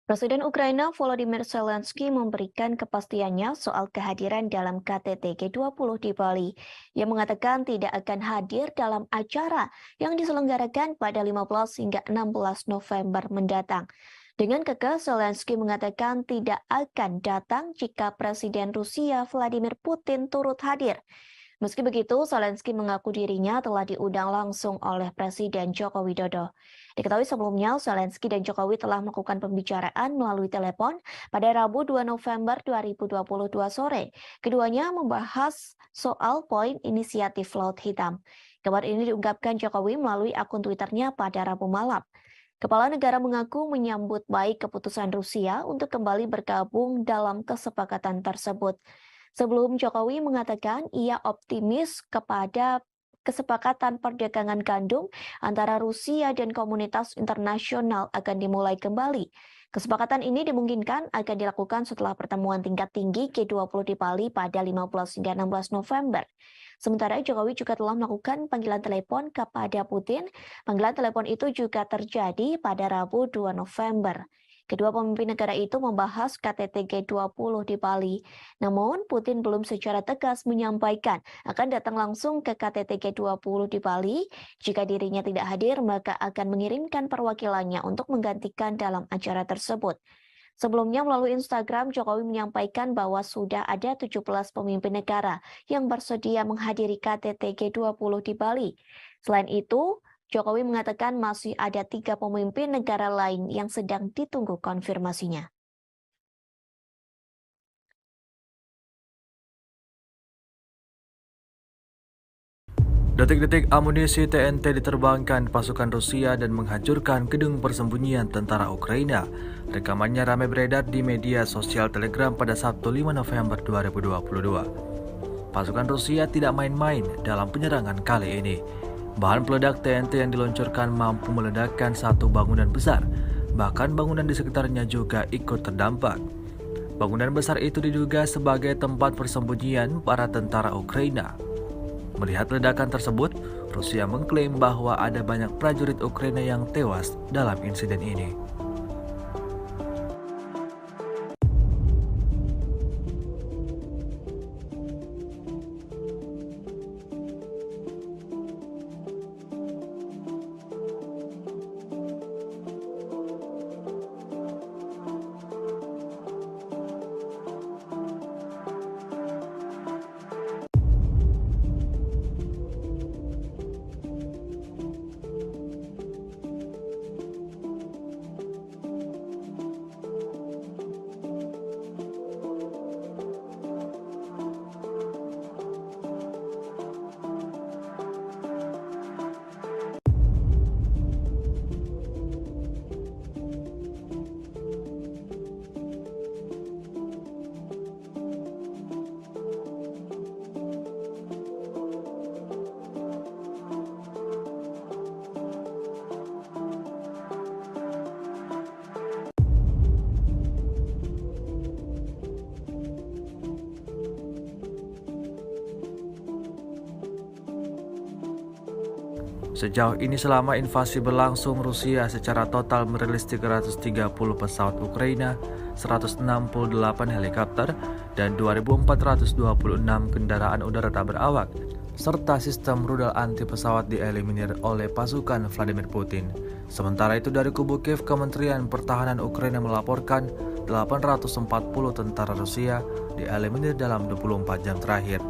Presiden Ukraina Volodymyr Zelensky memberikan kepastiannya soal kehadiran dalam KTT G20 di Bali. Ia mengatakan tidak akan hadir dalam acara yang diselenggarakan pada 15 hingga 16 November mendatang. Dengan kekeh, Zelensky mengatakan tidak akan datang jika Presiden Rusia Vladimir Putin turut hadir. Meski begitu, Zelensky mengaku dirinya telah diundang langsung oleh Presiden Joko Widodo. Diketahui sebelumnya, Zelensky dan Jokowi telah melakukan pembicaraan melalui telepon pada Rabu 2 November 2022 sore. Keduanya membahas soal poin inisiatif Laut Hitam. Kabar ini diungkapkan Jokowi melalui akun Twitternya pada Rabu malam. Kepala negara mengaku menyambut baik keputusan Rusia untuk kembali bergabung dalam kesepakatan tersebut. Sebelum Jokowi mengatakan ia optimis kepada kesepakatan perdagangan gandum antara Rusia dan komunitas internasional akan dimulai kembali. Kesepakatan ini dimungkinkan akan dilakukan setelah pertemuan tingkat tinggi G20 di Bali pada 15 hingga 16 November. Sementara Jokowi juga telah melakukan panggilan telepon kepada Putin. Panggilan telepon itu juga terjadi pada Rabu 2 November. Kedua pemimpin negara itu membahas KTT G20 di Bali. Namun, Putin belum secara tegas menyampaikan akan datang langsung ke KTT G20 di Bali. Jika dirinya tidak hadir, maka akan mengirimkan perwakilannya untuk menggantikan dalam acara tersebut. Sebelumnya melalui Instagram, Jokowi menyampaikan bahwa sudah ada 17 pemimpin negara yang bersedia menghadiri KTT G20 di Bali. Selain itu, Jokowi mengatakan masih ada 3 pemimpin negara lain yang sedang ditunggu konfirmasinya. Detik-detik amunisi TNT diterbangkan pasukan Rusia dan menghancurkan gedung persembunyian tentara Ukraina. Rekamannya ramai beredar di media sosial Telegram pada Sabtu 5 November 2022. Pasukan Rusia tidak main-main dalam penyerangan kali ini. Bahan peledak TNT yang diluncurkan mampu meledakkan satu bangunan besar. Bahkan bangunan di sekitarnya juga ikut terdampak. Bangunan besar itu diduga sebagai tempat persembunyian para tentara Ukraina. Melihat ledakan tersebut, Rusia mengklaim bahwa ada banyak prajurit Ukraina yang tewas dalam insiden ini. Sejauh ini selama invasi berlangsung, Rusia secara total merilis 330 pesawat Ukraina, 168 helikopter, dan 2.426 kendaraan udara tak berawak, serta sistem rudal anti pesawat dieliminir oleh pasukan Vladimir Putin. Sementara itu dari kubu Kiev, Kementerian Pertahanan Ukraina melaporkan 840 tentara Rusia dieliminir dalam 24 jam terakhir.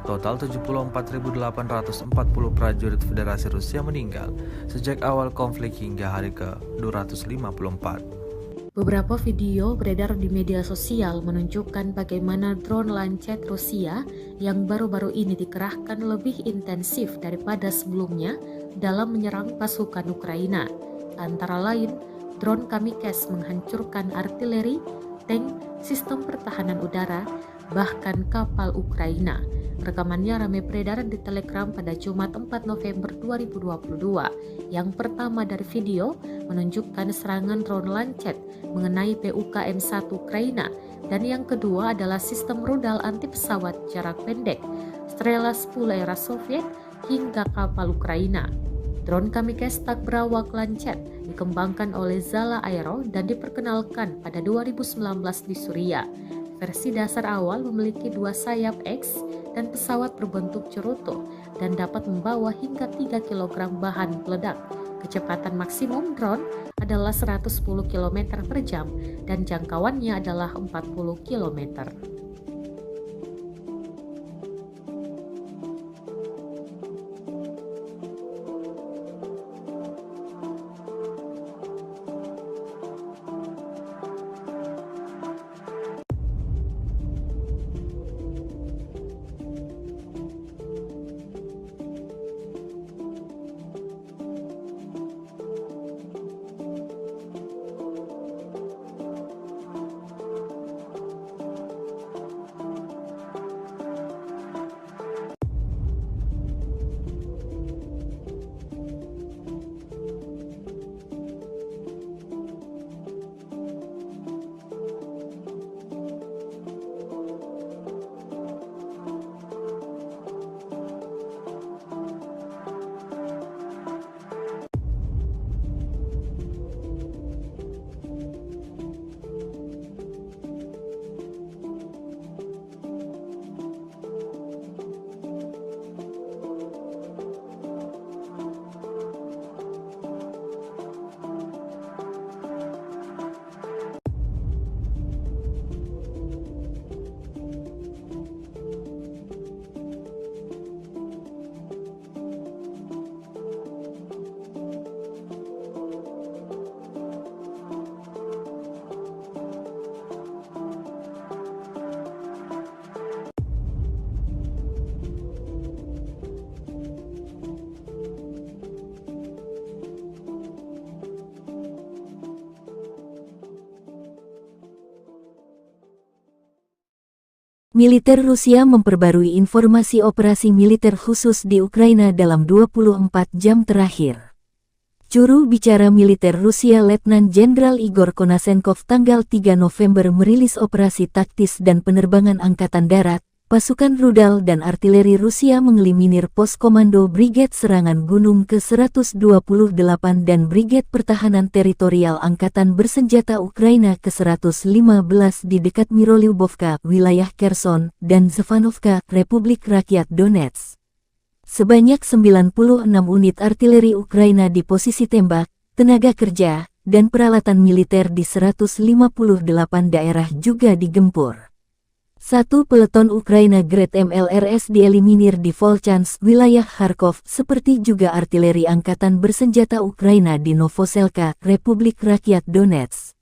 Total 74.840 prajurit Federasi Rusia meninggal sejak awal konflik hingga hari ke-254. Beberapa video beredar di media sosial menunjukkan bagaimana drone Lancet Rusia yang baru-baru ini dikerahkan lebih intensif daripada sebelumnya dalam menyerang pasukan Ukraina. Antara lain, drone Kamikze menghancurkan artileri, tank, sistem pertahanan udara, bahkan kapal Ukraina. Rekamannya ramai beredar di Telegram pada Jumat 4 November 2022. Yang pertama dari video menunjukkan serangan drone Lancet mengenai PUKM-1 Ukraina, dan yang kedua adalah sistem rudal anti pesawat jarak pendek Strela 10 era Soviet hingga kapal Ukraina. Drone kamikaze tak berawak Lancet dikembangkan oleh Zala Aero dan diperkenalkan pada 2019 di Suriah. Versi dasar awal memiliki 2 sayap X dan pesawat berbentuk cerutu dan dapat membawa hingga 3 kg bahan peledak. Kecepatan maksimum drone adalah 110 km per jam dan jangkauannya adalah 40 km. Militer Rusia memperbarui informasi operasi militer khusus di Ukraina dalam 24 jam terakhir. Juru bicara militer Rusia Letnan Jenderal Igor Konasenkov tanggal 3 November merilis operasi taktis dan penerbangan angkatan darat, pasukan rudal dan artileri Rusia mengeliminir pos komando Brigade Serangan Gunung ke-128 dan Brigade Pertahanan Teritorial Angkatan Bersenjata Ukraina ke-115 di dekat Mirolyubovka, wilayah Kherson, dan Zvanovka, Republik Rakyat Donetsk. Sebanyak 96 unit artileri Ukraina di posisi tembak, tenaga kerja, dan peralatan militer di 158 daerah juga digempur. 1 peleton Ukraina Grad MLRS dieliminir di Volchansk, wilayah Kharkov, seperti juga artileri angkatan bersenjata Ukraina di Novoselka, Republik Rakyat Donetsk.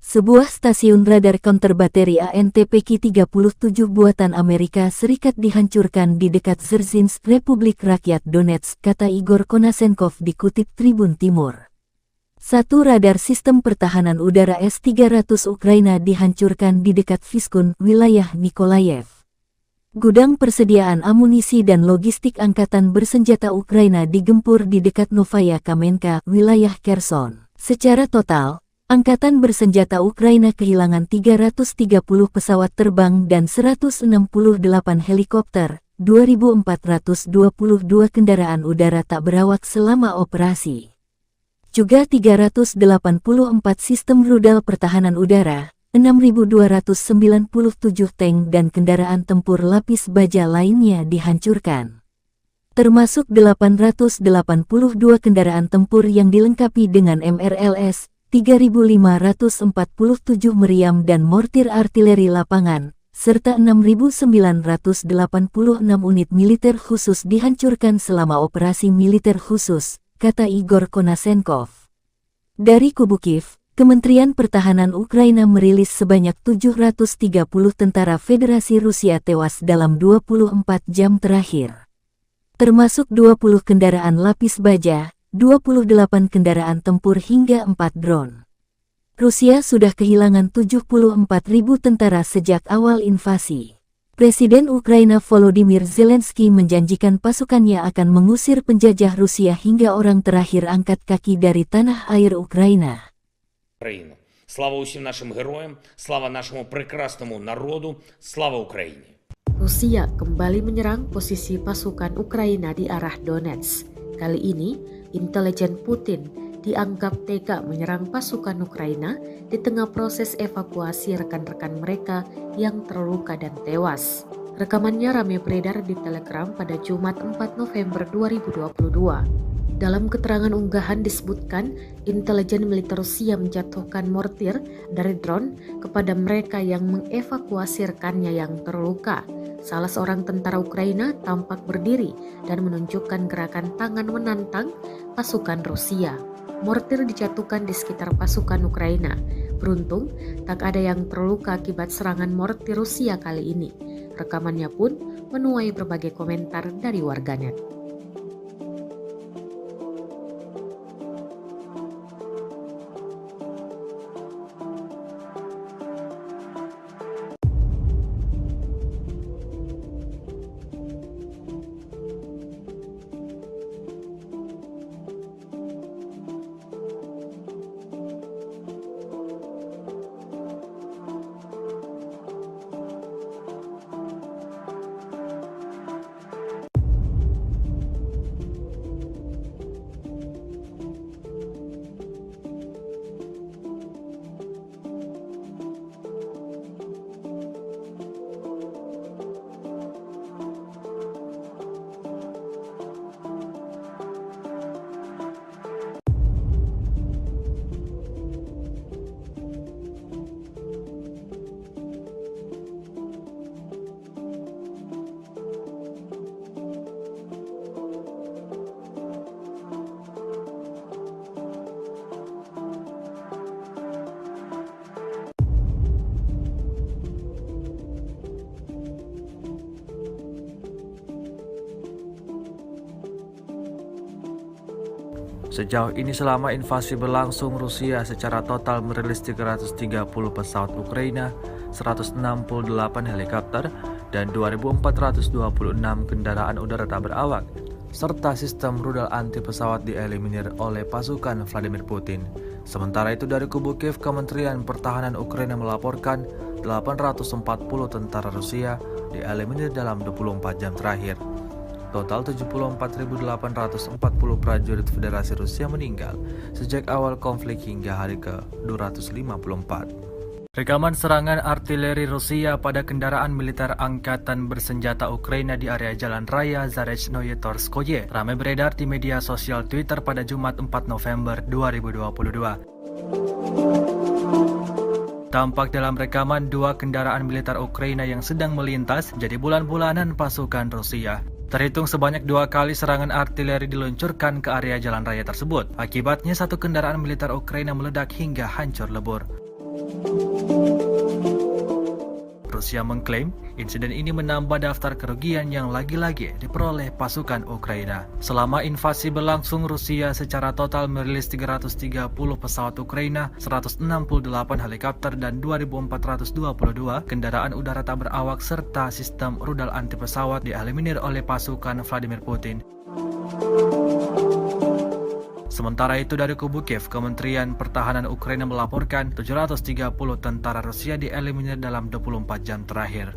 Sebuah stasiun radar counter bateri ANTPK-37 buatan Amerika Serikat dihancurkan di dekat Dzerzhinsk, Republik Rakyat Donetsk, kata Igor Konasenkov dikutip Tribun Timur. 1 radar sistem pertahanan udara S-300 Ukraina dihancurkan di dekat Vyskun, wilayah Nikolayev. Gudang persediaan amunisi dan logistik angkatan bersenjata Ukraina digempur di dekat Novaya Kamenka, wilayah Kherson. Secara total, Angkatan bersenjata Ukraina kehilangan 330 pesawat terbang dan 168 helikopter, 2.422 kendaraan udara tak berawak selama operasi. Juga 384 sistem rudal pertahanan udara, 6.297 tank dan kendaraan tempur lapis baja lainnya dihancurkan. Termasuk 882 kendaraan tempur yang dilengkapi dengan MRLS, 3.547 meriam dan mortir artileri lapangan, serta 6.986 unit militer khusus dihancurkan selama operasi militer khusus, kata Igor Konasenkov. Dari kubu Kiev, Kementerian Pertahanan Ukraina merilis sebanyak 730 tentara Federasi Rusia tewas dalam 24 jam terakhir. Termasuk 20 kendaraan lapis baja, 28 kendaraan tempur hingga 4 drone. Rusia sudah kehilangan 74.000 tentara sejak awal invasi. Presiden Ukraina Volodymyr Zelensky menjanjikan pasukannya akan mengusir penjajah Rusia hingga orang terakhir angkat kaki dari tanah air Ukraina. Слава усім нашим героям, слава нашому прекрасному народу, слава Україні. Rusia kembali menyerang posisi pasukan Ukraina di arah Donetsk. Kali ini, intelijen Putin dianggap tega menyerang pasukan Ukraina di tengah proses evakuasi rekan-rekan mereka yang terluka dan tewas. Rekamannya ramai beredar di Telegram pada Jumat 4 November 2022. Dalam keterangan unggahan disebutkan, intelijen militer Rusia menjatuhkan mortir dari drone kepada mereka yang mengevakuasi rekannya yang terluka. Salah seorang tentara Ukraina tampak berdiri dan menunjukkan gerakan tangan menantang pasukan Rusia. Mortir dijatuhkan di sekitar pasukan Ukraina. Beruntung, tak ada yang terluka akibat serangan mortir Rusia kali ini. Rekamannya pun menuai berbagai komentar dari warganet. Sejauh ini selama invasi berlangsung, Rusia secara total merilis 330 pesawat Ukraina, 168 helikopter, dan 2.426 kendaraan udara tak berawak, serta sistem rudal anti pesawat dieliminir oleh pasukan Vladimir Putin. Sementara itu dari kubu Kiev, Kementerian Pertahanan Ukraina melaporkan 840 tentara Rusia dieliminir dalam 24 jam terakhir. Total 74.840 prajurit Federasi Rusia meninggal sejak awal konflik hingga hari ke-254. Rekaman serangan artileri Rusia pada kendaraan militer angkatan bersenjata Ukraina di area Jalan Raya Zarechnoye Torskoye ramai beredar di media sosial Twitter pada Jumat 4 November 2022. Tampak dalam rekaman dua kendaraan militer Ukraina yang sedang melintas jadi bulan-bulanan pasukan Rusia. Terhitung sebanyak 2 kali serangan artileri diluncurkan ke area jalan raya tersebut. Akibatnya satu kendaraan militer Ukraina meledak hingga hancur lebur. Rusia mengklaim insiden ini menambah daftar kerugian yang lagi-lagi diperoleh pasukan Ukraina. Selama invasi berlangsung, Rusia secara total merilis 330 pesawat Ukraina, 168 helikopter, dan 2.422 kendaraan udara tak berawak serta sistem rudal anti pesawat dieliminir oleh pasukan Vladimir Putin. Sementara itu dari kubu Kiev, Kementerian Pertahanan Ukraina melaporkan 730 tentara Rusia dieliminir dalam 24 jam terakhir.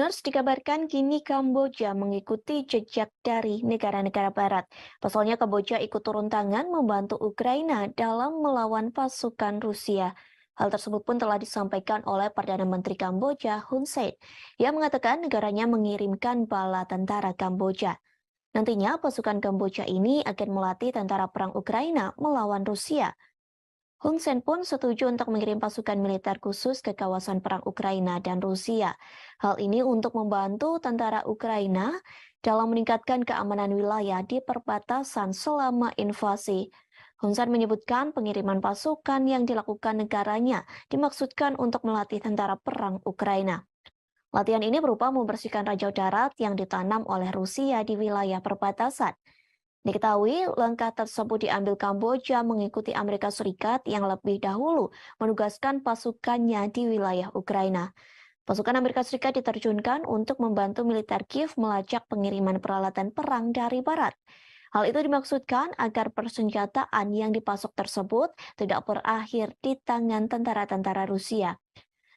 Tribuners dikabarkan kini Kamboja mengikuti jejak dari negara-negara barat. Pasalnya Kamboja ikut turun tangan membantu Ukraina dalam melawan pasukan Rusia. Hal tersebut pun telah disampaikan oleh Perdana Menteri Kamboja Hun Sen. Ia mengatakan negaranya mengirimkan bala tentara Kamboja. Nantinya pasukan Kamboja ini akan melatih tentara perang Ukraina melawan Rusia. Hun Sen pun setuju untuk mengirim pasukan militer khusus ke kawasan perang Ukraina dan Rusia. Hal ini untuk membantu tentara Ukraina dalam meningkatkan keamanan wilayah di perbatasan selama invasi. Hun Sen menyebutkan pengiriman pasukan yang dilakukan negaranya dimaksudkan untuk melatih tentara perang Ukraina. Latihan ini berupa membersihkan ranjau darat yang ditanam oleh Rusia di wilayah perbatasan. Diketahui langkah tersebut diambil Kamboja mengikuti Amerika Serikat yang lebih dahulu menugaskan pasukannya di wilayah Ukraina. Pasukan Amerika Serikat diterjunkan untuk membantu militer Kiev melacak pengiriman peralatan perang dari barat. Hal itu dimaksudkan agar persenjataan yang dipasok tersebut tidak berakhir di tangan tentara-tentara Rusia.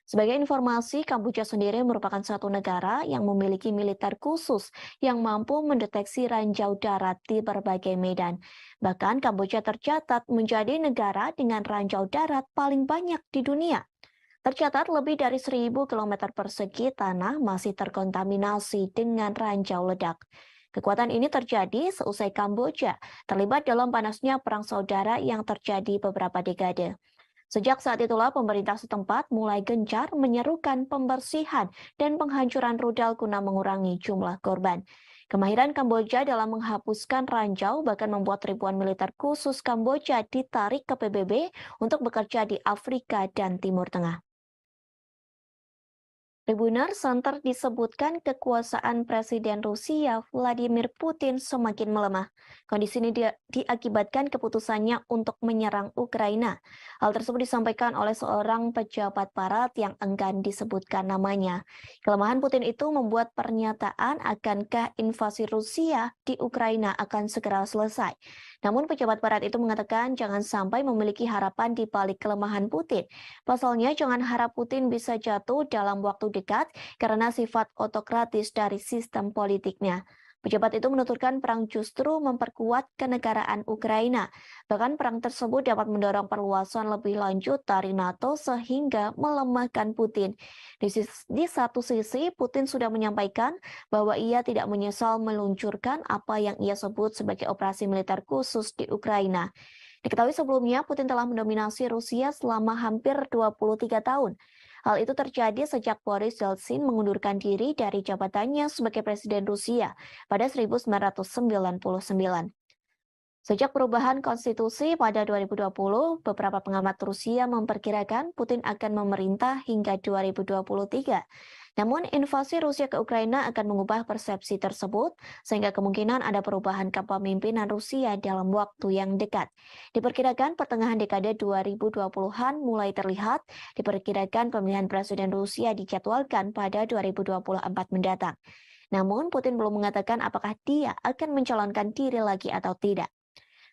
Sebagai informasi, Kamboja sendiri merupakan satu negara yang memiliki militer khusus yang mampu mendeteksi ranjau darat di berbagai medan. Bahkan Kamboja tercatat menjadi negara dengan ranjau darat paling banyak di dunia. Tercatat lebih dari 1.000 km persegi tanah masih terkontaminasi dengan ranjau ledak. Kekuatan ini terjadi seusai Kamboja terlibat dalam panasnya perang saudara yang terjadi beberapa dekade. Sejak saat itulah pemerintah setempat mulai gencar menyerukan pembersihan dan penghancuran rudal guna mengurangi jumlah korban. Kemahiran Kamboja dalam menghapuskan ranjau bahkan membuat ribuan militer khusus Kamboja ditarik ke PBB untuk bekerja di Afrika dan Timur Tengah. Tribuners Center disebutkan kekuasaan Presiden Rusia Vladimir Putin semakin melemah. Kondisi ini diakibatkan keputusannya untuk menyerang Ukraina. Hal tersebut disampaikan oleh seorang pejabat barat yang enggan disebutkan namanya. Kelemahan Putin itu membuat pernyataan akankah invasi Rusia di Ukraina akan segera selesai. Namun pejabat barat itu mengatakan jangan sampai memiliki harapan di balik kelemahan Putin. Pasalnya jangan harap Putin bisa jatuh dalam waktu dekat karena sifat otokratis dari sistem politiknya. Pejabat itu menuturkan perang justru memperkuat kenegaraan Ukraina. Bahkan perang tersebut dapat mendorong perluasan lebih lanjut dari NATO sehingga melemahkan Putin. Di satu sisi, Putin sudah menyampaikan bahwa ia tidak menyesal meluncurkan apa yang ia sebut sebagai operasi militer khusus di Ukraina. Diketahui sebelumnya, Putin telah mendominasi Rusia selama hampir 23 tahun. Hal itu terjadi sejak Boris Yeltsin mengundurkan diri dari jabatannya sebagai Presiden Rusia pada 1999. Sejak perubahan konstitusi pada 2020, beberapa pengamat Rusia memperkirakan Putin akan memerintah hingga 2023. Namun, invasi Rusia ke Ukraina akan mengubah persepsi tersebut, sehingga kemungkinan ada perubahan kepemimpinan Rusia dalam waktu yang dekat. Diperkirakan pertengahan dekade 2020-an mulai terlihat, diperkirakan pemilihan Presiden Rusia dijadwalkan pada 2024 mendatang. Namun, Putin belum mengatakan apakah dia akan mencalonkan diri lagi atau tidak.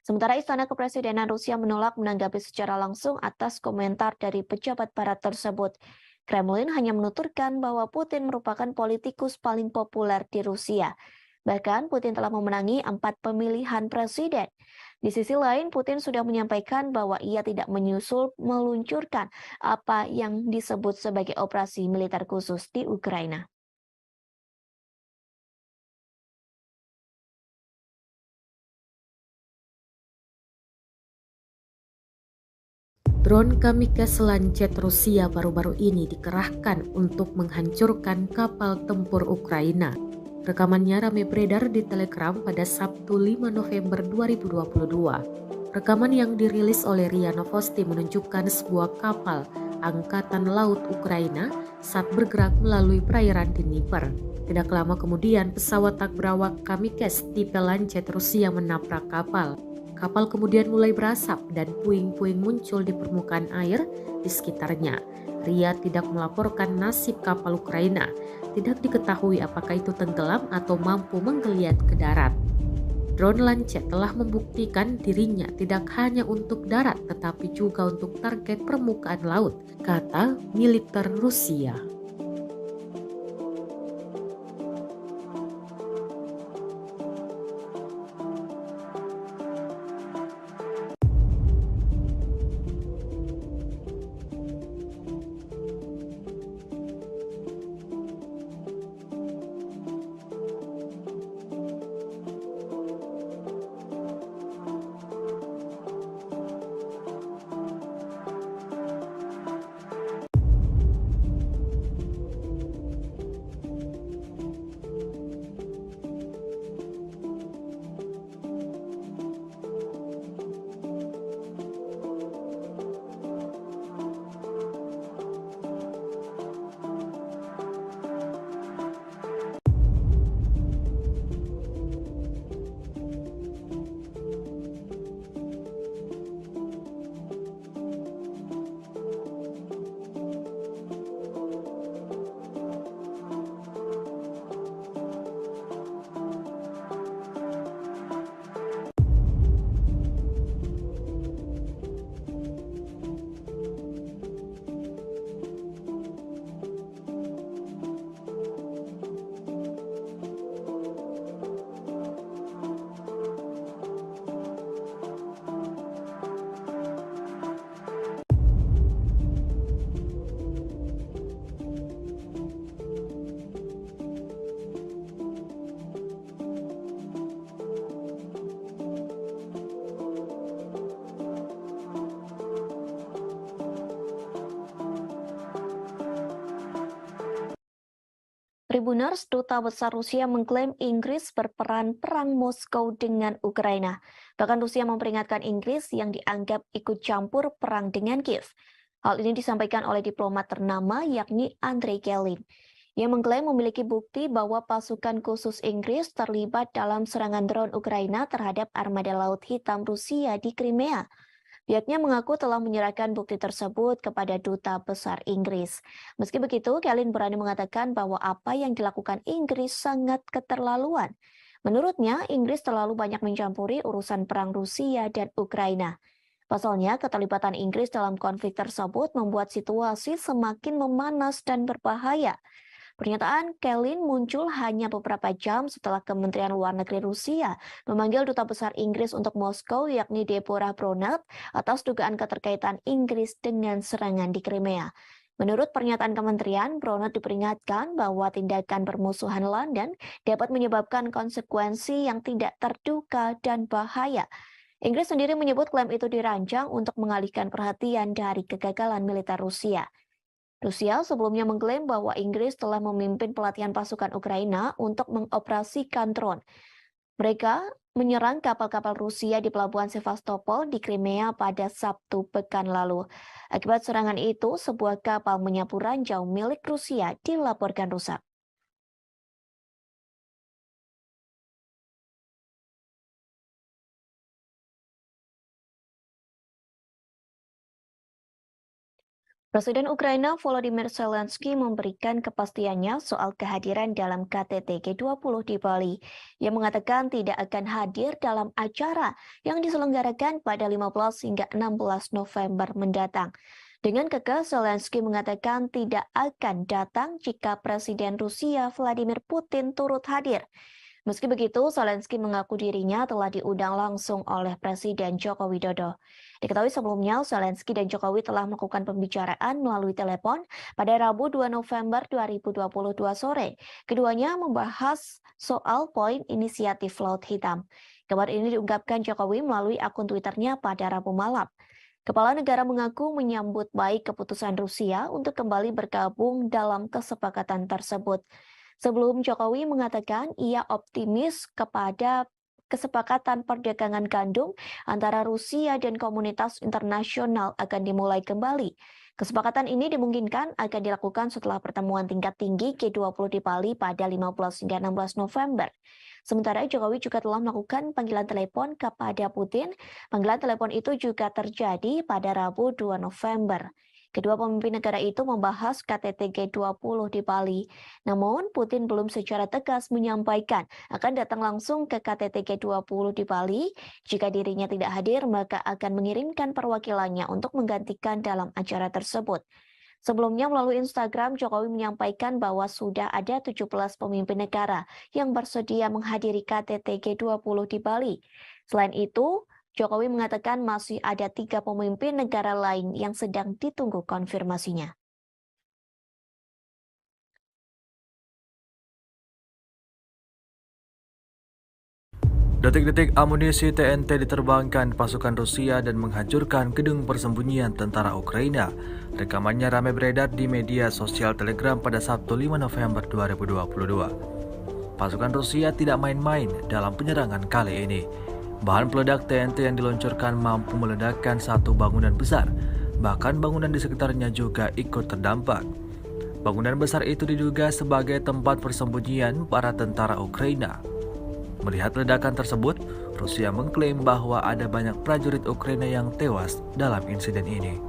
Sementara Istana Kepresidenan Rusia menolak menanggapi secara langsung atas komentar dari pejabat barat tersebut. Kremlin hanya menuturkan bahwa Putin merupakan politikus paling populer di Rusia. Bahkan Putin telah memenangi 4 pemilihan presiden. Di sisi lain, Putin sudah menyampaikan bahwa ia tidak meluncurkan apa yang disebut sebagai operasi militer khusus di Ukraina. Drone kamikaze Lancet Rusia baru-baru ini dikerahkan untuk menghancurkan kapal tempur Ukraina. Rekamannya ramai beredar di Telegram pada Sabtu 5 November 2022. Rekaman yang dirilis oleh RIA Novosti menunjukkan sebuah kapal Angkatan Laut Ukraina saat bergerak melalui perairan Dnieper. Tidak lama kemudian, pesawat tak berawak kamikaze tipe Lancet Rusia menabrak kapal. Kapal kemudian mulai berasap dan puing-puing muncul di permukaan air di sekitarnya. RIA tidak melaporkan nasib kapal Ukraina. Tidak diketahui apakah itu tenggelam atau mampu menggeliat ke darat. Drone Lancet telah membuktikan dirinya tidak hanya untuk darat tetapi juga untuk target permukaan laut, kata militer Rusia. Tribuners, Duta Besar Rusia mengklaim Inggris berperan perang Moskow dengan Ukraina. Bahkan Rusia memperingatkan Inggris yang dianggap ikut campur perang dengan Kiev. Hal ini disampaikan oleh diplomat ternama yakni Andrei Kelin. Ia mengklaim memiliki bukti bahwa pasukan khusus Inggris terlibat dalam serangan drone Ukraina terhadap armada Laut Hitam Rusia di Crimea. Pihaknya mengaku telah menyerahkan bukti tersebut kepada Duta Besar Inggris. Meski begitu, Kelin berani mengatakan bahwa apa yang dilakukan Inggris sangat keterlaluan. Menurutnya, Inggris terlalu banyak mencampuri urusan perang Rusia dan Ukraina. Pasalnya, keterlibatan Inggris dalam konflik tersebut membuat situasi semakin memanas dan berbahaya. Pernyataan Kelin muncul hanya beberapa jam setelah Kementerian Luar Negeri Rusia memanggil Duta Besar Inggris untuk Moskow yakni Deborah Bronert atas dugaan keterkaitan Inggris dengan serangan di Crimea. Menurut pernyataan kementerian, Bronert diperingatkan bahwa tindakan permusuhan London dapat menyebabkan konsekuensi yang tidak terduga dan bahaya. Inggris sendiri menyebut klaim itu dirancang untuk mengalihkan perhatian dari kegagalan militer Rusia. Rusia sebelumnya mengklaim bahwa Inggris telah memimpin pelatihan pasukan Ukraina untuk mengoperasikan drone. Mereka menyerang kapal-kapal Rusia di pelabuhan Sevastopol di Crimea pada Sabtu pekan lalu. Akibat serangan itu, sebuah kapal menyapu ranjau milik Rusia dilaporkan rusak. Presiden Ukraina Volodymyr Zelensky memberikan kepastiannya soal kehadiran dalam KTT G20 di Bali. Ia mengatakan tidak akan hadir dalam acara yang diselenggarakan pada 15 hingga 16 November mendatang. Dengan kekeh, Zelensky mengatakan tidak akan datang jika Presiden Rusia Vladimir Putin turut hadir. Meski begitu, Zelensky mengaku dirinya telah diundang langsung oleh Presiden Joko Widodo. Diketahui sebelumnya, Zelensky dan Jokowi telah melakukan pembicaraan melalui telepon pada Rabu 2 November 2022 sore. Keduanya membahas soal poin inisiatif Laut Hitam. Kabar ini diungkapkan Jokowi melalui akun Twitternya pada Rabu malam. Kepala negara mengaku menyambut baik keputusan Rusia untuk kembali bergabung dalam kesepakatan tersebut. Sebelum Jokowi mengatakan ia optimis kepada kesepakatan perdagangan gandum antara Rusia dan komunitas internasional akan dimulai kembali. Kesepakatan ini dimungkinkan akan dilakukan setelah pertemuan tingkat tinggi G20 di Bali pada 15 hingga 16 November. Sementara Jokowi juga telah melakukan panggilan telepon kepada Putin. Panggilan telepon itu juga terjadi pada Rabu 2 November. Kedua pemimpin negara itu membahas KTT G20 di Bali. Namun, Putin belum secara tegas menyampaikan akan datang langsung ke KTT G20 di Bali. Jika dirinya tidak hadir, maka akan mengirimkan perwakilannya untuk menggantikan dalam acara tersebut. Sebelumnya melalui Instagram, Jokowi menyampaikan bahwa sudah ada 17 pemimpin negara yang bersedia menghadiri KTT G20 di Bali. Selain itu, Jokowi mengatakan masih ada 3 pemimpin negara lain yang sedang ditunggu konfirmasinya. Detik-detik amunisi TNT diterbangkan pasukan Rusia dan menghancurkan gedung persembunyian tentara Ukraina. Rekamannya ramai beredar di media sosial Telegram pada Sabtu 5 November 2022. Pasukan Rusia tidak main-main dalam penyerangan kali ini. Bahan peledak TNT yang diluncurkan mampu meledakkan satu bangunan besar, bahkan bangunan di sekitarnya juga ikut terdampak. Bangunan besar itu diduga sebagai tempat persembunyian para tentara Ukraina. Melihat ledakan tersebut, Rusia mengklaim bahwa ada banyak prajurit Ukraina yang tewas dalam insiden ini.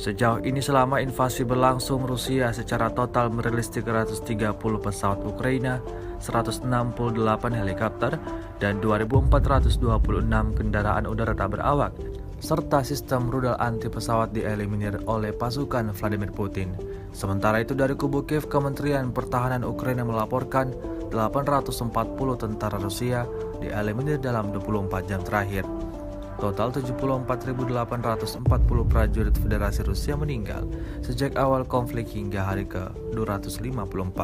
Sejauh ini selama invasi berlangsung, Rusia secara total merilis 330 pesawat Ukraina, 168 helikopter, dan 2.426 kendaraan udara tak berawak, serta sistem rudal anti pesawat dieliminir oleh pasukan Vladimir Putin. Sementara itu dari kubu Kiev, Kementerian Pertahanan Ukraina melaporkan 840 tentara Rusia dieliminir dalam 24 jam terakhir. Total 74.840 prajurit Federasi Rusia meninggal sejak awal konflik hingga hari ke-254.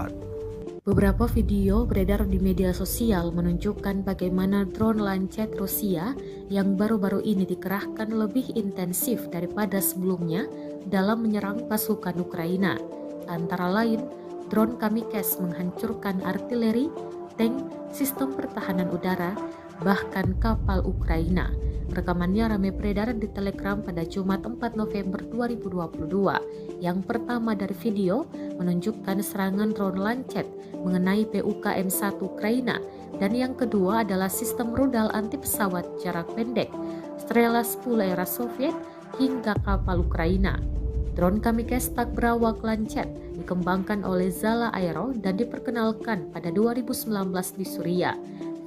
Beberapa video beredar di media sosial menunjukkan bagaimana drone Lancet Rusia yang baru-baru ini dikerahkan lebih intensif daripada sebelumnya dalam menyerang pasukan Ukraina. Antara lain, drone Kamikaze menghancurkan artileri, tank, sistem pertahanan udara, bahkan kapal Ukraina. Rekamannya ramai beredar di Telegram pada Jumat 4 November 2022. Yang pertama dari video menunjukkan serangan drone Lancet mengenai PUKM-1 Ukraina, dan yang kedua adalah sistem rudal anti pesawat jarak pendek Strela 10 era Soviet hingga kapal Ukraina. Drone Kamikaze tak berawak Lancet dikembangkan oleh Zala Aero dan diperkenalkan pada 2019 di Suriah.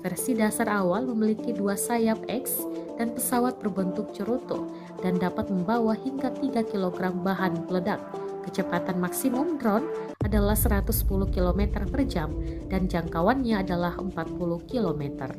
Versi dasar awal memiliki 2 sayap X dan pesawat berbentuk cerutu dan dapat membawa hingga 3 kg bahan peledak. Kecepatan maksimum drone adalah 110 km per jam dan jangkauannya adalah 40 km.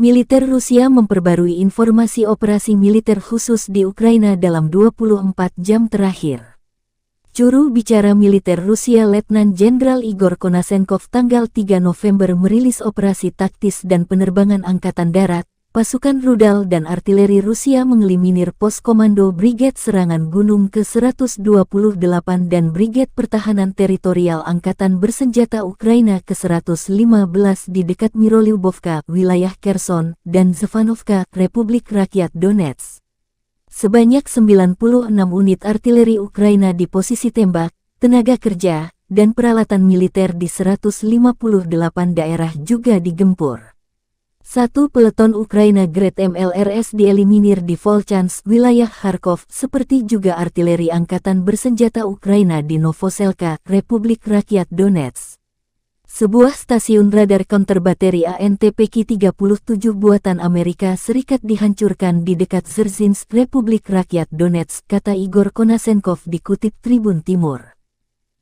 Militer Rusia memperbarui informasi operasi militer khusus di Ukraina dalam 24 jam terakhir. Juru bicara militer Rusia Letnan Jenderal Igor Konasenkov tanggal 3 November merilis operasi taktis dan penerbangan angkatan darat, pasukan rudal dan artileri Rusia mengeliminir pos komando Brigade Serangan Gunung ke-128 dan Brigade Pertahanan Teritorial Angkatan Bersenjata Ukraina ke-115 di dekat Mirolyubovka, wilayah Kherson, dan Zevanovka, Republik Rakyat Donetsk. Sebanyak 96 unit artileri Ukraina di posisi tembak, tenaga kerja, dan peralatan militer di 158 daerah juga digempur. 1 peleton Ukraina Grad MLRS dieliminir di Volchansk, wilayah Kharkov, seperti juga artileri Angkatan Bersenjata Ukraina di Novoselka, Republik Rakyat Donetsk. Sebuah stasiun radar counter bateri ANTPK-37 buatan Amerika Serikat dihancurkan di dekat Dzerzhinsk, Republik Rakyat Donetsk, kata Igor Konasenkov dikutip Tribun Timur.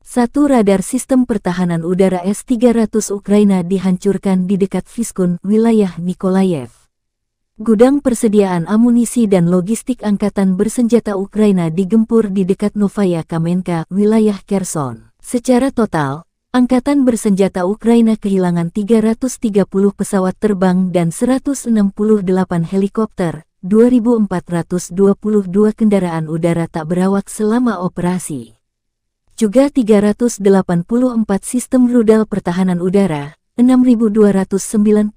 1 radar sistem pertahanan udara S-300 Ukraina dihancurkan di dekat Vyskun, wilayah Nikolayev. Gudang persediaan amunisi dan logistik Angkatan Bersenjata Ukraina digempur di dekat Novaya Kamenka, wilayah Kherson. Secara total, Angkatan Bersenjata Ukraina kehilangan 330 pesawat terbang dan 168 helikopter, 2.422 kendaraan udara tak berawak selama operasi. Juga 384 sistem rudal pertahanan udara, 6.297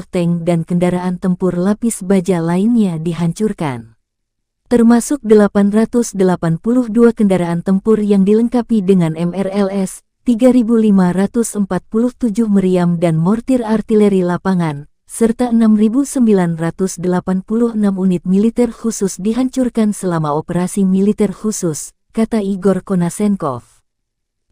tank dan kendaraan tempur lapis baja lainnya dihancurkan. Termasuk 882 kendaraan tempur yang dilengkapi dengan MRLS, 3.547 meriam dan mortir artileri lapangan, serta 6.986 unit militer khusus dihancurkan selama operasi militer khusus, kata Igor Konasenkov.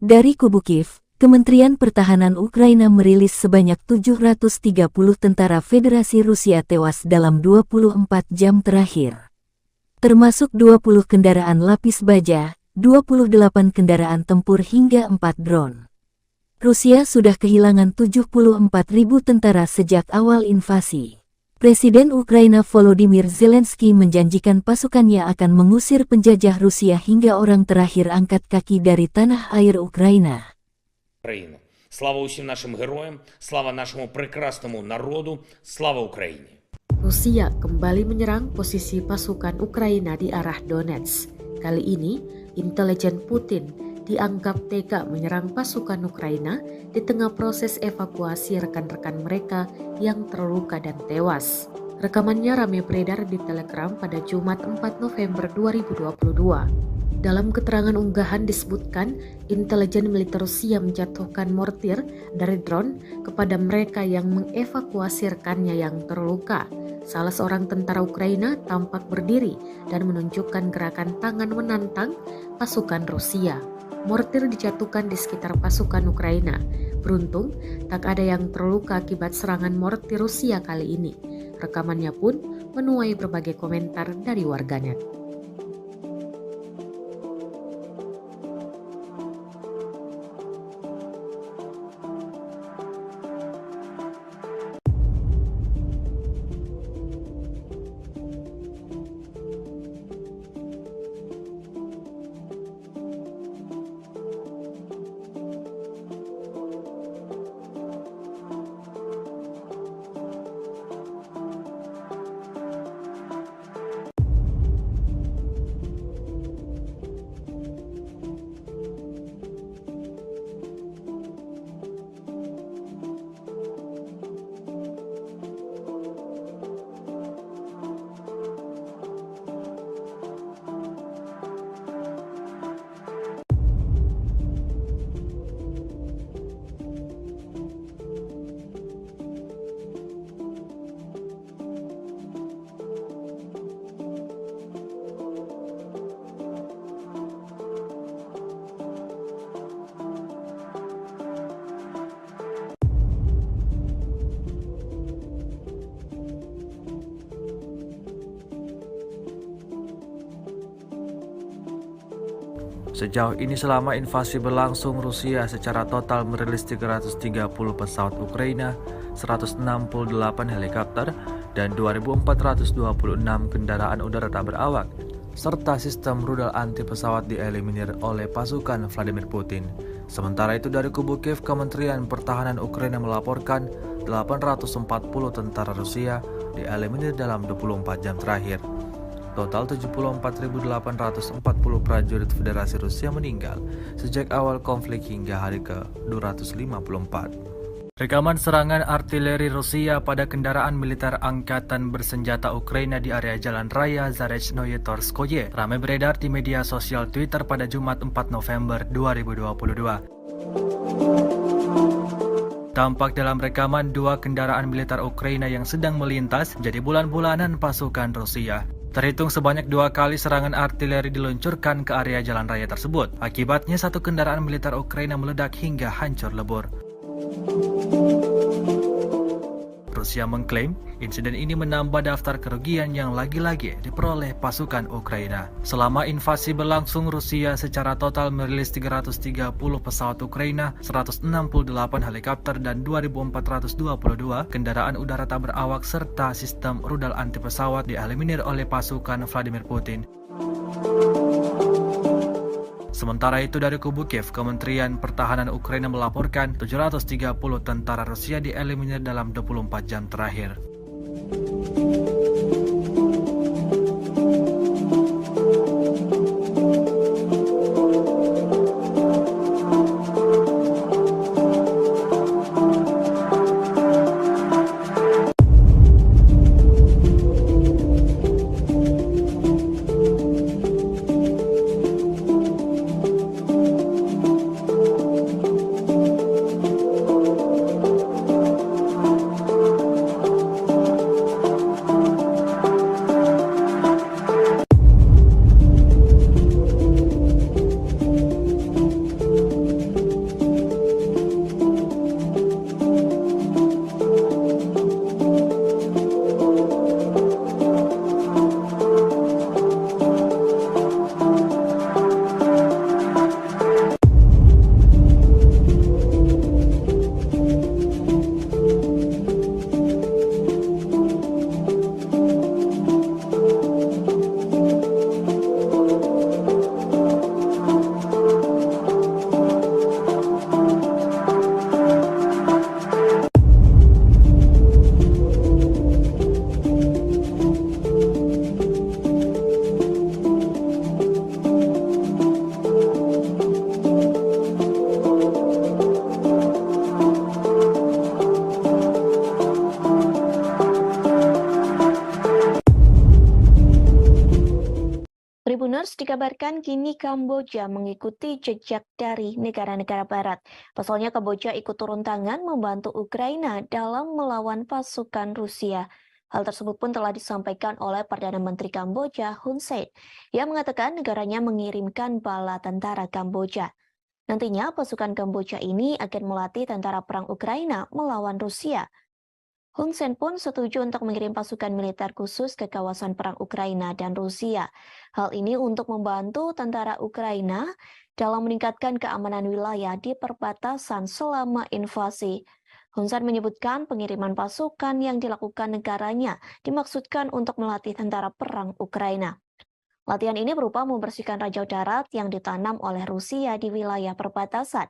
Dari kubu Kiev, Kementerian Pertahanan Ukraina merilis sebanyak 730 tentara Federasi Rusia tewas dalam 24 jam terakhir. Termasuk 20 kendaraan lapis baja, 28 kendaraan tempur hingga 4 drone. Rusia sudah kehilangan 74.000 tentara sejak awal invasi. Presiden Ukraina Volodymyr Zelensky menjanjikan pasukannya akan mengusir penjajah Rusia hingga orang terakhir angkat kaki dari tanah air Ukraina. Україну. Слава усім нашим героям, слава нашому прекрасному народу, слава Україні. Rusia kembali menyerang posisi pasukan Ukraina di arah Donetsk. Kali ini, intelijen Putin dianggap tega menyerang pasukan Ukraina di tengah proses evakuasi rekan-rekan mereka yang terluka dan tewas. Rekamannya ramai beredar di Telegram pada Jumat 4 November 2022. Dalam keterangan unggahan disebutkan, intelijen militer Rusia menjatuhkan mortir dari drone kepada mereka yang mengevakuasi rekannya yang terluka. Salah seorang tentara Ukraina tampak berdiri dan menunjukkan gerakan tangan menantang pasukan Rusia. Mortir dijatuhkan di sekitar pasukan Ukraina. Beruntung, tak ada yang terluka akibat serangan mortir Rusia kali ini. Rekamannya pun menuai berbagai komentar dari warganet. Sejauh ini selama invasi berlangsung, Rusia secara total merilis 330 pesawat Ukraina, 168 helikopter, dan 2.426 kendaraan udara tak berawak, serta sistem rudal anti pesawat dieliminir oleh pasukan Vladimir Putin. Sementara itu dari kubu Kiev, Kementerian Pertahanan Ukraina melaporkan 840 tentara Rusia dieliminir dalam 24 jam terakhir. Total 74.840 prajurit Federasi Rusia meninggal sejak awal konflik hingga hari ke-254. Rekaman serangan artileri Rusia pada kendaraan militer angkatan bersenjata Ukraina di area Jalan Raya Zarechnoye Torskoye ramai beredar di media sosial Twitter pada Jumat 4 November 2022. Tampak dalam rekaman dua kendaraan militer Ukraina yang sedang melintas jadi bulan-bulanan pasukan Rusia. Terhitung sebanyak 2 kali serangan artileri diluncurkan ke area jalan raya tersebut. Akibatnya satu kendaraan militer Ukraina meledak hingga hancur lebur. Rusia mengklaim insiden ini menambah daftar kerugian yang lagi-lagi diperoleh pasukan Ukraina. Selama invasi berlangsung, Rusia secara total merilis 330 pesawat Ukraina, 168 helikopter, dan 2.422 kendaraan udara tak berawak serta sistem rudal anti pesawat dieliminir oleh pasukan Vladimir Putin. Sementara itu dari kubu Kiev, Kementerian Pertahanan Ukraina melaporkan 730 tentara Rusia dieliminir dalam 24 jam terakhir. dikabarkan kini Kamboja mengikuti jejak dari negara-negara barat. Pasalnya Kamboja ikut turun tangan membantu Ukraina dalam melawan pasukan Rusia. Hal tersebut pun telah disampaikan oleh Perdana Menteri Kamboja Hun Sen, yang mengatakan negaranya mengirimkan bala tentara Kamboja. Nantinya pasukan Kamboja ini akan melatih tentara perang Ukraina melawan Rusia. Hun Sen pun setuju untuk mengirim pasukan militer khusus ke kawasan perang Ukraina dan Rusia. Hal ini untuk membantu tentara Ukraina dalam meningkatkan keamanan wilayah di perbatasan selama invasi. Hun Sen menyebutkan pengiriman pasukan yang dilakukan negaranya dimaksudkan untuk melatih tentara perang Ukraina. Latihan ini berupa membersihkan ranjau darat yang ditanam oleh Rusia di wilayah perbatasan.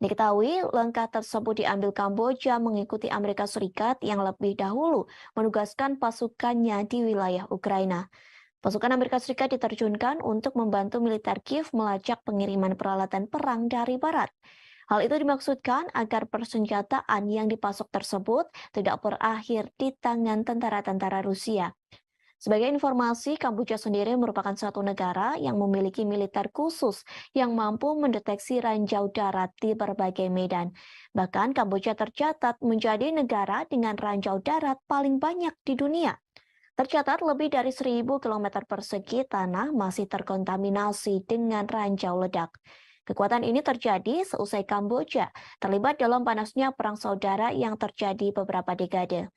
Diketahui langkah tersebut diambil Kamboja mengikuti Amerika Serikat yang lebih dahulu menugaskan pasukannya di wilayah Ukraina. Pasukan Amerika Serikat diterjunkan untuk membantu militer Kiev melacak pengiriman peralatan perang dari barat. Hal itu dimaksudkan agar persenjataan yang dipasok tersebut tidak berakhir di tangan tentara-tentara Rusia. Sebagai informasi, Kamboja sendiri merupakan satu negara yang memiliki militer khusus yang mampu mendeteksi ranjau darat di berbagai medan. Bahkan Kamboja tercatat menjadi negara dengan ranjau darat paling banyak di dunia. Tercatat lebih dari 1.000 km persegi tanah masih terkontaminasi dengan ranjau ledak. Kekuatan ini terjadi seusai Kamboja terlibat dalam panasnya perang saudara yang terjadi beberapa dekade.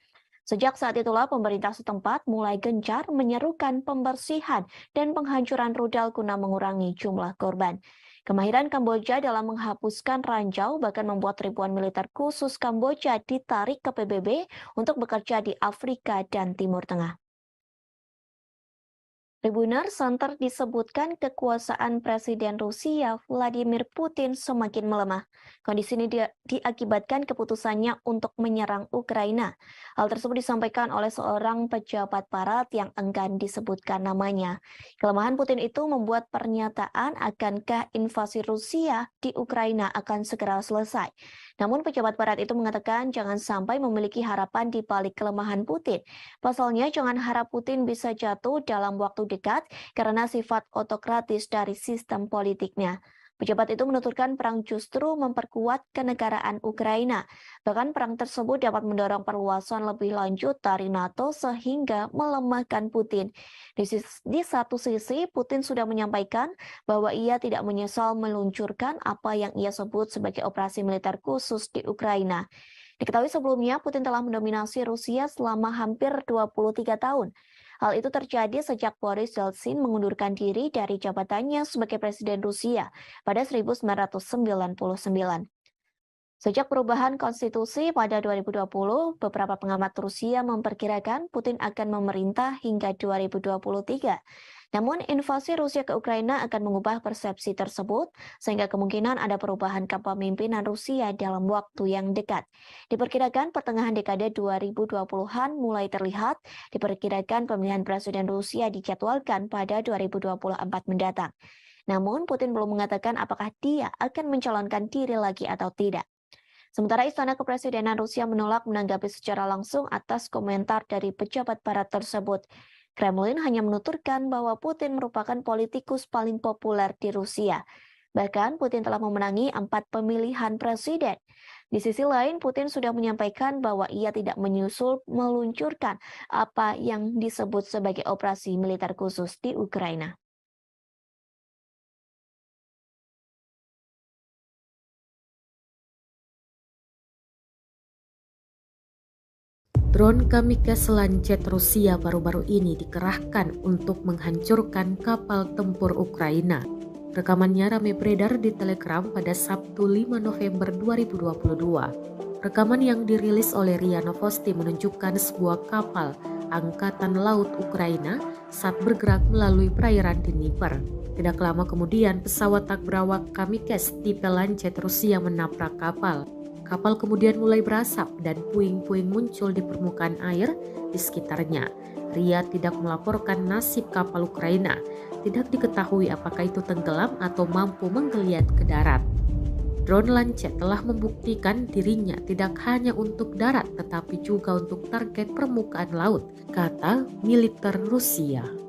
Sejak saat itulah pemerintah setempat mulai gencar menyerukan pembersihan dan penghancuran rudal guna mengurangi jumlah korban. Kemahiran Kamboja dalam menghapuskan ranjau bahkan membuat ribuan militer khusus Kamboja ditarik ke PBB untuk bekerja di Afrika dan Timur Tengah. Tribunal Center disebutkan kekuasaan Presiden Rusia Vladimir Putin semakin melemah. Kondisi ini diakibatkan keputusannya untuk menyerang Ukraina. Hal tersebut disampaikan oleh seorang pejabat barat yang enggan disebutkan namanya. Kelemahan Putin itu membuat pernyataan akankah invasi Rusia di Ukraina akan segera selesai. Namun pejabat barat itu mengatakan jangan sampai memiliki harapan di balik kelemahan Putin. Pasalnya jangan harap Putin bisa jatuh dalam waktu dekat karena sifat otokratis dari sistem politiknya. Pejabat itu menuturkan perang justru memperkuat kenegaraan Ukraina. Bahkan perang tersebut dapat mendorong perluasan lebih lanjut dari NATO sehingga melemahkan Putin. Di satu sisi, Putin sudah menyampaikan bahwa ia tidak menyesal meluncurkan apa yang ia sebut sebagai operasi militer khusus di Ukraina. Diketahui sebelumnya, Putin telah mendominasi Rusia selama hampir 23 tahun. Hal itu terjadi sejak Boris Yeltsin mengundurkan diri dari jabatannya sebagai Presiden Rusia pada 1999. Sejak perubahan konstitusi pada 2020, beberapa pengamat Rusia memperkirakan Putin akan memerintah hingga 2023. Namun invasi Rusia ke Ukraina akan mengubah persepsi tersebut, sehingga kemungkinan ada perubahan kepemimpinan Rusia dalam waktu yang dekat. Diperkirakan pertengahan dekade 2020-an mulai terlihat, diperkirakan pemilihan Presiden Rusia dijadwalkan pada 2024 mendatang. Namun Putin belum mengatakan apakah dia akan mencalonkan diri lagi atau tidak. Sementara Istana Kepresidenan Rusia menolak menanggapi secara langsung atas komentar dari pejabat barat tersebut. Kremlin hanya menuturkan bahwa Putin merupakan politikus paling populer di Rusia. Bahkan Putin telah memenangi 4 pemilihan presiden. Di sisi lain, Putin sudah menyampaikan bahwa ia tidak meluncurkan apa yang disebut sebagai operasi militer khusus di Ukraina. Drone kamikaze Lancet Rusia baru-baru ini dikerahkan untuk menghancurkan kapal tempur Ukraina. Rekamannya ramai beredar di Telegram pada Sabtu 5 November 2022. Rekaman yang dirilis oleh RIA Novosti menunjukkan sebuah kapal Angkatan Laut Ukraina saat bergerak melalui perairan Dnieper. Tidak lama kemudian, pesawat tak berawak kamikaze tipe Lancet Rusia menabrak kapal. Kapal kemudian mulai berasap dan puing-puing muncul di permukaan air di sekitarnya. RIA tidak melaporkan nasib kapal Ukraina. Tidak diketahui apakah itu tenggelam atau mampu menggeliat ke darat. Drone Lancet telah membuktikan dirinya tidak hanya untuk darat tetapi juga untuk target permukaan laut, kata militer Rusia.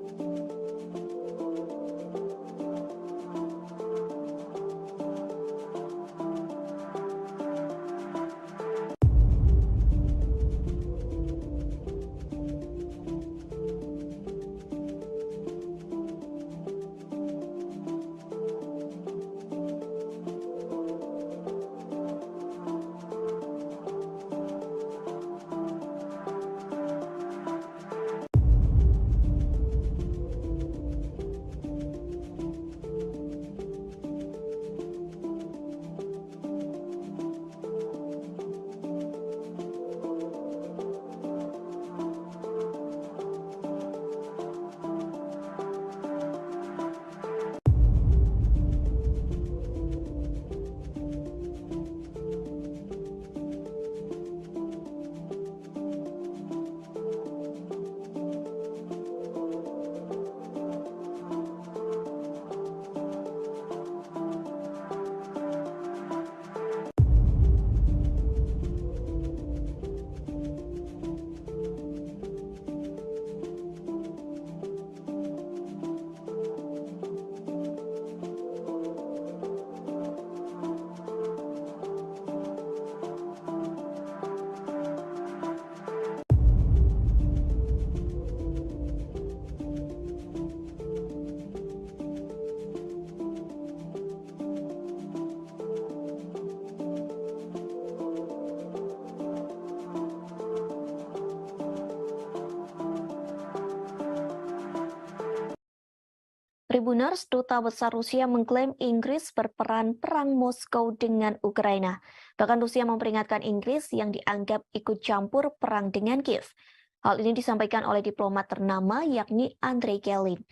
Tribuners, Duta Besar Rusia mengklaim Inggris berperan perang Moskow dengan Ukraina. Bahkan Rusia memperingatkan Inggris yang dianggap ikut campur perang dengan Kiev. Hal ini disampaikan oleh diplomat ternama yakni Andrei Kelin.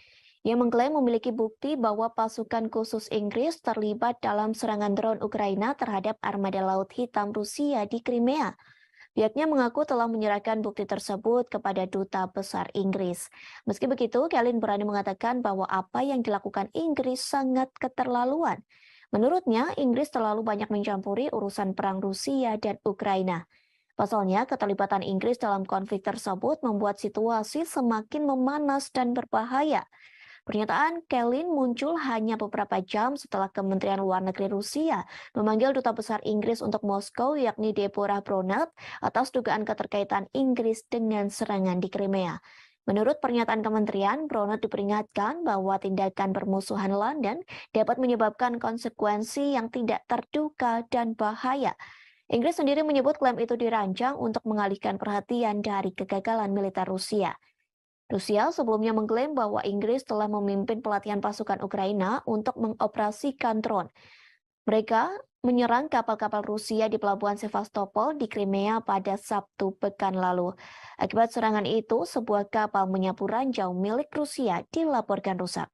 Ia mengklaim memiliki bukti bahwa pasukan khusus Inggris terlibat dalam serangan drone Ukraina terhadap armada Laut Hitam Rusia di Crimea. Pihaknya mengaku telah menyerahkan bukti tersebut kepada Duta Besar Inggris. Meski begitu, Kelin berani mengatakan bahwa apa yang dilakukan Inggris sangat keterlaluan. Menurutnya, Inggris terlalu banyak mencampuri urusan perang Rusia dan Ukraina. Pasalnya, keterlibatan Inggris dalam konflik tersebut membuat situasi semakin memanas dan berbahaya. Pernyataan Kelin muncul hanya beberapa jam setelah Kementerian Luar Negeri Rusia memanggil Duta Besar Inggris untuk Moskow yakni Deborah Bronat atas dugaan keterkaitan Inggris dengan serangan di Crimea. Menurut pernyataan kementerian, Bronat diperingatkan bahwa tindakan bermusuhan London dapat menyebabkan konsekuensi yang tidak terduga dan bahaya. Inggris sendiri menyebut klaim itu dirancang untuk mengalihkan perhatian dari kegagalan militer Rusia. Rusia sebelumnya mengklaim bahwa Inggris telah memimpin pelatihan pasukan Ukraina untuk mengoperasikan drone. Mereka menyerang kapal-kapal Rusia di pelabuhan Sevastopol di Crimea pada Sabtu pekan lalu. Akibat serangan itu, sebuah kapal menyapu ranjau milik Rusia dilaporkan rusak.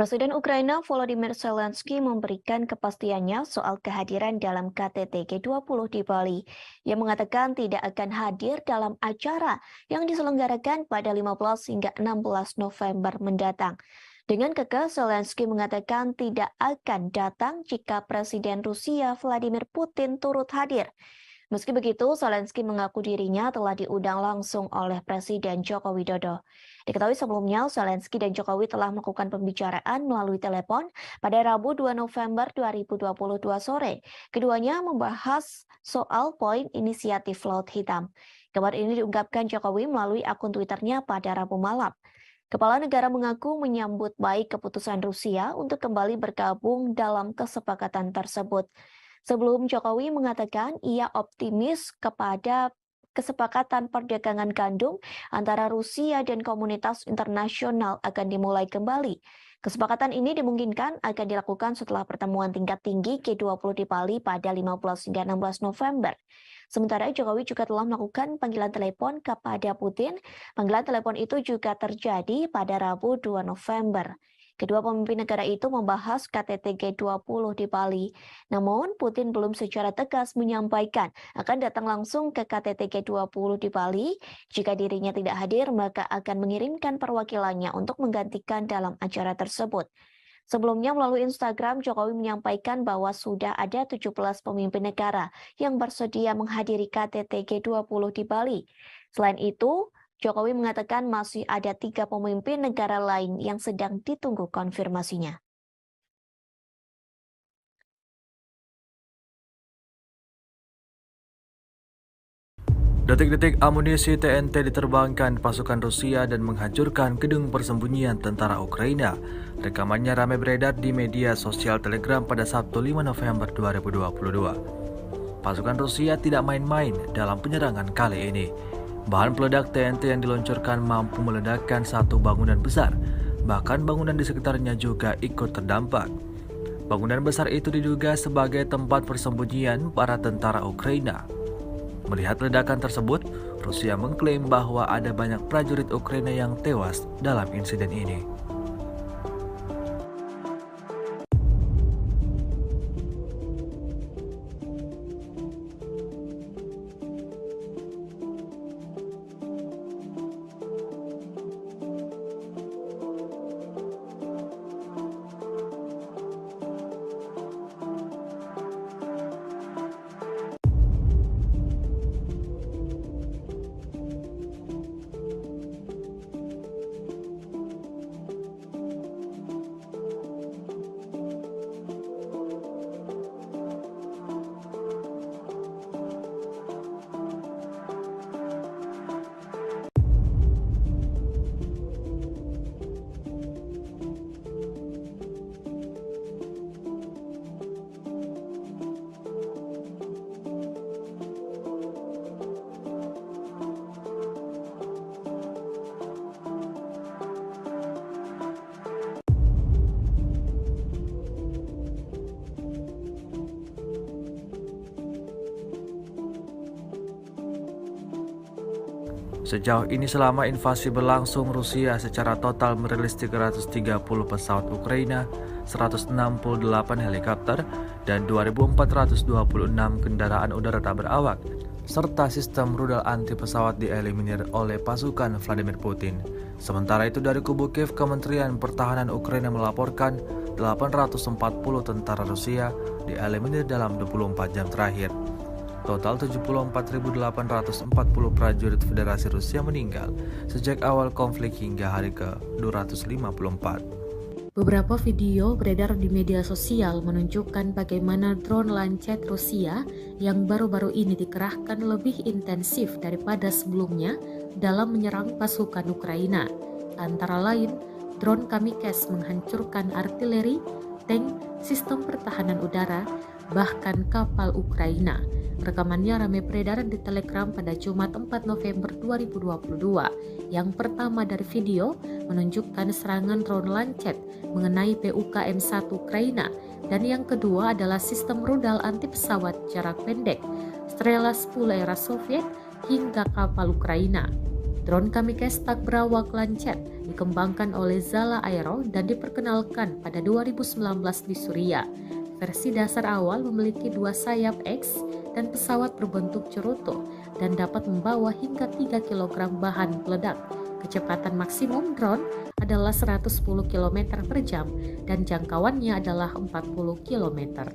Presiden Ukraina Volodymyr Zelensky memberikan kepastiannya soal kehadiran dalam KTT G20 di Bali. Ia mengatakan tidak akan hadir dalam acara yang diselenggarakan pada 15 hingga 16 November mendatang. Dengan kekeh, Zelensky mengatakan tidak akan datang jika Presiden Rusia Vladimir Putin turut hadir. Meski begitu, Zelensky mengaku dirinya telah diundang langsung oleh Presiden Joko Widodo. Diketahui sebelumnya, Zelensky dan Jokowi telah melakukan pembicaraan melalui telepon pada Rabu 2 November 2022 sore. Keduanya membahas soal poin inisiatif Laut Hitam. Kabar ini diungkapkan Jokowi melalui akun Twitternya pada Rabu malam. Kepala negara mengaku menyambut baik keputusan Rusia untuk kembali bergabung dalam kesepakatan tersebut. Sebelum Jokowi mengatakan ia optimis kepada kesepakatan perdagangan gandum antara Rusia dan komunitas internasional akan dimulai kembali. Kesepakatan ini dimungkinkan akan dilakukan setelah pertemuan tingkat tinggi G20 di Bali pada 15 hingga 16 November. Sementara Jokowi juga telah melakukan panggilan telepon kepada Putin. Panggilan telepon itu juga terjadi pada Rabu 2 November. Kedua pemimpin negara itu membahas KTT G20 di Bali. Namun, Putin belum secara tegas menyampaikan akan datang langsung ke KTT G20 di Bali. Jika dirinya tidak hadir, maka akan mengirimkan perwakilannya untuk menggantikan dalam acara tersebut. Sebelumnya melalui Instagram, Jokowi menyampaikan bahwa sudah ada 17 pemimpin negara yang bersedia menghadiri KTT G20 di Bali. Selain itu, Jokowi mengatakan masih ada 3 pemimpin negara lain yang sedang ditunggu konfirmasinya. Detik-detik amunisi TNT diterbangkan pasukan Rusia dan menghancurkan gedung persembunyian tentara Ukraina. Rekamannya ramai beredar di media sosial Telegram pada Sabtu 5 November 2022. Pasukan Rusia tidak main-main dalam penyerangan kali ini. Bahan peledak TNT yang diluncurkan mampu meledakkan satu bangunan besar, bahkan bangunan di sekitarnya juga ikut terdampak. Bangunan besar itu diduga sebagai tempat persembunyian para tentara Ukraina. Melihat ledakan tersebut, Rusia mengklaim bahwa ada banyak prajurit Ukraina yang tewas dalam insiden ini. Sejauh ini selama invasi berlangsung, Rusia secara total merilis 330 pesawat Ukraina, 168 helikopter, dan 2.426 kendaraan udara tak berawak, serta sistem rudal anti pesawat dieliminir oleh pasukan Vladimir Putin. Sementara itu dari kubu Kiev, Kementerian Pertahanan Ukraina melaporkan 840 tentara Rusia dieliminir dalam 24 jam terakhir. Total 74.840 prajurit Federasi Rusia meninggal sejak awal konflik hingga hari ke-254. Beberapa video beredar di media sosial menunjukkan bagaimana drone Lancet Rusia yang baru-baru ini dikerahkan lebih intensif daripada sebelumnya dalam menyerang pasukan Ukraina. Antara lain, drone Kamikze menghancurkan artileri, tank, sistem pertahanan udara, bahkan kapal Ukraina. Rekamannya ramai beredar di Telegram pada Jumat 4 November 2022. Yang pertama dari video menunjukkan serangan drone Lancet mengenai PUKM-1 Ukraina, dan yang kedua adalah sistem rudal anti pesawat jarak pendek Strela 10 era Soviet hingga kapal Ukraina. Drone Kamikze tak berawak Lancet dikembangkan oleh Zala Aero dan diperkenalkan pada 2019 di Suriah. Versi dasar awal memiliki 2 sayap X dan pesawat berbentuk cerutu dan dapat membawa hingga 3 kg bahan peledak. Kecepatan maksimum drone adalah 110 km per jam dan jangkauannya adalah 40 km.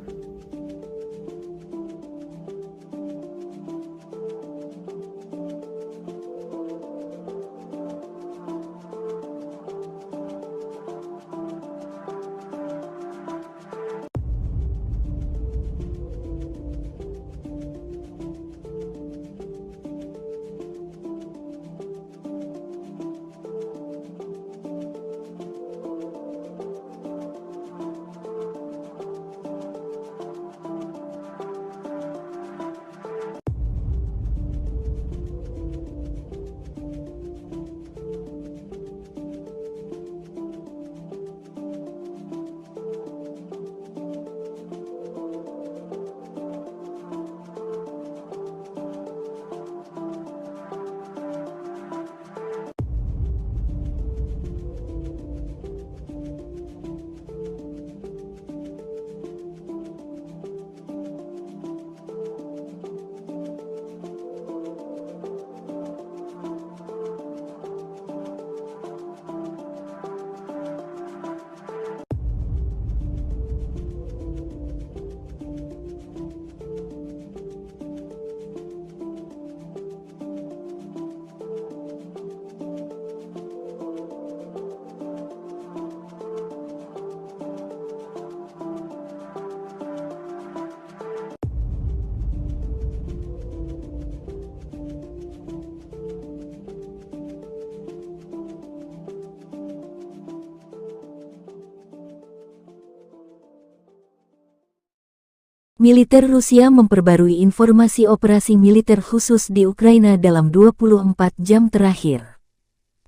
Militer Rusia memperbarui informasi operasi militer khusus di Ukraina dalam 24 jam terakhir.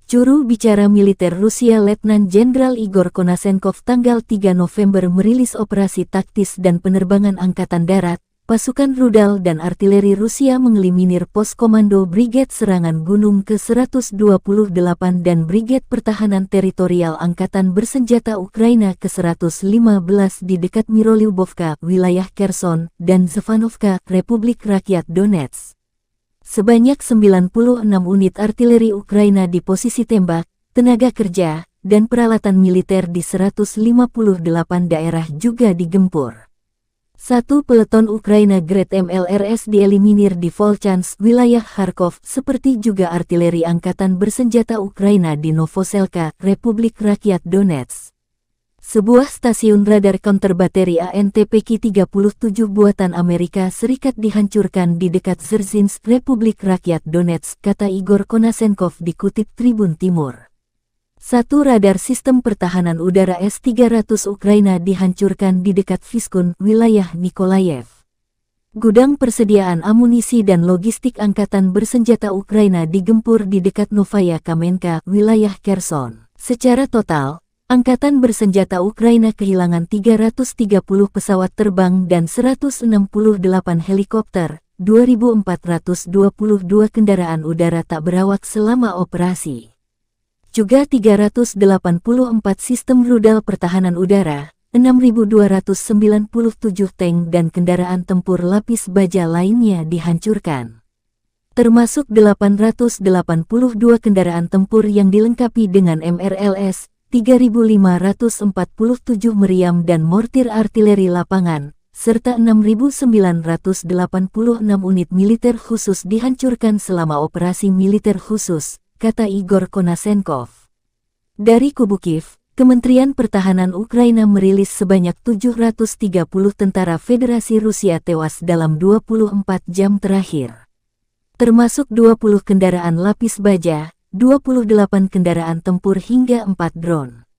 Juru bicara militer Rusia Letnan Jenderal Igor Konasenkov tanggal 3 November merilis operasi taktis dan penerbangan angkatan darat, pasukan rudal dan artileri Rusia mengeliminir pos komando Brigade Serangan Gunung ke-128 dan Brigade Pertahanan Teritorial Angkatan Bersenjata Ukraina ke-115 di dekat Mirolyubovka, wilayah Kherson, dan Zevanovka, Republik Rakyat Donetsk. Sebanyak 96 unit artileri Ukraina di posisi tembak, tenaga kerja, dan peralatan militer di 158 daerah juga digempur. 1 peleton Ukraina Grad MLRS dieliminir di Volchansk, wilayah Kharkov, seperti juga artileri Angkatan Bersenjata Ukraina di Novoselka, Republik Rakyat Donetsk. Sebuah stasiun radar counter bateri ANTPK-37 buatan Amerika Serikat dihancurkan di dekat Dzerzhinsk, Republik Rakyat Donetsk, kata Igor Konasenkov dikutip Tribun Timur. 1 radar sistem pertahanan udara S-300 Ukraina dihancurkan di dekat Vyskun, wilayah Nikolayev. Gudang persediaan amunisi dan logistik Angkatan Bersenjata Ukraina digempur di dekat Novaya Kamenka, wilayah Kherson. Secara total, Angkatan Bersenjata Ukraina kehilangan 330 pesawat terbang dan 168 helikopter, 2.422 kendaraan udara tak berawak selama operasi. Juga 384 sistem rudal pertahanan udara, 6.297 tank dan kendaraan tempur lapis baja lainnya dihancurkan. Termasuk 882 kendaraan tempur yang dilengkapi dengan MRLS, 3.547 meriam dan mortir artileri lapangan, serta 6.986 unit militer khusus dihancurkan selama operasi militer khusus, kata Igor Konasenkov. Dari kubu Kiev, Kementerian Pertahanan Ukraina merilis sebanyak 730 tentara Federasi Rusia tewas dalam 24 jam terakhir. Termasuk 20 kendaraan lapis baja, 28 kendaraan tempur hingga 4 drone.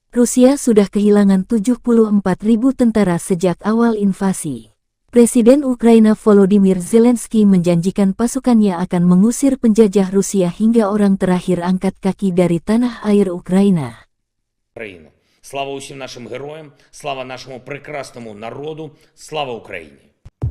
Rusia sudah kehilangan 74.000 tentara sejak awal invasi. Presiden Ukraina Volodymyr Zelensky menjanjikan pasukannya akan mengusir penjajah Rusia hingga orang terakhir angkat kaki dari tanah air Ukraina. Україну. Слава усім нашим героям, слава нашому прекрасному народу, слава Україні.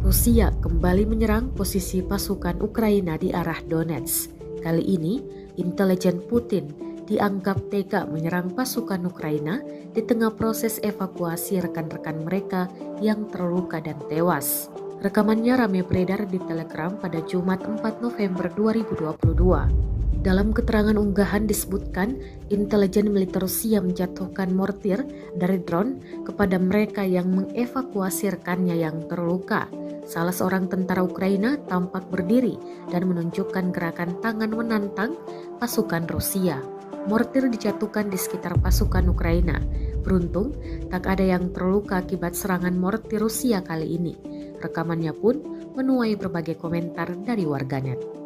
Rusia kembali menyerang posisi pasukan Ukraina di arah Donetsk. Kali ini, intelijen Putin dianggap tega menyerang pasukan Ukraina di tengah proses evakuasi rekan-rekan mereka yang terluka dan tewas. Rekamannya ramai beredar di Telegram pada Jumat 4 November 2022. Dalam keterangan unggahan disebutkan, intelijen militer Rusia menjatuhkan mortir dari drone kepada mereka yang mengevakuasi rekannya yang terluka. Salah seorang tentara Ukraina tampak berdiri dan menunjukkan gerakan tangan menantang pasukan Rusia. Mortir dijatuhkan di sekitar pasukan Ukraina. Beruntung, tak ada yang terluka akibat serangan mortir Rusia kali ini. Rekamannya pun menuai berbagai komentar dari warganet.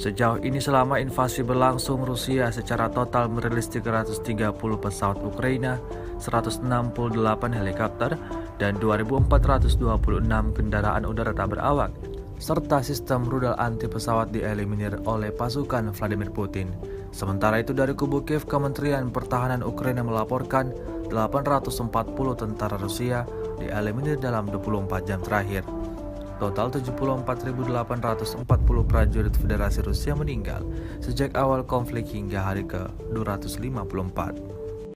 Sejauh ini selama invasi berlangsung, Rusia secara total merilis 330 pesawat Ukraina, 168 helikopter, dan 2.426 kendaraan udara tak berawak, serta sistem rudal anti pesawat dieliminir oleh pasukan Vladimir Putin. Sementara itu dari kubu Kiev, Kementerian Pertahanan Ukraina melaporkan 840 tentara Rusia dieliminir dalam 24 jam terakhir. Total 74.840 prajurit Federasi Rusia meninggal sejak awal konflik hingga hari ke-254.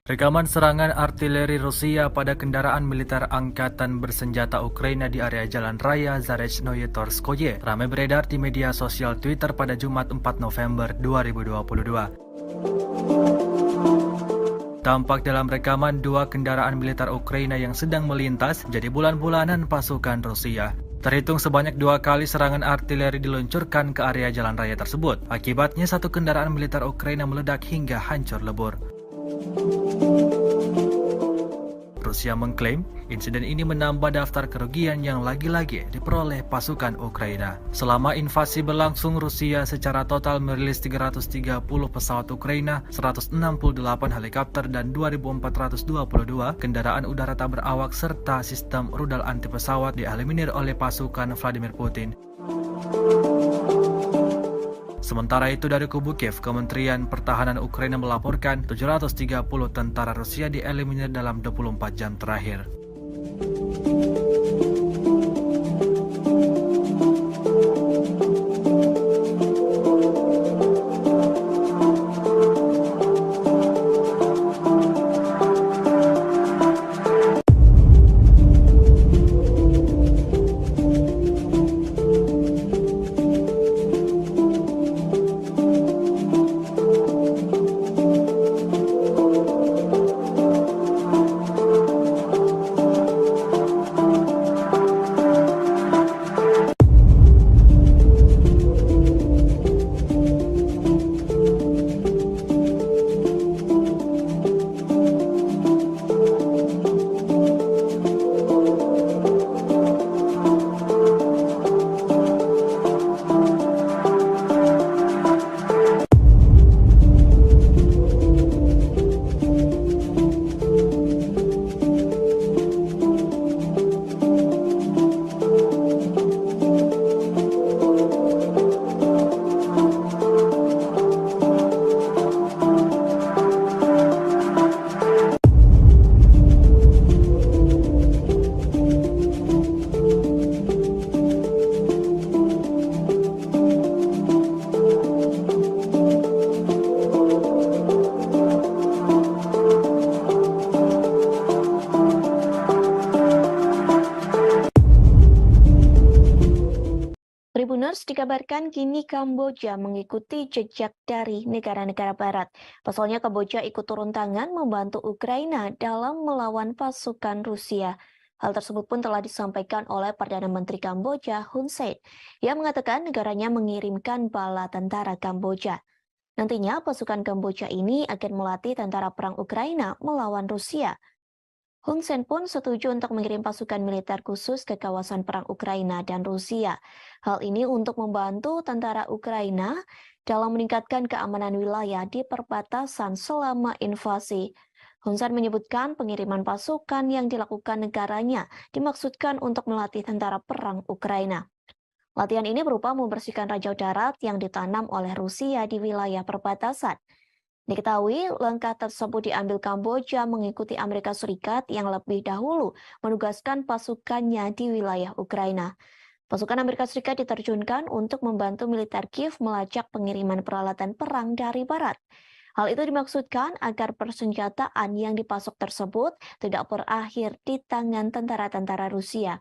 Rekaman serangan artileri Rusia pada kendaraan militer angkatan bersenjata Ukraina di area Jalan Raya Zarechnoye Torskoye ramai beredar di media sosial Twitter pada Jumat 4 November 2022. Tampak dalam rekaman dua kendaraan militer Ukraina yang sedang melintas jadi bulan-bulanan pasukan Rusia. Terhitung sebanyak 2 kali serangan artileri diluncurkan ke area jalan raya tersebut. Akibatnya satu kendaraan militer Ukraina meledak hingga hancur lebur. Rusia mengklaim insiden ini menambah daftar kerugian yang lagi-lagi diperoleh pasukan Ukraina. Selama invasi berlangsung, Rusia secara total merilis 330 pesawat Ukraina, 168 helikopter, dan 2.422 kendaraan udara tak berawak serta sistem rudal anti pesawat dieliminir oleh pasukan Vladimir Putin. Sementara itu dari kubu Kiev, Kementerian Pertahanan Ukraina melaporkan 730 tentara Rusia dieliminir dalam 24 jam terakhir. Dikabarkan kini Kamboja mengikuti jejak dari negara-negara barat. Pasalnya Kamboja ikut turun tangan membantu Ukraina dalam melawan pasukan Rusia. Hal tersebut pun telah disampaikan oleh Perdana Menteri Kamboja Hun Sen, yang mengatakan negaranya mengirimkan bala tentara Kamboja. Nantinya pasukan Kamboja ini akan melatih tentara perang Ukraina melawan Rusia. Hun Sen pun setuju untuk mengirim pasukan militer khusus ke kawasan perang Ukraina dan Rusia. Hal ini untuk membantu tentara Ukraina dalam meningkatkan keamanan wilayah di perbatasan selama invasi. Hun Sen menyebutkan pengiriman pasukan yang dilakukan negaranya dimaksudkan untuk melatih tentara perang Ukraina. Latihan ini berupa membersihkan ranjau darat yang ditanam oleh Rusia di wilayah perbatasan. Diketahui langkah tersebut diambil Kamboja mengikuti Amerika Serikat yang lebih dahulu menugaskan pasukannya di wilayah Ukraina. Pasukan Amerika Serikat diterjunkan untuk membantu militer Kiev melacak pengiriman peralatan perang dari barat. Hal itu dimaksudkan agar persenjataan yang dipasok tersebut tidak berakhir di tangan tentara-tentara Rusia.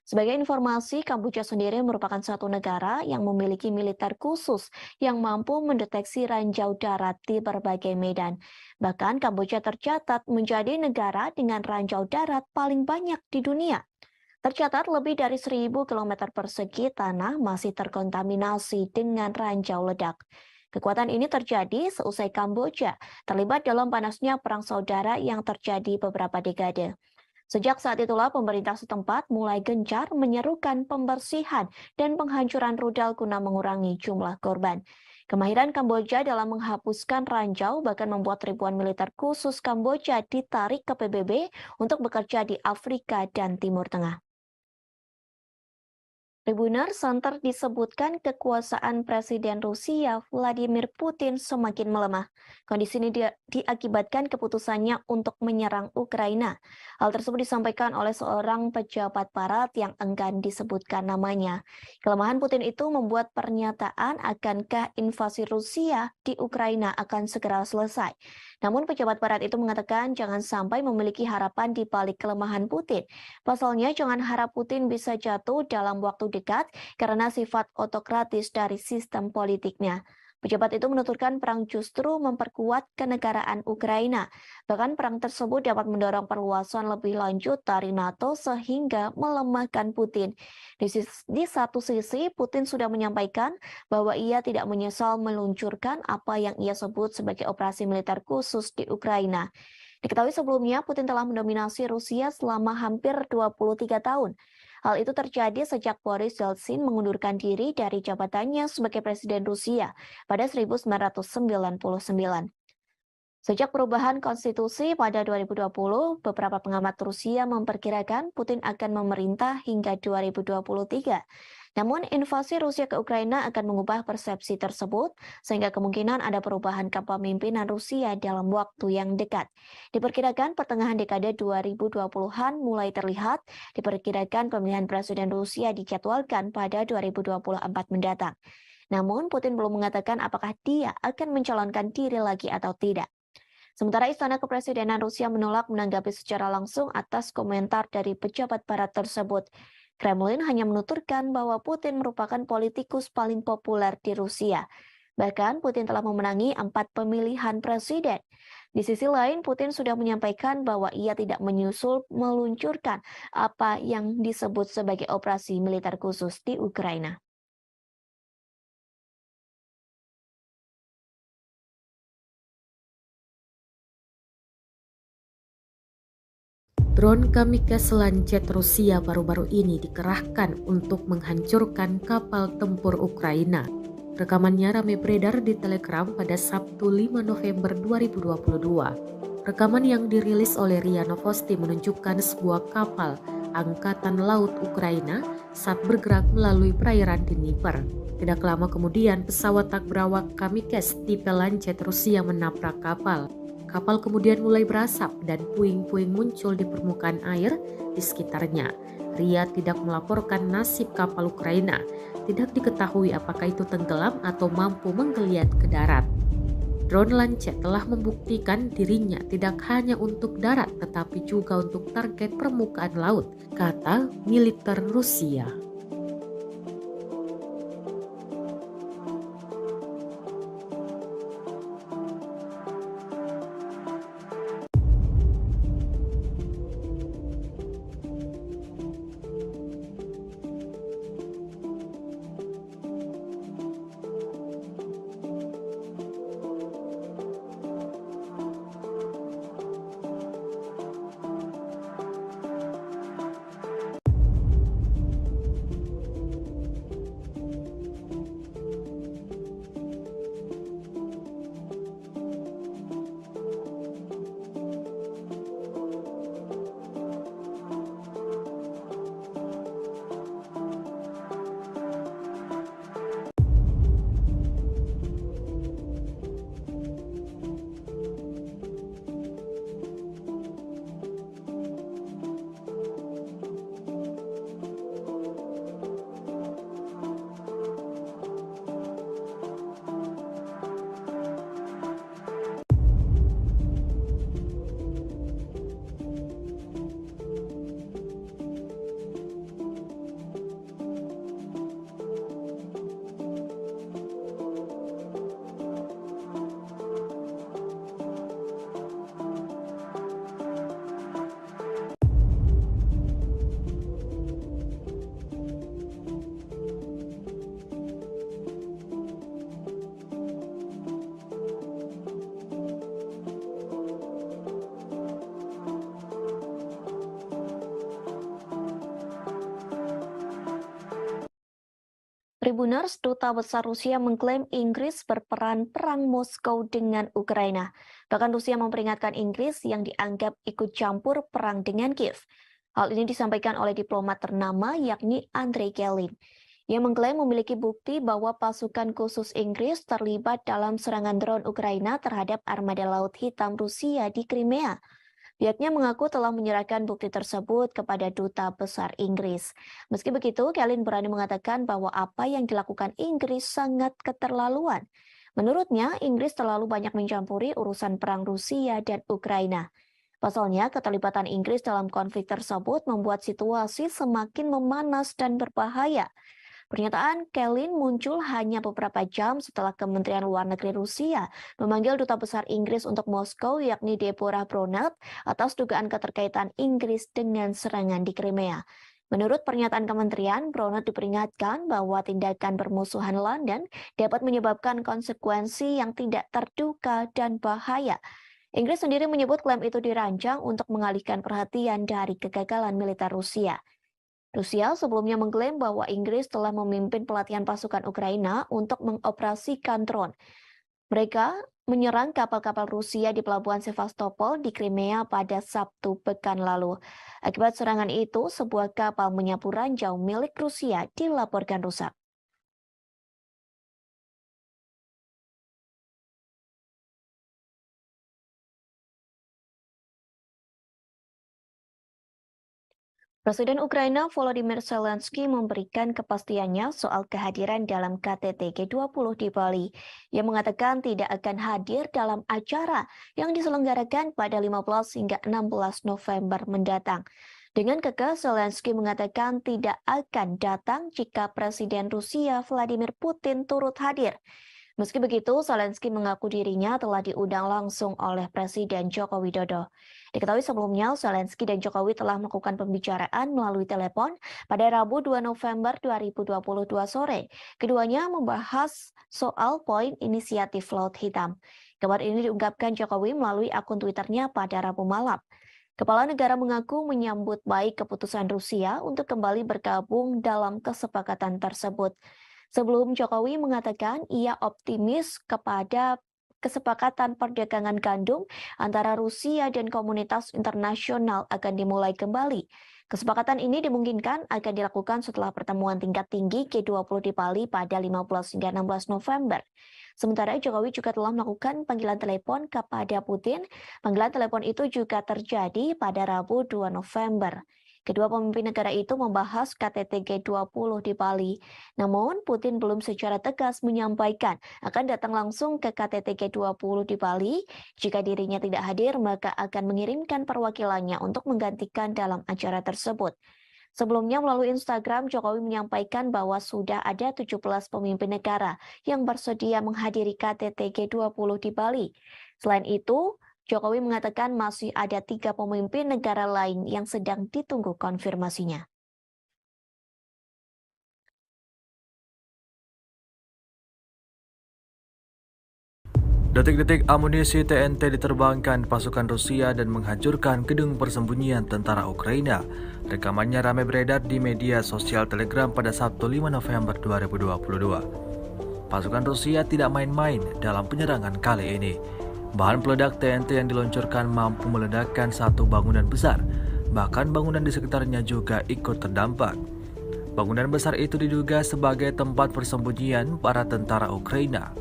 Sebagai informasi, Kamboja sendiri merupakan satu negara yang memiliki militer khusus yang mampu mendeteksi ranjau darat di berbagai medan. Bahkan Kamboja tercatat menjadi negara dengan ranjau darat paling banyak di dunia. Tercatat lebih dari 1.000 km persegi tanah masih terkontaminasi dengan ranjau ledak. Kekuatan ini terjadi seusai Kamboja terlibat dalam panasnya perang saudara yang terjadi beberapa dekade. Sejak saat itulah pemerintah setempat mulai gencar menyerukan pembersihan dan penghancuran rudal guna mengurangi jumlah korban. Kemahiran Kamboja dalam menghapuskan ranjau bahkan membuat ribuan militer khusus Kamboja ditarik ke PBB untuk bekerja di Afrika dan Timur Tengah. Tribunner Center disebutkan kekuasaan Presiden Rusia Vladimir Putin semakin melemah. Kondisi ini diakibatkan keputusannya untuk menyerang Ukraina. Hal tersebut disampaikan oleh seorang pejabat barat yang enggan disebutkan namanya. Kelemahan Putin itu membuat pernyataan akankah invasi Rusia di Ukraina akan segera selesai. Namun pejabat barat itu mengatakan jangan sampai memiliki harapan di balik kelemahan Putin. Pasalnya jangan harap Putin bisa jatuh dalam waktu dekat karena sifat otokratis dari sistem politiknya. Pejabat itu menuturkan perang justru memperkuat kenegaraan Ukraina. Bahkan perang tersebut dapat mendorong perluasan lebih lanjut dari NATO sehingga melemahkan Putin. Di satu sisi, Putin sudah menyampaikan bahwa ia tidak menyesal meluncurkan apa yang ia sebut sebagai operasi militer khusus di Ukraina. Diketahui sebelumnya, Putin telah mendominasi Rusia selama hampir 23 tahun. Hal itu terjadi sejak Boris Yeltsin mengundurkan diri dari jabatannya sebagai Presiden Rusia pada 1999. Sejak perubahan konstitusi pada 2020, beberapa pengamat Rusia memperkirakan Putin akan memerintah hingga 2023. Namun invasi Rusia ke Ukraina akan mengubah persepsi tersebut, sehingga kemungkinan ada perubahan kepemimpinan Rusia dalam waktu yang dekat. Diperkirakan pertengahan dekade 2020-an mulai terlihat, diperkirakan pemilihan Presiden Rusia dijadwalkan pada 2024 mendatang. Namun Putin belum mengatakan apakah dia akan mencalonkan diri lagi atau tidak. Sementara Istana Kepresidenan Rusia menolak menanggapi secara langsung atas komentar dari pejabat barat tersebut. Kremlin hanya menuturkan bahwa Putin merupakan politikus paling populer di Rusia. Bahkan Putin telah memenangi 4 pemilihan presiden. Di sisi lain, Putin sudah menyampaikan bahwa ia tidak meluncurkan apa yang disebut sebagai operasi militer khusus di Ukraina. Drone kamikaze Lancet Rusia baru-baru ini dikerahkan untuk menghancurkan kapal tempur Ukraina. Rekamannya ramai beredar di Telegram pada Sabtu 5 November 2022. Rekaman yang dirilis oleh RIA Novosti menunjukkan sebuah kapal Angkatan Laut Ukraina saat bergerak melalui perairan Dnieper. Tidak lama kemudian, pesawat tak berawak kamikaze tipe Lancet Rusia menabrak kapal. Kapal kemudian mulai berasap dan puing-puing muncul di permukaan air di sekitarnya. RIA tidak melaporkan nasib kapal Ukraina. Tidak diketahui apakah itu tenggelam atau mampu menggeliat ke darat. Drone Lancet telah membuktikan dirinya tidak hanya untuk darat tetapi juga untuk target permukaan laut, kata militer Rusia. Tribuners, Duta Besar Rusia mengklaim Inggris berperan perang Moskow dengan Ukraina. Bahkan Rusia memperingatkan Inggris yang dianggap ikut campur perang dengan Kiev. Hal ini disampaikan oleh diplomat ternama yakni Andrei Kelin. Ia mengklaim memiliki bukti bahwa pasukan khusus Inggris terlibat dalam serangan drone Ukraina terhadap armada Laut Hitam Rusia di Crimea. Pihaknya mengaku telah menyerahkan bukti tersebut kepada Duta Besar Inggris. Meski begitu, Kelin berani mengatakan bahwa apa yang dilakukan Inggris sangat keterlaluan. Menurutnya, Inggris terlalu banyak mencampuri urusan perang Rusia dan Ukraina. Pasalnya, keterlibatan Inggris dalam konflik tersebut membuat situasi semakin memanas dan berbahaya. Pernyataan Kelin muncul hanya beberapa jam setelah Kementerian Luar Negeri Rusia memanggil Duta Besar Inggris untuk Moskow yakni Deborah Bronert atas dugaan keterkaitan Inggris dengan serangan di Crimea. Menurut pernyataan kementerian, Bronert diperingatkan bahwa tindakan bermusuhan London dapat menyebabkan konsekuensi yang tidak terduga dan bahaya. Inggris sendiri menyebut klaim itu dirancang untuk mengalihkan perhatian dari kegagalan militer Rusia. Rusia sebelumnya mengklaim bahwa Inggris telah memimpin pelatihan pasukan Ukraina untuk mengoperasikan drone. Mereka menyerang kapal-kapal Rusia di pelabuhan Sevastopol di Crimea pada Sabtu pekan lalu. Akibat serangan itu, sebuah kapal menyapu ranjau milik Rusia dilaporkan rusak. Presiden Ukraina Volodymyr Zelensky memberikan kepastiannya soal kehadiran dalam KTT G20 di Bali. Ia mengatakan tidak akan hadir dalam acara yang diselenggarakan pada 15 hingga 16 November mendatang. Dengan kekeh, Zelensky mengatakan tidak akan datang jika Presiden Rusia Vladimir Putin turut hadir. Meski begitu, Zelensky mengaku dirinya telah diundang langsung oleh Presiden Joko Widodo. Diketahui sebelumnya, Zelensky dan Jokowi telah melakukan pembicaraan melalui telepon pada Rabu 2 November 2022 sore. Keduanya membahas soal poin inisiatif Laut Hitam. Kabar ini diungkapkan Jokowi melalui akun Twitternya pada Rabu malam. Kepala negara mengaku menyambut baik keputusan Rusia untuk kembali bergabung dalam kesepakatan tersebut. Sebelum Jokowi mengatakan ia optimis kepada kesepakatan perdagangan gandum antara Rusia dan komunitas internasional akan dimulai kembali. Kesepakatan ini dimungkinkan akan dilakukan setelah pertemuan tingkat tinggi G20 di Bali pada 15 hingga 16 November. Sementara Jokowi juga telah melakukan panggilan telepon kepada Putin. Panggilan telepon itu juga terjadi pada Rabu 2 November. Kedua pemimpin negara itu membahas KTT G20 di Bali. Namun, Putin belum secara tegas menyampaikan akan datang langsung ke KTT G20 di Bali. Jika dirinya tidak hadir, maka akan mengirimkan perwakilannya untuk menggantikan dalam acara tersebut. Sebelumnya melalui Instagram, Jokowi menyampaikan bahwa sudah ada 17 pemimpin negara yang bersedia menghadiri KTT G20 di Bali. Selain itu, Jokowi mengatakan masih ada 3 pemimpin negara lain yang sedang ditunggu konfirmasinya. Detik-detik amunisi TNT diterbangkan pasukan Rusia dan menghancurkan gedung persembunyian tentara Ukraina. Rekamannya ramai beredar di media sosial Telegram pada Sabtu 5 November 2022. Pasukan Rusia tidak main-main dalam penyerangan kali ini. Bahan peledak TNT yang diluncurkan mampu meledakkan satu bangunan besar, bahkan bangunan di sekitarnya juga ikut terdampak. Bangunan besar itu diduga sebagai tempat persembunyian para tentara Ukraina.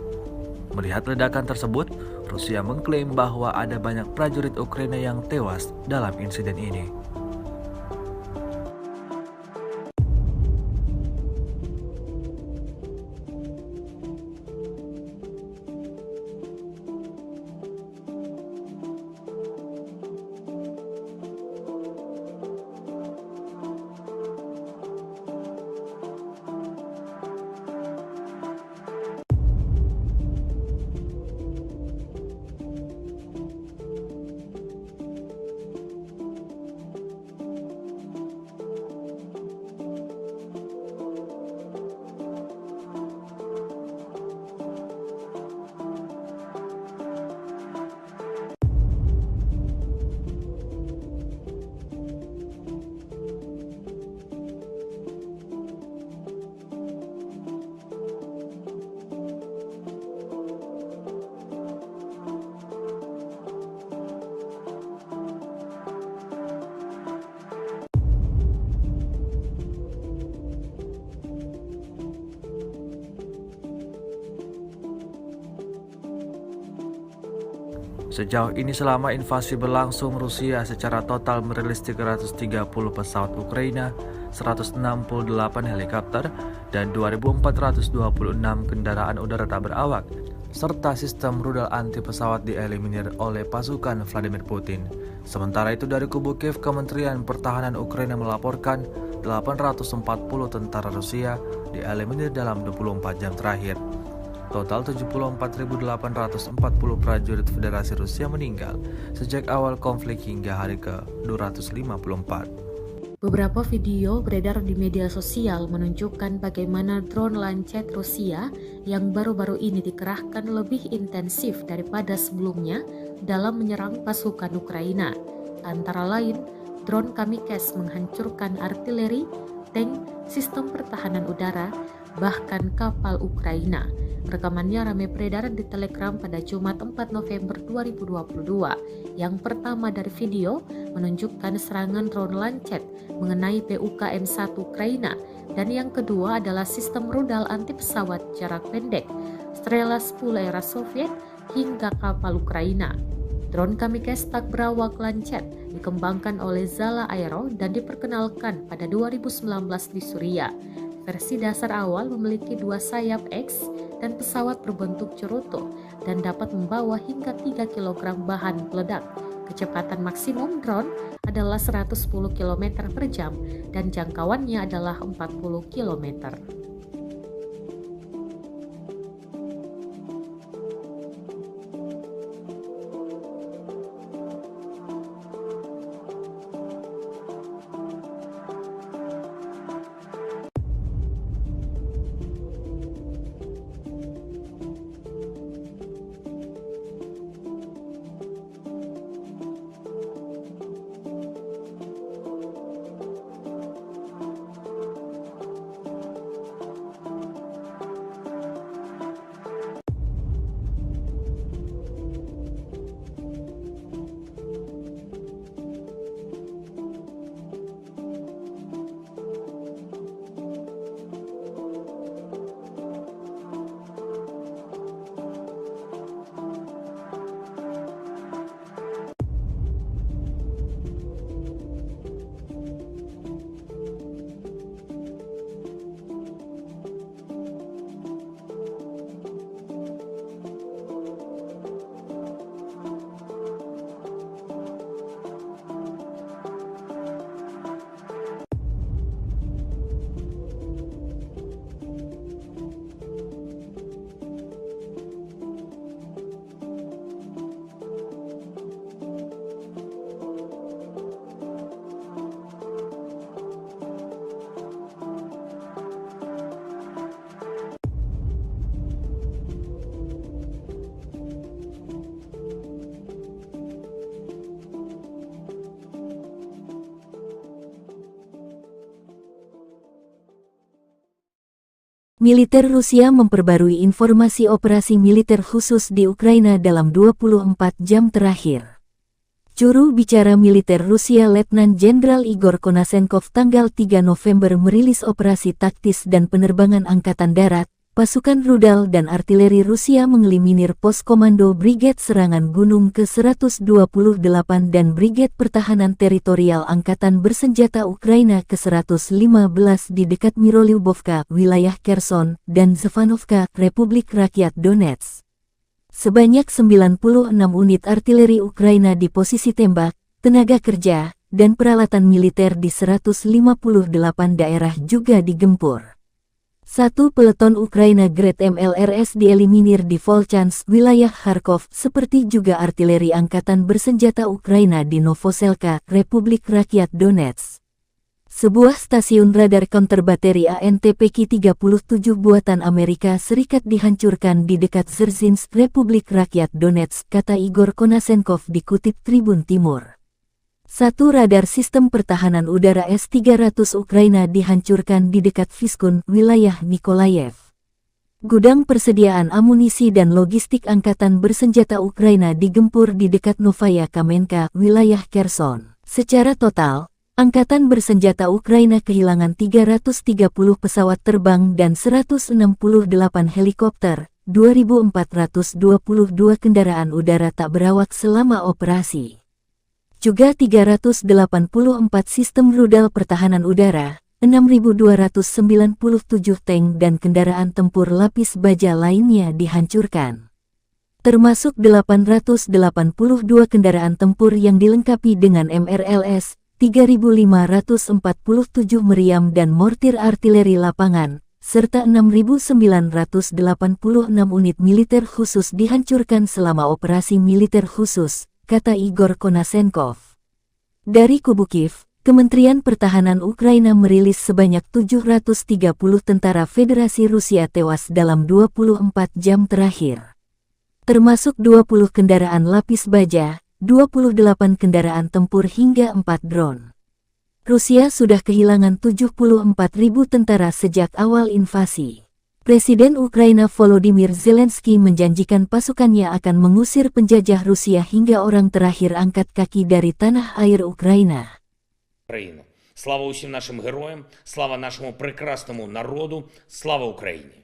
Melihat ledakan tersebut, Rusia mengklaim bahwa ada banyak prajurit Ukraina yang tewas dalam insiden ini. Sejauh ini selama invasi berlangsung, Rusia secara total merilis 330 pesawat Ukraina, 168 helikopter, dan 2.426 kendaraan udara tak berawak, serta sistem rudal anti pesawat dieliminir oleh pasukan Vladimir Putin. Sementara itu dari kubu Kiev, Kementerian Pertahanan Ukraina melaporkan 840 tentara Rusia dieliminir dalam 24 jam terakhir. Total 74.840 prajurit Federasi Rusia meninggal sejak awal konflik hingga hari ke-254. Beberapa video beredar di media sosial menunjukkan bagaimana drone Lancet Rusia yang baru-baru ini dikerahkan lebih intensif daripada sebelumnya dalam menyerang pasukan Ukraina. Antara lain, drone Kamikze menghancurkan artileri, tank, sistem pertahanan udara, bahkan kapal Ukraina. Rekamannya ramai beredar di Telegram pada Jumat 4 November 2022. Yang pertama dari video menunjukkan serangan drone Lancet mengenai PUKM-1 Ukraina, dan yang kedua adalah sistem rudal anti pesawat jarak pendek Strela 10 era Soviet hingga kapal Ukraina. Drone Kamikze tak berawak Lancet dikembangkan oleh Zala Aero dan diperkenalkan pada 2019 di Suriah. Versi dasar awal memiliki 2 sayap X dan pesawat berbentuk cerutu dan dapat membawa hingga 3 kg bahan peledak. Kecepatan maksimum drone adalah 110 km per jam dan jangkauannya adalah 40 km. Militer Rusia memperbarui informasi operasi militer khusus di Ukraina dalam 24 jam terakhir. Juru bicara militer Rusia Letnan Jenderal Igor Konasenkov tanggal 3 November merilis operasi taktis dan penerbangan angkatan darat, pasukan rudal dan artileri Rusia mengeliminir pos komando Brigade Serangan Gunung ke-128 dan Brigade Pertahanan Teritorial Angkatan Bersenjata Ukraina ke-115 di dekat Mirolyubovka, wilayah Kherson, dan Zevanovka, Republik Rakyat Donetsk. Sebanyak 96 unit artileri Ukraina di posisi tembak, tenaga kerja, dan peralatan militer di 158 daerah juga digempur. 1 peleton Ukraina Grad MLRS dieliminir di Volchansk, wilayah Kharkov, seperti juga artileri angkatan bersenjata Ukraina di Novoselka, Republik Rakyat Donetsk. Sebuah stasiun radar counter bateri ANTPK-37 buatan Amerika Serikat dihancurkan di dekat Dzerzhinsk, Republik Rakyat Donetsk, kata Igor Konasenkov dikutip Tribun Timur. 1 radar sistem pertahanan udara S-300 Ukraina dihancurkan di dekat Vyskun, wilayah Nikolayev. Gudang persediaan amunisi dan logistik angkatan bersenjata Ukraina digempur di dekat Novaya Kamenka, wilayah Kherson. Secara total, angkatan bersenjata Ukraina kehilangan 330 pesawat terbang dan 168 helikopter, 2.422 kendaraan udara tak berawak selama operasi. Juga 384 sistem rudal pertahanan udara, 6.297 tank dan kendaraan tempur lapis baja lainnya dihancurkan. Termasuk 882 kendaraan tempur yang dilengkapi dengan MRLS, 3.547 meriam dan mortir artileri lapangan, serta 6.986 unit militer khusus dihancurkan selama operasi militer khusus, kata Igor Konasenkov. Dari kubu Kiev, Kementerian Pertahanan Ukraina merilis sebanyak 730 tentara Federasi Rusia tewas dalam 24 jam terakhir. Termasuk 20 kendaraan lapis baja, 28 kendaraan tempur hingga 4 drone. Rusia sudah kehilangan 74.000 tentara sejak awal invasi. Presiden Ukraina Volodymyr Zelensky menjanjikan pasukannya akan mengusir penjajah Rusia hingga orang terakhir angkat kaki dari tanah air Ukraina. Україну. Слава усім нашим героям, слава нашому прекрасному народу, слава Україні.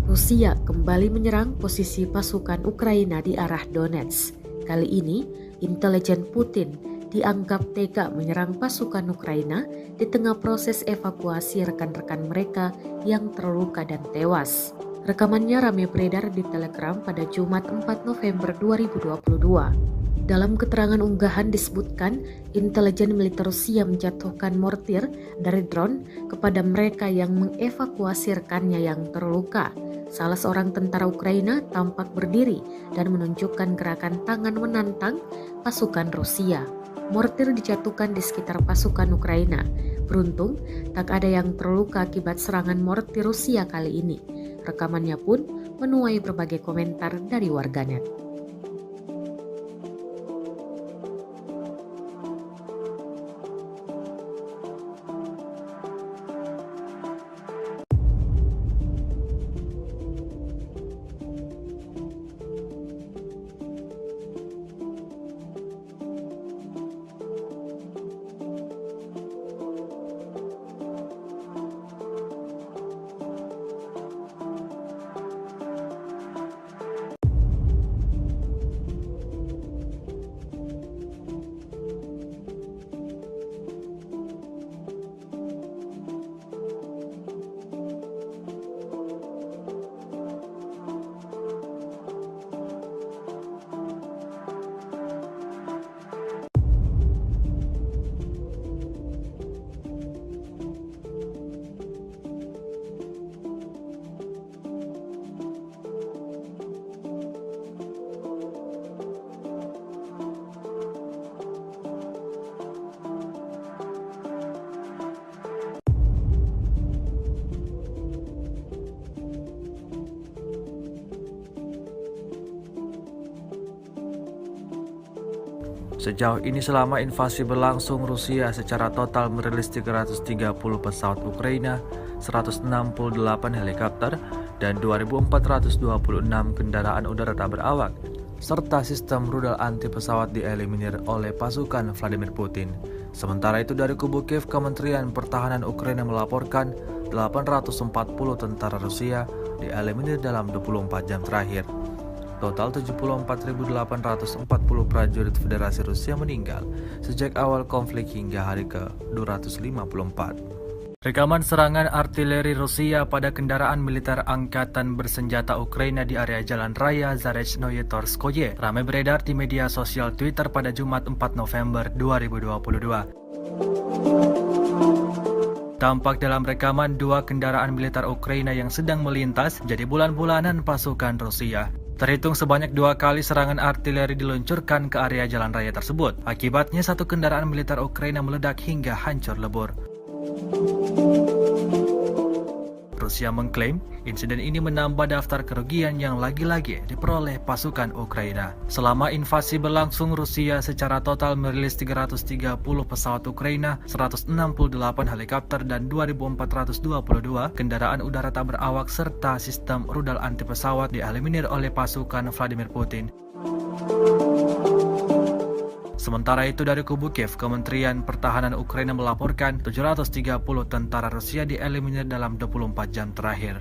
Rusia kembali menyerang posisi pasukan Ukraina di arah Donetsk. Kali ini, intelijen Putin dianggap tega menyerang pasukan Ukraina di tengah proses evakuasi rekan-rekan mereka yang terluka dan tewas. Rekamannya ramai beredar di Telegram pada Jumat 4 November 2022. Dalam keterangan unggahan disebutkan, intelijen militer Rusia menjatuhkan mortir dari drone kepada mereka yang mengevakuasi rekannya yang terluka. Salah seorang tentara Ukraina tampak berdiri dan menunjukkan gerakan tangan menantang pasukan Rusia. Mortir dijatuhkan di sekitar pasukan Ukraina. Beruntung, tak ada yang terluka akibat serangan mortir Rusia kali ini. Rekamannya pun menuai berbagai komentar dari warganet. Sejauh ini selama invasi berlangsung, Rusia secara total merilis 330 pesawat Ukraina, 168 helikopter, dan 2.426 kendaraan udara tak berawak, serta sistem rudal anti pesawat dieliminir oleh pasukan Vladimir Putin. Sementara itu dari kubu Kiev, Kementerian Pertahanan Ukraina melaporkan 840 tentara Rusia dieliminir dalam 24 jam terakhir. Total 74.840 prajurit Federasi Rusia meninggal sejak awal konflik hingga hari ke-254. Rekaman serangan artileri Rusia pada kendaraan militer angkatan bersenjata Ukraina di area Jalan Raya Zarechnoye Torskoye ramai beredar di media sosial Twitter pada Jumat 4 November 2022. Tampak dalam rekaman dua kendaraan militer Ukraina yang sedang melintas jadi bulan-bulanan pasukan Rusia. Terhitung sebanyak 2 kali serangan artileri diluncurkan ke area jalan raya tersebut. Akibatnya satu kendaraan militer Ukraina meledak hingga hancur lebur. Rusia mengklaim insiden ini menambah daftar kerugian yang lagi-lagi diperoleh pasukan Ukraina. Selama invasi berlangsung, Rusia secara total merilis 330 pesawat Ukraina, 168 helikopter, dan 2.422 kendaraan udara tak berawak serta sistem rudal anti pesawat dieliminir oleh pasukan Vladimir Putin. Sementara itu dari kubu Kiev, Kementerian Pertahanan Ukraina melaporkan 730 tentara Rusia dieliminir dalam 24 jam terakhir.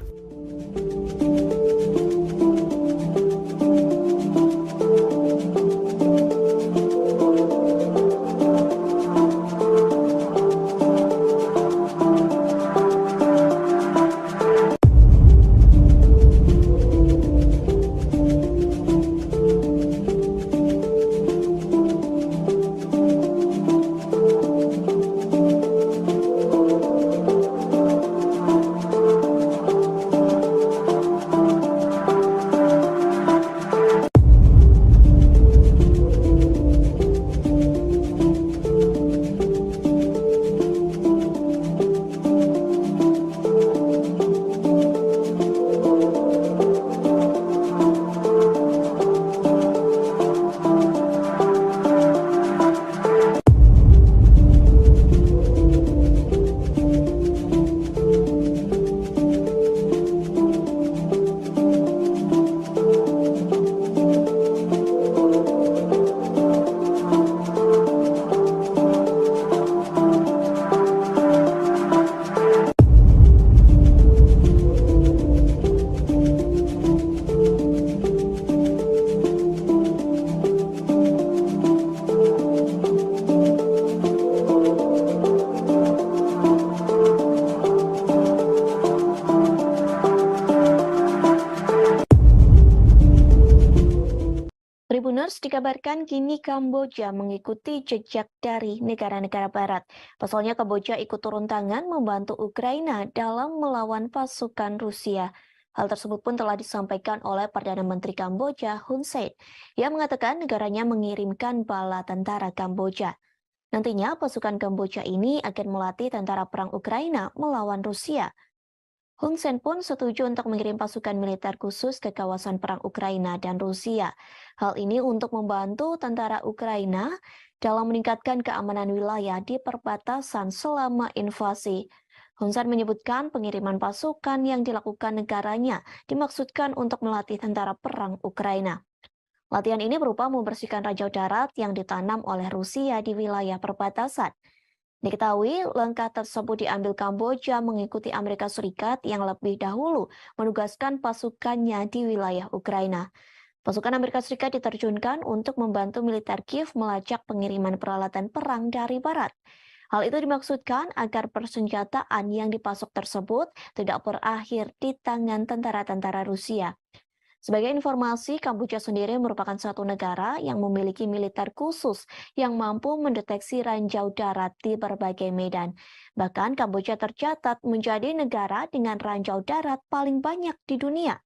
Tribuners dikabarkan kini Kamboja mengikuti jejak dari negara-negara barat. Pasalnya Kamboja ikut turun tangan membantu Ukraina dalam melawan pasukan Rusia. Hal tersebut pun telah disampaikan oleh Perdana Menteri Kamboja Hun Sen, yang mengatakan negaranya mengirimkan bala tentara Kamboja. Nantinya pasukan Kamboja ini akan melatih tentara perang Ukraina melawan Rusia. Hun Sen pun setuju untuk mengirim pasukan militer khusus ke kawasan perang Ukraina dan Rusia. Hal ini untuk membantu tentara Ukraina dalam meningkatkan keamanan wilayah di perbatasan selama invasi. Hun Sen menyebutkan pengiriman pasukan yang dilakukan negaranya dimaksudkan untuk melatih tentara perang Ukraina. Latihan ini berupa membersihkan ranjau darat yang ditanam oleh Rusia di wilayah perbatasan. Diketahui langkah tersebut diambil Kamboja mengikuti Amerika Serikat yang lebih dahulu menugaskan pasukannya di wilayah Ukraina. Pasukan Amerika Serikat diterjunkan untuk membantu militer Kiev melacak pengiriman peralatan perang dari barat. Hal itu dimaksudkan agar persenjataan yang dipasok tersebut tidak berakhir di tangan tentara-tentara Rusia. Sebagai informasi, Kamboja sendiri merupakan satu negara yang memiliki militer khusus yang mampu mendeteksi ranjau darat di berbagai medan. Bahkan Kamboja tercatat menjadi negara dengan ranjau darat paling banyak di dunia.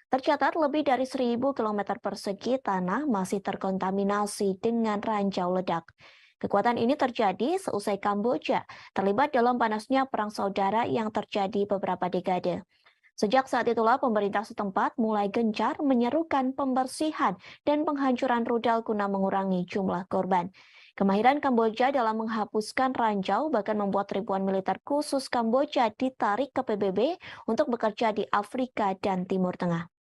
Tercatat lebih dari 1.000 km persegi tanah masih terkontaminasi dengan ranjau ledak. Kekuatan ini terjadi seusai Kamboja terlibat dalam panasnya perang saudara yang terjadi beberapa dekade. Sejak saat itulah pemerintah setempat mulai gencar menyerukan pembersihan dan penghancuran rudal guna mengurangi jumlah korban. Kemahiran Kamboja dalam menghapuskan ranjau bahkan membuat ribuan militer khusus Kamboja ditarik ke PBB untuk bekerja di Afrika dan Timur Tengah.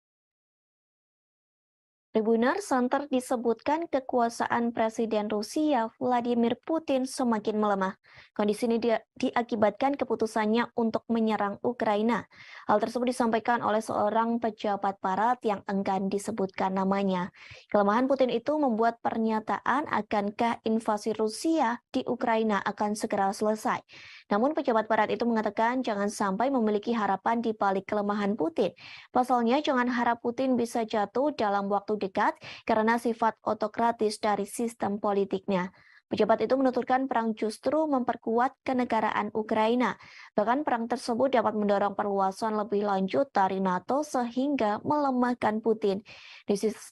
Tribuners, santer disebutkan kekuasaan Presiden Rusia Vladimir Putin semakin melemah. Kondisi ini diakibatkan keputusannya untuk menyerang Ukraina. Hal tersebut disampaikan oleh seorang pejabat barat yang enggan disebutkan namanya. Kelemahan Putin itu membuat pernyataan akankah invasi Rusia di Ukraina akan segera selesai. Namun pejabat barat itu mengatakan jangan sampai memiliki harapan di balik kelemahan Putin. Pasalnya jangan harap Putin bisa jatuh dalam waktu dekat karena sifat otokratis dari sistem politiknya. Pejabat itu menuturkan perang justru memperkuat kenegaraan Ukraina. Bahkan perang tersebut dapat mendorong perluasan lebih lanjut dari NATO sehingga melemahkan Putin.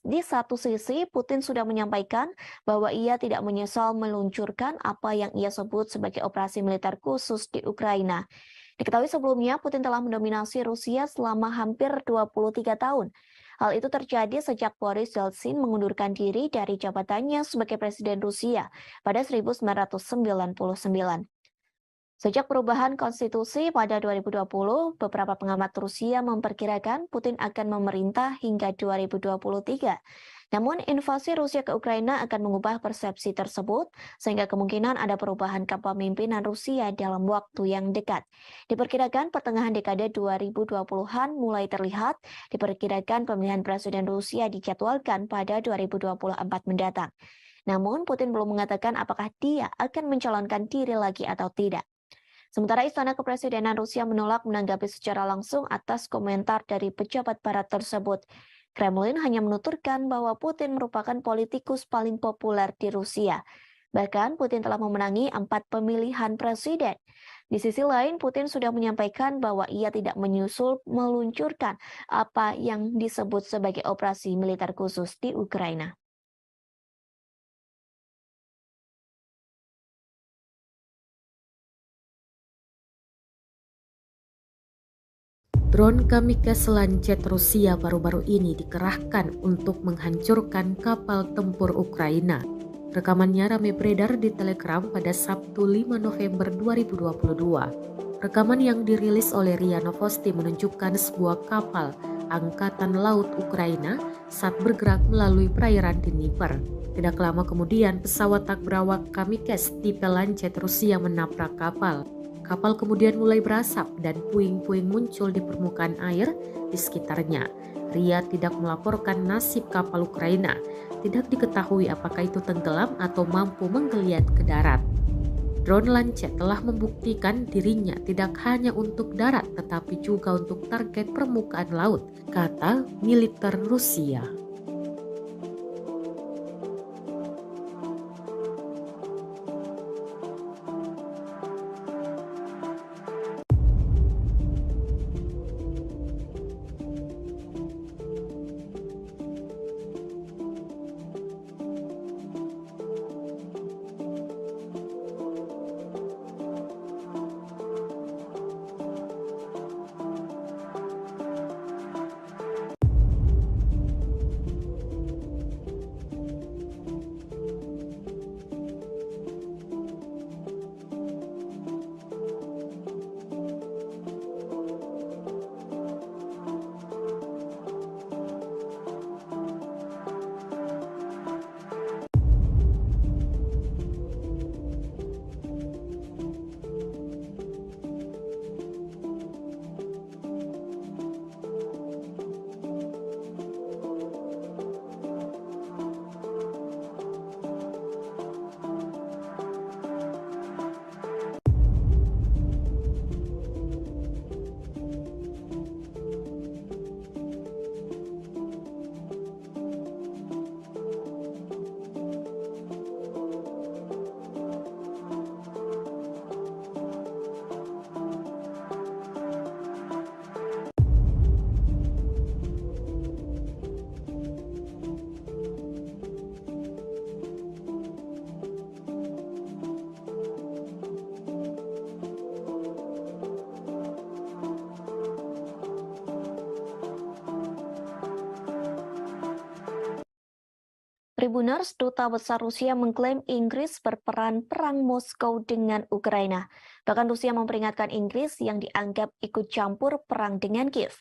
Di satu sisi, Putin sudah menyampaikan bahwa ia tidak menyesal meluncurkan apa yang ia sebut sebagai operasi militer khusus di Ukraina. Diketahui sebelumnya, Putin telah mendominasi Rusia selama hampir 23 tahun. Hal itu terjadi sejak Boris Yeltsin mengundurkan diri dari jabatannya sebagai Presiden Rusia pada 1999. Sejak perubahan konstitusi pada 2020, beberapa pengamat Rusia memperkirakan Putin akan memerintah hingga 2023. Namun, invasi Rusia ke Ukraina akan mengubah persepsi tersebut, sehingga kemungkinan ada perubahan kepemimpinan Rusia dalam waktu yang dekat. Diperkirakan pertengahan dekade 2020-an mulai terlihat, diperkirakan pemilihan Presiden Rusia dijadwalkan pada 2024 mendatang. Namun, Putin belum mengatakan apakah dia akan mencalonkan diri lagi atau tidak. Sementara Istana Kepresidenan Rusia menolak menanggapi secara langsung atas komentar dari pejabat barat tersebut. Kremlin hanya menuturkan bahwa Putin merupakan politikus paling populer di Rusia. Bahkan Putin telah memenangi 4 pemilihan presiden. Di sisi lain, Putin sudah menyampaikan bahwa ia tidak meluncurkan apa yang disebut sebagai operasi militer khusus di Ukraina. Drone kamikaze Lancet Rusia baru-baru ini dikerahkan untuk menghancurkan kapal tempur Ukraina. Rekamannya ramai beredar di Telegram pada Sabtu 5 November 2022. Rekaman yang dirilis oleh RIA Novosti menunjukkan sebuah kapal Angkatan Laut Ukraina saat bergerak melalui perairan Dnieper. Tidak lama kemudian, pesawat tak berawak kamikaze tipe Lancet Rusia menabrak kapal. Kapal kemudian mulai berasap dan puing-puing muncul di permukaan air di sekitarnya. RIA tidak melaporkan nasib kapal Ukraina. Tidak diketahui apakah itu tenggelam atau mampu menggeliat ke darat. Drone Lancet telah membuktikan dirinya tidak hanya untuk darat tetapi juga untuk target permukaan laut, kata militer Rusia. Tribuners, Duta Besar Rusia mengklaim Inggris berperan perang Moskow dengan Ukraina. Bahkan Rusia memperingatkan Inggris yang dianggap ikut campur perang dengan Kiev.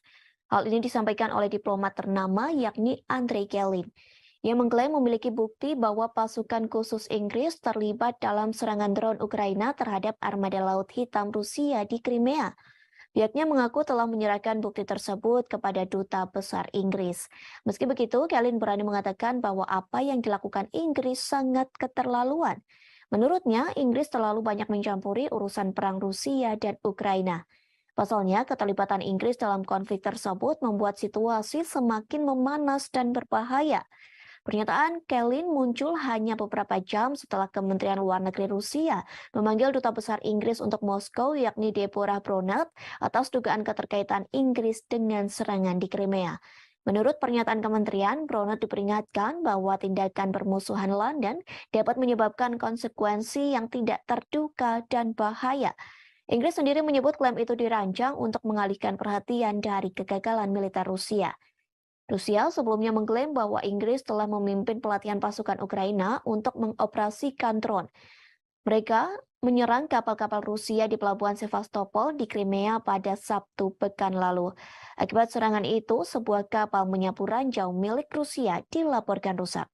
Hal ini disampaikan oleh diplomat ternama yakni Andrei Kelin. Ia mengklaim memiliki bukti bahwa pasukan khusus Inggris terlibat dalam serangan drone Ukraina terhadap armada Laut Hitam Rusia di Crimea. Pihaknya mengaku telah menyerahkan bukti tersebut kepada Duta Besar Inggris. Meski begitu, Kelin berani mengatakan bahwa apa yang dilakukan Inggris sangat keterlaluan. Menurutnya, Inggris terlalu banyak mencampuri urusan perang Rusia dan Ukraina. Pasalnya, keterlibatan Inggris dalam konflik tersebut membuat situasi semakin memanas dan berbahaya. Pernyataan Kelin muncul hanya beberapa jam setelah Kementerian Luar Negeri Rusia memanggil Duta Besar Inggris untuk Moskow yakni Deborah Bronert atas dugaan keterkaitan Inggris dengan serangan di Crimea. Menurut pernyataan kementerian, Bronert diperingatkan bahwa tindakan permusuhan London dapat menyebabkan konsekuensi yang tidak terduga dan bahaya. Inggris sendiri menyebut klaim itu dirancang untuk mengalihkan perhatian dari kegagalan militer Rusia. Rusia sebelumnya mengklaim bahwa Inggris telah memimpin pelatihan pasukan Ukraina untuk mengoperasikan drone. Mereka menyerang kapal-kapal Rusia di pelabuhan Sevastopol di Crimea pada Sabtu pekan lalu. Akibat serangan itu, sebuah kapal menyapu ranjau milik Rusia dilaporkan rusak.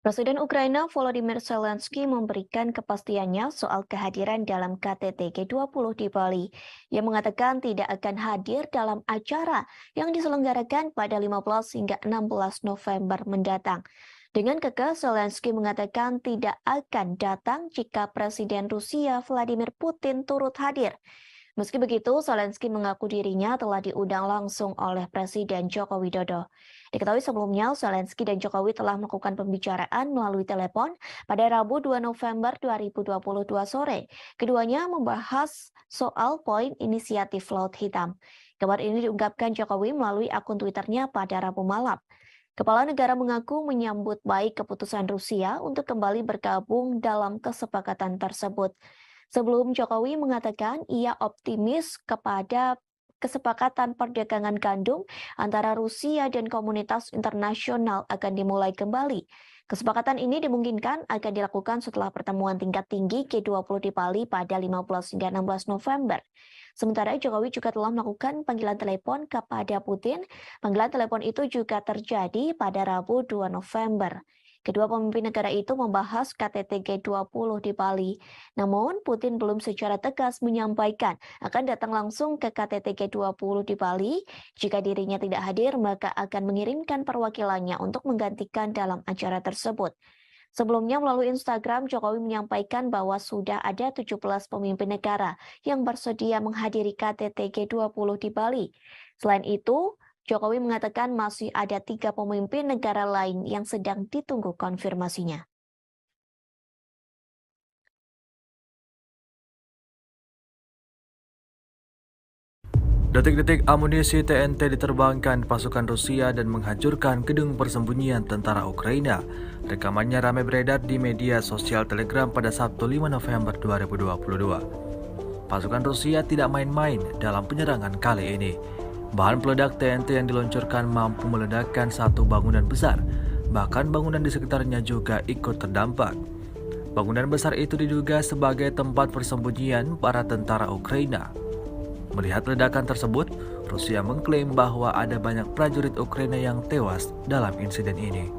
Presiden Ukraina Volodymyr Zelensky memberikan kepastiannya soal kehadiran dalam KTT G20 di Bali. Ia mengatakan tidak akan hadir dalam acara yang diselenggarakan pada 15 hingga 16 November mendatang. Dengan kekeh, Zelensky mengatakan tidak akan datang jika Presiden Rusia Vladimir Putin turut hadir. Meski begitu, Zelensky mengaku dirinya telah diundang langsung oleh Presiden Joko Widodo. Diketahui sebelumnya, Zelensky dan Jokowi telah melakukan pembicaraan melalui telepon pada Rabu 2 November 2022 sore. Keduanya membahas soal poin inisiatif Laut Hitam. Kabar ini diungkapkan Jokowi melalui akun Twitternya pada Rabu malam. Kepala negara mengaku menyambut baik keputusan Rusia untuk kembali bergabung dalam kesepakatan tersebut. Sebelum Jokowi mengatakan ia optimis kepada kesepakatan perdagangan gandum antara Rusia dan komunitas internasional akan dimulai kembali. Kesepakatan ini dimungkinkan akan dilakukan setelah pertemuan tingkat tinggi G20 di Bali pada 15 hingga 16 November. Sementara Jokowi juga telah melakukan panggilan telepon kepada Putin. Panggilan telepon itu juga terjadi pada Rabu 2 November. Kedua pemimpin negara itu membahas KTT G20 di Bali. Namun, Putin belum secara tegas menyampaikan akan datang langsung ke KTT G20 di Bali. Jika dirinya tidak hadir, maka akan mengirimkan perwakilannya untuk menggantikan dalam acara tersebut. Sebelumnya melalui Instagram, Jokowi menyampaikan bahwa sudah ada 17 pemimpin negara yang bersedia menghadiri KTT G20 di Bali. Selain itu, Jokowi mengatakan masih ada 3 pemimpin negara lain yang sedang ditunggu konfirmasinya. Detik-detik amunisi TNT diterbangkan pasukan Rusia dan menghancurkan gedung persembunyian tentara Ukraina. Rekamannya ramai beredar di media sosial Telegram pada Sabtu 5 November 2022. Pasukan Rusia tidak main-main dalam penyerangan kali ini. Bahan peledak TNT yang diluncurkan mampu meledakkan satu bangunan besar, bahkan bangunan di sekitarnya juga ikut terdampak. Bangunan besar itu diduga sebagai tempat persembunyian para tentara Ukraina. Melihat ledakan tersebut, Rusia mengklaim bahwa ada banyak prajurit Ukraina yang tewas dalam insiden ini.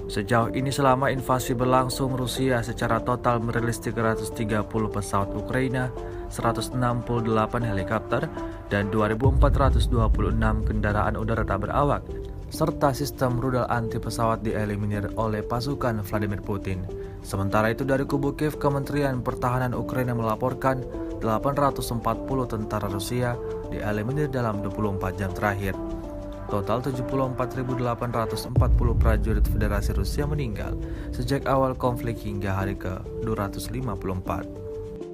Sejauh ini selama invasi berlangsung, Rusia secara total merilis 330 pesawat Ukraina, 168 helikopter, dan 2.426 kendaraan udara tak berawak, serta sistem rudal anti pesawat dieliminir oleh pasukan Vladimir Putin. Sementara itu dari kubu Kiev, Kementerian Pertahanan Ukraina melaporkan 840 tentara Rusia dieliminir dalam 24 jam terakhir. Total 74.840 prajurit Federasi Rusia meninggal sejak awal konflik hingga hari ke-254.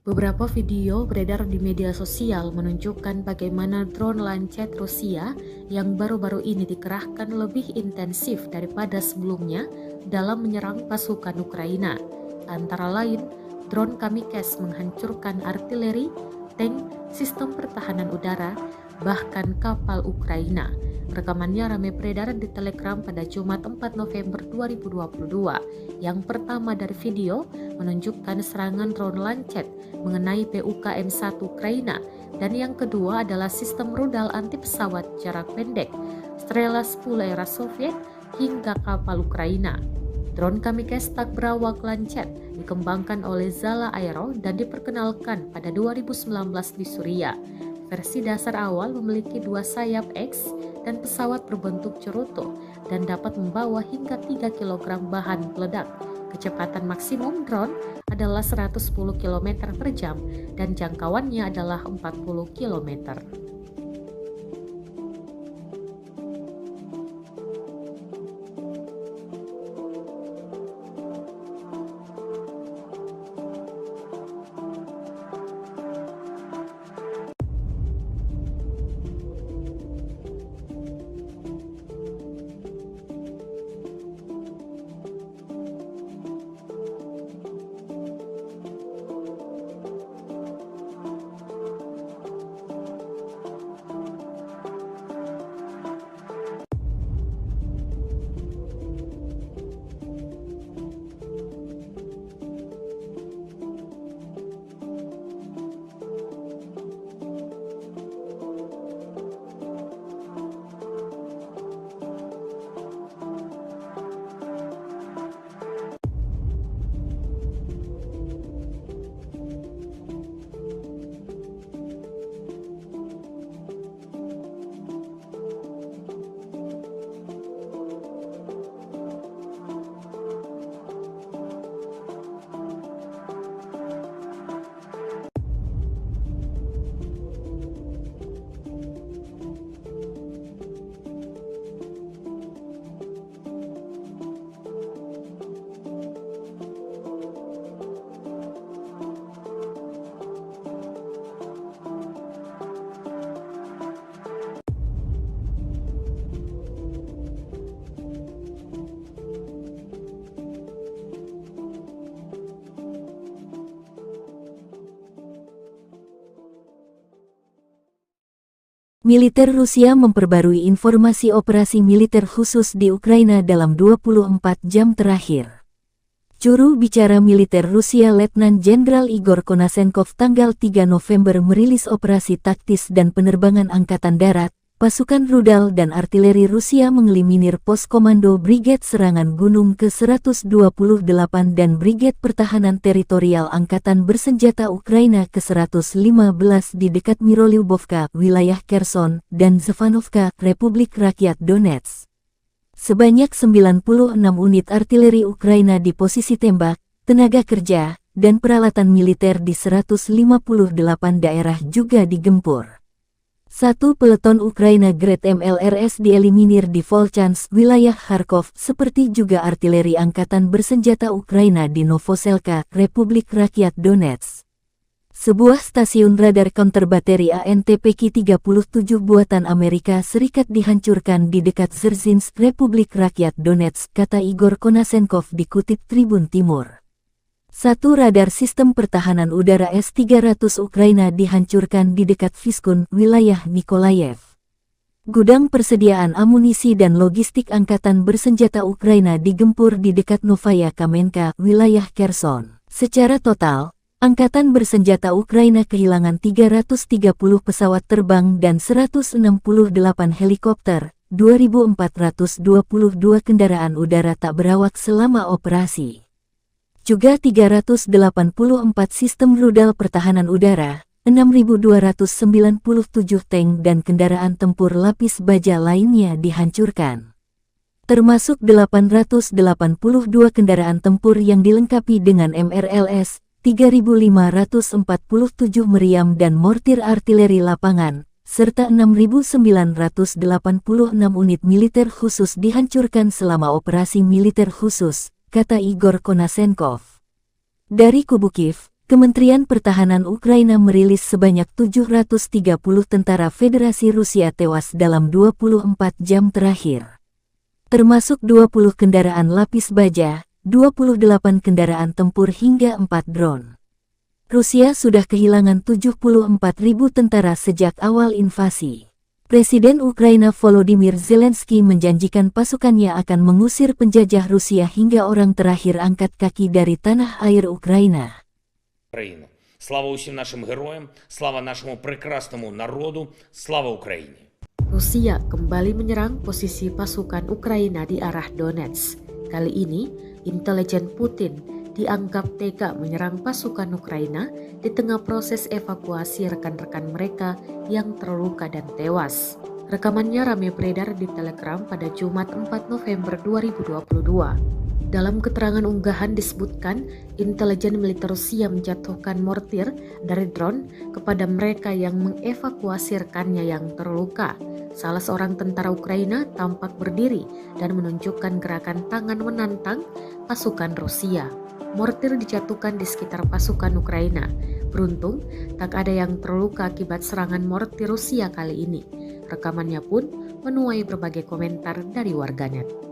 Beberapa video beredar di media sosial menunjukkan bagaimana drone Lancet Rusia yang baru-baru ini dikerahkan lebih intensif daripada sebelumnya dalam menyerang pasukan Ukraina. Antara lain, drone Kamikze menghancurkan artileri, tank, sistem pertahanan udara, bahkan kapal Ukraina. Rekamannya ramai beredar di Telegram pada Jumat 4 November 2022. Yang pertama dari video menunjukkan serangan drone Lancet mengenai PUKM-1 Ukraina, dan yang kedua adalah sistem rudal anti pesawat jarak pendek Strela 10 era Soviet hingga kapal Ukraina. Drone Kamikze tak berawak Lancet dikembangkan oleh Zala Aero dan diperkenalkan pada 2019 di Suriah. Versi dasar awal memiliki 2 sayap X dan pesawat berbentuk cerutu dan dapat membawa hingga 3 kg bahan peledak. Kecepatan maksimum drone adalah 110 km per jam dan jangkauannya adalah 40 km. Militer Rusia memperbarui informasi operasi militer khusus di Ukraina dalam 24 jam terakhir. Juru bicara militer Rusia Letnan Jenderal Igor Konasenkov tanggal 3 November merilis operasi taktis dan penerbangan angkatan darat. Pasukan rudal dan artileri Rusia mengeliminir pos komando Brigade Serangan Gunung ke-128 dan Brigade Pertahanan Teritorial Angkatan Bersenjata Ukraina ke-115 di dekat Mirolyubovka, wilayah Kherson, dan Zevanovka, Republik Rakyat Donetsk. Sebanyak 96 unit artileri Ukraina di posisi tembak, tenaga kerja, dan peralatan militer di 158 daerah juga digempur. 1 peleton Ukraina Grad MLRS dieliminir di Volchansk, wilayah Kharkov, seperti juga artileri Angkatan Bersenjata Ukraina di Novoselka, Republik Rakyat Donetsk. Sebuah stasiun radar counterbateri ANTPK-37 buatan Amerika Serikat dihancurkan di dekat Dzerzhinsk, Republik Rakyat Donetsk, kata Igor Konasenkov dikutip Tribun Timur. 1 radar sistem pertahanan udara S-300 Ukraina dihancurkan di dekat Vyskun, wilayah Nikolayev. Gudang persediaan amunisi dan logistik Angkatan Bersenjata Ukraina digempur di dekat Novaya Kamenka, wilayah Kherson. Secara total, Angkatan Bersenjata Ukraina kehilangan 330 pesawat terbang dan 168 helikopter, 2.422 kendaraan udara tak berawak selama operasi. Juga 384 sistem rudal pertahanan udara, 6.297 tank dan kendaraan tempur lapis baja lainnya dihancurkan. Termasuk 882 kendaraan tempur yang dilengkapi dengan MRLS, 3.547 meriam dan mortir artileri lapangan, serta 6.986 unit militer khusus dihancurkan selama operasi militer khusus, kata Igor Konasenkov. Dari kubu Kiev, Kementerian Pertahanan Ukraina merilis sebanyak 730 tentara Federasi Rusia tewas dalam 24 jam terakhir. Termasuk 20 kendaraan lapis baja, 28 kendaraan tempur hingga 4 drone. Rusia sudah kehilangan 74.000 tentara sejak awal invasi. Presiden Ukraina Volodymyr Zelensky menjanjikan pasukannya akan mengusir penjajah Rusia hingga orang terakhir angkat kaki dari tanah air Ukraina. Україну. Слава усім нашим героям, слава нашому прекрасному народу, слава Україні. Rusia kembali menyerang posisi pasukan Ukraina di arah Donetsk. Kali ini, intelijen Putin dianggap tega menyerang pasukan Ukraina di tengah proses evakuasi rekan-rekan mereka yang terluka dan tewas. Rekamannya ramai beredar di Telegram pada Jumat 4 November 2022. Dalam keterangan unggahan disebutkan, intelijen militer Rusia menjatuhkan mortir dari drone kepada mereka yang mengevakuasi rekannya yang terluka. Salah seorang tentara Ukraina tampak berdiri dan menunjukkan gerakan tangan menantang pasukan Rusia. Mortir dijatuhkan di sekitar pasukan Ukraina. Beruntung, tak ada yang terluka akibat serangan mortir Rusia kali ini. Rekamannya pun menuai berbagai komentar dari warganet.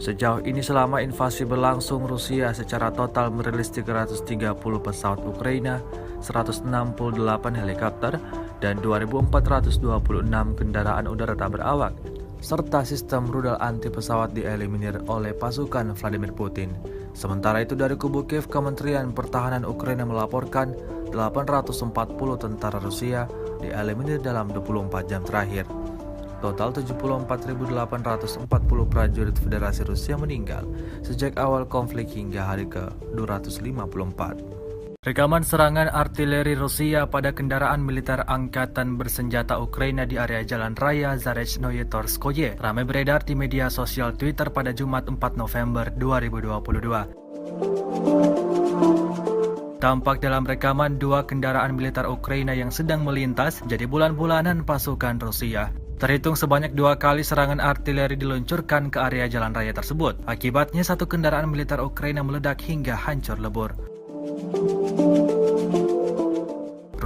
Sejauh ini selama invasi berlangsung, Rusia secara total merilis 330 pesawat Ukraina, 168 helikopter, dan 2.426 kendaraan udara tak berawak, serta sistem rudal anti pesawat dieliminir oleh pasukan Vladimir Putin. Sementara itu dari kubu Kiev, Kementerian Pertahanan Ukraina melaporkan 840 tentara Rusia dieliminir dalam 24 jam terakhir. Total 74.840 prajurit Federasi Rusia meninggal sejak awal konflik hingga hari ke-254. Rekaman serangan artileri Rusia pada kendaraan militer angkatan bersenjata Ukraina di area Jalan Raya Zarechnoye Torskoye ramai beredar di media sosial Twitter pada Jumat 4 November 2022. Tampak dalam rekaman dua kendaraan militer Ukraina yang sedang melintas jadi bulan-bulanan pasukan Rusia. Terhitung sebanyak 2 kali serangan artileri diluncurkan ke area jalan raya tersebut. Akibatnya satu kendaraan militer Ukraina meledak hingga hancur lebur.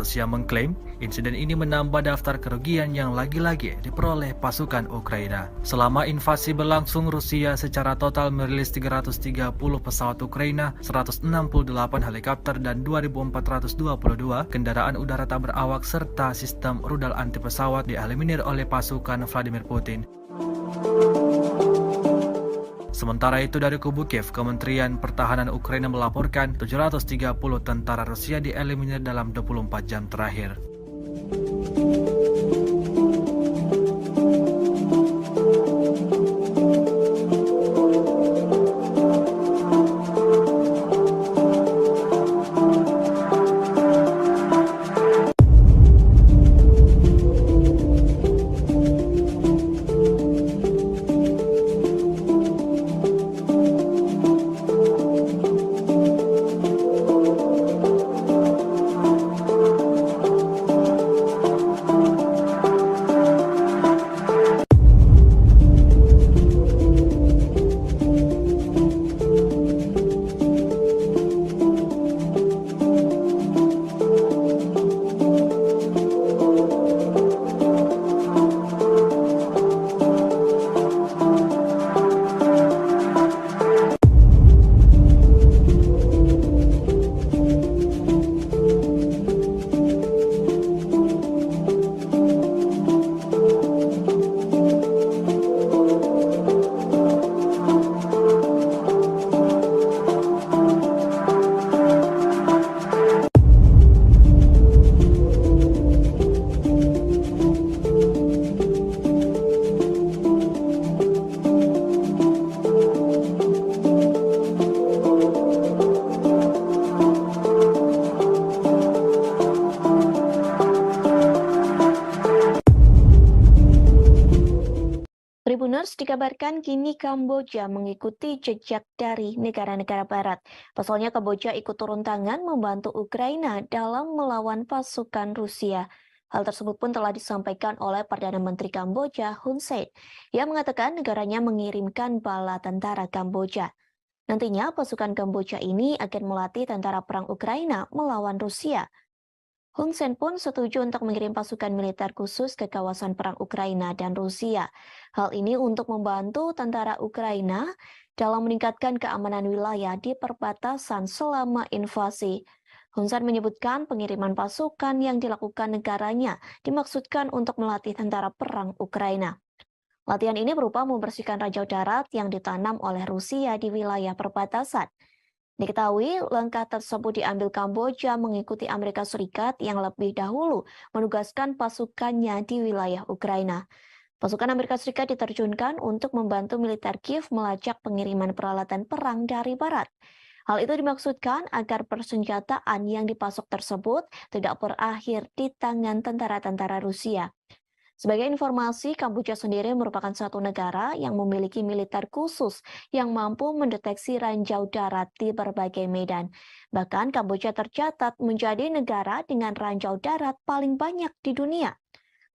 Rusia mengklaim insiden ini menambah daftar kerugian yang lagi-lagi diperoleh pasukan Ukraina. Selama invasi berlangsung, Rusia secara total merilis 330 pesawat Ukraina, 168 helikopter, dan 2.422 kendaraan udara tak berawak serta sistem rudal anti pesawat dieliminir oleh pasukan Vladimir Putin. Sementara itu dari kubu Kiev, Kementerian Pertahanan Ukraina melaporkan 730 tentara Rusia dieliminir dalam 24 jam terakhir. Tribuners dikabarkan kini Kamboja mengikuti jejak dari negara-negara barat. Pasalnya Kamboja ikut turun tangan membantu Ukraina dalam melawan pasukan Rusia. Hal tersebut pun telah disampaikan oleh Perdana Menteri Kamboja Hun Sen. Ia mengatakan negaranya mengirimkan bala tentara Kamboja. Nantinya pasukan Kamboja ini akan melatih tentara perang Ukraina melawan Rusia. Hun Sen pun setuju untuk mengirim pasukan militer khusus ke kawasan perang Ukraina dan Rusia. Hal ini untuk membantu tentara Ukraina dalam meningkatkan keamanan wilayah di perbatasan selama invasi. Hun Sen menyebutkan pengiriman pasukan yang dilakukan negaranya dimaksudkan untuk melatih tentara perang Ukraina. Latihan ini berupa membersihkan ranjau darat yang ditanam oleh Rusia di wilayah perbatasan. Diketahui langkah tersebut diambil Kamboja mengikuti Amerika Serikat yang lebih dahulu menugaskan pasukannya di wilayah Ukraina. Pasukan Amerika Serikat diterjunkan untuk membantu militer Kiev melacak pengiriman peralatan perang dari barat. Hal itu dimaksudkan agar persenjataan yang dipasok tersebut tidak berakhir di tangan tentara-tentara Rusia. Sebagai informasi, Kamboja sendiri merupakan satu negara yang memiliki militer khusus yang mampu mendeteksi ranjau darat di berbagai medan. Bahkan Kamboja tercatat menjadi negara dengan ranjau darat paling banyak di dunia.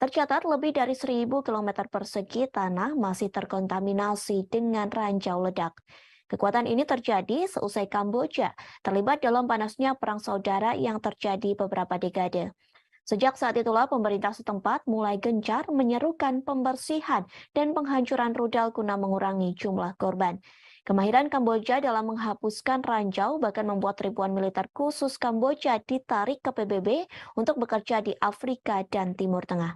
Tercatat lebih dari 1.000 km persegi tanah masih terkontaminasi dengan ranjau ledak. Kekuatan ini terjadi seusai Kamboja terlibat dalam panasnya perang saudara yang terjadi beberapa dekade. Sejak saat itulah pemerintah setempat mulai gencar menyerukan pembersihan dan penghancuran rudal guna mengurangi jumlah korban. Kemahiran Kamboja dalam menghapuskan ranjau bahkan membuat ribuan militer khusus Kamboja ditarik ke PBB untuk bekerja di Afrika dan Timur Tengah.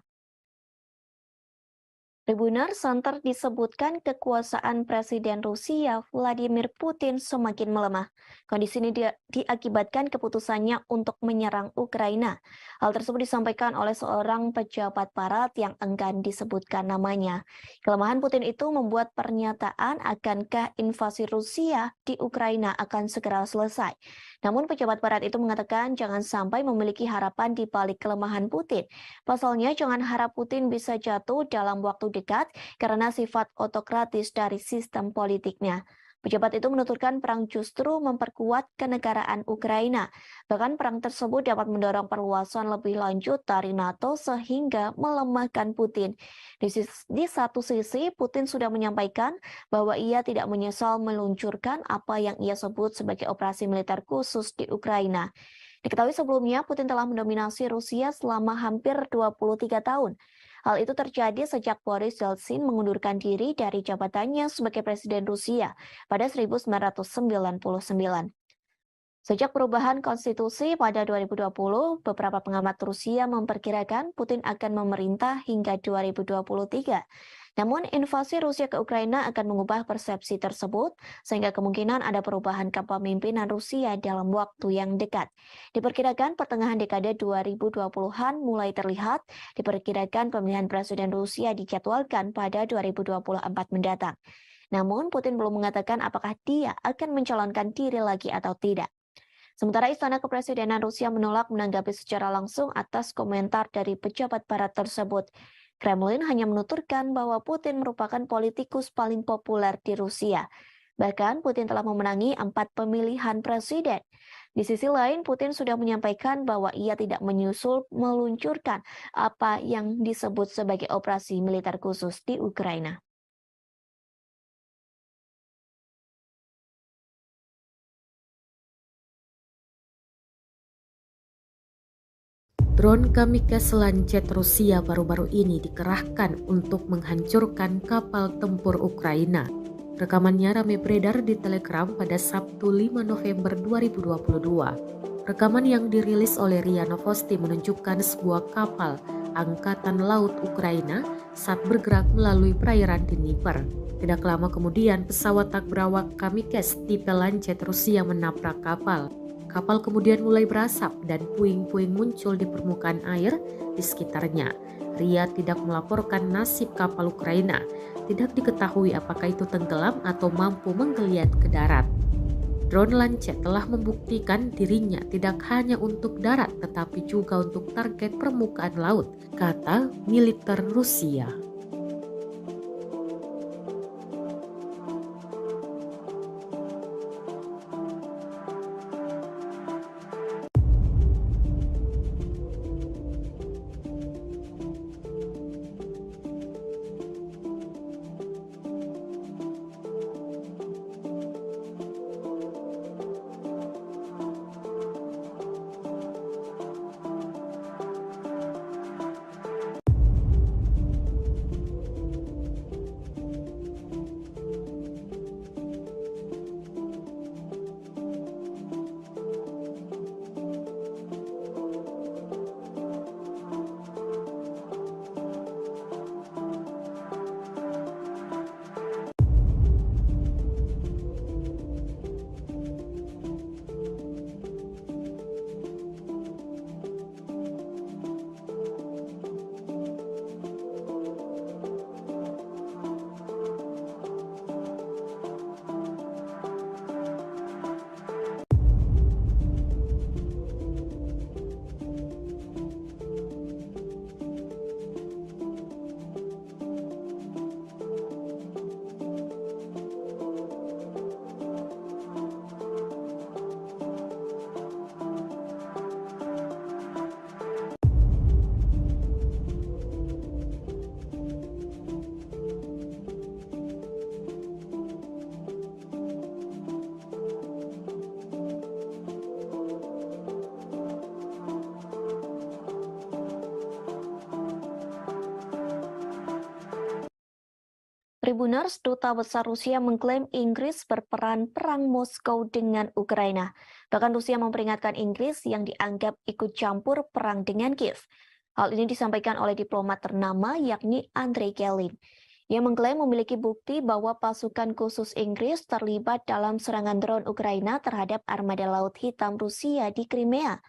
Tribunner Center disebutkan kekuasaan Presiden Rusia Vladimir Putin semakin melemah. Kondisi ini diakibatkan keputusannya untuk menyerang Ukraina. Hal tersebut disampaikan oleh seorang pejabat barat yang enggan disebutkan namanya. Kelemahan Putin itu membuat pernyataan akankah invasi Rusia di Ukraina akan segera selesai. Namun pejabat barat itu mengatakan jangan sampai memiliki harapan di balik kelemahan Putin. Pasalnya jangan harap Putin bisa jatuh dalam waktu dekat karena sifat otokratis dari sistem politiknya. Pejabat itu menuturkan perang justru memperkuat kenegaraan Ukraina. Bahkan perang tersebut dapat mendorong perluasan lebih lanjut dari NATO sehingga melemahkan Putin. Di satu sisi, Putin sudah menyampaikan bahwa ia tidak menyesal meluncurkan apa yang ia sebut sebagai operasi militer khusus di Ukraina. Diketahui sebelumnya, Putin telah mendominasi Rusia selama hampir 23 tahun. Hal itu terjadi sejak Boris Yeltsin mengundurkan diri dari jabatannya sebagai Presiden Rusia pada 1999. Sejak perubahan konstitusi pada 2020, beberapa pengamat Rusia memperkirakan Putin akan memerintah hingga 2023. Namun, invasi Rusia ke Ukraina akan mengubah persepsi tersebut, sehingga kemungkinan ada perubahan kepemimpinan Rusia dalam waktu yang dekat. Diperkirakan pertengahan dekade 2020-an mulai terlihat, diperkirakan pemilihan Presiden Rusia dijadwalkan pada 2024 mendatang. Namun, Putin belum mengatakan apakah dia akan mencalonkan diri lagi atau tidak. Sementara Istana Kepresidenan Rusia menolak menanggapi secara langsung atas komentar dari pejabat barat tersebut. Kremlin hanya menuturkan bahwa Putin merupakan politikus paling populer di Rusia. Bahkan Putin telah memenangi 4 pemilihan presiden. Di sisi lain, Putin sudah menyampaikan bahwa ia tidak meluncurkan apa yang disebut sebagai operasi militer khusus di Ukraina. Drone kamikaze Lancet Rusia baru-baru ini dikerahkan untuk menghancurkan kapal tempur Ukraina. Rekamannya ramai beredar di Telegram pada Sabtu 5 November 2022. Rekaman yang dirilis oleh RIA Novosti menunjukkan sebuah kapal Angkatan Laut Ukraina saat bergerak melalui perairan Dnieper. Tidak lama kemudian, pesawat tak berawak kamikaze tipe Lancet Rusia menabrak kapal. Kapal kemudian mulai berasap dan puing-puing muncul di permukaan air di sekitarnya. RIA tidak melaporkan nasib kapal Ukraina. Tidak diketahui apakah itu tenggelam atau mampu menggeliat ke darat. Drone Lancet telah membuktikan dirinya tidak hanya untuk darat tetapi juga untuk target permukaan laut, kata militer Rusia. Tribuners, Duta Besar Rusia mengklaim Inggris berperan perang Moskow dengan Ukraina. Bahkan Rusia memperingatkan Inggris yang dianggap ikut campur perang dengan Kiev. Hal ini disampaikan oleh diplomat ternama yakni Andrei Kelin. Ia mengklaim memiliki bukti bahwa pasukan khusus Inggris terlibat dalam serangan drone Ukraina terhadap armada Laut Hitam Rusia di Crimea.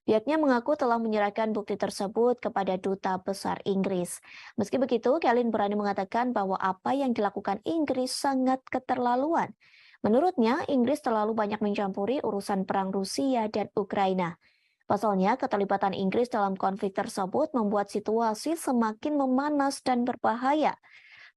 Pihaknya mengaku telah menyerahkan bukti tersebut kepada Duta Besar Inggris. Meski begitu, Kelin berani mengatakan bahwa apa yang dilakukan Inggris sangat keterlaluan. Menurutnya, Inggris terlalu banyak mencampuri urusan perang Rusia dan Ukraina. Pasalnya, keterlibatan Inggris dalam konflik tersebut membuat situasi semakin memanas dan berbahaya.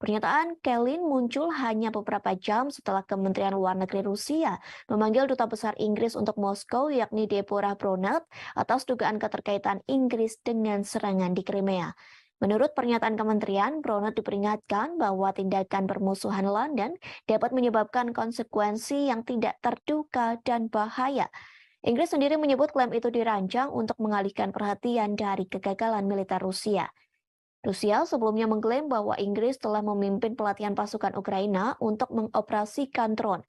Pernyataan Kelin muncul hanya beberapa jam setelah Kementerian Luar Negeri Rusia memanggil Duta Besar Inggris untuk Moskow yakni Deborah Bronert atas dugaan keterkaitan Inggris dengan serangan di Crimea. Menurut pernyataan kementerian, Bronert diperingatkan bahwa tindakan permusuhan London dapat menyebabkan konsekuensi yang tidak terduga dan bahaya. Inggris sendiri menyebut klaim itu dirancang untuk mengalihkan perhatian dari kegagalan militer Rusia. Rusia sebelumnya mengklaim bahwa Inggris telah memimpin pelatihan pasukan Ukraina untuk mengoperasikan drone.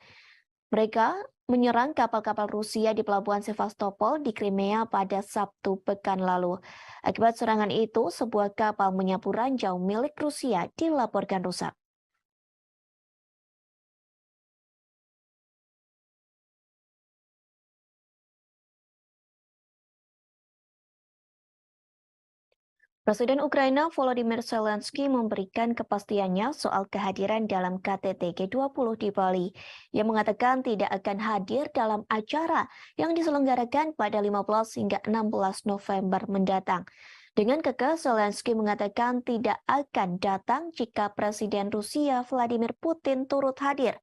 Mereka menyerang kapal-kapal Rusia di pelabuhan Sevastopol di Crimea pada Sabtu pekan lalu. Akibat serangan itu, sebuah kapal menyapu ranjau milik Rusia dilaporkan rusak. Presiden Ukraina Volodymyr Zelensky memberikan kepastiannya soal kehadiran dalam KTT G20 di Bali. Ia mengatakan tidak akan hadir dalam acara yang diselenggarakan pada 15 hingga 16 November mendatang. Dengan kekeh, Zelensky mengatakan tidak akan datang jika Presiden Rusia Vladimir Putin turut hadir.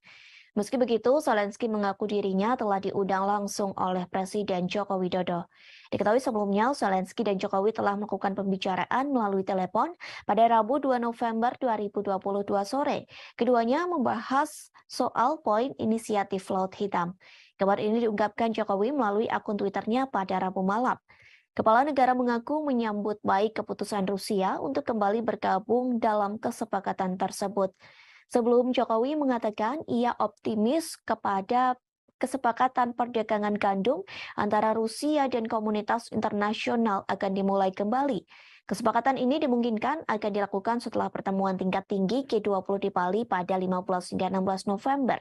Meski begitu, Zelensky mengaku dirinya telah diundang langsung oleh Presiden Joko Widodo. Diketahui sebelumnya, Zelensky dan Jokowi telah melakukan pembicaraan melalui telepon pada Rabu 2 November 2022 sore. Keduanya membahas soal poin inisiatif Laut Hitam. Kabar ini diungkapkan Jokowi melalui akun Twitternya pada Rabu malam. Kepala negara mengaku menyambut baik keputusan Rusia untuk kembali bergabung dalam kesepakatan tersebut. Sebelum Jokowi mengatakan ia optimis kepada kesepakatan perdagangan gandum antara Rusia dan komunitas internasional akan dimulai kembali. Kesepakatan ini dimungkinkan akan dilakukan setelah pertemuan tingkat tinggi G20 di Bali pada 15 hingga 16 November.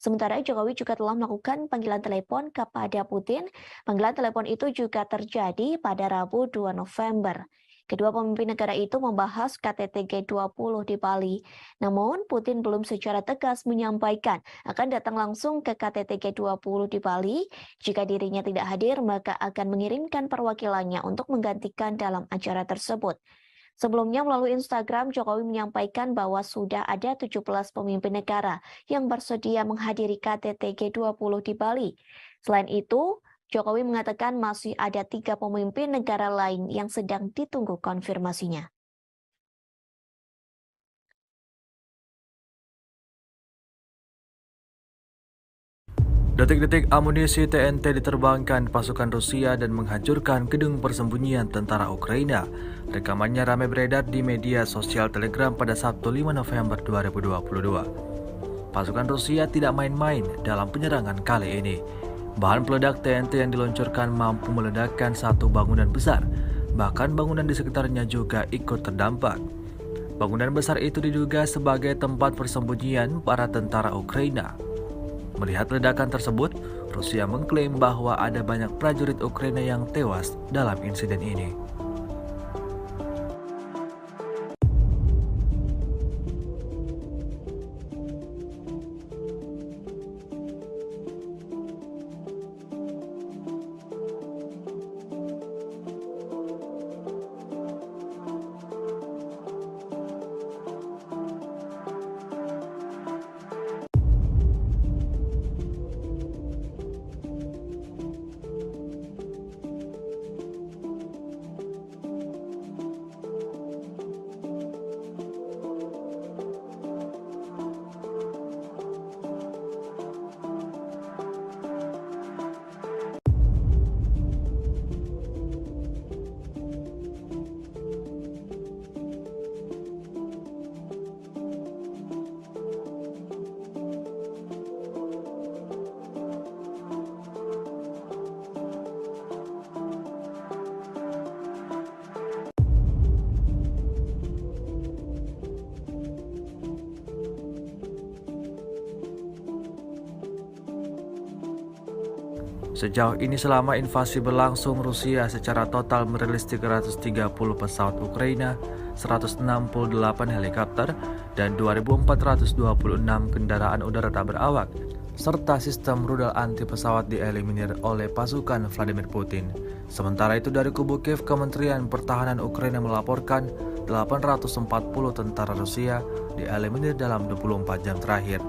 Sementara Jokowi juga telah melakukan panggilan telepon kepada Putin. Panggilan telepon itu juga terjadi pada Rabu 2 November. Kedua pemimpin negara itu membahas KTT G20 di Bali. Namun, Putin belum secara tegas menyampaikan akan datang langsung ke KTT G20 di Bali. Jika dirinya tidak hadir, maka akan mengirimkan perwakilannya untuk menggantikan dalam acara tersebut. Sebelumnya melalui Instagram, Jokowi menyampaikan bahwa sudah ada 17 pemimpin negara yang bersedia menghadiri KTT G20 di Bali. Selain itu, Jokowi mengatakan masih ada 3 pemimpin negara lain yang sedang ditunggu konfirmasinya. Detik-detik amunisi TNT diterbangkan pasukan Rusia dan menghancurkan gedung persembunyian tentara Ukraina. Rekamannya ramai beredar di media sosial Telegram pada Sabtu 5 November 2022. Pasukan Rusia tidak main-main dalam penyerangan kali ini. Bahan peledak TNT yang diluncurkan mampu meledakkan satu bangunan besar, bahkan bangunan di sekitarnya juga ikut terdampak. Bangunan besar itu diduga sebagai tempat persembunyian para tentara Ukraina. Melihat ledakan tersebut, Rusia mengklaim bahwa ada banyak prajurit Ukraina yang tewas dalam insiden ini. Sejauh ini selama invasi berlangsung, Rusia secara total merilis 330 pesawat Ukraina, 168 helikopter, dan 2.426 kendaraan udara tak berawak, serta sistem rudal anti pesawat dieliminir oleh pasukan Vladimir Putin. Sementara itu dari kubu Kiev, Kementerian Pertahanan Ukraina melaporkan 840 tentara Rusia dieliminir dalam 24 jam terakhir.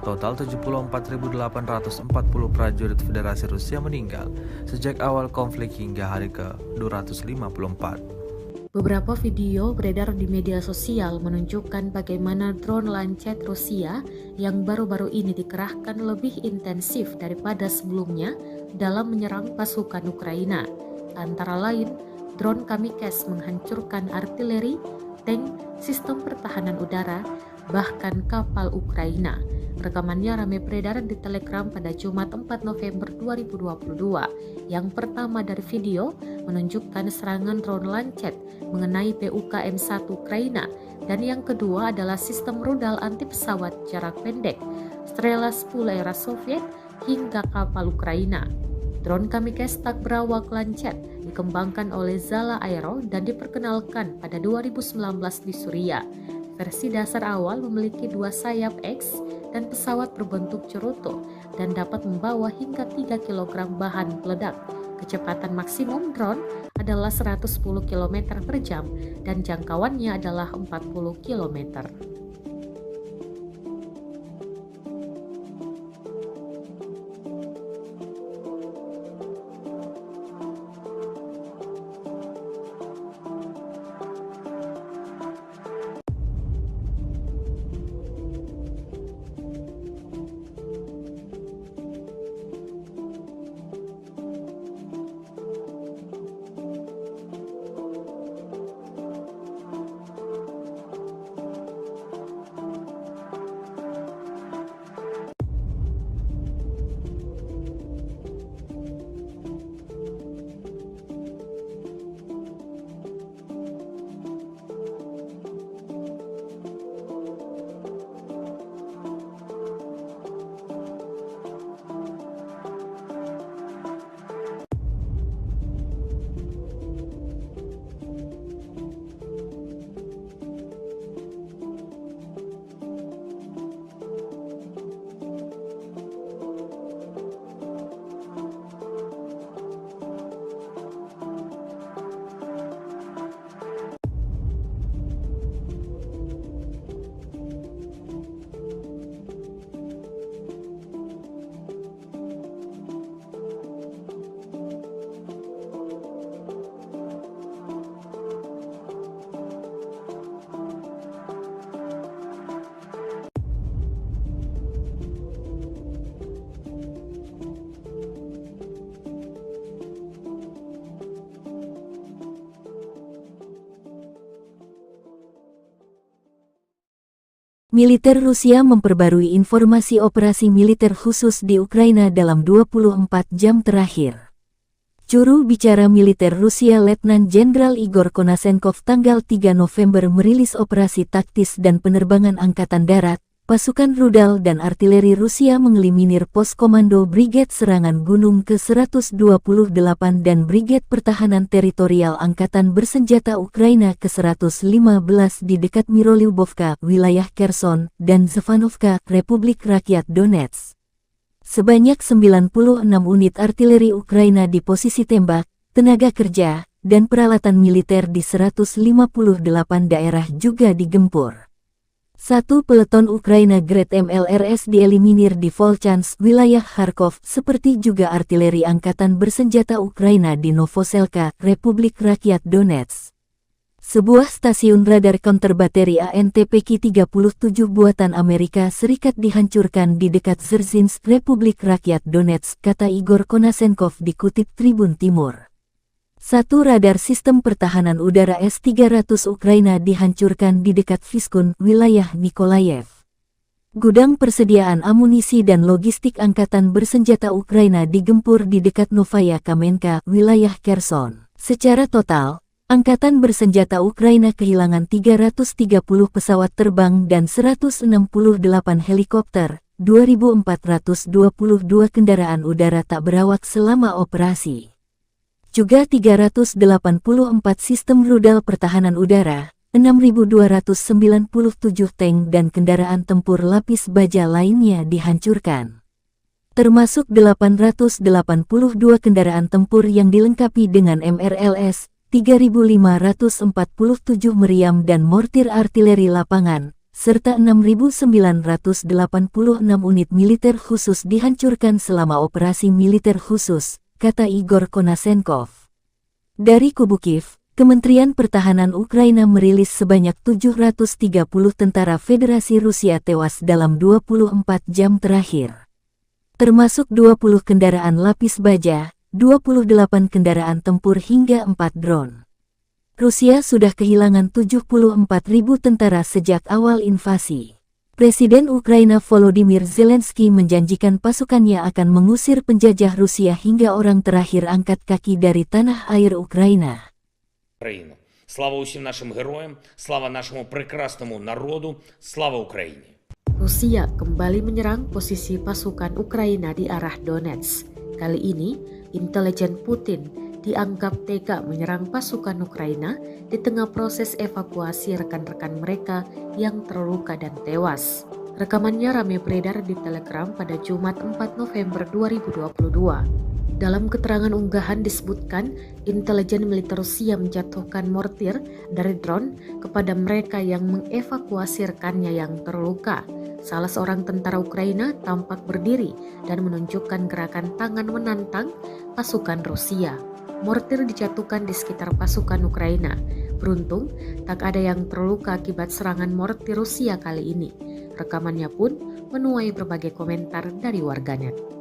Total 74.840 prajurit Federasi Rusia meninggal sejak awal konflik hingga hari ke-254. Beberapa video beredar di media sosial menunjukkan bagaimana drone Lancet Rusia yang baru-baru ini dikerahkan lebih intensif daripada sebelumnya dalam menyerang pasukan Ukraina. Antara lain, drone Kamikze menghancurkan artileri, tank, sistem pertahanan udara, bahkan kapal Ukraina. Rekamannya ramai beredar di Telegram pada Jumat 4 November 2022. Yang pertama dari video menunjukkan serangan drone Lancet mengenai PUKM-1 Ukraina, dan yang kedua adalah sistem rudal anti pesawat jarak pendek Strela 10 era Soviet hingga kapal Ukraina. Drone Kamikze tak berawak Lancet dikembangkan oleh Zala Aero dan diperkenalkan pada 2019 di Suriah. Versi dasar awal memiliki 2 sayap X dan pesawat berbentuk cerutu dan dapat membawa hingga 3 kg bahan peledak. Kecepatan maksimum drone adalah 110 km per jam dan jangkauannya adalah 40 km. Militer Rusia memperbarui informasi operasi militer khusus di Ukraina dalam 24 jam terakhir. Juru bicara militer Rusia Letnan Jenderal Igor Konasenkov tanggal 3 November merilis operasi taktis dan penerbangan angkatan darat, pasukan rudal dan artileri Rusia mengeliminir pos komando Brigade Serangan Gunung ke-128 dan Brigade Pertahanan Teritorial Angkatan Bersenjata Ukraina ke-115 di dekat Mirolyubovka, wilayah Kherson, dan Zvanovka, Republik Rakyat Donetsk. Sebanyak 96 unit artileri Ukraina di posisi tembak, tenaga kerja, dan peralatan militer di 158 daerah juga digempur. 1 peleton Ukraina Grad MLRS dieliminir di Volchansk, wilayah Kharkov, seperti juga artileri Angkatan Bersenjata Ukraina di Novoselka, Republik Rakyat Donetsk. Sebuah stasiun radar counter bateri ANTPK-37 buatan Amerika Serikat dihancurkan di dekat Dzerzhinsk, Republik Rakyat Donetsk, kata Igor Konasenkov dikutip Tribun Timur. 1 radar sistem pertahanan udara S-300 Ukraina dihancurkan di dekat Vyskun, wilayah Nikolayev. Gudang persediaan amunisi dan logistik Angkatan Bersenjata Ukraina digempur di dekat Novaya Kamenka, wilayah Kherson. Secara total, Angkatan Bersenjata Ukraina kehilangan 330 pesawat terbang dan 168 helikopter, 2.422 kendaraan udara tak berawak selama operasi. Juga 384 sistem rudal pertahanan udara, 6.297 tank dan kendaraan tempur lapis baja lainnya dihancurkan. Termasuk 882 kendaraan tempur yang dilengkapi dengan MRLS, 3.547 meriam dan mortir artileri lapangan, serta 6.986 unit militer khusus dihancurkan selama operasi militer khusus, kata Igor Konasenkov. Dari kubu Kiev, Kementerian Pertahanan Ukraina merilis sebanyak 730 tentara Federasi Rusia tewas dalam 24 jam terakhir. Termasuk 20 kendaraan lapis baja, 28 kendaraan tempur hingga 4 drone. Rusia sudah kehilangan 74.000 tentara sejak awal invasi. Presiden Ukraina Volodymyr Zelensky menjanjikan pasukannya akan mengusir penjajah Rusia hingga orang terakhir angkat kaki dari tanah air Ukraina. Україну. Слава усім нашим героям, слава нашому прекрасному народу, слава Україні. Rusia kembali menyerang posisi pasukan Ukraina di arah Donetsk. Kali ini, intelijen Putin dianggap tega menyerang pasukan Ukraina di tengah proses evakuasi rekan-rekan mereka yang terluka dan tewas. Rekamannya ramai beredar di Telegram pada Jumat 4 November 2022. Dalam keterangan unggahan disebutkan, intelijen militer Rusia menjatuhkan mortir dari drone kepada mereka yang mengevakuasi rekannya yang terluka. Salah seorang tentara Ukraina tampak berdiri dan menunjukkan gerakan tangan menantang pasukan Rusia. Mortir dijatuhkan di sekitar pasukan Ukraina. Beruntung, tak ada yang terluka akibat serangan mortir Rusia kali ini. Rekamannya pun menuai berbagai komentar dari warganet.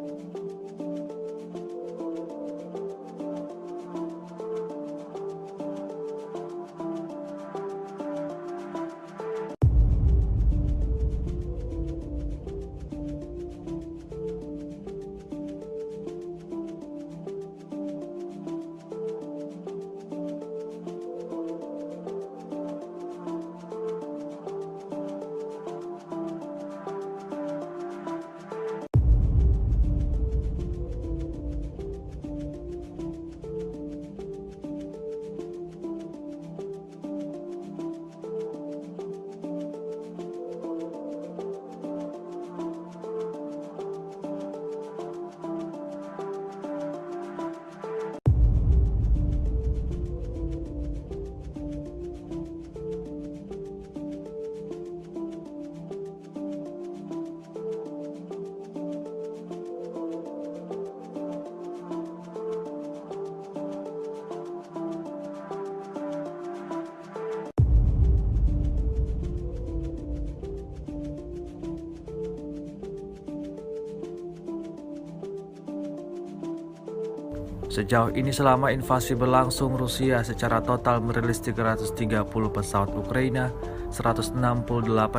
Sejauh ini selama invasi berlangsung, Rusia secara total merilis 330 pesawat Ukraina, 168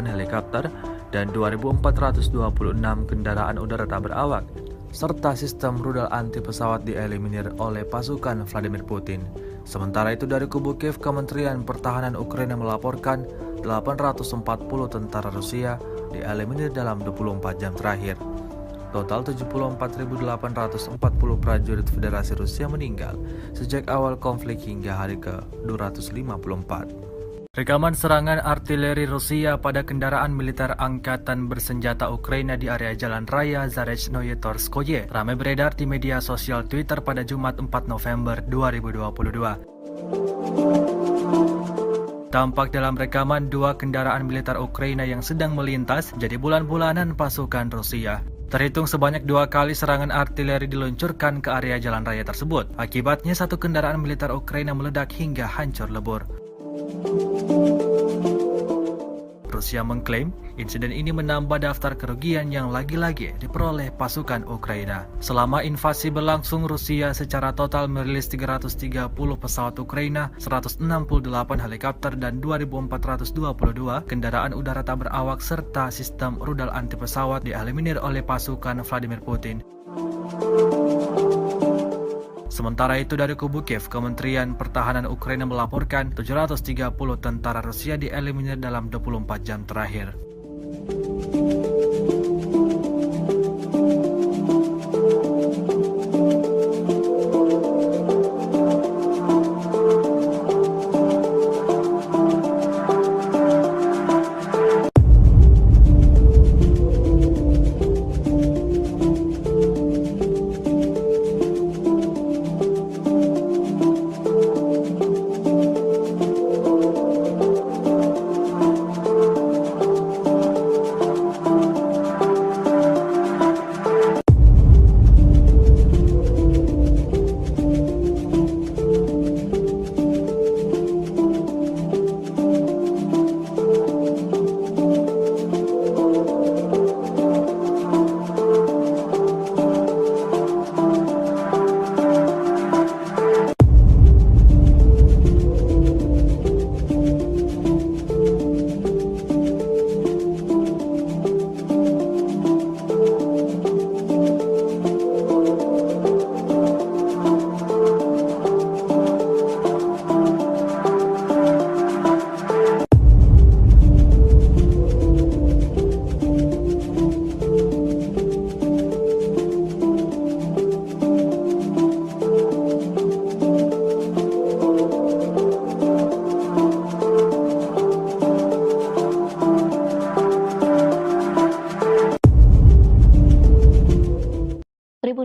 helikopter, dan 2.426 kendaraan udara tak berawak, serta sistem rudal anti pesawat dieliminir oleh pasukan Vladimir Putin. Sementara itu dari kubu Kiev, Kementerian Pertahanan Ukraina melaporkan 840 tentara Rusia dieliminir dalam 24 jam terakhir. Total 74.840 prajurit Federasi Rusia meninggal sejak awal konflik hingga hari ke-254. Rekaman serangan artileri Rusia pada kendaraan militer angkatan bersenjata Ukraina di area Jalan Raya Zarechnoye Torskoye ramai beredar di media sosial Twitter pada Jumat 4 November 2022. Tampak dalam rekaman dua kendaraan militer Ukraina yang sedang melintas jadi bulan-bulanan pasukan Rusia. Terhitung sebanyak 2 kali serangan artileri diluncurkan ke area jalan raya tersebut. Akibatnya satu kendaraan militer Ukraina meledak hingga hancur lebur. Rusia mengklaim insiden ini menambah daftar kerugian yang lagi-lagi diperoleh pasukan Ukraina. Selama invasi berlangsung, Rusia secara total merilis 330 pesawat Ukraina, 168 helikopter, dan 2.422 kendaraan udara tak berawak serta sistem rudal anti pesawat dieliminir oleh pasukan Vladimir Putin. Sementara itu dari kubu Kiev, Kementerian Pertahanan Ukraina melaporkan 730 tentara Rusia dieliminir dalam 24 jam terakhir.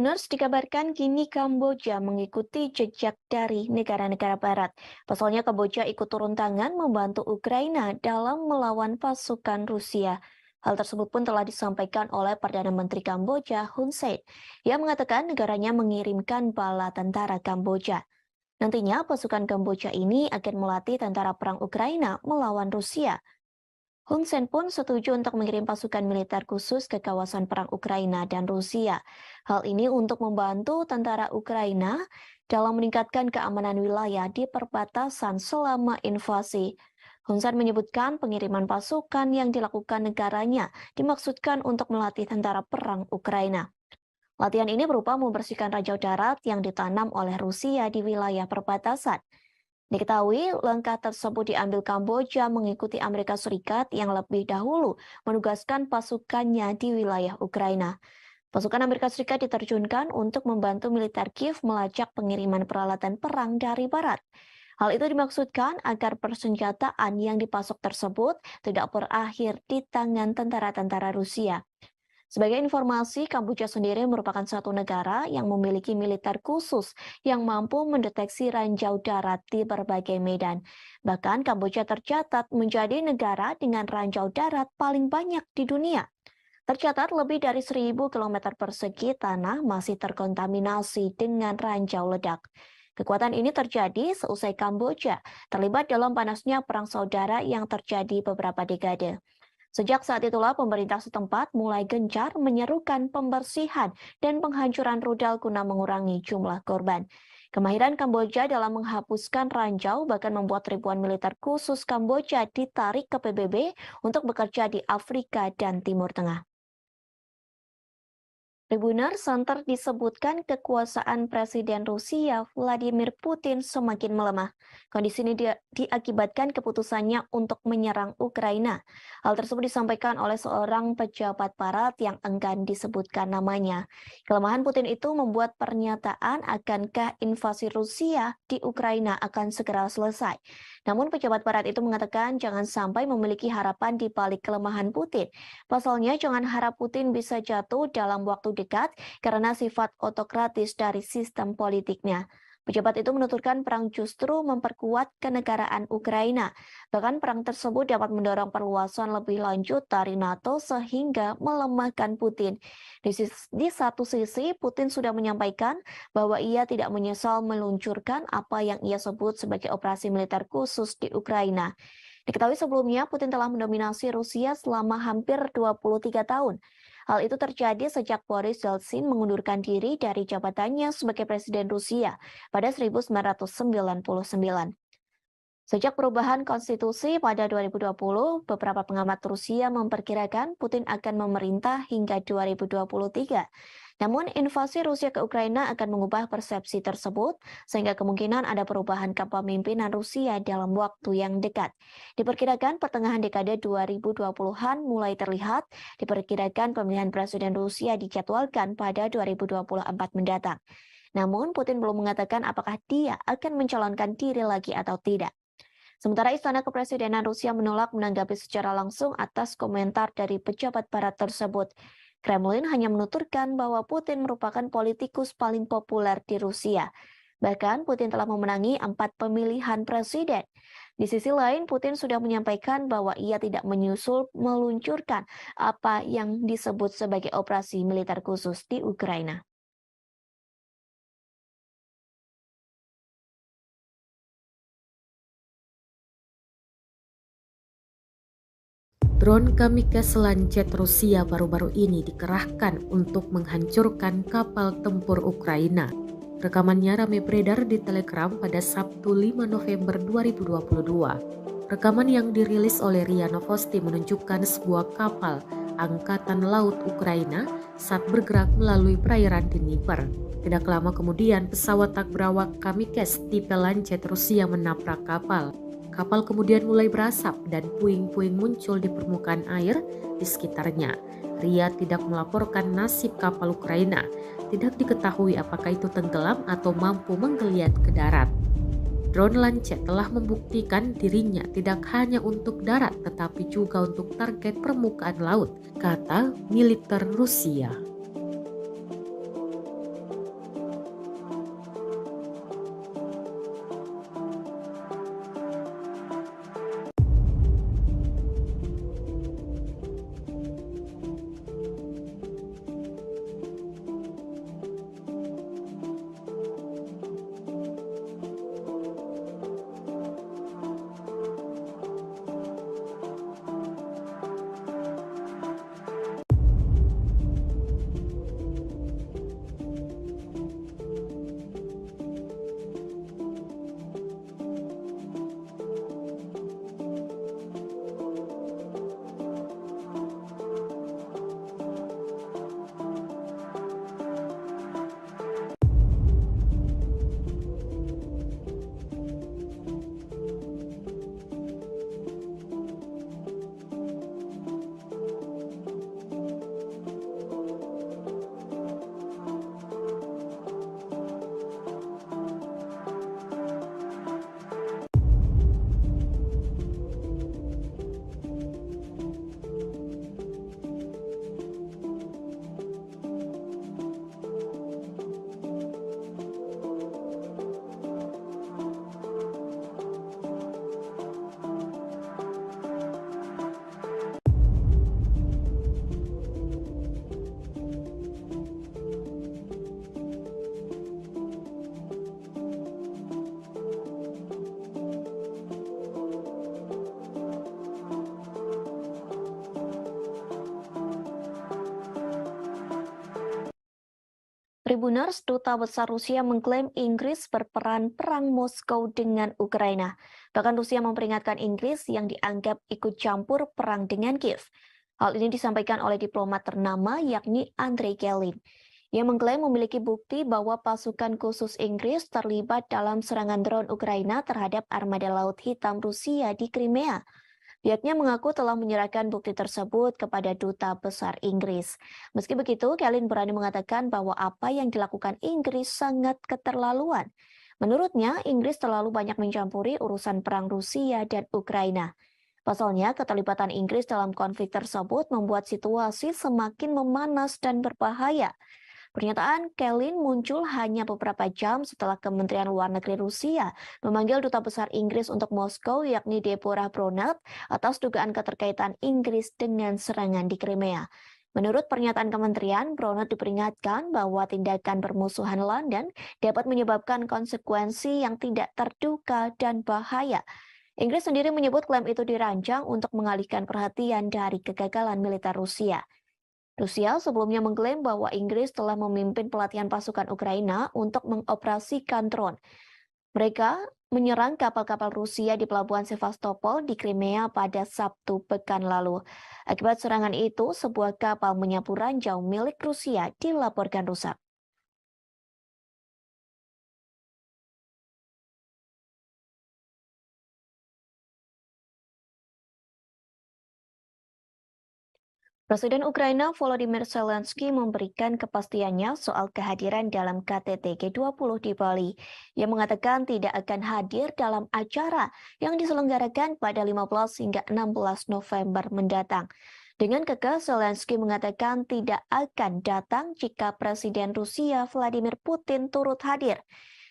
Tribuners dikabarkan kini Kamboja mengikuti jejak dari negara-negara barat. Pasalnya Kamboja ikut turun tangan membantu Ukraina dalam melawan pasukan Rusia. Hal tersebut pun telah disampaikan oleh Perdana Menteri Kamboja Hun Sen. Ia mengatakan negaranya mengirimkan bala tentara Kamboja. Nantinya pasukan Kamboja ini akan melatih tentara perang Ukraina melawan Rusia. Hun Sen pun setuju untuk mengirim pasukan militer khusus ke kawasan perang Ukraina dan Rusia. Hal ini untuk membantu tentara Ukraina dalam meningkatkan keamanan wilayah di perbatasan selama invasi. Hun Sen menyebutkan pengiriman pasukan yang dilakukan negaranya dimaksudkan untuk melatih tentara perang Ukraina. Latihan ini berupa membersihkan ranjau darat yang ditanam oleh Rusia di wilayah perbatasan. Diketahui langkah tersebut diambil Kamboja mengikuti Amerika Serikat yang lebih dahulu menugaskan pasukannya di wilayah Ukraina. Pasukan Amerika Serikat diterjunkan untuk membantu militer Kiev melacak pengiriman peralatan perang dari barat. Hal itu dimaksudkan agar persenjataan yang dipasok tersebut tidak berakhir di tangan tentara-tentara Rusia. Sebagai informasi, Kamboja sendiri merupakan satu negara yang memiliki militer khusus yang mampu mendeteksi ranjau darat di berbagai medan. Bahkan Kamboja tercatat menjadi negara dengan ranjau darat paling banyak di dunia. Tercatat lebih dari 1.000 km persegi tanah masih terkontaminasi dengan ranjau ledak. Kekuatan ini terjadi seusai Kamboja terlibat dalam panasnya perang saudara yang terjadi beberapa dekade. Sejak saat itulah pemerintah setempat mulai gencar menyerukan pembersihan dan penghancuran rudal guna mengurangi jumlah korban. Kemahiran Kamboja dalam menghapuskan ranjau bahkan membuat ribuan militer khusus Kamboja ditarik ke PBB untuk bekerja di Afrika dan Timur Tengah. Tribunner Center disebutkan kekuasaan Presiden Rusia Vladimir Putin semakin melemah. Kondisi ini diakibatkan keputusannya untuk menyerang Ukraina. Hal tersebut disampaikan oleh seorang pejabat barat yang enggan disebutkan namanya. Kelemahan Putin itu membuat pernyataan akankah invasi Rusia di Ukraina akan segera selesai. Namun pejabat barat itu mengatakan jangan sampai memiliki harapan di balik kelemahan Putin. Pasalnya jangan harap Putin bisa jatuh dalam waktu dekat karena sifat otokratis dari sistem politiknya. Pejabat itu menuturkan perang justru memperkuat kenegaraan Ukraina. Bahkan perang tersebut dapat mendorong perluasan lebih lanjut dari NATO sehingga melemahkan Putin. Di satu sisi, Putin sudah menyampaikan bahwa ia tidak menyesal meluncurkan apa yang ia sebut sebagai operasi militer khusus di Ukraina. Diketahui sebelumnya, Putin telah mendominasi Rusia selama hampir 23 tahun. Hal itu terjadi sejak Boris Yeltsin mengundurkan diri dari jabatannya sebagai Presiden Rusia pada 1999. Sejak perubahan konstitusi pada 2020, beberapa pengamat Rusia memperkirakan Putin akan memerintah hingga 2023. Namun, invasi Rusia ke Ukraina akan mengubah persepsi tersebut, sehingga kemungkinan ada perubahan kepemimpinan Rusia dalam waktu yang dekat. Diperkirakan pertengahan dekade 2020-an mulai terlihat, diperkirakan pemilihan Presiden Rusia dijadwalkan pada 2024 mendatang. Namun, Putin belum mengatakan apakah dia akan mencalonkan diri lagi atau tidak. Sementara Istana Kepresidenan Rusia menolak menanggapi secara langsung atas komentar dari pejabat barat tersebut. Kremlin hanya menuturkan bahwa Putin merupakan politikus paling populer di Rusia. Bahkan Putin telah memenangi 4 pemilihan presiden. Di sisi lain, Putin sudah menyampaikan bahwa ia tidak meluncurkan apa yang disebut sebagai operasi militer khusus di Ukraina. Drone kamikaze Lancet Rusia baru-baru ini dikerahkan untuk menghancurkan kapal tempur Ukraina. Rekamannya ramai beredar di Telegram pada Sabtu 5 November 2022. Rekaman yang dirilis oleh RIA Novosti menunjukkan sebuah kapal Angkatan Laut Ukraina saat bergerak melalui perairan Dnieper. Tidak lama kemudian, pesawat tak berawak kamikaze tipe Lancet Rusia menabrak kapal. Kapal kemudian mulai berasap dan puing-puing muncul di permukaan air di sekitarnya. RIA tidak melaporkan nasib kapal Ukraina. Tidak diketahui apakah itu tenggelam atau mampu menggeliat ke darat. Drone Lancet telah membuktikan dirinya tidak hanya untuk darat tetapi juga untuk target permukaan laut, kata militer Rusia. Tribuners, Duta Besar Rusia mengklaim Inggris berperan perang Moskow dengan Ukraina. Bahkan Rusia memperingatkan Inggris yang dianggap ikut campur perang dengan Kiev. Hal ini disampaikan oleh diplomat ternama yakni Andrei Kelin. Ia mengklaim memiliki bukti bahwa pasukan khusus Inggris terlibat dalam serangan drone Ukraina terhadap armada Laut Hitam Rusia di Crimea. Pihaknya mengaku telah menyerahkan bukti tersebut kepada Duta Besar Inggris. Meski begitu, Kelin berani mengatakan bahwa apa yang dilakukan Inggris sangat keterlaluan. Menurutnya, Inggris terlalu banyak mencampuri urusan perang Rusia dan Ukraina. Pasalnya, keterlibatan Inggris dalam konflik tersebut membuat situasi semakin memanas dan berbahaya. Pernyataan Kelin muncul hanya beberapa jam setelah Kementerian Luar Negeri Rusia memanggil Duta Besar Inggris untuk Moskow yakni Deborah Bronert atas dugaan keterkaitan Inggris dengan serangan di Crimea. Menurut pernyataan kementerian, Bronert diperingatkan bahwa tindakan bermusuhan London dapat menyebabkan konsekuensi yang tidak terduga dan bahaya. Inggris sendiri menyebut klaim itu dirancang untuk mengalihkan perhatian dari kegagalan militer Rusia. Rusia sebelumnya mengklaim bahwa Inggris telah memimpin pelatihan pasukan Ukraina untuk mengoperasikan drone. Mereka menyerang kapal-kapal Rusia di pelabuhan Sevastopol di Crimea pada Sabtu pekan lalu. Akibat serangan itu, sebuah kapal menyapu ranjau milik Rusia dilaporkan rusak. Presiden Ukraina Volodymyr Zelensky memberikan kepastiannya soal kehadiran dalam KTT G20 di Bali. Ia mengatakan tidak akan hadir dalam acara yang diselenggarakan pada 15 hingga 16 November mendatang. Dengan kekeh, Zelensky mengatakan tidak akan datang jika Presiden Rusia Vladimir Putin turut hadir.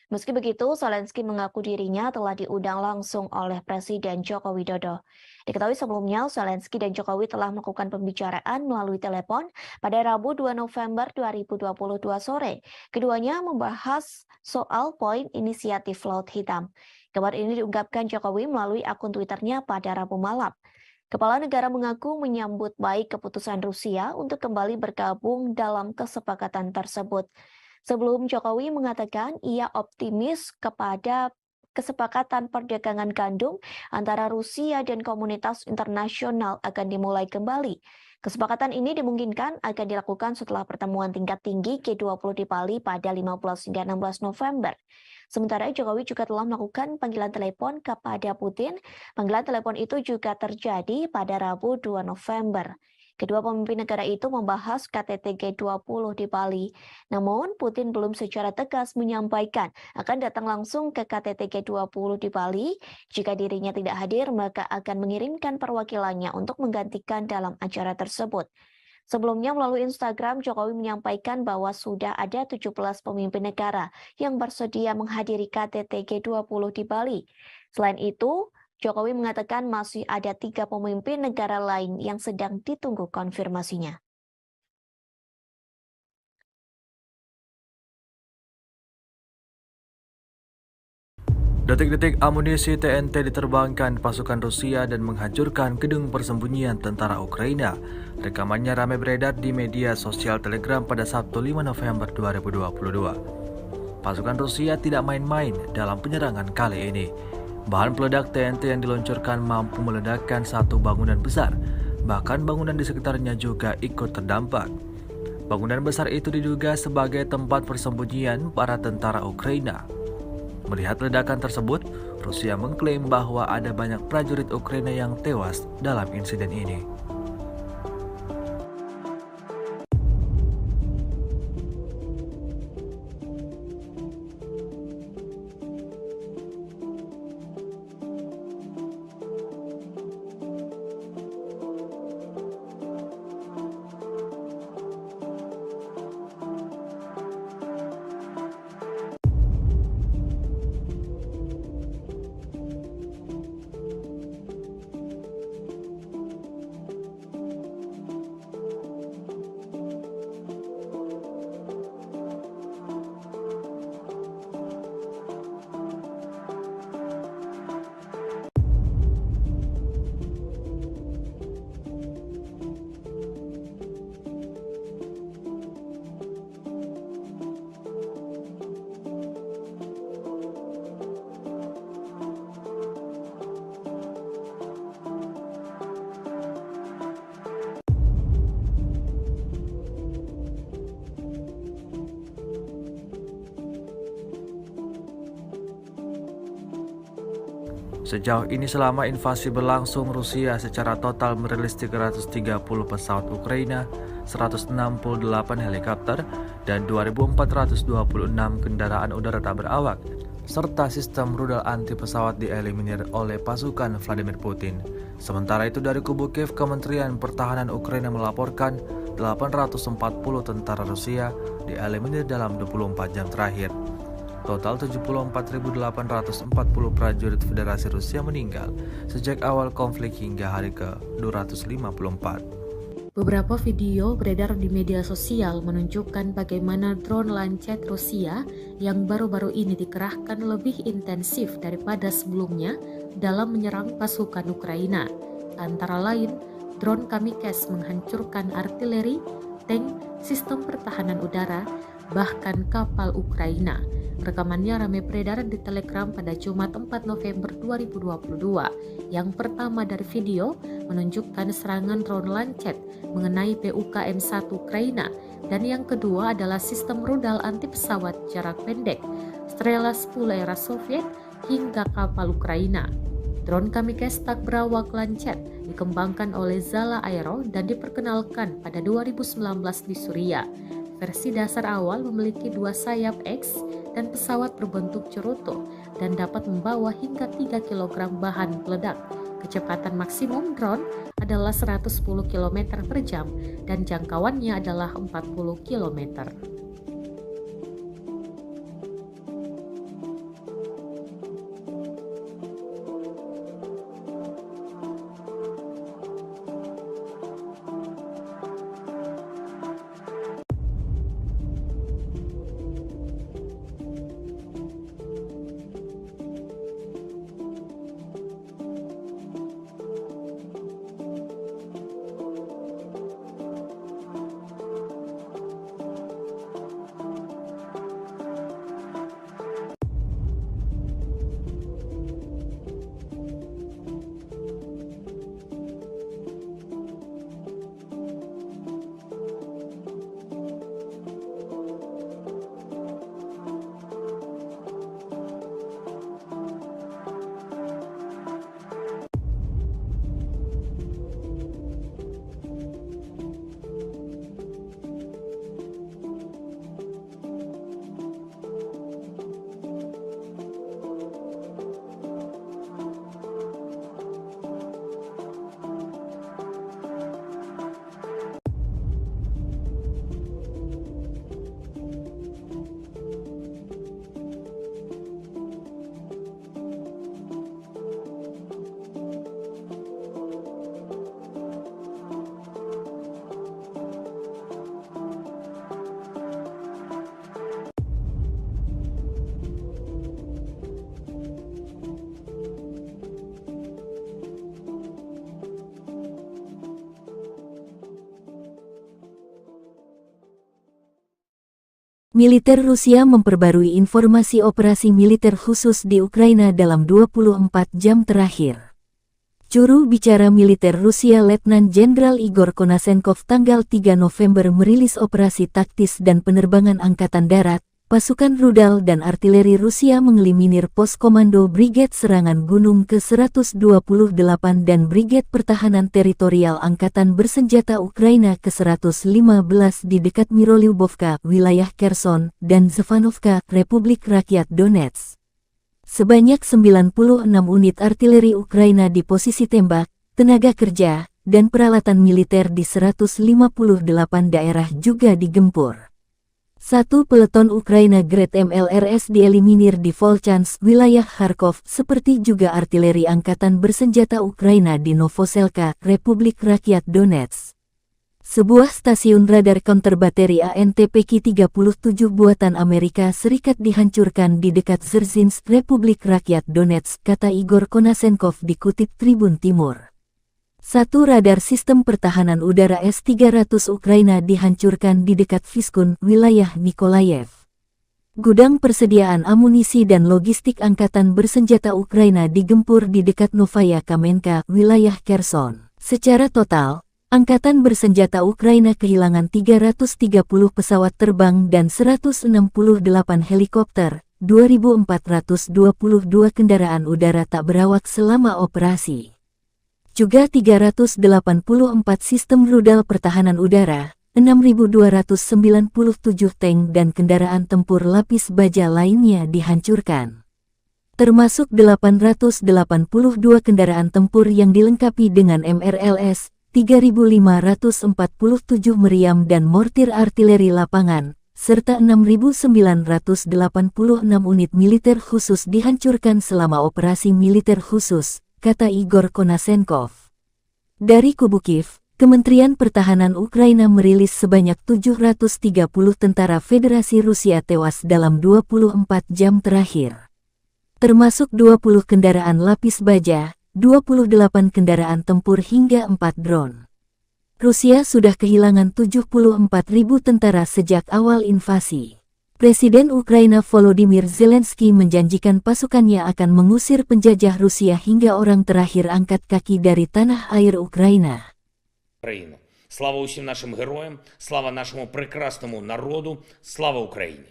Meski begitu, Zelensky mengaku dirinya telah diundang langsung oleh Presiden Joko Widodo. Diketahui sebelumnya, Zelensky dan Jokowi telah melakukan pembicaraan melalui telepon pada Rabu 2 November 2022 sore. Keduanya membahas soal poin inisiatif Laut Hitam. Kabar ini diungkapkan Jokowi melalui akun Twitternya pada Rabu malam. Kepala negara mengaku menyambut baik keputusan Rusia untuk kembali bergabung dalam kesepakatan tersebut. Sebelum Jokowi mengatakan ia optimis kepada kesepakatan perdagangan gandum antara Rusia dan komunitas internasional akan dimulai kembali. Kesepakatan ini dimungkinkan akan dilakukan setelah pertemuan tingkat tinggi G20 di Bali pada 15 hingga 16 November. Sementara Jokowi juga telah melakukan panggilan telepon kepada Putin. Panggilan telepon itu juga terjadi pada Rabu 2 November. Kedua pemimpin negara itu membahas KTT G20 di Bali. Namun, Putin belum secara tegas menyampaikan akan datang langsung ke KTT G20 di Bali. Jika dirinya tidak hadir, maka akan mengirimkan perwakilannya untuk menggantikan dalam acara tersebut. Sebelumnya melalui Instagram, Jokowi menyampaikan bahwa sudah ada 17 pemimpin negara yang bersedia menghadiri KTT G20 di Bali. Selain itu, Jokowi mengatakan masih ada 3 pemimpin negara lain yang sedang ditunggu konfirmasinya. Detik-detik amunisi TNT diterbangkan pasukan Rusia dan menghancurkan gedung persembunyian tentara Ukraina. Rekamannya ramai beredar di media sosial Telegram pada Sabtu 5 November 2022. Pasukan Rusia tidak main-main dalam penyerangan kali ini. Bahan peledak TNT yang diluncurkan mampu meledakkan satu bangunan besar, bahkan bangunan di sekitarnya juga ikut terdampak. Bangunan besar itu diduga sebagai tempat persembunyian para tentara Ukraina. Melihat ledakan tersebut, Rusia mengklaim bahwa ada banyak prajurit Ukraina yang tewas dalam insiden ini. Sejauh ini selama invasi berlangsung, Rusia secara total merilis 330 pesawat Ukraina, 168 helikopter, dan 2.426 kendaraan udara tak berawak, serta sistem rudal anti pesawat dieliminir oleh pasukan Vladimir Putin. Sementara itu dari kubu Kiev, Kementerian Pertahanan Ukraina melaporkan 840 tentara Rusia dieliminir dalam 24 jam terakhir. Total 74.840 prajurit Federasi Rusia meninggal sejak awal konflik hingga hari ke-254. Beberapa video beredar di media sosial menunjukkan bagaimana drone Lancet Rusia yang baru-baru ini dikerahkan lebih intensif daripada sebelumnya dalam menyerang pasukan Ukraina. Antara lain, drone Kamikaze menghancurkan artileri, tank, sistem pertahanan udara, bahkan kapal Ukraina. Rekamannya ramai beredar di Telegram pada Jumat 4 November 2022. Yang pertama dari video menunjukkan serangan drone Lancet mengenai PUKM-1 Ukraina, dan yang kedua adalah sistem rudal anti pesawat jarak pendek Strela 10 era Soviet hingga kapal Ukraina. Drone Kamikaze tak berawak Lancet dikembangkan oleh Zala Aero dan diperkenalkan pada 2019 di Suriah. Versi dasar awal memiliki 2 sayap X dan pesawat berbentuk cerutu dan dapat membawa hingga 3 kg bahan peledak. Kecepatan maksimum drone adalah 110 km per jam dan jangkauannya adalah 40 km. Militer Rusia memperbarui informasi operasi militer khusus di Ukraina dalam 24 jam terakhir. Juru bicara militer Rusia Letnan Jenderal Igor Konasenkov tanggal 3 November merilis operasi taktis dan penerbangan angkatan darat. Pasukan rudal dan artileri Rusia mengeliminir pos komando Brigade Serangan Gunung ke-128 dan Brigade Pertahanan Teritorial Angkatan Bersenjata Ukraina ke-115 di dekat Mirolyubovka, wilayah Kherson, dan Zevanovka, Republik Rakyat Donetsk. Sebanyak 96 unit artileri Ukraina di posisi tembak, tenaga kerja, dan peralatan militer di 158 daerah juga digempur. 1 peleton Ukraina Grad MLRS dieliminir di Volchansk, wilayah Kharkov, seperti juga artileri Angkatan Bersenjata Ukraina di Novoselka, Republik Rakyat Donetsk. Sebuah stasiun radar counter bateri ANTPK-37 buatan Amerika Serikat dihancurkan di dekat Dzerzhinsk, Republik Rakyat Donetsk, kata Igor Konasenkov dikutip Tribun Timur. 1 radar sistem pertahanan udara S-300 Ukraina dihancurkan di dekat Vyskun, wilayah Nikolayev. Gudang persediaan amunisi dan logistik Angkatan Bersenjata Ukraina digempur di dekat Novaya Kamenka, wilayah Kherson. Secara total, Angkatan Bersenjata Ukraina kehilangan 330 pesawat terbang dan 168 helikopter, 2.422 kendaraan udara tak berawak selama operasi. Juga 384 sistem rudal pertahanan udara, 6.297 tank dan kendaraan tempur lapis baja lainnya dihancurkan. Termasuk 882 kendaraan tempur yang dilengkapi dengan MRLS, 3.547 meriam dan mortir artileri lapangan, serta 6.986 unit militer khusus dihancurkan selama operasi militer khusus, kata Igor Konasenkov. Dari kubu Kiev, Kementerian Pertahanan Ukraina merilis sebanyak 730 tentara Federasi Rusia tewas dalam 24 jam terakhir. Termasuk 20 kendaraan lapis baja, 28 kendaraan tempur hingga 4 drone. Rusia sudah kehilangan 74.000 tentara sejak awal invasi. Presiden Ukraina Volodymyr Zelensky menjanjikan pasukannya akan mengusir penjajah Rusia hingga orang terakhir angkat kaki dari tanah air Ukraina. Україну. Слава усім нашим героям, слава нашому прекрасному народу, слава Україні.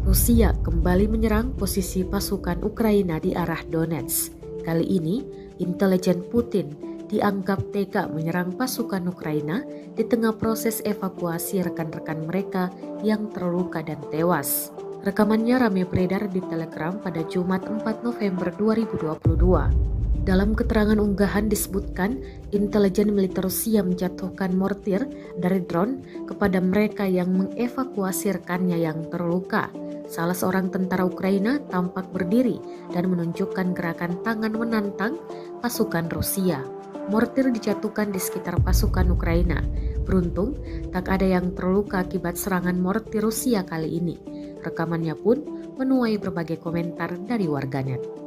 Rusia kembali menyerang posisi pasukan Ukraina di arah Donetsk. Kali ini, intelijen Putin dianggap tega menyerang pasukan Ukraina di tengah proses evakuasi rekan-rekan mereka yang terluka dan tewas. Rekamannya ramai beredar di Telegram pada Jumat 4 November 2022. Dalam keterangan unggahan disebutkan, intelijen militer Rusia menjatuhkan mortir dari drone kepada mereka yang mengevakuasi rekannya yang terluka. Salah seorang tentara Ukraina tampak berdiri dan menunjukkan gerakan tangan menantang pasukan Rusia. Mortir dijatuhkan di sekitar pasukan Ukraina. Beruntung, tak ada yang terluka akibat serangan mortir Rusia kali ini. Rekamannya pun menuai berbagai komentar dari warganet.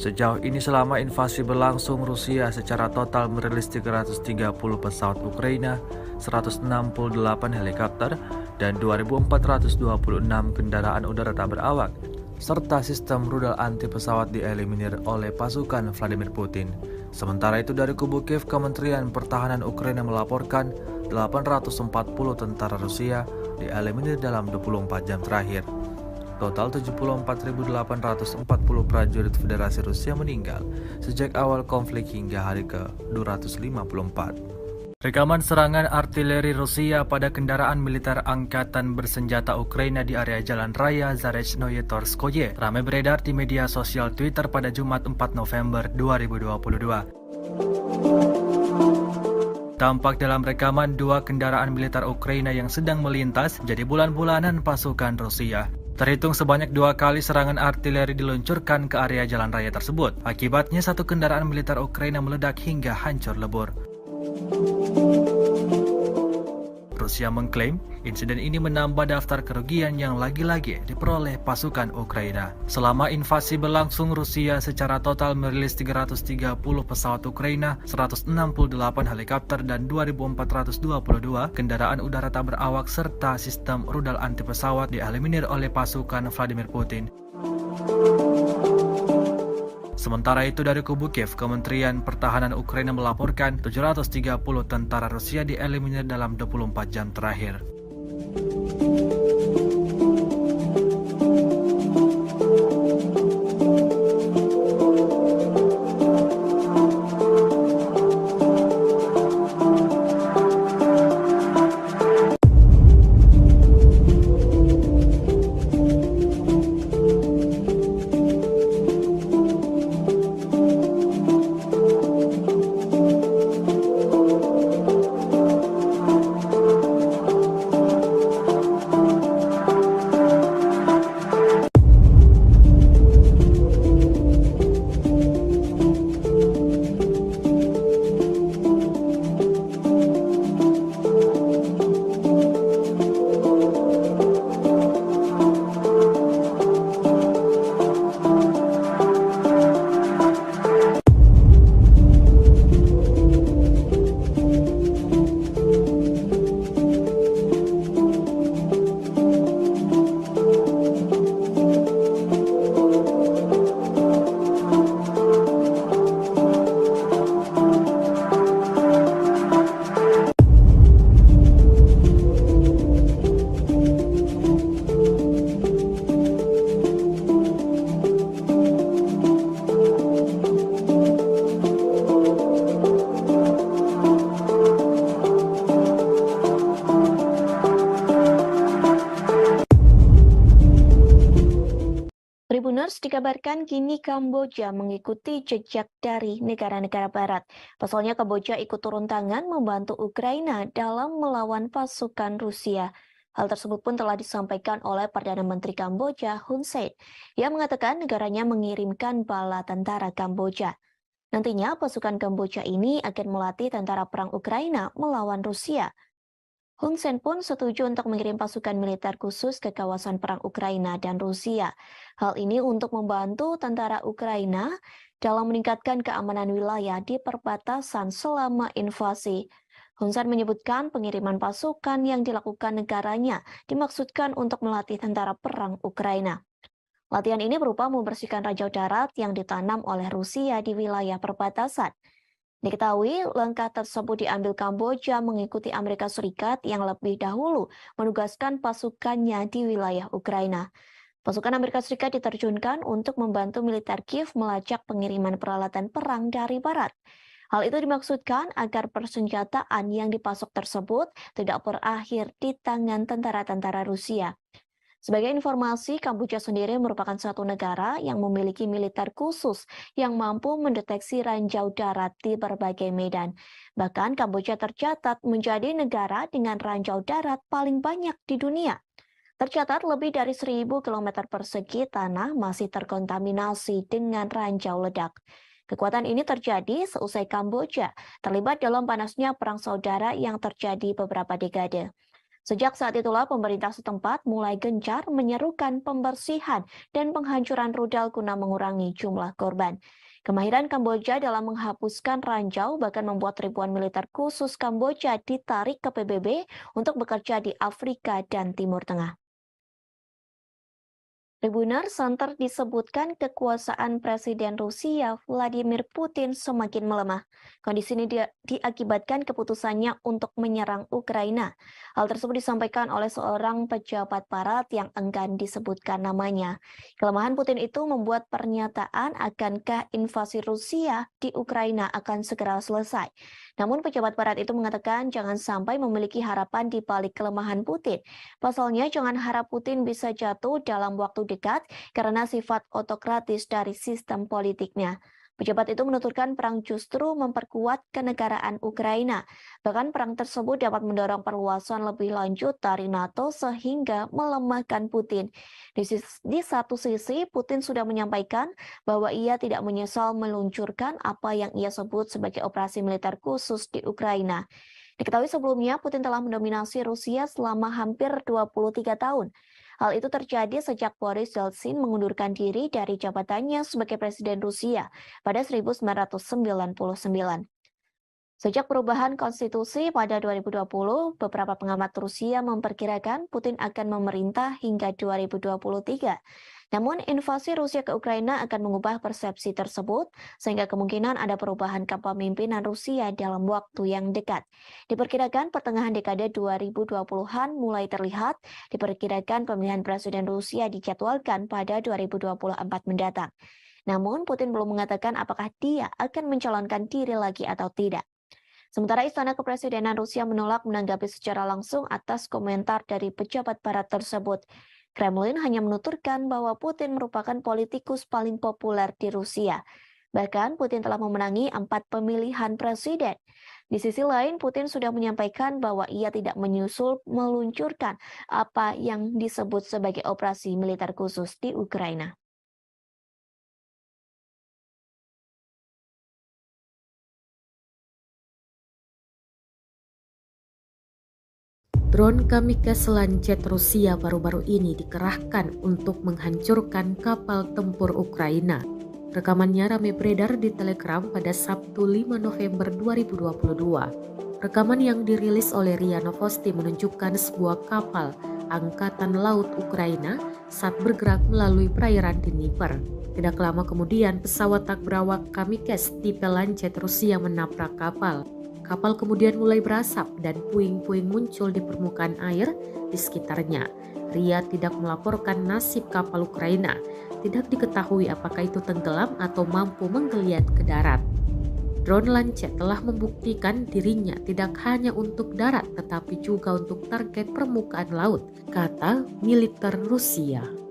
Sejauh ini selama invasi berlangsung, Rusia secara total merilis 330 pesawat Ukraina, 168 helikopter, dan 2.426 kendaraan udara tak berawak, serta sistem rudal anti pesawat dieliminir oleh pasukan Vladimir Putin. Sementara itu dari kubu Kiev, Kementerian Pertahanan Ukraina melaporkan 840 tentara Rusia dieliminir dalam 24 jam terakhir. Total 74.840 prajurit Federasi Rusia meninggal sejak awal konflik hingga hari ke-254. Rekaman serangan artileri Rusia pada kendaraan militer angkatan bersenjata Ukraina di area Jalan Raya Zarechnoye Torskoye ramai beredar di media sosial Twitter pada Jumat 4 November 2022. Tampak dalam rekaman dua kendaraan militer Ukraina yang sedang melintas jadi bulan-bulanan pasukan Rusia. Terhitung sebanyak 2 kali serangan artileri diluncurkan ke area jalan raya tersebut. Akibatnya satu kendaraan militer Ukraina meledak hingga hancur lebur. Rusia mengklaim insiden ini menambah daftar kerugian yang lagi-lagi diperoleh pasukan Ukraina. Selama invasi berlangsung, Rusia secara total merilis 330 pesawat Ukraina, 168 helikopter, dan 2.422 kendaraan udara tak berawak serta sistem rudal anti pesawat dieliminir oleh pasukan Vladimir Putin. Sementara itu dari kubu Kiev, Kementerian Pertahanan Ukraina melaporkan 730 tentara Rusia dieliminir dalam 24 jam terakhir. dikabarkan kini Kamboja mengikuti jejak dari negara-negara barat. Pasalnya Kamboja ikut turun tangan membantu Ukraina dalam melawan pasukan Rusia. Hal tersebut pun telah disampaikan oleh Perdana Menteri Kamboja Hun Sen, yang mengatakan negaranya mengirimkan bala tentara Kamboja. Nantinya pasukan Kamboja ini akan melatih tentara perang Ukraina melawan Rusia. Hun Sen pun setuju untuk mengirim pasukan militer khusus ke kawasan perang Ukraina dan Rusia. Hal ini untuk membantu tentara Ukraina dalam meningkatkan keamanan wilayah di perbatasan selama invasi. Hun Sen menyebutkan pengiriman pasukan yang dilakukan negaranya dimaksudkan untuk melatih tentara perang Ukraina. Latihan ini berupa membersihkan ranjau darat yang ditanam oleh Rusia di wilayah perbatasan. Diketahui langkah tersebut diambil Kamboja mengikuti Amerika Serikat yang lebih dahulu menugaskan pasukannya di wilayah Ukraina. Pasukan Amerika Serikat diterjunkan untuk membantu militer Kiev melacak pengiriman peralatan perang dari barat. Hal itu dimaksudkan agar persenjataan yang dipasok tersebut tidak berakhir di tangan tentara-tentara Rusia. Sebagai informasi, Kamboja sendiri merupakan satu negara yang memiliki militer khusus yang mampu mendeteksi ranjau darat di berbagai medan. Bahkan Kamboja tercatat menjadi negara dengan ranjau darat paling banyak di dunia. Tercatat lebih dari 1.000 km persegi tanah masih terkontaminasi dengan ranjau ledak. Kekuatan ini terjadi seusai Kamboja terlibat dalam panasnya perang saudara yang terjadi beberapa dekade. Sejak saat itulah pemerintah setempat mulai gencar menyerukan pembersihan dan penghancuran rudal guna mengurangi jumlah korban. Kemahiran Kamboja dalam menghapuskan ranjau bahkan membuat ribuan militer khusus Kamboja ditarik ke PBB untuk bekerja di Afrika dan Timur Tengah. Tribunal Center disebutkan kekuasaan Presiden Rusia Vladimir Putin semakin melemah. Kondisi ini diakibatkan keputusannya untuk menyerang Ukraina. Hal tersebut disampaikan oleh seorang pejabat barat yang enggan disebutkan namanya. Kelemahan Putin itu membuat pernyataan akankah invasi Rusia di Ukraina akan segera selesai. Namun pejabat barat itu mengatakan jangan sampai memiliki harapan di balik kelemahan Putin. Pasalnya jangan harap Putin bisa jatuh dalam waktu dekat karena sifat otokratis dari sistem politiknya. Pejabat itu menuturkan perang justru memperkuat kenegaraan Ukraina. Bahkan perang tersebut dapat mendorong perluasan lebih lanjut dari NATO sehingga melemahkan Putin. Di satu sisi, Putin sudah menyampaikan bahwa ia tidak menyesal meluncurkan apa yang ia sebut sebagai operasi militer khusus di Ukraina. Diketahui sebelumnya, Putin telah mendominasi Rusia selama hampir 23 tahun. Hal itu terjadi sejak Boris Yeltsin mengundurkan diri dari jabatannya sebagai Presiden Rusia pada 1999. Sejak perubahan konstitusi pada 2020, beberapa pengamat Rusia memperkirakan Putin akan memerintah hingga 2023. Namun, invasi Rusia ke Ukraina akan mengubah persepsi tersebut, sehingga kemungkinan ada perubahan kepemimpinan Rusia dalam waktu yang dekat. Diperkirakan pertengahan dekade 2020-an mulai terlihat, diperkirakan pemilihan Presiden Rusia dijadwalkan pada 2024 mendatang. Namun, Putin belum mengatakan apakah dia akan mencalonkan diri lagi atau tidak. Sementara Istana Kepresidenan Rusia menolak menanggapi secara langsung atas komentar dari pejabat barat tersebut. Kremlin hanya menuturkan bahwa Putin merupakan politikus paling populer di Rusia. Bahkan Putin telah memenangi 4 pemilihan presiden. Di sisi lain, Putin sudah menyampaikan bahwa ia tidak menyusul meluncurkan apa yang disebut sebagai operasi militer khusus di Ukraina. Drone kamikaze Lancet Rusia baru-baru ini dikerahkan untuk menghancurkan kapal tempur Ukraina. Rekamannya ramai beredar di Telegram pada Sabtu 5 November 2022. Rekaman yang dirilis oleh RIA Novosti menunjukkan sebuah kapal Angkatan Laut Ukraina saat bergerak melalui perairan Dnieper. Tidak lama kemudian, pesawat tak berawak kamikaze tipe Lancet Rusia menabrak kapal. Kapal kemudian mulai berasap dan puing-puing muncul di permukaan air di sekitarnya. RIA tidak melaporkan nasib kapal Ukraina. Tidak diketahui apakah itu tenggelam atau mampu menggeliat ke darat. Drone Lancet telah membuktikan dirinya tidak hanya untuk darat tetapi juga untuk target permukaan laut, kata militer Rusia.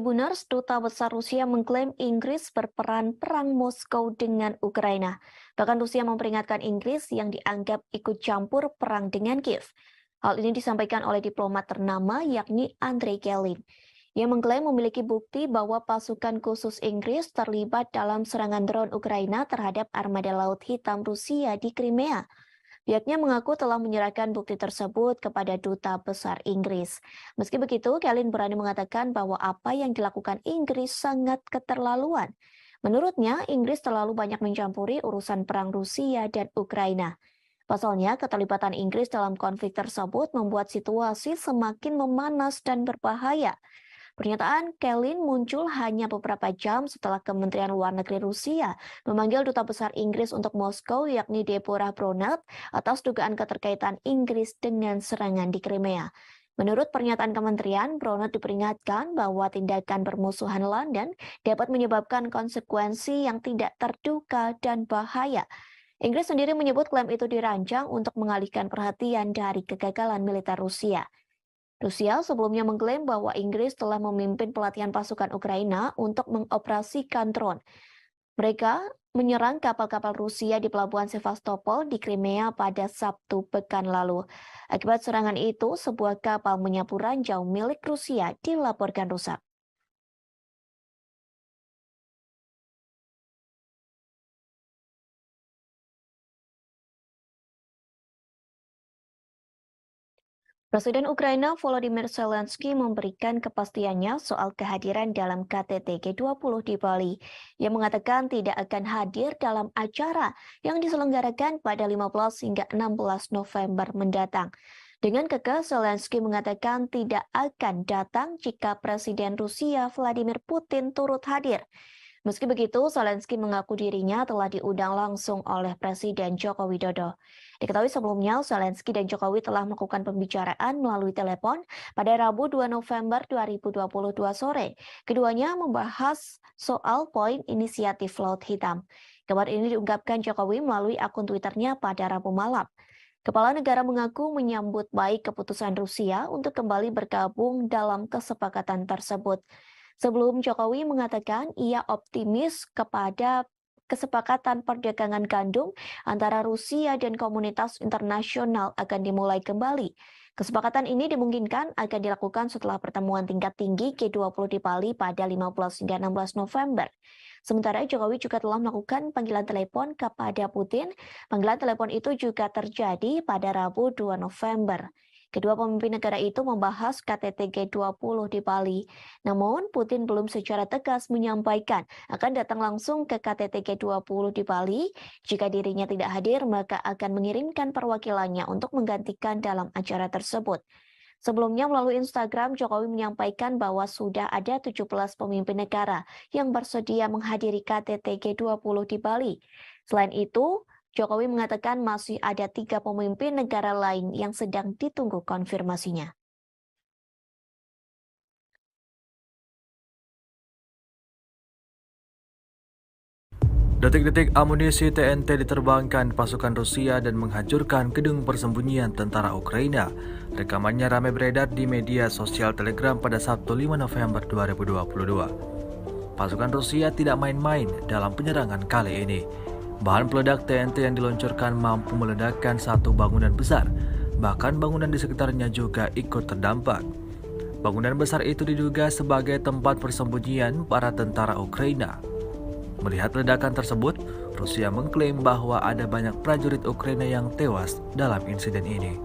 Tribuners, Duta Besar Rusia mengklaim Inggris berperan perang Moskow dengan Ukraina. Bahkan Rusia memperingatkan Inggris yang dianggap ikut campur perang dengan Kiev. Hal ini disampaikan oleh diplomat ternama yakni Andrei Kelin. Ia mengklaim memiliki bukti bahwa pasukan khusus Inggris terlibat dalam serangan drone Ukraina terhadap armada Laut Hitam Rusia di Crimea. Pihaknya mengaku telah menyerahkan bukti tersebut kepada Duta Besar Inggris. Meski begitu, Kelin berani mengatakan bahwa apa yang dilakukan Inggris sangat keterlaluan. Menurutnya, Inggris terlalu banyak mencampuri urusan perang Rusia dan Ukraina. Pasalnya, keterlibatan Inggris dalam konflik tersebut membuat situasi semakin memanas dan berbahaya. Pernyataan Kelin muncul hanya beberapa jam setelah Kementerian Luar Negeri Rusia memanggil Duta Besar Inggris untuk Moskow yakni Deborah Bronert atas dugaan keterkaitan Inggris dengan serangan di Crimea. Menurut pernyataan kementerian, Bronert diperingatkan bahwa tindakan bermusuhan London dapat menyebabkan konsekuensi yang tidak terduga dan bahaya. Inggris sendiri menyebut klaim itu dirancang untuk mengalihkan perhatian dari kegagalan militer Rusia. Rusia sebelumnya mengklaim bahwa Inggris telah memimpin pelatihan pasukan Ukraina untuk mengoperasikan drone. Mereka menyerang kapal-kapal Rusia di pelabuhan Sevastopol di Crimea pada Sabtu pekan lalu. Akibat serangan itu, sebuah kapal menyapu ranjau milik Rusia dilaporkan rusak. Presiden Ukraina Volodymyr Zelensky memberikan kepastiannya soal kehadiran dalam KTT G20 di Bali. Ia mengatakan tidak akan hadir dalam acara yang diselenggarakan pada 15 hingga 16 November mendatang. Dengan kekeh, Zelensky mengatakan tidak akan datang jika Presiden Rusia Vladimir Putin turut hadir. Meski begitu, Zelensky mengaku dirinya telah diundang langsung oleh Presiden Joko Widodo. Diketahui sebelumnya, Zelensky dan Jokowi telah melakukan pembicaraan melalui telepon pada Rabu 2 November 2022 sore. Keduanya membahas soal poin inisiatif Laut Hitam. Kabar ini diungkapkan Jokowi melalui akun Twitternya pada Rabu malam. Kepala negara mengaku menyambut baik keputusan Rusia untuk kembali bergabung dalam kesepakatan tersebut. Sebelum Jokowi mengatakan ia optimis kepada kesepakatan perdagangan gandum antara Rusia dan komunitas internasional akan dimulai kembali. Kesepakatan ini dimungkinkan akan dilakukan setelah pertemuan tingkat tinggi G20 di Bali pada 15 hingga 16 November. Sementara Jokowi juga telah melakukan panggilan telepon kepada Putin. Panggilan telepon itu juga terjadi pada Rabu 2 November. Kedua pemimpin negara itu membahas KTT G20 di Bali. Namun, Putin belum secara tegas menyampaikan akan datang langsung ke KTT G20 di Bali. Jika dirinya tidak hadir, maka akan mengirimkan perwakilannya untuk menggantikan dalam acara tersebut. Sebelumnya melalui Instagram, Jokowi menyampaikan bahwa sudah ada 17 pemimpin negara yang bersedia menghadiri KTT G20 di Bali. Selain itu, Jokowi mengatakan masih ada 3 pemimpin negara lain yang sedang ditunggu konfirmasinya. Detik-detik amunisi TNT diterbangkan pasukan Rusia dan menghancurkan gedung persembunyian tentara Ukraina. Rekamannya ramai beredar di media sosial Telegram pada Sabtu 5 November 2022. Pasukan Rusia tidak main-main dalam penyerangan kali ini. Bahan peledak TNT yang diluncurkan mampu meledakkan satu bangunan besar, bahkan bangunan di sekitarnya juga ikut terdampak. Bangunan besar itu diduga sebagai tempat persembunyian para tentara Ukraina. Melihat ledakan tersebut, Rusia mengklaim bahwa ada banyak prajurit Ukraina yang tewas dalam insiden ini.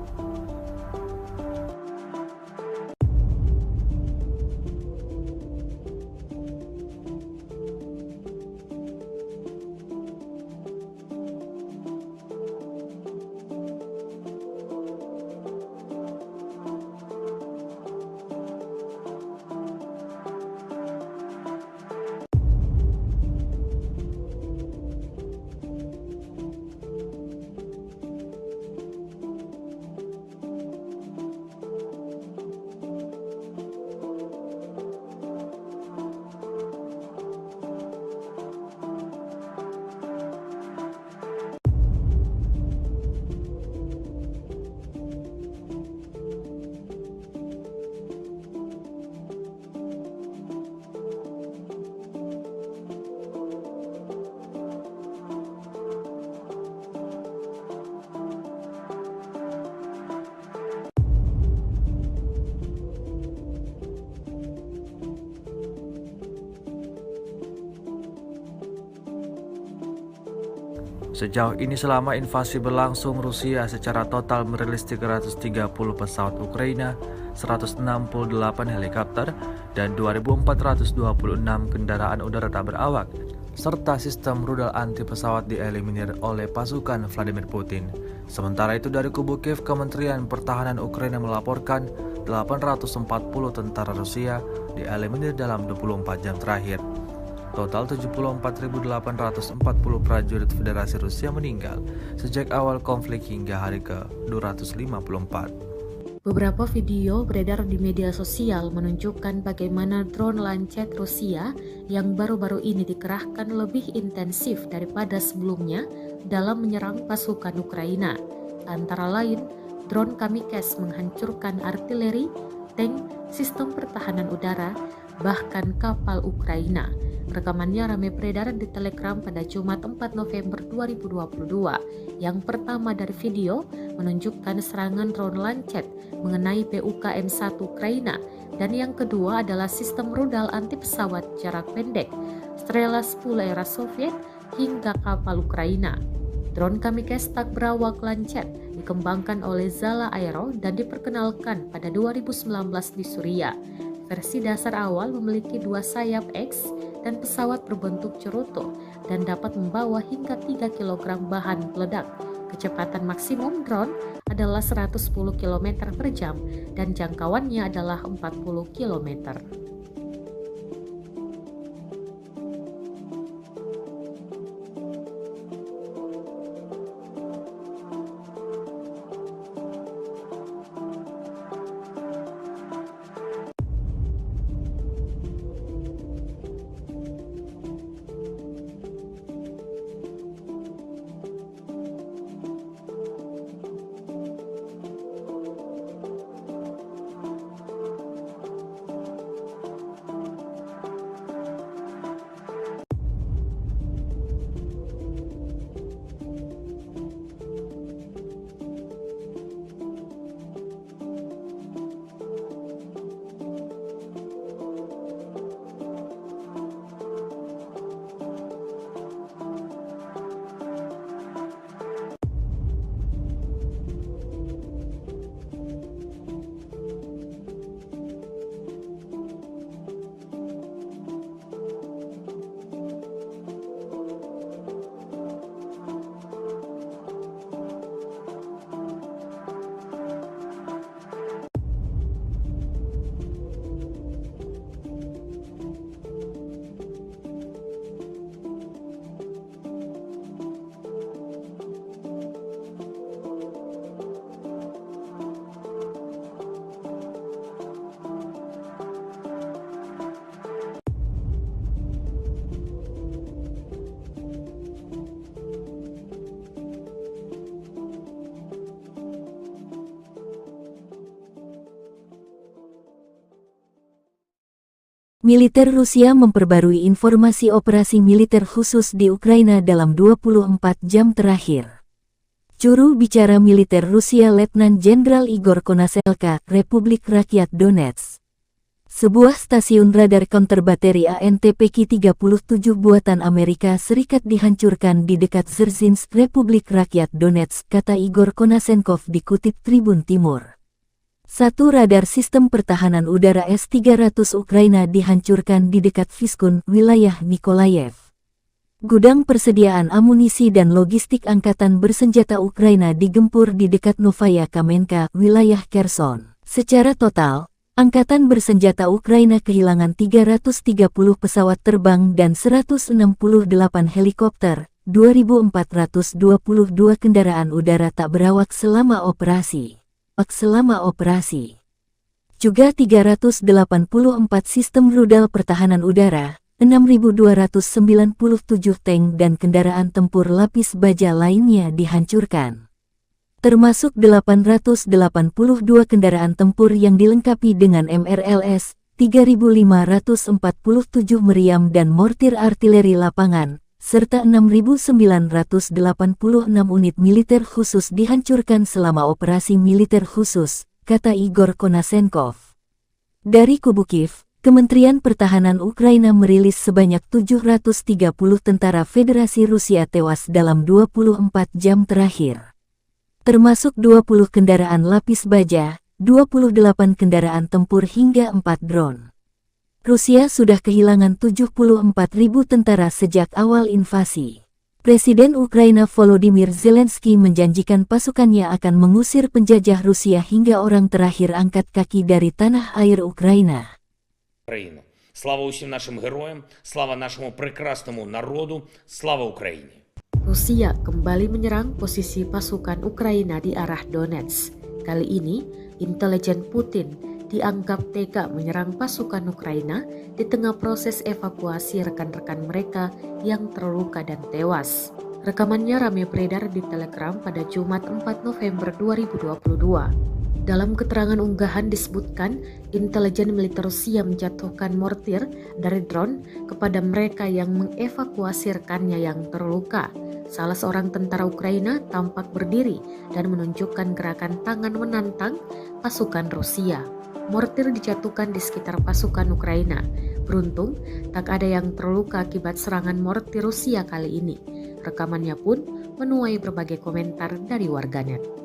Sejauh ini selama invasi berlangsung, Rusia secara total merilis 330 pesawat Ukraina, 168 helikopter, dan 2.426 kendaraan udara tak berawak, serta sistem rudal anti pesawat dieliminir oleh pasukan Vladimir Putin. Sementara itu dari kubu Kiev, Kementerian Pertahanan Ukraina melaporkan 840 tentara Rusia dieliminir dalam 24 jam terakhir. Total 74.840 prajurit Federasi Rusia meninggal sejak awal konflik hingga hari ke-254. Beberapa video beredar di media sosial menunjukkan bagaimana drone Lancet Rusia yang baru-baru ini dikerahkan lebih intensif daripada sebelumnya dalam menyerang pasukan Ukraina. Antara lain, drone Kamikze menghancurkan artileri, tank, sistem pertahanan udara, bahkan kapal Ukraina. Rekamannya ramai beredar di Telegram pada Jumat 4 November 2022. Yang pertama dari video menunjukkan serangan drone Lancet mengenai PUKM-1 Ukraina, dan yang kedua adalah sistem rudal anti pesawat jarak pendek Strela 10 era Soviet hingga kapal Ukraina. Drone Kamikze tak berawak Lancet dikembangkan oleh Zala Aero dan diperkenalkan pada 2019 di Suriah. Versi dasar awal memiliki 2 sayap X dan pesawat berbentuk cerutu dan dapat membawa hingga 3 kg bahan peledak. Kecepatan maksimum drone adalah 110 km per jam dan jangkauannya adalah 40 km. Militer Rusia memperbarui informasi operasi militer khusus di Ukraina dalam 24 jam terakhir. Juru bicara militer Rusia Letnan Jenderal Igor Konasenko, Republik Rakyat Donetsk. Sebuah stasiun radar counter bateri ANTPK-37 buatan Amerika Serikat dihancurkan di dekat Dzerzhinsk, Republik Rakyat Donetsk, kata Igor Konasenko dikutip Tribun Timur. Satu radar sistem pertahanan udara S-300 Ukraina dihancurkan di dekat Vyskun, wilayah Nikolayev. Gudang persediaan amunisi dan logistik angkatan bersenjata Ukraina digempur di dekat Novaya Kamenka, wilayah Kherson. Secara total, angkatan bersenjata Ukraina kehilangan 330 pesawat terbang dan 168 helikopter, 2.422 kendaraan udara tak berawak selama operasi. Juga 384 sistem rudal pertahanan udara, 6.297 tank dan kendaraan tempur lapis baja lainnya dihancurkan. Termasuk 882 kendaraan tempur yang dilengkapi dengan MRLS, 3.547 meriam dan mortir artileri lapangan, serta 6.986 unit militer khusus dihancurkan selama operasi militer khusus, kata Igor Konasenko. Dari kubu Kiev, Kementerian Pertahanan Ukraina merilis sebanyak 730 tentara Federasi Rusia tewas dalam 24 jam terakhir. Termasuk 20 kendaraan lapis baja, 28 kendaraan tempur hingga 4 drone. Rusia sudah kehilangan 74.000 tentara sejak awal invasi. Presiden Ukraina Volodymyr Zelensky menjanjikan pasukannya akan mengusir penjajah Rusia hingga orang terakhir angkat kaki dari tanah air Ukraina. Україну. Слава усім нашим героям, слава нашому прекрасному народу, слава Україні. Rusia kembali menyerang posisi pasukan Ukraina di arah Donetsk. Kali ini, intelijen Putin dianggap tega menyerang pasukan Ukraina di tengah proses evakuasi rekan-rekan mereka yang terluka dan tewas. Rekamannya ramai beredar di Telegram pada Jumat 4 November 2022. Dalam keterangan unggahan disebutkan, intelijen militer Rusia menjatuhkan mortir dari drone kepada mereka yang mengevakuasi rekannya yang terluka. Salah seorang tentara Ukraina tampak berdiri dan menunjukkan gerakan tangan menantang pasukan Rusia. Mortir dijatuhkan di sekitar pasukan Ukraina. Beruntung, tak ada yang terluka akibat serangan mortir Rusia kali ini. Rekamannya pun menuai berbagai komentar dari warganet.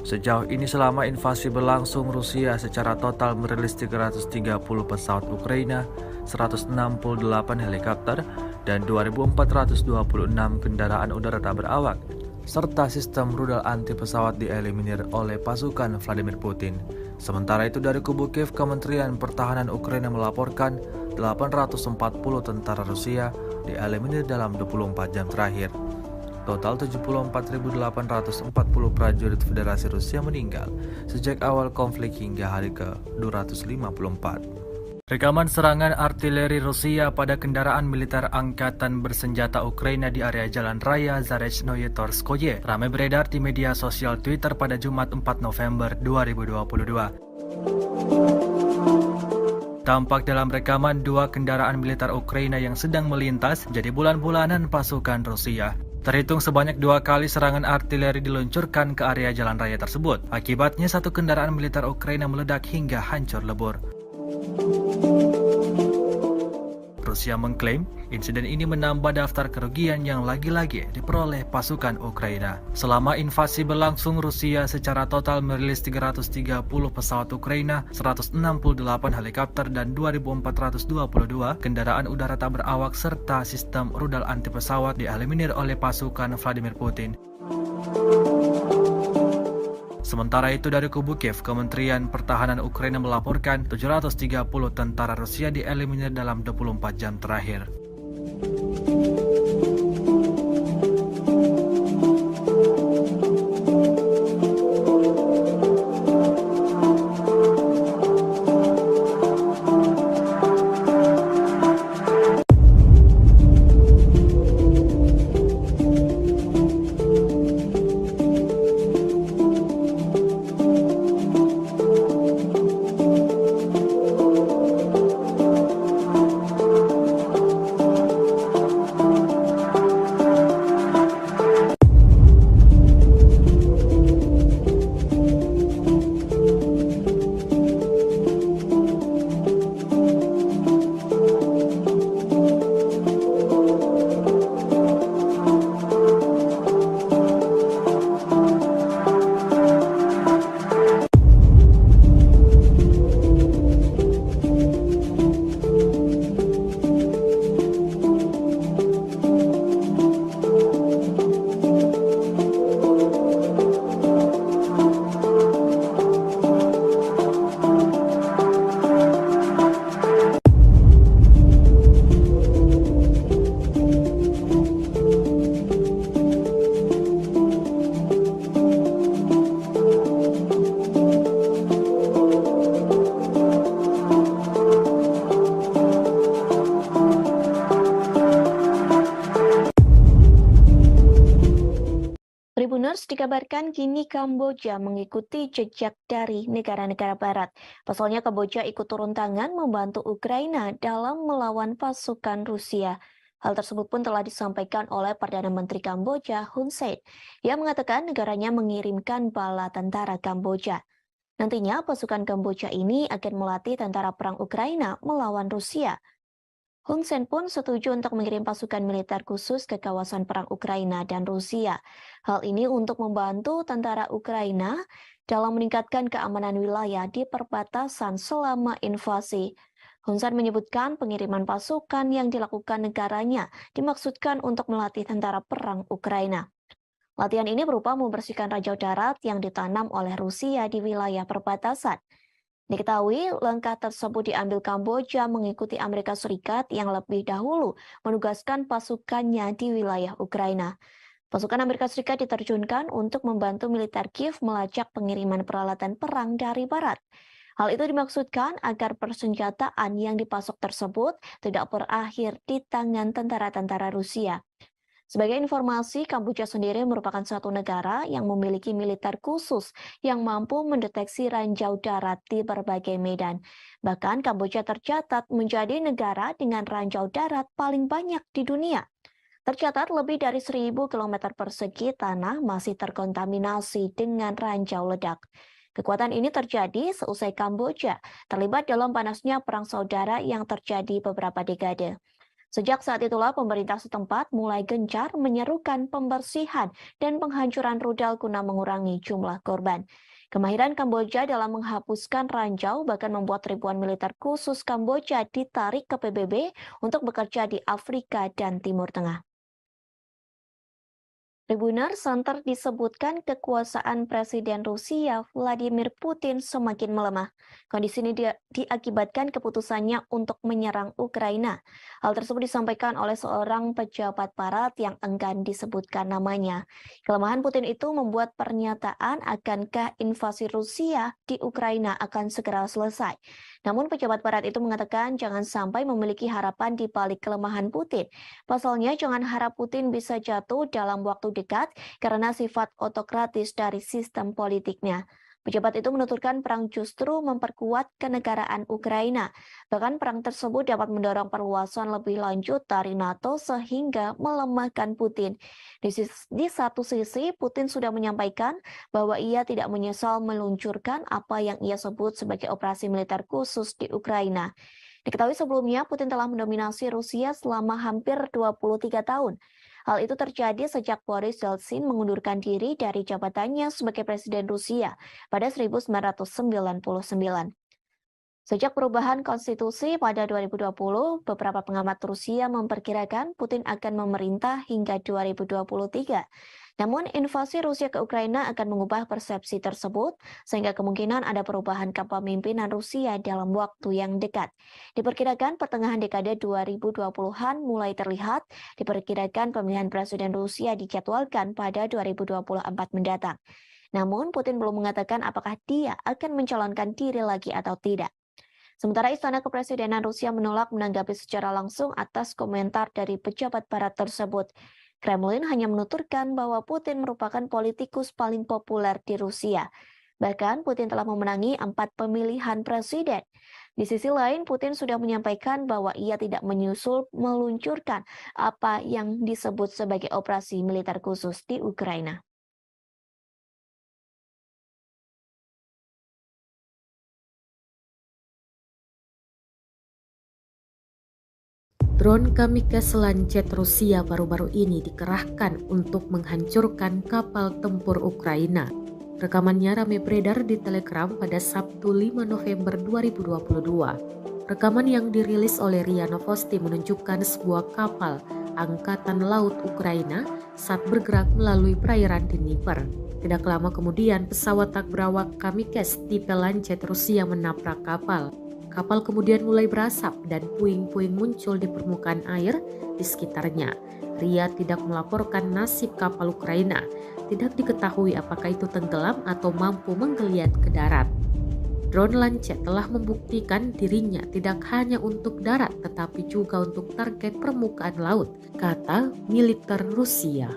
Sejauh ini selama invasi berlangsung, Rusia secara total merilis 330 pesawat Ukraina, 168 helikopter, dan 2.426 kendaraan udara tak berawak, serta sistem rudal anti pesawat dieliminir oleh pasukan Vladimir Putin. Sementara itu dari kubu Kiev, Kementerian Pertahanan Ukraina melaporkan 840 tentara Rusia dieliminir dalam 24 jam terakhir. Total 74.840 prajurit Federasi Rusia meninggal sejak awal konflik hingga hari ke-254. Rekaman serangan artileri Rusia pada kendaraan militer angkatan bersenjata Ukraina di area Jalan Raya Zarechnoye Torskoye ramai beredar di media sosial Twitter pada Jumat 4 November 2022. Tampak dalam rekaman dua kendaraan militer Ukraina yang sedang melintas jadi bulan-bulanan pasukan Rusia. Terhitung sebanyak 2 kali serangan artileri diluncurkan ke area jalan raya tersebut. Akibatnya satu kendaraan militer Ukraina meledak hingga hancur lebur. Rusia mengklaim insiden ini menambah daftar kerugian yang lagi-lagi diperoleh pasukan Ukraina. Selama invasi berlangsung, Rusia secara total merilis 330 pesawat Ukraina, 168 helikopter, dan 2.422 kendaraan udara tak berawak serta sistem rudal anti pesawat dieliminir oleh pasukan Vladimir Putin. Sementara itu dari kubu Kiev, Kementerian Pertahanan Ukraina melaporkan 730 tentara Rusia dieliminir dalam 24 jam terakhir. Tribuners dikabarkan kini Kamboja mengikuti jejak dari negara-negara barat. Pasalnya Kamboja ikut turun tangan membantu Ukraina dalam melawan pasukan Rusia. Hal tersebut pun telah disampaikan oleh Perdana Menteri Kamboja Hun Sen. Ia mengatakan negaranya mengirimkan bala tentara Kamboja. Nantinya pasukan Kamboja ini akan melatih tentara perang Ukraina melawan Rusia. Hun Sen pun setuju untuk mengirim pasukan militer khusus ke kawasan perang Ukraina dan Rusia. Hal ini untuk membantu tentara Ukraina dalam meningkatkan keamanan wilayah di perbatasan selama invasi. Hun Sen menyebutkan pengiriman pasukan yang dilakukan negaranya dimaksudkan untuk melatih tentara perang Ukraina. Latihan ini berupa membersihkan ranjau darat yang ditanam oleh Rusia di wilayah perbatasan. Diketahui langkah tersebut diambil Kamboja mengikuti Amerika Serikat yang lebih dahulu menugaskan pasukannya di wilayah Ukraina. Pasukan Amerika Serikat diterjunkan untuk membantu militer Kiev melacak pengiriman peralatan perang dari barat. Hal itu dimaksudkan agar persenjataan yang dipasok tersebut tidak berakhir di tangan tentara-tentara Rusia. Sebagai informasi, Kamboja sendiri merupakan satu negara yang memiliki militer khusus yang mampu mendeteksi ranjau darat di berbagai medan. Bahkan Kamboja tercatat menjadi negara dengan ranjau darat paling banyak di dunia. Tercatat lebih dari 1.000 km persegi tanah masih terkontaminasi dengan ranjau ledak. Kekuatan ini terjadi seusai Kamboja terlibat dalam panasnya perang saudara yang terjadi beberapa dekade. Sejak saat itulah pemerintah setempat mulai gencar menyerukan pembersihan dan penghancuran rudal guna mengurangi jumlah korban. Kemahiran Kamboja dalam menghapuskan ranjau bahkan membuat ribuan militer khusus Kamboja ditarik ke PBB untuk bekerja di Afrika dan Timur Tengah. Tribunner Center disebutkan kekuasaan Presiden Rusia Vladimir Putin semakin melemah. Kondisi ini diakibatkan keputusannya untuk menyerang Ukraina. Hal tersebut disampaikan oleh seorang pejabat barat yang enggan disebutkan namanya. Kelemahan Putin itu membuat pernyataan akankah invasi Rusia di Ukraina akan segera selesai. Namun pejabat barat itu mengatakan jangan sampai memiliki harapan di balik kelemahan Putin. Pasalnya jangan harap Putin bisa jatuh dalam waktu dekat karena sifat otokratis dari sistem politiknya. Pejabat itu menuturkan perang justru memperkuat kenegaraan Ukraina. Bahkan perang tersebut dapat mendorong perluasan lebih lanjut dari NATO sehingga melemahkan Putin. Di satu sisi, Putin sudah menyampaikan bahwa ia tidak menyesal meluncurkan apa yang ia sebut sebagai operasi militer khusus di Ukraina. Diketahui sebelumnya, Putin telah mendominasi Rusia selama hampir 23 tahun. Hal itu terjadi sejak Boris Yeltsin mengundurkan diri dari jabatannya sebagai Presiden Rusia pada 1999. Sejak perubahan konstitusi pada 2020, beberapa pengamat Rusia memperkirakan Putin akan memerintah hingga 2023. Namun, invasi Rusia ke Ukraina akan mengubah persepsi tersebut, sehingga kemungkinan ada perubahan kepemimpinan Rusia dalam waktu yang dekat. Diperkirakan pertengahan dekade 2020-an mulai terlihat, diperkirakan pemilihan Presiden Rusia dijadwalkan pada 2024 mendatang. Namun, Putin belum mengatakan apakah dia akan mencalonkan diri lagi atau tidak. Sementara Istana Kepresidenan Rusia menolak menanggapi secara langsung atas komentar dari pejabat barat tersebut. Kremlin hanya menuturkan bahwa Putin merupakan politikus paling populer di Rusia. Bahkan Putin telah memenangi 4 pemilihan presiden. Di sisi lain, Putin sudah menyampaikan bahwa ia tidak meluncurkan apa yang disebut sebagai operasi militer khusus di Ukraina. Drone kamikaze Lancet Rusia baru-baru ini dikerahkan untuk menghancurkan kapal tempur Ukraina. Rekamannya ramai beredar di Telegram pada Sabtu 5 November 2022. Rekaman yang dirilis oleh RIA Novosti menunjukkan sebuah kapal Angkatan Laut Ukraina saat bergerak melalui perairan Dnieper. Tidak lama kemudian, pesawat tak berawak kamikaze tipe Lancet Rusia menabrak kapal. Kapal kemudian mulai berasap dan puing-puing muncul di permukaan air di sekitarnya. RIA tidak melaporkan nasib kapal Ukraina. Tidak diketahui apakah itu tenggelam atau mampu menggeliat ke darat. Drone Lancet telah membuktikan dirinya tidak hanya untuk darat tetapi juga untuk target permukaan laut, kata militer Rusia.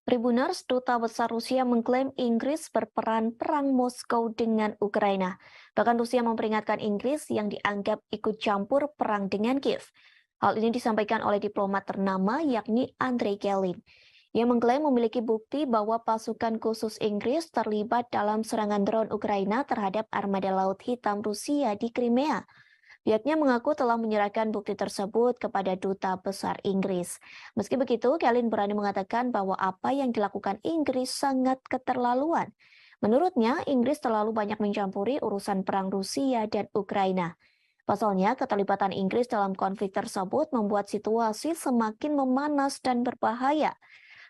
Tribuners, Duta Besar Rusia mengklaim Inggris berperan perang Moskow dengan Ukraina. Bahkan Rusia memperingatkan Inggris yang dianggap ikut campur perang dengan Kiev. Hal ini disampaikan oleh diplomat ternama yakni Andrei Kelin. Ia mengklaim memiliki bukti bahwa pasukan khusus Inggris terlibat dalam serangan drone Ukraina terhadap armada Laut Hitam Rusia di Crimea. Pihaknya mengaku telah menyerahkan bukti tersebut kepada Duta Besar Inggris. Meski begitu, Kelin berani mengatakan bahwa apa yang dilakukan Inggris sangat keterlaluan. Menurutnya, Inggris terlalu banyak mencampuri urusan perang Rusia dan Ukraina. Pasalnya, keterlibatan Inggris dalam konflik tersebut membuat situasi semakin memanas dan berbahaya.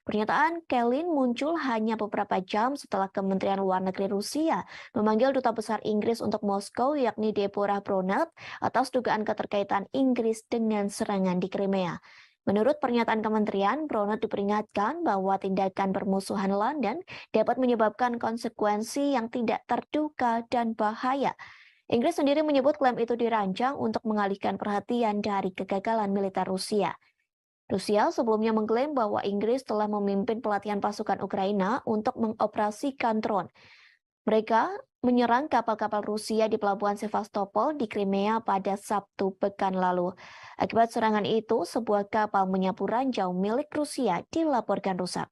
Pernyataan Kelin muncul hanya beberapa jam setelah Kementerian Luar Negeri Rusia memanggil Duta Besar Inggris untuk Moskow yakni Deborah Bronert atas dugaan keterkaitan Inggris dengan serangan di Crimea. Menurut pernyataan kementerian, Bronert diperingatkan bahwa tindakan bermusuhan London dapat menyebabkan konsekuensi yang tidak terduga dan bahaya. Inggris sendiri menyebut klaim itu dirancang untuk mengalihkan perhatian dari kegagalan militer Rusia. Rusia sebelumnya mengklaim bahwa Inggris telah memimpin pelatihan pasukan Ukraina untuk mengoperasikan drone. Mereka menyerang kapal-kapal Rusia di pelabuhan Sevastopol di Crimea pada Sabtu pekan lalu. Akibat serangan itu, sebuah kapal menyapu ranjau milik Rusia dilaporkan rusak.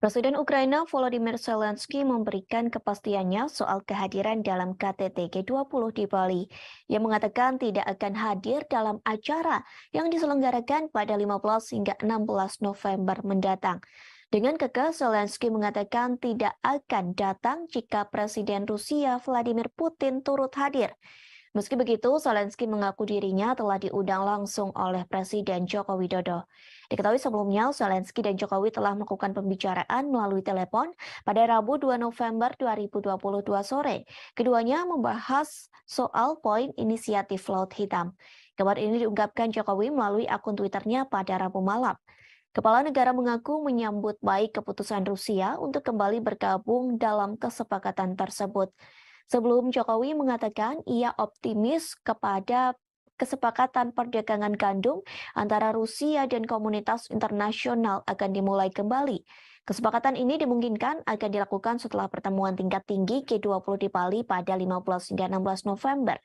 Presiden Ukraina Volodymyr Zelensky memberikan kepastiannya soal kehadiran dalam KTT G20 di Bali. Ia mengatakan tidak akan hadir dalam acara yang diselenggarakan pada 15 hingga 16 November mendatang. Dengan kekeh, Zelensky mengatakan tidak akan datang jika Presiden Rusia Vladimir Putin turut hadir. Meski begitu, Zelensky mengaku dirinya telah diundang langsung oleh Presiden Joko Widodo. Diketahui sebelumnya, Zelensky dan Jokowi telah melakukan pembicaraan melalui telepon pada Rabu 2 November 2022 sore. Keduanya membahas soal poin inisiatif Laut Hitam. Kabar ini diungkapkan Jokowi melalui akun Twitternya pada Rabu malam. Kepala negara mengaku menyambut baik keputusan Rusia untuk kembali bergabung dalam kesepakatan tersebut. Sebelum Jokowi mengatakan ia optimis kepada kesepakatan perdagangan gandum antara Rusia dan komunitas internasional akan dimulai kembali. Kesepakatan ini dimungkinkan akan dilakukan setelah pertemuan tingkat tinggi G20 di Bali pada 15 hingga 16 November.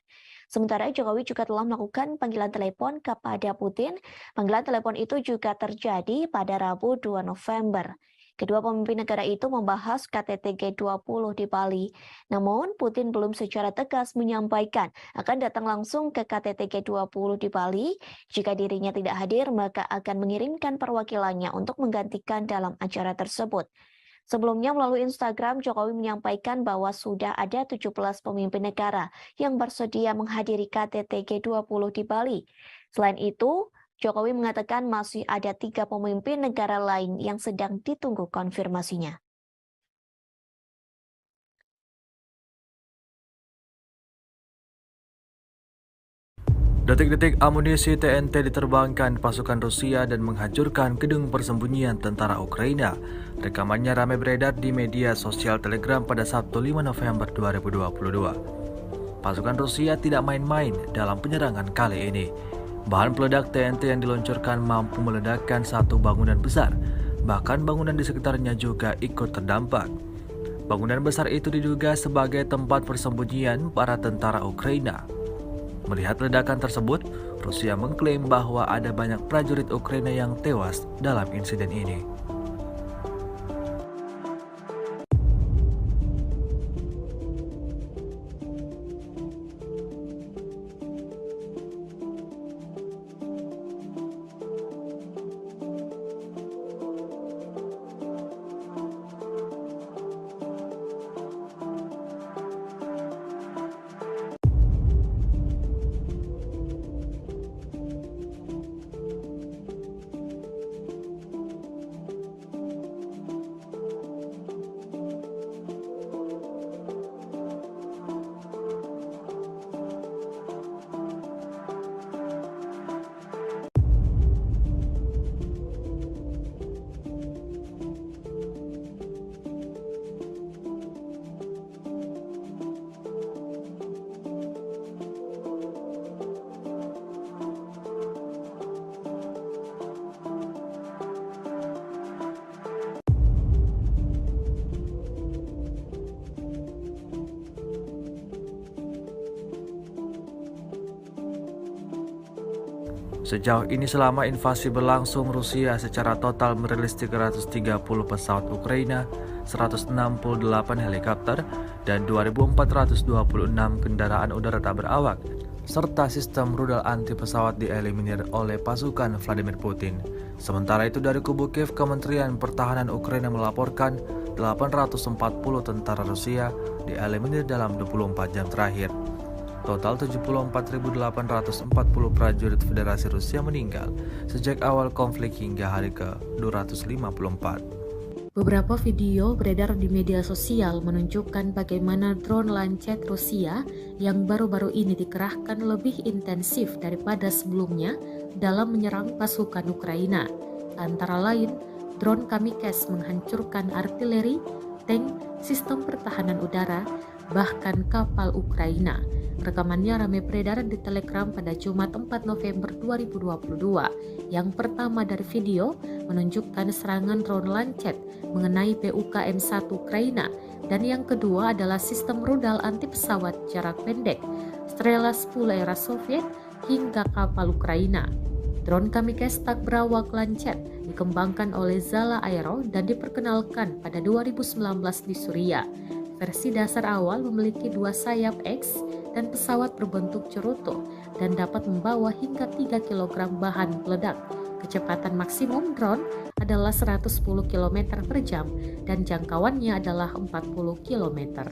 Sementara Jokowi juga telah melakukan panggilan telepon kepada Putin. Panggilan telepon itu juga terjadi pada Rabu 2 November. Kedua pemimpin negara itu membahas KTT G20 di Bali. Namun, Putin belum secara tegas menyampaikan akan datang langsung ke KTT G20 di Bali. Jika dirinya tidak hadir, maka akan mengirimkan perwakilannya untuk menggantikan dalam acara tersebut. Sebelumnya melalui Instagram, Jokowi menyampaikan bahwa sudah ada 17 pemimpin negara yang bersedia menghadiri KTT G20 di Bali. Selain itu, Jokowi mengatakan masih ada 3 pemimpin negara lain yang sedang ditunggu konfirmasinya. Detik-detik amunisi TNT diterbangkan pasukan Rusia dan menghancurkan gedung persembunyian tentara Ukraina. Rekamannya ramai beredar di media sosial Telegram pada Sabtu 5 November 2022. Pasukan Rusia tidak main-main dalam penyerangan kali ini. Bahan peledak TNT yang diluncurkan mampu meledakkan satu bangunan besar, bahkan bangunan di sekitarnya juga ikut terdampak. Bangunan besar itu diduga sebagai tempat persembunyian para tentara Ukraina. Melihat ledakan tersebut, Rusia mengklaim bahwa ada banyak prajurit Ukraina yang tewas dalam insiden ini. Sejauh ini selama invasi berlangsung, Rusia secara total merilis 330 pesawat Ukraina, 168 helikopter, dan 2.426 kendaraan udara tak berawak, serta sistem rudal anti pesawat dieliminir oleh pasukan Vladimir Putin. Sementara itu dari kubu Kiev, Kementerian Pertahanan Ukraina melaporkan 840 tentara Rusia dieliminir dalam 24 jam terakhir. Total 74.840 prajurit Federasi Rusia meninggal sejak awal konflik hingga hari ke-254. Beberapa video beredar di media sosial menunjukkan bagaimana drone Lancet Rusia yang baru-baru ini dikerahkan lebih intensif daripada sebelumnya dalam menyerang pasukan Ukraina. Antara lain, drone Kamikaze menghancurkan artileri, tank, sistem pertahanan udara, bahkan kapal Ukraina. Rekamannya ramai beredar di Telegram pada Jumat 4 November 2022. Yang pertama dari video menunjukkan serangan drone Lancet mengenai PUKM-1 Ukraina, dan yang kedua adalah sistem rudal anti pesawat jarak pendek Strela 10 era Soviet hingga kapal Ukraina. Drone Kamikaze tak berawak Lancet dikembangkan oleh Zala Aero dan diperkenalkan pada 2019 di Suriah. Versi dasar awal memiliki 2 sayap X dan pesawat berbentuk cerutu dan dapat membawa hingga 3 kg bahan peledak. Kecepatan maksimum drone adalah 110 km per jam dan jangkauannya adalah 40 km.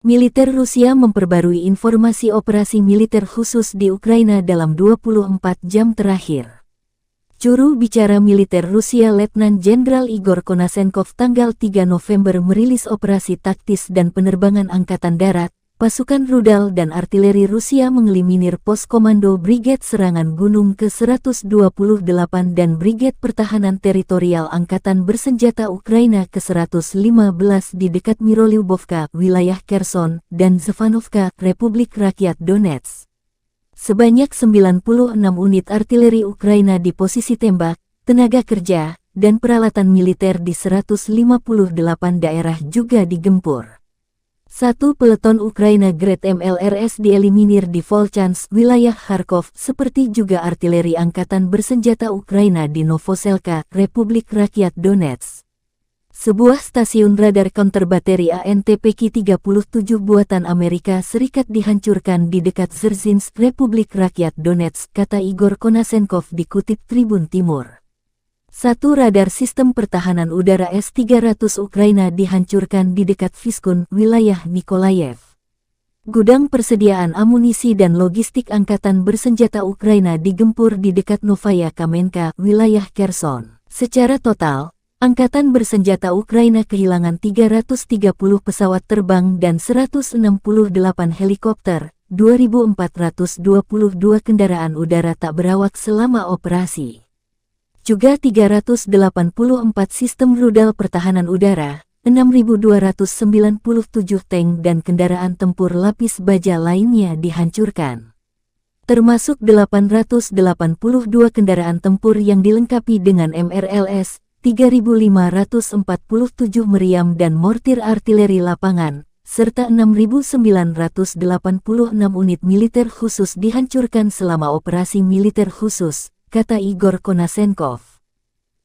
Militer Rusia memperbarui informasi operasi militer khusus di Ukraina dalam 24 jam terakhir. Juru bicara militer Rusia Letnan Jenderal Igor Konasenkov tanggal 3 November merilis operasi taktis dan penerbangan angkatan darat. Pasukan rudal dan artileri Rusia mengeliminir pos komando Brigade Serangan Gunung ke-128 dan Brigade Pertahanan Teritorial Angkatan Bersenjata Ukraina ke-115 di dekat Mirolyubovka, wilayah Kherson, dan Zevanovka, Republik Rakyat Donetsk. Sebanyak 96 unit artileri Ukraina di posisi tembak, tenaga kerja, dan peralatan militer di 158 daerah juga digempur. 1 peleton Ukraina Grad MLRS dieliminir di Volchansk, wilayah Kharkov, seperti juga artileri Angkatan Bersenjata Ukraina di Novoselka, Republik Rakyat Donetsk. Sebuah stasiun radar counter bateri ANTPK-37 buatan Amerika Serikat dihancurkan di dekat Dzerzhinsk, Republik Rakyat Donetsk, kata Igor Konasenkov dikutip Tribun Timur. 1 radar sistem pertahanan udara S-300 Ukraina dihancurkan di dekat Vyskun, wilayah Nikolayev. Gudang persediaan amunisi dan logistik Angkatan Bersenjata Ukraina digempur di dekat Novaya Kamenka, wilayah Kherson. Secara total, Angkatan Bersenjata Ukraina kehilangan 330 pesawat terbang dan 168 helikopter, 2.422 kendaraan udara tak berawak selama operasi. Juga 384 sistem rudal pertahanan udara, 6.297 tank dan kendaraan tempur lapis baja lainnya dihancurkan. Termasuk 882 kendaraan tempur yang dilengkapi dengan MRLS, 3.547 meriam dan mortir artileri lapangan, serta 6.986 unit militer khusus dihancurkan selama operasi militer khusus, kata Igor Konasenkov.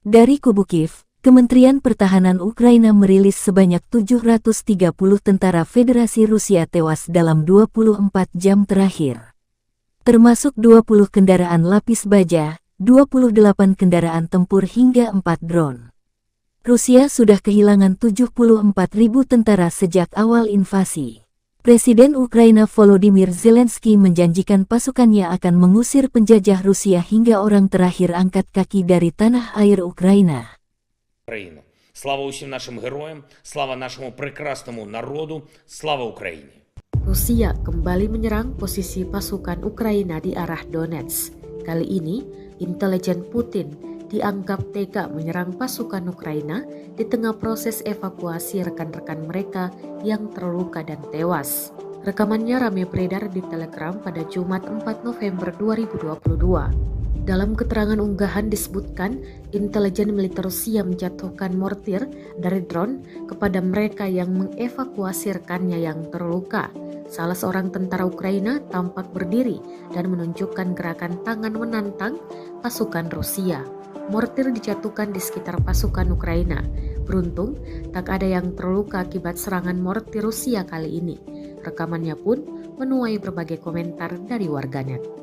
Dari kubu Kiev, Kementerian Pertahanan Ukraina merilis sebanyak 730 tentara Federasi Rusia tewas dalam 24 jam terakhir. Termasuk 20 kendaraan lapis baja, 28 kendaraan tempur hingga 4 drone. Rusia sudah kehilangan 74.000 tentara sejak awal invasi. Presiden Ukraina Volodymyr Zelensky menjanjikan pasukannya akan mengusir penjajah Rusia hingga orang terakhir angkat kaki dari tanah air Ukraina. Україну. Слава усім нашим героям, слава нашому прекрасному народу, слава Україні. Rusia kembali menyerang posisi pasukan Ukraina di arah Donetsk. Kali ini, intelijen Putin dianggap tega menyerang pasukan Ukraina di tengah proses evakuasi rekan-rekan mereka yang terluka dan tewas. Rekamannya ramai beredar di Telegram pada Jumat 4 November 2022. Dalam keterangan unggahan disebutkan, intelijen militer Rusia menjatuhkan mortir dari drone kepada mereka yang mengevakuasi rekannya yang terluka. Salah seorang tentara Ukraina tampak berdiri dan menunjukkan gerakan tangan menantang pasukan Rusia. Mortir dijatuhkan di sekitar pasukan Ukraina. Beruntung, tak ada yang terluka akibat serangan mortir Rusia kali ini. Rekamannya pun menuai berbagai komentar dari warganet.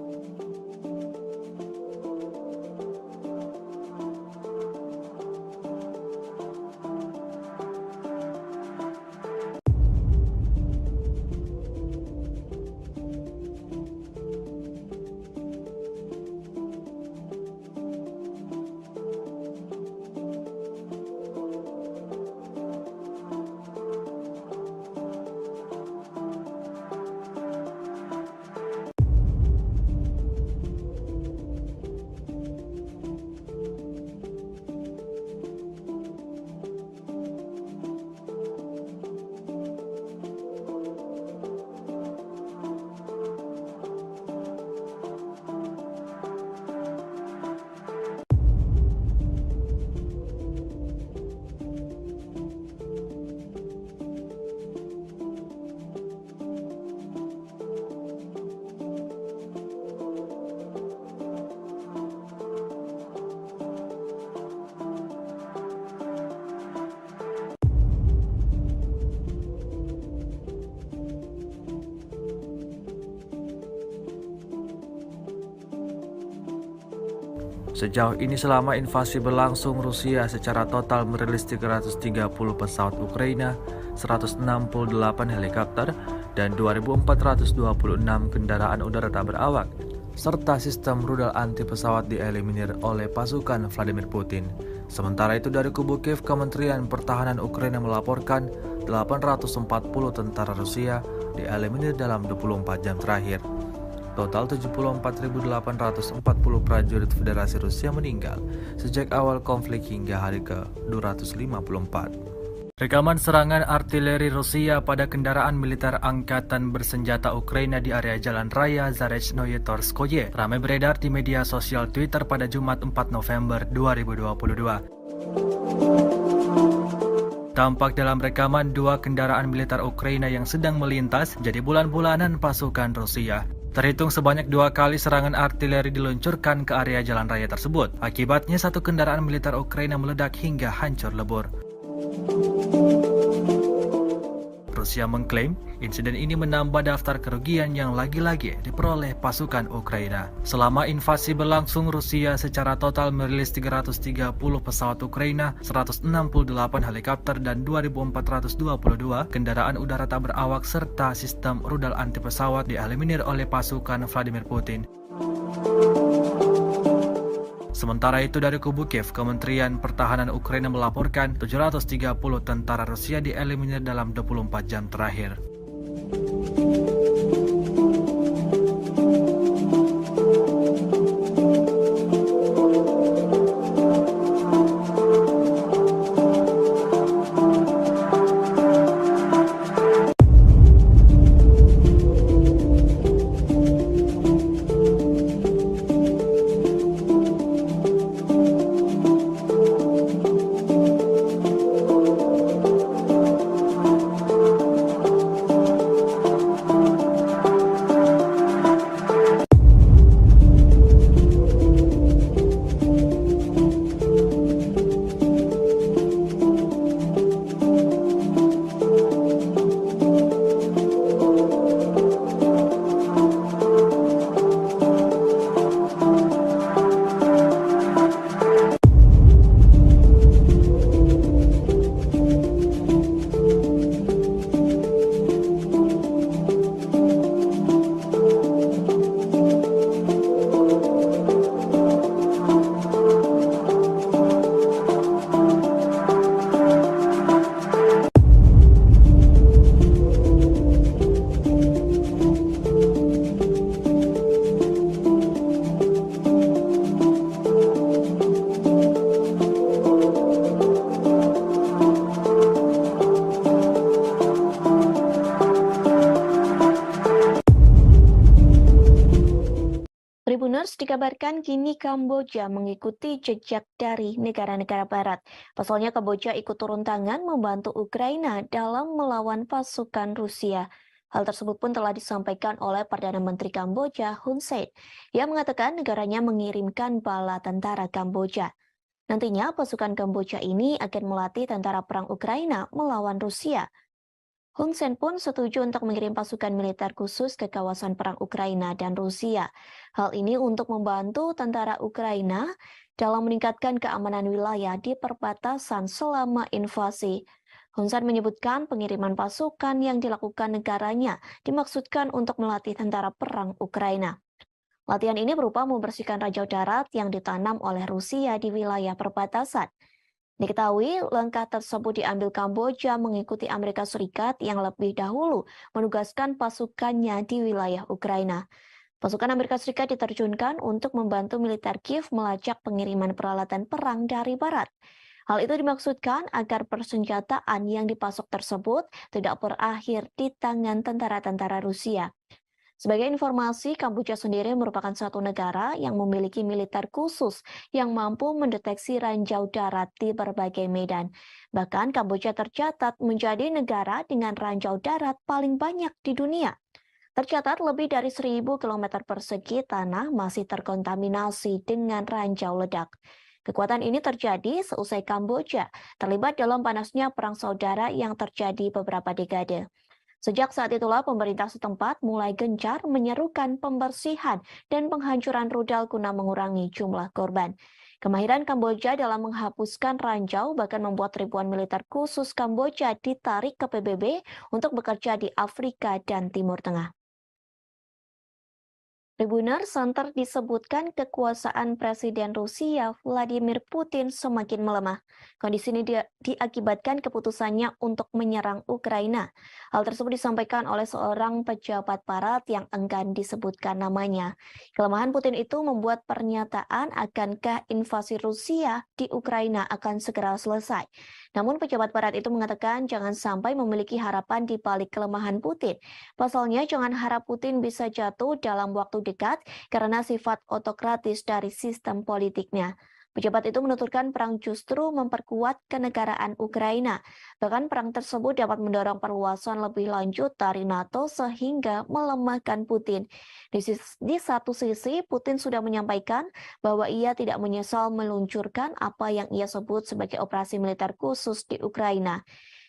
Sejauh ini selama invasi berlangsung, Rusia secara total merilis 330 pesawat Ukraina, 168 helikopter, dan 2.426 kendaraan udara tak berawak, serta sistem rudal anti pesawat dieliminir oleh pasukan Vladimir Putin. Sementara itu dari kubu Kiev, Kementerian Pertahanan Ukraina melaporkan 840 tentara Rusia dieliminir dalam 24 jam terakhir. Total 74.840 prajurit Federasi Rusia meninggal sejak awal konflik hingga hari ke-254. Rekaman serangan artileri Rusia pada kendaraan militer angkatan bersenjata Ukraina di area Jalan Raya Zarechnoye Torskoye ramai beredar di media sosial Twitter pada Jumat 4 November 2022. Tampak dalam rekaman dua kendaraan militer Ukraina yang sedang melintas jadi bulan-bulanan pasukan Rusia. Terhitung sebanyak 2 kali serangan artileri diluncurkan ke area jalan raya tersebut. Akibatnya satu kendaraan militer Ukraina meledak hingga hancur lebur. Rusia mengklaim insiden ini menambah daftar kerugian yang lagi-lagi diperoleh pasukan Ukraina. Selama invasi berlangsung, Rusia secara total merilis 330 pesawat Ukraina, 168 helikopter, dan 2.422 kendaraan udara tak berawak serta sistem rudal anti pesawat dieliminir oleh pasukan Vladimir Putin. Sementara itu dari kubu Kiev, Kementerian Pertahanan Ukraina melaporkan 730 tentara Rusia dieliminir dalam 24 jam terakhir. Tribuners dikabarkan kini Kamboja mengikuti jejak dari negara-negara barat. Pasalnya Kamboja ikut turun tangan membantu Ukraina dalam melawan pasukan Rusia. Hal tersebut pun telah disampaikan oleh Perdana Menteri Kamboja Hun Sen, yang mengatakan negaranya mengirimkan bala tentara Kamboja. Nantinya pasukan Kamboja ini akan melatih tentara perang Ukraina melawan Rusia. Hun Sen pun setuju untuk mengirim pasukan militer khusus ke kawasan perang Ukraina dan Rusia. Hal ini untuk membantu tentara Ukraina dalam meningkatkan keamanan wilayah di perbatasan selama invasi. Hun Sen menyebutkan pengiriman pasukan yang dilakukan negaranya dimaksudkan untuk melatih tentara perang Ukraina. Latihan ini berupa membersihkan ranjau darat yang ditanam oleh Rusia di wilayah perbatasan. Diketahui langkah tersebut diambil Kamboja mengikuti Amerika Serikat yang lebih dahulu menugaskan pasukannya di wilayah Ukraina. Pasukan Amerika Serikat diterjunkan untuk membantu militer Kiev melacak pengiriman peralatan perang dari barat. Hal itu dimaksudkan agar persenjataan yang dipasok tersebut tidak berakhir di tangan tentara-tentara Rusia. Sebagai informasi, Kamboja sendiri merupakan satu negara yang memiliki militer khusus yang mampu mendeteksi ranjau darat di berbagai medan. Bahkan Kamboja tercatat menjadi negara dengan ranjau darat paling banyak di dunia. Tercatat lebih dari 1.000 km persegi tanah masih terkontaminasi dengan ranjau ledak. Kekuatan ini terjadi seusai Kamboja terlibat dalam panasnya perang saudara yang terjadi beberapa dekade. Sejak saat itulah pemerintah setempat mulai gencar menyerukan pembersihan dan penghancuran rudal guna mengurangi jumlah korban. Kemahiran Kamboja dalam menghapuskan ranjau bahkan membuat ribuan militer khusus Kamboja ditarik ke PBB untuk bekerja di Afrika dan Timur Tengah. Tribunner Center disebutkan kekuasaan Presiden Rusia Vladimir Putin semakin melemah. Kondisi ini diakibatkan keputusannya untuk menyerang Ukraina. Hal tersebut disampaikan oleh seorang pejabat barat yang enggan disebutkan namanya. Kelemahan Putin itu membuat pernyataan akankah invasi Rusia di Ukraina akan segera selesai. Namun pejabat barat itu mengatakan jangan sampai memiliki harapan di balik kelemahan Putin. Pasalnya jangan harap Putin bisa jatuh dalam waktu dekat karena sifat otokratis dari sistem politiknya. Pejabat itu menuturkan perang justru memperkuat kenegaraan Ukraina. Bahkan perang tersebut dapat mendorong perluasan lebih lanjut dari NATO sehingga melemahkan Putin. Di satu sisi, Putin sudah menyampaikan bahwa ia tidak menyesal meluncurkan apa yang ia sebut sebagai operasi militer khusus di Ukraina.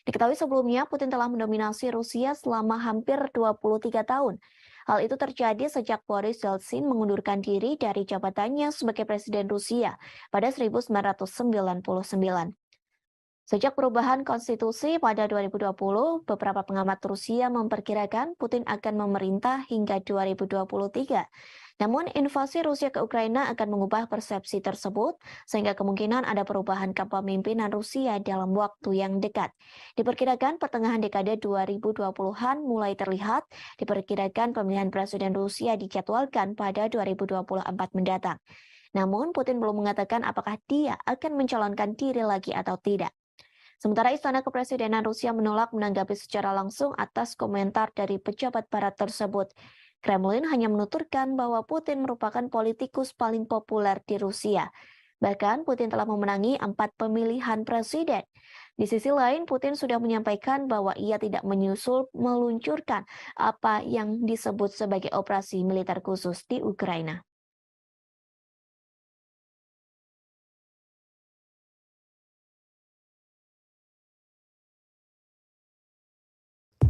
Diketahui sebelumnya, Putin telah mendominasi Rusia selama hampir 23 tahun. Hal itu terjadi sejak Boris Yeltsin mengundurkan diri dari jabatannya sebagai Presiden Rusia pada 1999. Sejak perubahan konstitusi pada 2020, beberapa pengamat Rusia memperkirakan Putin akan memerintah hingga 2023. Namun, invasi Rusia ke Ukraina akan mengubah persepsi tersebut, sehingga kemungkinan ada perubahan kepemimpinan Rusia dalam waktu yang dekat. Diperkirakan pertengahan dekade 2020-an mulai terlihat, diperkirakan pemilihan Presiden Rusia dijadwalkan pada 2024 mendatang. Namun, Putin belum mengatakan apakah dia akan mencalonkan diri lagi atau tidak. Sementara Istana Kepresidenan Rusia menolak menanggapi secara langsung atas komentar dari pejabat barat tersebut. Kremlin hanya menuturkan bahwa Putin merupakan politikus paling populer di Rusia. Bahkan Putin telah memenangi 4 pemilihan presiden. Di sisi lain, Putin sudah menyampaikan bahwa ia tidak meluncurkan apa yang disebut sebagai operasi militer khusus di Ukraina.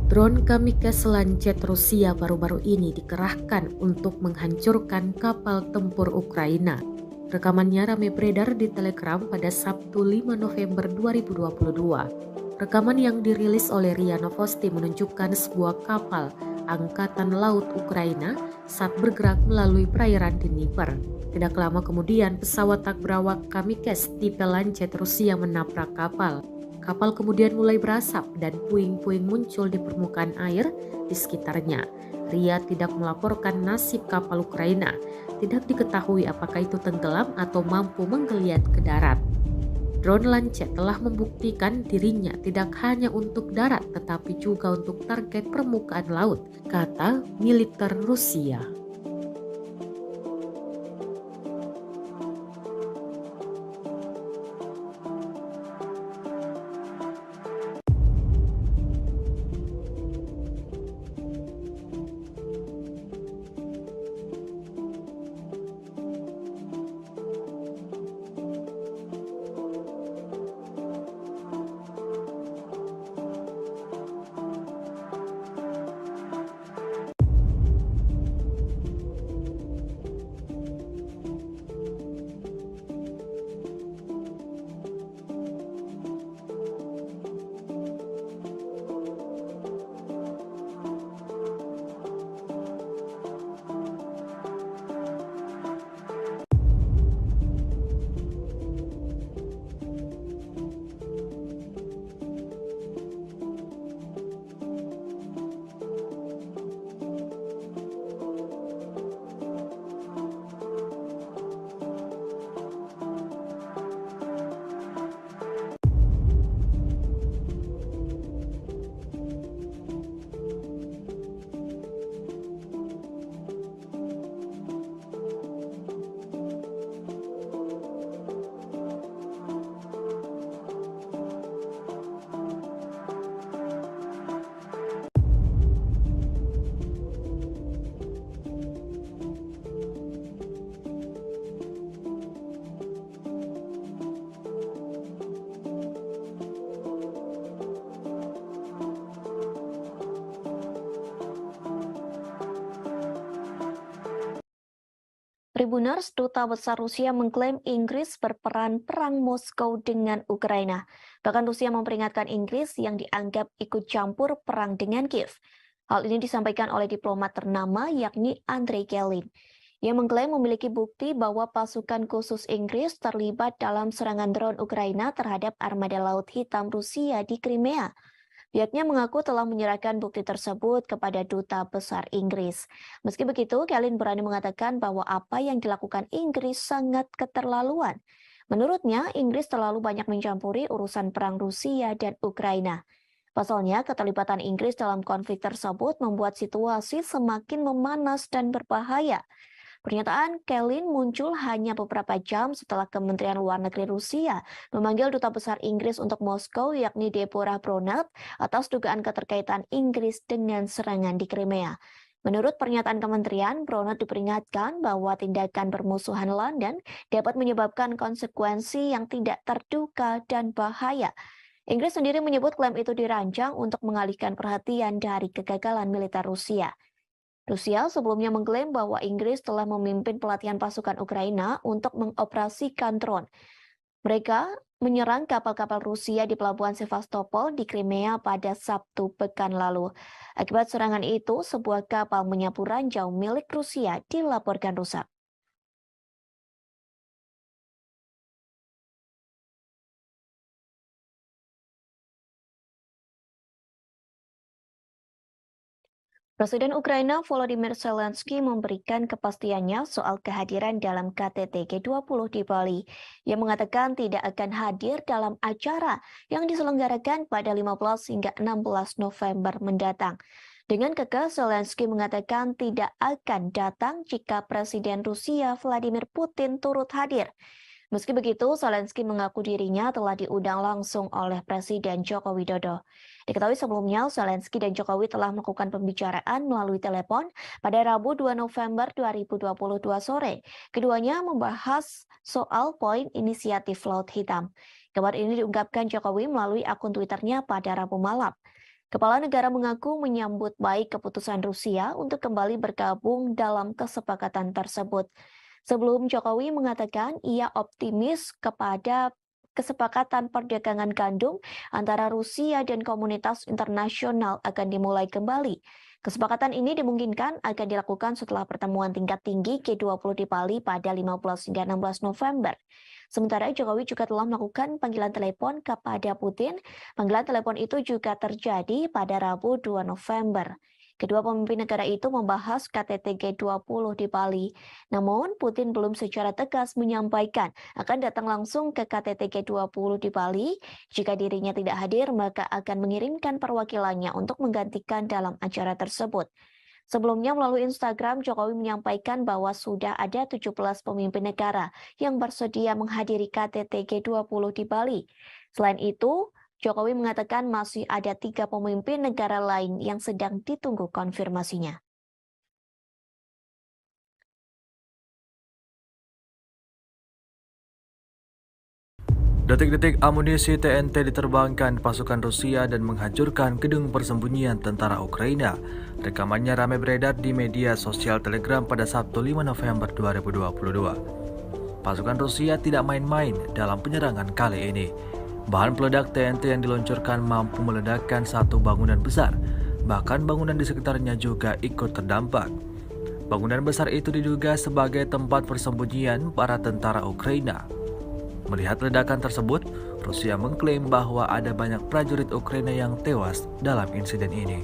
Drone kamikaze Lancet Rusia baru-baru ini dikerahkan untuk menghancurkan kapal tempur Ukraina. Rekamannya ramai beredar di Telegram pada Sabtu 5 November 2022. Rekaman yang dirilis oleh RIA Novosti menunjukkan sebuah kapal Angkatan Laut Ukraina saat bergerak melalui perairan Dnieper. Tidak lama kemudian, pesawat tak berawak kamikaze tipe Lancet Rusia menabrak kapal. Kapal kemudian mulai berasap dan puing-puing muncul di permukaan air di sekitarnya. RIA tidak melaporkan nasib kapal Ukraina. Tidak diketahui apakah itu tenggelam atau mampu menggeliat ke darat. Drone Lancet telah membuktikan dirinya tidak hanya untuk darat tetapi juga untuk target permukaan laut, kata militer Rusia. Tribuners, Duta Besar Rusia mengklaim Inggris berperan perang Moskow dengan Ukraina. Bahkan Rusia memperingatkan Inggris yang dianggap ikut campur perang dengan Kiev. Hal ini disampaikan oleh diplomat ternama yakni Andrei Kelin. Ia mengklaim memiliki bukti bahwa pasukan khusus Inggris terlibat dalam serangan drone Ukraina terhadap armada Laut Hitam Rusia di Crimea. Pihaknya mengaku telah menyerahkan bukti tersebut kepada Duta Besar Inggris. Meski begitu, Kelin berani mengatakan bahwa apa yang dilakukan Inggris sangat keterlaluan. Menurutnya, Inggris terlalu banyak mencampuri urusan perang Rusia dan Ukraina. Pasalnya, keterlibatan Inggris dalam konflik tersebut membuat situasi semakin memanas dan berbahaya. Pernyataan Kelin muncul hanya beberapa jam setelah Kementerian Luar Negeri Rusia memanggil Duta Besar Inggris untuk Moskow yakni Deborah Bronat atas dugaan keterkaitan Inggris dengan serangan di Crimea. Menurut pernyataan kementerian, Bronat diperingatkan bahwa tindakan bermusuhan London dapat menyebabkan konsekuensi yang tidak terduga dan bahaya. Inggris sendiri menyebut klaim itu dirancang untuk mengalihkan perhatian dari kegagalan militer Rusia. Rusia sebelumnya mengklaim bahwa Inggris telah memimpin pelatihan pasukan Ukraina untuk mengoperasikan drone. Mereka menyerang kapal-kapal Rusia di pelabuhan Sevastopol di Crimea pada Sabtu pekan lalu. Akibat serangan itu, sebuah kapal menyapu ranjau milik Rusia dilaporkan rusak. Presiden Ukraina Volodymyr Zelensky memberikan kepastiannya soal kehadiran dalam KTT G20 di Bali. Ia mengatakan tidak akan hadir dalam acara yang diselenggarakan pada 15 hingga 16 November mendatang. Dengan kekeh, Zelensky mengatakan tidak akan datang jika Presiden Rusia Vladimir Putin turut hadir. Meski begitu, Zelensky mengaku dirinya telah diundang langsung oleh Presiden Joko Widodo. Diketahui sebelumnya, Zelensky dan Jokowi telah melakukan pembicaraan melalui telepon pada Rabu 2 November 2022 sore. Keduanya membahas soal poin inisiatif Laut Hitam. Kabar ini diungkapkan Jokowi melalui akun Twitternya pada Rabu malam. Kepala negara mengaku menyambut baik keputusan Rusia untuk kembali bergabung dalam kesepakatan tersebut. Sebelum Jokowi mengatakan ia optimis kepada kesepakatan perdagangan gandum antara Rusia dan komunitas internasional akan dimulai kembali. Kesepakatan ini dimungkinkan akan dilakukan setelah pertemuan tingkat tinggi G20 di Bali pada 15 hingga 16 November. Sementara Jokowi juga telah melakukan panggilan telepon kepada Putin. Panggilan telepon itu juga terjadi pada Rabu 2 November. Kedua pemimpin negara itu membahas KTT G20 di Bali. Namun, Putin belum secara tegas menyampaikan akan datang langsung ke KTT G20 di Bali. Jika dirinya tidak hadir, maka akan mengirimkan perwakilannya untuk menggantikan dalam acara tersebut. Sebelumnya melalui Instagram, Jokowi menyampaikan bahwa sudah ada 17 pemimpin negara yang bersedia menghadiri KTT G20 di Bali. Selain itu, Jokowi mengatakan masih ada 3 pemimpin negara lain yang sedang ditunggu konfirmasinya. Detik-detik amunisi TNT diterbangkan pasukan Rusia dan menghancurkan gedung persembunyian tentara Ukraina. Rekamannya ramai beredar di media sosial Telegram pada Sabtu 5 November 2022. Pasukan Rusia tidak main-main dalam penyerangan kali ini. Bahan peledak TNT yang diluncurkan mampu meledakkan satu bangunan besar, bahkan bangunan di sekitarnya juga ikut terdampak. Bangunan besar itu diduga sebagai tempat persembunyian para tentara Ukraina. Melihat ledakan tersebut, Rusia mengklaim bahwa ada banyak prajurit Ukraina yang tewas dalam insiden ini.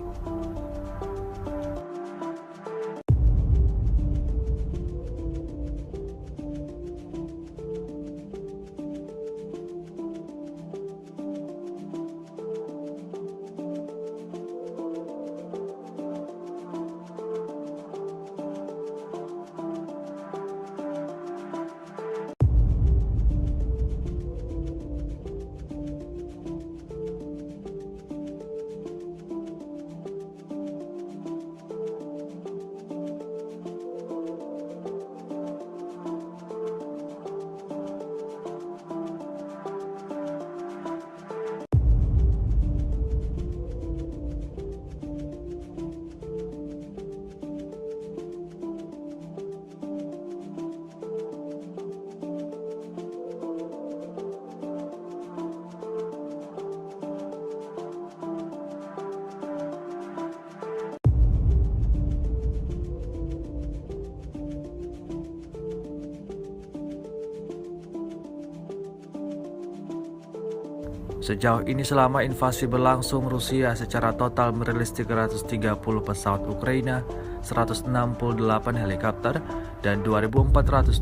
Sejauh ini selama invasi berlangsung, Rusia secara total merilis 330 pesawat Ukraina, 168 helikopter, dan 2.426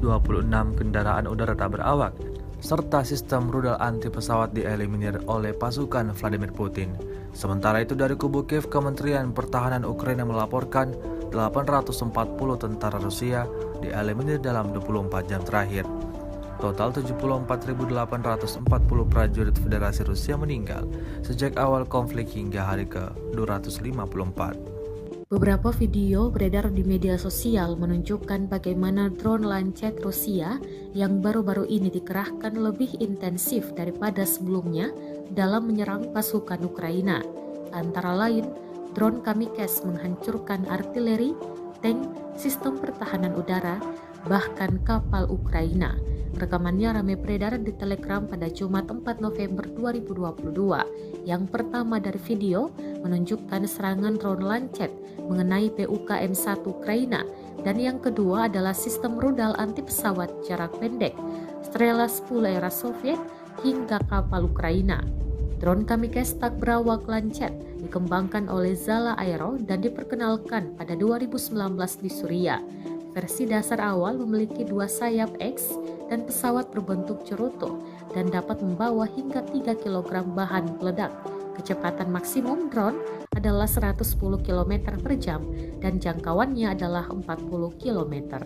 kendaraan udara tak berawak, serta sistem rudal anti pesawat dieliminir oleh pasukan Vladimir Putin. Sementara itu dari kubu Kiev, Kementerian Pertahanan Ukraina melaporkan 840 tentara Rusia dieliminir dalam 24 jam terakhir. Total 74.840 prajurit Federasi Rusia meninggal sejak awal konflik hingga hari ke-254. Beberapa video beredar di media sosial menunjukkan bagaimana drone Lancet Rusia yang baru-baru ini dikerahkan lebih intensif daripada sebelumnya dalam menyerang pasukan Ukraina. Antara lain, drone Kamikaze menghancurkan artileri, tank, sistem pertahanan udara, bahkan kapal Ukraina. Rekamannya ramai beredar di Telegram pada Jumat 4 November 2022. Yang pertama dari video menunjukkan serangan drone Lancet mengenai PUKM-1 Ukraina, dan yang kedua adalah sistem rudal anti pesawat jarak pendek Strela 10 era Soviet hingga kapal Ukraina. Drone Kamikaze tak berawak Lancet dikembangkan oleh Zala Aero dan diperkenalkan pada 2019 di Suriah. Versi dasar awal memiliki 2 sayap X dan pesawat berbentuk cerutu dan dapat membawa hingga 3 kg bahan peledak. Kecepatan maksimum drone adalah 110 km per jam dan jangkauannya adalah 40 km.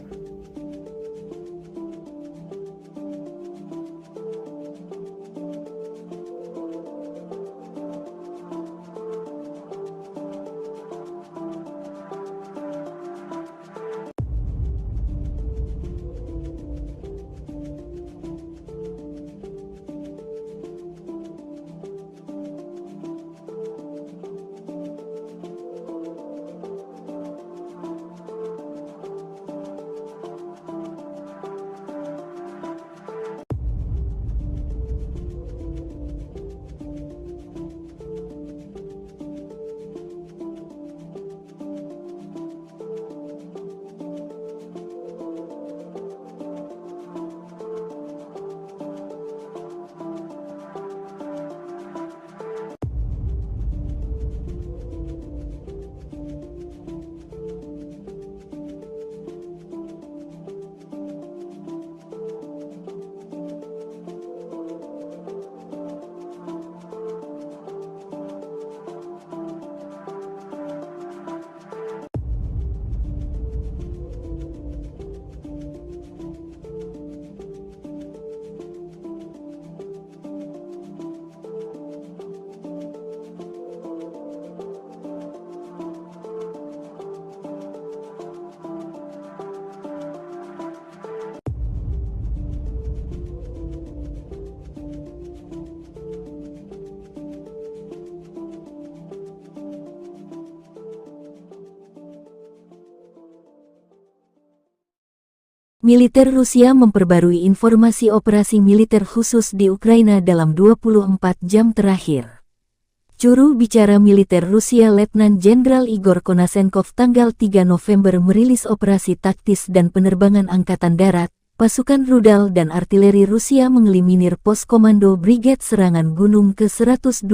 Militer Rusia memperbarui informasi operasi militer khusus di Ukraina dalam 24 jam terakhir. Juru bicara militer Rusia Letnan Jenderal Igor Konasenkov tanggal 3 November merilis operasi taktis dan penerbangan angkatan darat. Pasukan rudal dan artileri Rusia mengeliminir pos komando Brigade Serangan Gunung ke-128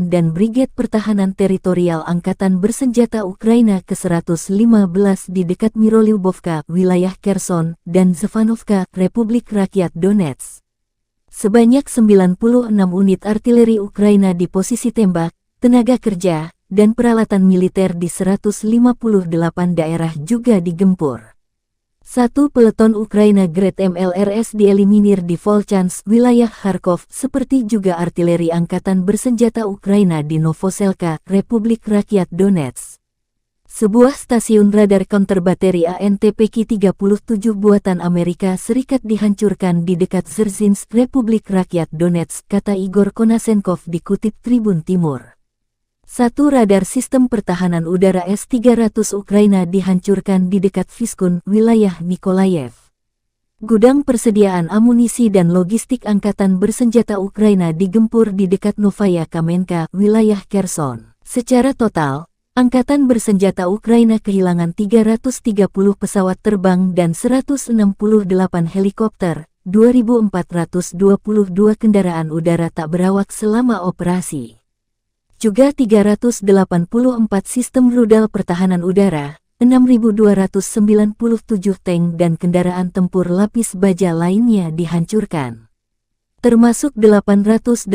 dan Brigade Pertahanan Teritorial Angkatan Bersenjata Ukraina ke-115 di dekat Mirolyubovka, wilayah Kherson, dan Zevanovka, Republik Rakyat Donetsk. Sebanyak 96 unit artileri Ukraina di posisi tembak, tenaga kerja, dan peralatan militer di 158 daerah juga digempur. 1 peleton Ukraina Grad MLRS dieliminir di Volchansk, wilayah Kharkov, seperti juga artileri Angkatan Bersenjata Ukraina di Novoselka, Republik Rakyat Donetsk. Sebuah stasiun radar counter bateri ANTPK-37 buatan Amerika Serikat dihancurkan di dekat Dzerzhinsk, Republik Rakyat Donetsk, kata Igor Konasenkov dikutip Tribun Timur. 1 radar sistem pertahanan udara S-300 Ukraina dihancurkan di dekat Vyskun, wilayah Nikolayev. Gudang persediaan amunisi dan logistik Angkatan Bersenjata Ukraina digempur di dekat Novaya Kamenka, wilayah Kherson. Secara total, Angkatan Bersenjata Ukraina kehilangan 330 pesawat terbang dan 168 helikopter, 2.422 kendaraan udara tak berawak selama operasi. Juga 384 sistem rudal pertahanan udara, 6.297 tank dan kendaraan tempur lapis baja lainnya dihancurkan. Termasuk 882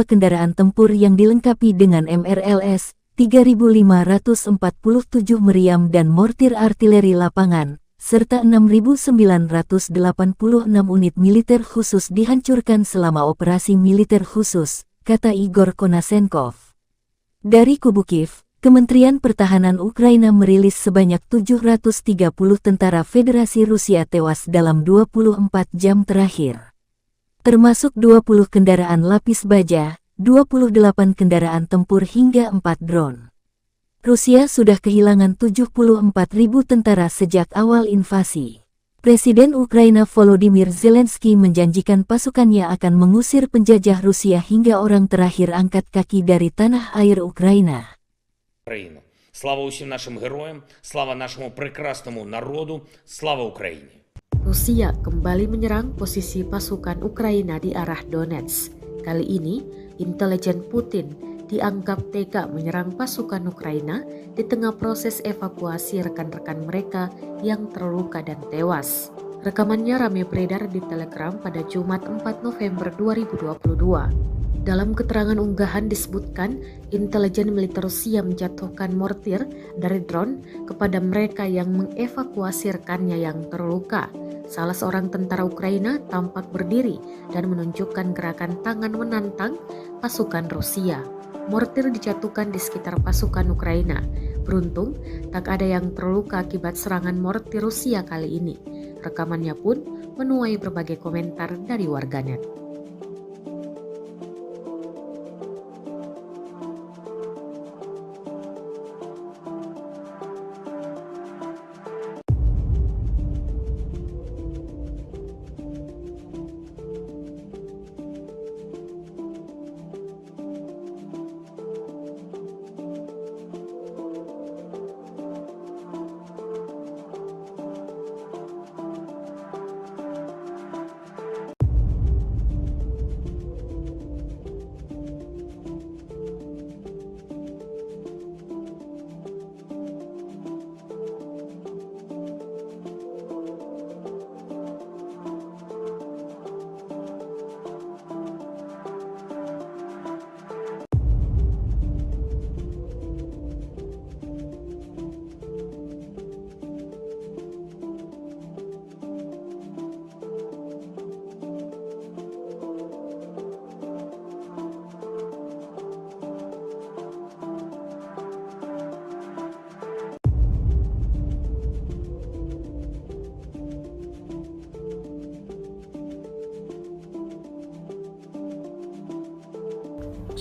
kendaraan tempur yang dilengkapi dengan MRLS, 3.547 meriam dan mortir artileri lapangan, serta 6.986 unit militer khusus dihancurkan selama operasi militer khusus, kata Igor Konasenkov. Dari kubu Kiev, Kementerian Pertahanan Ukraina merilis sebanyak 730 tentara Federasi Rusia tewas dalam 24 jam terakhir. Termasuk 20 kendaraan lapis baja, 28 kendaraan tempur hingga 4 drone. Rusia sudah kehilangan 74.000 tentara sejak awal invasi. Presiden Ukraina Volodymyr Zelensky menjanjikan pasukannya akan mengusir penjajah Rusia hingga orang terakhir angkat kaki dari tanah air Ukraina. Україну. Слава усім нашим героям, слава нашому прекрасному народу, слава Україні. Rusia kembali menyerang posisi pasukan Ukraina di arah Donetsk. Kali ini, intelijen Putin dianggap tega menyerang pasukan Ukraina di tengah proses evakuasi rekan-rekan mereka yang terluka dan tewas. Rekamannya ramai beredar di Telegram pada Jumat 4 November 2022. Dalam keterangan unggahan disebutkan, intelijen militer Rusia menjatuhkan mortir dari drone kepada mereka yang mengevakuasi rekannya yang terluka. Salah seorang tentara Ukraina tampak berdiri dan menunjukkan gerakan tangan menantang pasukan Rusia. Mortir dijatuhkan di sekitar pasukan Ukraina. Beruntung, tak ada yang terluka akibat serangan mortir Rusia kali ini. Rekamannya pun menuai berbagai komentar dari warganet.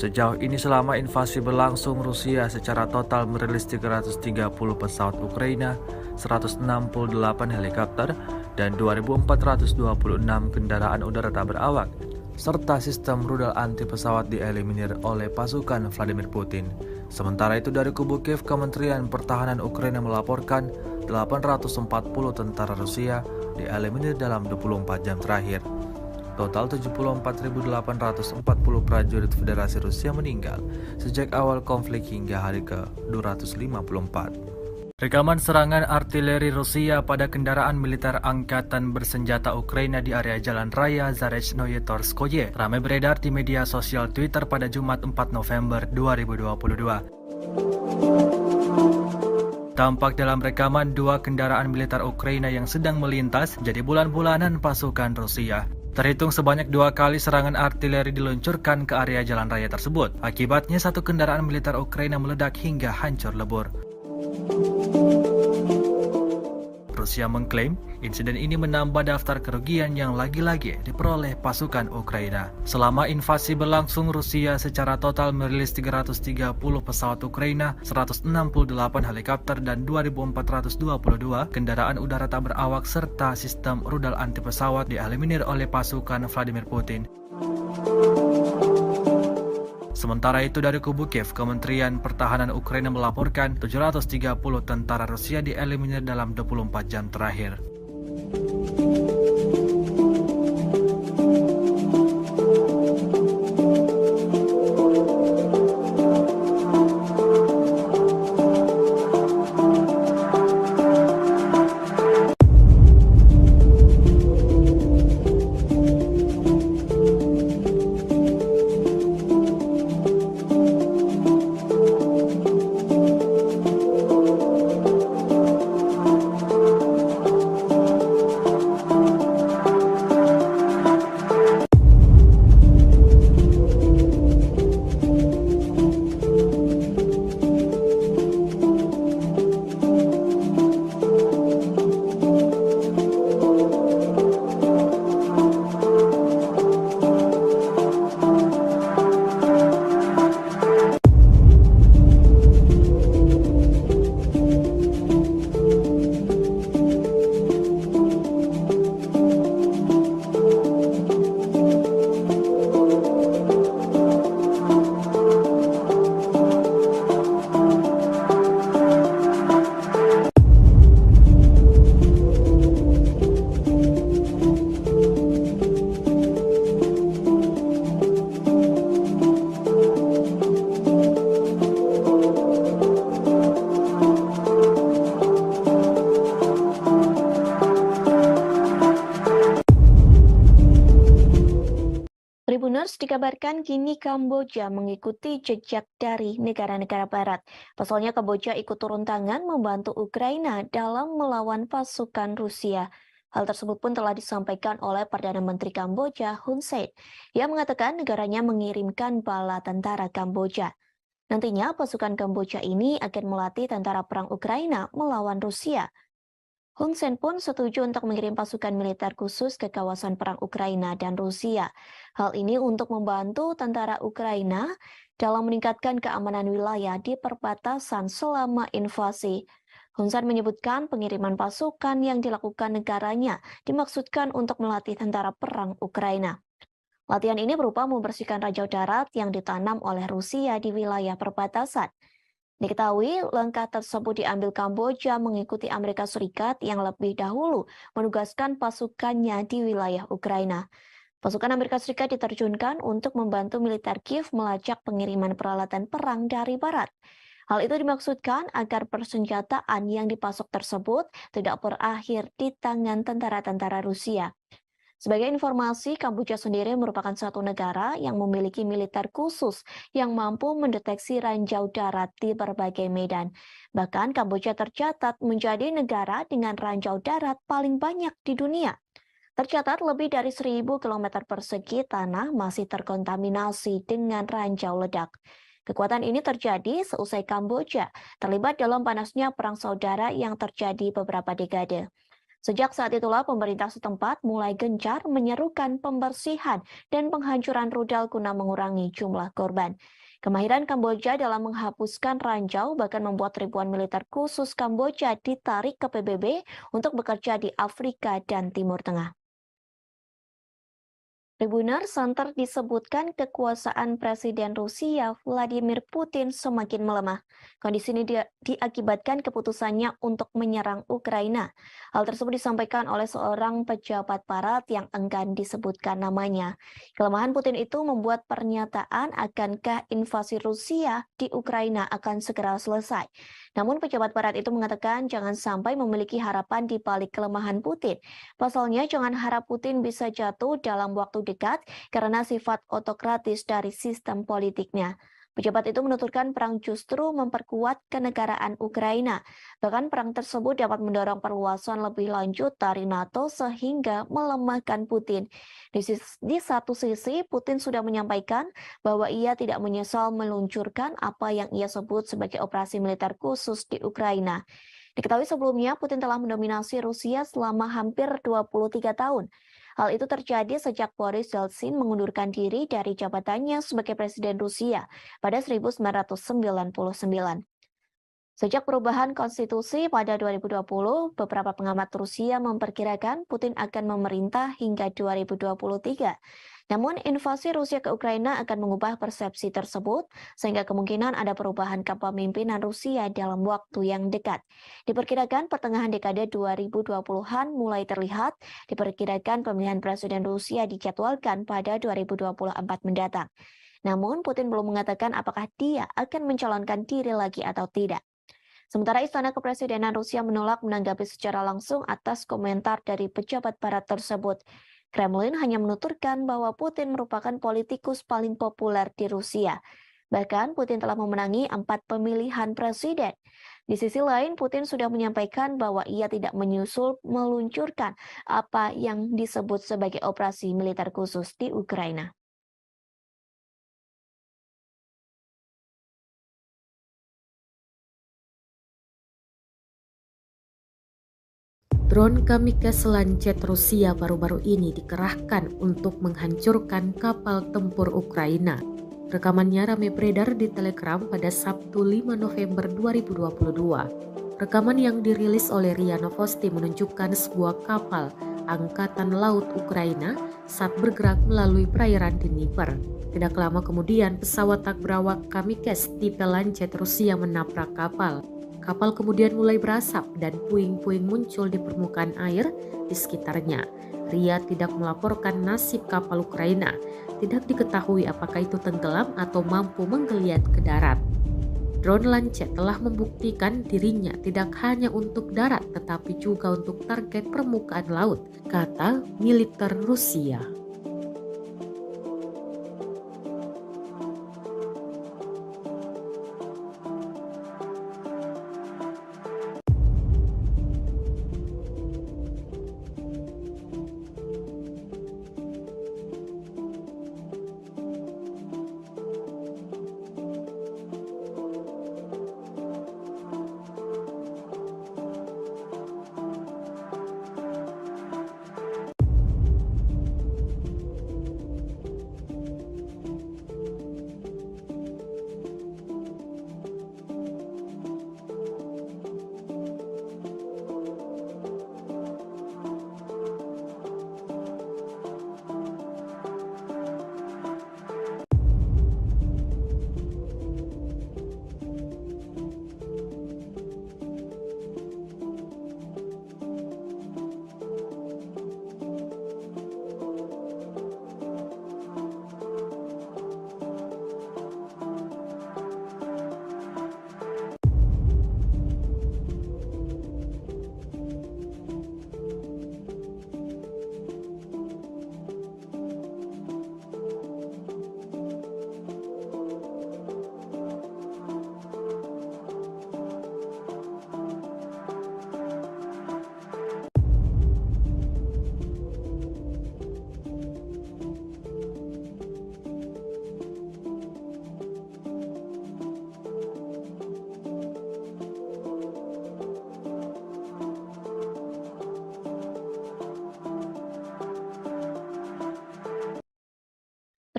Sejauh ini selama invasi berlangsung, Rusia secara total merilis 330 pesawat Ukraina, 168 helikopter, dan 2.426 kendaraan udara tak berawak, serta sistem rudal anti pesawat dieliminir oleh pasukan Vladimir Putin. Sementara itu dari kubu Kiev, Kementerian Pertahanan Ukraina melaporkan 840 tentara Rusia dieliminir dalam 24 jam terakhir. Total 74.840 prajurit Federasi Rusia meninggal sejak awal konflik hingga hari ke-254. Rekaman serangan artileri Rusia pada kendaraan militer angkatan bersenjata Ukraina di area Jalan Raya Zarechnoye Torskoye ramai beredar di media sosial Twitter pada Jumat 4 November 2022. Tampak dalam rekaman dua kendaraan militer Ukraina yang sedang melintas jadi bulan-bulanan pasukan Rusia. Terhitung sebanyak 2 kali serangan artileri diluncurkan ke area jalan raya tersebut. Akibatnya satu kendaraan militer Ukraina meledak hingga hancur lebur. Rusia mengklaim insiden ini menambah daftar kerugian yang lagi-lagi diperoleh pasukan Ukraina. Selama invasi berlangsung, Rusia secara total merilis 330 pesawat Ukraina, 168 helikopter, dan 2.422 kendaraan udara tak berawak serta sistem rudal anti pesawat dieliminir oleh pasukan Vladimir Putin. Sementara itu dari kubu Kiev, Kementerian Pertahanan Ukraina melaporkan 730 tentara Rusia dieliminir dalam 24 jam terakhir. dikabarkan kini Kamboja mengikuti jejak dari negara-negara barat. Pasalnya Kamboja ikut turun tangan membantu Ukraina dalam melawan pasukan Rusia. Hal tersebut pun telah disampaikan oleh Perdana Menteri Kamboja Hun Sen, yang mengatakan negaranya mengirimkan bala tentara Kamboja. Nantinya pasukan Kamboja ini akan melatih tentara perang Ukraina melawan Rusia. Hun Sen pun setuju untuk mengirim pasukan militer khusus ke kawasan perang Ukraina dan Rusia. Hal ini untuk membantu tentara Ukraina dalam meningkatkan keamanan wilayah di perbatasan selama invasi. Hun Sen menyebutkan pengiriman pasukan yang dilakukan negaranya dimaksudkan untuk melatih tentara perang Ukraina. Latihan ini berupa membersihkan ranjau darat yang ditanam oleh Rusia di wilayah perbatasan. Diketahui langkah tersebut diambil Kamboja mengikuti Amerika Serikat yang lebih dahulu menugaskan pasukannya di wilayah Ukraina. Pasukan Amerika Serikat diterjunkan untuk membantu militer Kiev melacak pengiriman peralatan perang dari barat. Hal itu dimaksudkan agar persenjataan yang dipasok tersebut tidak berakhir di tangan tentara-tentara Rusia. Sebagai informasi, Kamboja sendiri merupakan satu negara yang memiliki militer khusus yang mampu mendeteksi ranjau darat di berbagai medan. Bahkan Kamboja tercatat menjadi negara dengan ranjau darat paling banyak di dunia. Tercatat lebih dari 1.000 km persegi tanah masih terkontaminasi dengan ranjau ledak. Kekuatan ini terjadi seusai Kamboja terlibat dalam panasnya perang saudara yang terjadi beberapa dekade. Sejak saat itulah pemerintah setempat mulai gencar menyerukan pembersihan dan penghancuran rudal guna mengurangi jumlah korban. Kemahiran Kamboja dalam menghapuskan ranjau bahkan membuat ribuan militer khusus Kamboja ditarik ke PBB untuk bekerja di Afrika dan Timur Tengah. Tribunal Center disebutkan kekuasaan Presiden Rusia Vladimir Putin semakin melemah. Kondisi ini diakibatkan keputusannya untuk menyerang Ukraina. Hal tersebut disampaikan oleh seorang pejabat barat yang enggan disebutkan namanya. Kelemahan Putin itu membuat pernyataan akankah invasi Rusia di Ukraina akan segera selesai. Namun pejabat barat itu mengatakan jangan sampai memiliki harapan di balik kelemahan Putin. Pasalnya jangan harap Putin bisa jatuh dalam waktu dekat karena sifat otokratis dari sistem politiknya. Pejabat itu menuturkan perang justru memperkuat kenegaraan Ukraina. Bahkan perang tersebut dapat mendorong perluasan lebih lanjut dari NATO sehingga melemahkan Putin. Di satu sisi, Putin sudah menyampaikan bahwa ia tidak menyesal meluncurkan apa yang ia sebut sebagai operasi militer khusus di Ukraina. Diketahui sebelumnya, Putin telah mendominasi Rusia selama hampir 23 tahun. Hal itu terjadi sejak Boris Yeltsin mengundurkan diri dari jabatannya sebagai Presiden Rusia pada 1999. Sejak perubahan konstitusi pada 2020, beberapa pengamat Rusia memperkirakan Putin akan memerintah hingga 2023. Namun invasi Rusia ke Ukraina akan mengubah persepsi tersebut, sehingga kemungkinan ada perubahan kepemimpinan Rusia dalam waktu yang dekat. Diperkirakan pertengahan dekade 2020-an mulai terlihat, diperkirakan pemilihan Presiden Rusia dijadwalkan pada 2024 mendatang. Namun Putin belum mengatakan apakah dia akan mencalonkan diri lagi atau tidak. Sementara Istana Kepresidenan Rusia menolak menanggapi secara langsung atas komentar dari pejabat barat tersebut. Kremlin hanya menuturkan bahwa Putin merupakan politikus paling populer di Rusia. Bahkan Putin telah memenangi 4 pemilihan presiden. Di sisi lain, Putin sudah menyampaikan bahwa ia tidak menyusul meluncurkan apa yang disebut sebagai operasi militer khusus di Ukraina. Drone kamikaze Lancet Rusia baru-baru ini dikerahkan untuk menghancurkan kapal tempur Ukraina. Rekamannya ramai beredar di Telegram pada Sabtu 5 November 2022. Rekaman yang dirilis oleh RIA Novosti menunjukkan sebuah kapal Angkatan Laut Ukraina saat bergerak melalui perairan Dnieper. Tidak lama kemudian, pesawat tak berawak kamikaze tipe Lancet Rusia menabrak kapal. Kapal kemudian mulai berasap dan puing-puing muncul di permukaan air di sekitarnya. RIA tidak melaporkan nasib kapal Ukraina. Tidak diketahui apakah itu tenggelam atau mampu menggeliat ke darat. Drone Lancet telah membuktikan dirinya tidak hanya untuk darat tetapi juga untuk target permukaan laut, kata militer Rusia.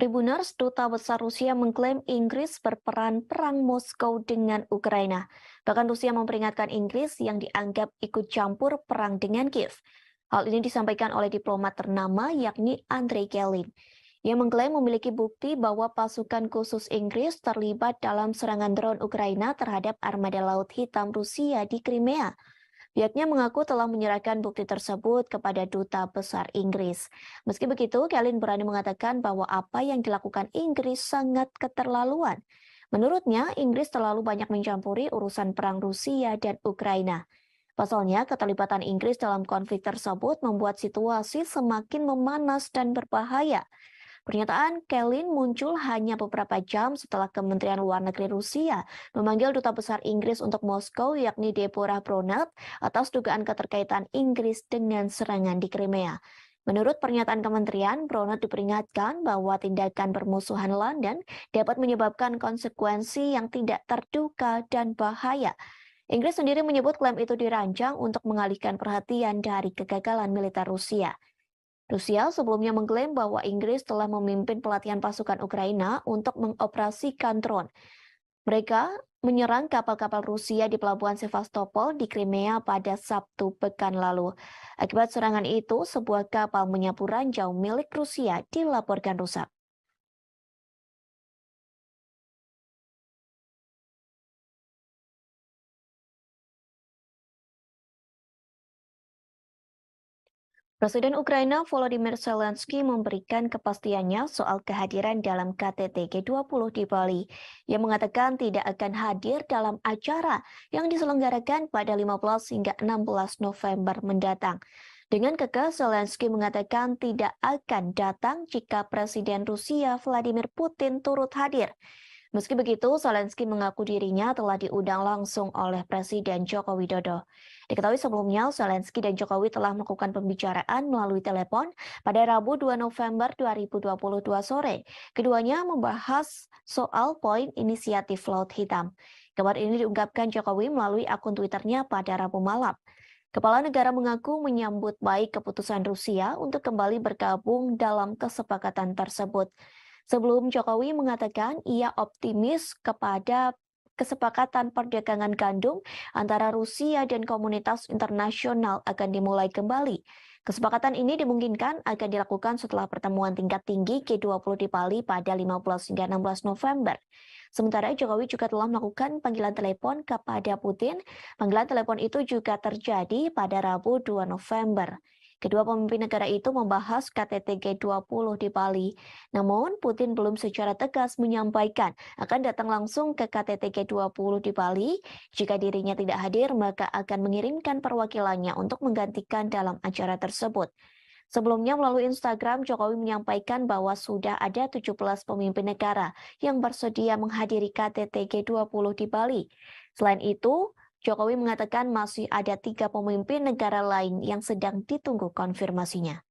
Tribuners, Duta Besar Rusia mengklaim Inggris berperan perang Moskow dengan Ukraina. Bahkan Rusia memperingatkan Inggris yang dianggap ikut campur perang dengan Kiev. Hal ini disampaikan oleh diplomat ternama yakni Andrei Kelin. Ia mengklaim memiliki bukti bahwa pasukan khusus Inggris terlibat dalam serangan drone Ukraina terhadap armada Laut Hitam Rusia di Crimea. Pihaknya mengaku telah menyerahkan bukti tersebut kepada Duta Besar Inggris. Meski begitu, Kelin berani mengatakan bahwa apa yang dilakukan Inggris sangat keterlaluan. Menurutnya, Inggris terlalu banyak mencampuri urusan perang Rusia dan Ukraina. Pasalnya, keterlibatan Inggris dalam konflik tersebut membuat situasi semakin memanas dan berbahaya. Pernyataan Kelin muncul hanya beberapa jam setelah Kementerian Luar Negeri Rusia memanggil Duta Besar Inggris untuk Moskow yakni Deborah Bronat atas dugaan keterkaitan Inggris dengan serangan di Crimea. Menurut pernyataan kementerian, Bronat diperingatkan bahwa tindakan bermusuhan London dapat menyebabkan konsekuensi yang tidak terduga dan bahaya. Inggris sendiri menyebut klaim itu dirancang untuk mengalihkan perhatian dari kegagalan militer Rusia. Rusia sebelumnya mengklaim bahwa Inggris telah memimpin pelatihan pasukan Ukraina untuk mengoperasikan drone. Mereka menyerang kapal-kapal Rusia di pelabuhan Sevastopol di Crimea pada Sabtu pekan lalu. Akibat serangan itu, sebuah kapal menyapu ranjau milik Rusia dilaporkan rusak. Presiden Ukraina Volodymyr Zelensky memberikan kepastiannya soal kehadiran dalam KTT G20 di Bali. Ia mengatakan tidak akan hadir dalam acara yang diselenggarakan pada 15 hingga 16 November mendatang. Dengan kekeh, Zelensky mengatakan tidak akan datang jika Presiden Rusia Vladimir Putin turut hadir. Meski begitu, Zelensky mengaku dirinya telah diundang langsung oleh Presiden Joko Widodo. Diketahui sebelumnya, Zelensky dan Jokowi telah melakukan pembicaraan melalui telepon pada Rabu 2 November 2022 sore. Keduanya membahas soal poin inisiatif Laut Hitam. Kabar ini diungkapkan Jokowi melalui akun Twitternya pada Rabu malam. Kepala negara mengaku menyambut baik keputusan Rusia untuk kembali bergabung dalam kesepakatan tersebut. Sebelum Jokowi mengatakan ia optimis kepada kesepakatan perdagangan gandum antara Rusia dan komunitas internasional akan dimulai kembali. Kesepakatan ini dimungkinkan akan dilakukan setelah pertemuan tingkat tinggi G20 di Bali pada 15 hingga 16 November. Sementara Jokowi juga telah melakukan panggilan telepon kepada Putin. Panggilan telepon itu juga terjadi pada Rabu 2 November. Kedua pemimpin negara itu membahas KTT G20 di Bali. Namun, Putin belum secara tegas menyampaikan akan datang langsung ke KTT G20 di Bali. Jika dirinya tidak hadir, maka akan mengirimkan perwakilannya untuk menggantikan dalam acara tersebut. Sebelumnya melalui Instagram, Jokowi menyampaikan bahwa sudah ada 17 pemimpin negara yang bersedia menghadiri KTT G20 di Bali. Selain itu, Jokowi mengatakan masih ada 3 pemimpin negara lain yang sedang ditunggu konfirmasinya.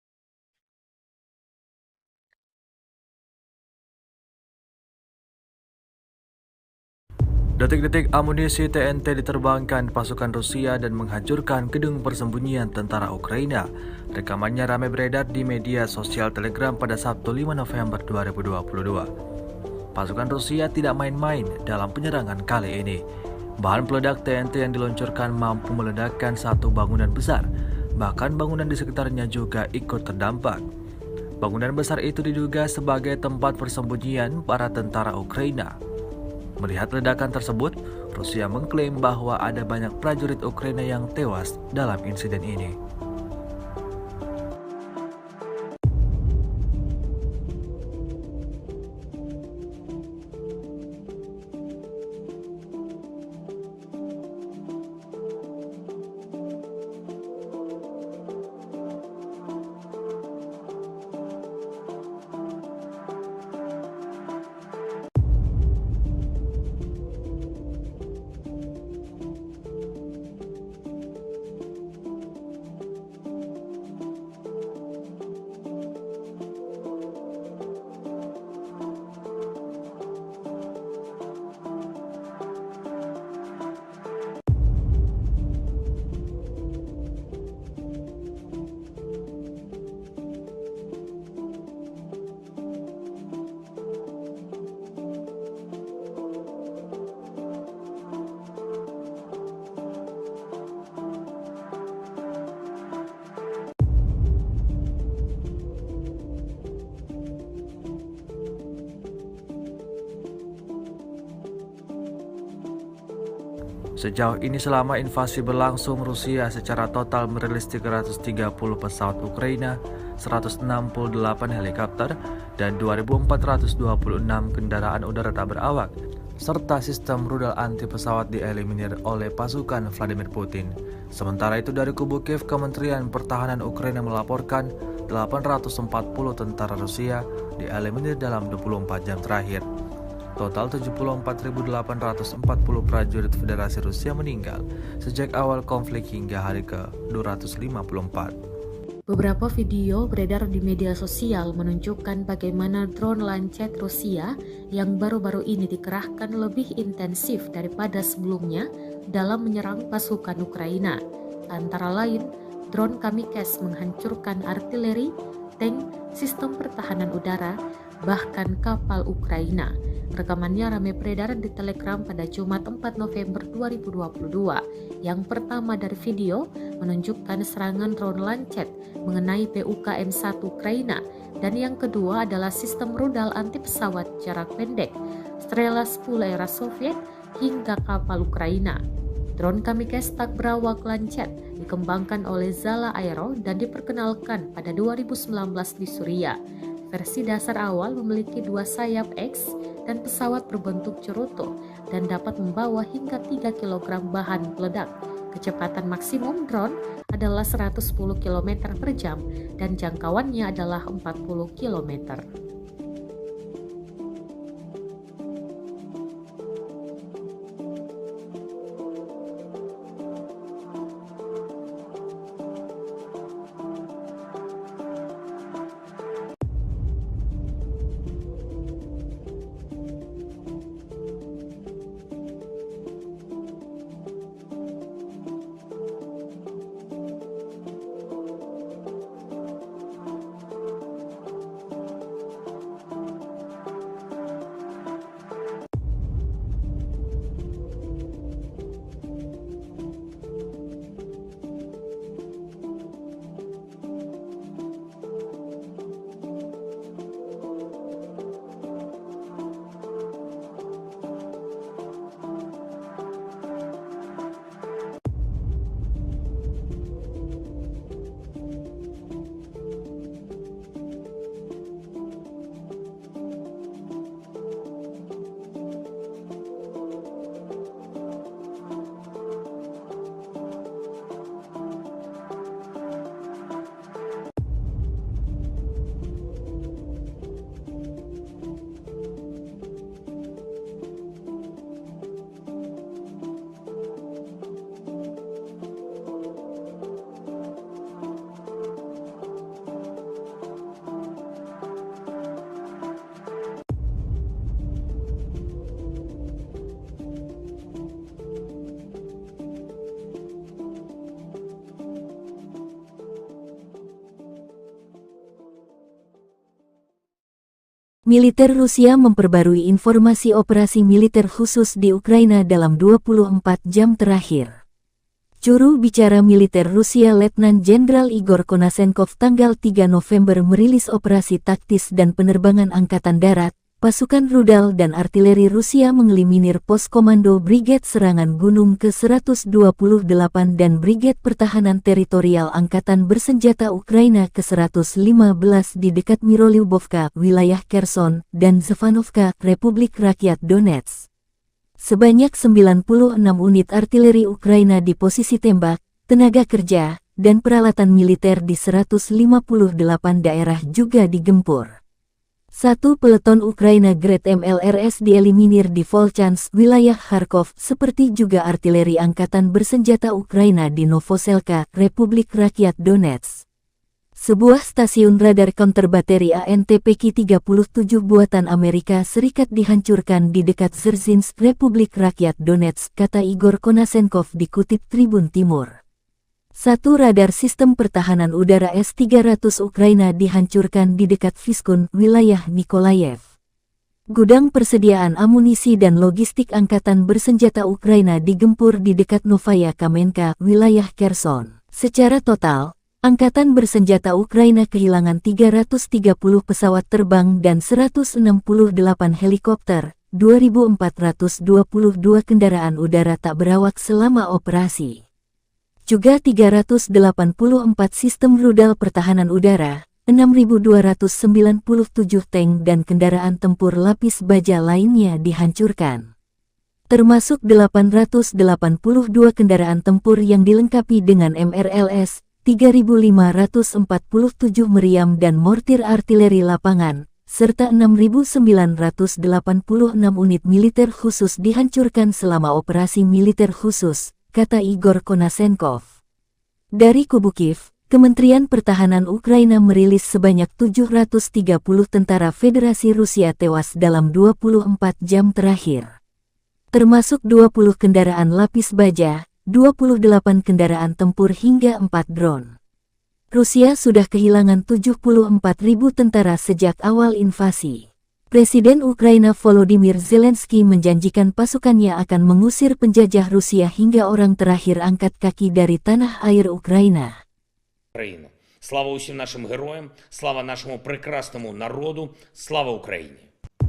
Detik-detik amunisi TNT diterbangkan pasukan Rusia dan menghancurkan gedung persembunyian tentara Ukraina. Rekamannya ramai beredar di media sosial Telegram pada Sabtu 5 November 2022. Pasukan Rusia tidak main-main dalam penyerangan kali ini. Bahan peledak TNT yang diluncurkan mampu meledakkan satu bangunan besar, bahkan bangunan di sekitarnya juga ikut terdampak. Bangunan besar itu diduga sebagai tempat persembunyian para tentara Ukraina. Melihat ledakan tersebut, Rusia mengklaim bahwa ada banyak prajurit Ukraina yang tewas dalam insiden ini. Sejauh ini selama invasi berlangsung, Rusia secara total merilis 330 pesawat Ukraina, 168 helikopter, dan 2.426 kendaraan udara tak berawak, serta sistem rudal anti pesawat dieliminir oleh pasukan Vladimir Putin. Sementara itu dari kubu Kiev, Kementerian Pertahanan Ukraina melaporkan 840 tentara Rusia dieliminir dalam 24 jam terakhir. Total 74.840 prajurit Federasi Rusia meninggal sejak awal konflik hingga hari ke-254. Beberapa video beredar di media sosial menunjukkan bagaimana drone Lancet Rusia yang baru-baru ini dikerahkan lebih intensif daripada sebelumnya dalam menyerang pasukan Ukraina. Antara lain, drone Kamikze menghancurkan artileri, tank, sistem pertahanan udara, bahkan kapal Ukraina. Rekamannya ramai beredar di Telegram pada Jumat 4 November 2022. Yang pertama dari video menunjukkan serangan drone Lancet mengenai PUKM-1 Ukraina, dan yang kedua adalah sistem rudal anti pesawat jarak pendek Strela 10 era Soviet hingga kapal Ukraina. Drone Kamikze tak berawak Lancet dikembangkan oleh Zala Aero dan diperkenalkan pada 2019 di Suriah. Versi dasar awal memiliki 2 sayap X dan pesawat berbentuk cerutu dan dapat membawa hingga 3 kg bahan peledak. Kecepatan maksimum drone adalah 110 km per jam dan jangkauannya adalah 40 km. Militer Rusia memperbarui informasi operasi militer khusus di Ukraina dalam 24 jam terakhir. Juru bicara militer Rusia Letnan Jenderal Igor Konasenkov tanggal 3 November merilis operasi taktis dan penerbangan Angkatan Darat, pasukan rudal dan artileri Rusia mengeliminir pos komando Brigade Serangan Gunung ke-128 dan Brigade Pertahanan Teritorial Angkatan Bersenjata Ukraina ke-115 di dekat Mirolyubovka, wilayah Kherson, dan Zevanovka, Republik Rakyat Donetsk. Sebanyak 96 unit artileri Ukraina di posisi tembak, tenaga kerja, dan peralatan militer di 158 daerah juga digempur. 1 peleton Ukraina Grad MLRS dieliminir di Volchansk, wilayah Kharkov, seperti juga artileri Angkatan Bersenjata Ukraina di Novoselka, Republik Rakyat Donetsk. Sebuah stasiun radar counter bateri ANTPK-37 buatan Amerika Serikat dihancurkan di dekat Dzerzhinsk, Republik Rakyat Donetsk, kata Igor Konasenkov dikutip Tribun Timur. 1 radar sistem pertahanan udara S-300 Ukraina dihancurkan di dekat Vyskun, wilayah Nikolayev. Gudang persediaan amunisi dan logistik Angkatan Bersenjata Ukraina digempur di dekat Novaya Kamenka, wilayah Kherson. Secara total, Angkatan Bersenjata Ukraina kehilangan 330 pesawat terbang dan 168 helikopter, 2.422 kendaraan udara tak berawak selama operasi. Juga 384 sistem rudal pertahanan udara, 6.297 tank dan kendaraan tempur lapis baja lainnya dihancurkan. Termasuk 882 kendaraan tempur yang dilengkapi dengan MRLS, 3.547 meriam dan mortir artileri lapangan, serta 6.986 unit militer khusus dihancurkan selama operasi militer khusus, kata Igor Konasenkov. Dari kubu Kiev, Kementerian Pertahanan Ukraina merilis sebanyak 730 tentara Federasi Rusia tewas dalam 24 jam terakhir. Termasuk 20 kendaraan lapis baja, 28 kendaraan tempur hingga 4 drone. Rusia sudah kehilangan 74.000 tentara sejak awal invasi. Presiden Ukraina Volodymyr Zelensky menjanjikan pasukannya akan mengusir penjajah Rusia hingga orang terakhir angkat kaki dari tanah air Ukraina. Україну. Слава усім нашим героям, слава нашому прекрасному народу, слава Україні.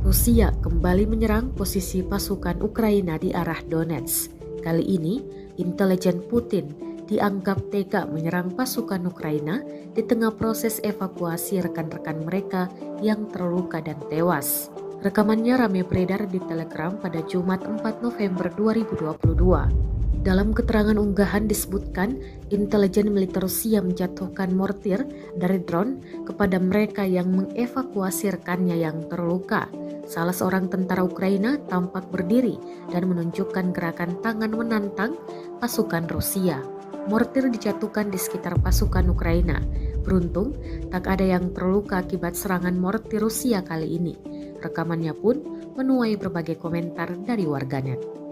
Rusia kembali menyerang posisi pasukan Ukraina di arah Donetsk. Kali ini, intelijen Putin dianggap tega menyerang pasukan Ukraina di tengah proses evakuasi rekan-rekan mereka yang terluka dan tewas. Rekamannya ramai beredar di Telegram pada Jumat 4 November 2022. Dalam keterangan unggahan disebutkan, intelijen militer Rusia menjatuhkan mortir dari drone kepada mereka yang mengevakuasi rekannya yang terluka. Salah seorang tentara Ukraina tampak berdiri dan menunjukkan gerakan tangan menantang pasukan Rusia. Mortir dijatuhkan di sekitar pasukan Ukraina. Beruntung, tak ada yang terluka akibat serangan mortir Rusia kali ini. Rekamannya pun menuai berbagai komentar dari warganet.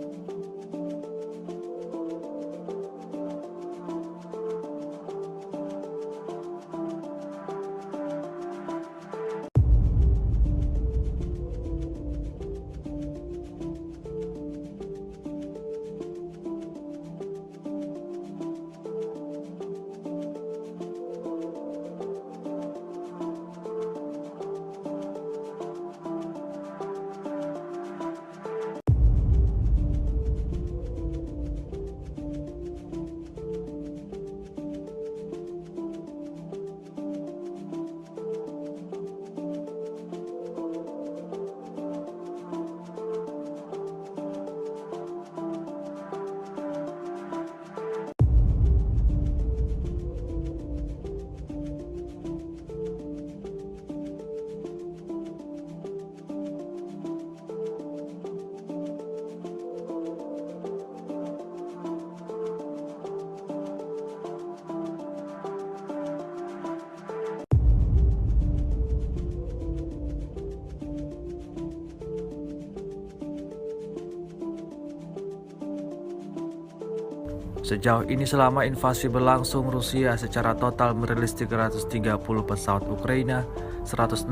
Sejauh ini selama invasi berlangsung, Rusia secara total merilis 330 pesawat Ukraina, 168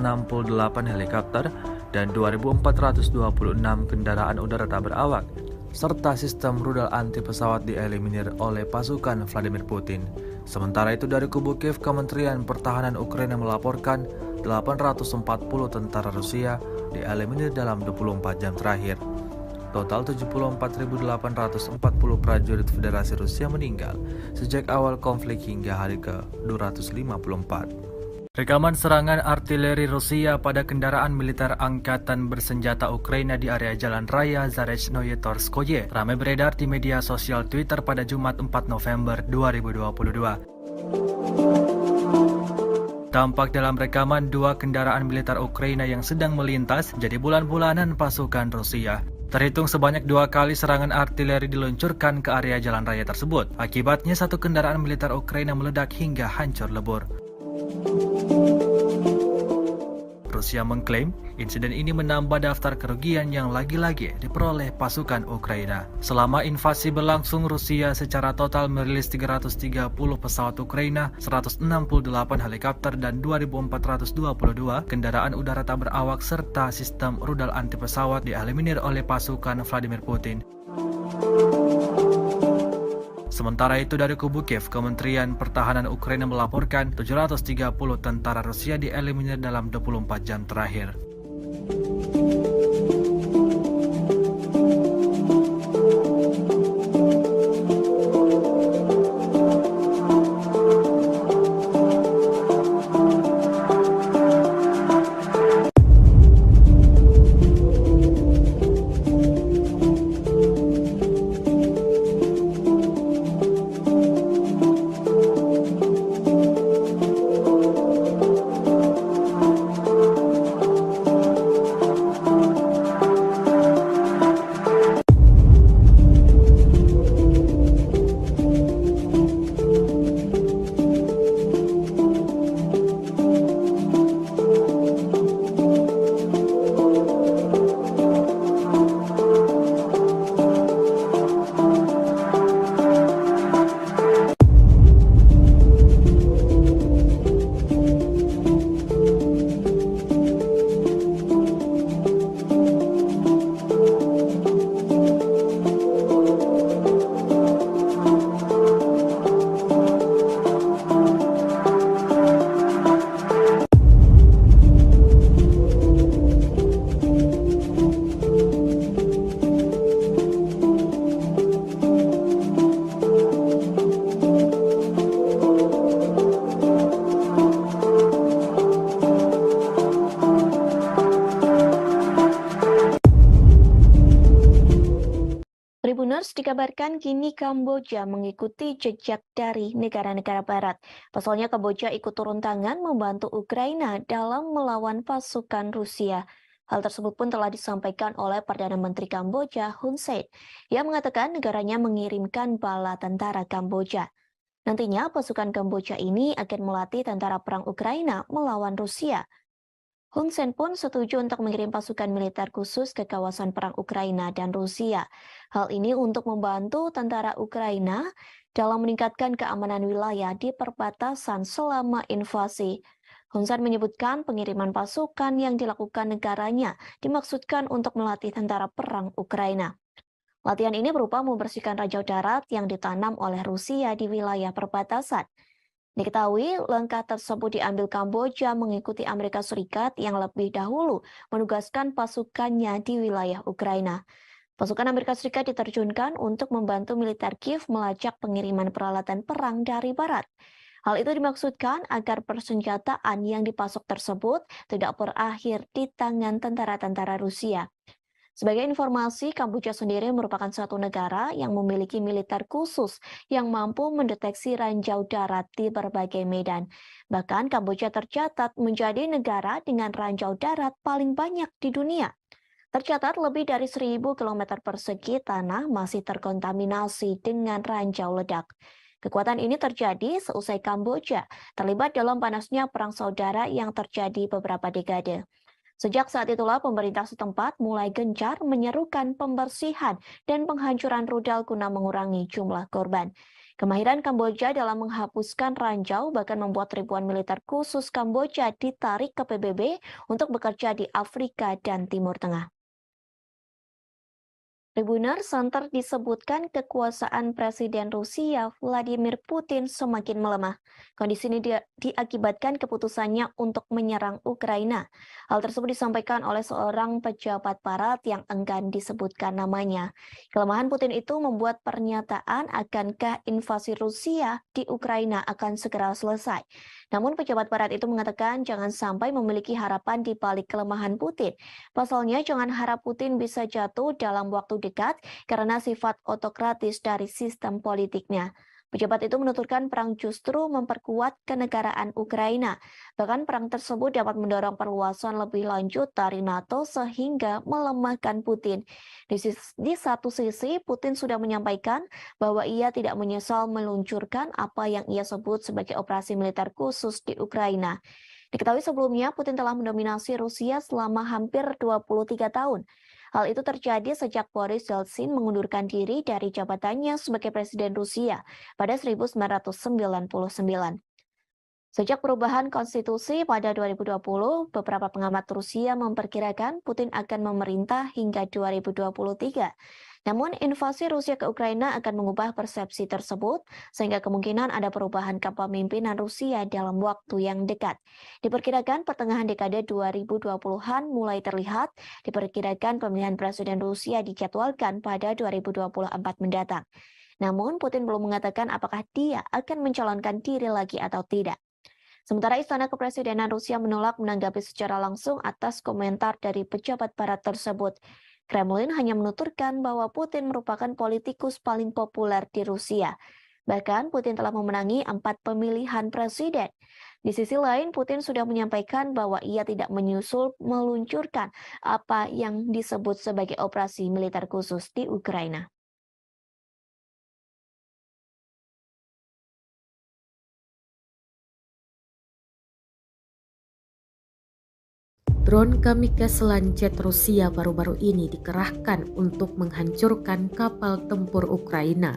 helikopter, dan 2.426 kendaraan udara tak berawak, serta sistem rudal anti pesawat dieliminir oleh pasukan Vladimir Putin. Sementara itu dari kubu Kiev, Kementerian Pertahanan Ukraina melaporkan 840 tentara Rusia dieliminir dalam 24 jam terakhir. Total 74.840 prajurit Federasi Rusia meninggal sejak awal konflik hingga hari ke-254. Rekaman serangan artileri Rusia pada kendaraan militer angkatan bersenjata Ukraina di area Jalan Raya Zarechnoye Torskoye ramai beredar di media sosial Twitter pada Jumat 4 November 2022. Tampak dalam rekaman dua kendaraan militer Ukraina yang sedang melintas jadi bulan-bulanan pasukan Rusia. Terhitung sebanyak 2 kali serangan artileri diluncurkan ke area jalan raya tersebut. Akibatnya satu kendaraan militer Ukraina meledak hingga hancur lebur. Rusia mengklaim insiden ini menambah daftar kerugian yang lagi-lagi diperoleh pasukan Ukraina. Selama invasi berlangsung, Rusia secara total merilis 330 pesawat Ukraina, 168 helikopter, dan 2.422 kendaraan udara tak berawak serta sistem rudal anti pesawat dieliminir oleh pasukan Vladimir Putin. Sementara itu dari kubu Kiev, Kementerian Pertahanan Ukraina melaporkan 730 tentara Rusia dieliminir dalam 24 jam terakhir. Dikabarkan kini Kamboja mengikuti jejak dari negara-negara barat. Pasalnya Kamboja ikut turun tangan membantu Ukraina dalam melawan pasukan Rusia. Hal tersebut pun telah disampaikan oleh Perdana Menteri Kamboja Hun Sen, yang mengatakan negaranya mengirimkan bala tentara Kamboja. Nantinya pasukan Kamboja ini akan melatih tentara perang Ukraina melawan Rusia. Hun Sen pun setuju untuk mengirim pasukan militer khusus ke kawasan perang Ukraina dan Rusia. Hal ini untuk membantu tentara Ukraina dalam meningkatkan keamanan wilayah di perbatasan selama invasi. Hun Sen menyebutkan pengiriman pasukan yang dilakukan negaranya dimaksudkan untuk melatih tentara perang Ukraina. Latihan ini berupa membersihkan ranjau darat yang ditanam oleh Rusia di wilayah perbatasan. Diketahui langkah tersebut diambil Kamboja mengikuti Amerika Serikat yang lebih dahulu menugaskan pasukannya di wilayah Ukraina. Pasukan Amerika Serikat diterjunkan untuk membantu militer Kiev melacak pengiriman peralatan perang dari barat. Hal itu dimaksudkan agar persenjataan yang dipasok tersebut tidak berakhir di tangan tentara-tentara Rusia. Sebagai informasi, Kamboja sendiri merupakan suatu negara yang memiliki militer khusus yang mampu mendeteksi ranjau darat di berbagai medan. Bahkan Kamboja tercatat menjadi negara dengan ranjau darat paling banyak di dunia. Tercatat lebih dari 1.000 km persegi tanah masih terkontaminasi dengan ranjau ledak. Kekuatan ini terjadi seusai Kamboja terlibat dalam panasnya perang saudara yang terjadi beberapa dekade. Sejak saat itulah pemerintah setempat mulai gencar menyerukan pembersihan dan penghancuran rudal guna mengurangi jumlah korban. Kemahiran Kamboja dalam menghapuskan ranjau bahkan membuat ribuan militer khusus Kamboja ditarik ke PBB untuk bekerja di Afrika dan Timur Tengah. Tribunner Center disebutkan kekuasaan Presiden Rusia Vladimir Putin semakin melemah. Kondisi ini diakibatkan keputusannya untuk menyerang Ukraina. Hal tersebut disampaikan oleh seorang pejabat barat yang enggan disebutkan namanya. Kelemahan Putin itu membuat pernyataan akankah invasi Rusia di Ukraina akan segera selesai. Namun pejabat barat itu mengatakan jangan sampai memiliki harapan di balik kelemahan Putin. Pasalnya jangan harap Putin bisa jatuh dalam waktu dekat karena sifat otokratis dari sistem politiknya. Pejabat itu menuturkan perang justru memperkuat kenegaraan Ukraina. Bahkan perang tersebut dapat mendorong perluasan lebih lanjut dari NATO sehingga melemahkan Putin. Di satu sisi, Putin sudah menyampaikan bahwa ia tidak menyesal meluncurkan apa yang ia sebut sebagai operasi militer khusus di Ukraina. Diketahui sebelumnya, Putin telah mendominasi Rusia selama hampir 23 tahun. Hal itu terjadi sejak Boris Yeltsin mengundurkan diri dari jabatannya sebagai Presiden Rusia pada 1999. Sejak perubahan konstitusi pada 2020, beberapa pengamat Rusia memperkirakan Putin akan memerintah hingga 2023. Namun invasi Rusia ke Ukraina akan mengubah persepsi tersebut, sehingga kemungkinan ada perubahan kepemimpinan Rusia dalam waktu yang dekat. Diperkirakan pertengahan dekade 2020-an mulai terlihat, diperkirakan pemilihan Presiden Rusia dijadwalkan pada 2024 mendatang. Namun Putin belum mengatakan apakah dia akan mencalonkan diri lagi atau tidak. Sementara Istana Kepresidenan Rusia menolak menanggapi secara langsung atas komentar dari pejabat barat tersebut. Kremlin hanya menuturkan bahwa Putin merupakan politikus paling populer di Rusia. Bahkan Putin telah memenangi 4 pemilihan presiden. Di sisi lain, Putin sudah menyampaikan bahwa ia tidak menyusul meluncurkan apa yang disebut sebagai operasi militer khusus di Ukraina. Drone kamikaze Lancet Rusia baru-baru ini dikerahkan untuk menghancurkan kapal tempur Ukraina.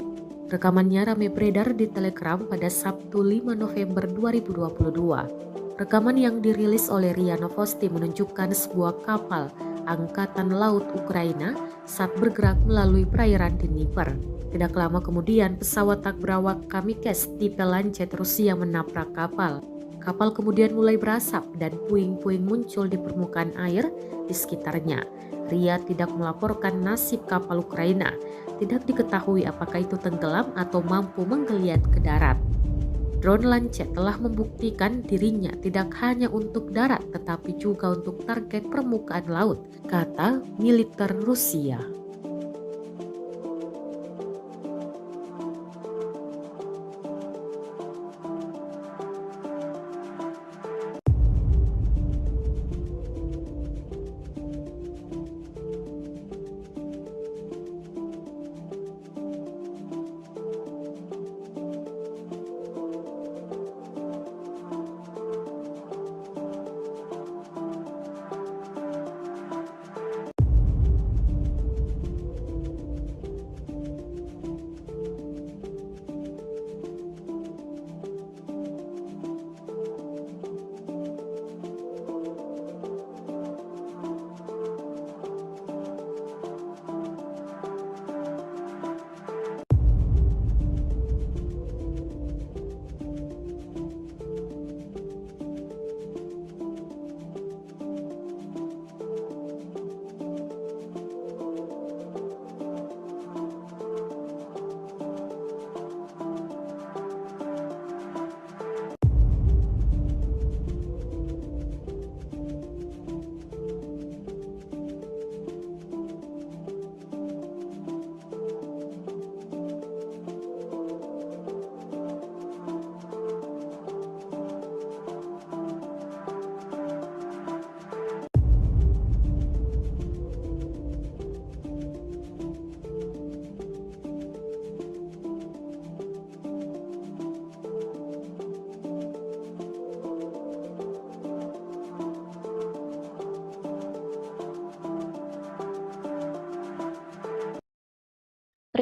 Rekamannya ramai beredar di Telegram pada Sabtu 5 November 2022. Rekaman yang dirilis oleh RIA Novosti menunjukkan sebuah kapal Angkatan Laut Ukraina saat bergerak melalui perairan Dnieper. Tidak lama kemudian, pesawat tak berawak kamikaze tipe Lancet Rusia menabrak kapal. Kapal kemudian mulai berasap dan puing-puing muncul di permukaan air di sekitarnya. RIA tidak melaporkan nasib kapal Ukraina. Tidak diketahui apakah itu tenggelam atau mampu menggeliat ke darat. Drone Lancet telah membuktikan dirinya tidak hanya untuk darat tetapi juga untuk target permukaan laut, kata militer Rusia.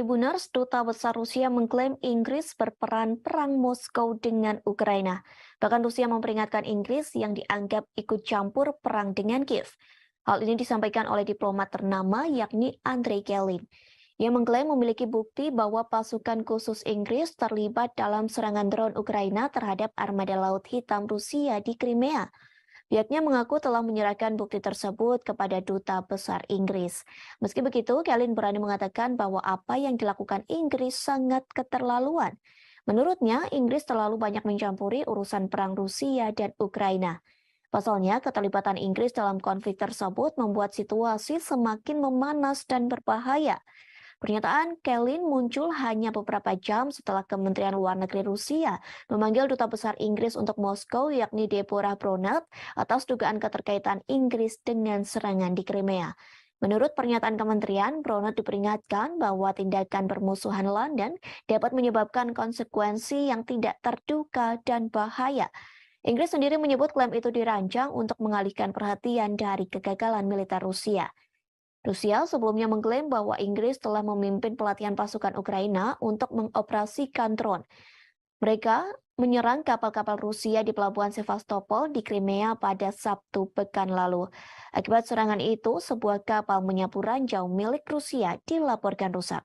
Tribuners, Duta Besar Rusia mengklaim Inggris berperan perang Moskow dengan Ukraina. Bahkan Rusia memperingatkan Inggris yang dianggap ikut campur perang dengan Kiev. Hal ini disampaikan oleh diplomat ternama yakni Andrei Kelin. Ia mengklaim memiliki bukti bahwa pasukan khusus Inggris terlibat dalam serangan drone Ukraina terhadap armada Laut Hitam Rusia di Crimea. Pihaknya mengaku telah menyerahkan bukti tersebut kepada Duta Besar Inggris. Meski begitu, Kelin berani mengatakan bahwa apa yang dilakukan Inggris sangat keterlaluan. Menurutnya, Inggris terlalu banyak mencampuri urusan perang Rusia dan Ukraina. Pasalnya, keterlibatan Inggris dalam konflik tersebut membuat situasi semakin memanas dan berbahaya. Pernyataan Kelin muncul hanya beberapa jam setelah Kementerian Luar Negeri Rusia memanggil Duta Besar Inggris untuk Moskow yakni Deborah Bronert atas dugaan keterkaitan Inggris dengan serangan di Crimea. Menurut pernyataan kementerian, Bronert diperingatkan bahwa tindakan permusuhan London dapat menyebabkan konsekuensi yang tidak terduga dan bahaya. Inggris sendiri menyebut klaim itu dirancang untuk mengalihkan perhatian dari kegagalan militer Rusia. Rusia sebelumnya mengklaim bahwa Inggris telah memimpin pelatihan pasukan Ukraina untuk mengoperasikan drone. Mereka menyerang kapal-kapal Rusia di pelabuhan Sevastopol di Crimea pada Sabtu pekan lalu. Akibat serangan itu, sebuah kapal menyapu ranjau milik Rusia dilaporkan rusak.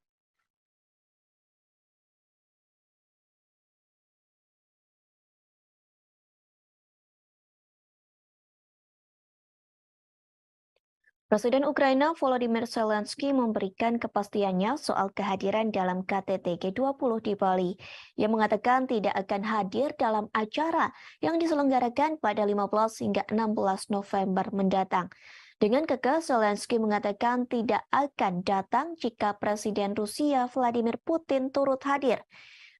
Presiden Ukraina Volodymyr Zelensky memberikan kepastiannya soal kehadiran dalam KTT G20 di Bali. Ia mengatakan tidak akan hadir dalam acara yang diselenggarakan pada 15 hingga 16 November mendatang. Dengan kekeh, Zelensky mengatakan tidak akan datang jika Presiden Rusia Vladimir Putin turut hadir.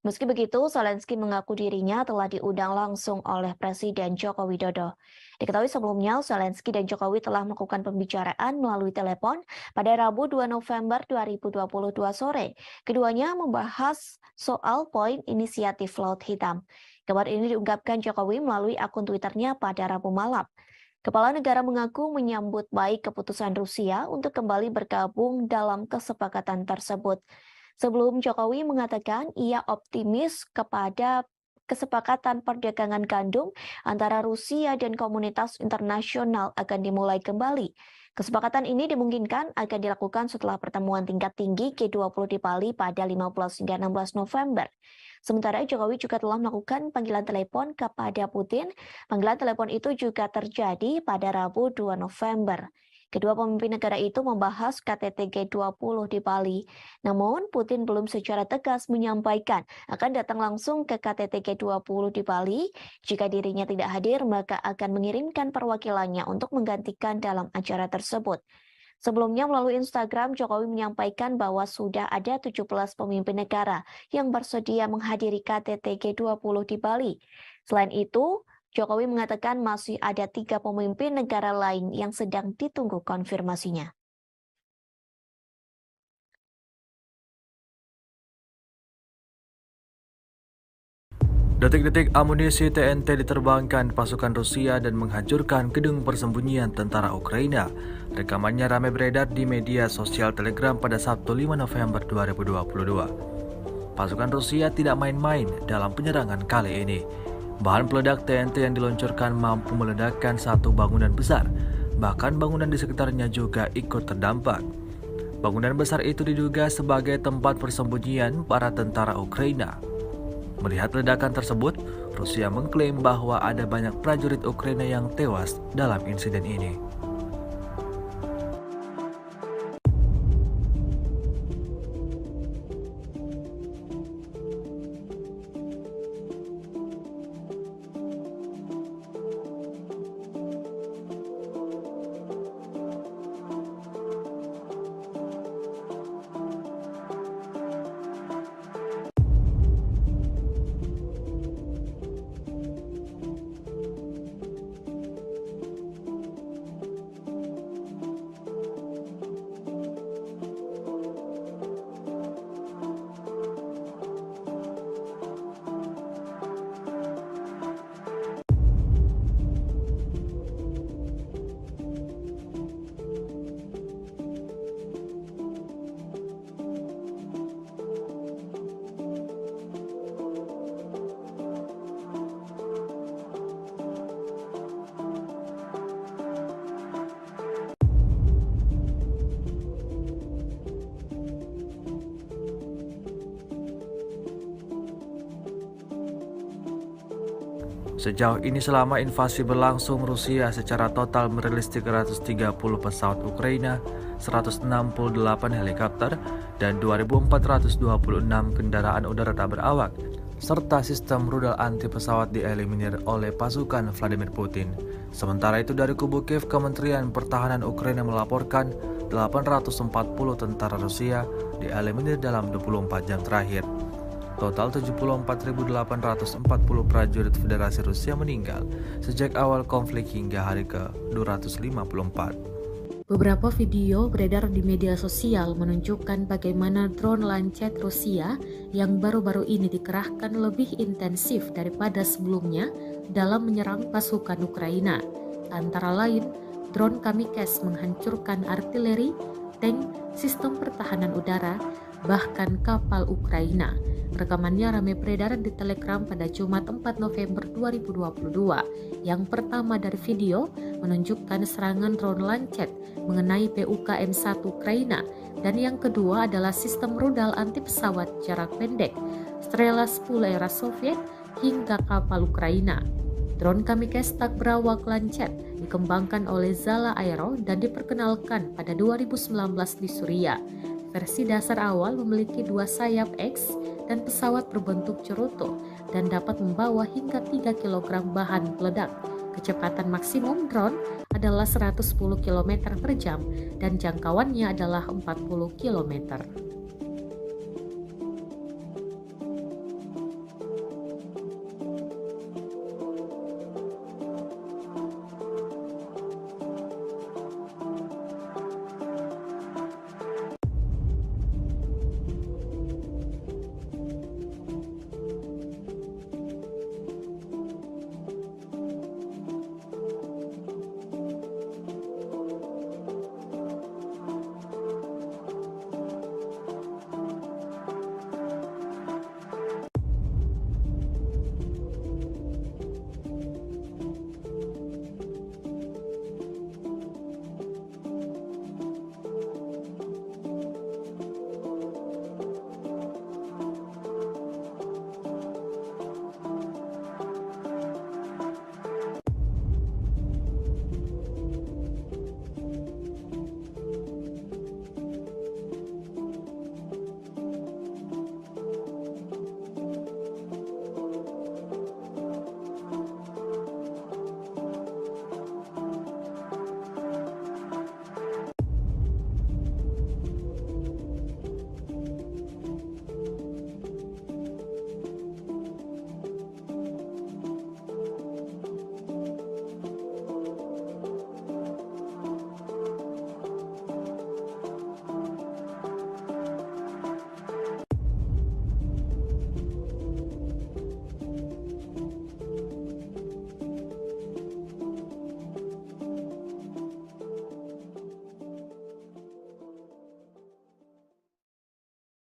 Meski begitu, Zelensky mengaku dirinya telah diundang langsung oleh Presiden Joko Widodo. Diketahui sebelumnya, Zelensky dan Jokowi telah melakukan pembicaraan melalui telepon pada Rabu 2 November 2022 sore. Keduanya membahas soal poin inisiatif Laut Hitam. Kabar ini diungkapkan Jokowi melalui akun Twitternya pada Rabu malam. Kepala negara mengaku menyambut baik keputusan Rusia untuk kembali bergabung dalam kesepakatan tersebut. Sebelum Jokowi mengatakan ia optimis kepada kesepakatan perdagangan gandum antara Rusia dan komunitas internasional akan dimulai kembali. Kesepakatan ini dimungkinkan akan dilakukan setelah pertemuan tingkat tinggi G20 di Bali pada 15 hingga 16 November. Sementara Jokowi juga telah melakukan panggilan telepon kepada Putin. Panggilan telepon itu juga terjadi pada Rabu 2 November. Kedua pemimpin negara itu membahas KTT G20 di Bali. Namun, Putin belum secara tegas menyampaikan akan datang langsung ke KTT G20 di Bali. Jika dirinya tidak hadir, maka akan mengirimkan perwakilannya untuk menggantikan dalam acara tersebut. Sebelumnya melalui Instagram, Jokowi menyampaikan bahwa sudah ada 17 pemimpin negara yang bersedia menghadiri KTT G20 di Bali. Selain itu, Jokowi mengatakan masih ada 3 pemimpin negara lain yang sedang ditunggu konfirmasinya. Detik-detik amunisi TNT diterbangkan pasukan Rusia dan menghancurkan gedung persembunyian tentara Ukraina. Rekamannya ramai beredar di media sosial Telegram pada Sabtu 5 November 2022. Pasukan Rusia tidak main-main dalam penyerangan kali ini. Bahan peledak TNT yang diluncurkan mampu meledakkan satu bangunan besar, bahkan bangunan di sekitarnya juga ikut terdampak. Bangunan besar itu diduga sebagai tempat persembunyian para tentara Ukraina. Melihat ledakan tersebut, Rusia mengklaim bahwa ada banyak prajurit Ukraina yang tewas dalam insiden ini. Sejauh ini selama invasi berlangsung, Rusia secara total merilis 330 pesawat Ukraina, 168 helikopter, dan 2.426 kendaraan udara tak berawak, serta sistem rudal anti pesawat dieliminir oleh pasukan Vladimir Putin. Sementara itu dari kubu Kiev, Kementerian Pertahanan Ukraina melaporkan 840 tentara Rusia dieliminir dalam 24 jam terakhir. Total 74.840 prajurit Federasi Rusia meninggal sejak awal konflik hingga hari ke-254. Beberapa video beredar di media sosial menunjukkan bagaimana drone Lancet Rusia yang baru-baru ini dikerahkan lebih intensif daripada sebelumnya dalam menyerang pasukan Ukraina. Antara lain, drone Kamikze menghancurkan artileri, tank, sistem pertahanan udara, bahkan kapal Ukraina. Rekamannya ramai beredar di Telegram pada Jumat 4 November 2022. Yang pertama dari video menunjukkan serangan drone Lancet mengenai PUKM-1 Ukraina, dan yang kedua adalah sistem rudal anti pesawat jarak pendek Strela 10 era Soviet hingga kapal Ukraina. Drone Kamikze tak berawak Lancet dikembangkan oleh Zala Aero dan diperkenalkan pada 2019 di Suriah. Versi dasar awal memiliki 2 sayap X dan pesawat berbentuk cerutu dan dapat membawa hingga 3 kg bahan peledak. Kecepatan maksimum drone adalah 110 km per jam dan jangkauannya adalah 40 km.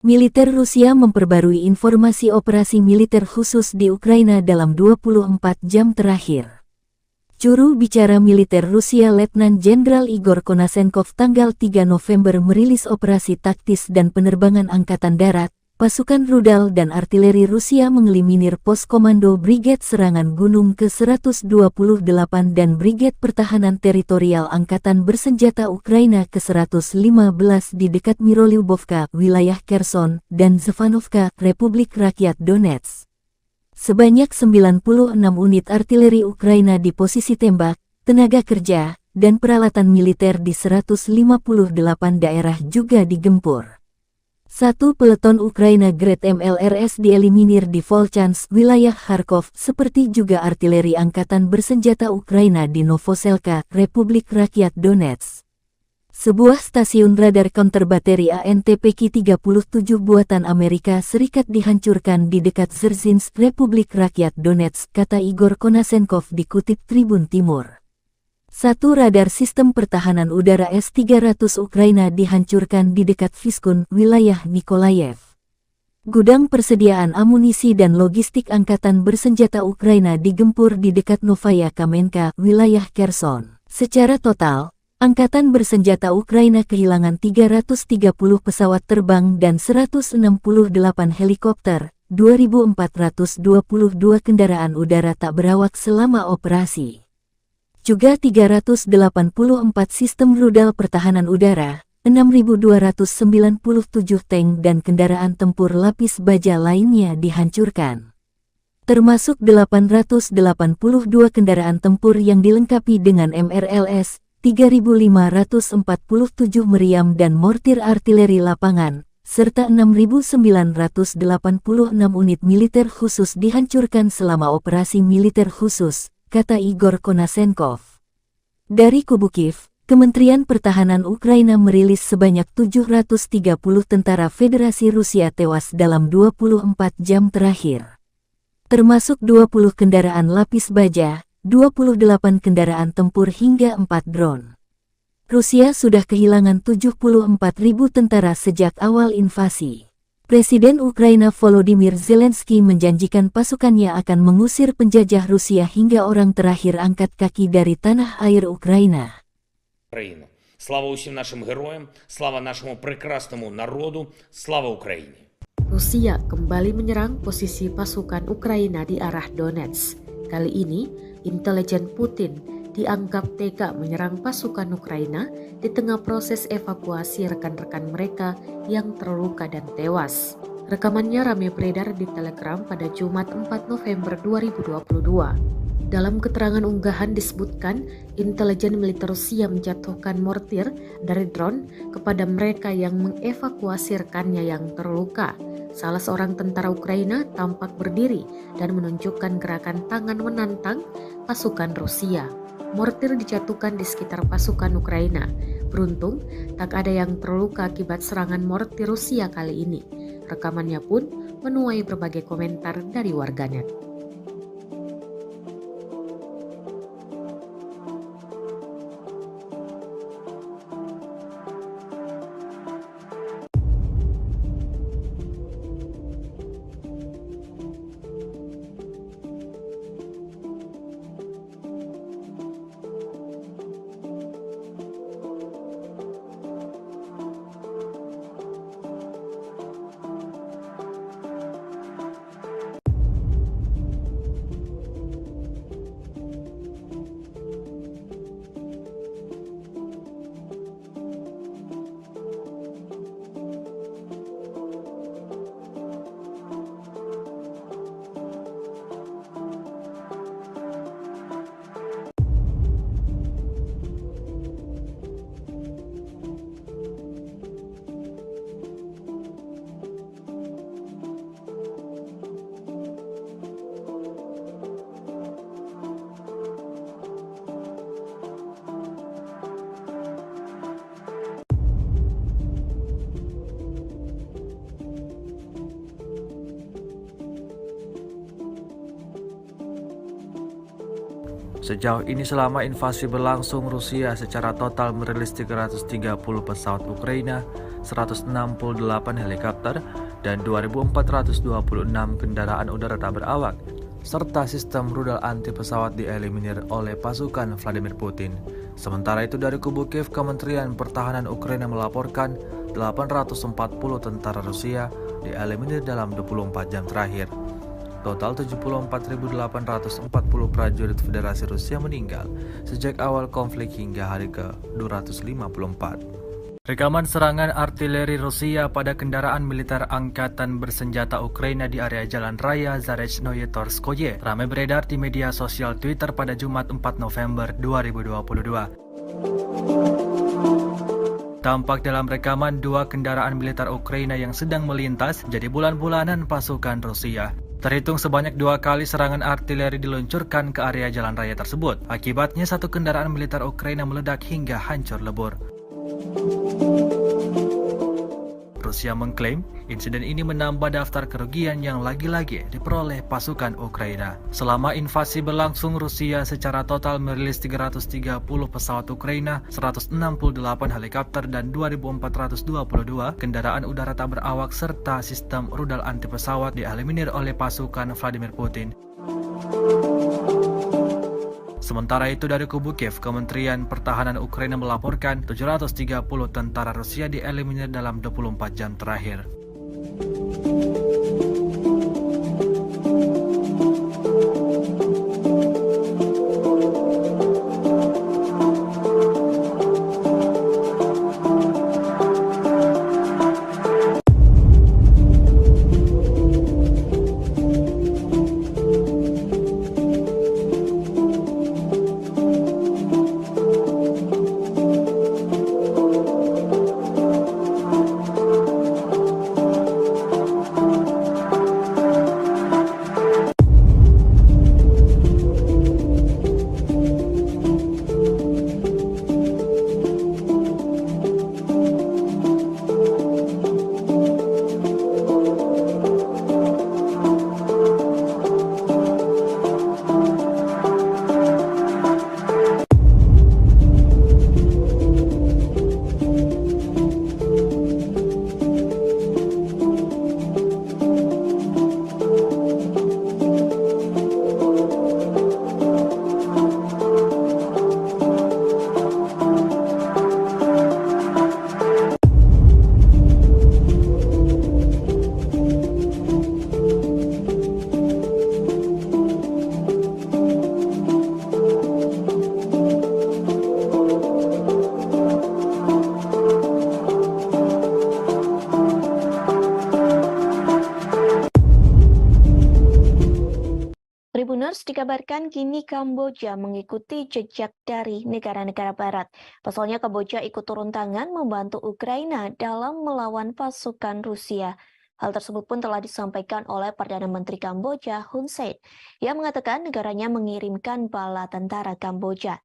Militer Rusia memperbarui informasi operasi militer khusus di Ukraina dalam 24 jam terakhir. Juru bicara militer Rusia Letnan Jenderal Igor Konasenkov tanggal 3 November merilis operasi taktis dan penerbangan angkatan darat, pasukan rudal dan artileri Rusia mengeliminir pos komando Brigade Serangan Gunung ke-128 dan Brigade Pertahanan Teritorial Angkatan Bersenjata Ukraina ke-115 di dekat Mirolyubovka, wilayah Kherson, dan Zvanovka, Republik Rakyat Donetsk. Sebanyak 96 unit artileri Ukraina di posisi tembak, tenaga kerja, dan peralatan militer di 158 daerah juga digempur. Satu peleton Ukraina Grad MLRS dieliminir di Volchansk, wilayah Kharkov, seperti juga artileri angkatan bersenjata Ukraina di Novoselka, Republik Rakyat Donetsk. Sebuah stasiun radar counter bateri ANTPK-37 buatan Amerika Serikat dihancurkan di dekat Dzerzhinsk, Republik Rakyat Donetsk, kata Igor Konasenkov dikutip Tribun Timur. Satu radar sistem pertahanan udara S-300 Ukraina dihancurkan di dekat Vyskun, wilayah Nikolayev. Gudang persediaan amunisi dan logistik angkatan bersenjata Ukraina digempur di dekat Novaya Kamenka, wilayah Kherson. Secara total, angkatan bersenjata Ukraina kehilangan 330 pesawat terbang dan 168 helikopter, 2.422 kendaraan udara tak berawak selama operasi. Juga 384 sistem rudal pertahanan udara, 6.297 tank dan kendaraan tempur lapis baja lainnya dihancurkan. Termasuk 882 kendaraan tempur yang dilengkapi dengan MRLS, 3.547 meriam dan mortir artileri lapangan, serta 6.986 unit militer khusus dihancurkan selama operasi militer khusus, kata Igor Konasenkov. Dari kubu Kiev, Kementerian Pertahanan Ukraina merilis sebanyak 730 tentara Federasi Rusia tewas dalam 24 jam terakhir. Termasuk 20 kendaraan lapis baja, 28 kendaraan tempur hingga 4 drone. Rusia sudah kehilangan 74.000 tentara sejak awal invasi. Presiden Ukraina Volodymyr Zelensky menjanjikan pasukannya akan mengusir penjajah Rusia hingga orang terakhir angkat kaki dari tanah air Ukraina. Україна. Слава усім нашим героям, слава нашому прекрасному народу, слава Україні. Rusia kembali menyerang posisi pasukan Ukraina di arah Donetsk. Kali ini, intelijen Putin dianggap tega menyerang pasukan Ukraina di tengah proses evakuasi rekan-rekan mereka yang terluka dan tewas. Rekamannya ramai beredar di Telegram pada Jumat 4 November 2022. Dalam keterangan unggahan disebutkan, intelijen militer Rusia menjatuhkan mortir dari drone kepada mereka yang mengevakuasi rekannya yang terluka. Salah seorang tentara Ukraina tampak berdiri dan menunjukkan gerakan tangan menantang pasukan Rusia. Mortir dijatuhkan di sekitar pasukan Ukraina. Beruntung, tak ada yang terluka akibat serangan mortir Rusia kali ini. Rekamannya pun menuai berbagai komentar dari warganet. Sejauh ini selama invasi berlangsung, Rusia secara total merilis 330 pesawat Ukraina, 168 helikopter, dan 2.426 kendaraan udara tak berawak, serta sistem rudal anti pesawat dieliminir oleh pasukan Vladimir Putin. Sementara itu dari kubu Kiev, Kementerian Pertahanan Ukraina melaporkan 840 tentara Rusia dieliminir dalam 24 jam terakhir. Total 74.840 prajurit Federasi Rusia meninggal sejak awal konflik hingga hari ke-254. Rekaman serangan artileri Rusia pada kendaraan militer angkatan bersenjata Ukraina di area Jalan Raya Zarechnoye Torskoye ramai beredar di media sosial Twitter pada Jumat 4 November 2022. Tampak dalam rekaman dua kendaraan militer Ukraina yang sedang melintas jadi bulan-bulanan pasukan Rusia. Terhitung sebanyak 2 kali serangan artileri diluncurkan ke area jalan raya tersebut. Akibatnya satu kendaraan militer Ukraina meledak hingga hancur lebur. Rusia mengklaim insiden ini menambah daftar kerugian yang lagi-lagi diperoleh pasukan Ukraina. Selama invasi berlangsung, Rusia secara total merilis 330 pesawat Ukraina, 168 helikopter, dan 2.422 kendaraan udara tak berawak serta sistem rudal anti pesawat dieliminir oleh pasukan Vladimir Putin. Sementara itu dari kubu Kiev, Kementerian Pertahanan Ukraina melaporkan 730 tentara Rusia dieliminir dalam 24 jam terakhir. Tribuners dikabarkan kini Kamboja mengikuti jejak dari negara-negara barat. Pasalnya Kamboja ikut turun tangan membantu Ukraina dalam melawan pasukan Rusia. Hal tersebut pun telah disampaikan oleh Perdana Menteri Kamboja Hun Sen. Ia mengatakan negaranya mengirimkan bala tentara Kamboja.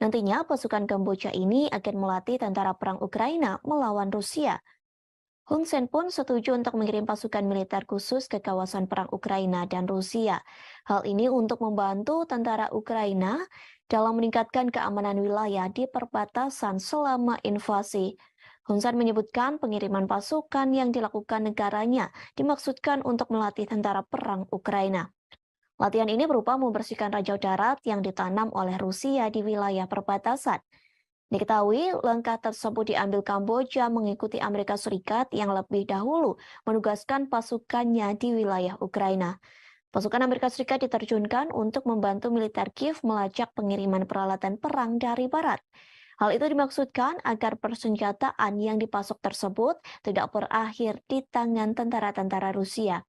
Nantinya pasukan Kamboja ini akan melatih tentara perang Ukraina melawan Rusia. Hun Sen pun setuju untuk mengirim pasukan militer khusus ke kawasan perang Ukraina dan Rusia. Hal ini untuk membantu tentara Ukraina dalam meningkatkan keamanan wilayah di perbatasan selama invasi. Hun Sen menyebutkan pengiriman pasukan yang dilakukan negaranya dimaksudkan untuk melatih tentara perang Ukraina. Latihan ini berupa membersihkan ranjau darat yang ditanam oleh Rusia di wilayah perbatasan. Diketahui langkah tersebut diambil Kamboja mengikuti Amerika Serikat yang lebih dahulu menugaskan pasukannya di wilayah Ukraina. Pasukan Amerika Serikat diterjunkan untuk membantu militer Kiev melacak pengiriman peralatan perang dari barat. Hal itu dimaksudkan agar persenjataan yang dipasok tersebut tidak berakhir di tangan tentara-tentara Rusia.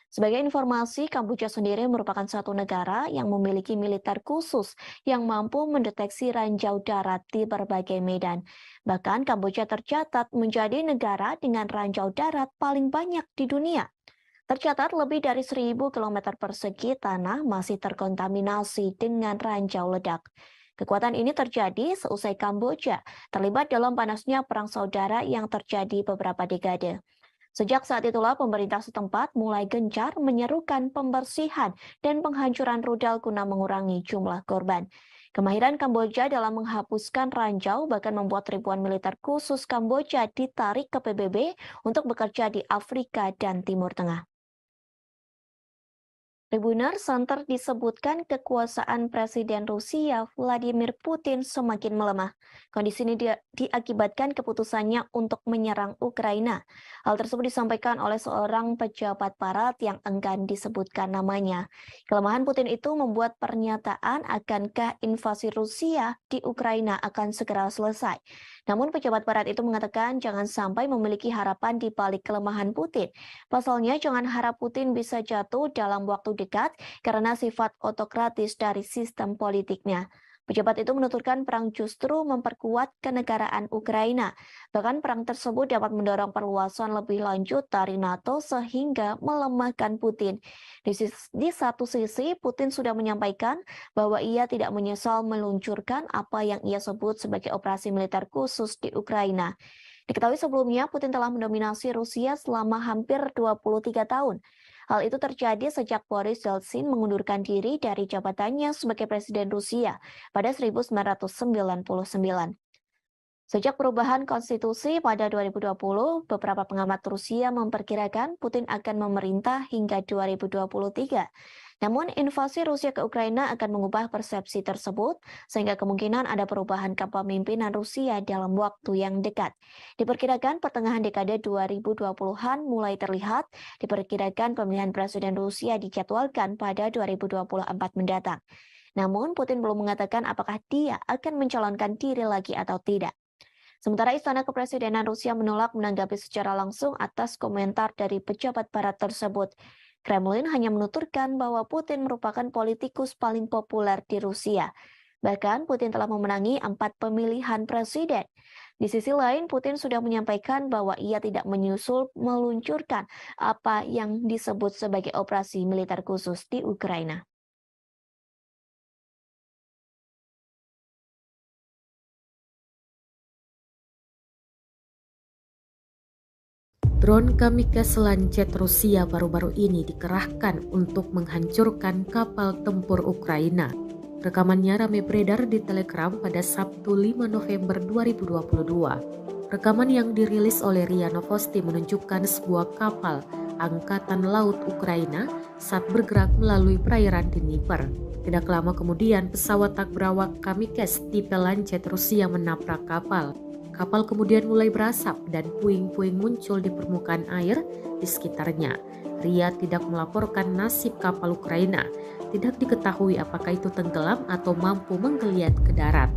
Sebagai informasi, Kamboja sendiri merupakan satu negara yang memiliki militer khusus yang mampu mendeteksi ranjau darat di berbagai medan. Bahkan Kamboja tercatat menjadi negara dengan ranjau darat paling banyak di dunia. Tercatat lebih dari 1.000 km persegi tanah masih terkontaminasi dengan ranjau ledak. Kekuatan ini terjadi seusai Kamboja terlibat dalam panasnya perang saudara yang terjadi beberapa dekade. Sejak saat itulah pemerintah setempat mulai gencar menyerukan pembersihan dan penghancuran rudal guna mengurangi jumlah korban. Kemahiran Kamboja dalam menghapuskan ranjau bahkan membuat ribuan militer khusus Kamboja ditarik ke PBB untuk bekerja di Afrika dan Timur Tengah. Tribuners santer disebutkan kekuasaan Presiden Rusia Vladimir Putin semakin melemah. Kondisi ini diakibatkan keputusannya untuk menyerang Ukraina. Hal tersebut disampaikan oleh seorang pejabat barat yang enggan disebutkan namanya. Kelemahan Putin itu membuat pernyataan akankah invasi Rusia di Ukraina akan segera selesai. Namun pejabat barat itu mengatakan jangan sampai memiliki harapan di balik kelemahan Putin. Pasalnya jangan harap Putin bisa jatuh dalam waktu dekat karena sifat otokratis dari sistem politiknya. Pejabat itu menuturkan perang justru memperkuat kenegaraan Ukraina. Bahkan perang tersebut dapat mendorong perluasan lebih lanjut dari NATO sehingga melemahkan Putin. Di satu sisi, Putin sudah menyampaikan bahwa ia tidak menyesal meluncurkan apa yang ia sebut sebagai operasi militer khusus di Ukraina. Diketahui sebelumnya, Putin telah mendominasi Rusia selama hampir 23 tahun. Hal itu terjadi sejak Boris Yeltsin mengundurkan diri dari jabatannya sebagai Presiden Rusia pada 1999. Sejak perubahan konstitusi pada 2020, beberapa pengamat Rusia memperkirakan Putin akan memerintah hingga 2023. Namun, invasi Rusia ke Ukraina akan mengubah persepsi tersebut, sehingga kemungkinan ada perubahan kepemimpinan Rusia dalam waktu yang dekat. Diperkirakan pertengahan dekade 2020-an mulai terlihat, diperkirakan pemilihan Presiden Rusia dijadwalkan pada 2024 mendatang. Namun, Putin belum mengatakan apakah dia akan mencalonkan diri lagi atau tidak. Sementara Istana Kepresidenan Rusia menolak menanggapi secara langsung atas komentar dari pejabat barat tersebut. Kremlin hanya menuturkan bahwa Putin merupakan politikus paling populer di Rusia. Bahkan Putin telah memenangi 4 pemilihan presiden. Di sisi lain, Putin sudah menyampaikan bahwa ia tidak meluncurkan apa yang disebut sebagai operasi militer khusus di Ukraina. Drone kamikaze Lancet Rusia baru-baru ini dikerahkan untuk menghancurkan kapal tempur Ukraina. Rekamannya ramai beredar di Telegram pada Sabtu 5 November 2022. Rekaman yang dirilis oleh RIA Novosti menunjukkan sebuah kapal Angkatan Laut Ukraina saat bergerak melalui perairan Dnieper. Tidak lama kemudian, pesawat tak berawak kamikaze tipe Lancet Rusia menabrak kapal. Kapal kemudian mulai berasap dan puing-puing muncul di permukaan air di sekitarnya. RIA tidak melaporkan nasib kapal Ukraina. Tidak diketahui apakah itu tenggelam atau mampu menggeliat ke darat.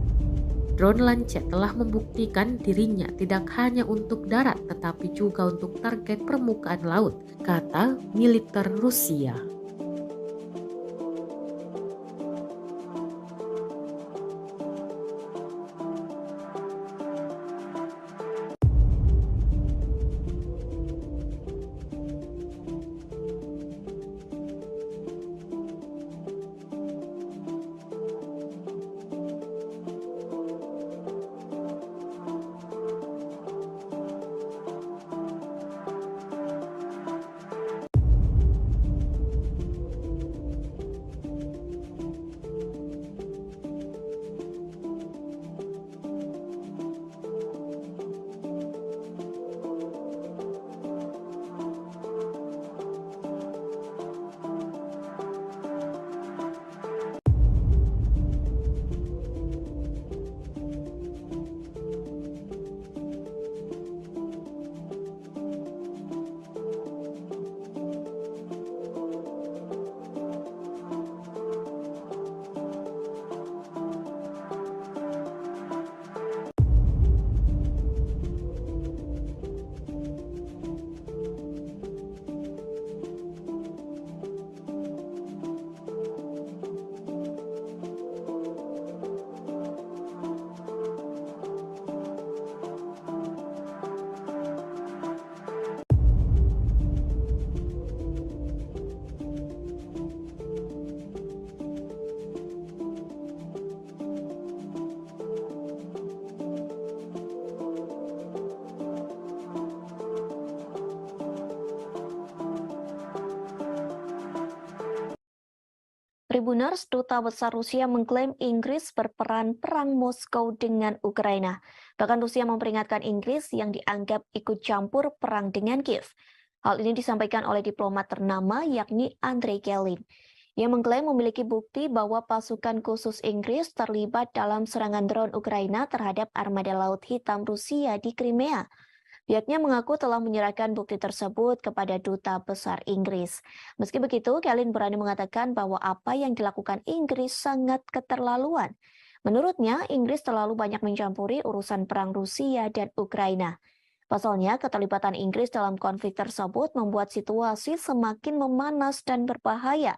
Drone Lancet telah membuktikan dirinya tidak hanya untuk darat tetapi juga untuk target permukaan laut, kata militer Rusia. Tribuners, Duta Besar Rusia mengklaim Inggris berperan perang Moskow dengan Ukraina. Bahkan Rusia memperingatkan Inggris yang dianggap ikut campur perang dengan Kiev. Hal ini disampaikan oleh diplomat ternama yakni Andrei Kelin. Ia mengklaim memiliki bukti bahwa pasukan khusus Inggris terlibat dalam serangan drone Ukraina terhadap armada Laut Hitam Rusia di Crimea. Pihaknya mengaku telah menyerahkan bukti tersebut kepada Duta Besar Inggris. Meski begitu, Kelin berani mengatakan bahwa apa yang dilakukan Inggris sangat keterlaluan. Menurutnya, Inggris terlalu banyak mencampuri urusan perang Rusia dan Ukraina. Pasalnya, keterlibatan Inggris dalam konflik tersebut membuat situasi semakin memanas dan berbahaya.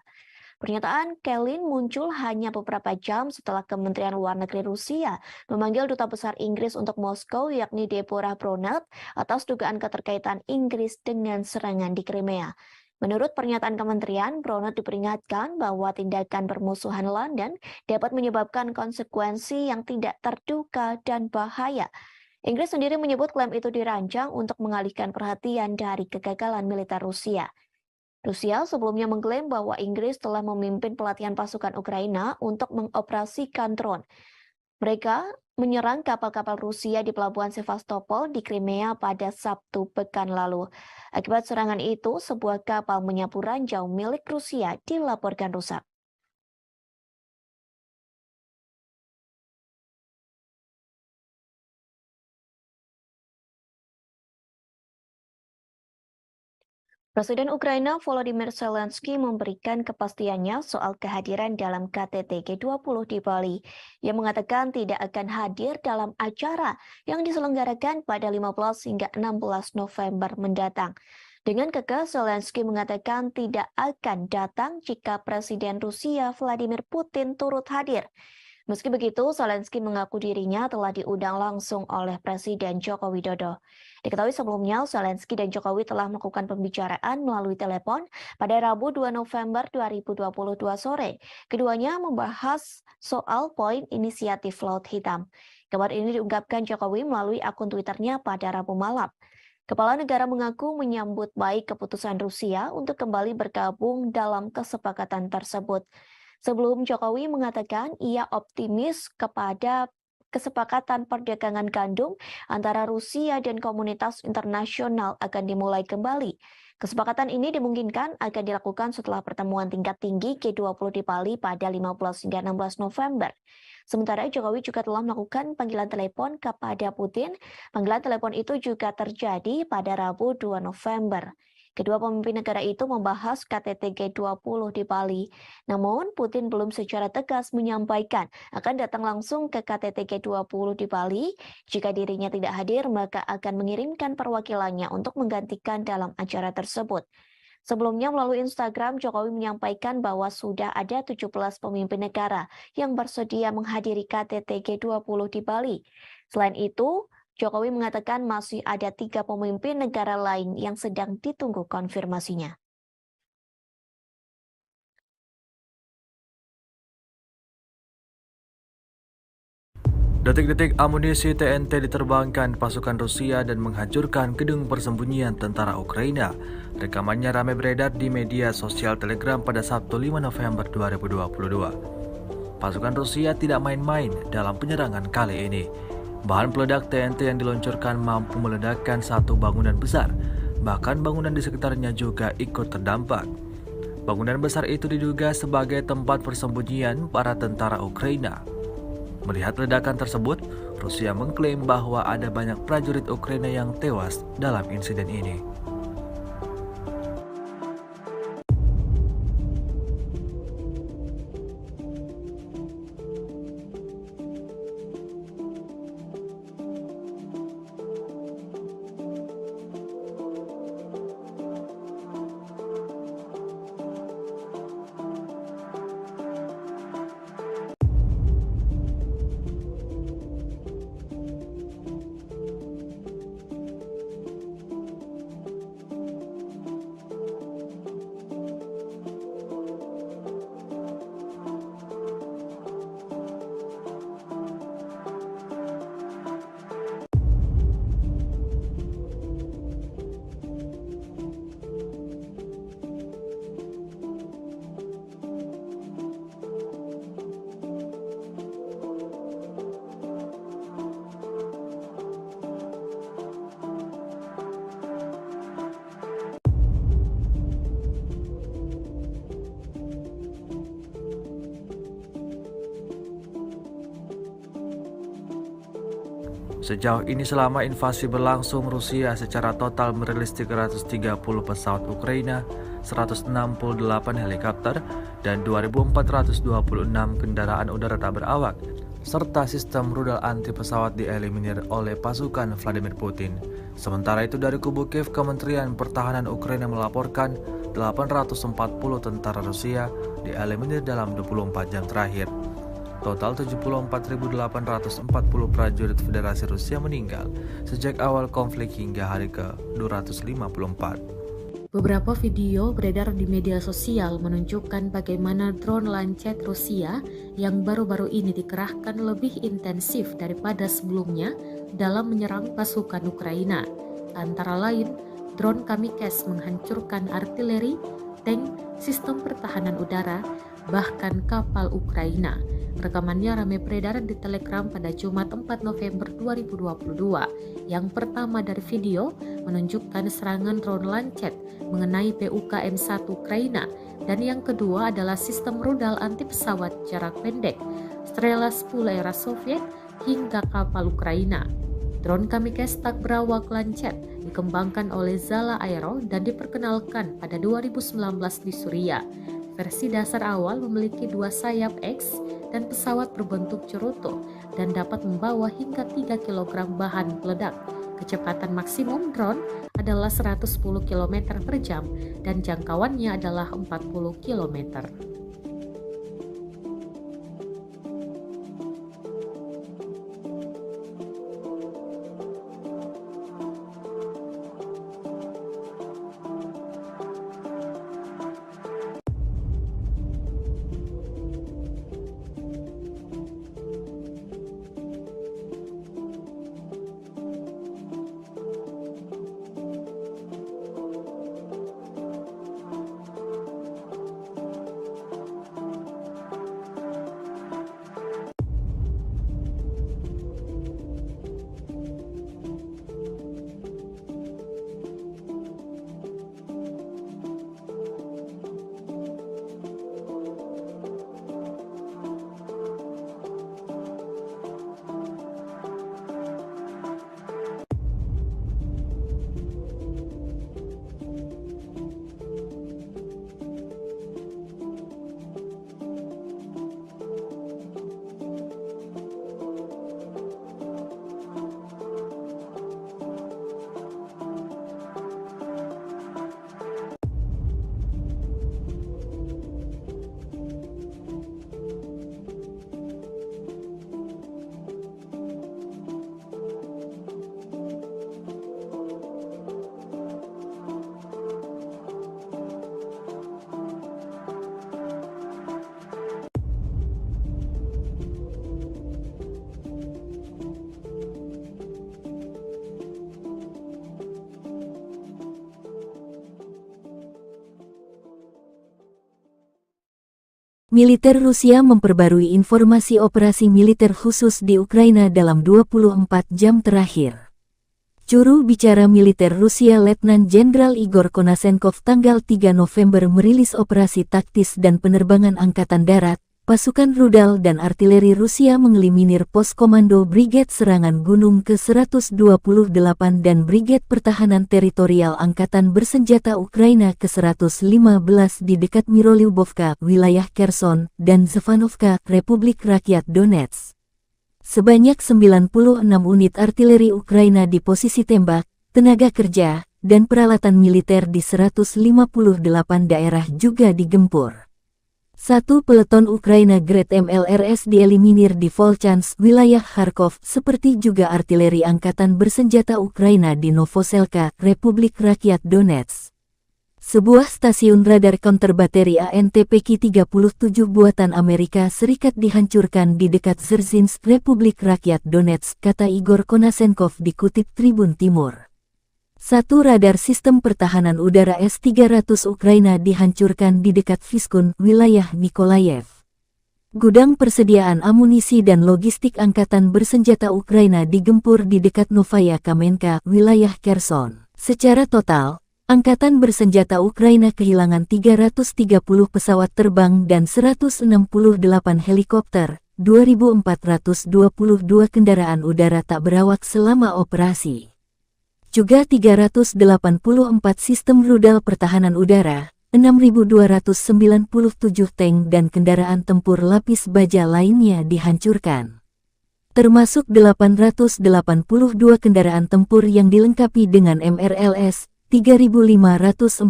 Pernyataan Kelin muncul hanya beberapa jam setelah Kementerian Luar Negeri Rusia memanggil Duta Besar Inggris untuk Moskow yakni Deborah Bronert atas dugaan keterkaitan Inggris dengan serangan di Crimea. Menurut pernyataan kementerian, Bronert diperingatkan bahwa tindakan permusuhan London dapat menyebabkan konsekuensi yang tidak terduga dan bahaya. Inggris sendiri menyebut klaim itu dirancang untuk mengalihkan perhatian dari kegagalan militer Rusia. Rusia sebelumnya mengklaim bahwa Inggris telah memimpin pelatihan pasukan Ukraina untuk mengoperasikan drone. Mereka menyerang kapal-kapal Rusia di pelabuhan Sevastopol di Crimea pada Sabtu pekan lalu. Akibat serangan itu, sebuah kapal menyapu ranjau milik Rusia dilaporkan rusak. Presiden Ukraina Volodymyr Zelensky memberikan kepastiannya soal kehadiran dalam KTT G20 di Bali. Ia mengatakan tidak akan hadir dalam acara yang diselenggarakan pada 15 hingga 16 November mendatang. Dengan kekeh, Zelensky mengatakan tidak akan datang jika Presiden Rusia Vladimir Putin turut hadir. Meski begitu, Zelensky mengaku dirinya telah diundang langsung oleh Presiden Joko Widodo. Diketahui sebelumnya, Zelensky dan Jokowi telah melakukan pembicaraan melalui telepon pada Rabu 2 November 2022 sore. Keduanya membahas soal poin inisiatif Laut Hitam. Kabar ini diungkapkan Jokowi melalui akun Twitternya pada Rabu malam. Kepala negara mengaku menyambut baik keputusan Rusia untuk kembali bergabung dalam kesepakatan tersebut. Sebelum Jokowi mengatakan ia optimis kepada kesepakatan perdagangan gandum antara Rusia dan komunitas internasional akan dimulai kembali. Kesepakatan ini dimungkinkan akan dilakukan setelah pertemuan tingkat tinggi G20 di Bali pada 15 hingga 16 November. Sementara Jokowi juga telah melakukan panggilan telepon kepada Putin. Panggilan telepon itu juga terjadi pada Rabu 2 November. Kedua pemimpin negara itu membahas KTT G20 di Bali. Namun, Putin belum secara tegas menyampaikan akan datang langsung ke KTT G20 di Bali. Jika dirinya tidak hadir, maka akan mengirimkan perwakilannya untuk menggantikan dalam acara tersebut. Sebelumnya melalui Instagram, Jokowi menyampaikan bahwa sudah ada 17 pemimpin negara yang bersedia menghadiri KTT G20 di Bali. Selain itu, Jokowi mengatakan masih ada 3 pemimpin negara lain yang sedang ditunggu konfirmasinya. Detik-detik amunisi TNT diterbangkan pasukan Rusia dan menghancurkan gedung persembunyian tentara Ukraina. Rekamannya ramai beredar di media sosial Telegram pada Sabtu 5 November 2022. Pasukan Rusia tidak main-main dalam penyerangan kali ini. Bahan peledak TNT yang diluncurkan mampu meledakkan satu bangunan besar, bahkan bangunan di sekitarnya juga ikut terdampak. Bangunan besar itu diduga sebagai tempat persembunyian para tentara Ukraina. Melihat ledakan tersebut, Rusia mengklaim bahwa ada banyak prajurit Ukraina yang tewas dalam insiden ini. Sejauh ini selama invasi berlangsung, Rusia secara total merilis 330 pesawat Ukraina, 168 helikopter, dan 2.426 kendaraan udara tak berawak, serta sistem rudal anti pesawat dieliminir oleh pasukan Vladimir Putin. Sementara itu dari kubu Kiev, Kementerian Pertahanan Ukraina melaporkan 840 tentara Rusia dieliminir dalam 24 jam terakhir. Total 74.840 prajurit Federasi Rusia meninggal sejak awal konflik hingga hari ke-254. Beberapa video beredar di media sosial menunjukkan bagaimana drone Lancet Rusia yang baru-baru ini dikerahkan lebih intensif daripada sebelumnya dalam menyerang pasukan Ukraina. Antara lain, drone Kamikze menghancurkan artileri, tank, sistem pertahanan udara, bahkan kapal Ukraina. Rekamannya ramai beredar di Telegram pada Jumat 4 November 2022. Yang pertama dari video menunjukkan serangan drone Lancet mengenai PUKM-1 Ukraina, dan yang kedua adalah sistem rudal anti pesawat jarak pendek Strela 10 era Soviet hingga kapal Ukraina. Drone Kamikze tak berawak Lancet dikembangkan oleh Zala Aero dan diperkenalkan pada 2019 di Suriah. Versi dasar awal memiliki 2 sayap X dan pesawat berbentuk cerutu dan dapat membawa hingga 3 kg bahan peledak. Kecepatan maksimum drone adalah 110 km per jam dan jangkauannya adalah 40 km. Militer Rusia memperbarui informasi operasi militer khusus di Ukraina dalam 24 jam terakhir. Juru bicara militer Rusia Letnan Jenderal Igor Konasenkov tanggal 3 November merilis operasi taktis dan penerbangan angkatan darat, pasukan rudal dan artileri Rusia mengeliminir pos komando Brigade Serangan Gunung ke-128 dan Brigade Pertahanan Teritorial Angkatan Bersenjata Ukraina ke-115 di dekat Mirolyubovka, wilayah Kherson, dan Zvanovka, Republik Rakyat Donetsk. Sebanyak 96 unit artileri Ukraina di posisi tembak, tenaga kerja, dan peralatan militer di 158 daerah juga digempur. 1 peleton Ukraina Grad MLRS dieliminir di Volchansk, wilayah Kharkov, seperti juga artileri angkatan bersenjata Ukraina di Novoselka, Republik Rakyat Donetsk. Sebuah stasiun radar counter bateri ANTPK-37 buatan Amerika Serikat dihancurkan di dekat Dzerzhinsk, Republik Rakyat Donetsk, kata Igor Konasenkov dikutip Tribun Timur. 1 radar sistem pertahanan udara S-300 Ukraina dihancurkan di dekat Vyskun, wilayah Nikolayev. Gudang persediaan amunisi dan logistik angkatan bersenjata Ukraina digempur di dekat Novaya Kamenka, wilayah Kherson. Secara total, Angkatan bersenjata Ukraina kehilangan 330 pesawat terbang dan 168 helikopter, 2.422 kendaraan udara tak berawak selama operasi. Juga 384 sistem rudal pertahanan udara, 6.297 tank dan kendaraan tempur lapis baja lainnya dihancurkan. Termasuk 882 kendaraan tempur yang dilengkapi dengan MRLS, 3.547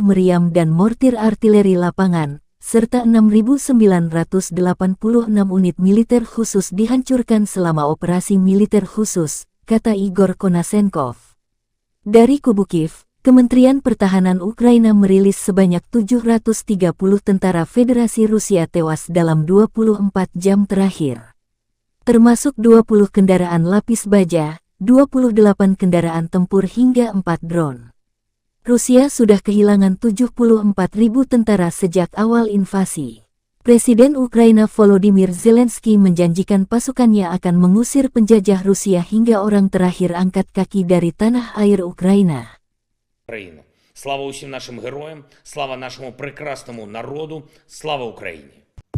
meriam dan mortir artileri lapangan, serta 6.986 unit militer khusus dihancurkan selama operasi militer khusus, kata Igor Konasenkov. Dari kubu Kiev, Kementerian Pertahanan Ukraina merilis sebanyak 730 tentara Federasi Rusia tewas dalam 24 jam terakhir. Termasuk 20 kendaraan lapis baja, 28 kendaraan tempur hingga 4 drone. Rusia sudah kehilangan 74.000 tentara sejak awal invasi. Presiden Ukraina Volodymyr Zelensky menjanjikan pasukannya akan mengusir penjajah Rusia hingga orang terakhir angkat kaki dari tanah air Ukraina. Україну. Слава усім нашим героям, слава нашому прекрасному народу, слава Україні.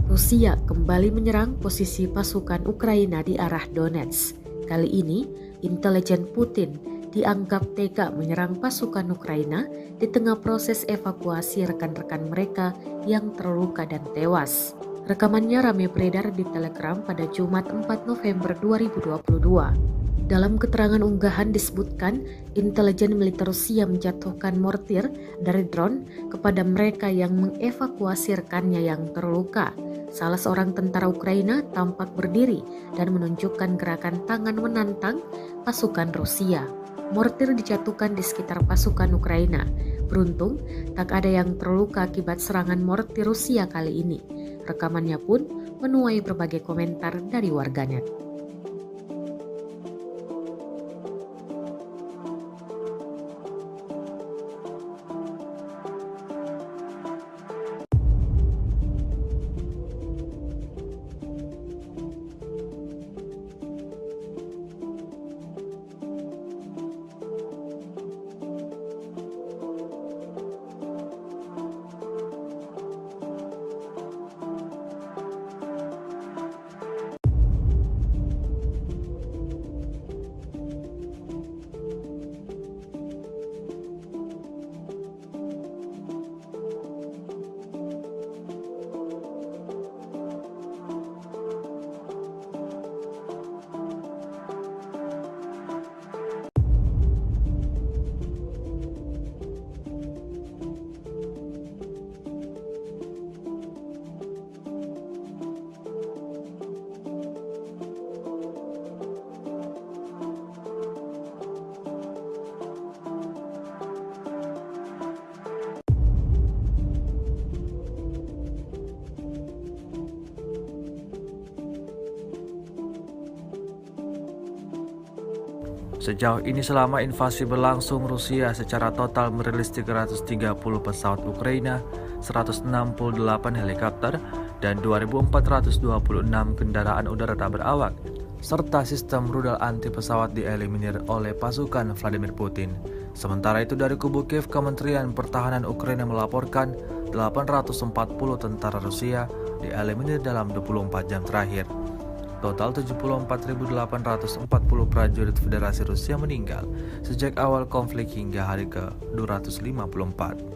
Rusia kembali menyerang posisi pasukan Ukraina di arah Donetsk. Kali ini, intelijen Putin dianggap tega menyerang pasukan Ukraina di tengah proses evakuasi rekan-rekan mereka yang terluka dan tewas. Rekamannya ramai beredar di Telegram pada Jumat 4 November 2022. Dalam keterangan unggahan disebutkan, intelijen militer Rusia menjatuhkan mortir dari drone kepada mereka yang mengevakuasi rekannya yang terluka. Salah seorang tentara Ukraina tampak berdiri dan menunjukkan gerakan tangan menantang pasukan Rusia. Mortir dijatuhkan di sekitar pasukan Ukraina. Beruntung, tak ada yang terluka akibat serangan mortir Rusia kali ini. Rekamannya pun menuai berbagai komentar dari warganet. Sejauh ini selama invasi berlangsung, Rusia secara total merilis 330 pesawat Ukraina, 168 helikopter, dan 2.426 kendaraan udara tak berawak, serta sistem rudal anti pesawat dieliminir oleh pasukan Vladimir Putin. Sementara itu dari kubu Kiev, Kementerian Pertahanan Ukraina melaporkan 840 tentara Rusia dieliminir dalam 24 jam terakhir. Total 74.840 prajurit Federasi Rusia meninggal sejak awal konflik hingga hari ke-254.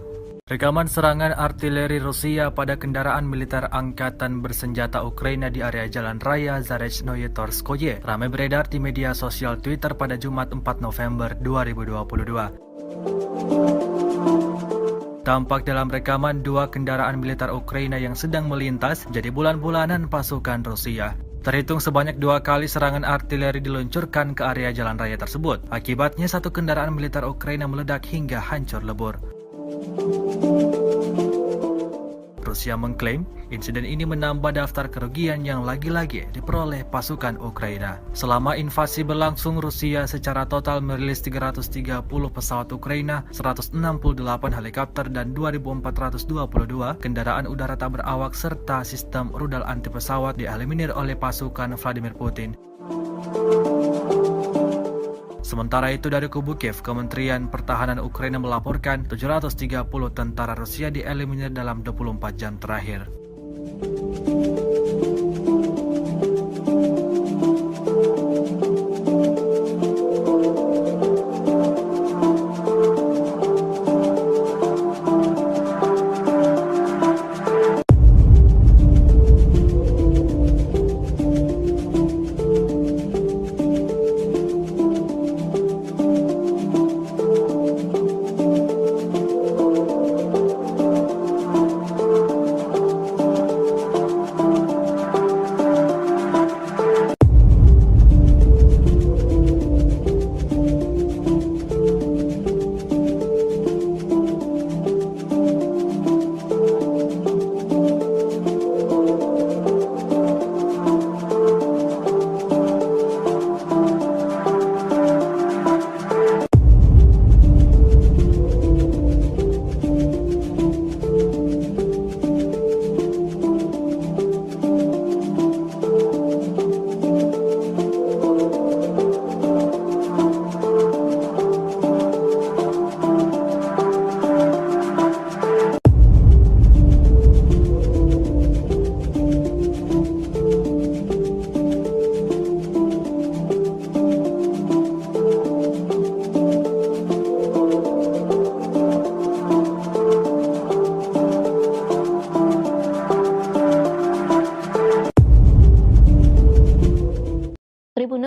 Rekaman serangan artileri Rusia pada kendaraan militer angkatan bersenjata Ukraina di area Jalan Raya Zarechnoye Torskoye ramai beredar di media sosial Twitter pada Jumat 4 November 2022. Tampak dalam rekaman dua kendaraan militer Ukraina yang sedang melintas jadi bulan-bulanan pasukan Rusia. Terhitung sebanyak 2 kali serangan artileri diluncurkan ke area jalan raya tersebut. Akibatnya satu kendaraan militer Ukraina meledak hingga hancur lebur. Rusia mengklaim insiden ini menambah daftar kerugian yang lagi-lagi diperoleh pasukan Ukraina. Selama invasi berlangsung, Rusia secara total merilis 330 pesawat Ukraina, 168 helikopter, dan 2.422 kendaraan udara tak berawak serta sistem rudal anti pesawat dieliminir oleh pasukan Vladimir Putin. Sementara itu dari kubu Kiev, Kementerian Pertahanan Ukraina melaporkan 730 tentara Rusia dieliminir dalam 24 jam terakhir.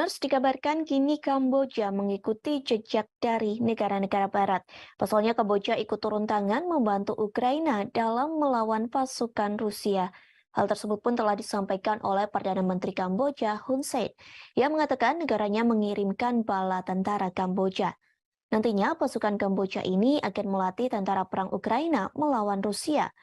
Tribuners, dikabarkan kini Kamboja mengikuti jejak dari negara-negara barat. Pasalnya Kamboja ikut turun tangan membantu Ukraina dalam melawan pasukan Rusia. Hal tersebut pun telah disampaikan oleh Perdana Menteri Kamboja Hun Sen. Ia mengatakan negaranya mengirimkan bala tentara Kamboja. Nantinya pasukan Kamboja ini akan melatih tentara perang Ukraina melawan Rusia.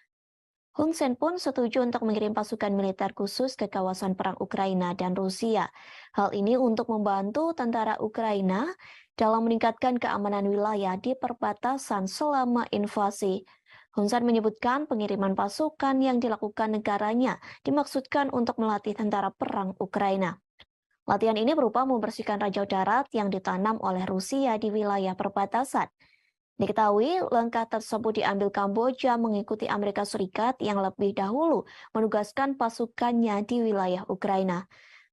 Hun Sen pun setuju untuk mengirim pasukan militer khusus ke kawasan perang Ukraina dan Rusia. Hal ini untuk membantu tentara Ukraina dalam meningkatkan keamanan wilayah di perbatasan selama invasi. Hun Sen menyebutkan pengiriman pasukan yang dilakukan negaranya dimaksudkan untuk melatih tentara perang Ukraina. Latihan ini berupa membersihkan ranjau darat yang ditanam oleh Rusia di wilayah perbatasan. Diketahui langkah tersebut diambil Kamboja mengikuti Amerika Serikat yang lebih dahulu menugaskan pasukannya di wilayah Ukraina.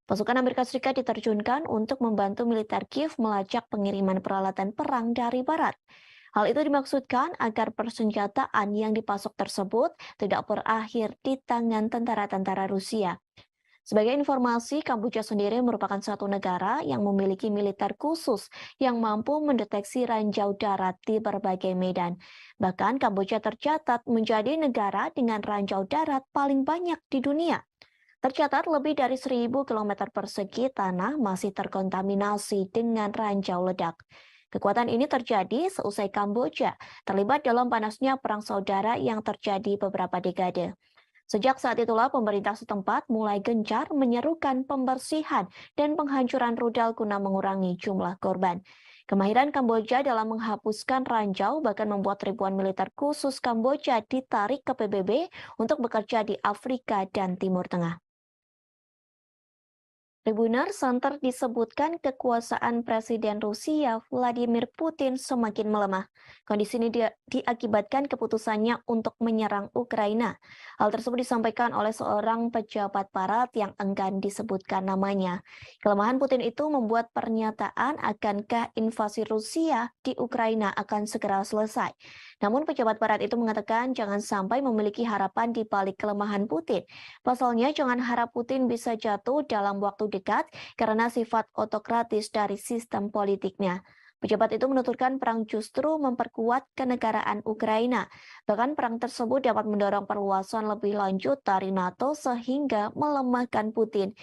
Pasukan Amerika Serikat diterjunkan untuk membantu militer Kiev melacak pengiriman peralatan perang dari barat. Hal itu dimaksudkan agar persenjataan yang dipasok tersebut tidak berakhir di tangan tentara-tentara Rusia. Sebagai informasi, Kamboja sendiri merupakan satu negara yang memiliki militer khusus yang mampu mendeteksi ranjau darat di berbagai medan. Bahkan Kamboja tercatat menjadi negara dengan ranjau darat paling banyak di dunia. Tercatat lebih dari 1.000 km persegi tanah masih terkontaminasi dengan ranjau ledak. Kekuatan ini terjadi seusai Kamboja terlibat dalam panasnya perang saudara yang terjadi beberapa dekade. Sejak saat itulah pemerintah setempat mulai gencar menyerukan pembersihan dan penghancuran rudal guna mengurangi jumlah korban. Kemahiran Kamboja dalam menghapuskan ranjau bahkan membuat ribuan militer khusus Kamboja ditarik ke PBB untuk bekerja di Afrika dan Timur Tengah. Tribunner Center disebutkan kekuasaan Presiden Rusia Vladimir Putin semakin melemah. Kondisi ini diakibatkan keputusannya untuk menyerang Ukraina. Hal tersebut disampaikan oleh seorang pejabat barat yang enggan disebutkan namanya. Kelemahan Putin itu membuat pernyataan akankah invasi Rusia di Ukraina akan segera selesai. Namun pejabat barat itu mengatakan jangan sampai memiliki harapan di balik kelemahan Putin. Pasalnya jangan harap Putin bisa jatuh dalam waktu dekat karena sifat otokratis dari sistem politiknya. Pejabat itu menuturkan perang justru memperkuat kenegaraan Ukraina. Bahkan perang tersebut dapat mendorong perluasan lebih lanjut dari NATO sehingga melemahkan Putin.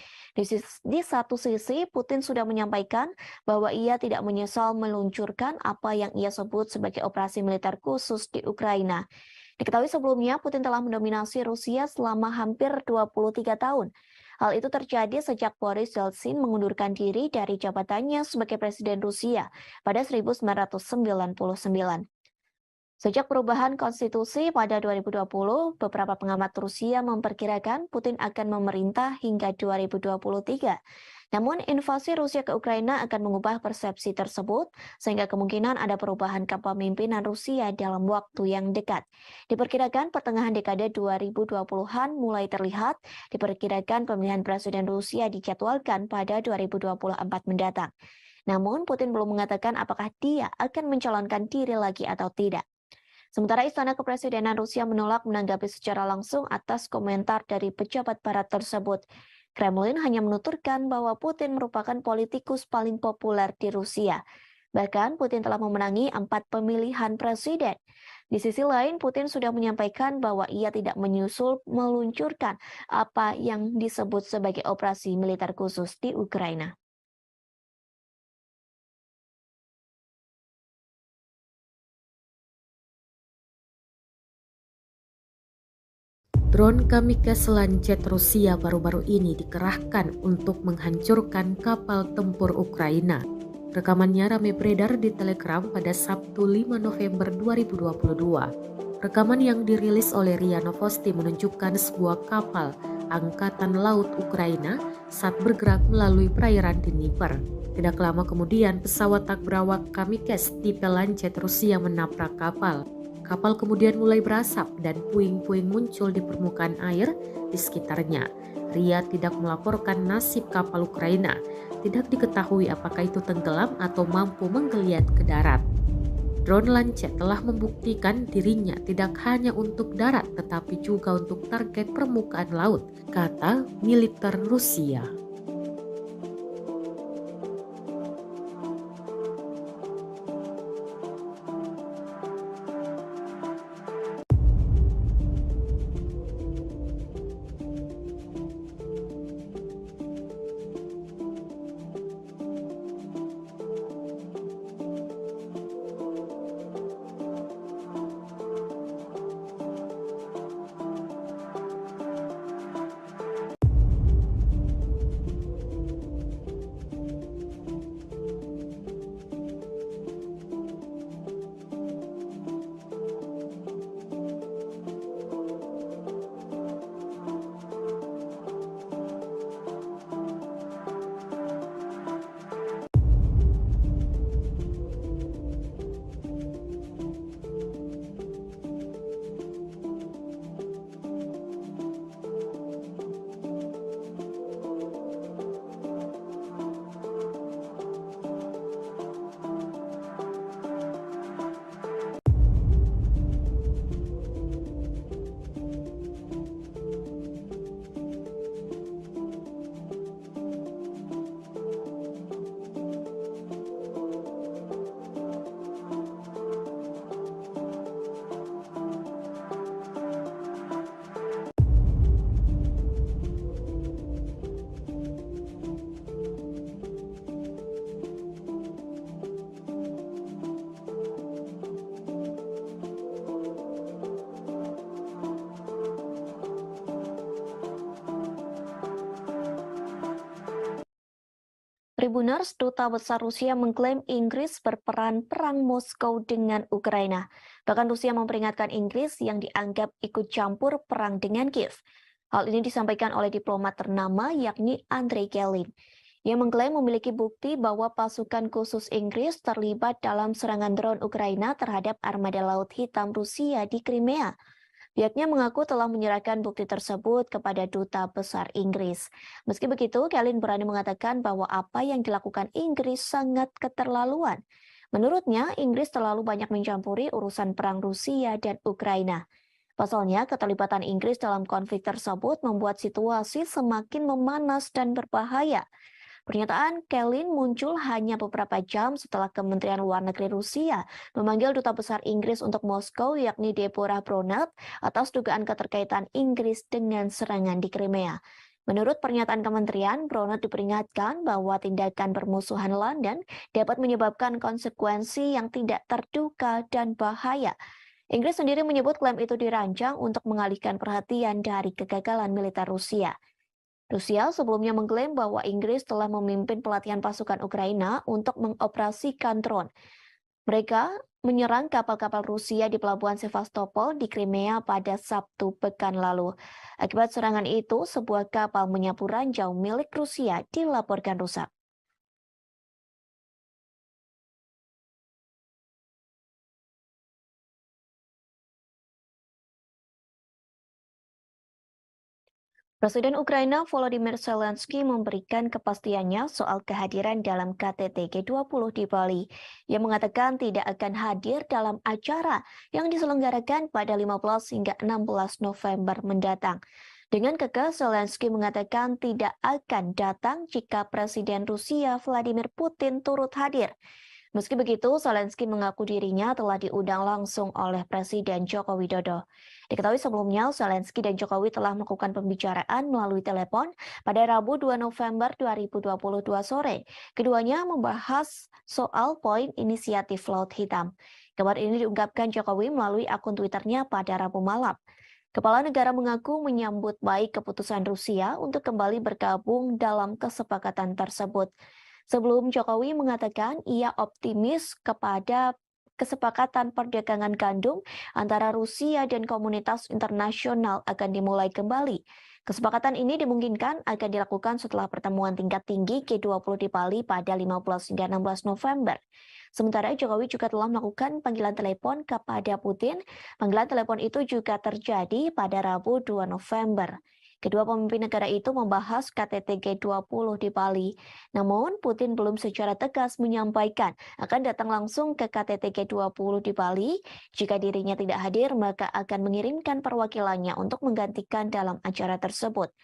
Di satu sisi, Putin sudah menyampaikan bahwa ia tidak menyesal meluncurkan apa yang ia sebut sebagai operasi militer khusus di Ukraina. Diketahui sebelumnya, Putin telah mendominasi Rusia selama hampir 23 tahun. Hal itu terjadi sejak Boris Yeltsin mengundurkan diri dari jabatannya sebagai Presiden Rusia pada 1999. Sejak perubahan konstitusi pada 2020, beberapa pengamat Rusia memperkirakan Putin akan memerintah hingga 2023. Namun, invasi Rusia ke Ukraina akan mengubah persepsi tersebut, sehingga kemungkinan ada perubahan kepemimpinan Rusia dalam waktu yang dekat. Diperkirakan pertengahan dekade 2020-an mulai terlihat, diperkirakan pemilihan Presiden Rusia dijadwalkan pada 2024 mendatang. Namun, Putin belum mengatakan apakah dia akan mencalonkan diri lagi atau tidak. Sementara Istana Kepresidenan Rusia menolak menanggapi secara langsung atas komentar dari pejabat barat tersebut. Kremlin hanya menuturkan bahwa Putin merupakan politikus paling populer di Rusia. Bahkan Putin telah memenangi 4 pemilihan presiden. Di sisi lain, Putin sudah menyampaikan bahwa ia tidak meluncurkan apa yang disebut sebagai operasi militer khusus di Ukraina. Drone kamikaze Lancet Rusia baru-baru ini dikerahkan untuk menghancurkan kapal tempur Ukraina. Rekamannya ramai beredar di Telegram pada Sabtu 5 November 2022. Rekaman yang dirilis oleh RIA Novosti menunjukkan sebuah kapal Angkatan Laut Ukraina saat bergerak melalui perairan Dnieper. Tidak lama kemudian, pesawat tak berawak kamikaze tipe Lancet Rusia menabrak kapal. Kapal kemudian mulai berasap dan puing-puing muncul di permukaan air di sekitarnya. RIA tidak melaporkan nasib kapal Ukraina. Tidak diketahui apakah itu tenggelam atau mampu menggeliat ke darat. Drone Lancet telah membuktikan dirinya tidak hanya untuk darat tetapi juga untuk target permukaan laut, kata militer Rusia. Tribuners, Duta Besar Rusia mengklaim Inggris berperan perang Moskow dengan Ukraina. Bahkan Rusia memperingatkan Inggris yang dianggap ikut campur perang dengan Kiev. Hal ini disampaikan oleh diplomat ternama yakni Andrei Kelin. Ia mengklaim memiliki bukti bahwa pasukan khusus Inggris terlibat dalam serangan drone Ukraina terhadap armada Laut Hitam Rusia di Crimea. Pihaknya mengaku telah menyerahkan bukti tersebut kepada Duta Besar Inggris. Meski begitu, Kelin berani mengatakan bahwa apa yang dilakukan Inggris sangat keterlaluan. Menurutnya, Inggris terlalu banyak mencampuri urusan perang Rusia dan Ukraina. Pasalnya, keterlibatan Inggris dalam konflik tersebut membuat situasi semakin memanas dan berbahaya. Pernyataan Kelin muncul hanya beberapa jam setelah Kementerian Luar Negeri Rusia memanggil Duta Besar Inggris untuk Moskow yakni Deborah Bronert atas dugaan keterkaitan Inggris dengan serangan di Crimea. Menurut pernyataan kementerian, Bronert diperingatkan bahwa tindakan bermusuhan London dapat menyebabkan konsekuensi yang tidak terduga dan bahaya. Inggris sendiri menyebut klaim itu dirancang untuk mengalihkan perhatian dari kegagalan militer Rusia. Rusia sebelumnya mengklaim bahwa Inggris telah memimpin pelatihan pasukan Ukraina untuk mengoperasikan drone. Mereka menyerang kapal-kapal Rusia di pelabuhan Sevastopol di Crimea pada Sabtu pekan lalu. Akibat serangan itu, sebuah kapal menyapu ranjau milik Rusia dilaporkan rusak. Presiden Ukraina Volodymyr Zelensky memberikan kepastiannya soal kehadiran dalam KTT G20 di Bali. Ia mengatakan tidak akan hadir dalam acara yang diselenggarakan pada 15 hingga 16 November mendatang. Dengan kekeh, Zelensky mengatakan tidak akan datang jika Presiden Rusia Vladimir Putin turut hadir. Meski begitu, Zelensky mengaku dirinya telah diundang langsung oleh Presiden Joko Widodo. Diketahui sebelumnya, Zelensky dan Jokowi telah melakukan pembicaraan melalui telepon pada Rabu 2 November 2022 sore. Keduanya membahas soal poin inisiatif Laut Hitam. Kabar ini diungkapkan Jokowi melalui akun Twitternya pada Rabu malam. Kepala negara mengaku menyambut baik keputusan Rusia untuk kembali bergabung dalam kesepakatan tersebut. Sebelum Jokowi mengatakan ia optimis kepada kesepakatan perdagangan gandum antara Rusia dan komunitas internasional akan dimulai kembali. Kesepakatan ini dimungkinkan akan dilakukan setelah pertemuan tingkat tinggi G20 di Bali pada 15 hingga 16 November. Sementara Jokowi juga telah melakukan panggilan telepon kepada Putin. Panggilan telepon itu juga terjadi pada Rabu 2 November. Kedua pemimpin negara itu membahas KTT G20 di Bali. Namun, Putin belum secara tegas menyampaikan akan datang langsung ke KTT G20 di Bali. Jika dirinya tidak hadir, maka akan mengirimkan perwakilannya untuk menggantikan dalam acara tersebut.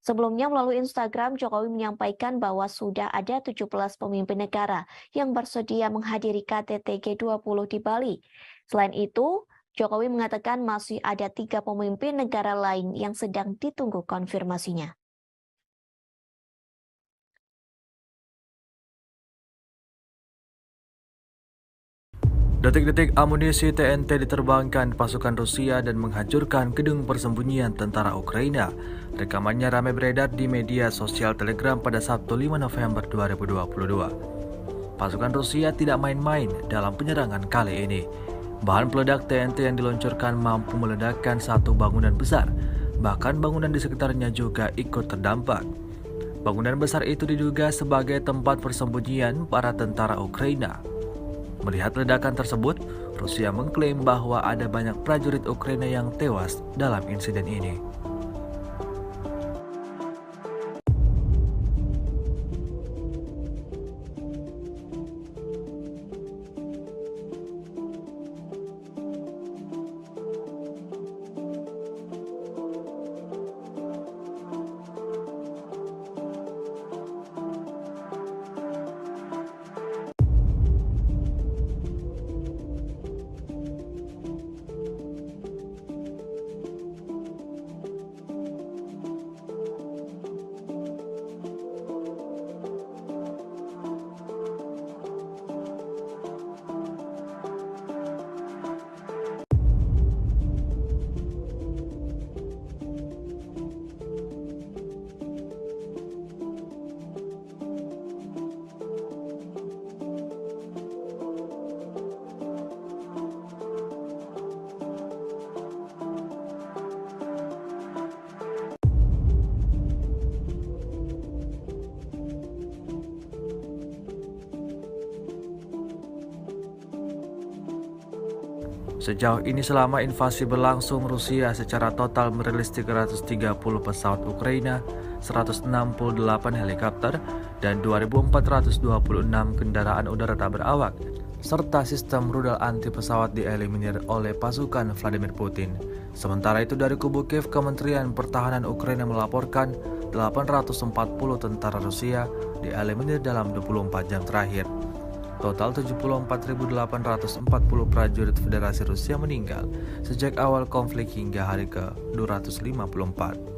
Sebelumnya melalui Instagram, Jokowi menyampaikan bahwa sudah ada 17 pemimpin negara yang bersedia menghadiri KTT G20 di Bali. Selain itu, Jokowi mengatakan masih ada 3 pemimpin negara lain yang sedang ditunggu konfirmasinya. Detik-detik amunisi TNT diterbangkan pasukan Rusia dan menghancurkan gedung persembunyian tentara Ukraina. Rekamannya ramai beredar di media sosial Telegram pada Sabtu 5 November 2022. Pasukan Rusia tidak main-main dalam penyerangan kali ini. Bahan peledak TNT yang diluncurkan mampu meledakkan satu bangunan besar, bahkan bangunan di sekitarnya juga ikut terdampak. Bangunan besar itu diduga sebagai tempat persembunyian para tentara Ukraina. Melihat ledakan tersebut, Rusia mengklaim bahwa ada banyak prajurit Ukraina yang tewas dalam insiden ini. Sejauh ini selama invasi berlangsung, Rusia secara total merilis 330 pesawat Ukraina, 168 helikopter, dan 2.426 kendaraan udara tak berawak, serta sistem rudal anti pesawat dieliminir oleh pasukan Vladimir Putin. Sementara itu dari kubu Kiev, Kementerian Pertahanan Ukraina melaporkan 840 tentara Rusia dieliminir dalam 24 jam terakhir. Total 74.840 prajurit Federasi Rusia meninggal sejak awal konflik hingga hari ke-254.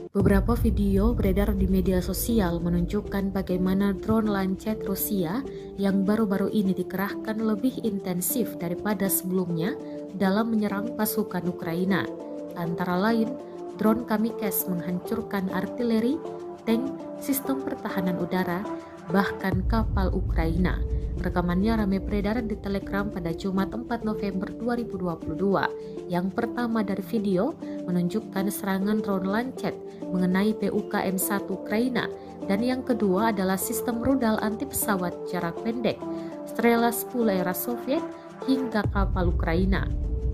Beberapa video beredar di media sosial menunjukkan bagaimana drone Lancet Rusia yang baru-baru ini dikerahkan lebih intensif daripada sebelumnya dalam menyerang pasukan Ukraina. Antara lain, drone Kamikze menghancurkan artileri, tank, sistem pertahanan udara, bahkan kapal Ukraina. Rekamannya ramai beredar di Telegram pada Jumat 4 November 2022. Yang pertama dari video menunjukkan serangan drone Lancet mengenai PUKM-1 Ukraina, dan yang kedua adalah sistem rudal anti pesawat jarak pendek Strela 10 era Soviet hingga kapal Ukraina.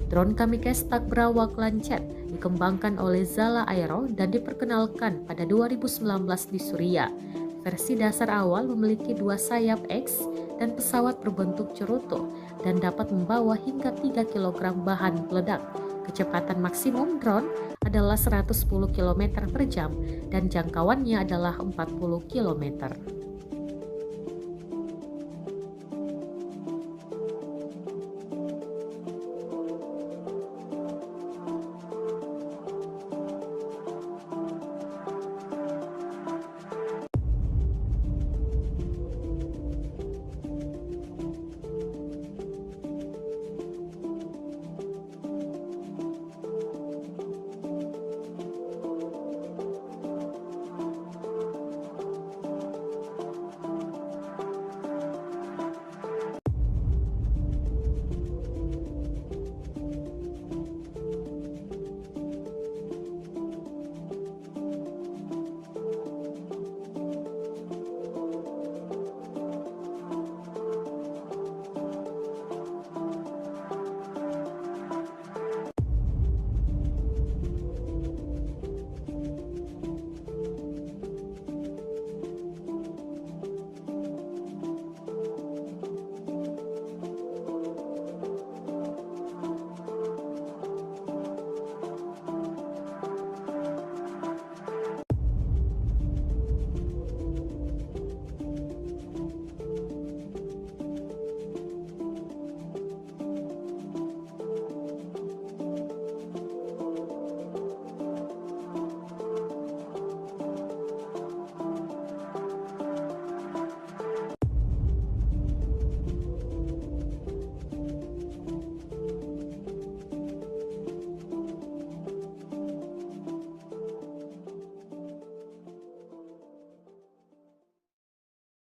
Drone Kamikze tak berawak Lancet dikembangkan oleh Zala Aero dan diperkenalkan pada 2019 di Suriah. Versi dasar awal memiliki 2 sayap X dan pesawat berbentuk cerutu dan dapat membawa hingga 3 kg bahan peledak. Kecepatan maksimum drone adalah 110 km per jam dan jangkauannya adalah 40 km.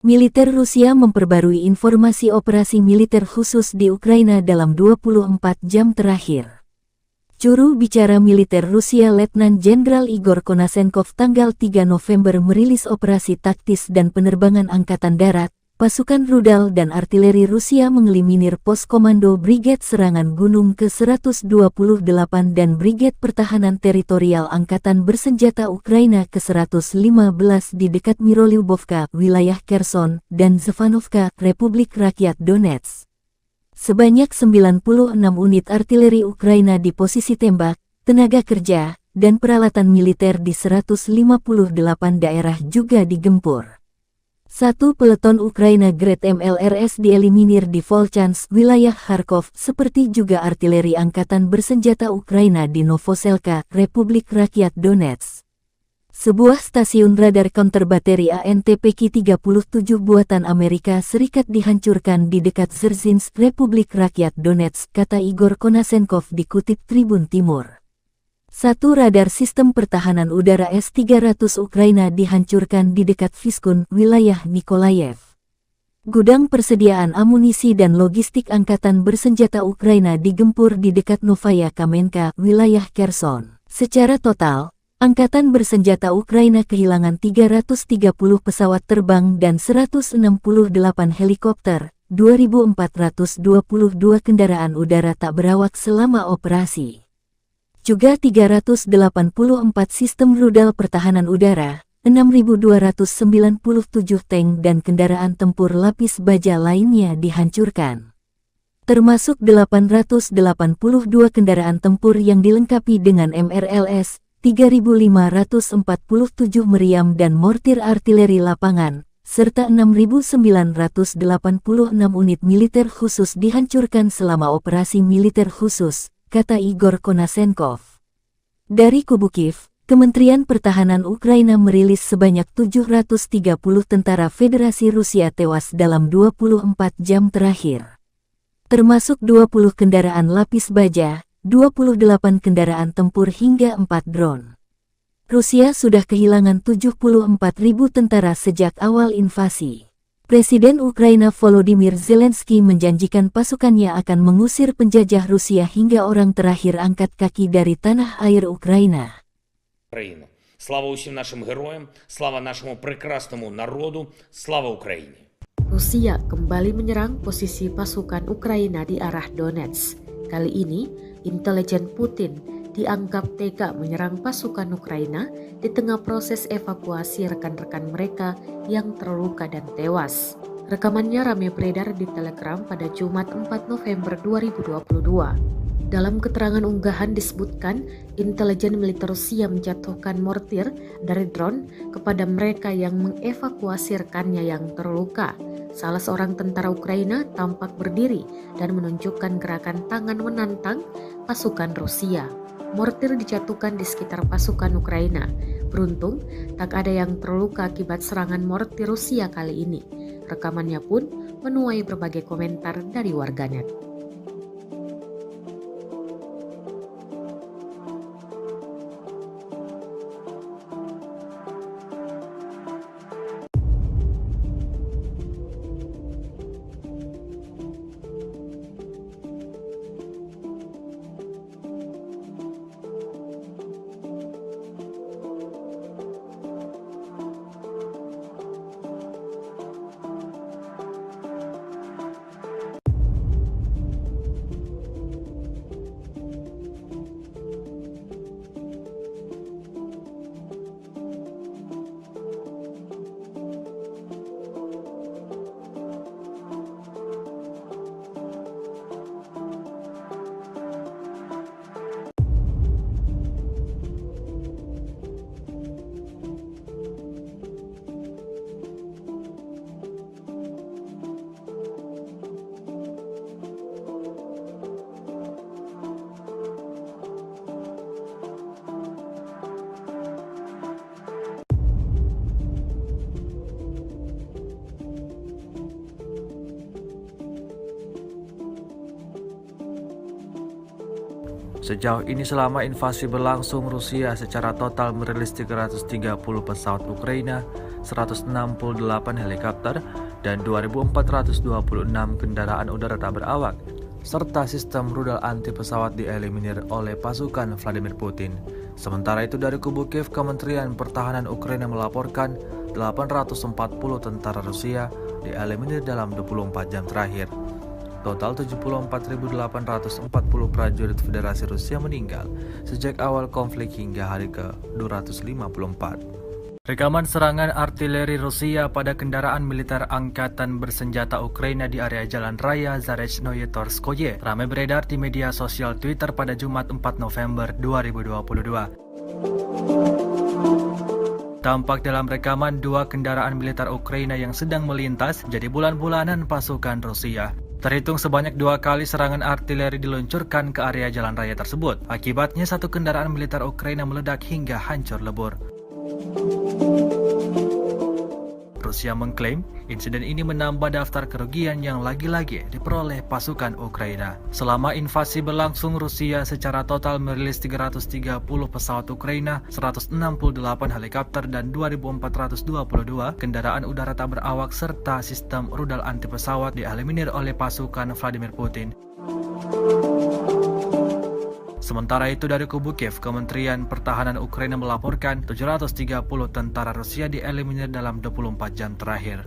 Militer Rusia memperbarui informasi operasi militer khusus di Ukraina dalam 24 jam terakhir. Juru bicara militer Rusia Letnan Jenderal Igor Konasenkov tanggal 3 November merilis operasi taktis dan penerbangan angkatan darat, pasukan rudal dan artileri Rusia mengeliminir pos komando Brigade Serangan Gunung ke-128 dan Brigade Pertahanan Teritorial Angkatan Bersenjata Ukraina ke-115 di dekat Mirolyubovka, wilayah Kherson, dan Zvanovka, Republik Rakyat Donetsk. Sebanyak 96 unit artileri Ukraina di posisi tembak, tenaga kerja, dan peralatan militer di 158 daerah juga digempur. 1 peleton Ukraina Grad MLRS dieliminir di Volchansk, wilayah Kharkov, seperti juga artileri Angkatan Bersenjata Ukraina di Novoselka, Republik Rakyat Donetsk. Sebuah stasiun radar counter bateri ANTPK-37 buatan Amerika Serikat dihancurkan di dekat Dzerzhinsk, Republik Rakyat Donetsk, kata Igor Konasenkov dikutip Tribun Timur. 1 radar sistem pertahanan udara S-300 Ukraina dihancurkan di dekat Vyskun, wilayah Nikolayev. Gudang persediaan amunisi dan logistik Angkatan Bersenjata Ukraina digempur di dekat Novaya Kamenka, wilayah Kherson. Secara total, Angkatan Bersenjata Ukraina kehilangan 330 pesawat terbang dan 168 helikopter, 2.422 kendaraan udara tak berawak selama operasi. Juga 384 sistem rudal pertahanan udara, 6.297 tank dan kendaraan tempur lapis baja lainnya dihancurkan. Termasuk 882 kendaraan tempur yang dilengkapi dengan MRLS, 3.547 meriam dan mortir artileri lapangan, serta 6.986 unit militer khusus dihancurkan selama operasi militer khusus, kata Igor Konasenkov. Dari kubu Kiev, Kementerian Pertahanan Ukraina merilis sebanyak 730 tentara Federasi Rusia tewas dalam 24 jam terakhir. Termasuk 20 kendaraan lapis baja, 28 kendaraan tempur hingga 4 drone. Rusia sudah kehilangan 74.000 tentara sejak awal invasi. Presiden Ukraina Volodymyr Zelensky menjanjikan pasukannya akan mengusir penjajah Rusia hingga orang terakhir angkat kaki dari tanah air Ukraina. Україну. Слава усім нашим героям, слава нашому прекрасному народу, слава Україні. Rusia kembali menyerang posisi pasukan Ukraina di arah Donetsk. Kali ini, intelijen Putin dianggap tega menyerang pasukan Ukraina di tengah proses evakuasi rekan-rekan mereka yang terluka dan tewas. Rekamannya ramai beredar di Telegram pada Jumat 4 November 2022. Dalam keterangan unggahan disebutkan, intelijen militer Rusia menjatuhkan mortir dari drone kepada mereka yang mengevakuasi rekannya yang terluka. Salah seorang tentara Ukraina tampak berdiri dan menunjukkan gerakan tangan menantang pasukan Rusia. Mortir dijatuhkan di sekitar pasukan Ukraina. Beruntung, tak ada yang terluka akibat serangan mortir Rusia kali ini. Rekamannya pun menuai berbagai komentar dari warganet. Sejauh ini selama invasi berlangsung, Rusia secara total merilis 330 pesawat Ukraina, 168 helikopter, dan 2.426 kendaraan udara tak berawak, serta sistem rudal anti pesawat dieliminir oleh pasukan Vladimir Putin. Sementara itu dari kubu Kiev, Kementerian Pertahanan Ukraina melaporkan 840 tentara Rusia dieliminir dalam 24 jam terakhir. Total 74.840 prajurit Federasi Rusia meninggal sejak awal konflik hingga hari ke-254. Rekaman serangan artileri Rusia pada kendaraan militer angkatan bersenjata Ukraina di area Jalan Raya Zarechnoye Torskoye ramai beredar di media sosial Twitter pada Jumat 4 November 2022. Tampak dalam rekaman dua kendaraan militer Ukraina yang sedang melintas jadi bulan-bulanan pasukan Rusia. Terhitung sebanyak 2 kali serangan artileri diluncurkan ke area jalan raya tersebut. Akibatnya satu kendaraan militer Ukraina meledak hingga hancur lebur. Rusia mengklaim insiden ini menambah daftar kerugian yang lagi-lagi diperoleh pasukan Ukraina. Selama invasi berlangsung, Rusia secara total merilis 330 pesawat Ukraina, 168 helikopter, dan 2.422 kendaraan udara tak berawak serta sistem rudal anti pesawat dieliminir oleh pasukan Vladimir Putin. Sementara itu dari kubu Kiev, Kementerian Pertahanan Ukraina melaporkan 730 tentara Rusia dieliminir dalam 24 jam terakhir.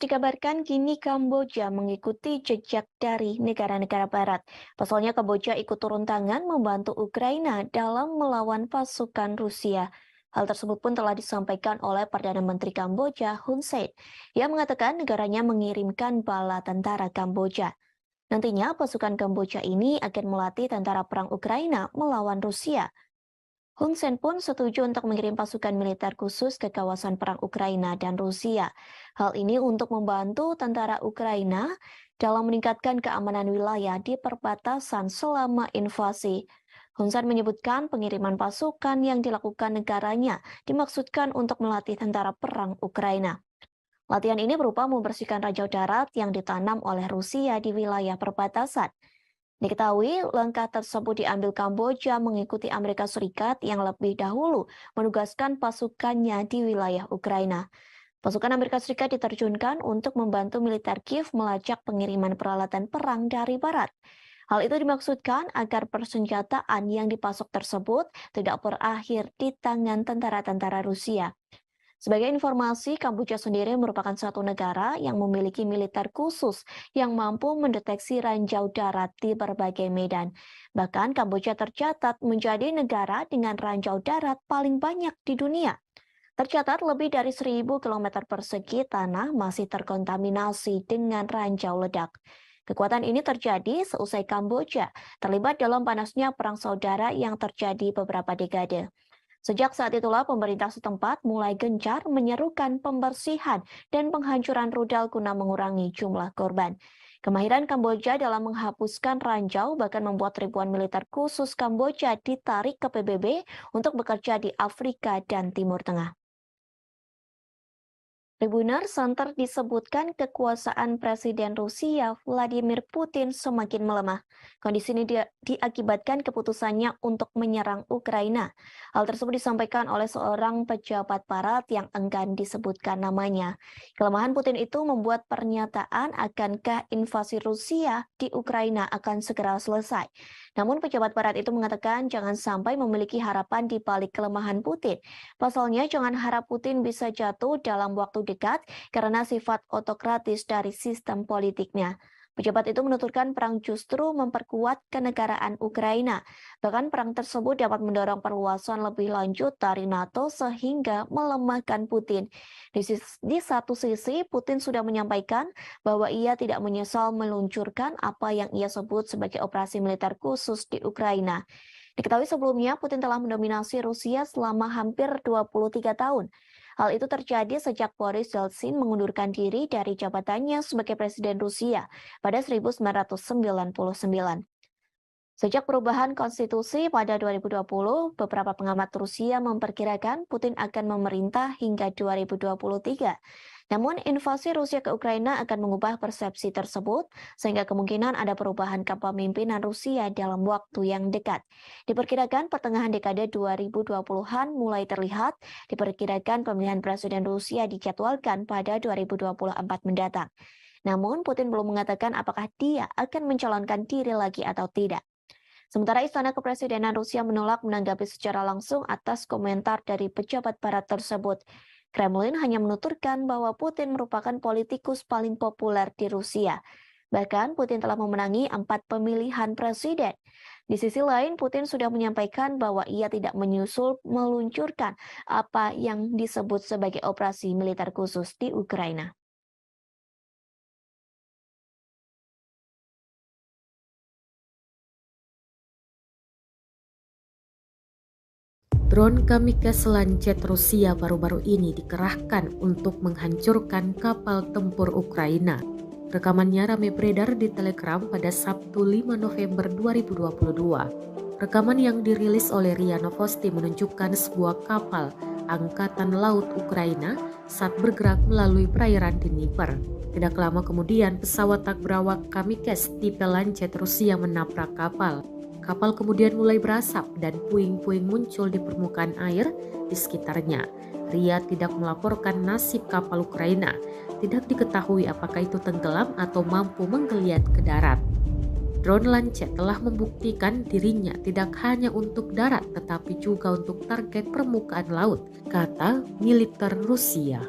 dikabarkan kini Kamboja mengikuti jejak dari negara-negara barat. Pasalnya Kamboja ikut turun tangan membantu Ukraina dalam melawan pasukan Rusia. Hal tersebut pun telah disampaikan oleh Perdana Menteri Kamboja Hun Sen, yang mengatakan negaranya mengirimkan bala tentara Kamboja. Nantinya pasukan Kamboja ini akan melatih tentara perang Ukraina melawan Rusia. Hun Sen pun setuju untuk mengirim pasukan militer khusus ke kawasan perang Ukraina dan Rusia. Hal ini untuk membantu tentara Ukraina dalam meningkatkan keamanan wilayah di perbatasan selama invasi. Hun Sen menyebutkan pengiriman pasukan yang dilakukan negaranya dimaksudkan untuk melatih tentara perang Ukraina. Latihan ini berupa membersihkan ranjau darat yang ditanam oleh Rusia di wilayah perbatasan. Diketahui langkah tersebut diambil Kamboja mengikuti Amerika Serikat yang lebih dahulu menugaskan pasukannya di wilayah Ukraina. Pasukan Amerika Serikat diterjunkan untuk membantu militer Kiev melacak pengiriman peralatan perang dari barat. Hal itu dimaksudkan agar persenjataan yang dipasok tersebut tidak berakhir di tangan tentara-tentara Rusia. Sebagai informasi, Kamboja sendiri merupakan satu negara yang memiliki militer khusus yang mampu mendeteksi ranjau darat di berbagai medan. Bahkan Kamboja tercatat menjadi negara dengan ranjau darat paling banyak di dunia. Tercatat lebih dari 1.000 km persegi tanah masih terkontaminasi dengan ranjau ledak. Kekuatan ini terjadi seusai Kamboja terlibat dalam panasnya perang saudara yang terjadi beberapa dekade. Sejak saat itulah pemerintah setempat mulai gencar menyerukan pembersihan dan penghancuran rudal guna mengurangi jumlah korban. Kemahiran Kamboja dalam menghapuskan ranjau bahkan membuat ribuan militer khusus Kamboja ditarik ke PBB untuk bekerja di Afrika dan Timur Tengah. Tribunal Center disebutkan kekuasaan Presiden Rusia Vladimir Putin semakin melemah. Kondisi ini diakibatkan keputusannya untuk menyerang Ukraina. Hal tersebut disampaikan oleh seorang pejabat barat yang enggan disebutkan namanya. Kelemahan Putin itu membuat pernyataan akankah invasi Rusia di Ukraina akan segera selesai. Namun pejabat barat itu mengatakan jangan sampai memiliki harapan di balik kelemahan Putin. Pasalnya jangan harap Putin bisa jatuh dalam waktu dekat karena sifat otokratis dari sistem politiknya. Pejabat itu menuturkan perang justru memperkuat kenegaraan Ukraina. Bahkan perang tersebut dapat mendorong perluasan lebih lanjut dari NATO sehingga melemahkan Putin. Di satu sisi, Putin sudah menyampaikan bahwa ia tidak menyesal meluncurkan apa yang ia sebut sebagai operasi militer khusus di Ukraina. Diketahui sebelumnya, Putin telah mendominasi Rusia selama hampir 23 tahun. Hal itu terjadi sejak Boris Yeltsin mengundurkan diri dari jabatannya sebagai Presiden Rusia pada 1999. Sejak perubahan konstitusi pada 2020, beberapa pengamat Rusia memperkirakan Putin akan memerintah hingga 2023. Namun, invasi Rusia ke Ukraina akan mengubah persepsi tersebut, sehingga kemungkinan ada perubahan kepemimpinan Rusia dalam waktu yang dekat. Diperkirakan pertengahan dekade 2020-an mulai terlihat, diperkirakan pemilihan Presiden Rusia dijadwalkan pada 2024 mendatang. Namun, Putin belum mengatakan apakah dia akan mencalonkan diri lagi atau tidak. Sementara Istana Kepresidenan Rusia menolak menanggapi secara langsung atas komentar dari pejabat barat tersebut. Kremlin hanya menuturkan bahwa Putin merupakan politikus paling populer di Rusia. Bahkan Putin telah memenangi 4 pemilihan presiden. Di sisi lain, Putin sudah menyampaikan bahwa ia tidak meluncurkan apa yang disebut sebagai operasi militer khusus di Ukraina. Drone kamikaze Lancet Rusia baru-baru ini dikerahkan untuk menghancurkan kapal tempur Ukraina. Rekamannya ramai beredar di Telegram pada Sabtu 5 November 2022. Rekaman yang dirilis oleh RIA Novosti menunjukkan sebuah kapal Angkatan Laut Ukraina saat bergerak melalui perairan Dnieper. Tidak lama kemudian, pesawat tak berawak kamikaze tipe Lancet Rusia menabrak kapal. Kapal kemudian mulai berasap dan puing-puing muncul di permukaan air di sekitarnya. RIA tidak melaporkan nasib kapal Ukraina. Tidak diketahui apakah itu tenggelam atau mampu menggeliat ke darat. Drone Lancet telah membuktikan dirinya tidak hanya untuk darat tetapi juga untuk target permukaan laut, kata militer Rusia.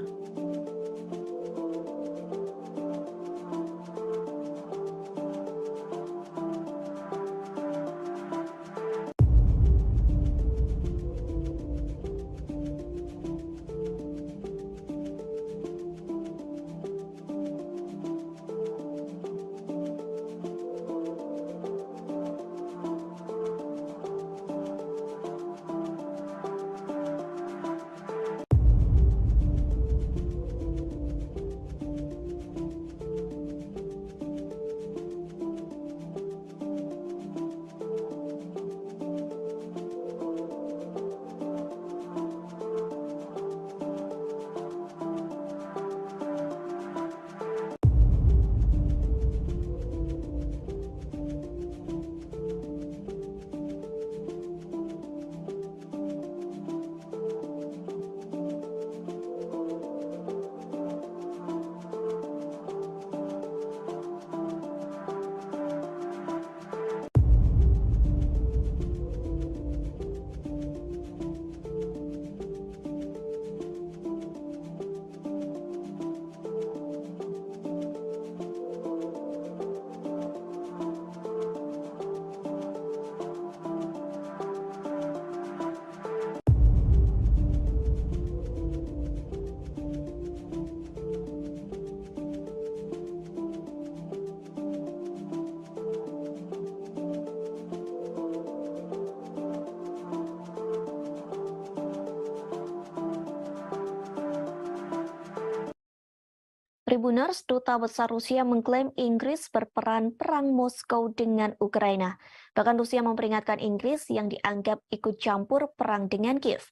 Tribuners, Duta Besar Rusia mengklaim Inggris berperan perang Moskow dengan Ukraina. Bahkan Rusia memperingatkan Inggris yang dianggap ikut campur perang dengan Kiev.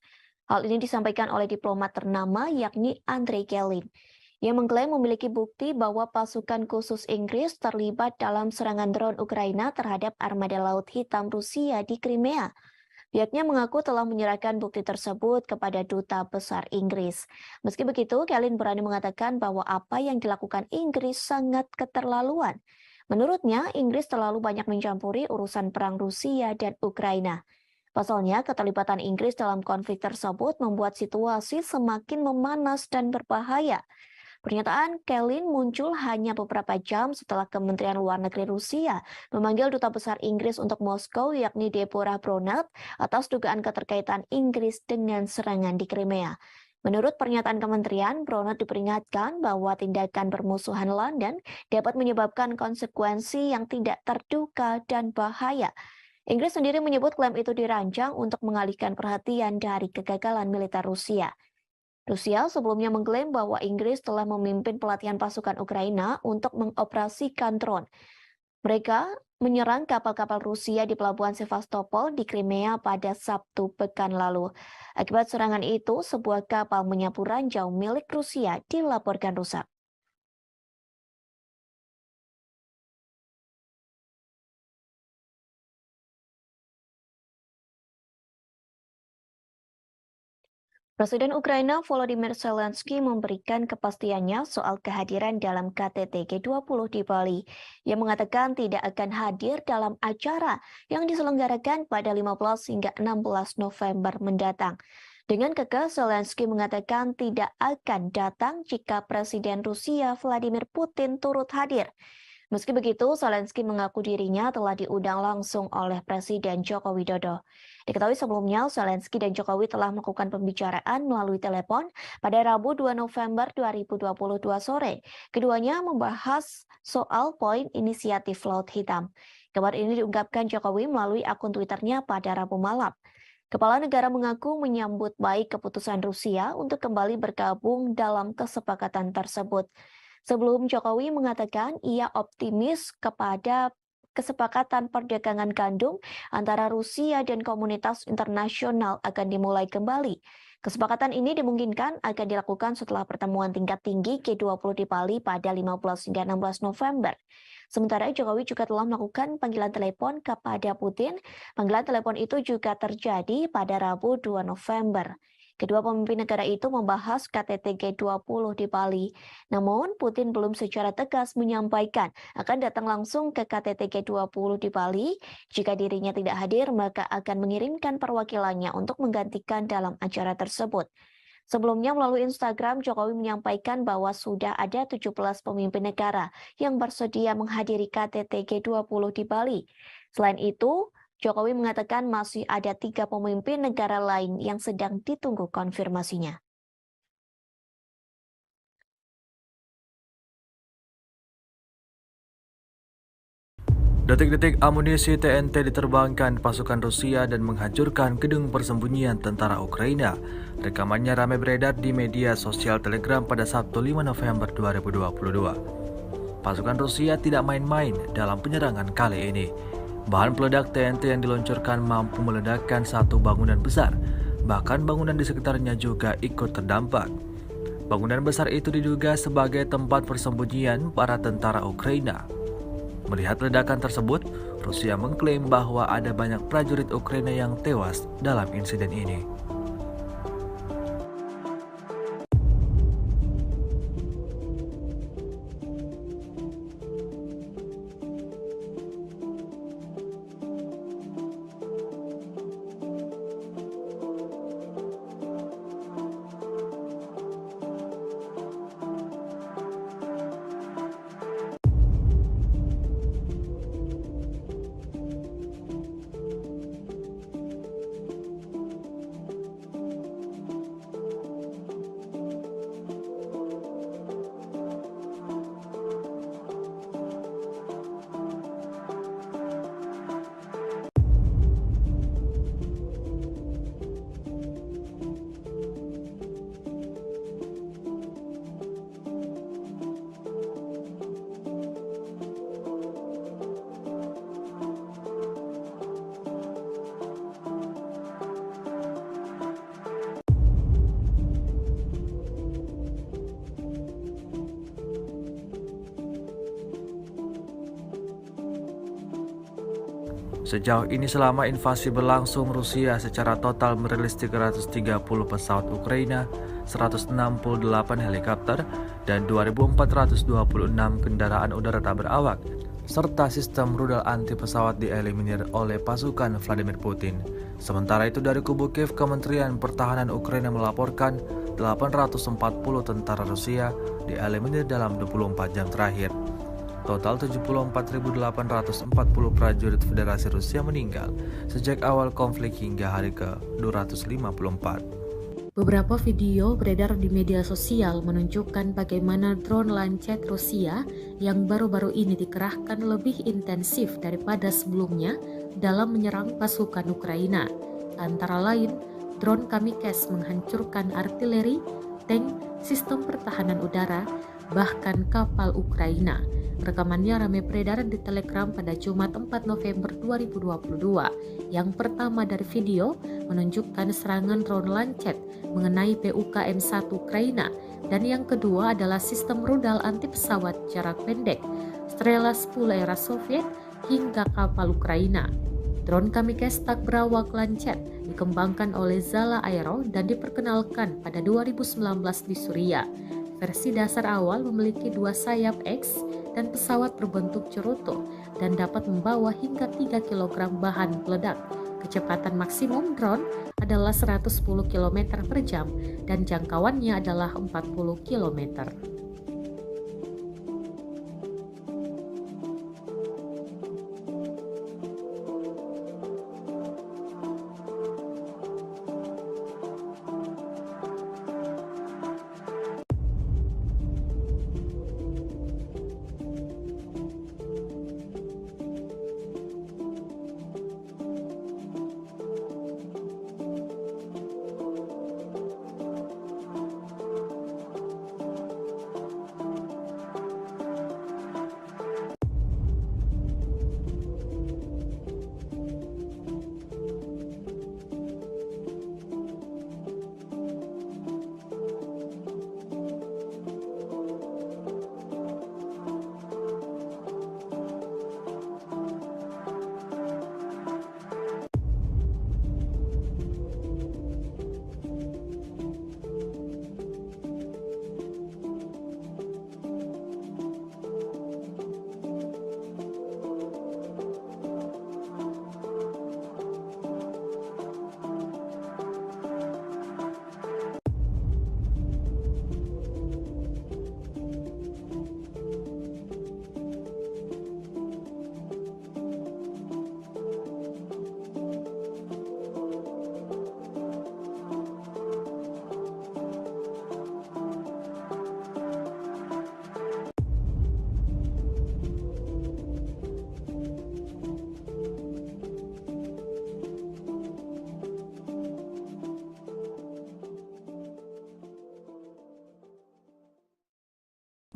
Hal ini disampaikan oleh diplomat ternama yakni Andrei Kelin. Ia mengklaim memiliki bukti bahwa pasukan khusus Inggris terlibat dalam serangan drone Ukraina terhadap armada Laut Hitam Rusia di Crimea. Pihaknya mengaku telah menyerahkan bukti tersebut kepada Duta Besar Inggris. Meski begitu, Kelin berani mengatakan bahwa apa yang dilakukan Inggris sangat keterlaluan. Menurutnya, Inggris terlalu banyak mencampuri urusan perang Rusia dan Ukraina. Pasalnya, keterlibatan Inggris dalam konflik tersebut membuat situasi semakin memanas dan berbahaya. Pernyataan Kelin muncul hanya beberapa jam setelah Kementerian Luar Negeri Rusia memanggil Duta Besar Inggris untuk Moskow yakni Deborah Bronat atas dugaan keterkaitan Inggris dengan serangan di Crimea. Menurut pernyataan kementerian, Bronat diperingatkan bahwa tindakan bermusuhan London dapat menyebabkan konsekuensi yang tidak terduga dan bahaya. Inggris sendiri menyebut klaim itu dirancang untuk mengalihkan perhatian dari kegagalan militer Rusia. Rusia sebelumnya mengklaim bahwa Inggris telah memimpin pelatihan pasukan Ukraina untuk mengoperasikan drone. Mereka menyerang kapal-kapal Rusia di pelabuhan Sevastopol di Crimea pada Sabtu pekan lalu. Akibat serangan itu, sebuah kapal menyapu ranjau milik Rusia dilaporkan rusak. Presiden Ukraina Volodymyr Zelensky memberikan kepastiannya soal kehadiran dalam KTT G20 di Bali. Ia mengatakan tidak akan hadir dalam acara yang diselenggarakan pada 15 hingga 16 November mendatang. Dengan kekeh, Zelensky mengatakan tidak akan datang jika Presiden Rusia Vladimir Putin turut hadir. Meski begitu, Zelensky mengaku dirinya telah diundang langsung oleh Presiden Joko Widodo. Diketahui sebelumnya, Zelensky dan Jokowi telah melakukan pembicaraan melalui telepon pada Rabu 2 November 2022 sore. Keduanya membahas soal poin inisiatif Laut Hitam. Kabar ini diungkapkan Jokowi melalui akun Twitternya pada Rabu malam. Kepala negara mengaku menyambut baik keputusan Rusia untuk kembali bergabung dalam kesepakatan tersebut. Sebelum Jokowi mengatakan ia optimis kepada kesepakatan perdagangan gandum antara Rusia dan komunitas internasional akan dimulai kembali. Kesepakatan ini dimungkinkan akan dilakukan setelah pertemuan tingkat tinggi G20 di Bali pada 15 hingga 16 November. Sementara Jokowi juga telah melakukan panggilan telepon kepada Putin. Panggilan telepon itu juga terjadi pada Rabu 2 November. Kedua pemimpin negara itu membahas KTT G20 di Bali. Namun, Putin belum secara tegas menyampaikan akan datang langsung ke KTT G20 di Bali. Jika dirinya tidak hadir, maka akan mengirimkan perwakilannya untuk menggantikan dalam acara tersebut. Sebelumnya melalui Instagram, Jokowi menyampaikan bahwa sudah ada 17 pemimpin negara yang bersedia menghadiri KTT G20 di Bali. Selain itu, Jokowi mengatakan masih ada 3 pemimpin negara lain yang sedang ditunggu konfirmasinya. Detik-detik amunisi TNT diterbangkan pasukan Rusia dan menghancurkan gedung persembunyian tentara Ukraina. Rekamannya ramai beredar di media sosial Telegram pada Sabtu 5 November 2022. Pasukan Rusia tidak main-main dalam penyerangan kali ini. Bahan peledak TNT yang diluncurkan mampu meledakkan satu bangunan besar, bahkan bangunan di sekitarnya juga ikut terdampak. Bangunan besar itu diduga sebagai tempat persembunyian para tentara Ukraina. Melihat ledakan tersebut, Rusia mengklaim bahwa ada banyak prajurit Ukraina yang tewas dalam insiden ini. Sejauh ini selama invasi berlangsung, Rusia secara total merilis 330 pesawat Ukraina, 168 helikopter, dan 2.426 kendaraan udara tak berawak, serta sistem rudal anti pesawat dieliminir oleh pasukan Vladimir Putin. Sementara itu dari kubu Kiev, Kementerian Pertahanan Ukraina melaporkan 840 tentara Rusia dieliminir dalam 24 jam terakhir. Total 74.840 prajurit Federasi Rusia meninggal sejak awal konflik hingga hari ke-254. Beberapa video beredar di media sosial menunjukkan bagaimana drone Lancet Rusia yang baru-baru ini dikerahkan lebih intensif daripada sebelumnya dalam menyerang pasukan Ukraina. Antara lain, drone Kamikze menghancurkan artileri, tank, sistem pertahanan udara, bahkan kapal Ukraina. Rekamannya ramai beredar di Telegram pada Jumat 4 November 2022. Yang pertama dari video menunjukkan serangan drone Lancet mengenai PUKM-1 Ukraina, dan yang kedua adalah sistem rudal anti pesawat jarak pendek Strela 10 era Soviet hingga kapal Ukraina. Drone Kamikze tak berawak Lancet dikembangkan oleh Zala Aero dan diperkenalkan pada 2019 di Suriah. Versi dasar awal memiliki 2 sayap X dan pesawat berbentuk cerutu dan dapat membawa hingga 3 kg bahan peledak. Kecepatan maksimum drone adalah 110 km per jam dan jangkauannya adalah 40 km.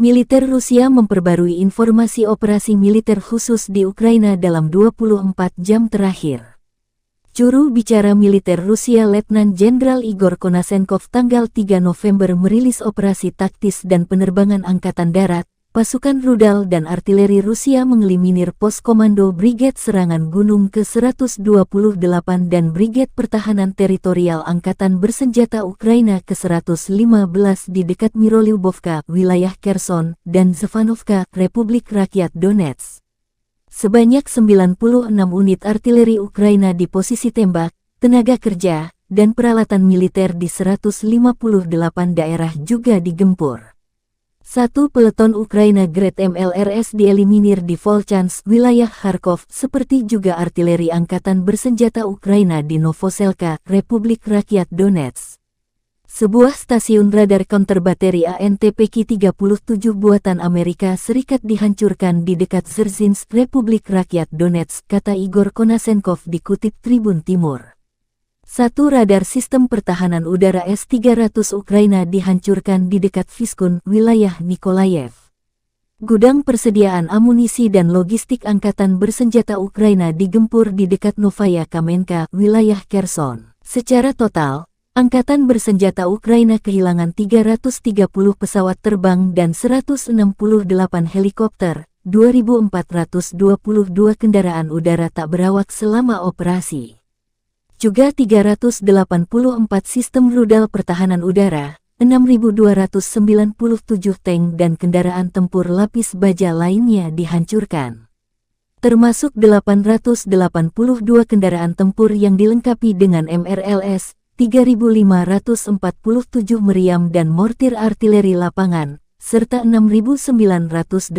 Militer Rusia memperbarui informasi operasi militer khusus di Ukraina dalam 24 jam terakhir. Juru bicara militer Rusia Letnan Jenderal Igor Konasenkov tanggal 3 November merilis operasi taktis dan penerbangan Angkatan Darat, pasukan rudal dan artileri Rusia mengeliminir pos komando Brigade Serangan Gunung ke-128 dan Brigade Pertahanan Teritorial Angkatan Bersenjata Ukraina ke-115 di dekat Mirolyubovka, wilayah Kherson, dan Zevanovka, Republik Rakyat Donetsk. Sebanyak 96 unit artileri Ukraina di posisi tembak, tenaga kerja, dan peralatan militer di 158 daerah juga digempur. 1 peleton Ukraina Grad MLRS dieliminir di Volchansk, wilayah Kharkov, seperti juga artileri Angkatan Bersenjata Ukraina di Novoselka, Republik Rakyat Donetsk. Sebuah stasiun radar counterbateri ANTPK-37 buatan Amerika Serikat dihancurkan di dekat Dzerzhinsk, Republik Rakyat Donetsk, kata Igor Konasenkov dikutip Tribun Timur. 1 radar sistem pertahanan udara S-300 Ukraina dihancurkan di dekat Vyskun, wilayah Nikolayev. Gudang persediaan amunisi dan logistik Angkatan Bersenjata Ukraina digempur di dekat Novaya Kamenka, wilayah Kherson. Secara total, Angkatan Bersenjata Ukraina kehilangan 330 pesawat terbang dan 168 helikopter, 2.422 kendaraan udara tak berawak selama operasi. Juga 384 sistem rudal pertahanan udara, 6.297 tank dan kendaraan tempur lapis baja lainnya dihancurkan. Termasuk 882 kendaraan tempur yang dilengkapi dengan MRLS, 3.547 meriam dan mortir artileri lapangan, serta 6.986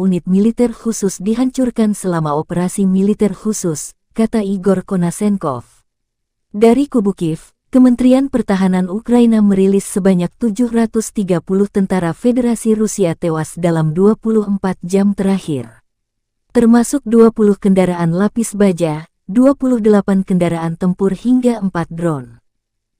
unit militer khusus dihancurkan selama operasi militer khusus, kata Igor Konasenkov. Dari kubu Kiev, Kementerian Pertahanan Ukraina merilis sebanyak 730 tentara Federasi Rusia tewas dalam 24 jam terakhir. Termasuk 20 kendaraan lapis baja, 28 kendaraan tempur hingga 4 drone.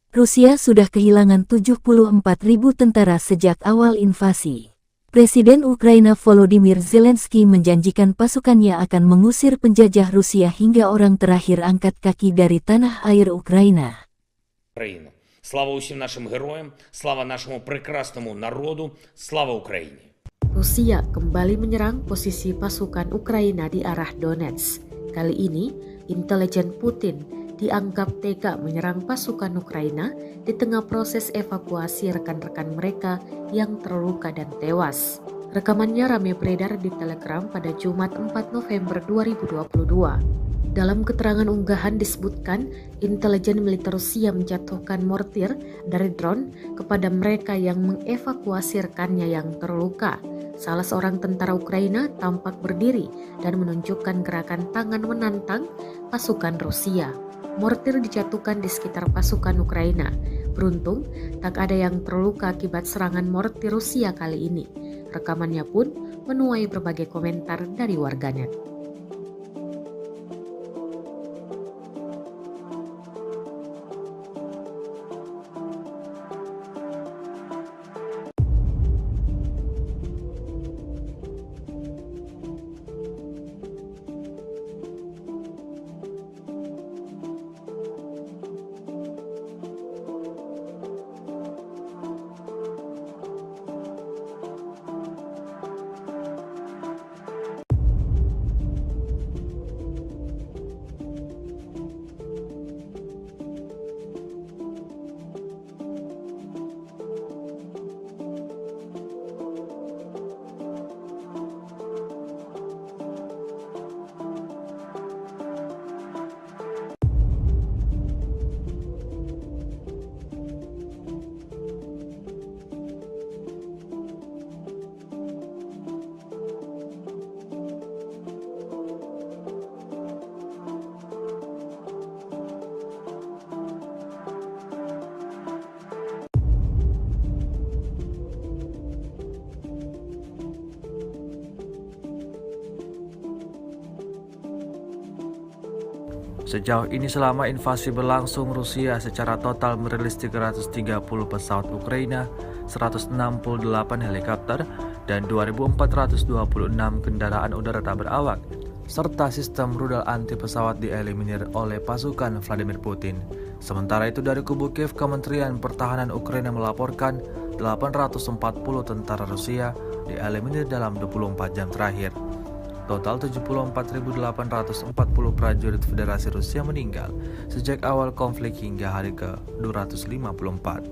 Rusia sudah kehilangan 74.000 tentara sejak awal invasi. Presiden Ukraina Volodymyr Zelensky menjanjikan pasukannya akan mengusir penjajah Rusia hingga orang terakhir angkat kaki dari tanah air Ukraina. Україна. Слава усім нашим героям, слава нашому прекрасному народу, слава Україні. Rusia kembali menyerang posisi pasukan Ukraina di arah Donetsk. Kali ini, intelijen Putin dianggap tega menyerang pasukan Ukraina di tengah proses evakuasi rekan-rekan mereka yang terluka dan tewas. Rekamannya ramai beredar di Telegram pada Jumat 4 November 2022. Dalam keterangan unggahan disebutkan, intelijen militer Rusia menjatuhkan mortir dari drone kepada mereka yang mengevakuasi rekannya yang terluka. Salah seorang tentara Ukraina tampak berdiri dan menunjukkan gerakan tangan menantang pasukan Rusia. Mortir dijatuhkan di sekitar pasukan Ukraina. Beruntung, tak ada yang terluka akibat serangan mortir Rusia kali ini. Rekamannya pun menuai berbagai komentar dari warganet. Sejauh ini selama invasi berlangsung, Rusia secara total merilis 330 pesawat Ukraina, 168 helikopter, dan 2.426 kendaraan udara tak berawak, serta sistem rudal anti pesawat dieliminir oleh pasukan Vladimir Putin. Sementara itu dari kubu Kiev, Kementerian Pertahanan Ukraina melaporkan 840 tentara Rusia dieliminir dalam 24 jam terakhir. Total 74.840 prajurit Federasi Rusia meninggal sejak awal konflik hingga hari ke-254.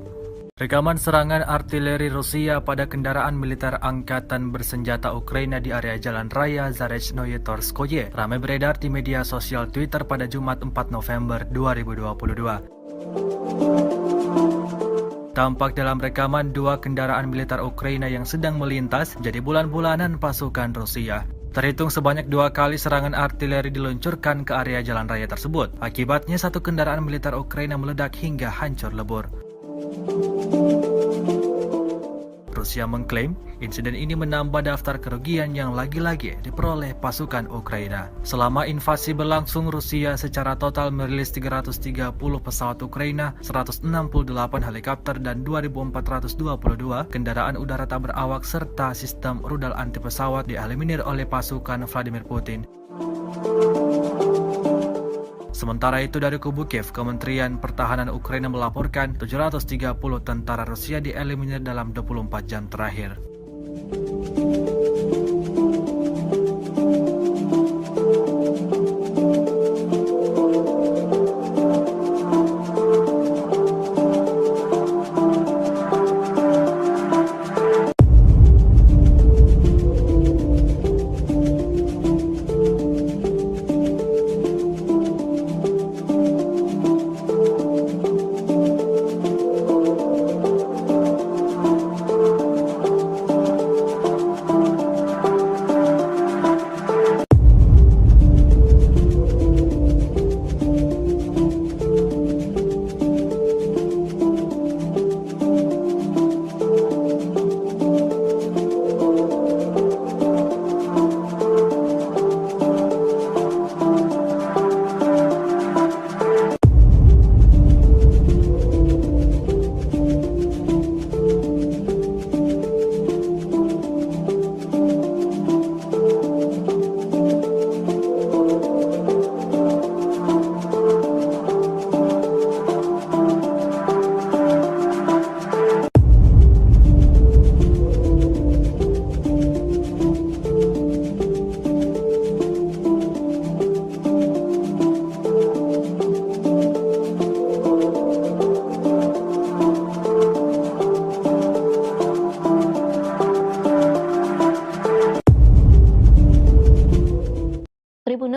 Rekaman serangan artileri Rusia pada kendaraan militer angkatan bersenjata Ukraina di area Jalan Raya Zarechnoye Torskoye ramai beredar di media sosial Twitter pada Jumat 4 November 2022. Tampak dalam rekaman dua kendaraan militer Ukraina yang sedang melintas jadi bulan-bulanan pasukan Rusia. Terhitung sebanyak 2 kali serangan artileri diluncurkan ke area jalan raya tersebut. Akibatnya satu kendaraan militer Ukraina meledak hingga hancur lebur. Rusia mengklaim insiden ini menambah daftar kerugian yang lagi-lagi diperoleh pasukan Ukraina. Selama invasi berlangsung, Rusia secara total merilis 330 pesawat Ukraina, 168 helikopter, dan 2.422 kendaraan udara tak berawak serta sistem rudal anti pesawat dieliminir oleh pasukan Vladimir Putin. Sementara itu dari kubu Kiev, Kementerian Pertahanan Ukraina melaporkan 730 tentara Rusia dieliminir dalam 24 jam terakhir.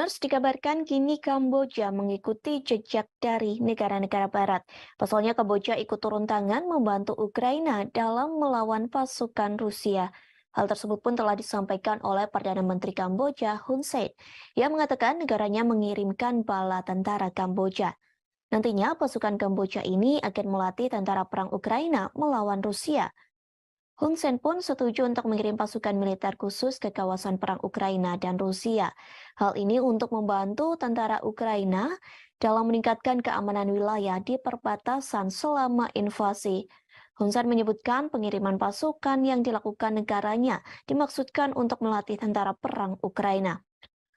Tribuners dikabarkan kini Kamboja mengikuti jejak dari negara-negara barat. Pasalnya Kamboja ikut turun tangan membantu Ukraina dalam melawan pasukan Rusia. Hal tersebut pun telah disampaikan oleh Perdana Menteri Kamboja Hun Sen, yang mengatakan negaranya mengirimkan bala tentara Kamboja. Nantinya pasukan Kamboja ini akan melatih tentara perang Ukraina melawan Rusia. Hun Sen pun setuju untuk mengirim pasukan militer khusus ke kawasan perang Ukraina dan Rusia. Hal ini untuk membantu tentara Ukraina dalam meningkatkan keamanan wilayah di perbatasan selama invasi. Hun Sen menyebutkan pengiriman pasukan yang dilakukan negaranya dimaksudkan untuk melatih tentara perang Ukraina.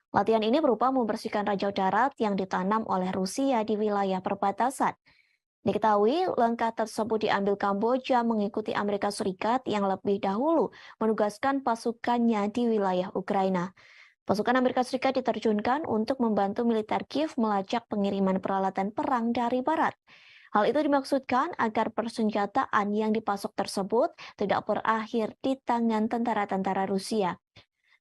Latihan ini berupa membersihkan ranjau darat yang ditanam oleh Rusia di wilayah perbatasan. Diketahui langkah tersebut diambil Kamboja mengikuti Amerika Serikat yang lebih dahulu menugaskan pasukannya di wilayah Ukraina. Pasukan Amerika Serikat diterjunkan untuk membantu militer Kiev melacak pengiriman peralatan perang dari barat. Hal itu dimaksudkan agar persenjataan yang dipasok tersebut tidak berakhir di tangan tentara-tentara Rusia.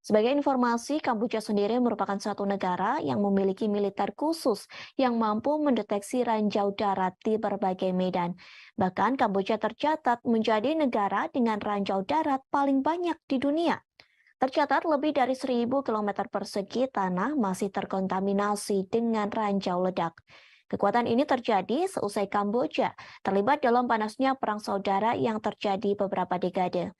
Sebagai informasi, Kamboja sendiri merupakan satu negara yang memiliki militer khusus yang mampu mendeteksi ranjau darat di berbagai medan. Bahkan Kamboja tercatat menjadi negara dengan ranjau darat paling banyak di dunia. Tercatat lebih dari 1.000 km persegi tanah masih terkontaminasi dengan ranjau ledak. Kekuatan ini terjadi seusai Kamboja terlibat dalam panasnya perang saudara yang terjadi beberapa dekade.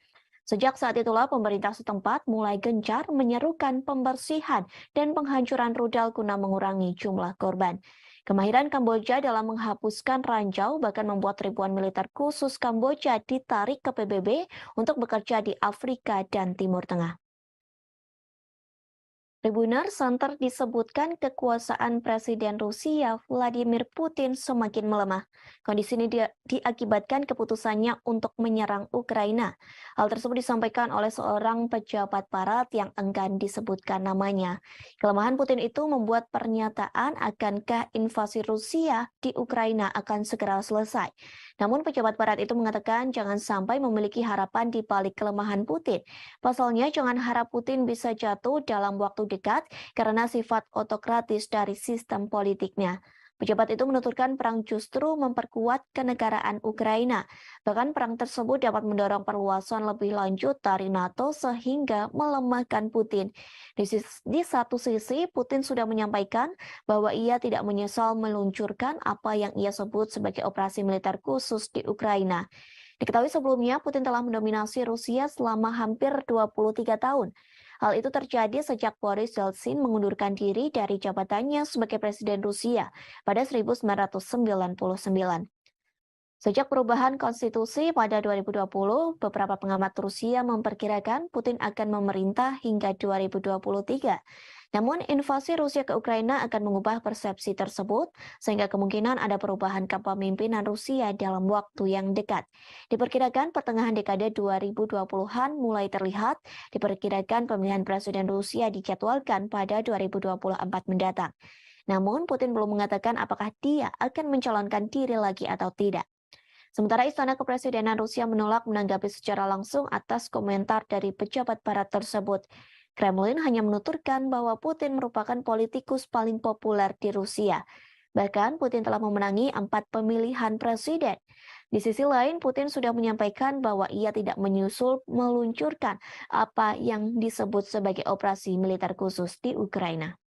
Sejak saat itulah pemerintah setempat mulai gencar menyerukan pembersihan dan penghancuran rudal guna mengurangi jumlah korban. Kemahiran Kamboja dalam menghapuskan ranjau bahkan membuat ribuan militer khusus Kamboja ditarik ke PBB untuk bekerja di Afrika dan Timur Tengah. Tribuners santer disebutkan kekuasaan Presiden Rusia Vladimir Putin semakin melemah. Kondisi ini diakibatkan keputusannya untuk menyerang Ukraina. Hal tersebut disampaikan oleh seorang pejabat barat yang enggan disebutkan namanya. Kelemahan Putin itu membuat pernyataan akankah invasi Rusia di Ukraina akan segera selesai. Namun pejabat barat itu mengatakan jangan sampai memiliki harapan di balik kelemahan Putin. Pasalnya jangan harap Putin bisa jatuh dalam waktu dekat karena sifat otokratis dari sistem politiknya. Pejabat itu menuturkan perang justru memperkuat kenegaraan Ukraina. Bahkan perang tersebut dapat mendorong perluasan lebih lanjut dari NATO sehingga melemahkan Putin. Di satu sisi, Putin sudah menyampaikan bahwa ia tidak menyesal meluncurkan apa yang ia sebut sebagai operasi militer khusus di Ukraina. Diketahui sebelumnya, Putin telah mendominasi Rusia selama hampir 23 tahun. Hal itu terjadi sejak Boris Yeltsin mengundurkan diri dari jabatannya sebagai Presiden Rusia pada 1999. Sejak perubahan konstitusi pada 2020, beberapa pengamat Rusia memperkirakan Putin akan memerintah hingga 2023. Namun invasi Rusia ke Ukraina akan mengubah persepsi tersebut, sehingga kemungkinan ada perubahan kepemimpinan Rusia dalam waktu yang dekat. Diperkirakan pertengahan dekade 2020-an mulai terlihat, diperkirakan pemilihan Presiden Rusia dijadwalkan pada 2024 mendatang. Namun Putin belum mengatakan apakah dia akan mencalonkan diri lagi atau tidak. Sementara Istana Kepresidenan Rusia menolak menanggapi secara langsung atas komentar dari pejabat barat tersebut. Kremlin hanya menuturkan bahwa Putin merupakan politikus paling populer di Rusia. Bahkan Putin telah memenangi 4 pemilihan presiden. Di sisi lain, Putin sudah menyampaikan bahwa ia tidak meluncurkan apa yang disebut sebagai operasi militer khusus di Ukraina.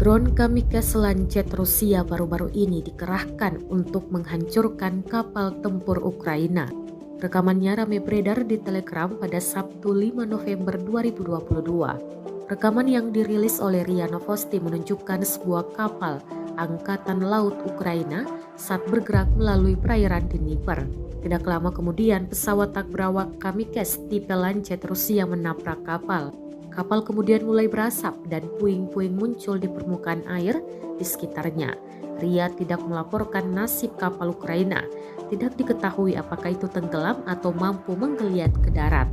Drone kamikaze Lancet Rusia baru-baru ini dikerahkan untuk menghancurkan kapal tempur Ukraina. Rekamannya ramai beredar di Telegram pada Sabtu 5 November 2022. Rekaman yang dirilis oleh RIA Novosti menunjukkan sebuah kapal Angkatan Laut Ukraina saat bergerak melalui perairan Dnieper. Tidak lama kemudian, pesawat tak berawak kamikaze tipe Lancet Rusia menabrak kapal. Kapal kemudian mulai berasap dan puing-puing muncul di permukaan air di sekitarnya. RIA tidak melaporkan nasib kapal Ukraina. Tidak diketahui apakah itu tenggelam atau mampu menggeliat ke darat.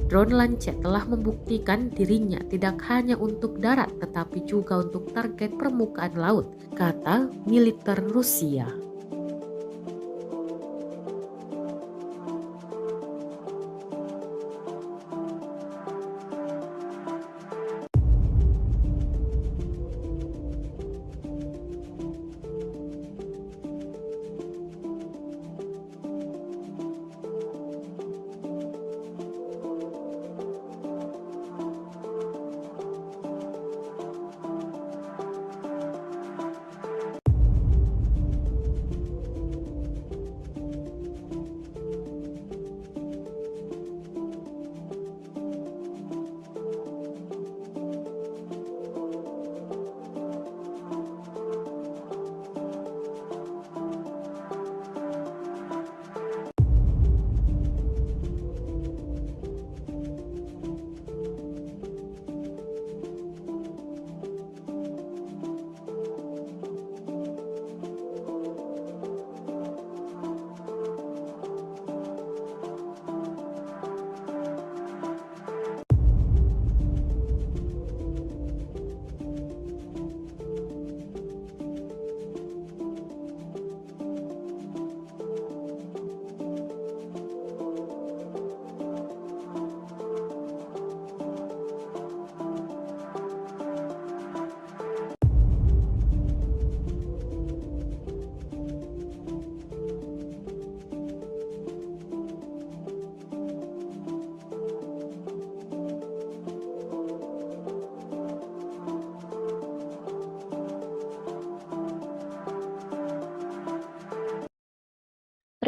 Drone Lancet telah membuktikan dirinya tidak hanya untuk darat tetapi juga untuk target permukaan laut, kata militer Rusia.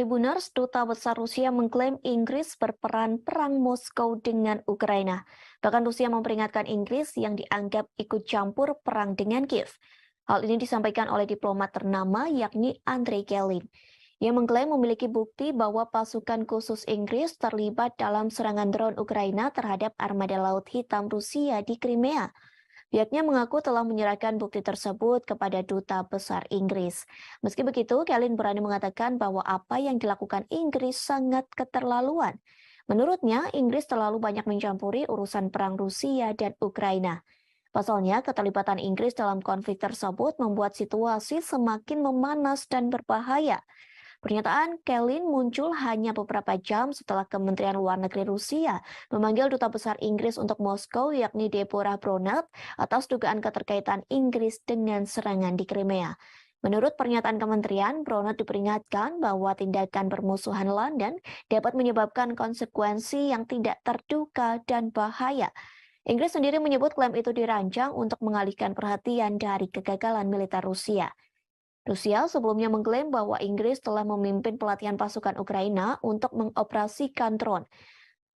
Tribuners, Duta Besar Rusia mengklaim Inggris berperan perang Moskow dengan Ukraina. Bahkan Rusia memperingatkan Inggris yang dianggap ikut campur perang dengan Kiev. Hal ini disampaikan oleh diplomat ternama yakni Andrei Kelin. Ia mengklaim memiliki bukti bahwa pasukan khusus Inggris terlibat dalam serangan drone Ukraina terhadap armada Laut Hitam Rusia di Crimea. Pihaknya mengaku telah menyerahkan bukti tersebut kepada Duta Besar Inggris. Meski begitu, Kelin berani mengatakan bahwa apa yang dilakukan Inggris sangat keterlaluan. Menurutnya, Inggris terlalu banyak mencampuri urusan perang Rusia dan Ukraina. Pasalnya, keterlibatan Inggris dalam konflik tersebut membuat situasi semakin memanas dan berbahaya. Pernyataan Kelin muncul hanya beberapa jam setelah Kementerian Luar Negeri Rusia memanggil Duta Besar Inggris untuk Moskow yakni Deborah Bronert atas dugaan keterkaitan Inggris dengan serangan di Crimea. Menurut pernyataan kementerian, Bronert diperingatkan bahwa tindakan bermusuhan London dapat menyebabkan konsekuensi yang tidak terduga dan bahaya. Inggris sendiri menyebut klaim itu dirancang untuk mengalihkan perhatian dari kegagalan militer Rusia. Rusia sebelumnya mengklaim bahwa Inggris telah memimpin pelatihan pasukan Ukraina untuk mengoperasikan drone.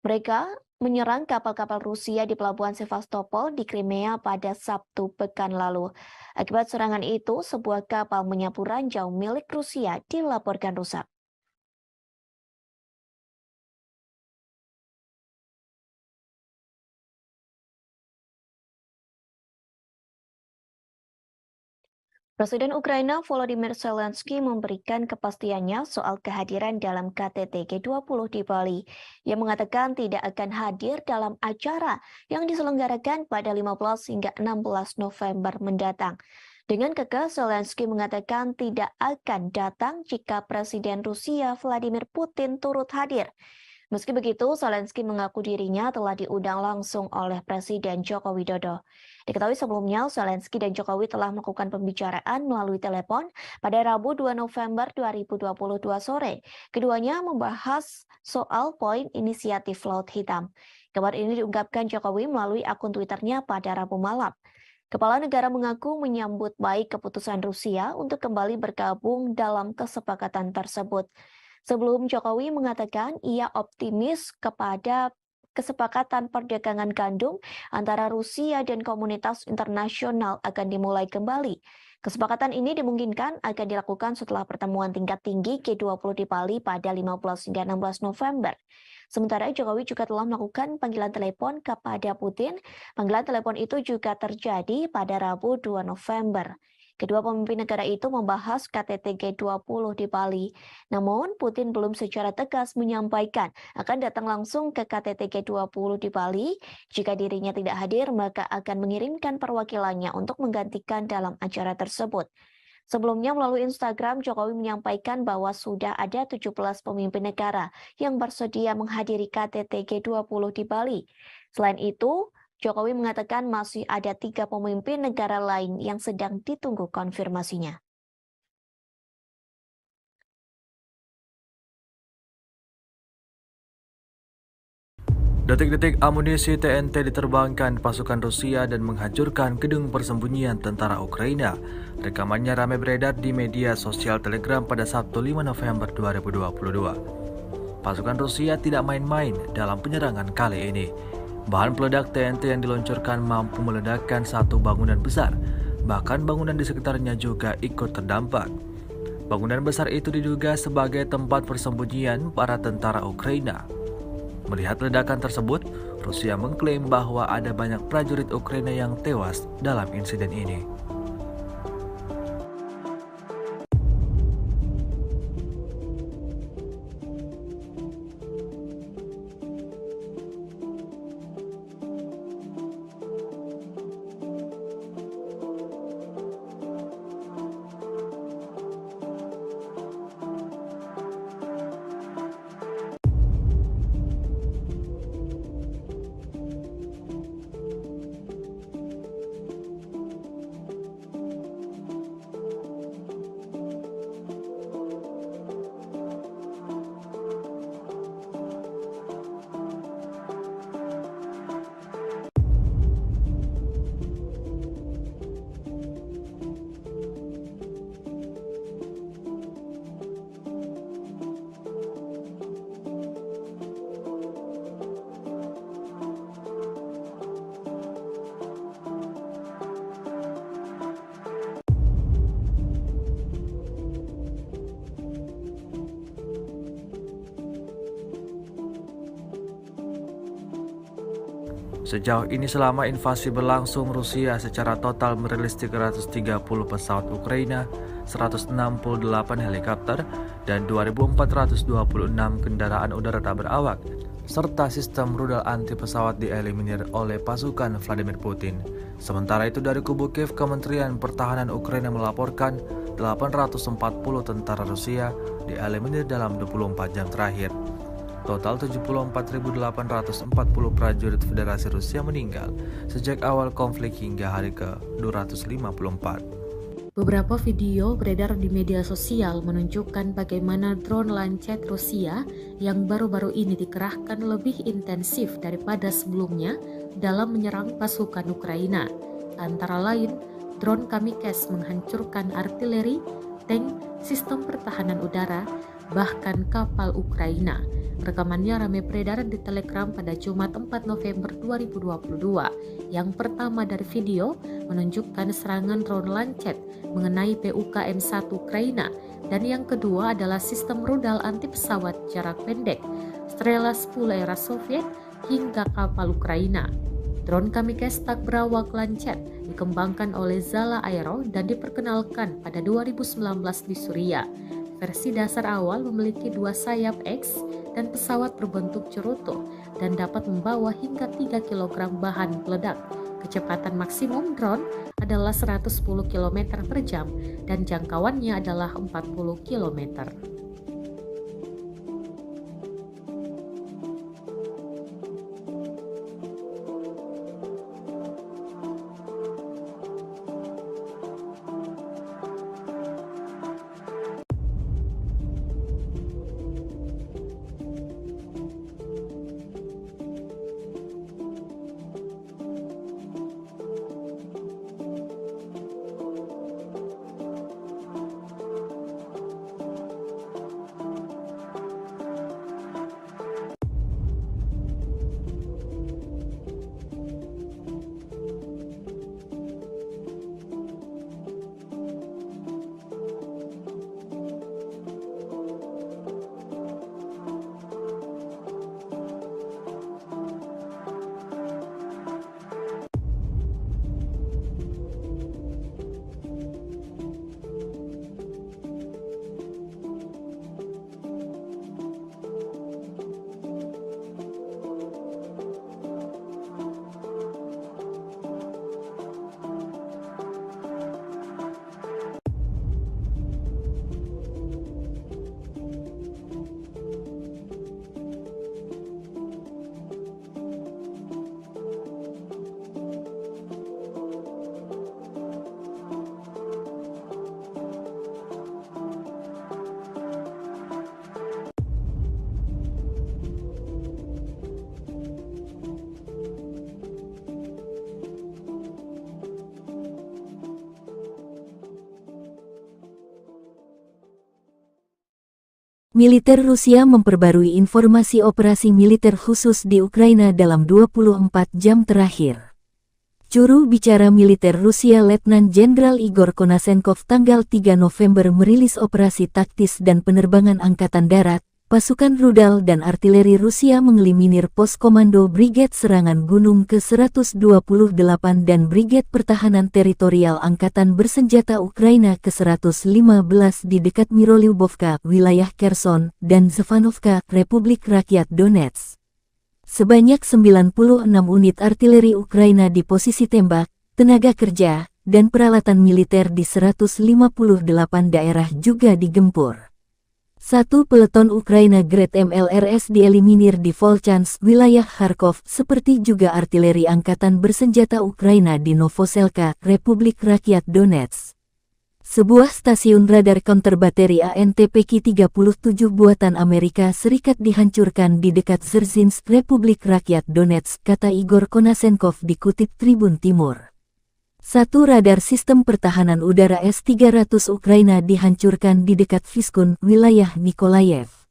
Mereka menyerang kapal-kapal Rusia di pelabuhan Sevastopol di Crimea pada Sabtu pekan lalu. Akibat serangan itu, sebuah kapal menyapu ranjau milik Rusia dilaporkan rusak. Presiden Ukraina Volodymyr Zelensky memberikan kepastiannya soal kehadiran dalam KTT G20 di Bali. Ia mengatakan tidak akan hadir dalam acara yang diselenggarakan pada 15 hingga 16 November mendatang. Dengan kekeh, Zelensky mengatakan tidak akan datang jika Presiden Rusia Vladimir Putin turut hadir. Meski begitu, Zelensky mengaku dirinya telah diundang langsung oleh Presiden Joko Widodo. Diketahui sebelumnya, Zelensky dan Jokowi telah melakukan pembicaraan melalui telepon pada Rabu 2 November 2022 sore. Keduanya membahas soal poin inisiatif Laut Hitam. Kabar ini diungkapkan Jokowi melalui akun Twitternya pada Rabu malam. Kepala negara mengaku menyambut baik keputusan Rusia untuk kembali bergabung dalam kesepakatan tersebut. Sebelum Jokowi mengatakan ia optimis kepada kesepakatan perdagangan gandum antara Rusia dan komunitas internasional akan dimulai kembali. Kesepakatan ini dimungkinkan akan dilakukan setelah pertemuan tingkat tinggi G20 di Bali pada 15 hingga 16 November. Sementara Jokowi juga telah melakukan panggilan telepon kepada Putin. Panggilan telepon itu juga terjadi pada Rabu 2 November. Kedua pemimpin negara itu membahas KTT G20 di Bali. Namun, Putin belum secara tegas menyampaikan akan datang langsung ke KTT G20 di Bali. Jika dirinya tidak hadir, maka akan mengirimkan perwakilannya untuk menggantikan dalam acara tersebut. Sebelumnya melalui Instagram, Jokowi menyampaikan bahwa sudah ada 17 pemimpin negara yang bersedia menghadiri KTT G20 di Bali. Selain itu, Jokowi mengatakan masih ada 3 pemimpin negara lain yang sedang ditunggu konfirmasinya. Detik-detik amunisi TNT diterbangkan pasukan Rusia dan menghancurkan gedung persembunyian tentara Ukraina. Rekamannya ramai beredar di media sosial Telegram pada Sabtu 5 November 2022. Pasukan Rusia tidak main-main dalam penyerangan kali ini. Bahan peledak TNT yang diluncurkan mampu meledakkan satu bangunan besar, bahkan bangunan di sekitarnya juga ikut terdampak. Bangunan besar itu diduga sebagai tempat persembunyian para tentara Ukraina. Melihat ledakan tersebut, Rusia mengklaim bahwa ada banyak prajurit Ukraina yang tewas dalam insiden ini. Sejauh ini selama invasi berlangsung, Rusia secara total merilis 330 pesawat Ukraina, 168 helikopter, dan 2.426 kendaraan udara tak berawak, serta sistem rudal anti pesawat dieliminir oleh pasukan Vladimir Putin. Sementara itu dari kubu Kiev, Kementerian Pertahanan Ukraina melaporkan 840 tentara Rusia dieliminir dalam 24 jam terakhir. Total 74.840 prajurit Federasi Rusia meninggal sejak awal konflik hingga hari ke-254. Beberapa video beredar di media sosial menunjukkan bagaimana drone Lancet Rusia yang baru-baru ini dikerahkan lebih intensif daripada sebelumnya dalam menyerang pasukan Ukraina. Antara lain, drone Kamikze menghancurkan artileri, tank, sistem pertahanan udara, bahkan kapal Ukraina. Rekamannya ramai beredar di Telegram pada Jumat 4 November 2022. Yang pertama dari video menunjukkan serangan drone Lancet mengenai PUKM-1 Ukraina, dan yang kedua adalah sistem rudal anti pesawat jarak pendek Strela 10 era Soviet hingga kapal Ukraina. Drone Kamikze tak berawak Lancet dikembangkan oleh Zala Aero dan diperkenalkan pada 2019 di Suriah. Versi dasar awal memiliki 2 sayap X dan pesawat berbentuk cerutu dan dapat membawa hingga 3 kg bahan peledak. Kecepatan maksimum drone adalah 110 km per jam dan jangkauannya adalah 40 km. Militer Rusia memperbarui informasi operasi militer khusus di Ukraina dalam 24 jam terakhir. Juru bicara militer Rusia Letnan Jenderal Igor Konasenkov tanggal 3 November merilis operasi taktis dan penerbangan Angkatan Darat, pasukan rudal dan artileri Rusia mengeliminir pos komando Brigade Serangan Gunung ke-128 dan Brigade Pertahanan Teritorial Angkatan Bersenjata Ukraina ke-115 di dekat Mirolyubovka, wilayah Kherson, dan Zevanovka, Republik Rakyat Donetsk. Sebanyak 96 unit artileri Ukraina di posisi tembak, tenaga kerja, dan peralatan militer di 158 daerah juga digempur. 1 peleton Ukraina Grad MLRS dieliminir di Volchansk, wilayah Kharkov, seperti juga artileri Angkatan Bersenjata Ukraina di Novoselka, Republik Rakyat Donetsk. Sebuah stasiun radar counter bateri ANTPK-37 buatan Amerika Serikat dihancurkan di dekat Dzerzhinsk, Republik Rakyat Donetsk, kata Igor Konasenkov dikutip Tribun Timur. 1 radar sistem pertahanan udara S-300 Ukraina dihancurkan di dekat Vyskun, wilayah Nikolayev.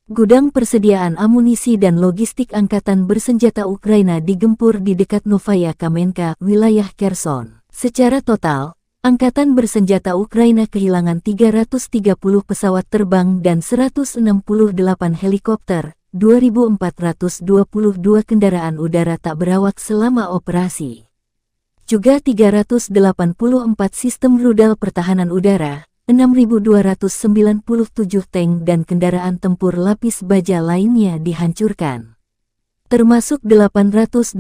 Gudang persediaan amunisi dan logistik Angkatan Bersenjata Ukraina digempur di dekat Novaya Kamenka, wilayah Kherson. Secara total, Angkatan Bersenjata Ukraina kehilangan 330 pesawat terbang dan 168 helikopter, 2.422 kendaraan udara tak berawak selama operasi. Juga 384 sistem rudal pertahanan udara, 6.297 tank dan kendaraan tempur lapis baja lainnya dihancurkan. Termasuk 882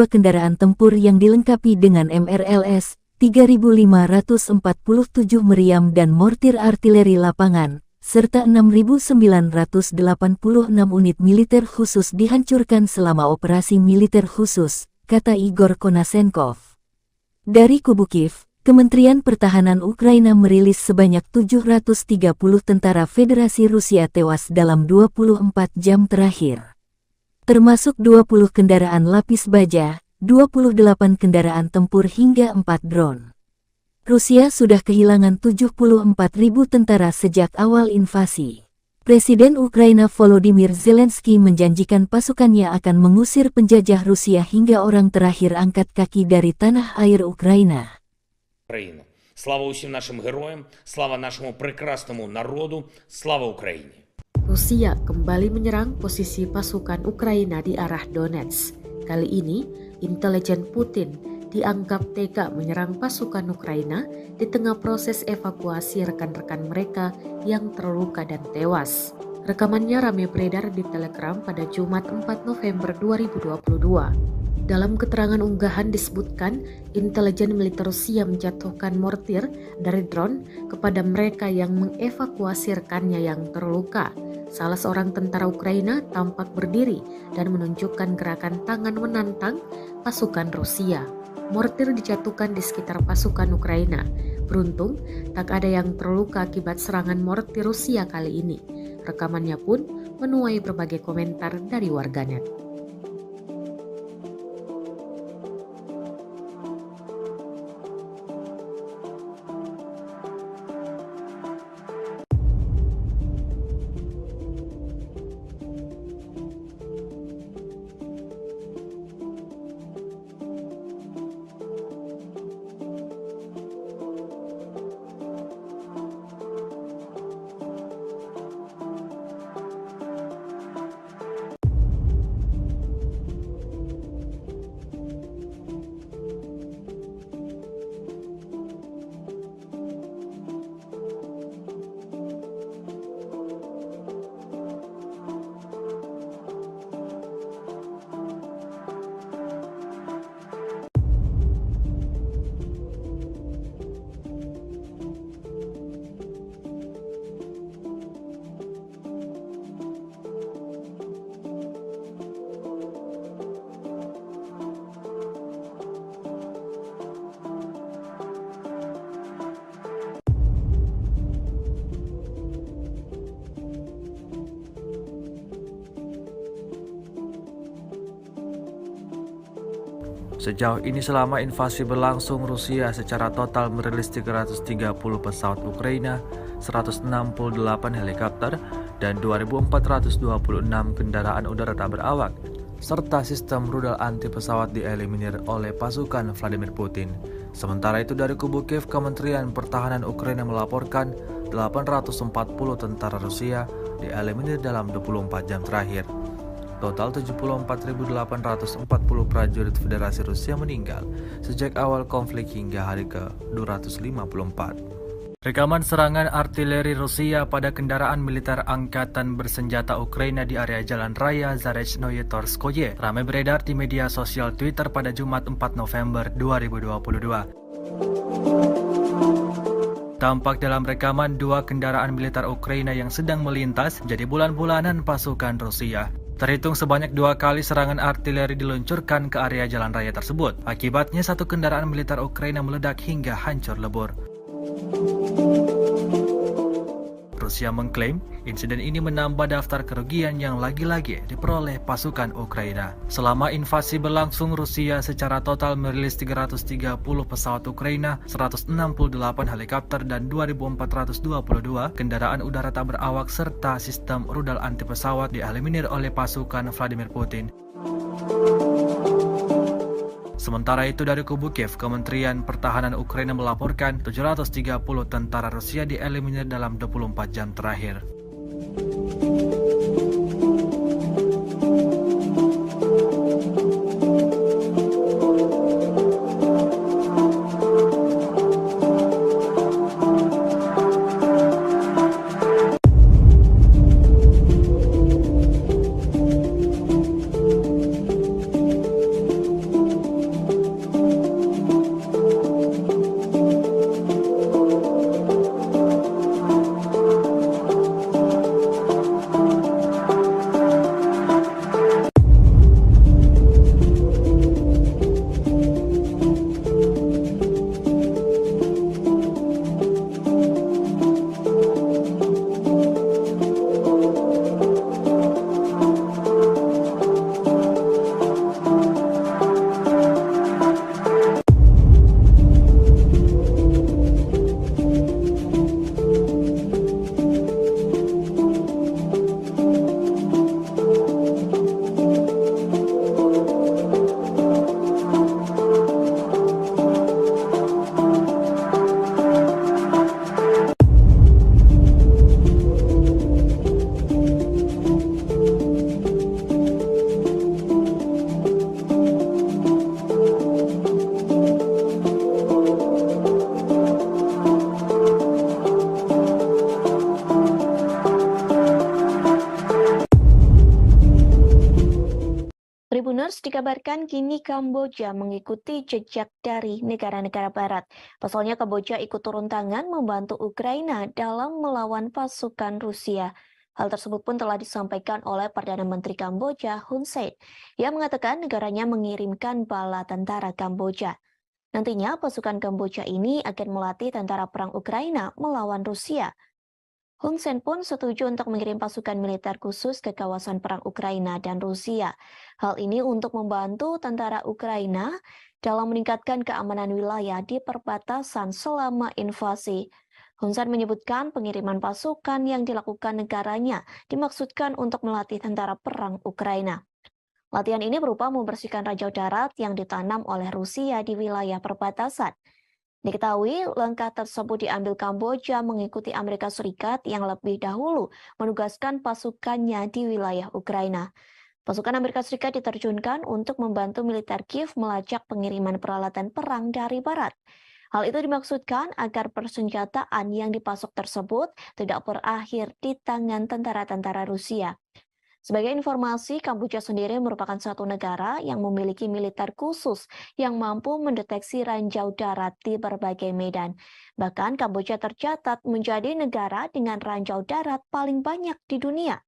kendaraan tempur yang dilengkapi dengan MRLS, 3.547 meriam dan mortir artileri lapangan, serta 6.986 unit militer khusus dihancurkan selama operasi militer khusus, kata Igor Konasenkov. Dari kubu Kiev, Kementerian Pertahanan Ukraina merilis sebanyak 730 tentara Federasi Rusia tewas dalam 24 jam terakhir. Termasuk 20 kendaraan lapis baja, 28 kendaraan tempur hingga 4 drone. Rusia sudah kehilangan 74.000 tentara sejak awal invasi. Presiden Ukraina Volodymyr Zelensky menjanjikan pasukannya akan mengusir penjajah Rusia hingga orang terakhir angkat kaki dari tanah air Ukraina. Україну. Слава усім нашим героям, слава нашому прекрасному народу, слава Україні. Rusia kembali menyerang posisi pasukan Ukraina di arah Donetsk. Kali ini, intelijen Putin dianggap tega menyerang pasukan Ukraina di tengah proses evakuasi rekan-rekan mereka yang terluka dan tewas. Rekamannya ramai beredar di Telegram pada Jumat 4 November 2022. Dalam keterangan unggahan disebutkan, intelijen militer Rusia menjatuhkan mortir dari drone kepada mereka yang mengevakuasi rekannya yang terluka. Salah seorang tentara Ukraina tampak berdiri dan menunjukkan gerakan tangan menantang pasukan Rusia. Mortir dijatuhkan di sekitar pasukan Ukraina. Beruntung, tak ada yang terluka akibat serangan mortir Rusia kali ini. Rekamannya pun menuai berbagai komentar dari warganet. Sejauh ini selama invasi berlangsung, Rusia secara total merilis 330 pesawat Ukraina, 168 helikopter, dan 2.426 kendaraan udara tak berawak, serta sistem rudal anti pesawat dieliminir oleh pasukan Vladimir Putin. Sementara itu dari kubu Kiev, Kementerian Pertahanan Ukraina melaporkan 840 tentara Rusia dieliminir dalam 24 jam terakhir. Total 74.840 prajurit Federasi Rusia meninggal sejak awal konflik hingga hari ke-254. Rekaman serangan artileri Rusia pada kendaraan militer angkatan bersenjata Ukraina di area Jalan Raya Zarechnoye Torskoye ramai beredar di media sosial Twitter pada Jumat 4 November 2022. Tampak dalam rekaman dua kendaraan militer Ukraina yang sedang melintas jadi bulan-bulanan pasukan Rusia. Terhitung sebanyak 2 kali serangan artileri diluncurkan ke area jalan raya tersebut. Akibatnya satu kendaraan militer Ukraina meledak hingga hancur lebur. Rusia mengklaim insiden ini menambah daftar kerugian yang lagi-lagi diperoleh pasukan Ukraina. Selama invasi berlangsung, Rusia secara total merilis 330 pesawat Ukraina, 168 helikopter, dan 2.422 kendaraan udara tak berawak serta sistem rudal anti pesawat dieliminir oleh pasukan Vladimir Putin. Sementara itu dari kubu Kiev, Kementerian Pertahanan Ukraina melaporkan 730 tentara Rusia dieliminir dalam 24 jam terakhir. Tribuners dikabarkan kini Kamboja mengikuti jejak dari negara-negara barat. Pasalnya Kamboja ikut turun tangan membantu Ukraina dalam melawan pasukan Rusia. Hal tersebut pun telah disampaikan oleh Perdana Menteri Kamboja Hun Sen, yang mengatakan negaranya mengirimkan bala tentara Kamboja. Nantinya pasukan Kamboja ini akan melatih tentara perang Ukraina melawan Rusia. Hun Sen pun setuju untuk mengirim pasukan militer khusus ke kawasan perang Ukraina dan Rusia. Hal ini untuk membantu tentara Ukraina dalam meningkatkan keamanan wilayah di perbatasan selama invasi. Hun Sen menyebutkan pengiriman pasukan yang dilakukan negaranya dimaksudkan untuk melatih tentara perang Ukraina. Latihan ini berupa membersihkan ranjau darat yang ditanam oleh Rusia di wilayah perbatasan. Diketahui langkah tersebut diambil Kamboja mengikuti Amerika Serikat yang lebih dahulu menugaskan pasukannya di wilayah Ukraina. Pasukan Amerika Serikat diterjunkan untuk membantu militer Kiev melacak pengiriman peralatan perang dari barat. Hal itu dimaksudkan agar persenjataan yang dipasok tersebut tidak berakhir di tangan tentara-tentara Rusia. Sebagai informasi, Kamboja sendiri merupakan satu negara yang memiliki militer khusus yang mampu mendeteksi ranjau darat di berbagai medan. Bahkan Kamboja tercatat menjadi negara dengan ranjau darat paling banyak di dunia.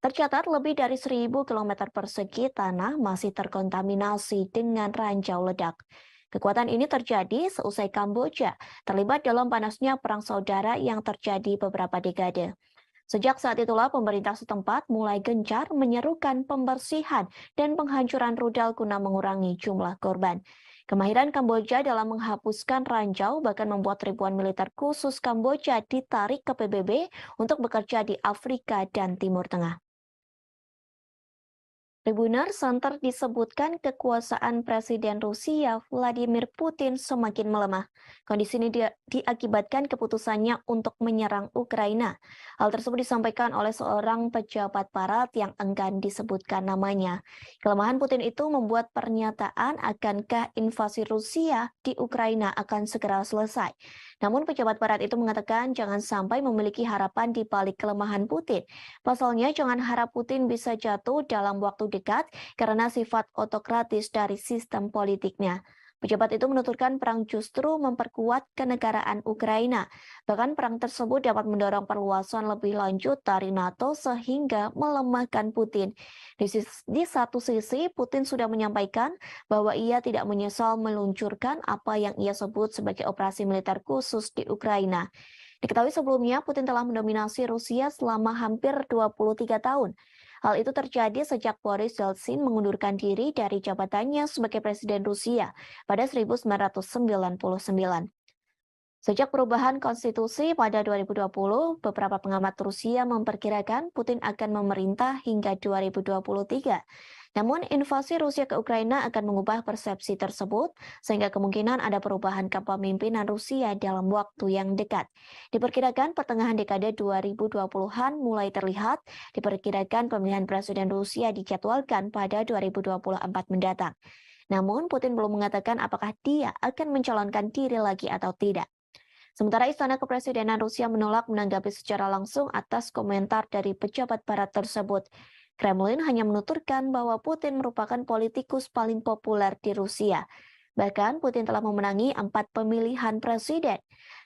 Tercatat lebih dari 1.000 km persegi tanah masih terkontaminasi dengan ranjau ledak. Kekuatan ini terjadi seusai Kamboja terlibat dalam panasnya perang saudara yang terjadi beberapa dekade. Sejak saat itulah pemerintah setempat mulai gencar menyerukan pembersihan dan penghancuran rudal guna mengurangi jumlah korban. Kemahiran Kamboja dalam menghapuskan ranjau bahkan membuat ribuan militer khusus Kamboja ditarik ke PBB untuk bekerja di Afrika dan Timur Tengah. Tribuners Center disebutkan kekuasaan Presiden Rusia Vladimir Putin semakin melemah. Kondisi ini diakibatkan keputusannya untuk menyerang Ukraina. Hal tersebut disampaikan oleh seorang pejabat barat yang enggan disebutkan namanya. Kelemahan Putin itu membuat pernyataan akankah invasi Rusia di Ukraina akan segera selesai. Namun pejabat barat itu mengatakan jangan sampai memiliki harapan di balik kelemahan Putin. Pasalnya jangan harap Putin bisa jatuh dalam waktu dekat karena sifat otokratis dari sistem politiknya. Pejabat itu menuturkan perang justru memperkuat kenegaraan Ukraina. Bahkan perang tersebut dapat mendorong perluasan lebih lanjut dari NATO sehingga melemahkan Putin. Di satu sisi, Putin sudah menyampaikan bahwa ia tidak menyesal meluncurkan apa yang ia sebut sebagai operasi militer khusus di Ukraina. Diketahui sebelumnya, Putin telah mendominasi Rusia selama hampir 23 tahun. Hal itu terjadi sejak Boris Yeltsin mengundurkan diri dari jabatannya sebagai Presiden Rusia pada 1999. Sejak perubahan konstitusi pada 2020, beberapa pengamat Rusia memperkirakan Putin akan memerintah hingga 2023. Namun invasi Rusia ke Ukraina akan mengubah persepsi tersebut, sehingga kemungkinan ada perubahan kepemimpinan Rusia dalam waktu yang dekat. Diperkirakan pertengahan dekade 2020-an mulai terlihat, diperkirakan pemilihan Presiden Rusia dijadwalkan pada 2024 mendatang. Namun Putin belum mengatakan apakah dia akan mencalonkan diri lagi atau tidak. Sementara Istana Kepresidenan Rusia menolak menanggapi secara langsung atas komentar dari pejabat barat tersebut. Kremlin hanya menuturkan bahwa Putin merupakan politikus paling populer di Rusia. Bahkan Putin telah memenangi 4 pemilihan presiden.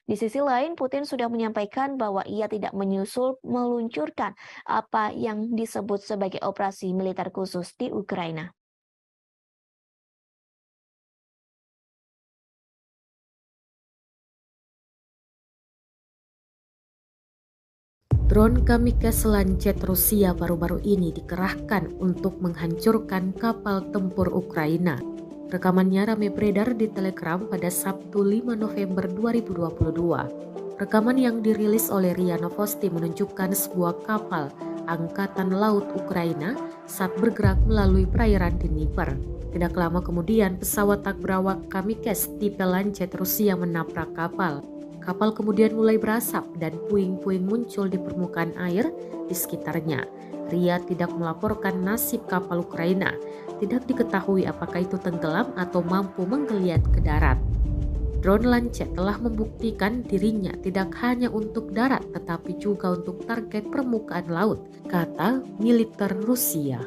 Di sisi lain, Putin sudah menyampaikan bahwa ia tidak meluncurkan apa yang disebut sebagai operasi militer khusus di Ukraina. Drone kamikaze Lancet Rusia baru-baru ini dikerahkan untuk menghancurkan kapal tempur Ukraina. Rekamannya ramai beredar di Telegram pada Sabtu 5 November 2022. Rekaman yang dirilis oleh RIA Novosti menunjukkan sebuah kapal Angkatan Laut Ukraina saat bergerak melalui perairan Dnieper. Tidak lama kemudian, pesawat tak berawak kamikaze tipe Lancet Rusia menabrak kapal. Kapal kemudian mulai berasap dan puing-puing muncul di permukaan air di sekitarnya. RIA tidak melaporkan nasib kapal Ukraina. Tidak diketahui apakah itu tenggelam atau mampu menggeliat ke darat. Drone Lancet telah membuktikan dirinya tidak hanya untuk darat tetapi juga untuk target permukaan laut, kata militer Rusia.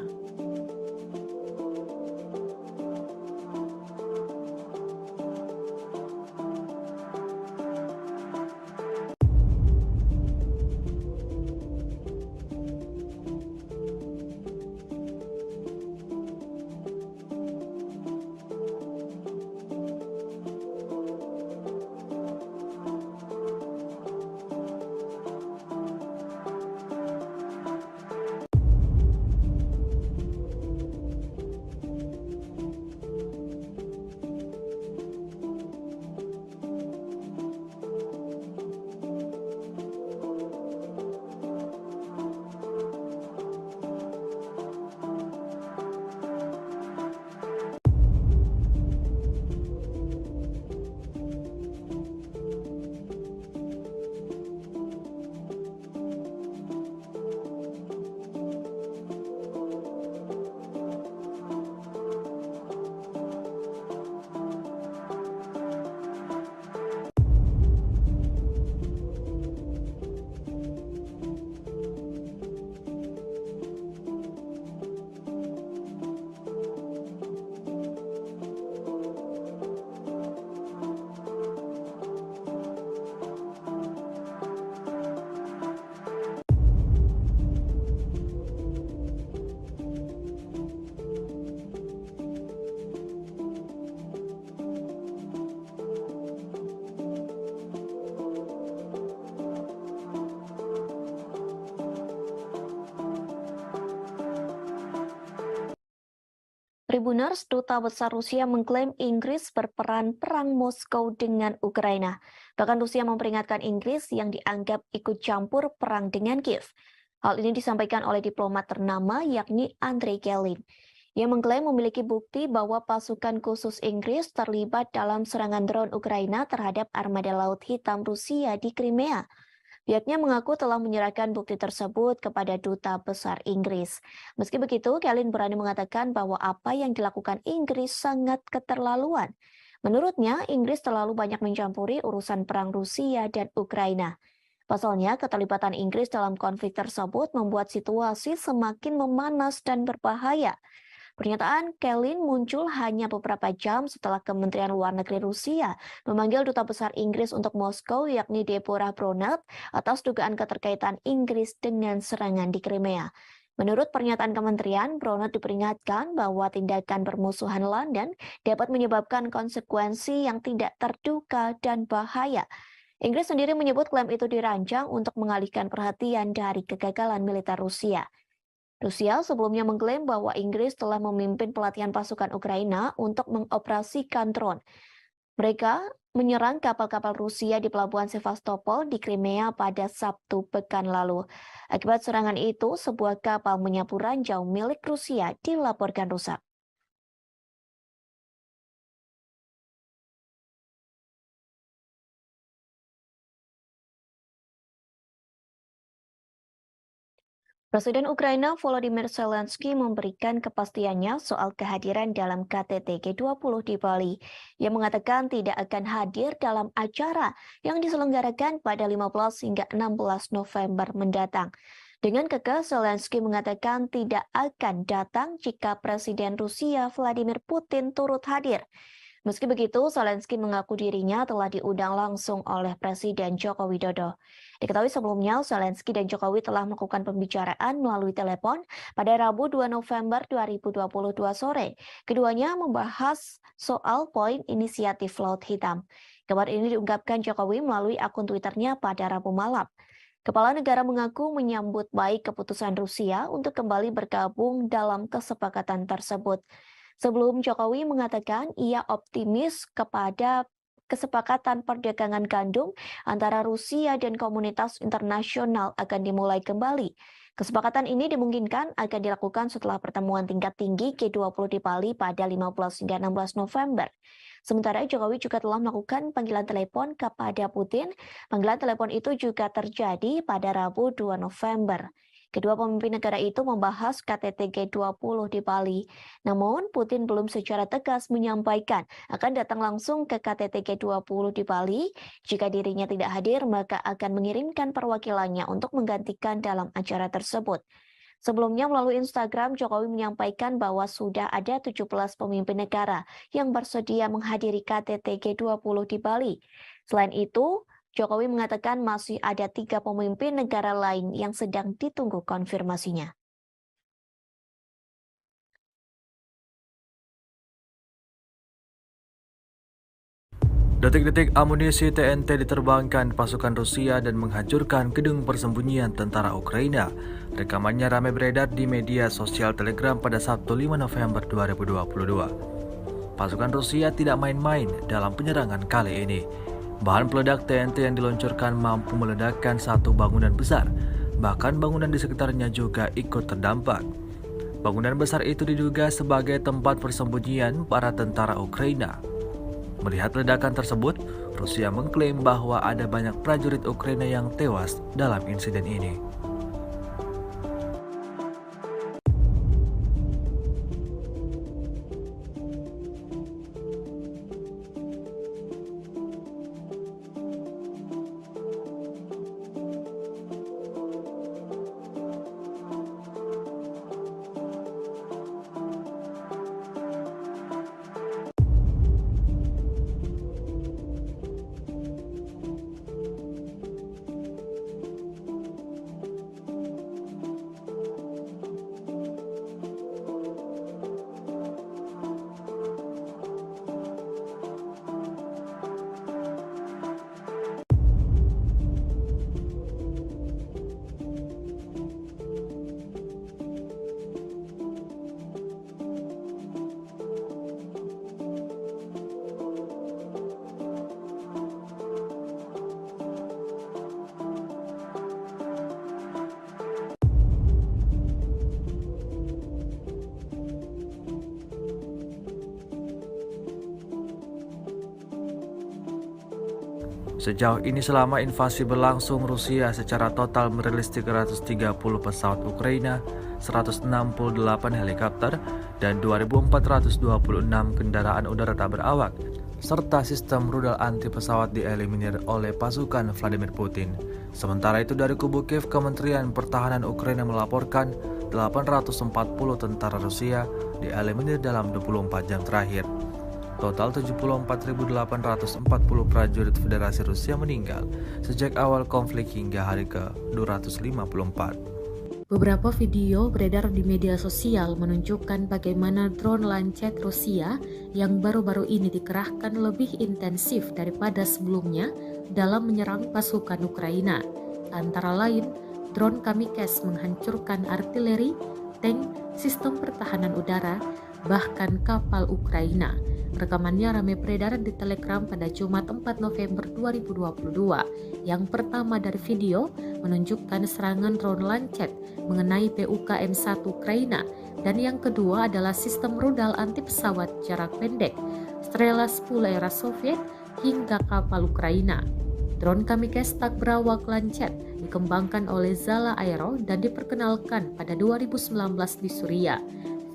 Tribuners, Duta Besar Rusia mengklaim Inggris berperan perang Moskow dengan Ukraina. Bahkan Rusia memperingatkan Inggris yang dianggap ikut campur perang dengan Kiev. Hal ini disampaikan oleh diplomat ternama yakni Andrei Kelin. Ia mengklaim memiliki bukti bahwa pasukan khusus Inggris terlibat dalam serangan drone Ukraina terhadap armada Laut Hitam Rusia di Crimea. Pihaknya mengaku telah menyerahkan bukti tersebut kepada Duta Besar Inggris. Meski begitu, Kelin berani mengatakan bahwa apa yang dilakukan Inggris sangat keterlaluan. Menurutnya, Inggris terlalu banyak mencampuri urusan perang Rusia dan Ukraina. Pasalnya, keterlibatan Inggris dalam konflik tersebut membuat situasi semakin memanas dan berbahaya. Pernyataan Kelin muncul hanya beberapa jam setelah Kementerian Luar Negeri Rusia memanggil Duta Besar Inggris untuk Moskow yakni Deborah Bronert atas dugaan keterkaitan Inggris dengan serangan di Crimea. Menurut pernyataan kementerian, Bronert diperingatkan bahwa tindakan permusuhan London dapat menyebabkan konsekuensi yang tidak terduga dan bahaya. Inggris sendiri menyebut klaim itu dirancang untuk mengalihkan perhatian dari kegagalan militer Rusia. Rusia sebelumnya mengklaim bahwa Inggris telah memimpin pelatihan pasukan Ukraina untuk mengoperasikan drone. Mereka menyerang kapal-kapal Rusia di pelabuhan Sevastopol di Crimea pada Sabtu pekan lalu. Akibat serangan itu, sebuah kapal menyapu ranjau milik Rusia dilaporkan rusak. Presiden Ukraina Volodymyr Zelensky memberikan kepastiannya soal kehadiran dalam KTT G20 di Bali. Ia mengatakan tidak akan hadir dalam acara yang diselenggarakan pada 15 hingga 16 November mendatang. Dengan kekeh, Zelensky mengatakan tidak akan datang jika Presiden Rusia Vladimir Putin turut hadir. Meski begitu, Zelensky mengaku dirinya telah diundang langsung oleh Presiden Joko Widodo. Diketahui sebelumnya, Zelensky dan Jokowi telah melakukan pembicaraan melalui telepon pada Rabu 2 November 2022 sore. Keduanya membahas soal poin inisiatif Laut Hitam. Kabar ini diungkapkan Jokowi melalui akun Twitternya pada Rabu malam. Kepala negara mengaku menyambut baik keputusan Rusia untuk kembali bergabung dalam kesepakatan tersebut. Sebelum Jokowi mengatakan ia optimis kepada kesepakatan perdagangan gandum antara Rusia dan komunitas internasional akan dimulai kembali. Kesepakatan ini dimungkinkan akan dilakukan setelah pertemuan tingkat tinggi G20 di Bali pada 15 hingga 16 November. Sementara Jokowi juga telah melakukan panggilan telepon kepada Putin. Panggilan telepon itu juga terjadi pada Rabu 2 November. Kedua pemimpin negara itu membahas KTT G20 di Bali. Namun, Putin belum secara tegas menyampaikan akan datang langsung ke KTT G20 di Bali. Jika dirinya tidak hadir, maka akan mengirimkan perwakilannya untuk menggantikan dalam acara tersebut. Sebelumnya melalui Instagram, Jokowi menyampaikan bahwa sudah ada 17 pemimpin negara yang bersedia menghadiri KTT G20 di Bali. Selain itu, Jokowi mengatakan masih ada 3 pemimpin negara lain yang sedang ditunggu konfirmasinya. Detik-detik amunisi TNT diterbangkan pasukan Rusia dan menghancurkan gedung persembunyian tentara Ukraina. Rekamannya ramai beredar di media sosial Telegram pada Sabtu 5 November 2022. Pasukan Rusia tidak main-main dalam penyerangan kali ini. Bahan peledak TNT yang diluncurkan mampu meledakkan satu bangunan besar, bahkan bangunan di sekitarnya juga ikut terdampak. Bangunan besar itu diduga sebagai tempat persembunyian para tentara Ukraina. Melihat ledakan tersebut, Rusia mengklaim bahwa ada banyak prajurit Ukraina yang tewas dalam insiden ini. Sejauh ini selama invasi berlangsung, Rusia secara total merilis 330 pesawat Ukraina, 168 helikopter, dan 2.426 kendaraan udara tak berawak, serta sistem rudal anti pesawat dieliminir oleh pasukan Vladimir Putin. Sementara itu dari kubu Kiev, Kementerian Pertahanan Ukraina melaporkan 840 tentara Rusia dieliminir dalam 24 jam terakhir. Total 74.840 prajurit Federasi Rusia meninggal sejak awal konflik hingga hari ke-254. Beberapa video beredar di media sosial menunjukkan bagaimana drone Lancet Rusia yang baru-baru ini dikerahkan lebih intensif daripada sebelumnya dalam menyerang pasukan Ukraina. Antara lain, drone Kamikze menghancurkan artileri, tank, sistem pertahanan udara, bahkan kapal Ukraina. Rekamannya ramai beredar di Telegram pada Jumat 4 November 2022. Yang pertama dari video menunjukkan serangan drone Lancet mengenai PUKM-1 Ukraina, dan yang kedua adalah sistem rudal anti pesawat jarak pendek Strela 10 era Soviet hingga kapal Ukraina. Drone Kamikze tak berawak Lancet dikembangkan oleh Zala Aero dan diperkenalkan pada 2019 di Suriah.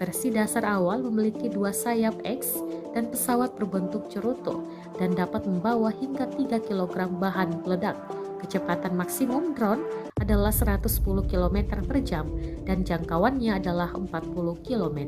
Versi dasar awal memiliki 2 sayap X dan pesawat berbentuk cerutu dan dapat membawa hingga 3 kg bahan peledak. Kecepatan maksimum drone adalah 110 km per jam dan jangkauannya adalah 40 km.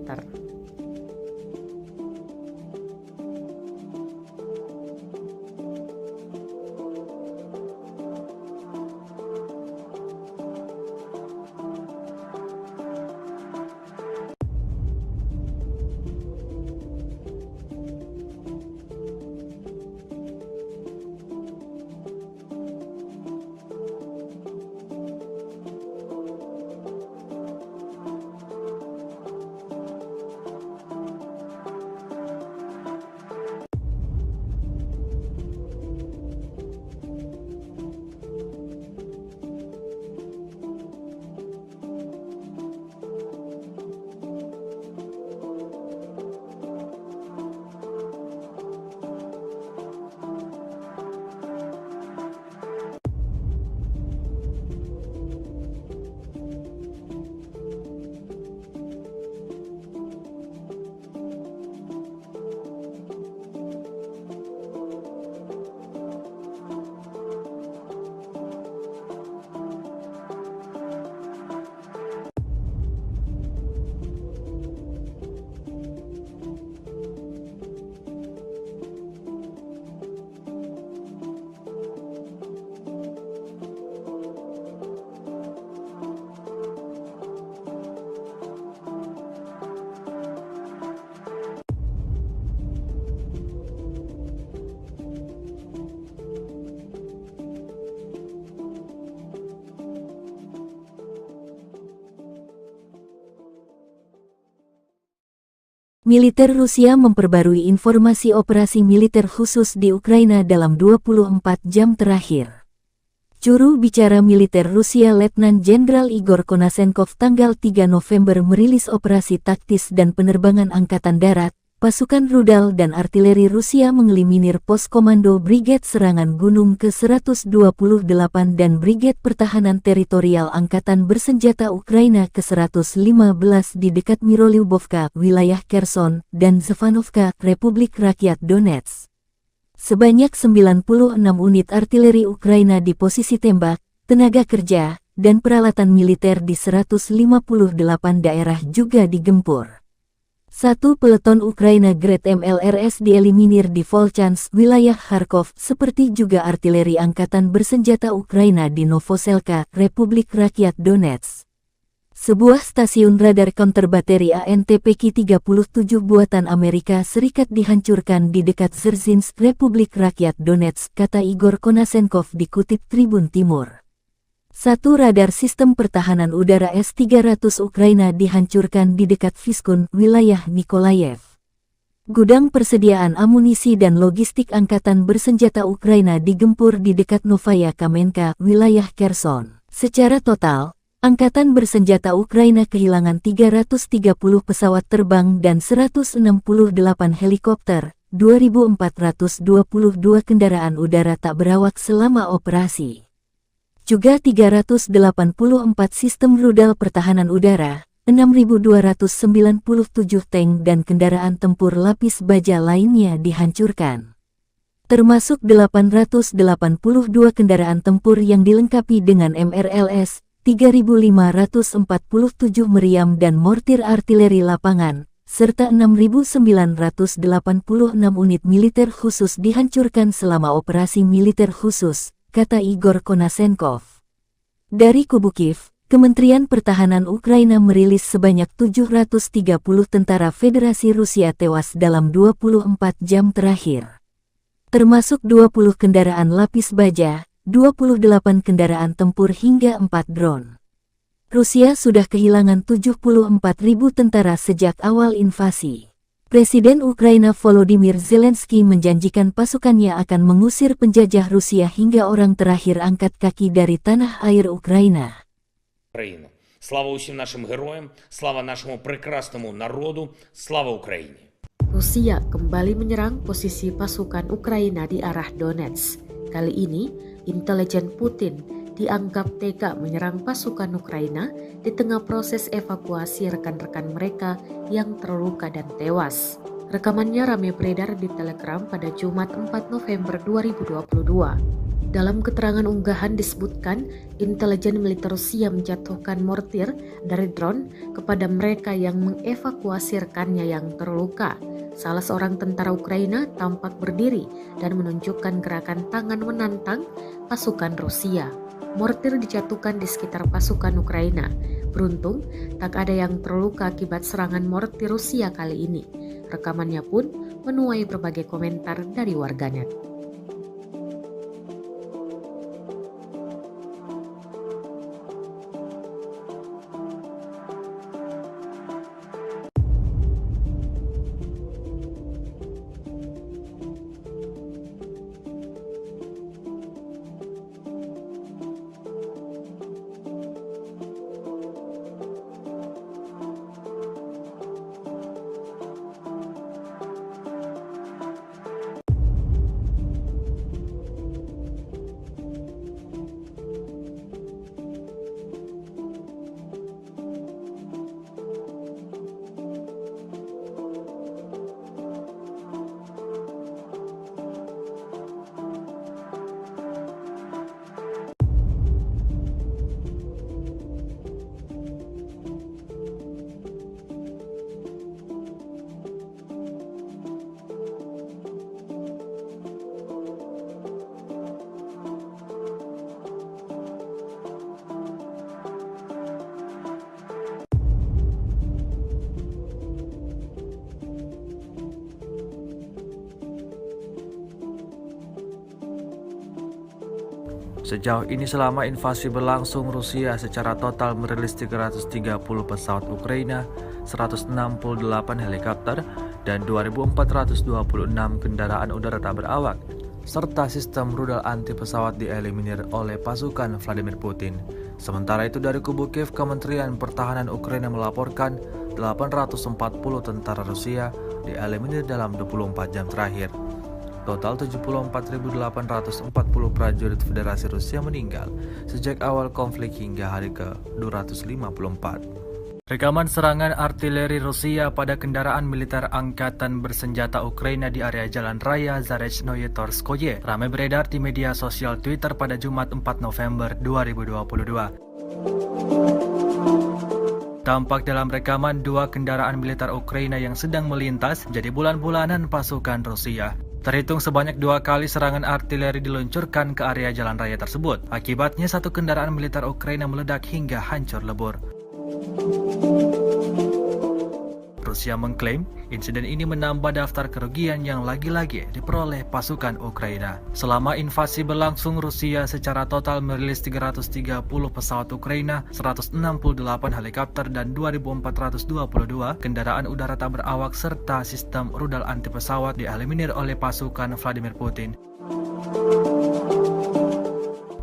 Militer Rusia memperbarui informasi operasi militer khusus di Ukraina dalam 24 jam terakhir. Juru bicara militer Rusia Letnan Jenderal Igor Konasenkov tanggal 3 November merilis operasi taktis dan penerbangan angkatan darat, pasukan rudal dan artileri Rusia mengeliminir pos komando Brigade Serangan Gunung ke-128 dan Brigade Pertahanan Teritorial Angkatan Bersenjata Ukraina ke-115 di dekat Mirolyubovka, wilayah Kherson, dan Zevanovka, Republik Rakyat Donetsk. Sebanyak 96 unit artileri Ukraina di posisi tembak, tenaga kerja, dan peralatan militer di 158 daerah juga digempur. Satu peleton Ukraina Grad MLRS dieliminir di Volchansk, wilayah Kharkov, seperti juga artileri angkatan bersenjata Ukraina di Novoselka, Republik Rakyat Donetsk. Sebuah stasiun radar counter bateri ANTPK-37 buatan Amerika Serikat dihancurkan di dekat Dzerzhinsk, Republik Rakyat Donetsk, kata Igor Konasenkov dikutip Tribun Timur. Satu radar sistem pertahanan udara S-300 Ukraina dihancurkan di dekat Vyskun, wilayah Nikolayev. Gudang persediaan amunisi dan logistik angkatan bersenjata Ukraina digempur di dekat Novaya Kamenka, wilayah Kherson. Secara total, angkatan bersenjata Ukraina kehilangan 330 pesawat terbang dan 168 helikopter, 2.422 kendaraan udara tak berawak selama operasi. Juga 384 sistem rudal pertahanan udara, 6.297 tank dan kendaraan tempur lapis baja lainnya dihancurkan. Termasuk 882 kendaraan tempur yang dilengkapi dengan MRLS, 3.547 meriam dan mortir artileri lapangan, serta 6.986 unit militer khusus dihancurkan selama operasi militer khusus, kata Igor Konasenkov. Dari kubu Kiev, Kementerian Pertahanan Ukraina merilis sebanyak 730 tentara Federasi Rusia tewas dalam 24 jam terakhir. Termasuk 20 kendaraan lapis baja, 28 kendaraan tempur hingga 4 drone. Rusia sudah kehilangan 74.000 tentara sejak awal invasi. Presiden Ukraina Volodymyr Zelensky menjanjikan pasukannya akan mengusir penjajah Rusia hingga orang terakhir angkat kaki dari tanah air Ukraina. Україну. Слава усім нашим героям, слава нашому прекрасному народу, слава Україні. Rusia kembali menyerang posisi pasukan Ukraina di arah Donetsk. Kali ini, intelijen Putin dianggap tega menyerang pasukan Ukraina di tengah proses evakuasi rekan-rekan mereka yang terluka dan tewas. Rekamannya ramai beredar di Telegram pada Jumat 4 November 2022. Dalam keterangan unggahan disebutkan, intelijen militer Rusia menjatuhkan mortir dari drone kepada mereka yang mengevakuasi rekannya yang terluka. Salah seorang tentara Ukraina tampak berdiri dan menunjukkan gerakan tangan menantang pasukan Rusia. Mortir dijatuhkan di sekitar pasukan Ukraina. Beruntung, tak ada yang terluka akibat serangan mortir Rusia kali ini. Rekamannya pun menuai berbagai komentar dari warganet. Sejauh ini selama invasi berlangsung, Rusia secara total merilis 330 pesawat Ukraina, 168 helikopter, dan 2.426 kendaraan udara tak berawak, serta sistem rudal anti pesawat dieliminir oleh pasukan Vladimir Putin. Sementara itu dari kubu Kiev, Kementerian Pertahanan Ukraina melaporkan 840 tentara Rusia dieliminir dalam 24 jam terakhir. Total 74.840 prajurit Federasi Rusia meninggal sejak awal konflik hingga hari ke-254. Rekaman serangan artileri Rusia pada kendaraan militer angkatan bersenjata Ukraina di area Jalan Raya Zarechnoye Torskoye ramai beredar di media sosial Twitter pada Jumat 4 November 2022. Tampak dalam rekaman dua kendaraan militer Ukraina yang sedang melintas jadi bulan-bulanan pasukan Rusia. Terhitung sebanyak 2 kali serangan artileri diluncurkan ke area jalan raya tersebut. Akibatnya satu kendaraan militer Ukraina meledak hingga hancur lebur. Rusia mengklaim insiden ini menambah daftar kerugian yang lagi-lagi diperoleh pasukan Ukraina. Selama invasi berlangsung, Rusia secara total merilis 330 pesawat Ukraina, 168 helikopter, dan 2.422 kendaraan udara tak berawak serta sistem rudal anti pesawat dieliminir oleh pasukan Vladimir Putin.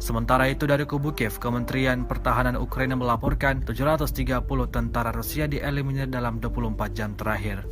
Sementara itu dari kubu Kiev, Kementerian Pertahanan Ukraina melaporkan 730 tentara Rusia dieliminir dalam 24 jam terakhir.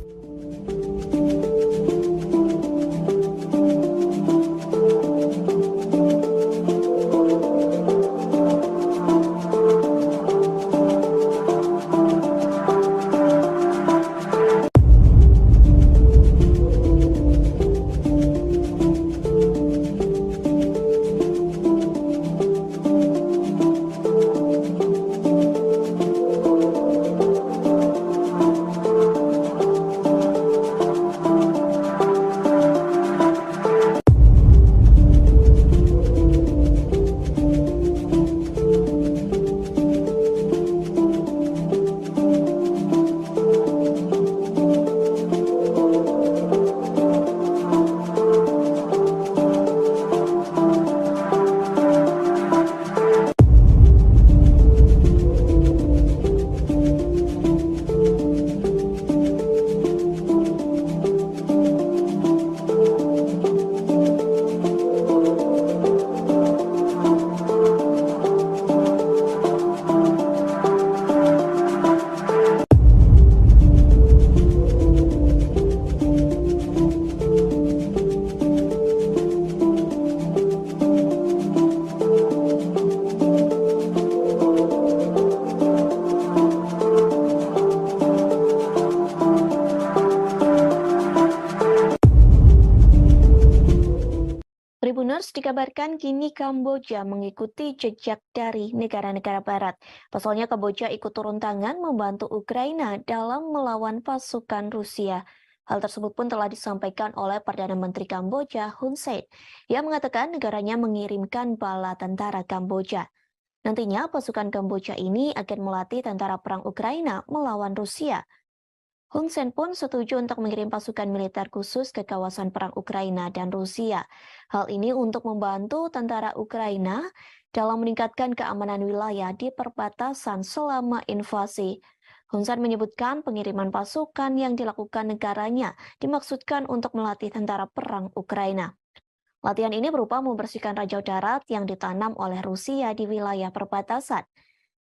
Tribuners dikabarkan kini Kamboja mengikuti jejak dari negara-negara barat. Pasalnya Kamboja ikut turun tangan membantu Ukraina dalam melawan pasukan Rusia. Hal tersebut pun telah disampaikan oleh Perdana Menteri Kamboja Hun Sen. Ia mengatakan negaranya mengirimkan bala tentara Kamboja. Nantinya pasukan Kamboja ini akan melatih tentara perang Ukraina melawan Rusia. Hun Sen pun setuju untuk mengirim pasukan militer khusus ke kawasan perang Ukraina dan Rusia. Hal ini untuk membantu tentara Ukraina dalam meningkatkan keamanan wilayah di perbatasan selama invasi. Hun Sen menyebutkan pengiriman pasukan yang dilakukan negaranya dimaksudkan untuk melatih tentara perang Ukraina. Latihan ini berupa membersihkan ranjau darat yang ditanam oleh Rusia di wilayah perbatasan.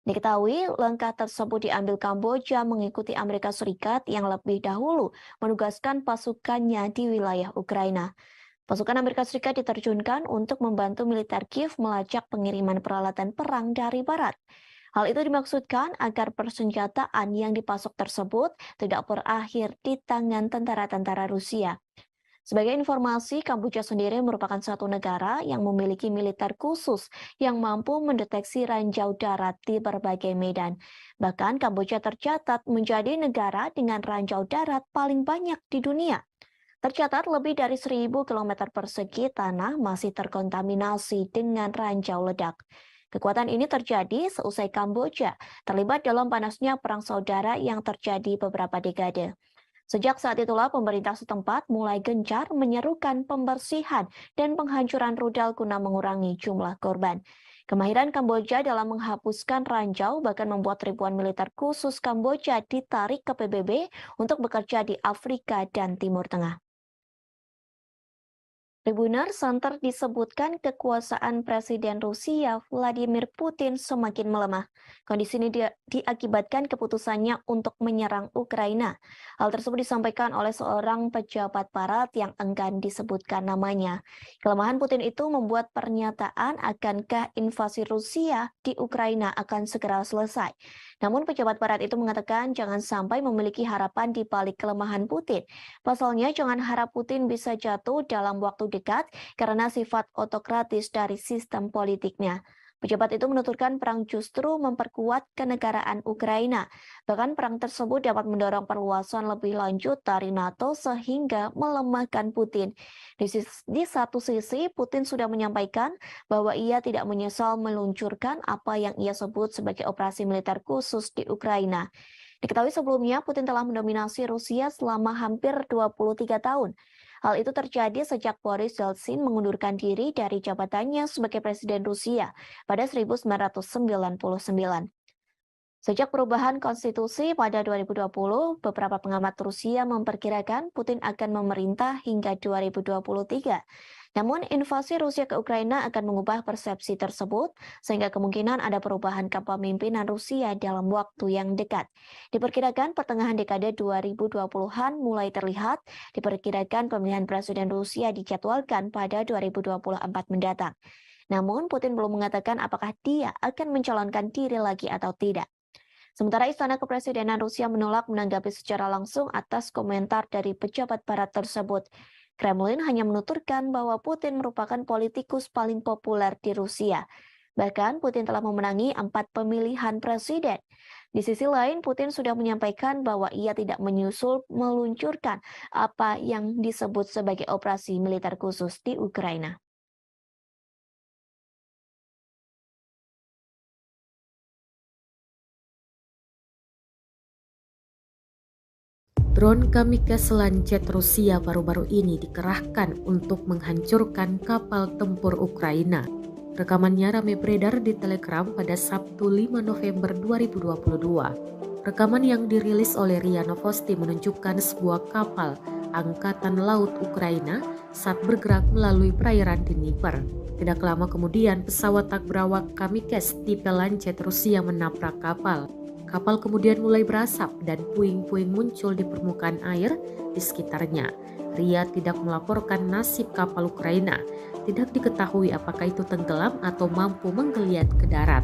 Diketahui langkah tersebut diambil Kamboja mengikuti Amerika Serikat yang lebih dahulu menugaskan pasukannya di wilayah Ukraina. Pasukan Amerika Serikat diterjunkan untuk membantu militer Kiev melacak pengiriman peralatan perang dari barat. Hal itu dimaksudkan agar persenjataan yang dipasok tersebut tidak berakhir di tangan tentara-tentara Rusia. Sebagai informasi, Kamboja sendiri merupakan satu negara yang memiliki militer khusus yang mampu mendeteksi ranjau darat di berbagai medan. Bahkan Kamboja tercatat menjadi negara dengan ranjau darat paling banyak di dunia. Tercatat lebih dari 1.000 km persegi tanah masih terkontaminasi dengan ranjau ledak. Kekuatan ini terjadi seusai Kamboja terlibat dalam panasnya perang saudara yang terjadi beberapa dekade. Sejak saat itulah pemerintah setempat mulai gencar menyerukan pembersihan dan penghancuran rudal guna mengurangi jumlah korban. Kemahiran Kamboja dalam menghapuskan ranjau bahkan membuat ribuan militer khusus Kamboja ditarik ke PBB untuk bekerja di Afrika dan Timur Tengah. Tribuners santer disebutkan kekuasaan Presiden Rusia Vladimir Putin semakin melemah. Kondisi ini diakibatkan keputusannya untuk menyerang Ukraina. Hal tersebut disampaikan oleh seorang pejabat barat yang enggan disebutkan namanya. Kelemahan Putin itu membuat pernyataan akankah invasi Rusia di Ukraina akan segera selesai. Namun pejabat barat itu mengatakan jangan sampai memiliki harapan di balik kelemahan Putin. Pasalnya jangan harap Putin bisa jatuh dalam waktu dekat karena sifat otokratis dari sistem politiknya. Pejabat itu menuturkan perang justru memperkuat kenegaraan Ukraina. Bahkan perang tersebut dapat mendorong perluasan lebih lanjut dari NATO sehingga melemahkan Putin. Di satu sisi, Putin sudah menyampaikan bahwa ia tidak menyesal meluncurkan apa yang ia sebut sebagai operasi militer khusus di Ukraina. Diketahui sebelumnya, Putin telah mendominasi Rusia selama hampir 23 tahun. Hal itu terjadi sejak Boris Yeltsin mengundurkan diri dari jabatannya sebagai Presiden Rusia pada 1999. Sejak perubahan konstitusi pada 2020, beberapa pengamat Rusia memperkirakan Putin akan memerintah hingga 2023. Namun, invasi Rusia ke Ukraina akan mengubah persepsi tersebut, sehingga kemungkinan ada perubahan kepemimpinan Rusia dalam waktu yang dekat. Diperkirakan pertengahan dekade 2020-an mulai terlihat, diperkirakan pemilihan Presiden Rusia dijadwalkan pada 2024 mendatang. Namun, Putin belum mengatakan apakah dia akan mencalonkan diri lagi atau tidak. Sementara Istana Kepresidenan Rusia menolak menanggapi secara langsung atas komentar dari pejabat barat tersebut. Kremlin hanya menuturkan bahwa Putin merupakan politikus paling populer di Rusia. Bahkan Putin telah memenangi 4 pemilihan presiden. Di sisi lain, Putin sudah menyampaikan bahwa ia tidak meluncurkan apa yang disebut sebagai operasi militer khusus di Ukraina. Drone kamikaze Lancet Rusia baru-baru ini dikerahkan untuk menghancurkan kapal tempur Ukraina. Rekamannya ramai beredar di Telegram pada Sabtu 5 November 2022. Rekaman yang dirilis oleh RIA Novosti menunjukkan sebuah kapal Angkatan Laut Ukraina saat bergerak melalui perairan Dnieper. Tidak lama kemudian, pesawat tak berawak kamikaze tipe Lancet Rusia menabrak kapal. Kapal kemudian mulai berasap dan puing-puing muncul di permukaan air di sekitarnya. RIA tidak melaporkan nasib kapal Ukraina. Tidak diketahui apakah itu tenggelam atau mampu menggeliat ke darat.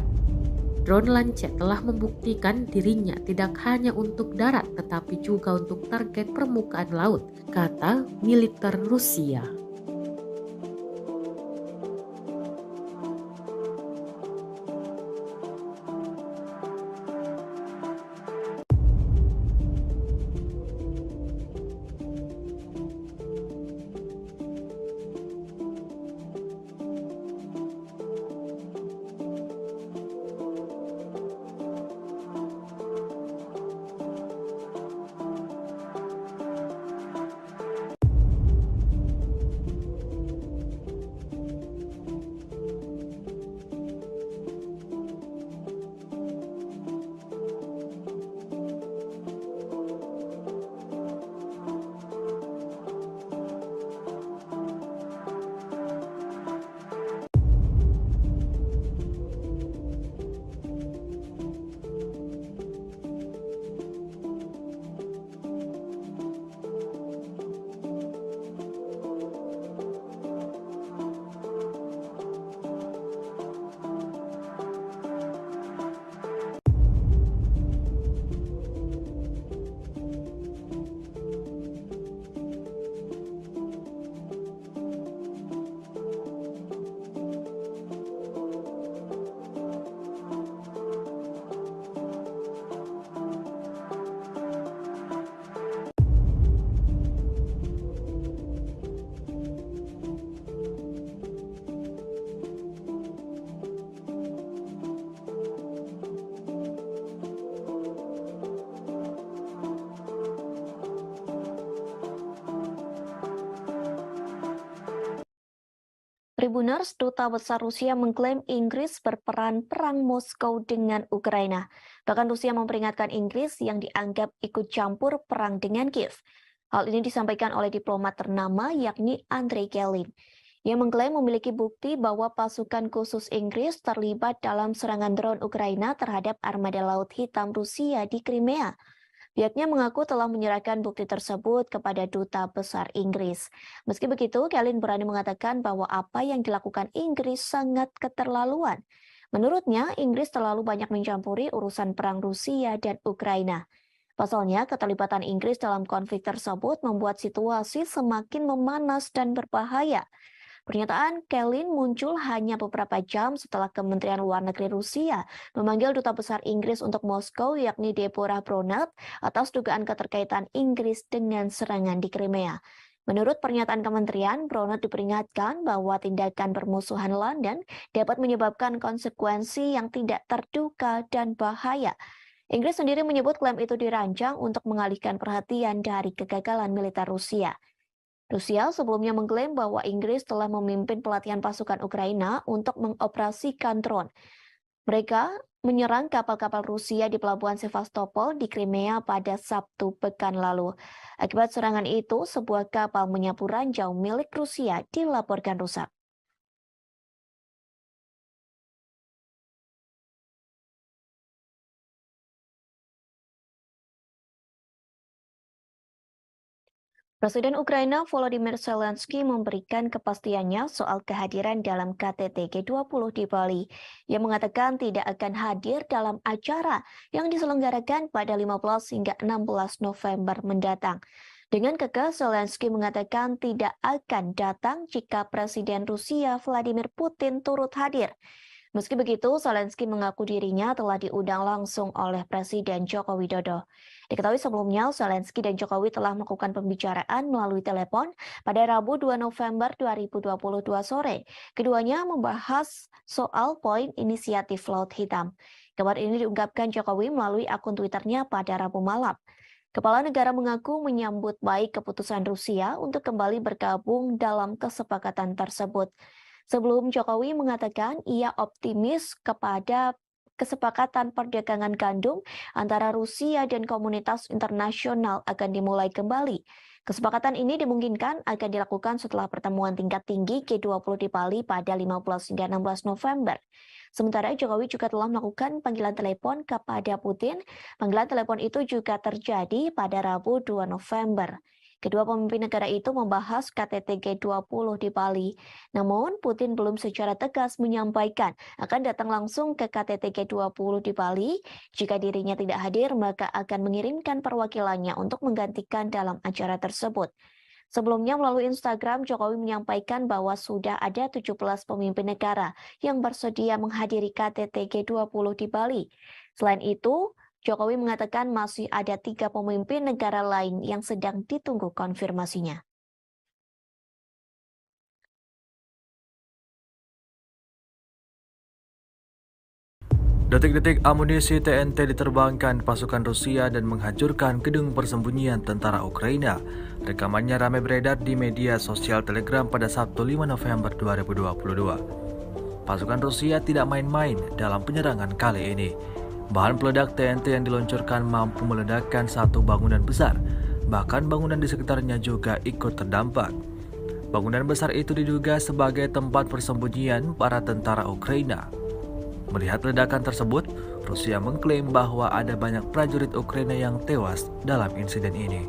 Drone Lancet telah membuktikan dirinya tidak hanya untuk darat tetapi juga untuk target permukaan laut, kata militer Rusia. Tribuners, Duta Besar Rusia mengklaim Inggris berperan perang Moskow dengan Ukraina. Bahkan Rusia memperingatkan Inggris yang dianggap ikut campur perang dengan Kiev. Hal ini disampaikan oleh diplomat ternama yakni Andrei Kelin. Ia mengklaim memiliki bukti bahwa pasukan khusus Inggris terlibat dalam serangan drone Ukraina terhadap armada Laut Hitam Rusia di Crimea. Pihaknya mengaku telah menyerahkan bukti tersebut kepada Duta Besar Inggris. Meski begitu, Kelin berani mengatakan bahwa apa yang dilakukan Inggris sangat keterlaluan. Menurutnya, Inggris terlalu banyak mencampuri urusan perang Rusia dan Ukraina. Pasalnya, keterlibatan Inggris dalam konflik tersebut membuat situasi semakin memanas dan berbahaya. Pernyataan Kelin muncul hanya beberapa jam setelah Kementerian Luar Negeri Rusia memanggil Duta Besar Inggris untuk Moskow yakni Deborah Bronert atas dugaan keterkaitan Inggris dengan serangan di Crimea. Menurut pernyataan kementerian, Bronert diperingatkan bahwa tindakan permusuhan London dapat menyebabkan konsekuensi yang tidak terduga dan bahaya. Inggris sendiri menyebut klaim itu dirancang untuk mengalihkan perhatian dari kegagalan militer Rusia. Rusia sebelumnya mengklaim bahwa Inggris telah memimpin pelatihan pasukan Ukraina untuk mengoperasikan drone. Mereka menyerang kapal-kapal Rusia di pelabuhan Sevastopol di Crimea pada Sabtu pekan lalu. Akibat serangan itu, sebuah kapal menyapu ranjau milik Rusia dilaporkan rusak. Presiden Ukraina Volodymyr Zelensky memberikan kepastiannya soal kehadiran dalam KTT G20 di Bali. Ia mengatakan tidak akan hadir dalam acara yang diselenggarakan pada 15 hingga 16 November mendatang. Dengan kekeh, Zelensky mengatakan tidak akan datang jika Presiden Rusia Vladimir Putin turut hadir. Meski begitu, Zelensky mengaku dirinya telah diundang langsung oleh Presiden Joko Widodo. Diketahui sebelumnya, Zelensky dan Jokowi telah melakukan pembicaraan melalui telepon pada Rabu 2 November 2022 sore. Keduanya membahas soal poin inisiatif Laut Hitam. Kabar ini diungkapkan Jokowi melalui akun Twitternya pada Rabu malam. Kepala negara mengaku menyambut baik keputusan Rusia untuk kembali bergabung dalam kesepakatan tersebut. Sebelum Jokowi mengatakan ia optimis kepada kesepakatan perdagangan gandum antara Rusia dan komunitas internasional akan dimulai kembali. Kesepakatan ini dimungkinkan akan dilakukan setelah pertemuan tingkat tinggi G20 di Bali pada 15 hingga 16 November. Sementara Jokowi juga telah melakukan panggilan telepon kepada Putin. Panggilan telepon itu juga terjadi pada Rabu 2 November. Kedua pemimpin negara itu membahas KTT G20 di Bali. Namun, Putin belum secara tegas menyampaikan akan datang langsung ke KTT G20 di Bali. Jika dirinya tidak hadir, maka akan mengirimkan perwakilannya untuk menggantikan dalam acara tersebut. Sebelumnya melalui Instagram, Jokowi menyampaikan bahwa sudah ada 17 pemimpin negara yang bersedia menghadiri KTT G20 di Bali. Selain itu, Jokowi mengatakan masih ada 3 pemimpin negara lain yang sedang ditunggu konfirmasinya. Detik-detik amunisi TNT diterbangkan pasukan Rusia dan menghancurkan gedung persembunyian tentara Ukraina. Rekamannya ramai beredar di media sosial Telegram pada Sabtu 5 November 2022. Pasukan Rusia tidak main-main dalam penyerangan kali ini. Bahan peledak TNT yang diluncurkan mampu meledakkan satu bangunan besar. Bahkan bangunan di sekitarnya juga ikut terdampak. Bangunan besar itu diduga sebagai tempat persembunyian para tentara Ukraina. Melihat ledakan tersebut, Rusia mengklaim bahwa ada banyak prajurit Ukraina yang tewas dalam insiden ini.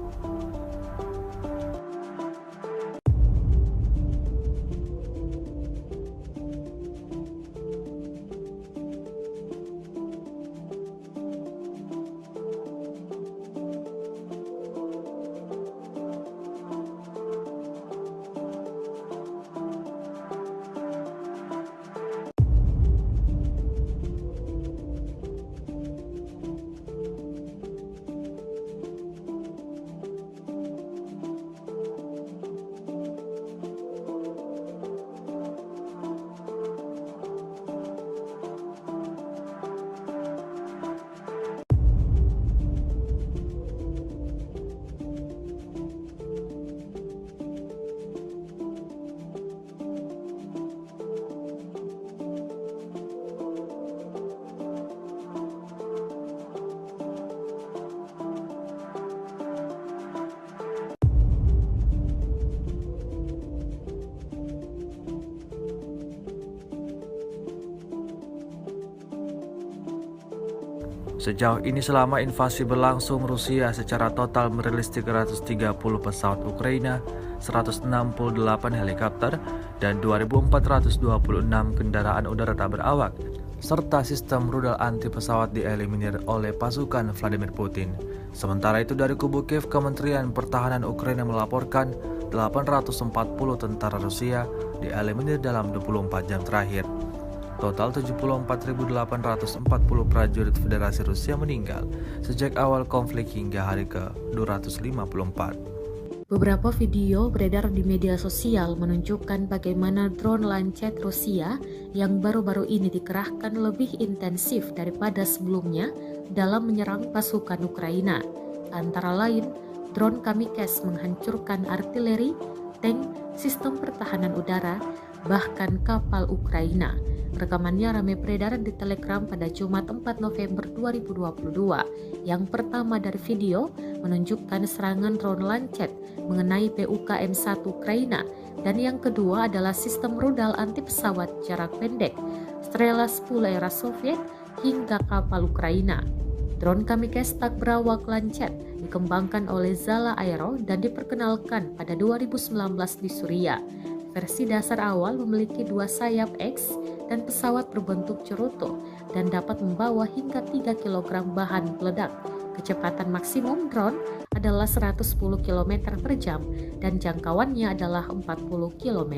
Sejauh ini selama invasi berlangsung, Rusia secara total merilis 330 pesawat Ukraina, 168 helikopter, dan 2.426 kendaraan udara tak berawak, serta sistem rudal anti pesawat dieliminir oleh pasukan Vladimir Putin. Sementara itu dari kubu Kiev, Kementerian Pertahanan Ukraina melaporkan 840 tentara Rusia dieliminir dalam 24 jam terakhir. Total 74.840 prajurit Federasi Rusia meninggal sejak awal konflik hingga hari ke-254. Beberapa video beredar di media sosial menunjukkan bagaimana drone Lancet Rusia yang baru-baru ini dikerahkan lebih intensif daripada sebelumnya dalam menyerang pasukan Ukraina. Antara lain, drone Kamikze menghancurkan artileri, tank, sistem pertahanan udara, bahkan kapal Ukraina. Rekamannya ramai beredar di Telegram pada Jumat 4 November 2022. Yang pertama dari video menunjukkan serangan drone Lancet mengenai PUKM-1 Ukraina, dan yang kedua adalah sistem rudal anti pesawat jarak pendek Strela 10 era Soviet hingga kapal Ukraina. Drone Kamikze tak berawak Lancet dikembangkan oleh Zala Aero dan diperkenalkan pada 2019 di Suriah. Versi dasar awal memiliki 2 sayap X dan pesawat berbentuk cerutu dan dapat membawa hingga 3 kg bahan peledak. Kecepatan maksimum drone adalah 110 km per jam dan jangkauannya adalah 40 km.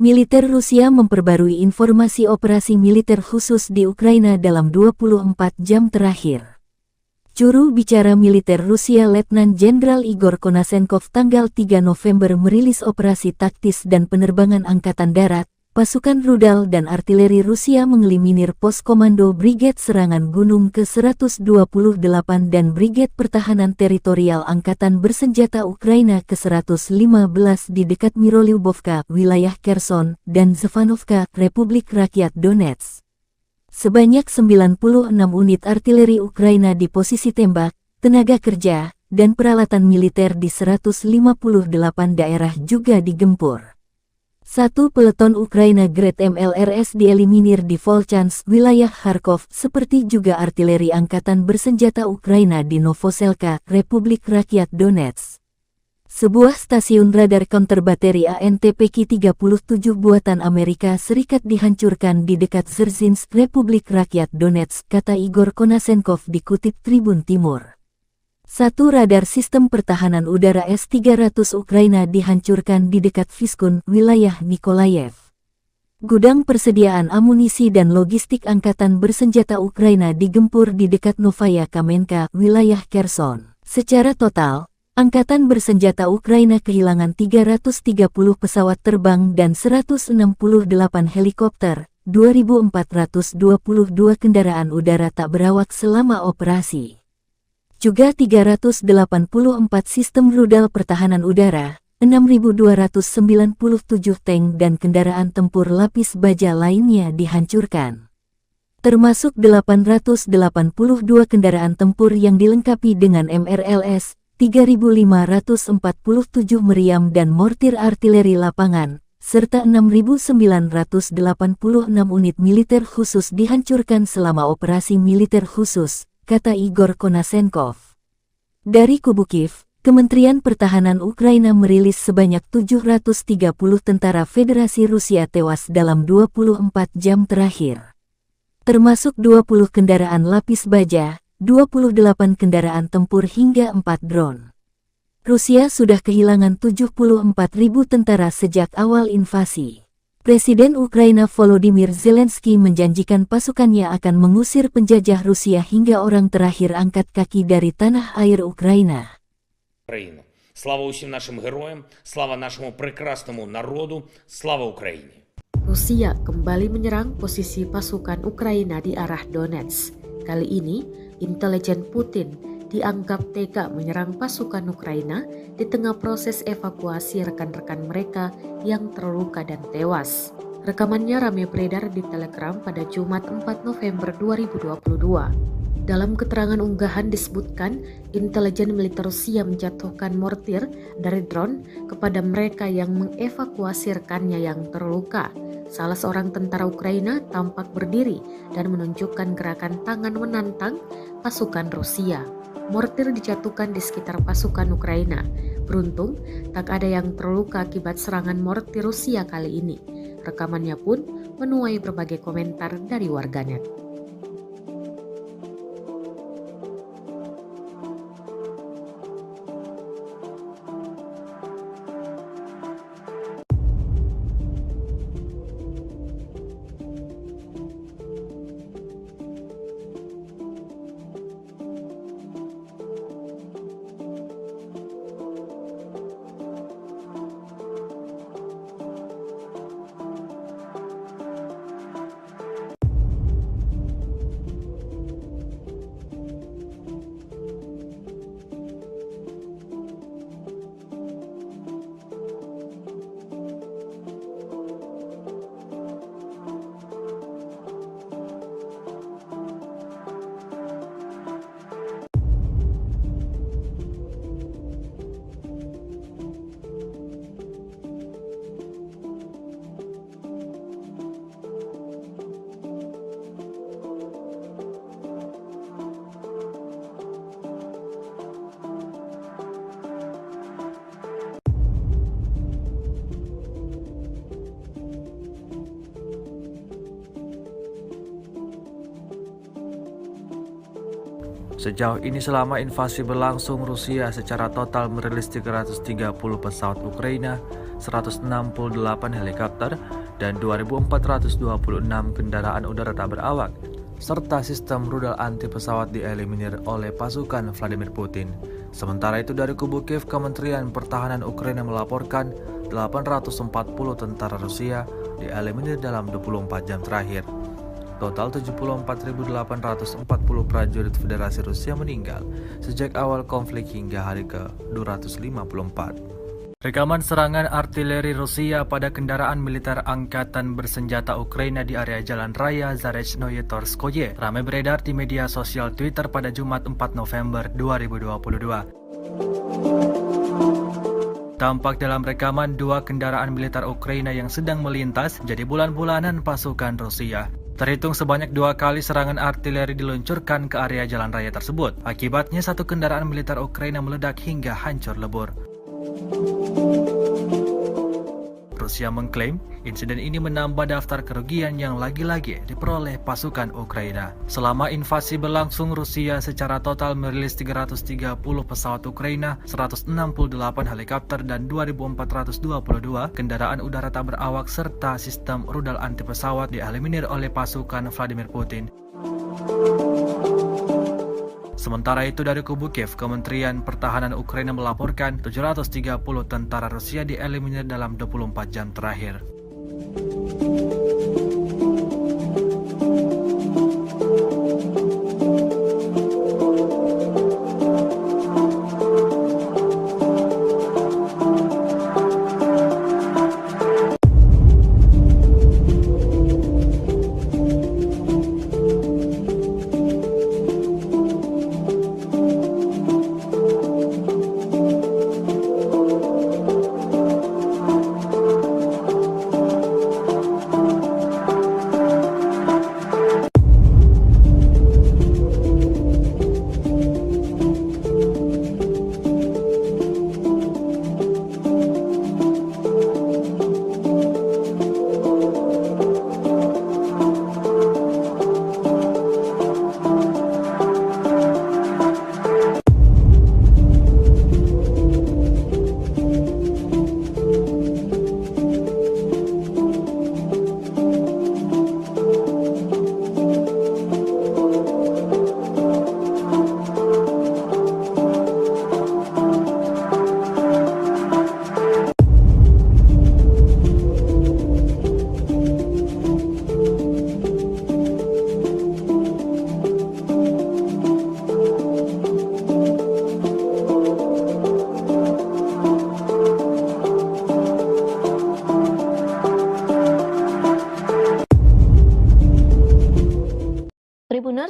Militer Rusia memperbarui informasi operasi militer khusus di Ukraina dalam 24 jam terakhir. Juru bicara militer Rusia Letnan Jenderal Igor Konasenkov tanggal 3 November merilis operasi taktis dan penerbangan angkatan darat. Pasukan rudal dan artileri Rusia mengeliminir pos komando Brigade Serangan Gunung ke-128 dan Brigade Pertahanan Teritorial Angkatan Bersenjata Ukraina ke-115 di dekat Mirolyubovka, wilayah Kherson, dan Zvanovka, Republik Rakyat Donetsk. Sebanyak 96 unit artileri Ukraina di posisi tembak, tenaga kerja, dan peralatan militer di 158 daerah juga digempur. 1 peleton Ukraina Grad MLRS dieliminir di Volchansk, wilayah Kharkov, seperti juga artileri Angkatan Bersenjata Ukraina di Novoselka, Republik Rakyat Donetsk. Sebuah stasiun radar counter bateri ANTPK-37 buatan Amerika Serikat dihancurkan di dekat Dzerzhinsk, Republik Rakyat Donetsk, kata Igor Konasenkov dikutip Tribun Timur. 1 radar sistem pertahanan udara S-300 Ukraina dihancurkan di dekat Vyskun, wilayah Nikolayev. Gudang persediaan amunisi dan logistik Angkatan Bersenjata Ukraina digempur di dekat Novaya Kamenka, wilayah Kherson. Secara total, Angkatan Bersenjata Ukraina kehilangan 330 pesawat terbang dan 168 helikopter, 2.422 kendaraan udara tak berawak selama operasi. Juga 384 sistem rudal pertahanan udara, 6.297 tank dan kendaraan tempur lapis baja lainnya dihancurkan. Termasuk 882 kendaraan tempur yang dilengkapi dengan MRLS, 3.547 meriam dan mortir artileri lapangan, serta 6.986 unit militer khusus dihancurkan selama operasi militer khusus, kata Igor Konasenkov. Dari kubu Kiev, Kementerian Pertahanan Ukraina merilis sebanyak 730 tentara Federasi Rusia tewas dalam 24 jam terakhir. Termasuk 20 kendaraan lapis baja, 28 kendaraan tempur hingga 4 drone. Rusia sudah kehilangan 74.000 tentara sejak awal invasi. Presiden Ukraina Volodymyr Zelensky menjanjikan pasukannya akan mengusir penjajah Rusia hingga orang terakhir angkat kaki dari tanah air Ukraina. Україну. Слава усім нашим героям, слава нашому прекрасному народу, слава Україні. Rusia kembali menyerang posisi pasukan Ukraina di arah Donetsk. Kali ini, intelijen Putin dianggap tega menyerang pasukan Ukraina di tengah proses evakuasi rekan-rekan mereka yang terluka dan tewas. Rekamannya ramai beredar di Telegram pada Jumat 4 November 2022. Dalam keterangan unggahan disebutkan, intelijen militer Rusia menjatuhkan mortir dari drone kepada mereka yang mengevakuasi rekannya yang terluka. Salah seorang tentara Ukraina tampak berdiri dan menunjukkan gerakan tangan menantang pasukan Rusia. Mortir dijatuhkan di sekitar pasukan Ukraina. Beruntung, tak ada yang terluka akibat serangan mortir Rusia kali ini. Rekamannya pun menuai berbagai komentar dari warganet. Sejauh ini selama invasi berlangsung, Rusia secara total merilis 330 pesawat Ukraina, 168 helikopter, dan 2.426 kendaraan udara tak berawak, serta sistem rudal anti pesawat dieliminir oleh pasukan Vladimir Putin. Sementara itu dari kubu Kiev, Kementerian Pertahanan Ukraina melaporkan 840 tentara Rusia dieliminir dalam 24 jam terakhir. Total 74.840 prajurit Federasi Rusia meninggal sejak awal konflik hingga hari ke-254. Rekaman serangan artileri Rusia pada kendaraan militer angkatan bersenjata Ukraina di area Jalan Raya Zarechnoye Torskoye ramai beredar di media sosial Twitter pada Jumat 4 November 2022. Tampak dalam rekaman dua kendaraan militer Ukraina yang sedang melintas jadi bulan-bulanan pasukan Rusia. Terhitung sebanyak 2 kali serangan artileri diluncurkan ke area jalan raya tersebut. Akibatnya satu kendaraan militer Ukraina meledak hingga hancur lebur. Rusia mengklaim insiden ini menambah daftar kerugian yang lagi-lagi diperoleh pasukan Ukraina. Selama invasi berlangsung, Rusia secara total merilis 330 pesawat Ukraina, 168 helikopter, dan 2.422 kendaraan udara tak berawak serta sistem rudal anti pesawat dieliminir oleh pasukan Vladimir Putin. Sementara itu dari kubu Kiev, Kementerian Pertahanan Ukraina melaporkan 730 tentara Rusia dieliminir dalam 24 jam terakhir.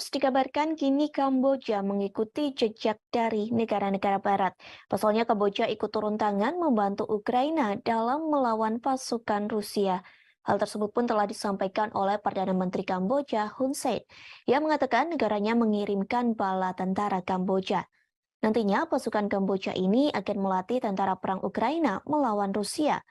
Tribuners, dikabarkan kini Kamboja mengikuti jejak dari negara-negara barat. Pasalnya Kamboja ikut turun tangan membantu Ukraina dalam melawan pasukan Rusia. Hal tersebut pun telah disampaikan oleh Perdana Menteri Kamboja Hun Sen. Ia mengatakan negaranya mengirimkan bala tentara Kamboja. Nantinya pasukan Kamboja ini akan melatih tentara perang Ukraina melawan Rusia.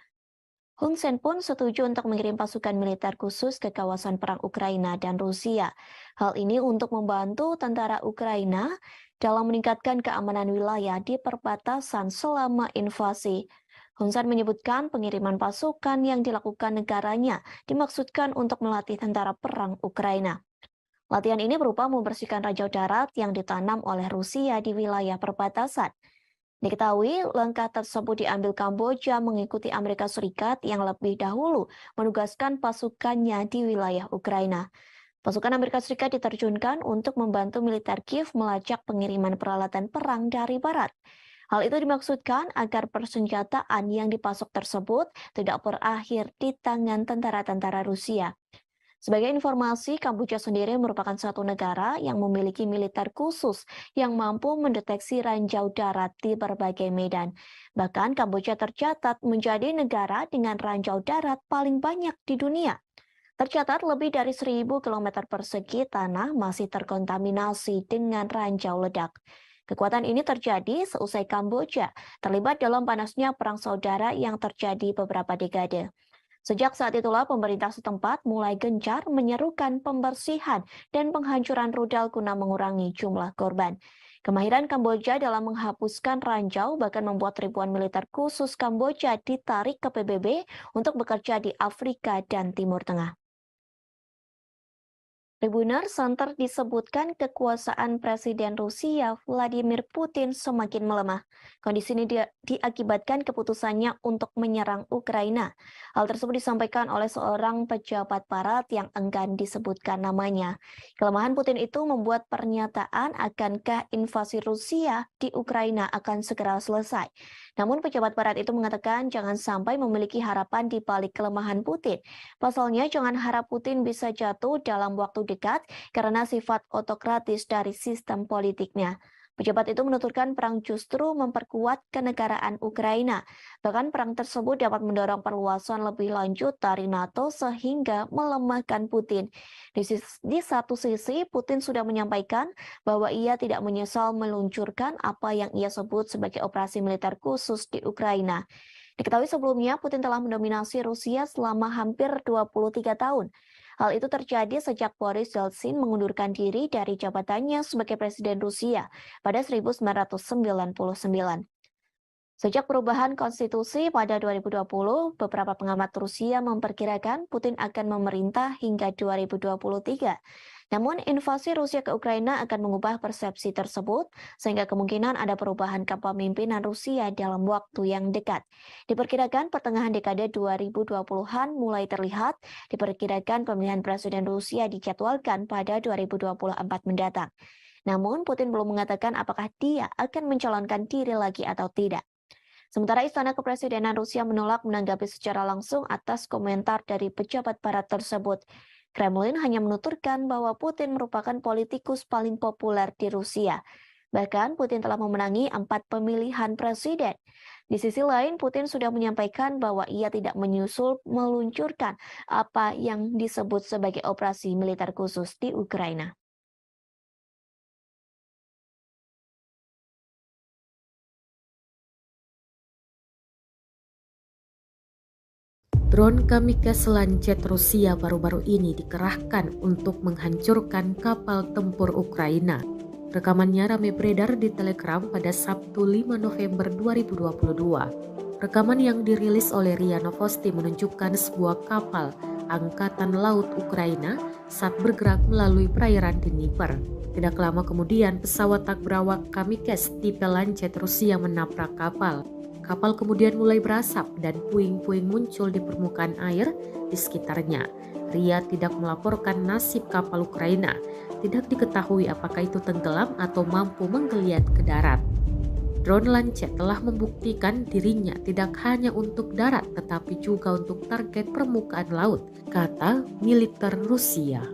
Hun Sen pun setuju untuk mengirim pasukan militer khusus ke kawasan perang Ukraina dan Rusia. Hal ini untuk membantu tentara Ukraina dalam meningkatkan keamanan wilayah di perbatasan selama invasi. Hun Sen menyebutkan pengiriman pasukan yang dilakukan negaranya dimaksudkan untuk melatih tentara perang Ukraina. Latihan ini berupa membersihkan ranjau darat yang ditanam oleh Rusia di wilayah perbatasan. Diketahui langkah tersebut diambil Kamboja mengikuti Amerika Serikat yang lebih dahulu menugaskan pasukannya di wilayah Ukraina. Pasukan Amerika Serikat diterjunkan untuk membantu militer Kiev melacak pengiriman peralatan perang dari barat. Hal itu dimaksudkan agar persenjataan yang dipasok tersebut tidak berakhir di tangan tentara-tentara Rusia. Sebagai informasi, Kamboja sendiri merupakan satu negara yang memiliki militer khusus yang mampu mendeteksi ranjau darat di berbagai medan. Bahkan Kamboja tercatat menjadi negara dengan ranjau darat paling banyak di dunia. Tercatat lebih dari 1.000 km persegi tanah masih terkontaminasi dengan ranjau ledak. Kekuatan ini terjadi seusai Kamboja terlibat dalam panasnya perang saudara yang terjadi beberapa dekade. Sejak saat itulah pemerintah setempat mulai gencar menyerukan pembersihan dan penghancuran rudal guna mengurangi jumlah korban. Kemahiran Kamboja dalam menghapuskan ranjau bahkan membuat ribuan militer khusus Kamboja ditarik ke PBB untuk bekerja di Afrika dan Timur Tengah. Tribuners, santer disebutkan kekuasaan Presiden Rusia Vladimir Putin semakin melemah. Kondisi ini diakibatkan keputusannya untuk menyerang Ukraina. Hal tersebut disampaikan oleh seorang pejabat barat yang enggan disebutkan namanya. Kelemahan Putin itu membuat pernyataan akankah invasi Rusia di Ukraina akan segera selesai. Namun pejabat barat itu mengatakan jangan sampai memiliki harapan di balik kelemahan Putin. Pasalnya jangan harap Putin bisa jatuh dalam waktu dekat karena sifat otokratis dari sistem politiknya. Pejabat itu menuturkan perang justru memperkuat kenegaraan Ukraina. Bahkan perang tersebut dapat mendorong perluasan lebih lanjut dari NATO sehingga melemahkan Putin. Di satu sisi, Putin sudah menyampaikan bahwa ia tidak menyesal meluncurkan apa yang ia sebut sebagai operasi militer khusus di Ukraina. Diketahui sebelumnya, Putin telah mendominasi Rusia selama hampir 23 tahun. Hal itu terjadi sejak Boris Yeltsin mengundurkan diri dari jabatannya sebagai Presiden Rusia pada 1999. Sejak perubahan konstitusi pada 2020, beberapa pengamat Rusia memperkirakan Putin akan memerintah hingga 2023. Namun, invasi Rusia ke Ukraina akan mengubah persepsi tersebut, sehingga kemungkinan ada perubahan kepemimpinan Rusia dalam waktu yang dekat. Diperkirakan pertengahan dekade 2020-an mulai terlihat, diperkirakan pemilihan Presiden Rusia dijadwalkan pada 2024 mendatang. Namun, Putin belum mengatakan apakah dia akan mencalonkan diri lagi atau tidak. Sementara Istana Kepresidenan Rusia menolak menanggapi secara langsung atas komentar dari pejabat barat tersebut. Kremlin hanya menuturkan bahwa Putin merupakan politikus paling populer di Rusia. Bahkan Putin telah memenangi 4 pemilihan presiden. Di sisi lain, Putin sudah menyampaikan bahwa ia tidak meluncurkan apa yang disebut sebagai operasi militer khusus di Ukraina. Drone kamikaze Lancet Rusia baru-baru ini dikerahkan untuk menghancurkan kapal tempur Ukraina. Rekamannya ramai beredar di Telegram pada Sabtu 5 November 2022. Rekaman yang dirilis oleh RIA Novosti menunjukkan sebuah kapal Angkatan Laut Ukraina saat bergerak melalui perairan Dnieper. Tidak lama kemudian, pesawat tak berawak kamikaze tipe Lancet Rusia menabrak kapal. Kapal kemudian mulai berasap dan puing-puing muncul di permukaan air di sekitarnya. RIA tidak melaporkan nasib kapal Ukraina. Tidak diketahui apakah itu tenggelam atau mampu menggeliat ke darat. Drone Lancet telah membuktikan dirinya tidak hanya untuk darat tetapi juga untuk target permukaan laut, kata militer Rusia.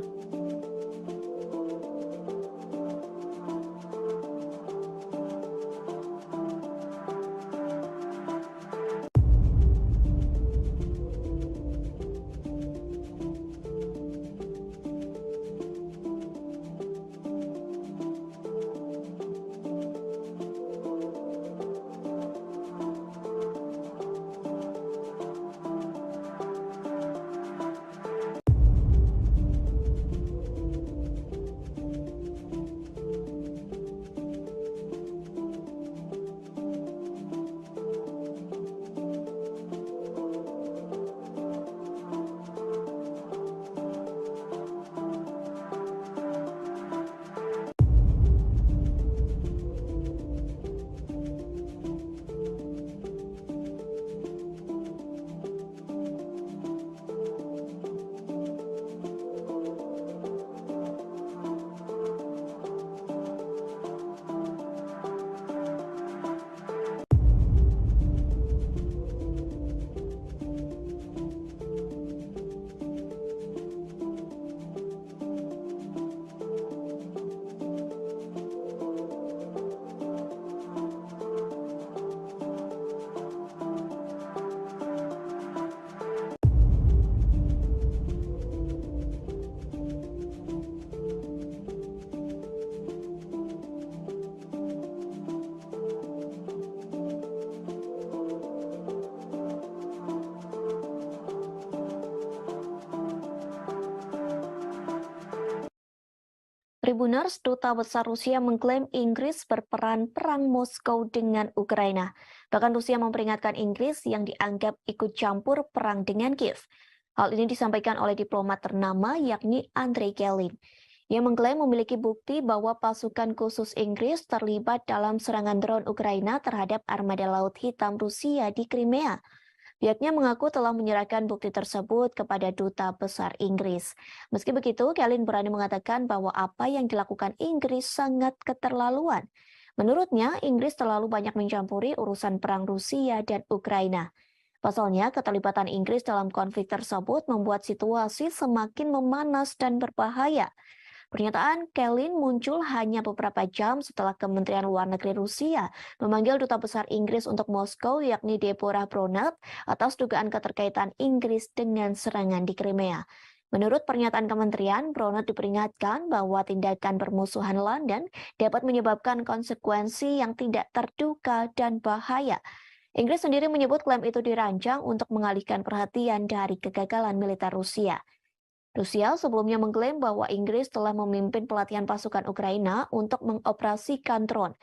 Tribuners, Duta Besar Rusia mengklaim Inggris berperan perang Moskow dengan Ukraina. Bahkan Rusia memperingatkan Inggris yang dianggap ikut campur perang dengan Kiev. Hal ini disampaikan oleh diplomat ternama yakni Andrei Kelin. Ia mengklaim memiliki bukti bahwa pasukan khusus Inggris terlibat dalam serangan drone Ukraina terhadap armada Laut Hitam Rusia di Crimea. Pihaknya mengaku telah menyerahkan bukti tersebut kepada Duta Besar Inggris. Meski begitu, Kelin berani mengatakan bahwa apa yang dilakukan Inggris sangat keterlaluan. Menurutnya, Inggris terlalu banyak mencampuri urusan perang Rusia dan Ukraina. Pasalnya, keterlibatan Inggris dalam konflik tersebut membuat situasi semakin memanas dan berbahaya. Pernyataan Kelin muncul hanya beberapa jam setelah Kementerian Luar Negeri Rusia memanggil Duta Besar Inggris untuk Moskow yakni Deborah Bronert atas dugaan keterkaitan Inggris dengan serangan di Crimea. Menurut pernyataan kementerian, Bronert diperingatkan bahwa tindakan bermusuhan London dapat menyebabkan konsekuensi yang tidak terduga dan bahaya. Inggris sendiri menyebut klaim itu dirancang untuk mengalihkan perhatian dari kegagalan militer Rusia. Rusia sebelumnya mengklaim bahwa Inggris telah memimpin pelatihan pasukan Ukraina untuk mengoperasikan drone.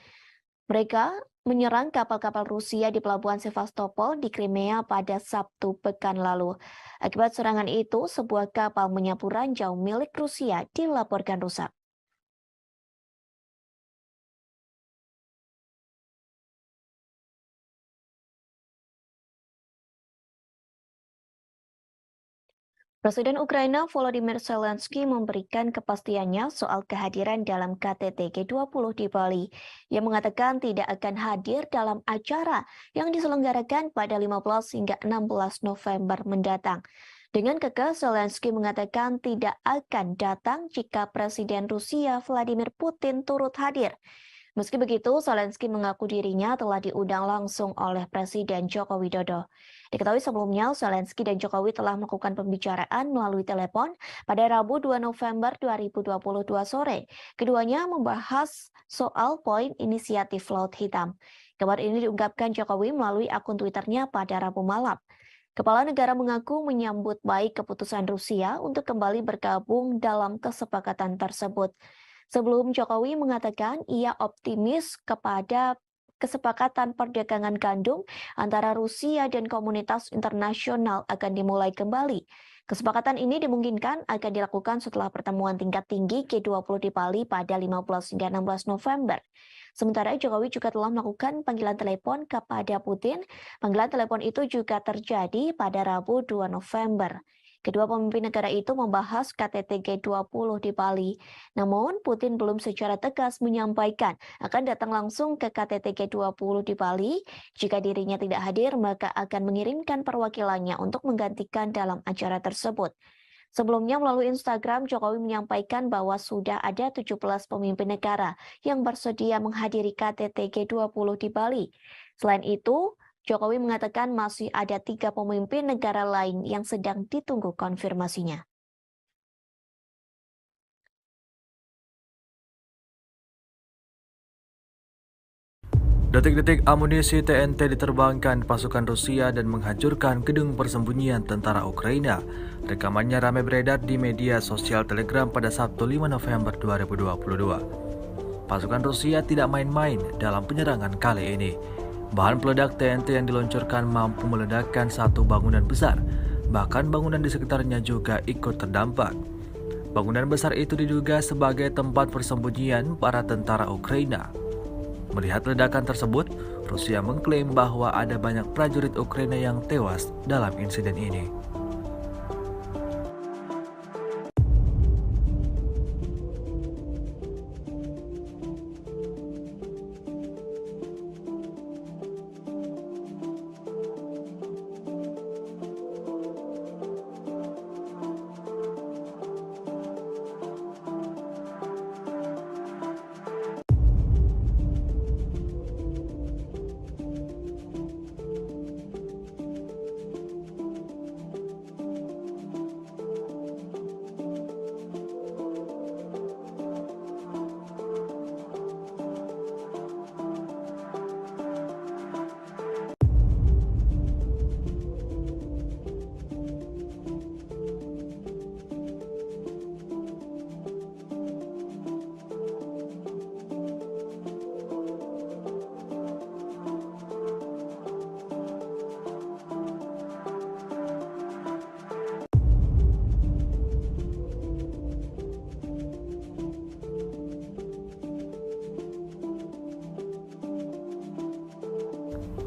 Mereka menyerang kapal-kapal Rusia di pelabuhan Sevastopol di Crimea pada Sabtu pekan lalu. Akibat serangan itu, sebuah kapal menyapu ranjau milik Rusia dilaporkan rusak. Presiden Ukraina Volodymyr Zelensky memberikan kepastiannya soal kehadiran dalam KTT G20 di Bali. Ia mengatakan tidak akan hadir dalam acara yang diselenggarakan pada 15 hingga 16 November mendatang. Dengan kekeh, Zelensky mengatakan tidak akan datang jika Presiden Rusia Vladimir Putin turut hadir. Meski begitu, Zelensky mengaku dirinya telah diundang langsung oleh Presiden Joko Widodo. Diketahui sebelumnya, Zelensky dan Jokowi telah melakukan pembicaraan melalui telepon pada Rabu 2 November 2022 sore. Keduanya membahas soal poin inisiatif Laut Hitam. Kabar ini diungkapkan Jokowi melalui akun Twitternya pada Rabu malam. Kepala negara mengaku menyambut baik keputusan Rusia untuk kembali bergabung dalam kesepakatan tersebut. Sebelum Jokowi mengatakan ia optimis kepada kesepakatan perdagangan gandum antara Rusia dan komunitas internasional akan dimulai kembali. Kesepakatan ini dimungkinkan akan dilakukan setelah pertemuan tingkat tinggi G20 di Bali pada 15 hingga 16 November. Sementara Jokowi juga telah melakukan panggilan telepon kepada Putin. Panggilan telepon itu juga terjadi pada Rabu 2 November. Kedua pemimpin negara itu membahas KTT G20 di Bali. Namun, Putin belum secara tegas menyampaikan akan datang langsung ke KTT G20 di Bali. Jika dirinya tidak hadir, maka akan mengirimkan perwakilannya untuk menggantikan dalam acara tersebut. Sebelumnya melalui Instagram, Jokowi menyampaikan bahwa sudah ada 17 pemimpin negara yang bersedia menghadiri KTT G20 di Bali. Selain itu, Jokowi mengatakan masih ada 3 pemimpin negara lain yang sedang ditunggu konfirmasinya. Detik-detik amunisi TNT diterbangkan pasukan Rusia dan menghancurkan gedung persembunyian tentara Ukraina. Rekamannya ramai beredar di media sosial Telegram pada Sabtu 5 November 2022. Pasukan Rusia tidak main-main dalam penyerangan kali ini. Bahan peledak TNT yang diluncurkan mampu meledakkan satu bangunan besar, bahkan bangunan di sekitarnya juga ikut terdampak. Bangunan besar itu diduga sebagai tempat persembunyian para tentara Ukraina. Melihat ledakan tersebut, Rusia mengklaim bahwa ada banyak prajurit Ukraina yang tewas dalam insiden ini.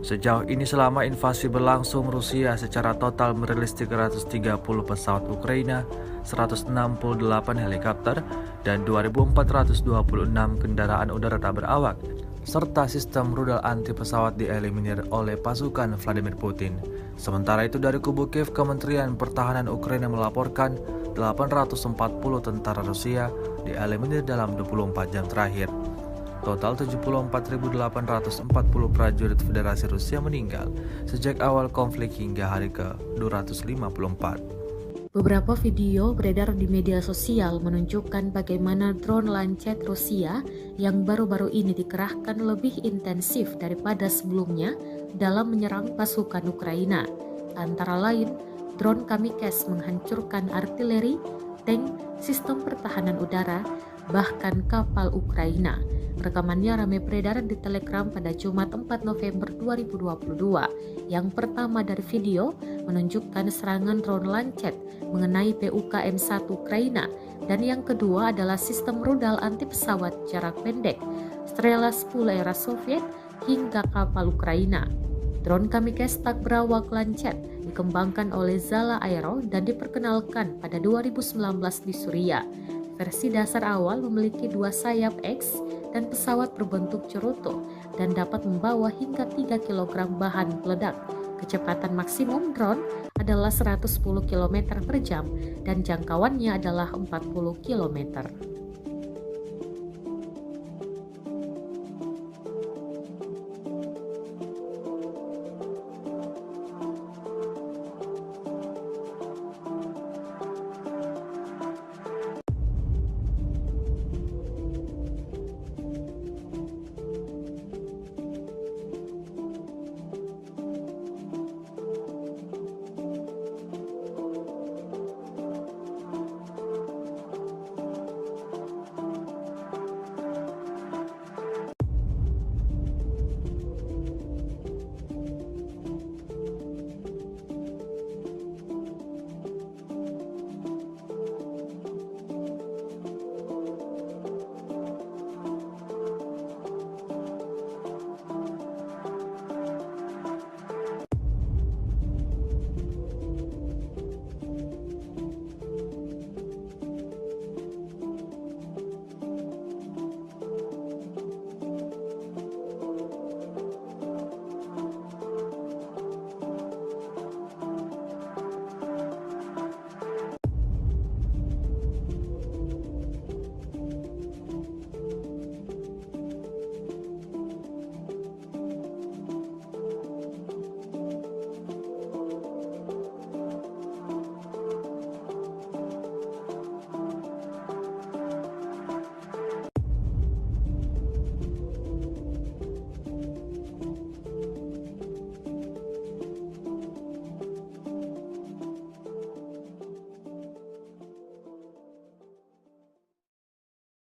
Sejauh ini selama invasi berlangsung, Rusia secara total merilis 330 pesawat Ukraina, 168 helikopter, dan 2.426 kendaraan udara tak berawak, serta sistem rudal anti pesawat dieliminir oleh pasukan Vladimir Putin. Sementara itu dari kubu Kiev, Kementerian Pertahanan Ukraina melaporkan 840 tentara Rusia dieliminir dalam 24 jam terakhir. Total 74.840 prajurit Federasi Rusia meninggal sejak awal konflik hingga hari ke-254. Beberapa video beredar di media sosial menunjukkan bagaimana drone Lancet Rusia yang baru-baru ini dikerahkan lebih intensif daripada sebelumnya dalam menyerang pasukan Ukraina. Antara lain, drone Kamikze menghancurkan artileri, tank, sistem pertahanan udara, bahkan kapal Ukraina. Rekamannya ramai beredar di Telegram pada Jumat 4 November 2022. Yang pertama dari video menunjukkan serangan drone Lancet mengenai PUKM-1 Ukraina, dan yang kedua adalah sistem rudal anti pesawat jarak pendek Strela 10 era Soviet hingga kapal Ukraina. Drone Kamikze tak berawak Lancet dikembangkan oleh Zala Aero dan diperkenalkan pada 2019 di Suriah. Versi dasar awal memiliki 2 sayap X dan pesawat berbentuk cerutu dan dapat membawa hingga 3 kg bahan peledak. Kecepatan maksimum drone adalah 110 km per jam dan jangkauannya adalah 40 km.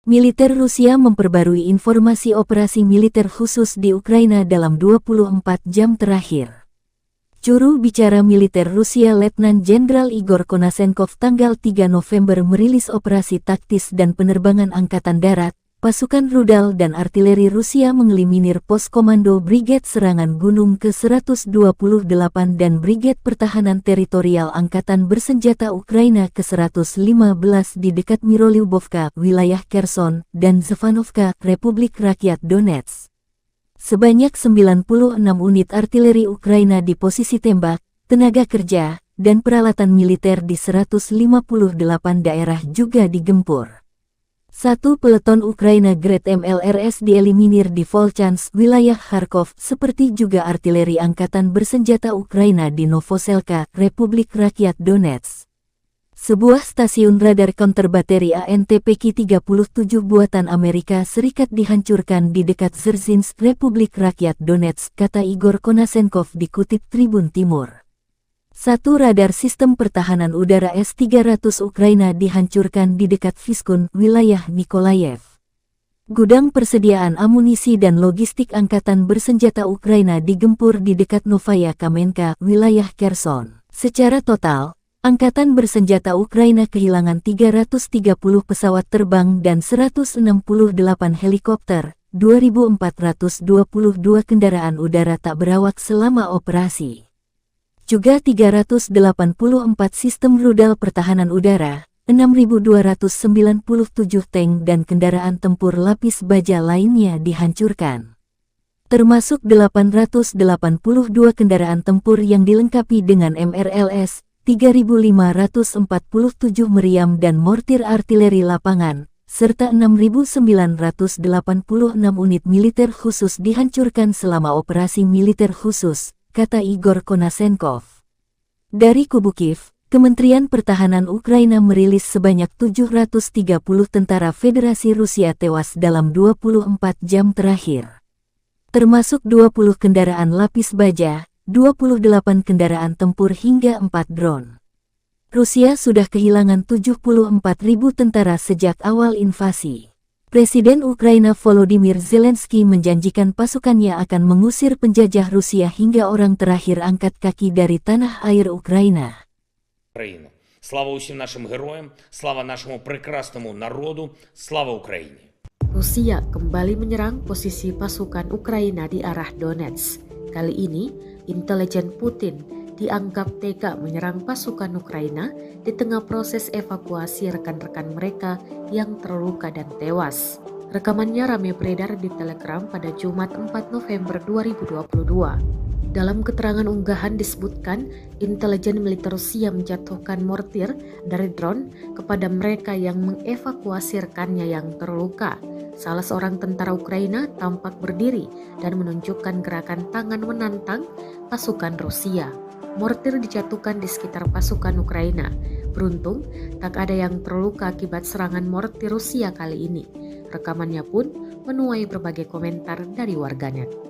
Militer Rusia memperbarui informasi operasi militer khusus di Ukraina dalam 24 jam terakhir. Juru bicara militer Rusia Letnan Jenderal Igor Konasenkov tanggal 3 November merilis operasi taktis dan penerbangan angkatan darat, pasukan rudal dan artileri Rusia mengeliminir pos komando Brigade Serangan Gunung ke-128 dan Brigade Pertahanan Teritorial Angkatan Bersenjata Ukraina ke-115 di dekat Mirolyubovka, wilayah Kherson, dan Zvanovka, Republik Rakyat Donetsk. Sebanyak 96 unit artileri Ukraina di posisi tembak, tenaga kerja, dan peralatan militer di 158 daerah juga digempur. 1 peleton Ukraina Grad MLRS dieliminir di Volchansk, wilayah Kharkov, seperti juga artileri Angkatan Bersenjata Ukraina di Novoselka, Republik Rakyat Donetsk. Sebuah stasiun radar counter bateri ANTPK-37 buatan Amerika Serikat dihancurkan di dekat Dzerzhinsk, Republik Rakyat Donetsk, kata Igor Konasenkov dikutip Tribun Timur. 1 radar sistem pertahanan udara S-300 Ukraina dihancurkan di dekat Vyskun, wilayah Nikolayev. Gudang persediaan amunisi dan logistik Angkatan Bersenjata Ukraina digempur di dekat Novaya Kamenka, wilayah Kherson. Secara total, Angkatan Bersenjata Ukraina kehilangan 330 pesawat terbang dan 168 helikopter, 2.422 kendaraan udara tak berawak selama operasi. Juga 384 sistem rudal pertahanan udara, 6.297 tank dan kendaraan tempur lapis baja lainnya dihancurkan. Termasuk 882 kendaraan tempur yang dilengkapi dengan MRLS, 3.547 meriam dan mortir artileri lapangan, serta 6.986 unit militer khusus dihancurkan selama operasi militer khusus, kata Igor Konasenkov. Dari kubu Kiev, Kementerian Pertahanan Ukraina merilis sebanyak 730 tentara Federasi Rusia tewas dalam 24 jam terakhir. Termasuk 20 kendaraan lapis baja, 28 kendaraan tempur hingga 4 drone. Rusia sudah kehilangan 74.000 tentara sejak awal invasi. Presiden Ukraina Volodymyr Zelensky menjanjikan pasukannya akan mengusir penjajah Rusia hingga orang terakhir angkat kaki dari tanah air Ukraina. Україну. Слава усім нашим героям, слава нашому прекрасному народу, слава Україні. Rusia kembali menyerang posisi pasukan Ukraina di arah Donetsk. Kali ini, intelijen Putin dianggap tega menyerang pasukan Ukraina di tengah proses evakuasi rekan-rekan mereka yang terluka dan tewas. Rekamannya ramai beredar di Telegram pada Jumat 4 November 2022. Dalam keterangan unggahan disebutkan, intelijen militer Rusia menjatuhkan mortir dari drone kepada mereka yang mengevakuasi rekannya yang terluka. Salah seorang tentara Ukraina tampak berdiri dan menunjukkan gerakan tangan menantang pasukan Rusia. Mortir dijatuhkan di sekitar pasukan Ukraina. Beruntung, tak ada yang terluka akibat serangan mortir Rusia kali ini. Rekamannya pun menuai berbagai komentar dari warganet.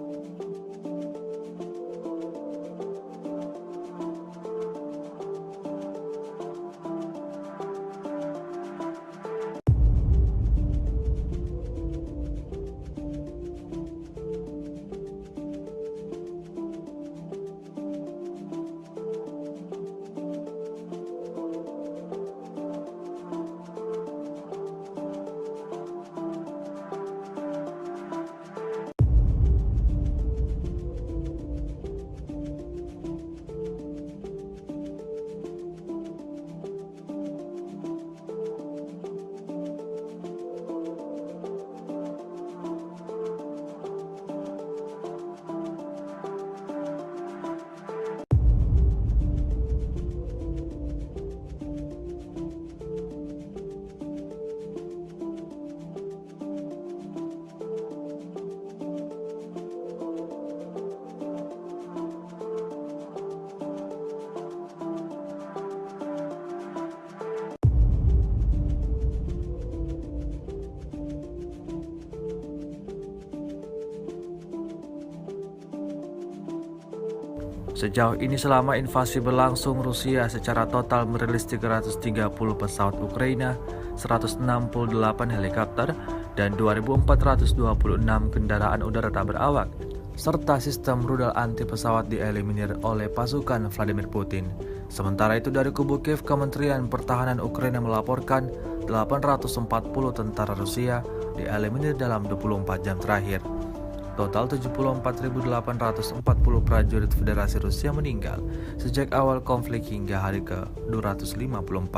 Sejauh ini selama invasi berlangsung, Rusia secara total merilis 330 pesawat Ukraina, 168 helikopter, dan 2.426 kendaraan udara tak berawak, serta sistem rudal anti pesawat dieliminir oleh pasukan Vladimir Putin. Sementara itu dari kubu Kiev, Kementerian Pertahanan Ukraina melaporkan 840 tentara Rusia dieliminir dalam 24 jam terakhir. Total 74.840 prajurit Federasi Rusia meninggal sejak awal konflik hingga hari ke-254.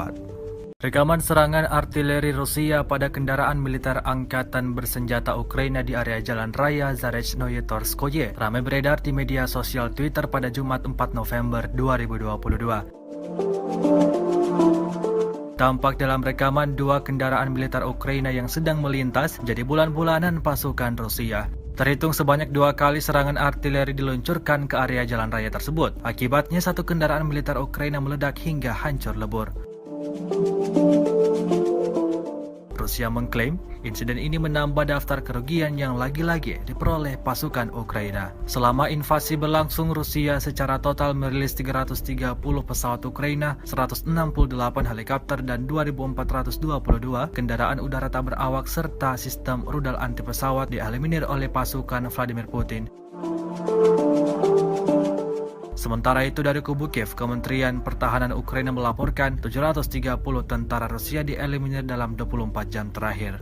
Rekaman serangan artileri Rusia pada kendaraan militer angkatan bersenjata Ukraina di area Jalan Raya Zarechnoye Torskoye ramai beredar di media sosial Twitter pada Jumat 4 November 2022. Tampak dalam rekaman dua kendaraan militer Ukraina yang sedang melintas jadi bulan-bulanan pasukan Rusia. Terhitung sebanyak 2 kali serangan artileri diluncurkan ke area jalan raya tersebut. Akibatnya satu kendaraan militer Ukraina meledak hingga hancur lebur. Rusia mengklaim insiden ini menambah daftar kerugian yang lagi-lagi diperoleh pasukan Ukraina. Selama invasi berlangsung, Rusia secara total merilis 330 pesawat Ukraina, 168 helikopter, dan 2.422 kendaraan udara tak berawak serta sistem rudal anti pesawat dieliminir oleh pasukan Vladimir Putin. Sementara itu dari kubu Kiev, Kementerian Pertahanan Ukraina melaporkan 730 tentara Rusia dieliminir dalam 24 jam terakhir.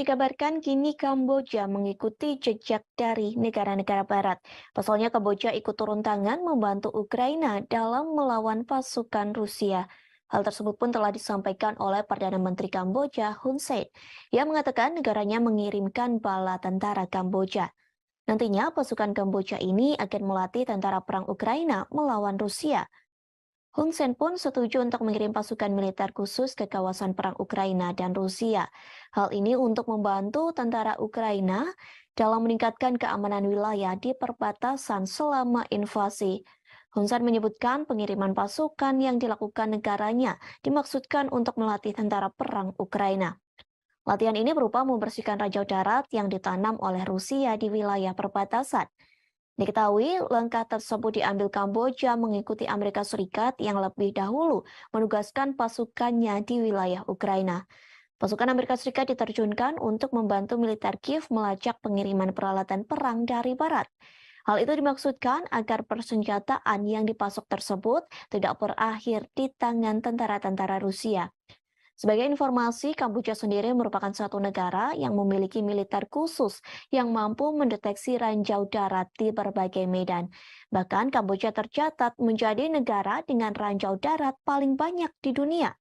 dikabarkan kini Kamboja mengikuti jejak dari negara-negara barat. Pasalnya Kamboja ikut turun tangan membantu Ukraina dalam melawan pasukan Rusia. Hal tersebut pun telah disampaikan oleh Perdana Menteri Kamboja Hun Sen, yang mengatakan negaranya mengirimkan bala tentara Kamboja. Nantinya pasukan Kamboja ini akan melatih tentara perang Ukraina melawan Rusia. Hun Sen pun setuju untuk mengirim pasukan militer khusus ke kawasan perang Ukraina dan Rusia. Hal ini untuk membantu tentara Ukraina dalam meningkatkan keamanan wilayah di perbatasan selama invasi. Hun Sen menyebutkan pengiriman pasukan yang dilakukan negaranya dimaksudkan untuk melatih tentara perang Ukraina. Latihan ini berupa membersihkan ranjau darat yang ditanam oleh Rusia di wilayah perbatasan. Diketahui langkah tersebut diambil Kamboja mengikuti Amerika Serikat yang lebih dahulu menugaskan pasukannya di wilayah Ukraina. Pasukan Amerika Serikat diterjunkan untuk membantu militer Kiev melacak pengiriman peralatan perang dari barat. Hal itu dimaksudkan agar persenjataan yang dipasok tersebut tidak berakhir di tangan tentara-tentara Rusia. Sebagai informasi, Kamboja sendiri merupakan satu negara yang memiliki militer khusus yang mampu mendeteksi ranjau darat di berbagai medan. Bahkan Kamboja tercatat menjadi negara dengan ranjau darat paling banyak di dunia.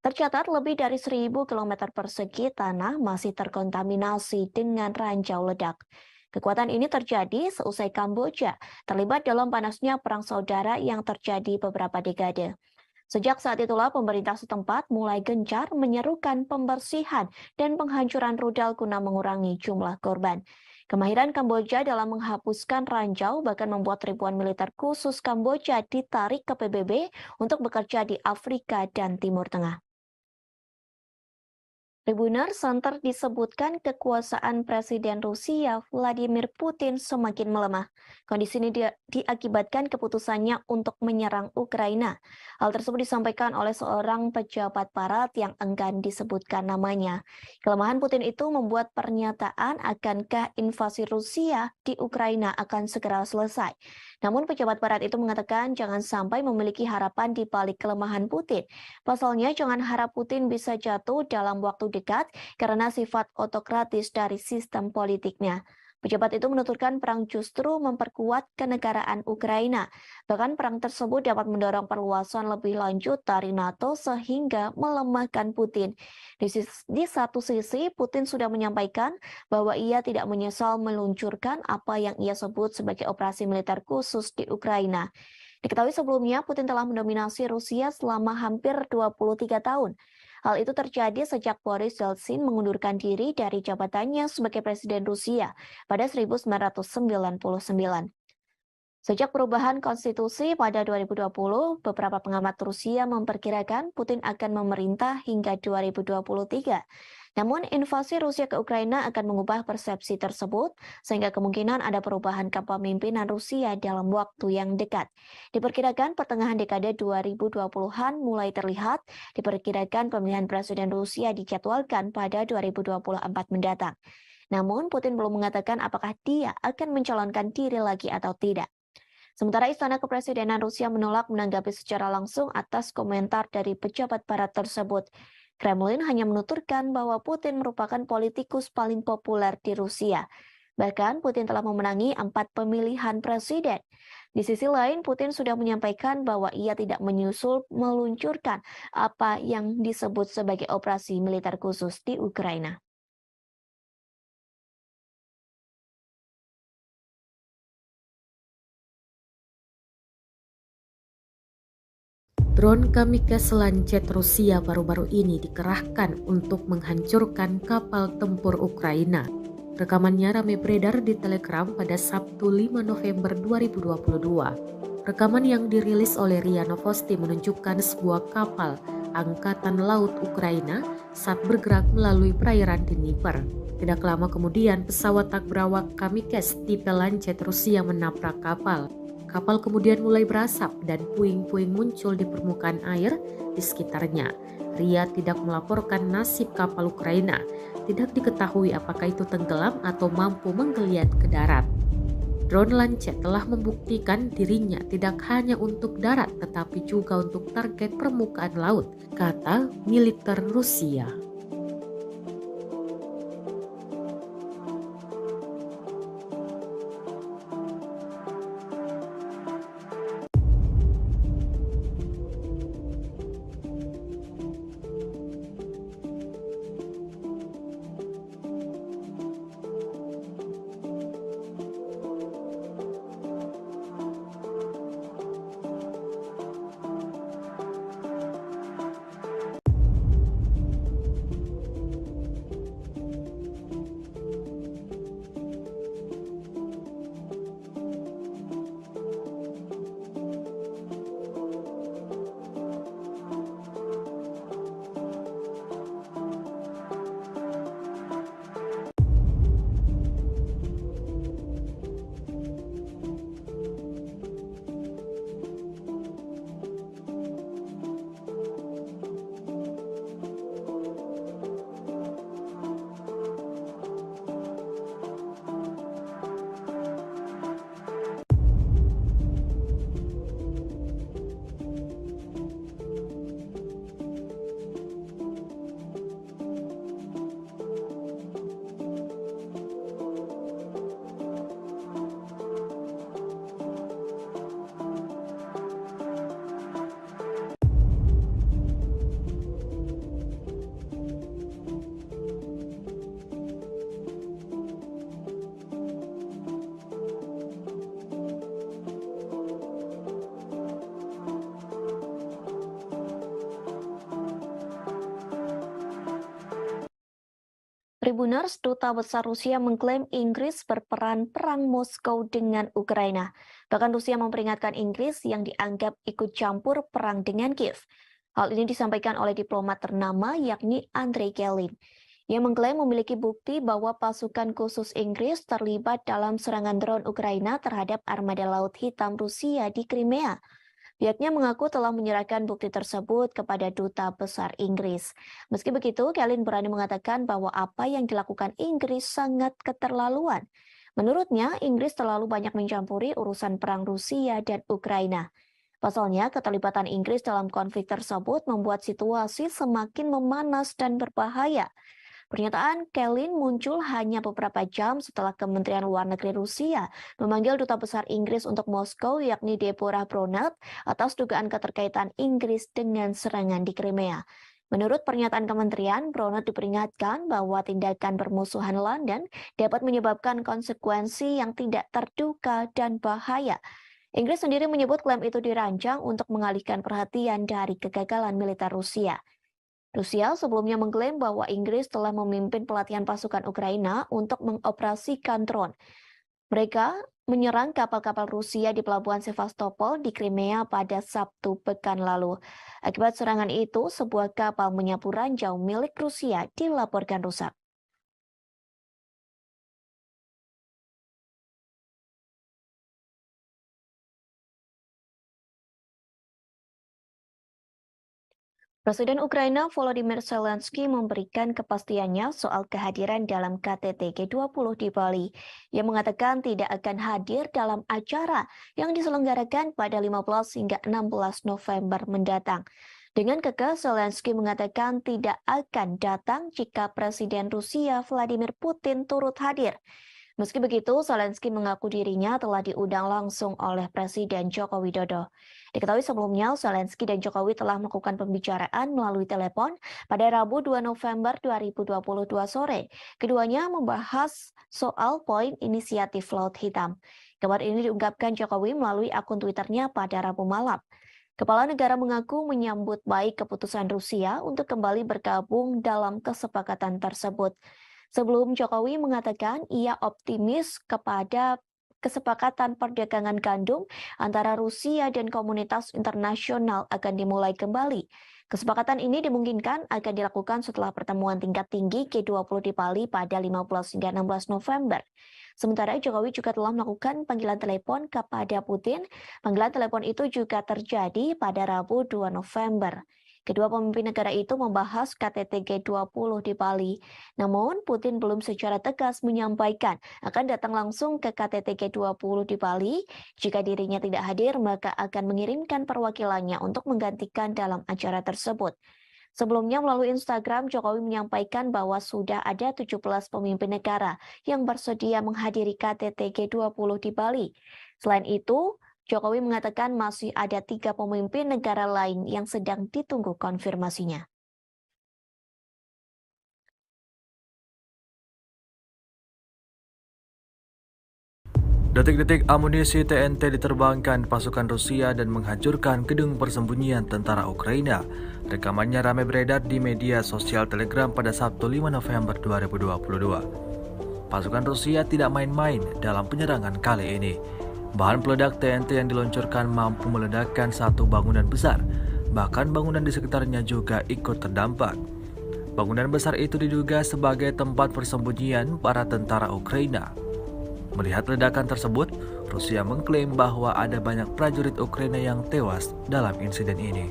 Tercatat lebih dari 1.000 km persegi tanah masih terkontaminasi dengan ranjau ledak. Kekuatan ini terjadi seusai Kamboja terlibat dalam panasnya perang saudara yang terjadi beberapa dekade. Sejak saat itulah pemerintah setempat mulai gencar menyerukan pembersihan dan penghancuran rudal guna mengurangi jumlah korban. Kemahiran Kamboja dalam menghapuskan ranjau bahkan membuat ribuan militer khusus Kamboja ditarik ke PBB untuk bekerja di Afrika dan Timur Tengah. Tribunal Center disebutkan kekuasaan Presiden Rusia Vladimir Putin semakin melemah. Kondisi ini diakibatkan keputusannya untuk menyerang Ukraina. Hal tersebut disampaikan oleh seorang pejabat barat yang enggan disebutkan namanya. Kelemahan Putin itu membuat pernyataan akankah invasi Rusia di Ukraina akan segera selesai. Namun pejabat barat itu mengatakan jangan sampai memiliki harapan di balik kelemahan Putin. Pasalnya jangan harap Putin bisa jatuh dalam waktu dekat karena sifat otokratis dari sistem politiknya. Pejabat itu menuturkan perang justru memperkuat kenegaraan Ukraina. Bahkan perang tersebut dapat mendorong perluasan lebih lanjut dari NATO sehingga melemahkan Putin. Di satu sisi, Putin sudah menyampaikan bahwa ia tidak menyesal meluncurkan apa yang ia sebut sebagai operasi militer khusus di Ukraina. Diketahui sebelumnya, Putin telah mendominasi Rusia selama hampir 23 tahun. Hal itu terjadi sejak Boris Yeltsin mengundurkan diri dari jabatannya sebagai Presiden Rusia pada 1999. Sejak perubahan konstitusi pada 2020, beberapa pengamat Rusia memperkirakan Putin akan memerintah hingga 2023. Namun, invasi Rusia ke Ukraina akan mengubah persepsi tersebut, sehingga kemungkinan ada perubahan kepemimpinan Rusia dalam waktu yang dekat. Diperkirakan pertengahan dekade 2020-an mulai terlihat, diperkirakan pemilihan Presiden Rusia dijadwalkan pada 2024 mendatang. Namun, Putin belum mengatakan apakah dia akan mencalonkan diri lagi atau tidak. Sementara Istana Kepresidenan Rusia menolak menanggapi secara langsung atas komentar dari pejabat barat tersebut. Kremlin hanya menuturkan bahwa Putin merupakan politikus paling populer di Rusia. Bahkan Putin telah memenangi 4 pemilihan presiden. Di sisi lain, Putin sudah menyampaikan bahwa ia tidak meluncurkan apa yang disebut sebagai operasi militer khusus di Ukraina. Drone kamikaze Lancet Rusia baru-baru ini dikerahkan untuk menghancurkan kapal tempur Ukraina. Rekamannya ramai beredar di Telegram pada Sabtu 5 November 2022. Rekaman yang dirilis oleh RIA Novosti menunjukkan sebuah kapal Angkatan Laut Ukraina saat bergerak melalui perairan Dnieper. Tidak lama kemudian, pesawat tak berawak kamikaze tipe Lancet Rusia menabrak kapal. Kapal kemudian mulai berasap dan puing-puing muncul di permukaan air di sekitarnya. RIA tidak melaporkan nasib kapal Ukraina. Tidak diketahui apakah itu tenggelam atau mampu menggeliat ke darat. Drone Lancet telah membuktikan dirinya tidak hanya untuk darat tetapi juga untuk target permukaan laut, kata militer Rusia. Tribuners, Duta Besar Rusia mengklaim Inggris berperan perang Moskow dengan Ukraina. Bahkan Rusia memperingatkan Inggris yang dianggap ikut campur perang dengan Kiev. Hal ini disampaikan oleh diplomat ternama yakni Andrei Kelin. Ia mengklaim memiliki bukti bahwa pasukan khusus Inggris terlibat dalam serangan drone Ukraina terhadap armada Laut Hitam Rusia di Crimea. Pihaknya mengaku telah menyerahkan bukti tersebut kepada Duta Besar Inggris. Meski begitu, Kelin berani mengatakan bahwa apa yang dilakukan Inggris sangat keterlaluan. Menurutnya, Inggris terlalu banyak mencampuri urusan perang Rusia dan Ukraina. Pasalnya, keterlibatan Inggris dalam konflik tersebut membuat situasi semakin memanas dan berbahaya. Pernyataan Kelin muncul hanya beberapa jam setelah Kementerian Luar Negeri Rusia memanggil Duta Besar Inggris untuk Moskow yakni Deborah Bronat atas dugaan keterkaitan Inggris dengan serangan di Crimea. Menurut pernyataan kementerian, Bronat diperingatkan bahwa tindakan bermusuhan London dapat menyebabkan konsekuensi yang tidak terduga dan bahaya. Inggris sendiri menyebut klaim itu dirancang untuk mengalihkan perhatian dari kegagalan militer Rusia. Rusia sebelumnya mengklaim bahwa Inggris telah memimpin pelatihan pasukan Ukraina untuk mengoperasikan drone. Mereka menyerang kapal-kapal Rusia di pelabuhan Sevastopol di Crimea pada Sabtu pekan lalu. Akibat serangan itu, sebuah kapal menyapu ranjau milik Rusia dilaporkan rusak. Presiden Ukraina Volodymyr Zelensky memberikan kepastiannya soal kehadiran dalam KTT G20 di Bali. Ia mengatakan tidak akan hadir dalam acara yang diselenggarakan pada 15 hingga 16 November mendatang. Dengan kekeh, Zelensky mengatakan tidak akan datang jika Presiden Rusia Vladimir Putin turut hadir. Meski begitu, Zelensky mengaku dirinya telah diundang langsung oleh Presiden Joko Widodo. Diketahui sebelumnya, Zelensky dan Jokowi telah melakukan pembicaraan melalui telepon pada Rabu 2 November 2022 sore. Keduanya membahas soal poin inisiatif Laut Hitam. Kabar ini diungkapkan Jokowi melalui akun Twitternya pada Rabu malam. Kepala negara mengaku menyambut baik keputusan Rusia untuk kembali bergabung dalam kesepakatan tersebut. Sebelum Jokowi mengatakan ia optimis kepada kesepakatan perdagangan gandum antara Rusia dan komunitas internasional akan dimulai kembali. Kesepakatan ini dimungkinkan akan dilakukan setelah pertemuan tingkat tinggi G20 di Bali pada 15 hingga 16 November. Sementara Jokowi juga telah melakukan panggilan telepon kepada Putin. Panggilan telepon itu juga terjadi pada Rabu 2 November. Kedua pemimpin negara itu membahas KTT G20 di Bali. Namun, Putin belum secara tegas menyampaikan akan datang langsung ke KTT G20 di Bali. Jika dirinya tidak hadir, maka akan mengirimkan perwakilannya untuk menggantikan dalam acara tersebut. Sebelumnya melalui Instagram, Jokowi menyampaikan bahwa sudah ada 17 pemimpin negara yang bersedia menghadiri KTT G20 di Bali. Selain itu, Jokowi mengatakan masih ada 3 pemimpin negara lain yang sedang ditunggu konfirmasinya. Detik-detik amunisi TNT diterbangkan pasukan Rusia dan menghancurkan gedung persembunyian tentara Ukraina. Rekamannya ramai beredar di media sosial Telegram pada Sabtu 5 November 2022. Pasukan Rusia tidak main-main dalam penyerangan kali ini. Bahan peledak TNT yang diluncurkan mampu meledakkan satu bangunan besar. Bahkan bangunan di sekitarnya juga ikut terdampak. Bangunan besar itu diduga sebagai tempat persembunyian para tentara Ukraina. Melihat ledakan tersebut, Rusia mengklaim bahwa ada banyak prajurit Ukraina yang tewas dalam insiden ini.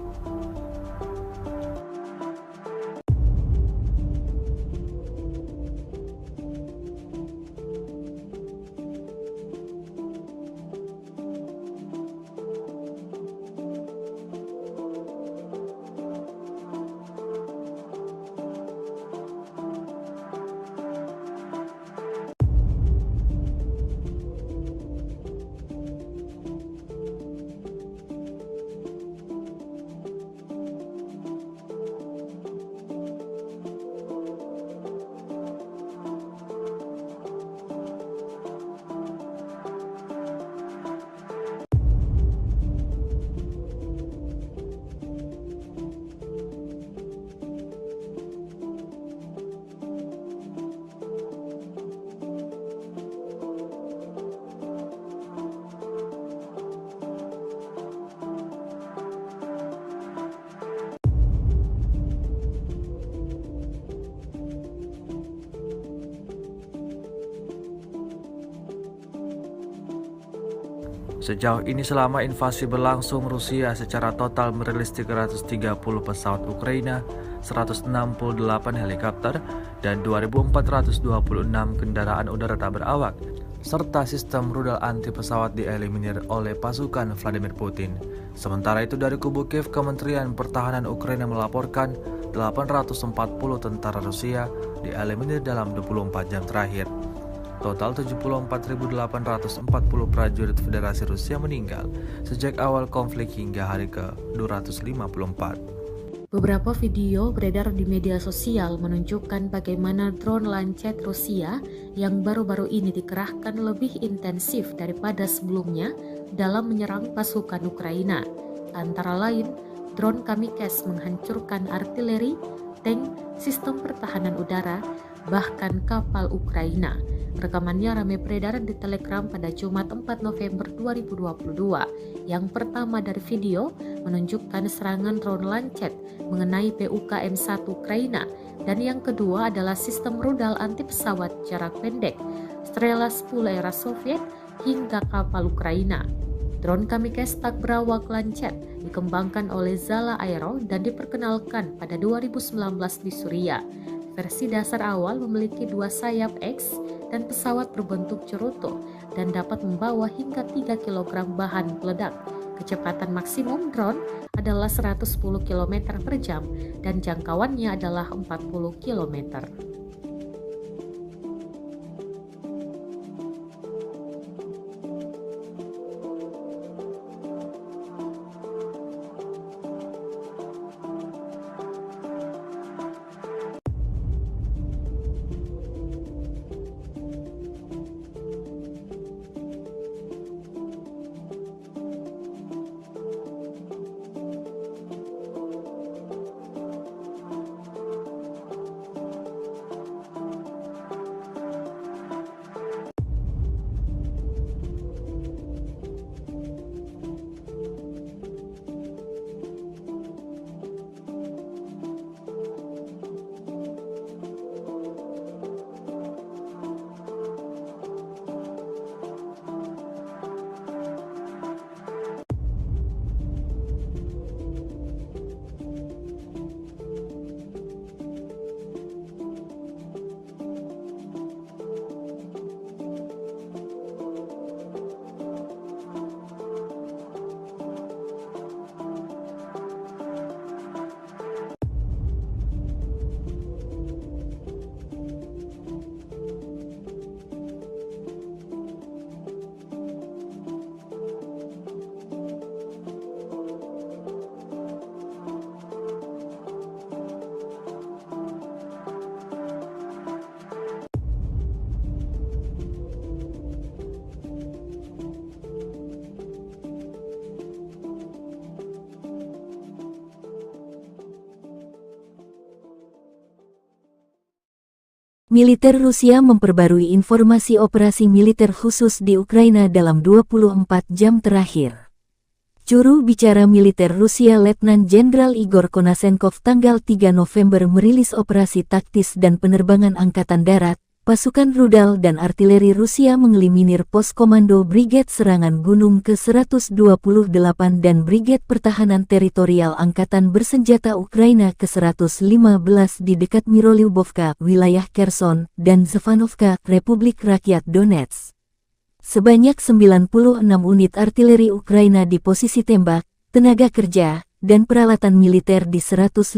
Sejauh ini selama invasi berlangsung, Rusia secara total merilis 330 pesawat Ukraina, 168 helikopter, dan 2.426 kendaraan udara tak berawak, serta sistem rudal anti pesawat dieliminir oleh pasukan Vladimir Putin. Sementara itu dari kubu Kiev, Kementerian Pertahanan Ukraina melaporkan 840 tentara Rusia dieliminir dalam 24 jam terakhir. Total 74.840 prajurit Federasi Rusia meninggal sejak awal konflik hingga hari ke-254. Beberapa video beredar di media sosial menunjukkan bagaimana drone Lancet Rusia yang baru-baru ini dikerahkan lebih intensif daripada sebelumnya dalam menyerang pasukan Ukraina. Antara lain, drone Kamikze menghancurkan artileri, tank, sistem pertahanan udara, bahkan kapal Ukraina. Rekamannya ramai beredar di Telegram pada Jumat 4 November 2022. Yang pertama dari video menunjukkan serangan drone Lancet mengenai PUKM-1 Ukraina, dan yang kedua adalah sistem rudal anti pesawat jarak pendek Strela 10 era Soviet hingga kapal Ukraina. Drone Kamikze tak berawak Lancet dikembangkan oleh Zala Aero dan diperkenalkan pada 2019 di Suriah. Versi dasar awal memiliki 2 sayap X dan pesawat berbentuk cerutu dan dapat membawa hingga 3 kg bahan peledak. Kecepatan maksimum drone adalah 110 km per jam dan jangkauannya adalah 40 km. Militer Rusia memperbarui informasi operasi militer khusus di Ukraina dalam 24 jam terakhir. Juru bicara militer Rusia Letnan Jenderal Igor Konasenkov tanggal 3 November merilis operasi taktis dan penerbangan Angkatan Darat, pasukan rudal dan artileri Rusia mengeliminir pos komando Brigade Serangan Gunung ke-128 dan Brigade Pertahanan Teritorial Angkatan Bersenjata Ukraina ke-115 di dekat Mirolyubovka, wilayah Kherson, dan Zevanovka, Republik Rakyat Donetsk. Sebanyak 96 unit artileri Ukraina di posisi tembak, tenaga kerja, dan peralatan militer di 158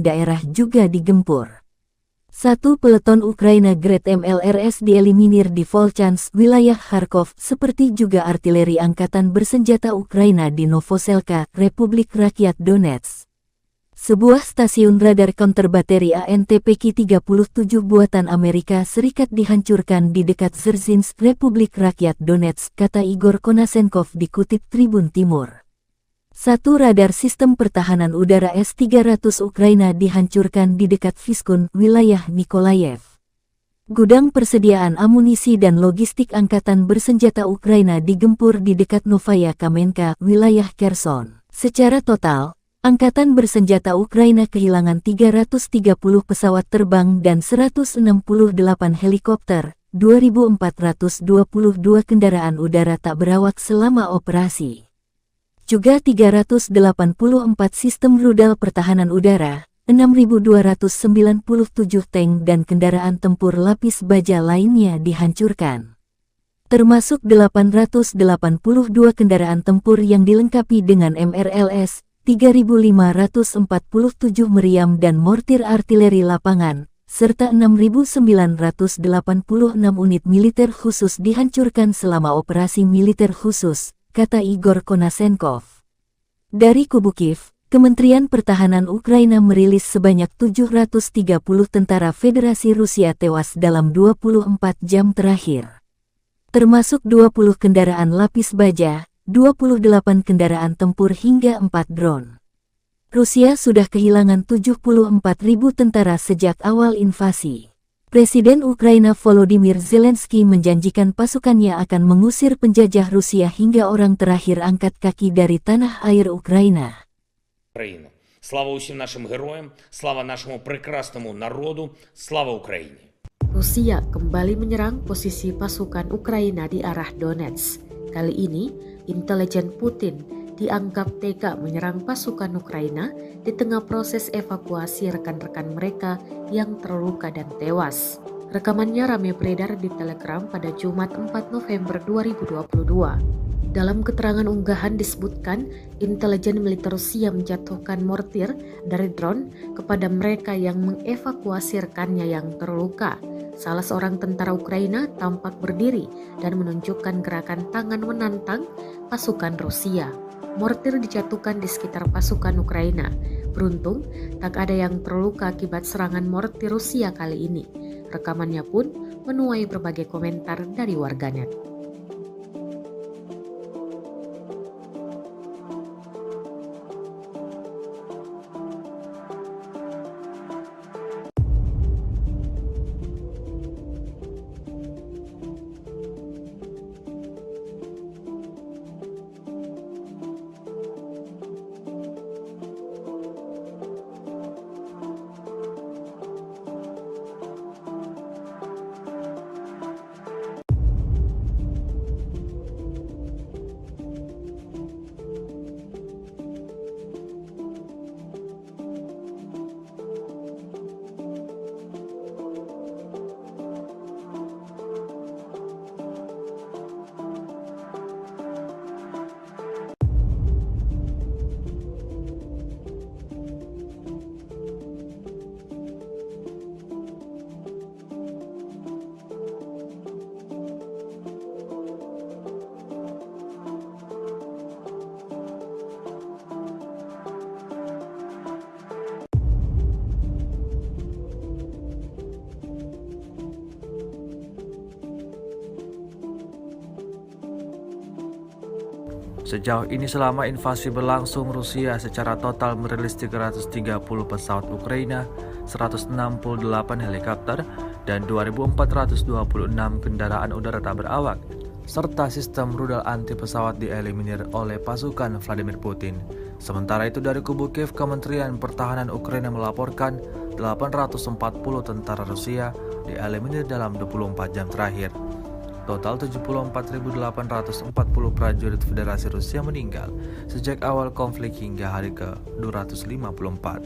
daerah juga digempur. Satu peleton Ukraina Grad MLRS dieliminir di Volchansk, wilayah Kharkov, seperti juga artileri Angkatan Bersenjata Ukraina di Novoselka, Republik Rakyat Donetsk. Sebuah stasiun radar counter bateri ANTPK-37 buatan Amerika Serikat dihancurkan di dekat Dzerzhinsk, Republik Rakyat Donetsk, kata Igor Konasenkov dikutip Tribun Timur. Satu radar sistem pertahanan udara S-300 Ukraina dihancurkan di dekat Vyskun, wilayah Nikolayev. Gudang persediaan amunisi dan logistik Angkatan Bersenjata Ukraina digempur di dekat Novaya Kamenka, wilayah Kherson. Secara total, Angkatan Bersenjata Ukraina kehilangan 330 pesawat terbang dan 168 helikopter, 2.422 kendaraan udara tak berawak selama operasi. Juga 384 sistem rudal pertahanan udara, 6.297 tank dan kendaraan tempur lapis baja lainnya dihancurkan. Termasuk 882 kendaraan tempur yang dilengkapi dengan MRLS, 3.547 meriam dan mortir artileri lapangan, serta 6.986 unit militer khusus dihancurkan selama operasi militer khusus, kata Igor Konasenkov. Dari kubu Kiev, Kementerian Pertahanan Ukraina merilis sebanyak 730 tentara Federasi Rusia tewas dalam 24 jam terakhir. Termasuk 20 kendaraan lapis baja, 28 kendaraan tempur hingga 4 drone. Rusia sudah kehilangan 74.000 tentara sejak awal invasi. Presiden Ukraina Volodymyr Zelensky menjanjikan pasukannya akan mengusir penjajah Rusia hingga orang terakhir angkat kaki dari tanah air Ukraina. Україна. Слава усім нашим героям, слава нашому прекрасному народу, слава Україні. Rusia kembali menyerang posisi pasukan Ukraina di arah Donetsk. Kali ini, intelijen Putin dianggap tega menyerang pasukan Ukraina di tengah proses evakuasi rekan-rekan mereka yang terluka dan tewas. Rekamannya ramai beredar di Telegram pada Jumat 4 November 2022. Dalam keterangan unggahan disebutkan, intelijen militer Rusia menjatuhkan mortir dari drone kepada mereka yang mengevakuasi rekannya yang terluka. Salah seorang tentara Ukraina tampak berdiri dan menunjukkan gerakan tangan menantang pasukan Rusia. Mortir dijatuhkan di sekitar pasukan Ukraina. Beruntung, tak ada yang terluka akibat serangan mortir Rusia kali ini. Rekamannya pun menuai berbagai komentar dari warganet. Sejauh ini selama invasi berlangsung, Rusia secara total merilis 330 pesawat Ukraina, 168 helikopter, dan 2.426 kendaraan udara tak berawak, serta sistem rudal anti pesawat dieliminir oleh pasukan Vladimir Putin. Sementara itu dari kubu Kiev, Kementerian Pertahanan Ukraina melaporkan 840 tentara Rusia dieliminir dalam 24 jam terakhir. Total 74.840 prajurit Federasi Rusia meninggal sejak awal konflik hingga hari ke-254.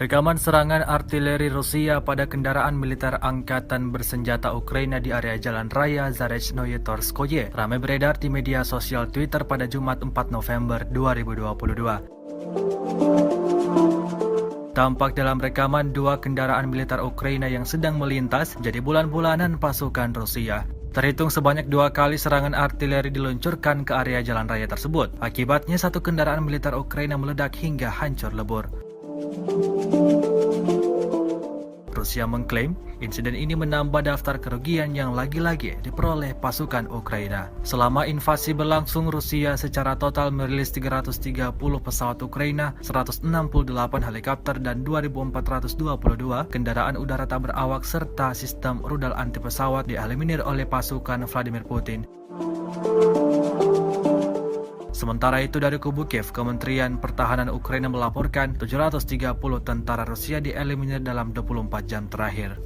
Rekaman serangan artileri Rusia pada kendaraan militer angkatan bersenjata Ukraina di area Jalan Raya Zarechnoye Torskoye ramai beredar di media sosial Twitter pada Jumat 4 November 2022. Tampak dalam rekaman dua kendaraan militer Ukraina yang sedang melintas jadi bulan-bulanan pasukan Rusia. Terhitung sebanyak 2 kali serangan artileri diluncurkan ke area jalan raya tersebut. Akibatnya satu kendaraan militer Ukraina meledak hingga hancur lebur. Rusia mengklaim insiden ini menambah daftar kerugian yang lagi-lagi diperoleh pasukan Ukraina. Selama invasi berlangsung, Rusia secara total merilis 330 pesawat Ukraina, 168 helikopter, dan 2.422 kendaraan udara tak berawak serta sistem rudal anti pesawat dieliminir oleh pasukan Vladimir Putin. Sementara itu dari kubu Kiev, Kementerian Pertahanan Ukraina melaporkan 730 tentara Rusia dieliminir dalam 24 jam terakhir.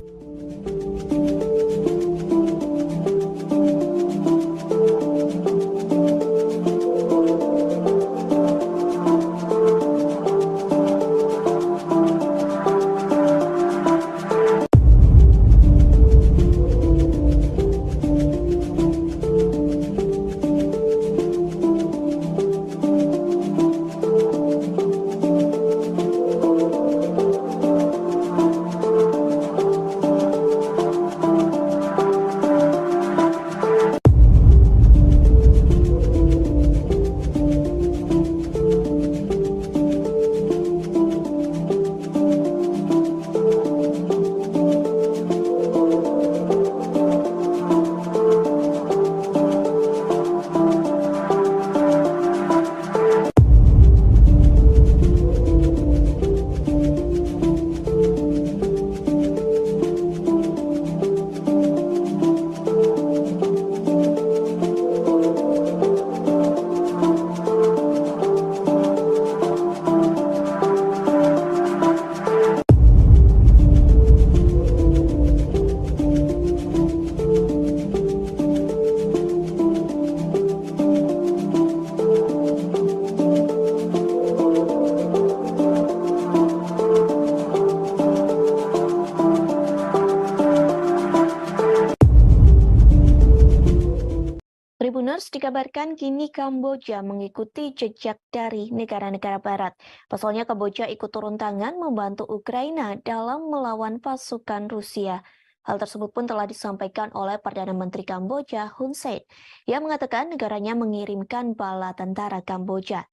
dikabarkan kini Kamboja mengikuti jejak dari negara-negara barat. Pasalnya Kamboja ikut turun tangan membantu Ukraina dalam melawan pasukan Rusia. Hal tersebut pun telah disampaikan oleh Perdana Menteri Kamboja Hun Sen, yang mengatakan negaranya mengirimkan bala tentara Kamboja.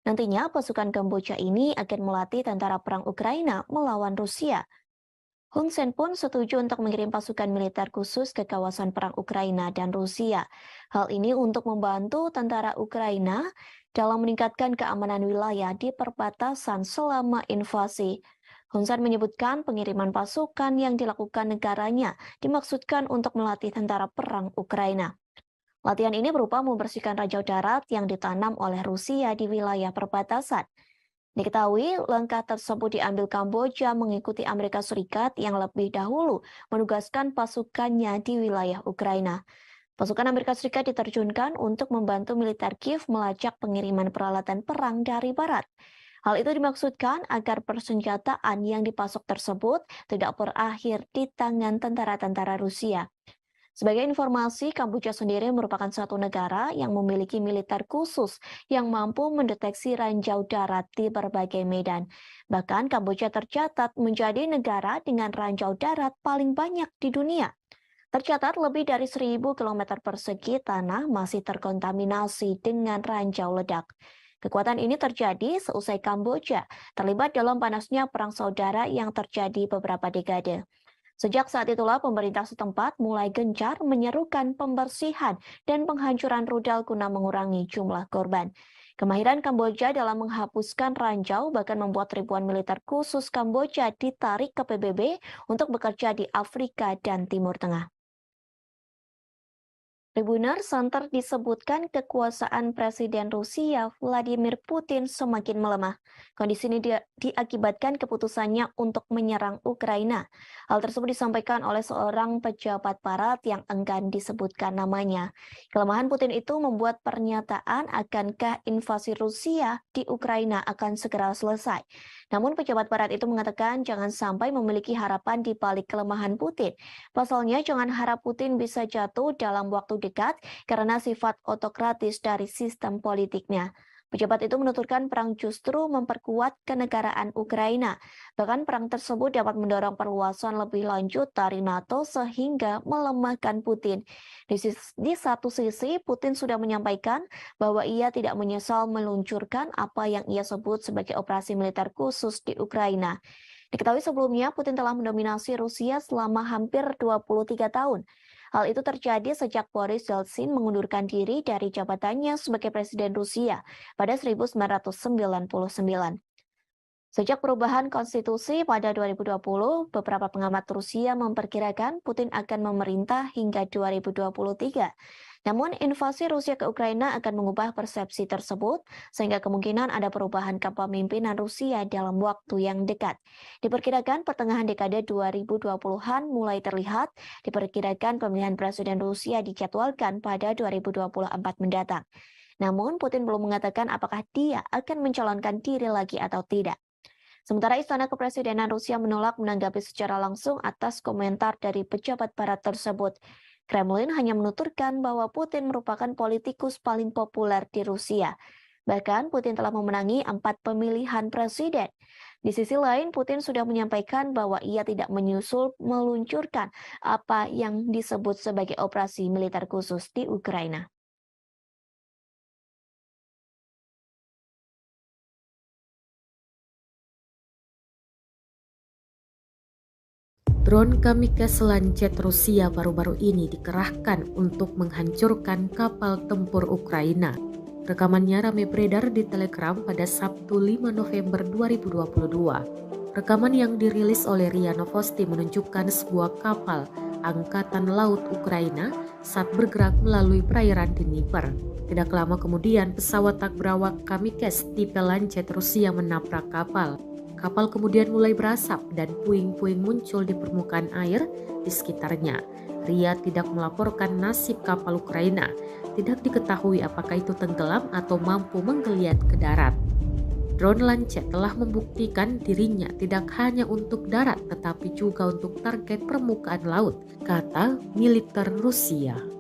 Nantinya pasukan Kamboja ini akan melatih tentara perang Ukraina melawan Rusia. Hun Sen pun setuju untuk mengirim pasukan militer khusus ke kawasan perang Ukraina dan Rusia. Hal ini untuk membantu tentara Ukraina dalam meningkatkan keamanan wilayah di perbatasan selama invasi. Hun Sen menyebutkan pengiriman pasukan yang dilakukan negaranya dimaksudkan untuk melatih tentara perang Ukraina. Latihan ini berupa membersihkan ranjau darat yang ditanam oleh Rusia di wilayah perbatasan. Diketahui langkah tersebut diambil Kamboja mengikuti Amerika Serikat yang lebih dahulu menugaskan pasukannya di wilayah Ukraina. Pasukan Amerika Serikat diterjunkan untuk membantu militer Kiev melacak pengiriman peralatan perang dari barat. Hal itu dimaksudkan agar persenjataan yang dipasok tersebut tidak berakhir di tangan tentara-tentara Rusia. Sebagai informasi, Kamboja sendiri merupakan satu negara yang memiliki militer khusus yang mampu mendeteksi ranjau darat di berbagai medan. Bahkan Kamboja tercatat menjadi negara dengan ranjau darat paling banyak di dunia. Tercatat lebih dari 1.000 km persegi tanah masih terkontaminasi dengan ranjau ledak. Kekuatan ini terjadi seusai Kamboja terlibat dalam panasnya perang saudara yang terjadi beberapa dekade. Sejak saat itulah pemerintah setempat mulai gencar menyerukan pembersihan dan penghancuran rudal guna mengurangi jumlah korban. Kemahiran Kamboja dalam menghapuskan ranjau bahkan membuat ribuan militer khusus Kamboja ditarik ke PBB untuk bekerja di Afrika dan Timur Tengah. Tribunner Center disebutkan kekuasaan Presiden Rusia Vladimir Putin semakin melemah. Kondisi ini diakibatkan keputusannya untuk menyerang Ukraina. Hal tersebut disampaikan oleh seorang pejabat barat yang enggan disebutkan namanya. Kelemahan Putin itu membuat pernyataan akankah invasi Rusia di Ukraina akan segera selesai. Namun pejabat barat itu mengatakan jangan sampai memiliki harapan di balik kelemahan Putin. Pasalnya jangan harap Putin bisa jatuh dalam waktu dekat karena sifat otokratis dari sistem politiknya. Pejabat itu menuturkan perang justru memperkuat kenegaraan Ukraina. Bahkan perang tersebut dapat mendorong perluasan lebih lanjut dari NATO sehingga melemahkan Putin. Di satu sisi, Putin sudah menyampaikan bahwa ia tidak menyesal meluncurkan apa yang ia sebut sebagai operasi militer khusus di Ukraina. Diketahui sebelumnya, Putin telah mendominasi Rusia selama hampir 23 tahun. Hal itu terjadi sejak Boris Yeltsin mengundurkan diri dari jabatannya sebagai Presiden Rusia pada 1999. Sejak perubahan konstitusi pada 2020, beberapa pengamat Rusia memperkirakan Putin akan memerintah hingga 2023. Namun invasi Rusia ke Ukraina akan mengubah persepsi tersebut, sehingga kemungkinan ada perubahan kepemimpinan Rusia dalam waktu yang dekat. Diperkirakan pertengahan dekade 2020-an mulai terlihat, diperkirakan pemilihan Presiden Rusia dijadwalkan pada 2024 mendatang. Namun Putin belum mengatakan apakah dia akan mencalonkan diri lagi atau tidak. Sementara Istana Kepresidenan Rusia menolak menanggapi secara langsung atas komentar dari pejabat barat tersebut. Kremlin hanya menuturkan bahwa Putin merupakan politikus paling populer di Rusia. Bahkan Putin telah memenangi 4 pemilihan presiden. Di sisi lain, Putin sudah menyampaikan bahwa ia tidak meluncurkan apa yang disebut sebagai operasi militer khusus di Ukraina. Drone kamikaze Lancet Rusia baru-baru ini dikerahkan untuk menghancurkan kapal tempur Ukraina. Rekamannya ramai beredar di Telegram pada Sabtu 5 November 2022. Rekaman yang dirilis oleh RIA Novosti menunjukkan sebuah kapal Angkatan Laut Ukraina saat bergerak melalui perairan Dnieper. Tidak lama kemudian, pesawat tak berawak kamikaze tipe Lancet Rusia menabrak kapal. Kapal kemudian mulai berasap dan puing-puing muncul di permukaan air di sekitarnya. RIA tidak melaporkan nasib kapal Ukraina. Tidak diketahui apakah itu tenggelam atau mampu menggeliat ke darat. Drone Lancet telah membuktikan dirinya tidak hanya untuk darat tetapi juga untuk target permukaan laut, kata militer Rusia.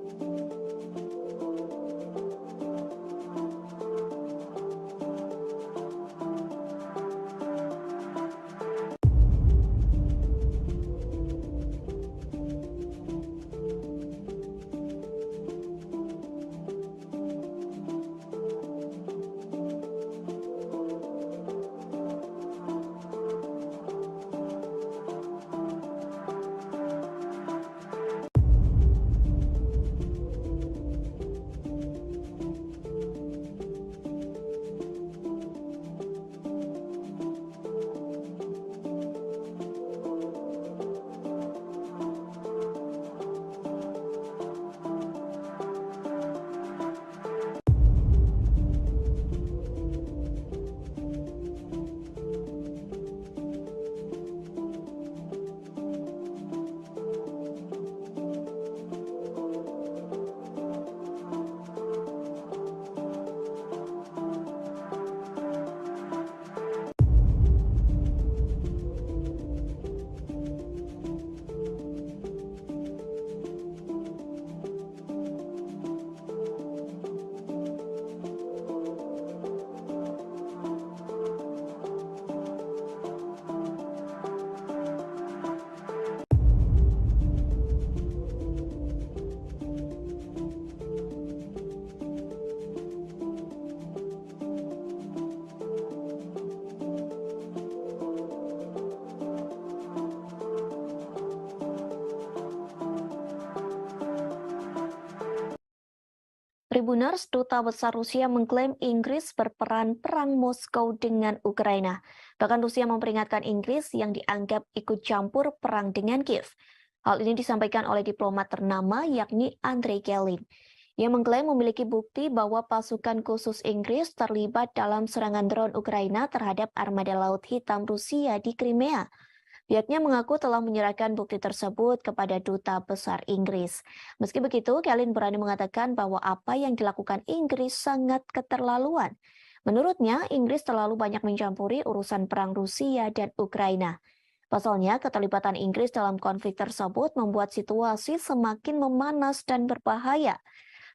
Tribuners, Duta Besar Rusia mengklaim Inggris berperan perang Moskow dengan Ukraina. Bahkan Rusia memperingatkan Inggris yang dianggap ikut campur perang dengan Kiev. Hal ini disampaikan oleh diplomat ternama yakni Andrei Kelin. Ia mengklaim memiliki bukti bahwa pasukan khusus Inggris terlibat dalam serangan drone Ukraina terhadap armada Laut Hitam Rusia di Crimea. Pihaknya mengaku telah menyerahkan bukti tersebut kepada Duta Besar Inggris. Meski begitu, Kelin berani mengatakan bahwa apa yang dilakukan Inggris sangat keterlaluan. Menurutnya, Inggris terlalu banyak mencampuri urusan perang Rusia dan Ukraina. Pasalnya, keterlibatan Inggris dalam konflik tersebut membuat situasi semakin memanas dan berbahaya.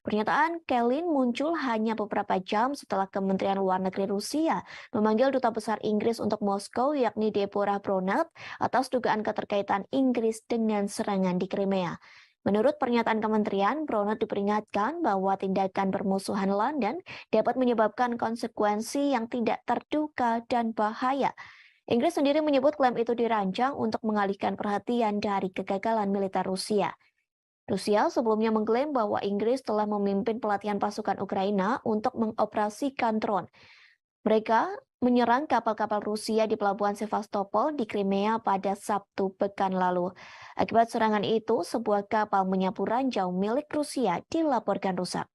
Pernyataan Kelin muncul hanya beberapa jam setelah Kementerian Luar Negeri Rusia memanggil Duta Besar Inggris untuk Moskow yakni Deborah Bronat atas dugaan keterkaitan Inggris dengan serangan di Crimea. Menurut pernyataan kementerian, Bronat diperingatkan bahwa tindakan bermusuhan London dapat menyebabkan konsekuensi yang tidak terduga dan bahaya. Inggris sendiri menyebut klaim itu dirancang untuk mengalihkan perhatian dari kegagalan militer Rusia. Rusia sebelumnya mengklaim bahwa Inggris telah memimpin pelatihan pasukan Ukraina untuk mengoperasikan drone. Mereka menyerang kapal-kapal Rusia di pelabuhan Sevastopol di Crimea pada Sabtu pekan lalu. Akibat serangan itu, sebuah kapal menyapu ranjau milik Rusia dilaporkan rusak.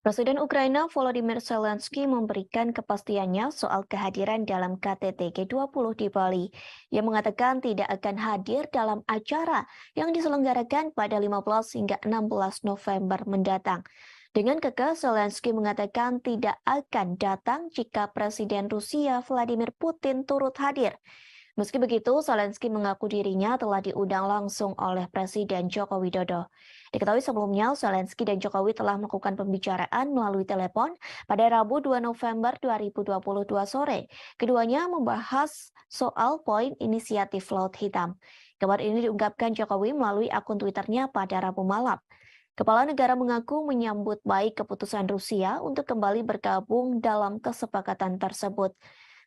Presiden Ukraina Volodymyr Zelensky memberikan kepastiannya soal kehadiran dalam KTT G20 di Bali. Ia mengatakan tidak akan hadir dalam acara yang diselenggarakan pada 15 hingga 16 November mendatang. Dengan kekeh, Zelensky mengatakan tidak akan datang jika Presiden Rusia Vladimir Putin turut hadir. Meski begitu, Zelensky mengaku dirinya telah diundang langsung oleh Presiden Joko Widodo. Diketahui sebelumnya, Zelensky dan Jokowi telah melakukan pembicaraan melalui telepon pada Rabu 2 November 2022 sore. Keduanya membahas soal poin inisiatif Laut Hitam. Kabar ini diungkapkan Jokowi melalui akun Twitternya pada Rabu malam. Kepala negara mengaku menyambut baik keputusan Rusia untuk kembali bergabung dalam kesepakatan tersebut.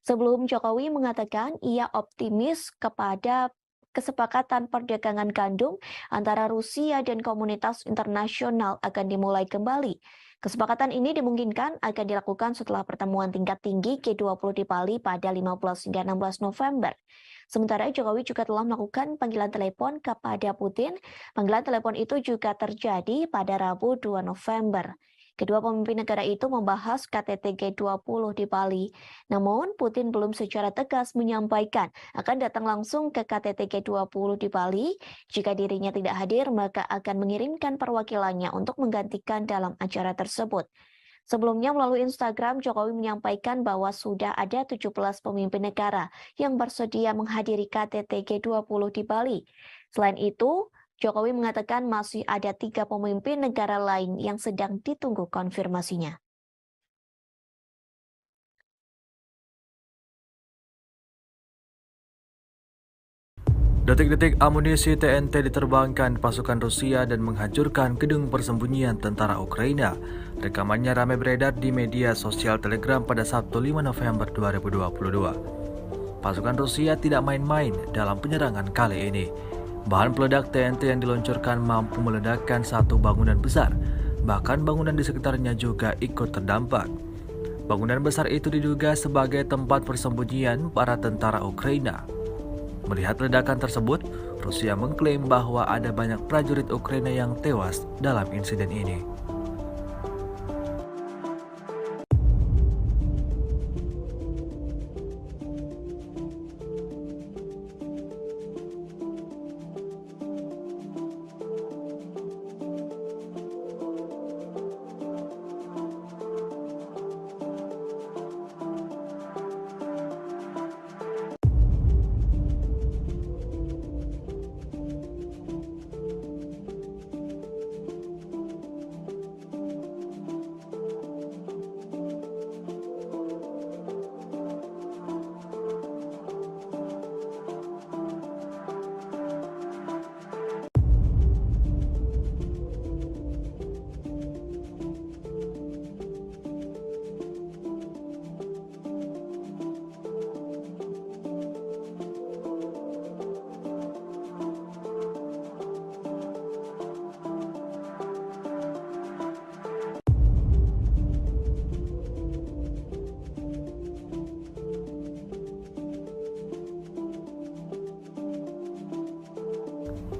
Sebelum Jokowi mengatakan ia optimis kepada kesepakatan perdagangan gandum antara Rusia dan komunitas internasional akan dimulai kembali. Kesepakatan ini dimungkinkan akan dilakukan setelah pertemuan tingkat tinggi G20 di Bali pada 15 hingga 16 November. Sementara Jokowi juga telah melakukan panggilan telepon kepada Putin. Panggilan telepon itu juga terjadi pada Rabu 2 November. Kedua pemimpin negara itu membahas KTT G20 di Bali. Namun, Putin belum secara tegas menyampaikan akan datang langsung ke KTT G20 di Bali. Jika dirinya tidak hadir, maka akan mengirimkan perwakilannya untuk menggantikan dalam acara tersebut. Sebelumnya melalui Instagram, Jokowi menyampaikan bahwa sudah ada 17 pemimpin negara yang bersedia menghadiri KTT G20 di Bali. Selain itu, Jokowi mengatakan masih ada 3 pemimpin negara lain yang sedang ditunggu konfirmasinya. Detik-detik amunisi TNT diterbangkan pasukan Rusia dan menghancurkan gedung persembunyian tentara Ukraina. Rekamannya ramai beredar di media sosial Telegram pada Sabtu 5 November 2022. Pasukan Rusia tidak main-main dalam penyerangan kali ini. Bahan peledak TNT yang diluncurkan mampu meledakkan satu bangunan besar, bahkan bangunan di sekitarnya juga ikut terdampak. Bangunan besar itu diduga sebagai tempat persembunyian para tentara Ukraina. Melihat ledakan tersebut, Rusia mengklaim bahwa ada banyak prajurit Ukraina yang tewas dalam insiden ini.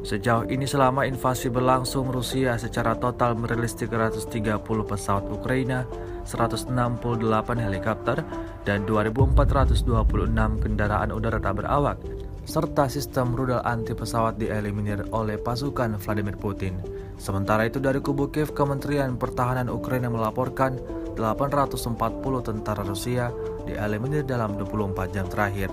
Sejauh ini selama invasi berlangsung, Rusia secara total merilis 330 pesawat Ukraina, 168 helikopter, dan 2.426 kendaraan udara tak berawak, serta sistem rudal anti pesawat dieliminir oleh pasukan Vladimir Putin. Sementara itu dari kubu Kiev, Kementerian Pertahanan Ukraina melaporkan 840 tentara Rusia dieliminir dalam 24 jam terakhir.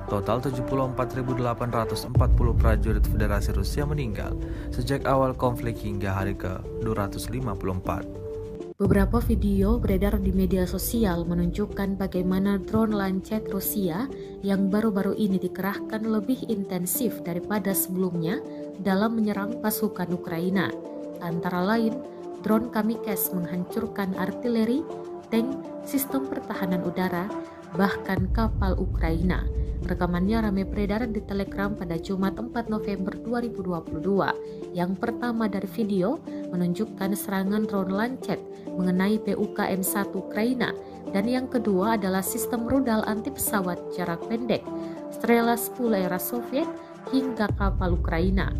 Total 74.840 prajurit Federasi Rusia meninggal sejak awal konflik hingga hari ke-254. Beberapa video beredar di media sosial menunjukkan bagaimana drone Lancet Rusia yang baru-baru ini dikerahkan lebih intensif daripada sebelumnya dalam menyerang pasukan Ukraina. Antara lain, drone Kamikze menghancurkan artileri, tank, sistem pertahanan udara, bahkan kapal Ukraina. Rekamannya ramai beredar di Telegram pada Jumat 4 November 2022. Yang pertama dari video menunjukkan serangan drone Lancet mengenai PUKM-1 Ukraina, dan yang kedua adalah sistem rudal anti pesawat jarak pendek Strela 10 era Soviet hingga kapal Ukraina.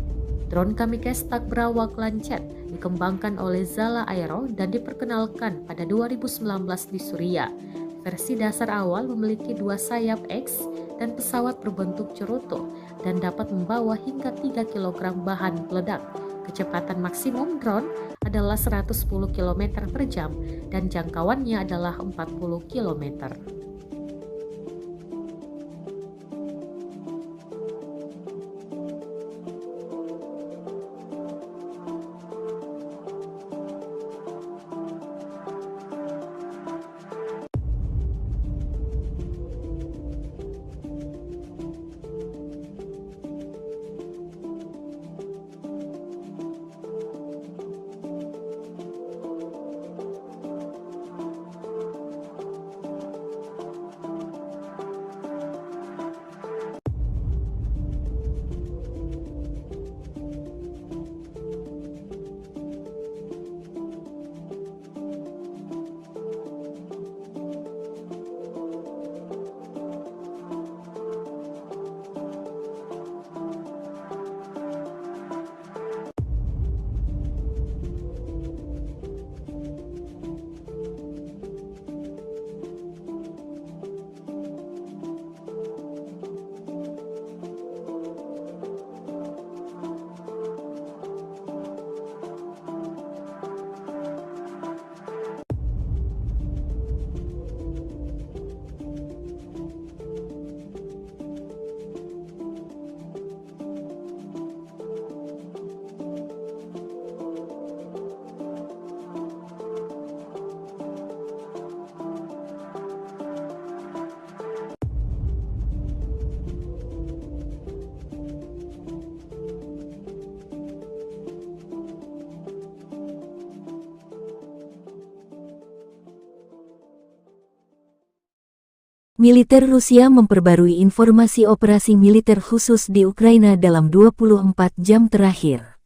Drone Kamikze tak berawak Lancet dikembangkan oleh Zala Aero dan diperkenalkan pada 2019 di Suriah. Versi dasar awal memiliki 2 sayap X dan pesawat berbentuk cerutu dan dapat membawa hingga 3 kg bahan peledak. Kecepatan maksimum drone adalah 110 km per jam dan jangkauannya adalah 40 km. Militer Rusia memperbarui informasi operasi militer khusus di Ukraina dalam 24 jam terakhir.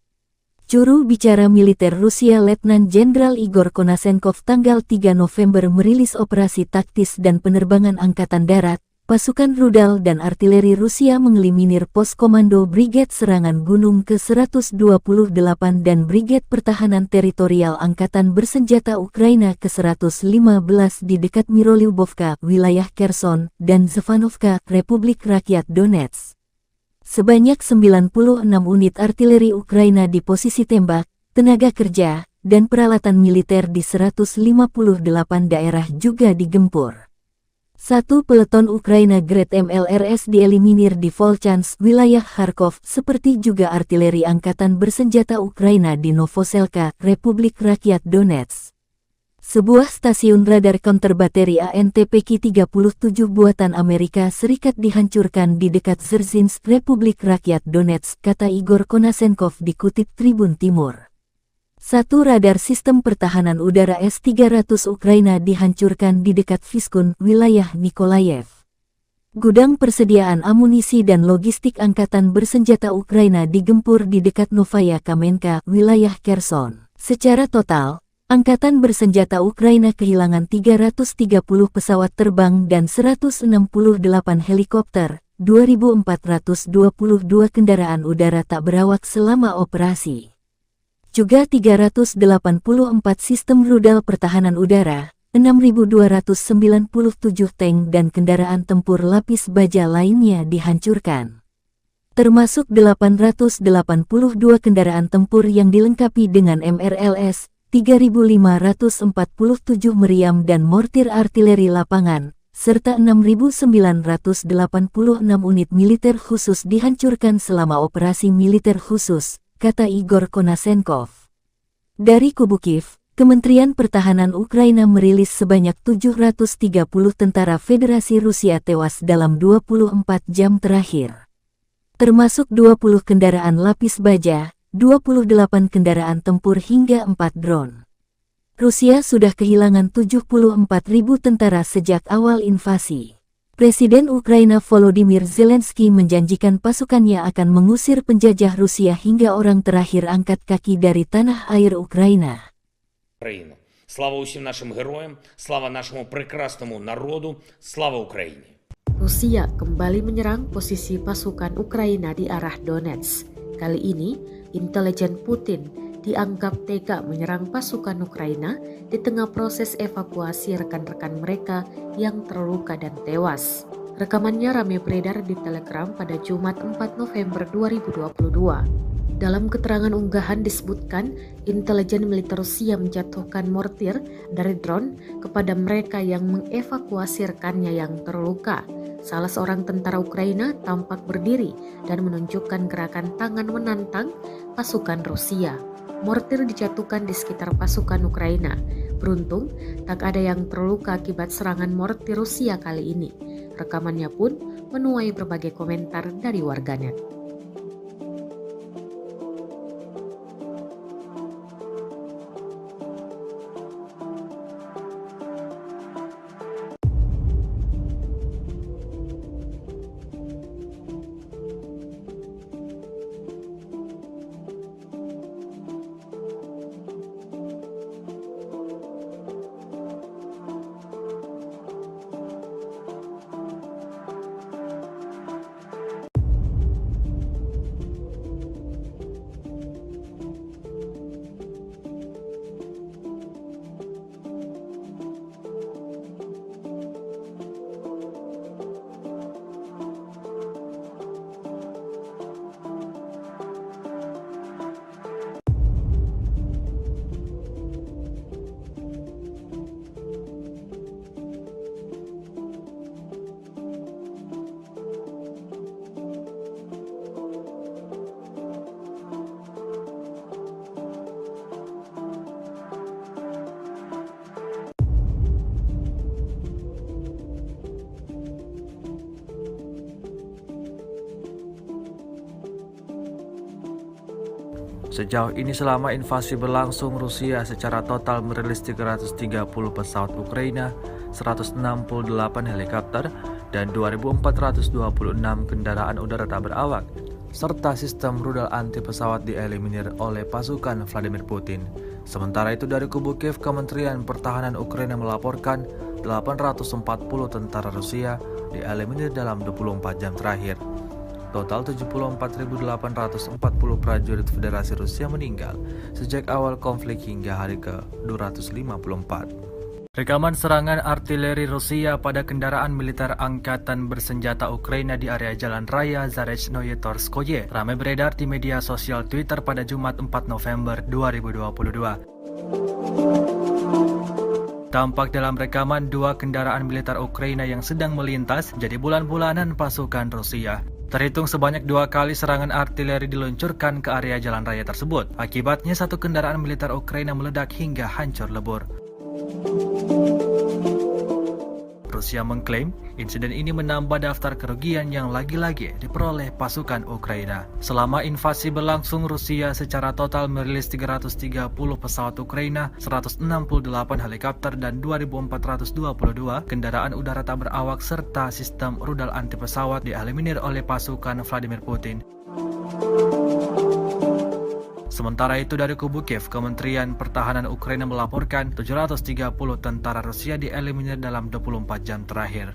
Juru bicara militer Rusia Letnan Jenderal Igor Konasenkov tanggal 3 November merilis operasi taktis dan penerbangan Angkatan Darat, pasukan rudal dan artileri Rusia mengeliminir pos komando Brigade Serangan Gunung ke-128 dan Brigade Pertahanan Teritorial Angkatan Bersenjata Ukraina ke-115 di dekat Mirolyubovka, wilayah Kherson, dan Zevanovka, Republik Rakyat Donetsk. Sebanyak 96 unit artileri Ukraina di posisi tembak, tenaga kerja, dan peralatan militer di 158 daerah juga digempur. 1 peleton Ukraina Grad MLRS dieliminir di Volchansk, wilayah Kharkov, seperti juga artileri Angkatan Bersenjata Ukraina di Novoselka, Republik Rakyat Donetsk. Sebuah stasiun radar counter bateri ANTPK-37 buatan Amerika Serikat dihancurkan di dekat Dzerzhinsk, Republik Rakyat Donetsk, kata Igor Konasenkov dikutip Tribun Timur. 1 radar sistem pertahanan udara S-300 Ukraina dihancurkan di dekat Vyskun, wilayah Nikolayev. Gudang persediaan amunisi dan logistik Angkatan Bersenjata Ukraina digempur di dekat Novaya Kamenka, wilayah Kherson. Secara total, Angkatan Bersenjata Ukraina kehilangan 330 pesawat terbang dan 168 helikopter, 2.422 kendaraan udara tak berawak selama operasi. Juga 384 sistem rudal pertahanan udara, 6.297 tank dan kendaraan tempur lapis baja lainnya dihancurkan. Termasuk 882 kendaraan tempur yang dilengkapi dengan MRLS, 3.547 meriam dan mortir artileri lapangan, serta 6.986 unit militer khusus dihancurkan selama operasi militer khusus, kata Igor Konasenkov. Dari kubu Kiev, Kementerian Pertahanan Ukraina merilis sebanyak 730 tentara Federasi Rusia tewas dalam 24 jam terakhir. Termasuk 20 kendaraan lapis baja, 28 kendaraan tempur hingga 4 drone. Rusia sudah kehilangan 74.000 tentara sejak awal invasi. Presiden Ukraina Volodymyr Zelensky menjanjikan pasukannya akan mengusir penjajah Rusia hingga orang terakhir angkat kaki dari tanah air Ukraina. Україну. Слава усім нашим героям, слава нашому прекрасному народу, слава Україні. Rusia kembali menyerang posisi pasukan Ukraina di arah Donetsk. Kali ini, intelijen Putin dianggap tega menyerang pasukan Ukraina di tengah proses evakuasi rekan-rekan mereka yang terluka dan tewas. Rekamannya ramai beredar di Telegram pada Jumat 4 November 2022. Dalam keterangan unggahan disebutkan, intelijen militer Rusia menjatuhkan mortir dari drone kepada mereka yang mengevakuasi rekannya yang terluka. Salah seorang tentara Ukraina tampak berdiri dan menunjukkan gerakan tangan menantang pasukan Rusia. Mortir dijatuhkan di sekitar pasukan Ukraina. Beruntung, tak ada yang terluka akibat serangan mortir Rusia kali ini. Rekamannya pun menuai berbagai komentar dari warganet. Sejauh ini selama invasi berlangsung, Rusia secara total merilis 330 pesawat Ukraina, 168 helikopter, dan 2.426 kendaraan udara tak berawak, serta sistem rudal anti pesawat dieliminir oleh pasukan Vladimir Putin. Sementara itu dari kubu Kiev, Kementerian Pertahanan Ukraina melaporkan 840 tentara Rusia dieliminir dalam 24 jam terakhir. Total 74.840 prajurit Federasi Rusia meninggal sejak awal konflik hingga hari ke-254. Rekaman serangan artileri Rusia pada kendaraan militer angkatan bersenjata Ukraina di area Jalan Raya Zarechnoye Torskoye ramai beredar di media sosial Twitter pada Jumat 4 November 2022. Tampak dalam rekaman dua kendaraan militer Ukraina yang sedang melintas jadi bulan-bulanan pasukan Rusia. Terhitung sebanyak 2 kali serangan artileri diluncurkan ke area jalan raya tersebut. Akibatnya satu kendaraan militer Ukraina meledak hingga hancur lebur. Rusia mengklaim insiden ini menambah daftar kerugian yang lagi-lagi diperoleh pasukan Ukraina. Selama invasi berlangsung, Rusia secara total merilis 330 pesawat Ukraina, 168 helikopter, dan 2.422 kendaraan udara tak berawak serta sistem rudal anti pesawat dieliminir oleh pasukan Vladimir Putin. Sementara itu dari kubu Kiev, Kementerian Pertahanan Ukraina melaporkan 730 tentara Rusia dieliminir dalam 24 jam terakhir.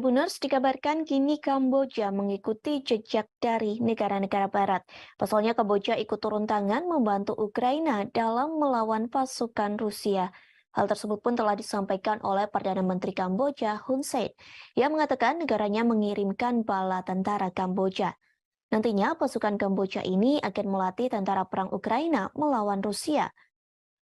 Tribuners, dikabarkan kini Kamboja mengikuti jejak dari negara-negara barat. Pasalnya Kamboja ikut turun tangan membantu Ukraina dalam melawan pasukan Rusia. Hal tersebut pun telah disampaikan oleh Perdana Menteri Kamboja Hun Sen, yang mengatakan negaranya mengirimkan bala tentara Kamboja. Nantinya pasukan Kamboja ini akan melatih tentara perang Ukraina melawan Rusia.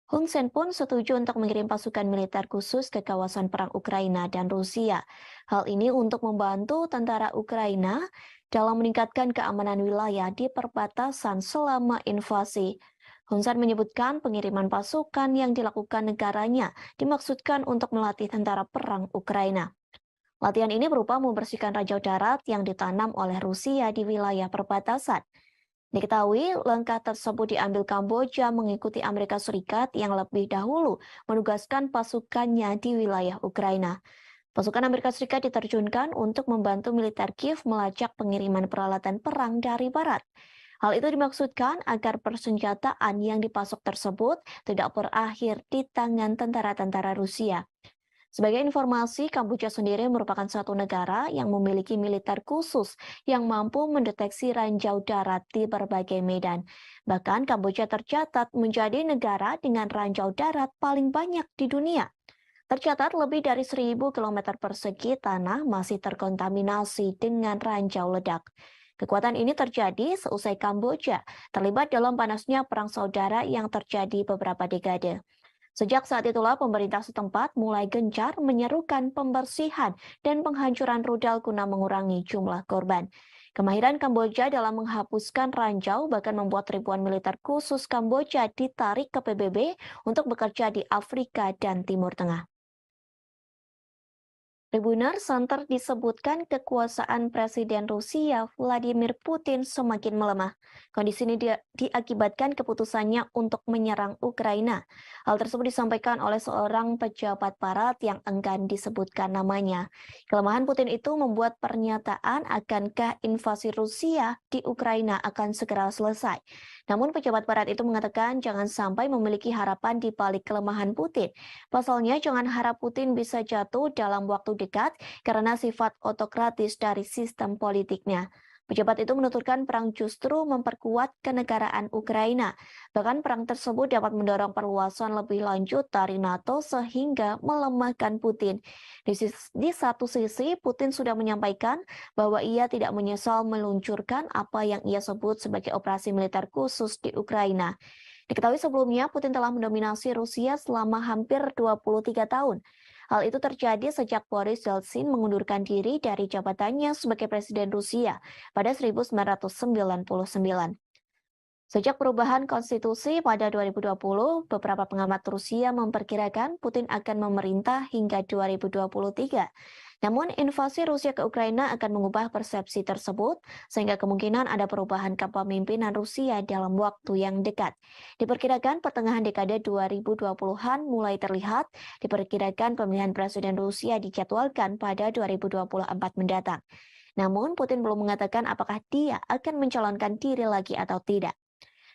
Hun Sen pun setuju untuk mengirim pasukan militer khusus ke kawasan perang Ukraina dan Rusia. Hal ini untuk membantu tentara Ukraina dalam meningkatkan keamanan wilayah di perbatasan selama invasi. Hun Sen menyebutkan pengiriman pasukan yang dilakukan negaranya dimaksudkan untuk melatih tentara perang Ukraina. Latihan ini berupa membersihkan ranjau darat yang ditanam oleh Rusia di wilayah perbatasan. Diketahui langkah tersebut diambil Kamboja mengikuti Amerika Serikat yang lebih dahulu menugaskan pasukannya di wilayah Ukraina. Pasukan Amerika Serikat diterjunkan untuk membantu militer Kiev melacak pengiriman peralatan perang dari barat. Hal itu dimaksudkan agar persenjataan yang dipasok tersebut tidak berakhir di tangan tentara-tentara Rusia. Sebagai informasi, Kamboja sendiri merupakan satu negara yang memiliki militer khusus yang mampu mendeteksi ranjau darat di berbagai medan. Bahkan Kamboja tercatat menjadi negara dengan ranjau darat paling banyak di dunia. Tercatat lebih dari 1.000 km persegi tanah masih terkontaminasi dengan ranjau ledak. Kekuatan ini terjadi seusai Kamboja terlibat dalam panasnya perang saudara yang terjadi beberapa dekade. Sejak saat itulah pemerintah setempat mulai gencar menyerukan pembersihan dan penghancuran rudal guna mengurangi jumlah korban. Kemahiran Kamboja dalam menghapuskan ranjau bahkan membuat ribuan militer khusus Kamboja ditarik ke PBB untuk bekerja di Afrika dan Timur Tengah. Tribuners, santer disebutkan kekuasaan Presiden Rusia Vladimir Putin semakin melemah. Kondisi ini diakibatkan keputusannya untuk menyerang Ukraina. Hal tersebut disampaikan oleh seorang pejabat barat yang enggan disebutkan namanya. Kelemahan Putin itu membuat pernyataan akankah invasi Rusia di Ukraina akan segera selesai. Namun pejabat barat itu mengatakan jangan sampai memiliki harapan di balik kelemahan Putin. Pasalnya jangan harap Putin bisa jatuh dalam waktu dekat karena sifat otokratis dari sistem politiknya. Pejabat itu menuturkan perang justru memperkuat kenegaraan Ukraina. Bahkan perang tersebut dapat mendorong perluasan lebih lanjut dari NATO sehingga melemahkan Putin. Di satu sisi, Putin sudah menyampaikan bahwa ia tidak menyesal meluncurkan apa yang ia sebut sebagai operasi militer khusus di Ukraina. Diketahui sebelumnya, Putin telah mendominasi Rusia selama hampir 23 tahun. Hal itu terjadi sejak Boris Yeltsin mengundurkan diri dari jabatannya sebagai Presiden Rusia pada 1999. Sejak perubahan konstitusi pada 2020, beberapa pengamat Rusia memperkirakan Putin akan memerintah hingga 2023. Namun invasi Rusia ke Ukraina akan mengubah persepsi tersebut, sehingga kemungkinan ada perubahan kepemimpinan Rusia dalam waktu yang dekat. Diperkirakan pertengahan dekade 2020-an mulai terlihat, diperkirakan pemilihan Presiden Rusia dijadwalkan pada 2024 mendatang. Namun Putin belum mengatakan apakah dia akan mencalonkan diri lagi atau tidak.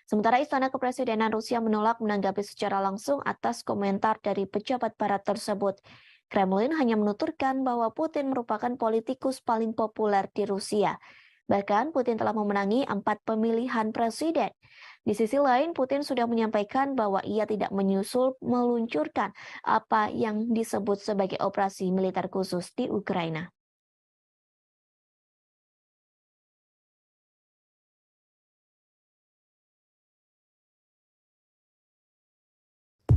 Sementara Istana Kepresidenan Rusia menolak menanggapi secara langsung atas komentar dari pejabat barat tersebut. Kremlin hanya menuturkan bahwa Putin merupakan politikus paling populer di Rusia. Bahkan Putin telah memenangi 4 pemilihan presiden. Di sisi lain, Putin sudah menyampaikan bahwa ia tidak meluncurkan apa yang disebut sebagai operasi militer khusus di Ukraina.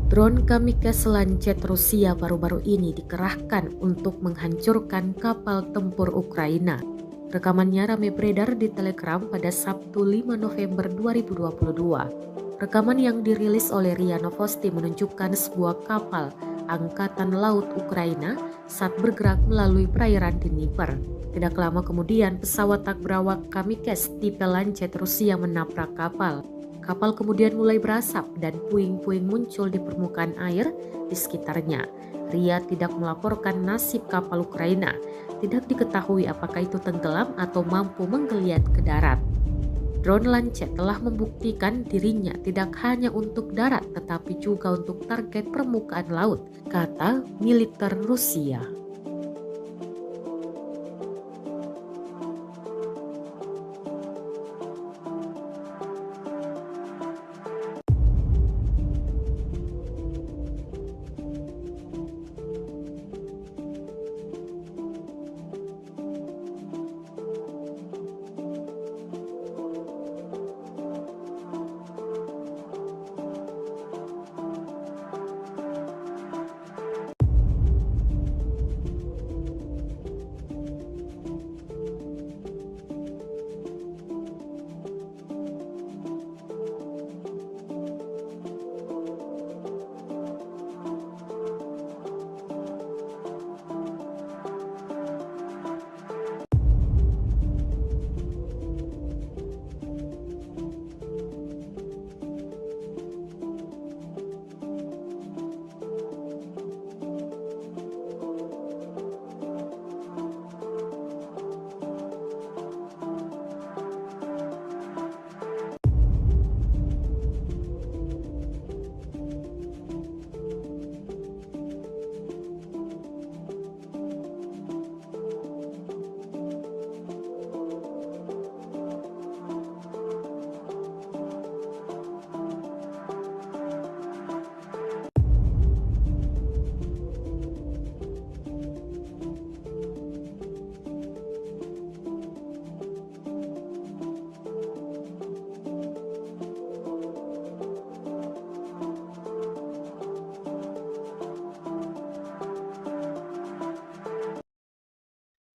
Drone kamikaze Lancet Rusia baru-baru ini dikerahkan untuk menghancurkan kapal tempur Ukraina. Rekamannya ramai beredar di Telegram pada Sabtu 5 November 2022. Rekaman yang dirilis oleh RIA Novosti menunjukkan sebuah kapal Angkatan Laut Ukraina saat bergerak melalui perairan Dnieper. Tidak lama kemudian, pesawat tak berawak kamikaze tipe Lancet Rusia menabrak kapal. Kapal kemudian mulai berasap dan puing-puing muncul di permukaan air di sekitarnya. RIA tidak melaporkan nasib kapal Ukraina. Tidak diketahui apakah itu tenggelam atau mampu menggeliat ke darat. Drone Lancet telah membuktikan dirinya tidak hanya untuk darat tetapi juga untuk target permukaan laut, kata militer Rusia.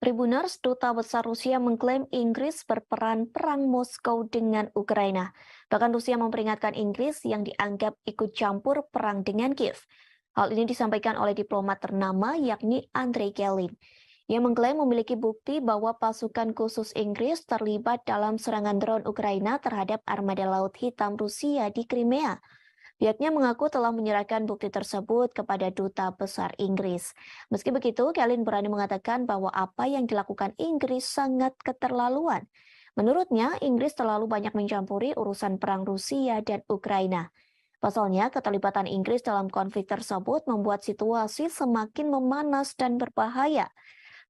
Tribuners, Duta Besar Rusia mengklaim Inggris berperan perang Moskow dengan Ukraina. Bahkan Rusia memperingatkan Inggris yang dianggap ikut campur perang dengan Kiev. Hal ini disampaikan oleh diplomat ternama yakni Andrei Kelin. Ia mengklaim memiliki bukti bahwa pasukan khusus Inggris terlibat dalam serangan drone Ukraina terhadap armada Laut Hitam Rusia di Crimea. Pihaknya mengaku telah menyerahkan bukti tersebut kepada Duta Besar Inggris. Meski begitu, Kelin berani mengatakan bahwa apa yang dilakukan Inggris sangat keterlaluan. Menurutnya, Inggris terlalu banyak mencampuri urusan perang Rusia dan Ukraina. Pasalnya, keterlibatan Inggris dalam konflik tersebut membuat situasi semakin memanas dan berbahaya.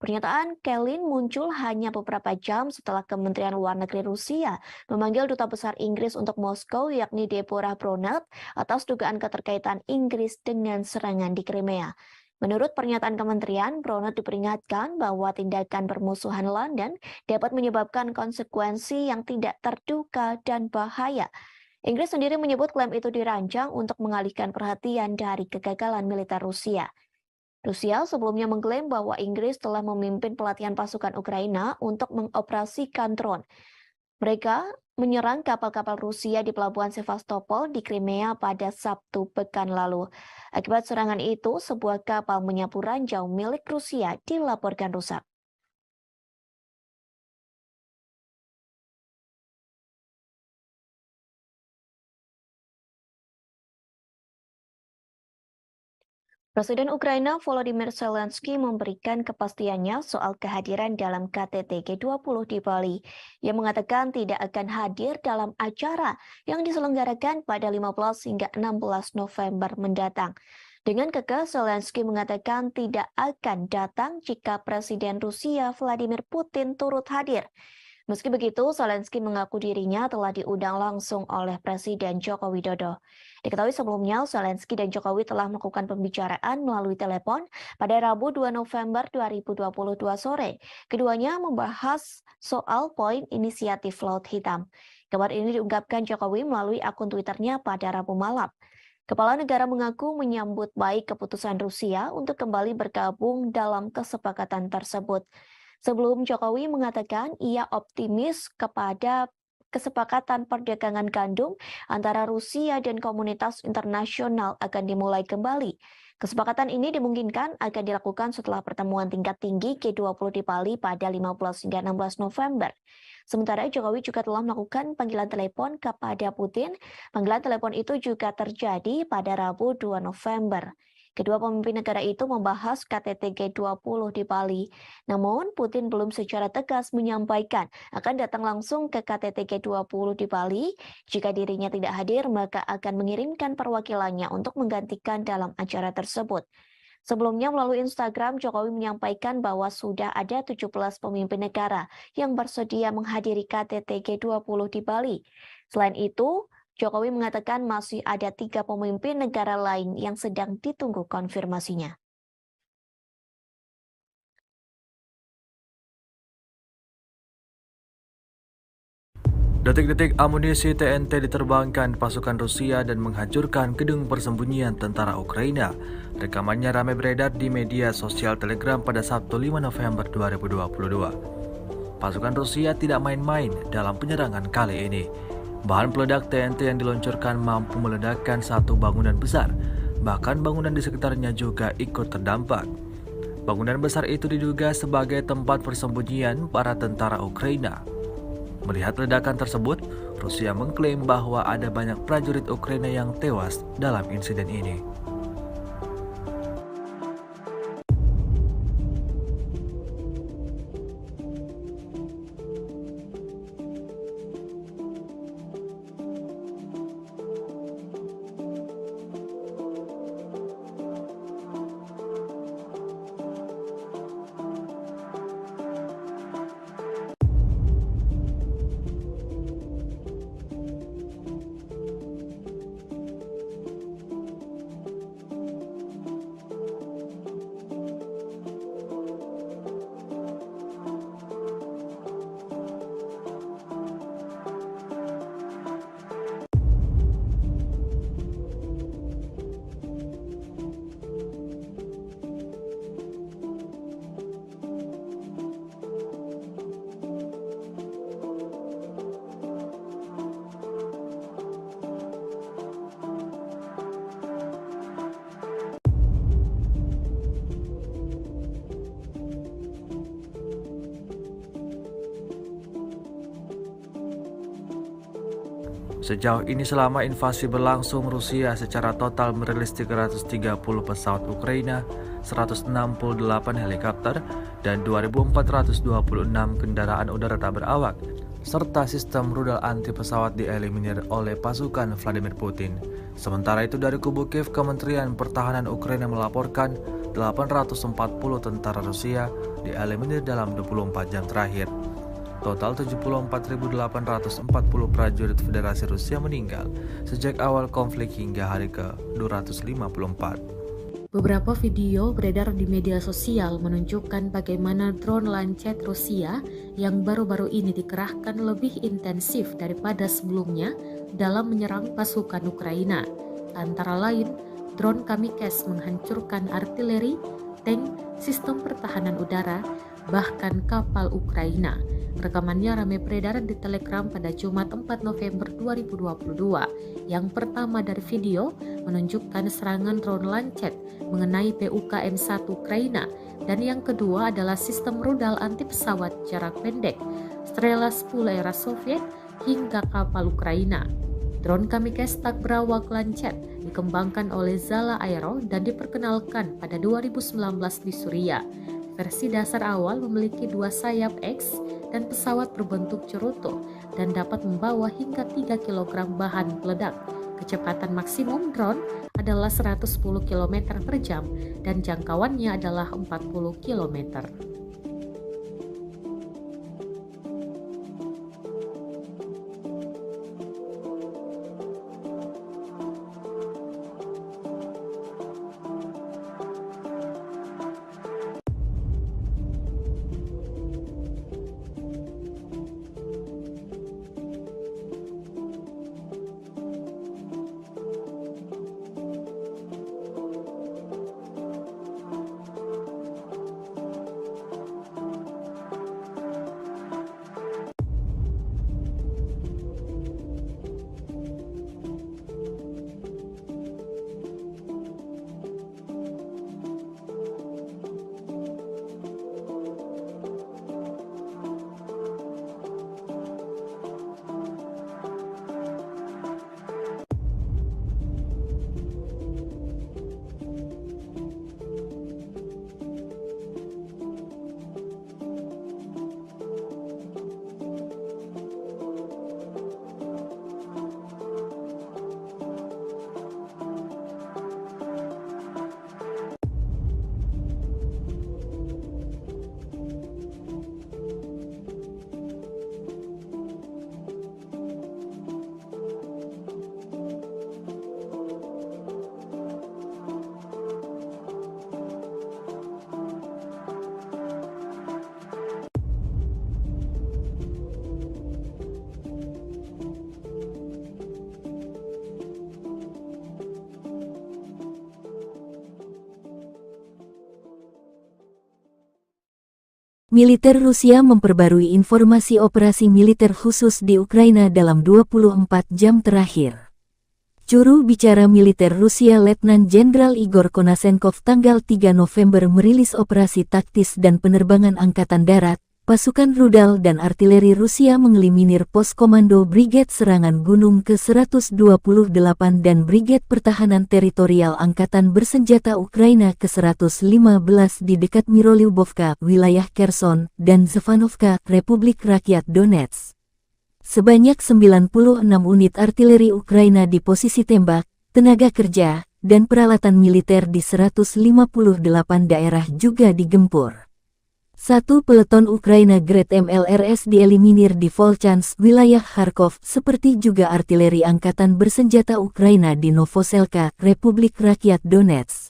Pernyataan Kelin muncul hanya beberapa jam setelah Kementerian Luar Negeri Rusia memanggil Duta Besar Inggris untuk Moskow yakni Deborah Bronert atas dugaan keterkaitan Inggris dengan serangan di Crimea. Menurut pernyataan kementerian, Bronert diperingatkan bahwa tindakan permusuhan London dapat menyebabkan konsekuensi yang tidak terduga dan bahaya. Inggris sendiri menyebut klaim itu dirancang untuk mengalihkan perhatian dari kegagalan militer Rusia. Rusia sebelumnya mengklaim bahwa Inggris telah memimpin pelatihan pasukan Ukraina untuk mengoperasikan drone. Mereka menyerang kapal-kapal Rusia di pelabuhan Sevastopol di Crimea pada Sabtu pekan lalu. Akibat serangan itu, sebuah kapal menyapu ranjau milik Rusia dilaporkan rusak. Presiden Ukraina Volodymyr Zelensky memberikan kepastiannya soal kehadiran dalam KTT G20 di Bali. Ia mengatakan tidak akan hadir dalam acara yang diselenggarakan pada 15 hingga 16 November mendatang. Dengan kekeh, Zelensky mengatakan tidak akan datang jika Presiden Rusia Vladimir Putin turut hadir. Meski begitu, Zelensky mengaku dirinya telah diundang langsung oleh Presiden Joko Widodo. Diketahui sebelumnya, Zelensky dan Jokowi telah melakukan pembicaraan melalui telepon pada Rabu 2 November 2022 sore. Keduanya membahas soal poin inisiatif Laut Hitam. Kabar ini diungkapkan Jokowi melalui akun Twitternya pada Rabu malam. Kepala negara mengaku menyambut baik keputusan Rusia untuk kembali bergabung dalam kesepakatan tersebut. Sebelum Jokowi mengatakan ia optimis kepada kesepakatan perdagangan gandum antara Rusia dan komunitas internasional akan dimulai kembali. Kesepakatan ini dimungkinkan akan dilakukan setelah pertemuan tingkat tinggi G20 di Bali pada 15 hingga 16 November. Sementara Jokowi juga telah melakukan panggilan telepon kepada Putin. Panggilan telepon itu juga terjadi pada Rabu 2 November. Kedua pemimpin negara itu membahas KTT G20 di Bali. Namun, Putin belum secara tegas menyampaikan akan datang langsung ke KTT G20 di Bali. Jika dirinya tidak hadir, maka akan mengirimkan perwakilannya untuk menggantikan dalam acara tersebut. Sebelumnya melalui Instagram, Jokowi menyampaikan bahwa sudah ada 17 pemimpin negara yang bersedia menghadiri KTT G20 di Bali. Selain itu, Jokowi mengatakan masih ada 3 pemimpin negara lain yang sedang ditunggu konfirmasinya. Detik-detik amunisi TNT diterbangkan pasukan Rusia dan menghancurkan gedung persembunyian tentara Ukraina. Rekamannya ramai beredar di media sosial Telegram pada Sabtu 5 November 2022. Pasukan Rusia tidak main-main dalam penyerangan kali ini. Bahan peledak TNT yang diluncurkan mampu meledakkan satu bangunan besar, bahkan bangunan di sekitarnya juga ikut terdampak. Bangunan besar itu diduga sebagai tempat persembunyian para tentara Ukraina. Melihat ledakan tersebut, Rusia mengklaim bahwa ada banyak prajurit Ukraina yang tewas dalam insiden ini. Sejauh ini selama invasi berlangsung, Rusia secara total merilis 330 pesawat Ukraina, 168 helikopter, dan 2.426 kendaraan udara tak berawak, serta sistem rudal anti pesawat dieliminir oleh pasukan Vladimir Putin. Sementara itu dari kubu Kiev, Kementerian Pertahanan Ukraina melaporkan 840 tentara Rusia dieliminir dalam 24 jam terakhir. Total 74.840 prajurit Federasi Rusia meninggal sejak awal konflik hingga hari ke-254. Beberapa video beredar di media sosial menunjukkan bagaimana drone Lancet Rusia yang baru-baru ini dikerahkan lebih intensif daripada sebelumnya dalam menyerang pasukan Ukraina. Antara lain, drone Kamikze menghancurkan artileri, tank, sistem pertahanan udara, bahkan kapal Ukraina. Rekamannya ramai beredar di Telegram pada Jumat 4 November 2022. Yang pertama dari video menunjukkan serangan drone Lancet mengenai PUKM-1 Ukraina, dan yang kedua adalah sistem rudal anti pesawat jarak pendek Strela 10 era Soviet hingga kapal Ukraina. Drone Kamikze tak berawak Lancet dikembangkan oleh Zala Aero dan diperkenalkan pada 2019 di Suriah. Versi dasar awal memiliki 2 sayap X dan pesawat berbentuk cerutu dan dapat membawa hingga 3 kg bahan peledak. Kecepatan maksimum drone adalah 110 km per jam dan jangkauannya adalah 40 km. Militer Rusia memperbarui informasi operasi militer khusus di Ukraina dalam 24 jam terakhir. Juru bicara militer Rusia Letnan Jenderal Igor Konasenkov tanggal 3 November merilis operasi taktis dan penerbangan angkatan darat, pasukan rudal dan artileri Rusia mengeliminir pos komando Brigade Serangan Gunung ke-128 dan Brigade Pertahanan Teritorial Angkatan Bersenjata Ukraina ke-115 di dekat Mirolyubovka, wilayah Kherson, dan Zevanovka, Republik Rakyat Donetsk. Sebanyak 96 unit artileri Ukraina di posisi tembak, tenaga kerja, dan peralatan militer di 158 daerah juga digempur. Satu peleton Ukraina Grad MLRS dieliminir di Volchansk, wilayah Kharkov, seperti juga artileri angkatan bersenjata Ukraina di Novoselka, Republik Rakyat Donetsk.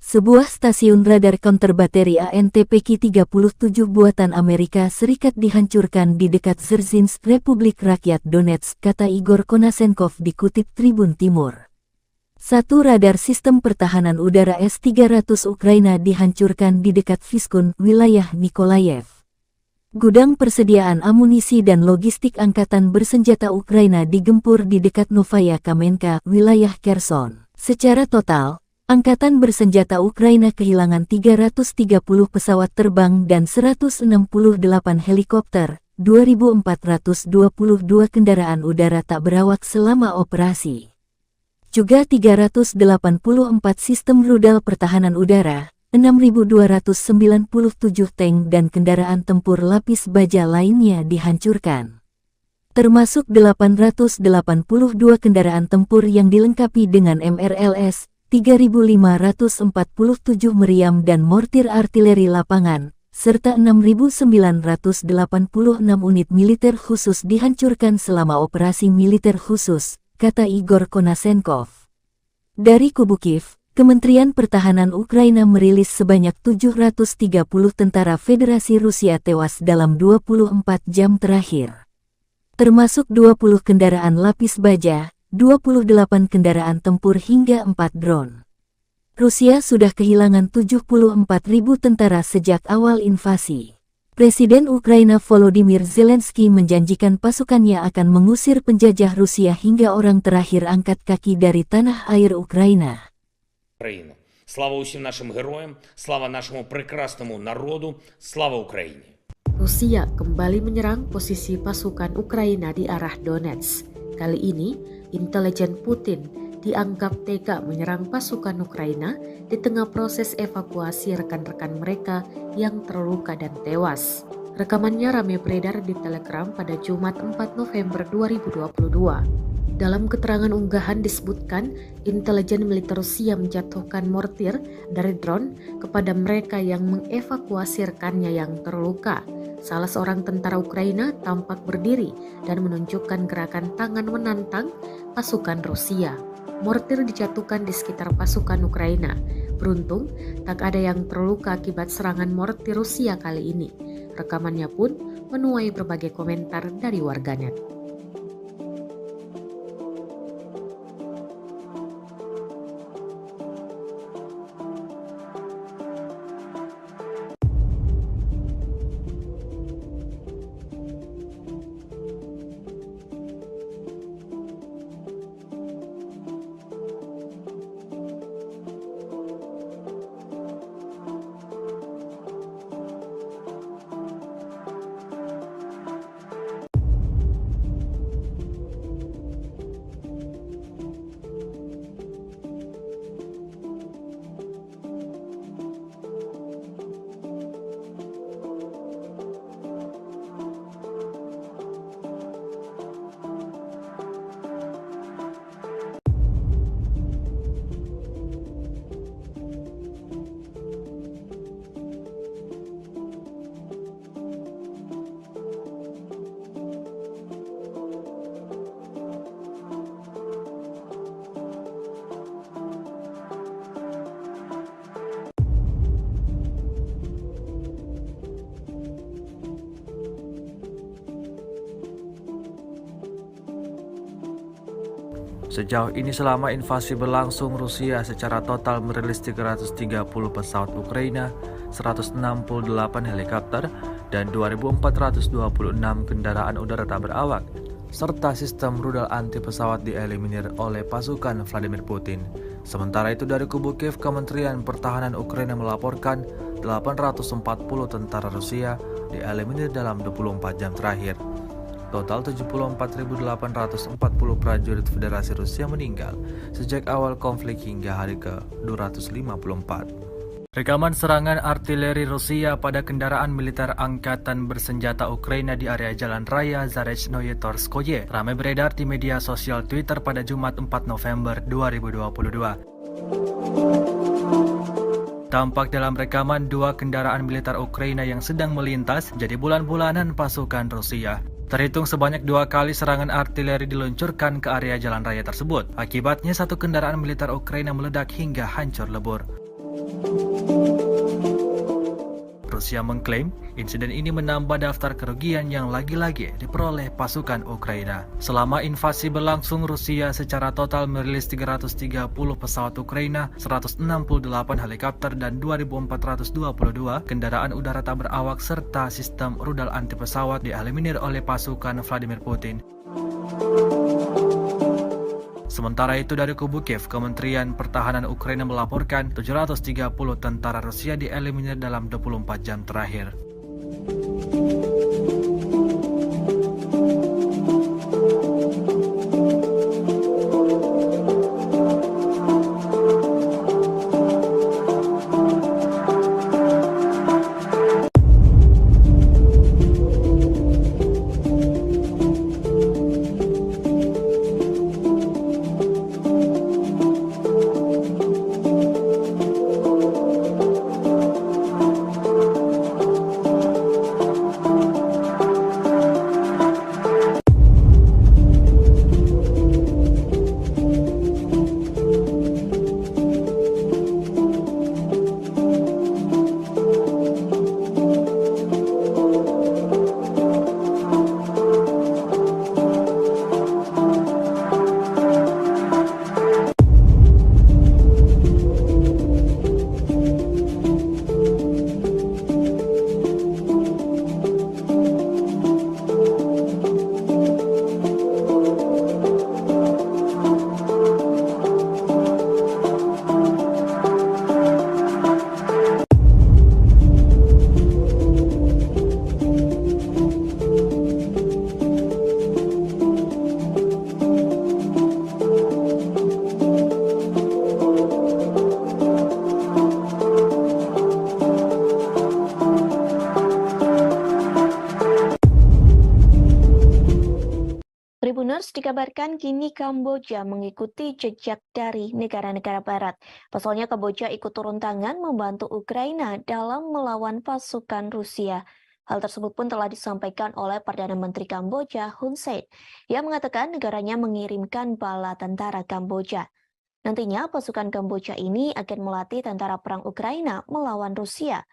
Sebuah stasiun radar counter bateri ANTPK-37 buatan Amerika Serikat dihancurkan di dekat Dzerzhinsk, Republik Rakyat Donetsk, kata Igor Konasenkov dikutip Tribun Timur. Satu radar sistem pertahanan udara S-300 Ukraina dihancurkan di dekat Vyskun, wilayah Nikolayev. Gudang persediaan amunisi dan logistik angkatan bersenjata Ukraina digempur di dekat Novaya Kamenka, wilayah Kherson. Secara total, angkatan bersenjata Ukraina kehilangan 330 pesawat terbang dan 168 helikopter, 2.422 kendaraan udara tak berawak selama operasi. Juga 384 sistem rudal pertahanan udara, 6.297 tank dan kendaraan tempur lapis baja lainnya dihancurkan. Termasuk 882 kendaraan tempur yang dilengkapi dengan MRLS, 3.547 meriam dan mortir artileri lapangan, serta 6.986 unit militer khusus dihancurkan selama operasi militer khusus, kata Igor Konasenkov. Dari kubu Kiev, Kementerian Pertahanan Ukraina merilis sebanyak 730 tentara Federasi Rusia tewas dalam 24 jam terakhir. Termasuk 20 kendaraan lapis baja, 28 kendaraan tempur hingga 4 drone. Rusia sudah kehilangan 74.000 tentara sejak awal invasi. Presiden Ukraina Volodymyr Zelensky menjanjikan pasukannya akan mengusir penjajah Rusia hingga orang terakhir angkat kaki dari tanah air Ukraina. Україна. Слава усім нашим героям, слава нашому прекрасному народу, слава Україні. Rusia kembali menyerang posisi pasukan Ukraina di arah Donetsk. Kali ini, intelijen Putin dianggap tega menyerang pasukan Ukraina di tengah proses evakuasi rekan-rekan mereka yang terluka dan tewas. Rekamannya ramai beredar di Telegram pada Jumat 4 November 2022. Dalam keterangan unggahan disebutkan, intelijen militer Rusia menjatuhkan mortir dari drone kepada mereka yang mengevakuasi rekannya yang terluka. Salah seorang tentara Ukraina tampak berdiri dan menunjukkan gerakan tangan menantang pasukan Rusia. Mortir dijatuhkan di sekitar pasukan Ukraina. Beruntung, tak ada yang terluka akibat serangan mortir Rusia kali ini. Rekamannya pun menuai berbagai komentar dari warganet. Sejauh ini selama invasi berlangsung, Rusia secara total merilis 330 pesawat Ukraina, 168 helikopter, dan 2.426 kendaraan udara tak berawak, serta sistem rudal anti pesawat dieliminir oleh pasukan Vladimir Putin. Sementara itu dari kubu Kiev, Kementerian Pertahanan Ukraina melaporkan 840 tentara Rusia dieliminir dalam 24 jam terakhir. Total 74.840 prajurit Federasi Rusia meninggal sejak awal konflik hingga hari ke-254. Rekaman serangan artileri Rusia pada kendaraan militer angkatan bersenjata Ukraina di area Jalan Raya Zarechnoye Torskoye ramai beredar di media sosial Twitter pada Jumat 4 November 2022. Tampak dalam rekaman dua kendaraan militer Ukraina yang sedang melintas jadi bulan-bulanan pasukan Rusia. Terhitung sebanyak 2 kali serangan artileri diluncurkan ke area jalan raya tersebut. Akibatnya satu kendaraan militer Ukraina meledak hingga hancur lebur. Rusia mengklaim insiden ini menambah daftar kerugian yang lagi-lagi diperoleh pasukan Ukraina. Selama invasi berlangsung, Rusia secara total merilis 330 pesawat Ukraina, 168 helikopter, dan 2.422 kendaraan udara tak berawak serta sistem rudal anti pesawat dieliminir oleh pasukan Vladimir Putin. Sementara itu dari kubu Kiev, Kementerian Pertahanan Ukraina melaporkan 730 tentara Rusia dieliminir dalam 24 jam terakhir. Tribuners dikabarkan kini Kamboja mengikuti jejak dari negara-negara barat. Pasalnya Kamboja ikut turun tangan membantu Ukraina dalam melawan pasukan Rusia. Hal tersebut pun telah disampaikan oleh Perdana Menteri Kamboja Hun Sen. Ia mengatakan negaranya mengirimkan bala tentara Kamboja. Nantinya pasukan Kamboja ini akan melatih tentara perang Ukraina melawan Rusia.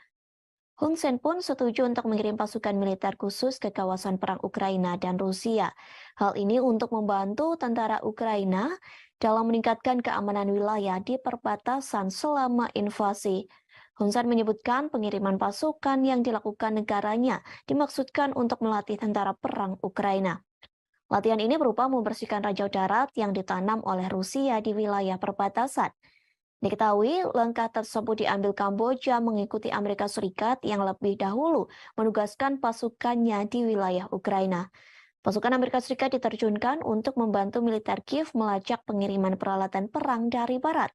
Hun Sen pun setuju untuk mengirim pasukan militer khusus ke kawasan perang Ukraina dan Rusia. Hal ini untuk membantu tentara Ukraina dalam meningkatkan keamanan wilayah di perbatasan selama invasi. Hun Sen menyebutkan pengiriman pasukan yang dilakukan negaranya dimaksudkan untuk melatih tentara perang Ukraina. Latihan ini berupa membersihkan ranjau darat yang ditanam oleh Rusia di wilayah perbatasan. Diketahui langkah tersebut diambil Kamboja mengikuti Amerika Serikat yang lebih dahulu menugaskan pasukannya di wilayah Ukraina. Pasukan Amerika Serikat diterjunkan untuk membantu militer Kiev melacak pengiriman peralatan perang dari barat.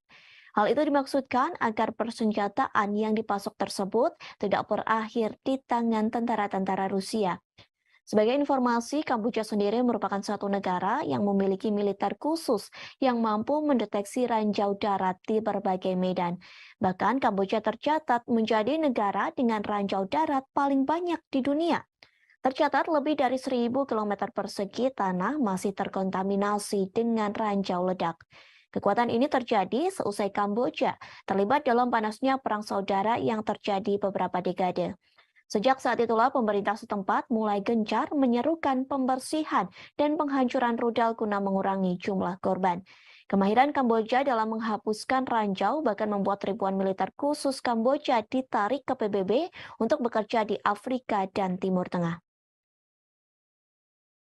Hal itu dimaksudkan agar persenjataan yang dipasok tersebut tidak berakhir di tangan tentara-tentara Rusia. Sebagai informasi, Kamboja sendiri merupakan satu negara yang memiliki militer khusus yang mampu mendeteksi ranjau darat di berbagai medan. Bahkan Kamboja tercatat menjadi negara dengan ranjau darat paling banyak di dunia. Tercatat lebih dari 1.000 km persegi tanah masih terkontaminasi dengan ranjau ledak. Kekuatan ini terjadi seusai Kamboja terlibat dalam panasnya perang saudara yang terjadi beberapa dekade. Sejak saat itulah pemerintah setempat mulai gencar menyerukan pembersihan dan penghancuran rudal guna mengurangi jumlah korban. Kemahiran Kamboja dalam menghapuskan ranjau bahkan membuat ribuan militer khusus Kamboja ditarik ke PBB untuk bekerja di Afrika dan Timur Tengah.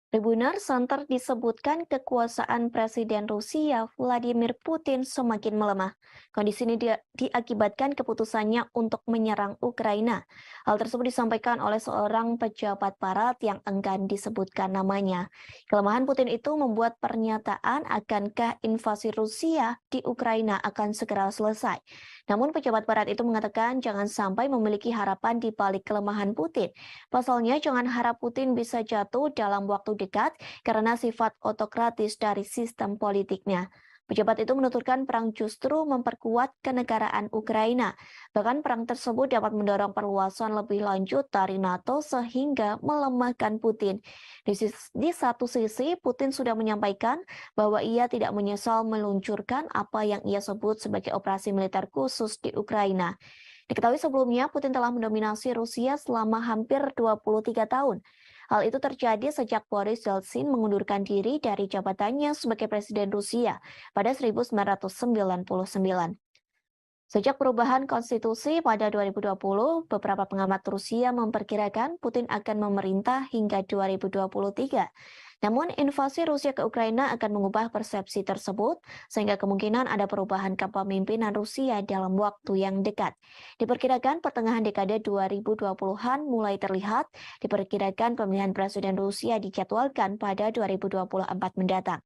Tribuners santer disebutkan kekuasaan Presiden Rusia Vladimir Putin semakin melemah. Kondisi ini diakibatkan keputusannya untuk menyerang Ukraina. Hal tersebut disampaikan oleh seorang pejabat barat yang enggan disebutkan namanya. Kelemahan Putin itu membuat pernyataan akankah invasi Rusia di Ukraina akan segera selesai. Namun pejabat barat itu mengatakan jangan sampai memiliki harapan di balik kelemahan Putin. Pasalnya jangan harap Putin bisa jatuh dalam waktu dekat karena sifat otokratis dari sistem politiknya. Pejabat itu menuturkan perang justru memperkuat kenegaraan Ukraina. Bahkan perang tersebut dapat mendorong perluasan lebih lanjut dari NATO sehingga melemahkan Putin. Di satu sisi, Putin sudah menyampaikan bahwa ia tidak menyesal meluncurkan apa yang ia sebut sebagai operasi militer khusus di Ukraina. Diketahui sebelumnya, Putin telah mendominasi Rusia selama hampir 23 tahun. Hal itu terjadi sejak Boris Yeltsin mengundurkan diri dari jabatannya sebagai Presiden Rusia pada 1999. Sejak perubahan konstitusi pada 2020, beberapa pengamat Rusia memperkirakan Putin akan memerintah hingga 2023. Namun, invasi Rusia ke Ukraina akan mengubah persepsi tersebut, sehingga kemungkinan ada perubahan kepemimpinan Rusia dalam waktu yang dekat. Diperkirakan pertengahan dekade 2020-an mulai terlihat, diperkirakan pemilihan Presiden Rusia dijadwalkan pada 2024 mendatang.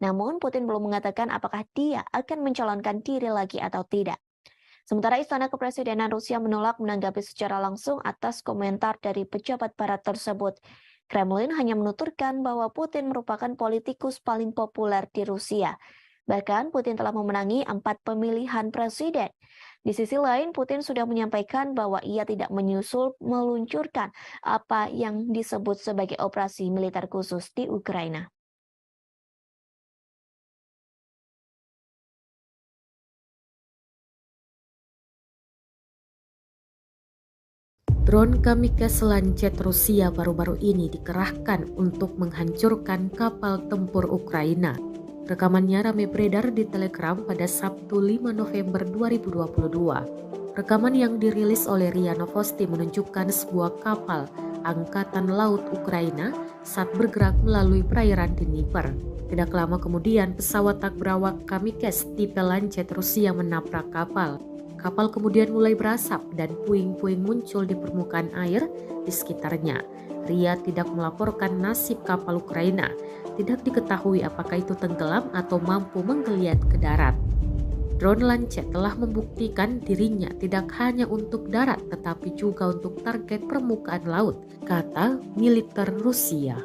Namun, Putin belum mengatakan apakah dia akan mencalonkan diri lagi atau tidak. Sementara Istana Kepresidenan Rusia menolak menanggapi secara langsung atas komentar dari pejabat barat tersebut. Kremlin hanya menuturkan bahwa Putin merupakan politikus paling populer di Rusia. Bahkan Putin telah memenangi 4 pemilihan presiden. Di sisi lain, Putin sudah menyampaikan bahwa ia tidak meluncurkan apa yang disebut sebagai operasi militer khusus di Ukraina. Drone kamikaze Lancet Rusia baru-baru ini dikerahkan untuk menghancurkan kapal tempur Ukraina. Rekamannya ramai beredar di Telegram pada Sabtu 5 November 2022. Rekaman yang dirilis oleh RIA Novosti menunjukkan sebuah kapal Angkatan Laut Ukraina saat bergerak melalui perairan Dnieper. Tidak lama kemudian, pesawat tak berawak kamikaze tipe Lancet Rusia menabrak kapal. Kapal kemudian mulai berasap dan puing-puing muncul di permukaan air di sekitarnya. RIA tidak melaporkan nasib kapal Ukraina. Tidak diketahui apakah itu tenggelam atau mampu menggeliat ke darat. Drone Lancet telah membuktikan dirinya tidak hanya untuk darat tetapi juga untuk target permukaan laut, kata militer Rusia.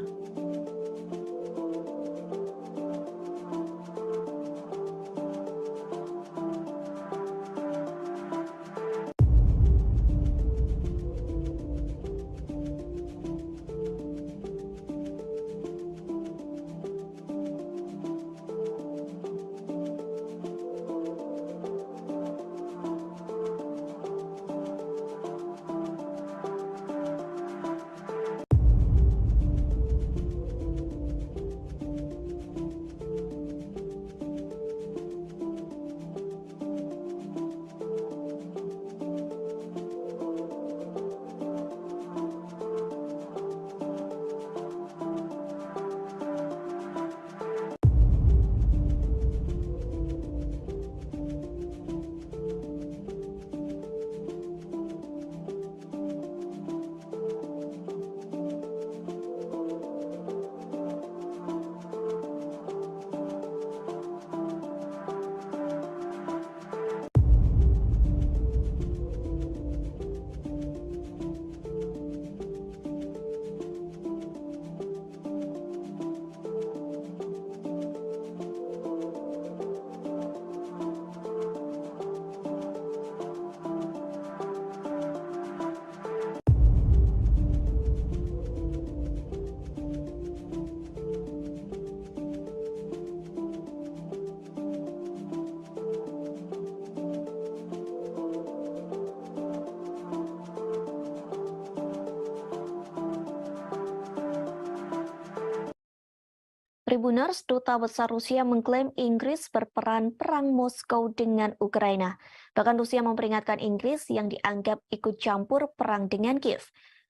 Tribuners, Duta Besar Rusia mengklaim Inggris berperan perang Moskow dengan Ukraina. Bahkan Rusia memperingatkan Inggris yang dianggap ikut campur perang dengan Kiev.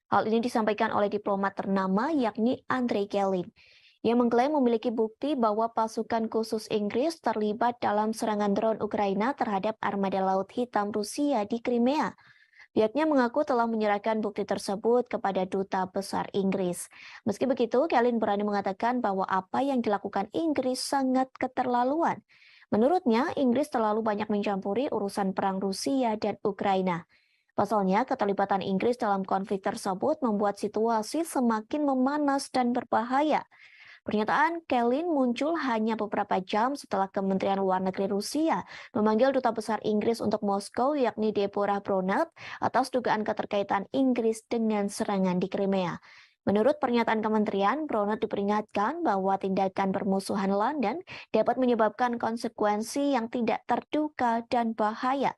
Hal ini disampaikan oleh diplomat ternama yakni Andrei Kelin. Ia mengklaim memiliki bukti bahwa pasukan khusus Inggris terlibat dalam serangan drone Ukraina terhadap armada Laut Hitam Rusia di Crimea. Pihaknya mengaku telah menyerahkan bukti tersebut kepada Duta Besar Inggris. Meski begitu, Kelin berani mengatakan bahwa apa yang dilakukan Inggris sangat keterlaluan. Menurutnya, Inggris terlalu banyak mencampuri urusan perang Rusia dan Ukraina. Pasalnya, keterlibatan Inggris dalam konflik tersebut membuat situasi semakin memanas dan berbahaya. Pernyataan Kelin muncul hanya beberapa jam setelah Kementerian Luar Negeri Rusia memanggil Duta Besar Inggris untuk Moskow yakni Deborah Bronert atas dugaan keterkaitan Inggris dengan serangan di Crimea. Menurut pernyataan kementerian, Bronert diperingatkan bahwa tindakan permusuhan London dapat menyebabkan konsekuensi yang tidak terduga dan bahaya.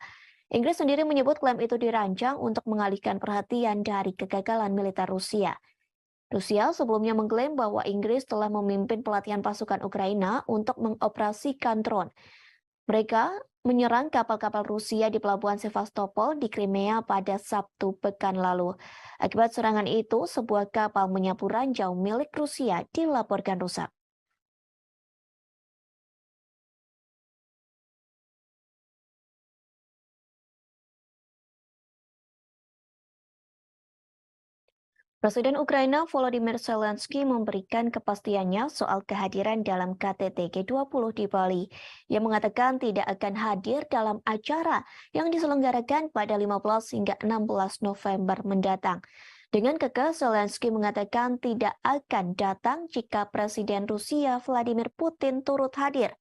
Inggris sendiri menyebut klaim itu dirancang untuk mengalihkan perhatian dari kegagalan militer Rusia. Rusia sebelumnya mengklaim bahwa Inggris telah memimpin pelatihan pasukan Ukraina untuk mengoperasikan drone. Mereka menyerang kapal-kapal Rusia di pelabuhan Sevastopol di Crimea pada Sabtu pekan lalu. Akibat serangan itu, sebuah kapal menyapu ranjau milik Rusia dilaporkan rusak. Presiden Ukraina Volodymyr Zelensky memberikan kepastiannya soal kehadiran dalam KTT G20 di Bali. Ia mengatakan tidak akan hadir dalam acara yang diselenggarakan pada 15 hingga 16 November mendatang. Dengan kekeh, Zelensky mengatakan tidak akan datang jika Presiden Rusia Vladimir Putin turut hadir.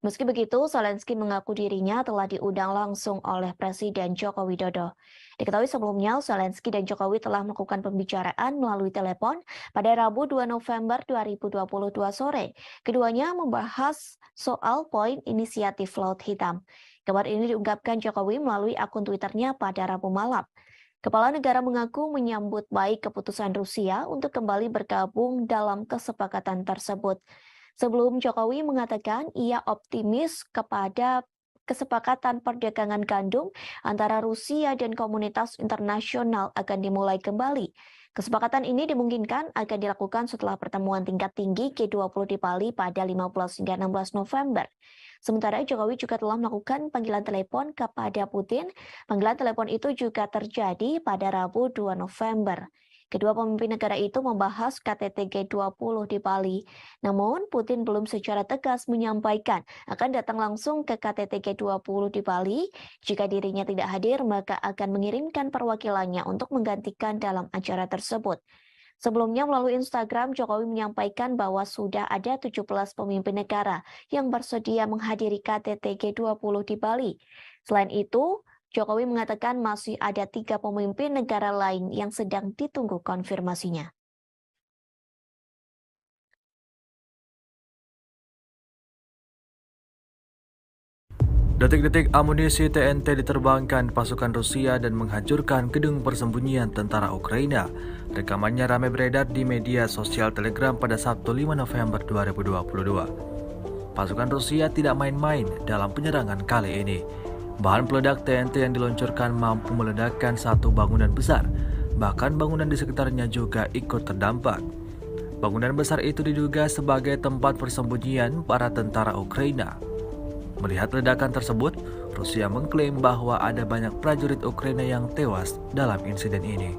Meski begitu, Zelensky mengaku dirinya telah diundang langsung oleh Presiden Joko Widodo. Diketahui sebelumnya, Zelensky dan Jokowi telah melakukan pembicaraan melalui telepon pada Rabu 2 November 2022 sore. Keduanya membahas soal poin inisiatif Laut Hitam. Kabar ini diungkapkan Jokowi melalui akun Twitternya pada Rabu malam. Kepala negara mengaku menyambut baik keputusan Rusia untuk kembali bergabung dalam kesepakatan tersebut. Sebelum Jokowi mengatakan ia optimis kepada kesepakatan perdagangan gandum antara Rusia dan komunitas internasional akan dimulai kembali. Kesepakatan ini dimungkinkan akan dilakukan setelah pertemuan tingkat tinggi G20 di Bali pada 15 hingga 16 November. Sementara Jokowi juga telah melakukan panggilan telepon kepada Putin. Panggilan telepon itu juga terjadi pada Rabu 2 November. Kedua pemimpin negara itu membahas KTT G20 di Bali. Namun, Putin belum secara tegas menyampaikan akan datang langsung ke KTT G20 di Bali. Jika dirinya tidak hadir, maka akan mengirimkan perwakilannya untuk menggantikan dalam acara tersebut. Sebelumnya melalui Instagram, Jokowi menyampaikan bahwa sudah ada 17 pemimpin negara yang bersedia menghadiri KTT G20 di Bali. Selain itu, Jokowi mengatakan masih ada 3 pemimpin negara lain yang sedang ditunggu konfirmasinya. Detik-detik amunisi TNT diterbangkan pasukan Rusia dan menghancurkan gedung persembunyian tentara Ukraina. Rekamannya ramai beredar di media sosial Telegram pada Sabtu 5 November 2022. Pasukan Rusia tidak main-main dalam penyerangan kali ini. Bahan peledak TNT yang diluncurkan mampu meledakkan satu bangunan besar. Bahkan bangunan di sekitarnya juga ikut terdampak. Bangunan besar itu diduga sebagai tempat persembunyian para tentara Ukraina. Melihat ledakan tersebut, Rusia mengklaim bahwa ada banyak prajurit Ukraina yang tewas dalam insiden ini.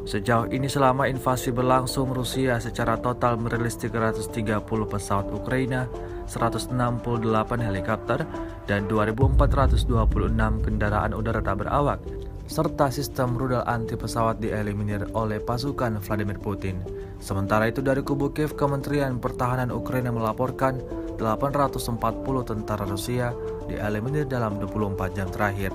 Sejauh ini selama invasi berlangsung, Rusia secara total merilis 330 pesawat Ukraina, 168 helikopter, dan 2.426 kendaraan udara tak berawak, serta sistem rudal anti pesawat dieliminir oleh pasukan Vladimir Putin. Sementara itu dari kubu Kiev, Kementerian Pertahanan Ukraina melaporkan 840 tentara Rusia dieliminir dalam 24 jam terakhir.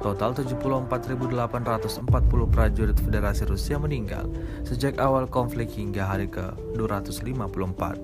Total 74.840 prajurit Federasi Rusia meninggal sejak awal konflik hingga hari ke-254.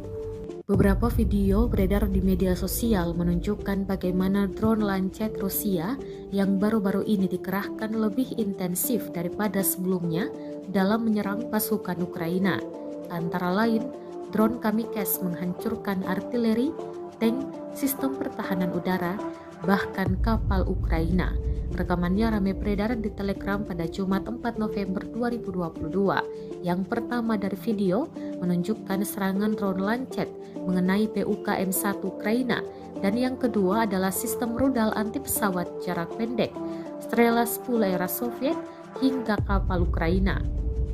Beberapa video beredar di media sosial menunjukkan bagaimana drone Lancet Rusia yang baru-baru ini dikerahkan lebih intensif daripada sebelumnya dalam menyerang pasukan Ukraina. Antara lain, drone Kamikze menghancurkan artileri, tank, sistem pertahanan udara, bahkan kapal Ukraina. Rekamannya ramai beredar di Telegram pada Jumat 4 November 2022. Yang pertama dari video menunjukkan serangan drone Lancet mengenai PUKM-1 Ukraina, dan yang kedua adalah sistem rudal anti pesawat jarak pendek Strela 10 era Soviet hingga kapal Ukraina.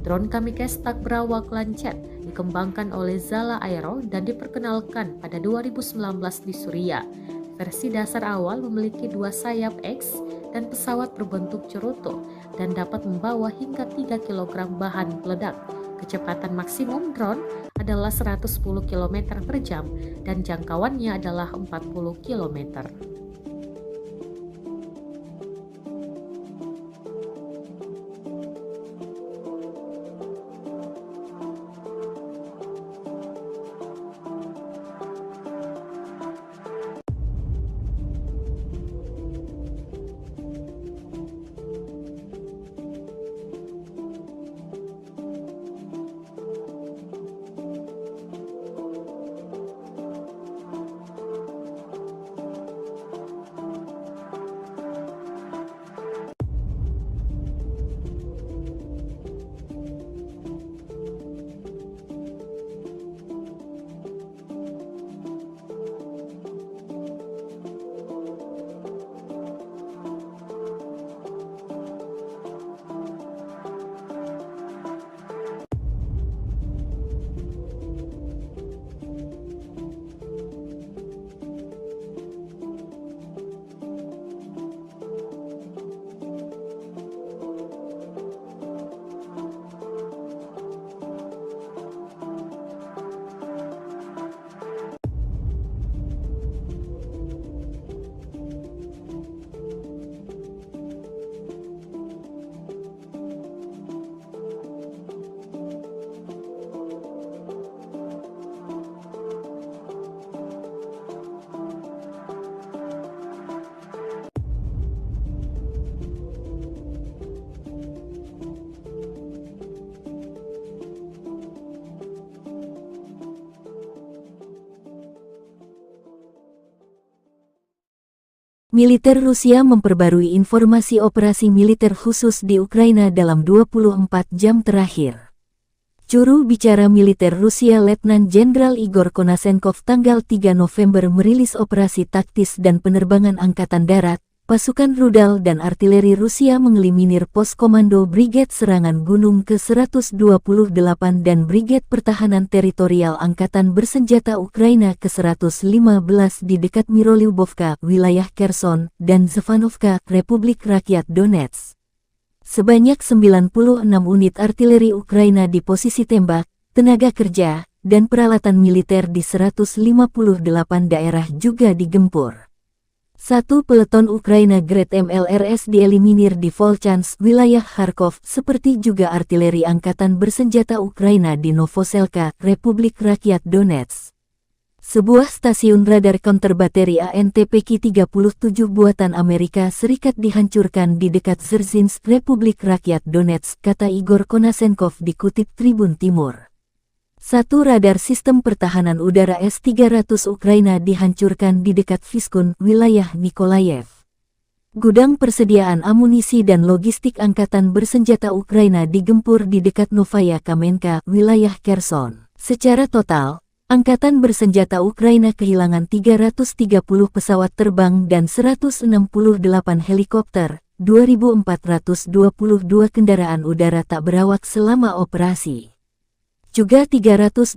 Drone Kamikze tak berawak Lancet dikembangkan oleh Zala Aero dan diperkenalkan pada 2019 di Suriah. Versi dasar awal memiliki 2 sayap X dan pesawat berbentuk cerutu dan dapat membawa hingga 3 kg bahan peledak. Kecepatan maksimum drone adalah 110 km per jam dan jangkauannya adalah 40 km. Militer Rusia memperbarui informasi operasi militer khusus di Ukraina dalam 24 jam terakhir. Juru bicara militer Rusia Letnan Jenderal Igor Konasenkov tanggal 3 November merilis operasi taktis dan penerbangan angkatan darat, pasukan rudal dan artileri Rusia mengeliminir pos komando Brigade Serangan Gunung ke-128 dan Brigade Pertahanan Teritorial Angkatan Bersenjata Ukraina ke-115 di dekat Mirolyubovka, wilayah Kherson, dan Zvanovka, Republik Rakyat Donetsk. Sebanyak 96 unit artileri Ukraina di posisi tembak, tenaga kerja, dan peralatan militer di 158 daerah juga digempur. 1 peleton Ukraina Grad MLRS dieliminir di Volchansk, wilayah Kharkov, seperti juga artileri Angkatan Bersenjata Ukraina di Novoselka, Republik Rakyat Donetsk. Sebuah stasiun radar counter bateri ANTPK-37 buatan Amerika Serikat dihancurkan di dekat Dzerzhinsk, Republik Rakyat Donetsk, kata Igor Konasenkov dikutip Tribun Timur. 1 radar sistem pertahanan udara S-300 Ukraina dihancurkan di dekat Vyskun, wilayah Nikolayev. Gudang persediaan amunisi dan logistik Angkatan Bersenjata Ukraina digempur di dekat Novaya Kamenka, wilayah Kherson. Secara total, Angkatan Bersenjata Ukraina kehilangan 330 pesawat terbang dan 168 helikopter, 2.422 kendaraan udara tak berawak selama operasi. Juga 384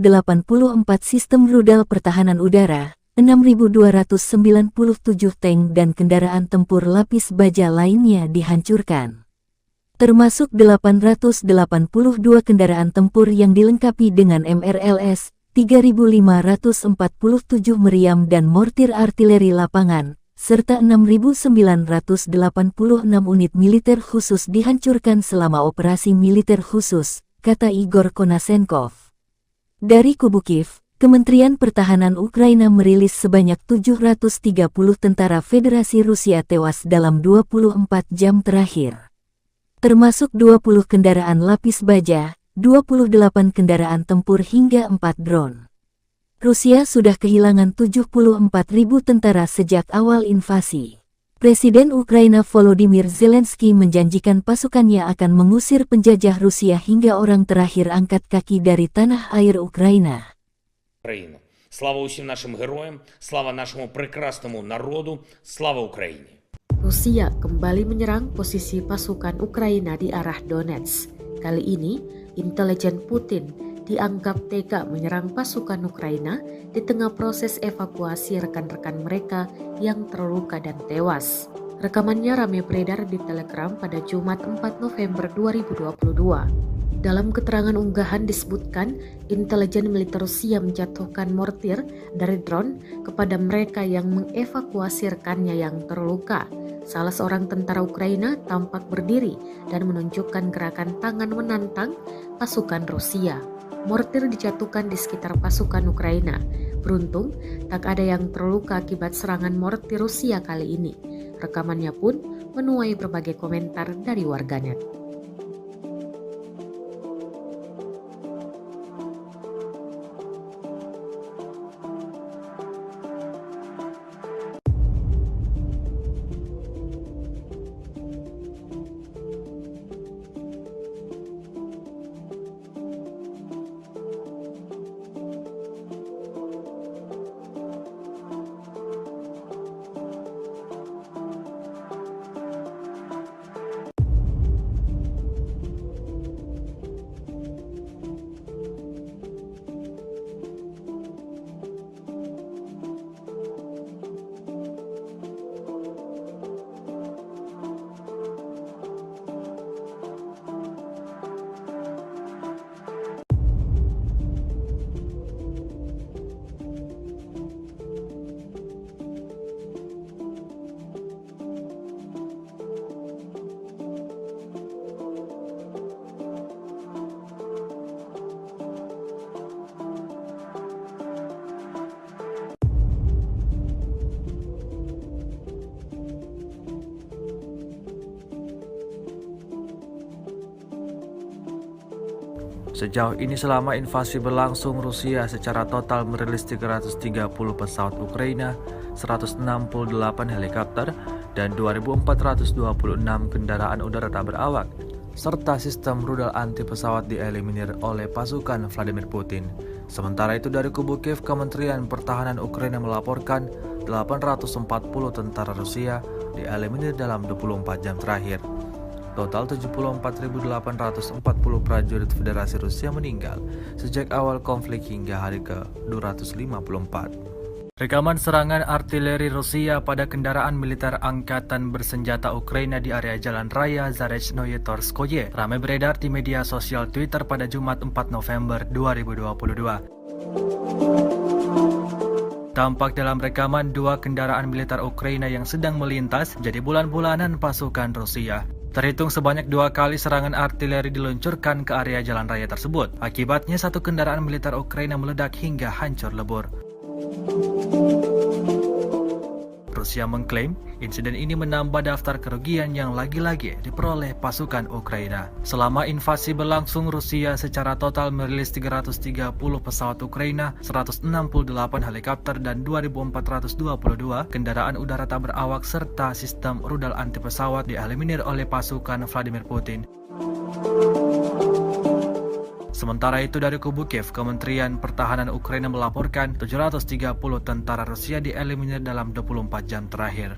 sistem rudal pertahanan udara, 6.297 tank dan kendaraan tempur lapis baja lainnya dihancurkan. Termasuk 882 kendaraan tempur yang dilengkapi dengan MRLS, 3.547 meriam dan mortir artileri lapangan, serta 6.986 unit militer khusus dihancurkan selama operasi militer khusus, kata Igor Konasenkov. Dari kubu Kiev, Kementerian Pertahanan Ukraina merilis sebanyak 730 tentara Federasi Rusia tewas dalam 24 jam terakhir. Termasuk 20 kendaraan lapis baja, 28 kendaraan tempur hingga 4 drone. Rusia sudah kehilangan 74.000 tentara sejak awal invasi. Presiden Ukraina Volodymyr Zelensky menjanjikan pasukannya akan mengusir penjajah Rusia hingga orang terakhir angkat kaki dari tanah air Ukraina. Україну. Слава усім нашим героям, слава нашому прекрасному народу, слава Україні. Rusia kembali menyerang posisi pasukan Ukraina di arah Donetsk. Kali ini, intelijen Putin dianggap tega menyerang pasukan Ukraina di tengah proses evakuasi rekan-rekan mereka yang terluka dan tewas. Rekamannya ramai beredar di Telegram pada Jumat 4 November 2022. Dalam keterangan unggahan disebutkan, intelijen militer Rusia menjatuhkan mortir dari drone kepada mereka yang mengevakuasi rekannya yang terluka. Salah seorang tentara Ukraina tampak berdiri dan menunjukkan gerakan tangan menantang pasukan Rusia. Mortir dijatuhkan di sekitar pasukan Ukraina. Beruntung, tak ada yang terluka akibat serangan mortir Rusia kali ini. Rekamannya pun menuai berbagai komentar dari warganet. Sejauh ini selama invasi berlangsung, Rusia secara total merilis 330 pesawat Ukraina, 168 helikopter, dan 2.426 kendaraan udara tak berawak, serta sistem rudal anti pesawat dieliminir oleh pasukan Vladimir Putin. Sementara itu dari kubu Kiev, Kementerian Pertahanan Ukraina melaporkan 840 tentara Rusia dieliminir dalam 24 jam terakhir. Total 74.840 prajurit Federasi Rusia meninggal sejak awal konflik hingga hari ke-254. Rekaman serangan artileri Rusia pada kendaraan militer angkatan bersenjata Ukraina di area Jalan Raya Zarechnoye Torskoye ramai beredar di media sosial Twitter pada Jumat 4 November 2022. Tampak dalam rekaman dua kendaraan militer Ukraina yang sedang melintas jadi bulan-bulanan pasukan Rusia. Terhitung sebanyak 2 kali serangan artileri diluncurkan ke area jalan raya tersebut. Akibatnya satu kendaraan militer Ukraina meledak hingga hancur lebur. Rusia mengklaim insiden ini menambah daftar kerugian yang lagi-lagi diperoleh pasukan Ukraina. Selama invasi berlangsung, Rusia secara total merilis 330 pesawat Ukraina, 168 helikopter, dan 2.422 kendaraan udara tak berawak serta sistem rudal anti pesawat dieliminir oleh pasukan Vladimir Putin. Sementara itu dari kubu Kiev, Kementerian Pertahanan Ukraina melaporkan 730 tentara Rusia dieliminir dalam 24 jam terakhir.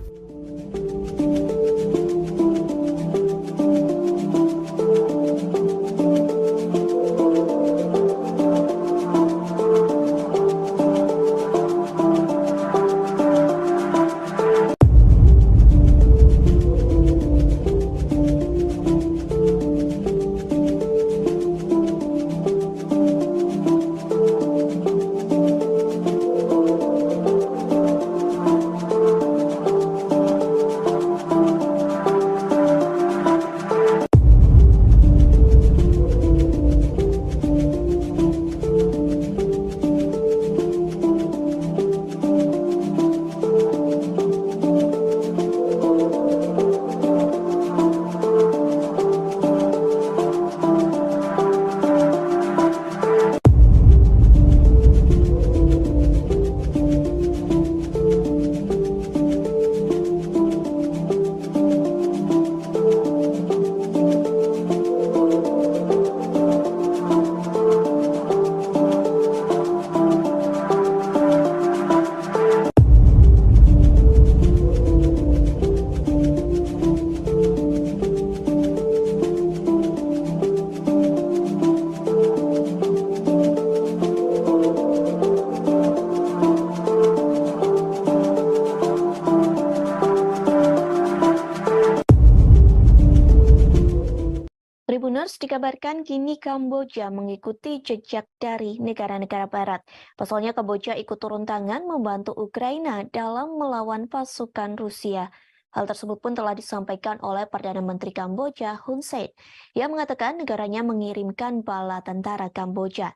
Tribuners, dikabarkan kini Kamboja mengikuti jejak dari negara-negara barat. Pasalnya Kamboja ikut turun tangan membantu Ukraina dalam melawan pasukan Rusia. Hal tersebut pun telah disampaikan oleh Perdana Menteri Kamboja Hun Sen. Ia mengatakan negaranya mengirimkan bala tentara Kamboja.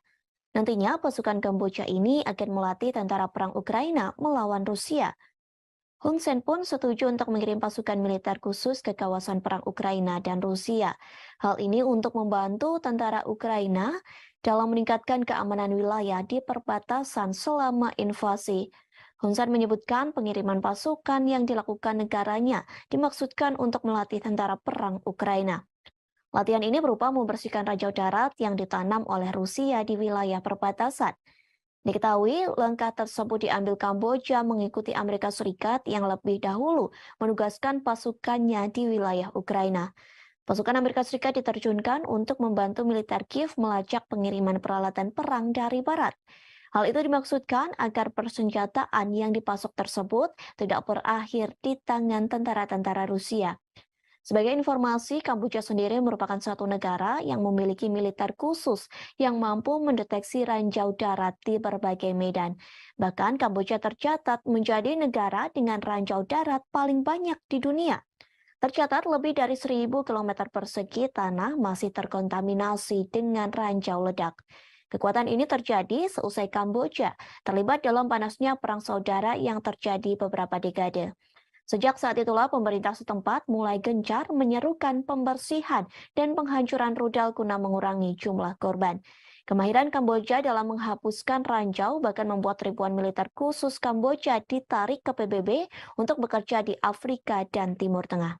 Nantinya pasukan Kamboja ini akan melatih tentara perang Ukraina melawan Rusia. Hun Sen pun setuju untuk mengirim pasukan militer khusus ke kawasan perang Ukraina dan Rusia. Hal ini untuk membantu tentara Ukraina dalam meningkatkan keamanan wilayah di perbatasan selama invasi. Hun Sen menyebutkan pengiriman pasukan yang dilakukan negaranya dimaksudkan untuk melatih tentara perang Ukraina. Latihan ini berupa membersihkan ranjau darat yang ditanam oleh Rusia di wilayah perbatasan. Diketahui langkah tersebut diambil Kamboja mengikuti Amerika Serikat yang lebih dahulu menugaskan pasukannya di wilayah Ukraina. Pasukan Amerika Serikat diterjunkan untuk membantu militer Kiev melacak pengiriman peralatan perang dari barat. Hal itu dimaksudkan agar persenjataan yang dipasok tersebut tidak berakhir di tangan tentara-tentara Rusia. Sebagai informasi, Kamboja sendiri merupakan satu negara yang memiliki militer khusus yang mampu mendeteksi ranjau darat di berbagai medan. Bahkan Kamboja tercatat menjadi negara dengan ranjau darat paling banyak di dunia. Tercatat lebih dari 1.000 km persegi tanah masih terkontaminasi dengan ranjau ledak. Kekuatan ini terjadi seusai Kamboja terlibat dalam panasnya perang saudara yang terjadi beberapa dekade. Sejak saat itulah pemerintah setempat mulai gencar menyerukan pembersihan dan penghancuran rudal guna mengurangi jumlah korban. Kemahiran Kamboja dalam menghapuskan ranjau bahkan membuat ribuan militer khusus Kamboja ditarik ke PBB untuk bekerja di Afrika dan Timur Tengah.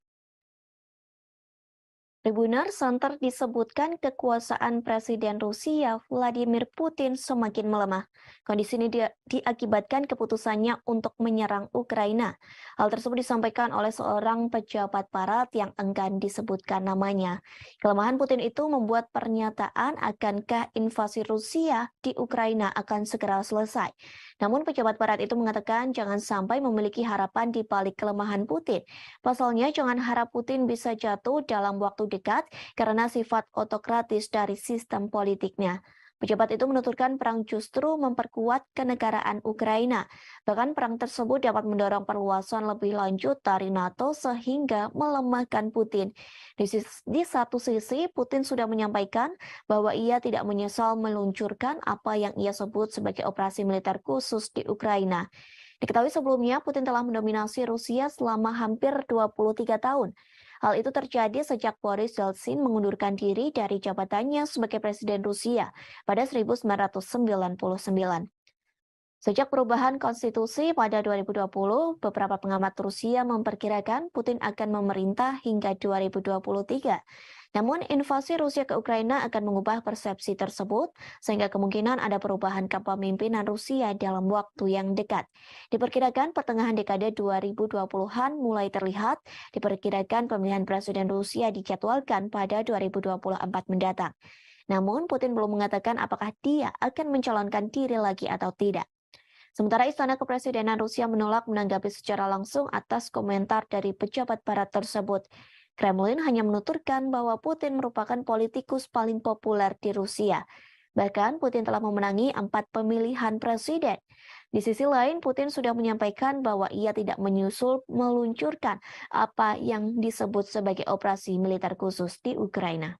Tribuners, santer disebutkan kekuasaan Presiden Rusia Vladimir Putin semakin melemah. Kondisi ini diakibatkan keputusannya untuk menyerang Ukraina. Hal tersebut disampaikan oleh seorang pejabat barat yang enggan disebutkan namanya. Kelemahan Putin itu membuat pernyataan akankah invasi Rusia di Ukraina akan segera selesai. Namun pejabat barat itu mengatakan jangan sampai memiliki harapan di balik kelemahan Putin. Pasalnya jangan harap Putin bisa jatuh dalam waktu dekat karena sifat otokratis dari sistem politiknya. Pejabat itu menuturkan perang justru memperkuat kenegaraan Ukraina. Bahkan perang tersebut dapat mendorong perluasan lebih lanjut dari NATO sehingga melemahkan Putin. Di satu sisi, Putin sudah menyampaikan bahwa ia tidak menyesal meluncurkan apa yang ia sebut sebagai operasi militer khusus di Ukraina. Diketahui sebelumnya, Putin telah mendominasi Rusia selama hampir 23 tahun. Hal itu terjadi sejak Boris Yeltsin mengundurkan diri dari jabatannya sebagai Presiden Rusia pada 1999. Sejak perubahan konstitusi pada 2020, beberapa pengamat Rusia memperkirakan Putin akan memerintah hingga 2023. Namun, invasi Rusia ke Ukraina akan mengubah persepsi tersebut, sehingga kemungkinan ada perubahan kepemimpinan Rusia dalam waktu yang dekat. Diperkirakan pertengahan dekade 2020-an mulai terlihat, diperkirakan pemilihan Presiden Rusia dijadwalkan pada 2024 mendatang. Namun, Putin belum mengatakan apakah dia akan mencalonkan diri lagi atau tidak. Sementara Istana Kepresidenan Rusia menolak menanggapi secara langsung atas komentar dari pejabat barat tersebut. Kremlin hanya menuturkan bahwa Putin merupakan politikus paling populer di Rusia. Bahkan Putin telah memenangi 4 pemilihan presiden. Di sisi lain, Putin sudah menyampaikan bahwa ia tidak meluncurkan apa yang disebut sebagai operasi militer khusus di Ukraina.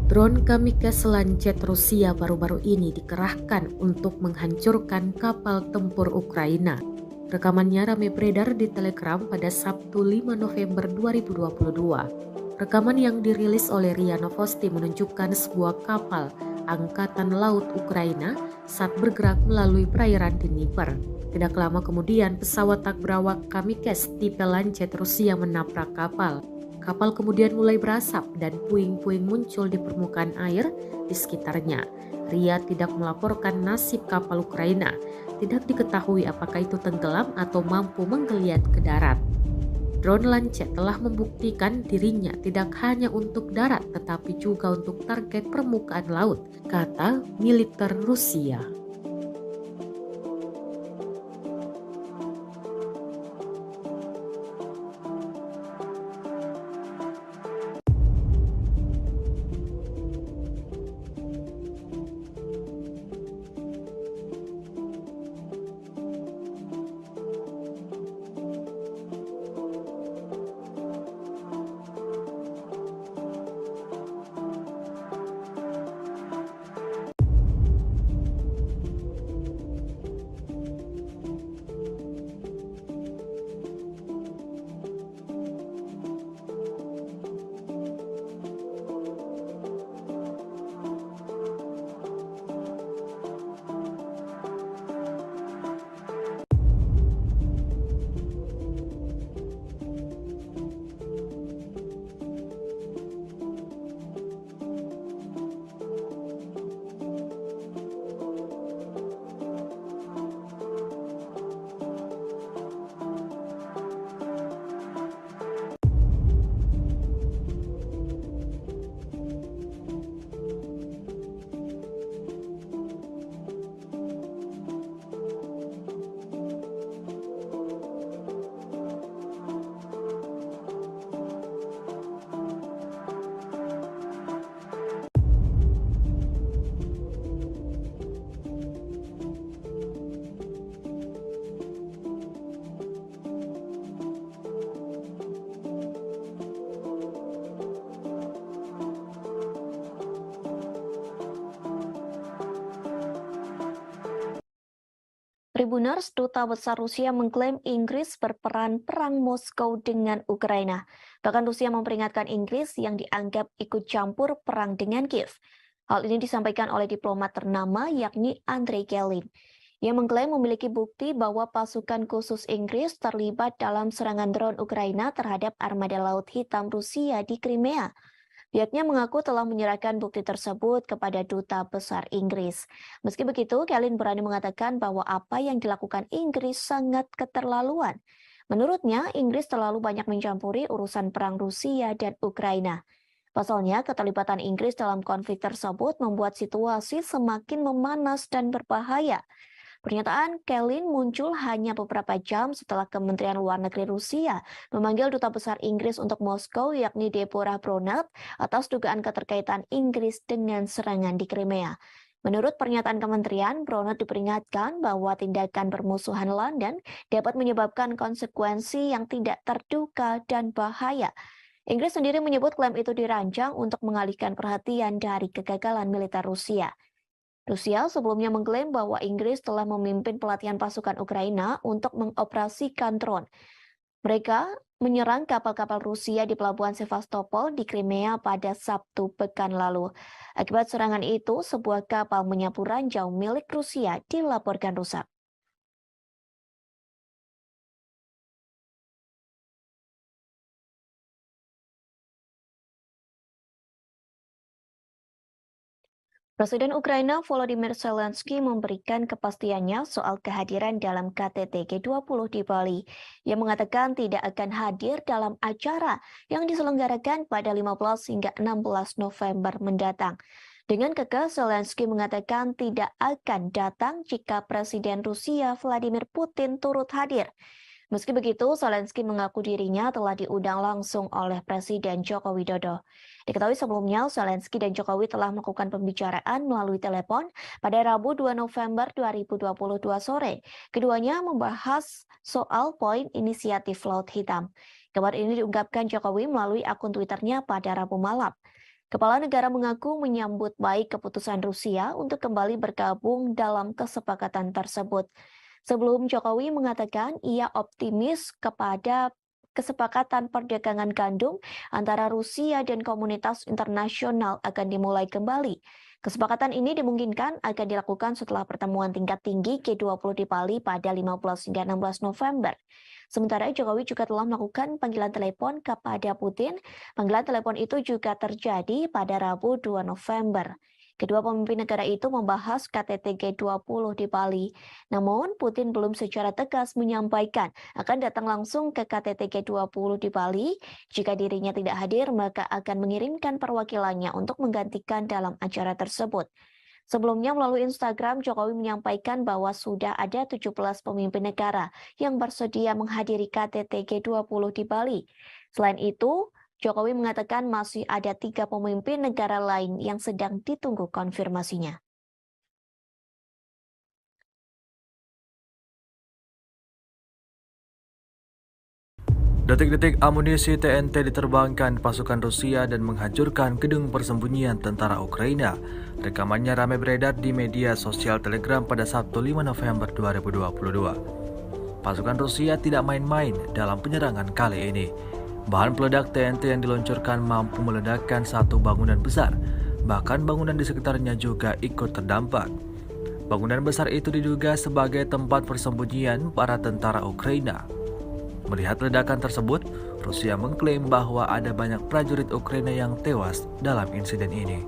Drone kamikaze Lancet Rusia baru-baru ini dikerahkan untuk menghancurkan kapal tempur Ukraina. Rekamannya ramai beredar di Telegram pada Sabtu 5 November 2022. Rekaman yang dirilis oleh RIA Novosti menunjukkan sebuah kapal Angkatan Laut Ukraina saat bergerak melalui perairan Dnieper. Tidak lama kemudian, pesawat tak berawak kamikaze tipe Lancet Rusia menabrak kapal. Kapal kemudian mulai berasap dan puing-puing muncul di permukaan air di sekitarnya. RIA tidak melaporkan nasib kapal Ukraina. Tidak diketahui apakah itu tenggelam atau mampu menggeliat ke darat. Drone Lancet telah membuktikan dirinya tidak hanya untuk darat tetapi juga untuk target permukaan laut, kata militer Rusia. Tribuners, Duta Besar Rusia mengklaim Inggris berperan perang Moskow dengan Ukraina. Bahkan Rusia memperingatkan Inggris yang dianggap ikut campur perang dengan Kiev. Hal ini disampaikan oleh diplomat ternama yakni Andrei Kelin. Ia mengklaim memiliki bukti bahwa pasukan khusus Inggris terlibat dalam serangan drone Ukraina terhadap armada Laut Hitam Rusia di Crimea. Pihaknya mengaku telah menyerahkan bukti tersebut kepada Duta Besar Inggris. Meski begitu, Kelin berani mengatakan bahwa apa yang dilakukan Inggris sangat keterlaluan. Menurutnya, Inggris terlalu banyak mencampuri urusan perang Rusia dan Ukraina. Pasalnya, keterlibatan Inggris dalam konflik tersebut membuat situasi semakin memanas dan berbahaya. Pernyataan Kelin muncul hanya beberapa jam setelah Kementerian Luar Negeri Rusia memanggil Duta Besar Inggris untuk Moskow yakni Deborah Bronert atas dugaan keterkaitan Inggris dengan serangan di Crimea. Menurut pernyataan kementerian, Bronert diperingatkan bahwa tindakan bermusuhan London dapat menyebabkan konsekuensi yang tidak terduga dan bahaya. Inggris sendiri menyebut klaim itu dirancang untuk mengalihkan perhatian dari kegagalan militer Rusia. Rusia sebelumnya mengklaim bahwa Inggris telah memimpin pelatihan pasukan Ukraina untuk mengoperasikan drone. Mereka menyerang kapal-kapal Rusia di pelabuhan Sevastopol di Crimea pada Sabtu pekan lalu. Akibat serangan itu, sebuah kapal menyapu ranjau milik Rusia dilaporkan rusak. Presiden Ukraina Volodymyr Zelensky memberikan kepastiannya soal kehadiran dalam KTT G20 di Bali. Ia mengatakan tidak akan hadir dalam acara yang diselenggarakan pada 15 hingga 16 November mendatang. Dengan kekeh, Zelensky mengatakan tidak akan datang jika Presiden Rusia Vladimir Putin turut hadir. Meski begitu, Zelensky mengaku dirinya telah diundang langsung oleh Presiden Joko Widodo. Diketahui sebelumnya, Zelensky dan Jokowi telah melakukan pembicaraan melalui telepon pada Rabu 2 November 2022 sore. Keduanya membahas soal poin inisiatif Laut Hitam. Kabar ini diungkapkan Jokowi melalui akun Twitternya pada Rabu malam. Kepala negara mengaku menyambut baik keputusan Rusia untuk kembali bergabung dalam kesepakatan tersebut. Sebelum Jokowi mengatakan ia optimis kepada kesepakatan perdagangan gandum antara Rusia dan komunitas internasional akan dimulai kembali. Kesepakatan ini dimungkinkan akan dilakukan setelah pertemuan tingkat tinggi G20 di Bali pada 15 hingga 16 November. Sementara Jokowi juga telah melakukan panggilan telepon kepada Putin. Panggilan telepon itu juga terjadi pada Rabu 2 November. Kedua pemimpin negara itu membahas KTT G20 di Bali. Namun, Putin belum secara tegas menyampaikan akan datang langsung ke KTT G20 di Bali. Jika dirinya tidak hadir, maka akan mengirimkan perwakilannya untuk menggantikan dalam acara tersebut. Sebelumnya melalui Instagram, Jokowi menyampaikan bahwa sudah ada 17 pemimpin negara yang bersedia menghadiri KTT G20 di Bali. Selain itu, Jokowi mengatakan masih ada 3 pemimpin negara lain yang sedang ditunggu konfirmasinya. Detik-detik amunisi TNT diterbangkan pasukan Rusia dan menghancurkan gedung persembunyian tentara Ukraina. Rekamannya ramai beredar di media sosial Telegram pada Sabtu 5 November 2022. Pasukan Rusia tidak main-main dalam penyerangan kali ini. Bahan peledak TNT yang diluncurkan mampu meledakkan satu bangunan besar, bahkan bangunan di sekitarnya juga ikut terdampak. Bangunan besar itu diduga sebagai tempat persembunyian para tentara Ukraina. Melihat ledakan tersebut, Rusia mengklaim bahwa ada banyak prajurit Ukraina yang tewas dalam insiden ini.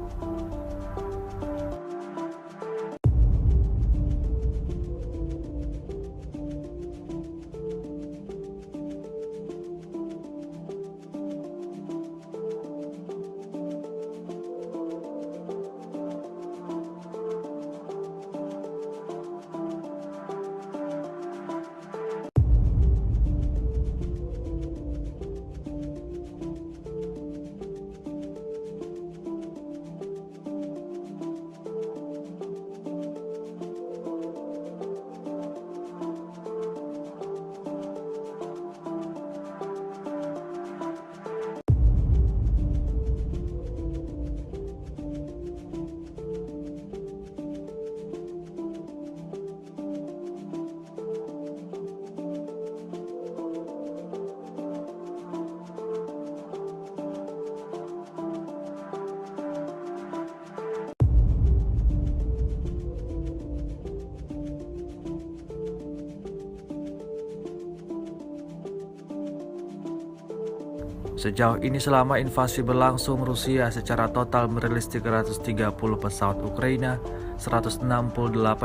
Sejauh ini selama invasi berlangsung, Rusia secara total merilis 330 pesawat Ukraina, 168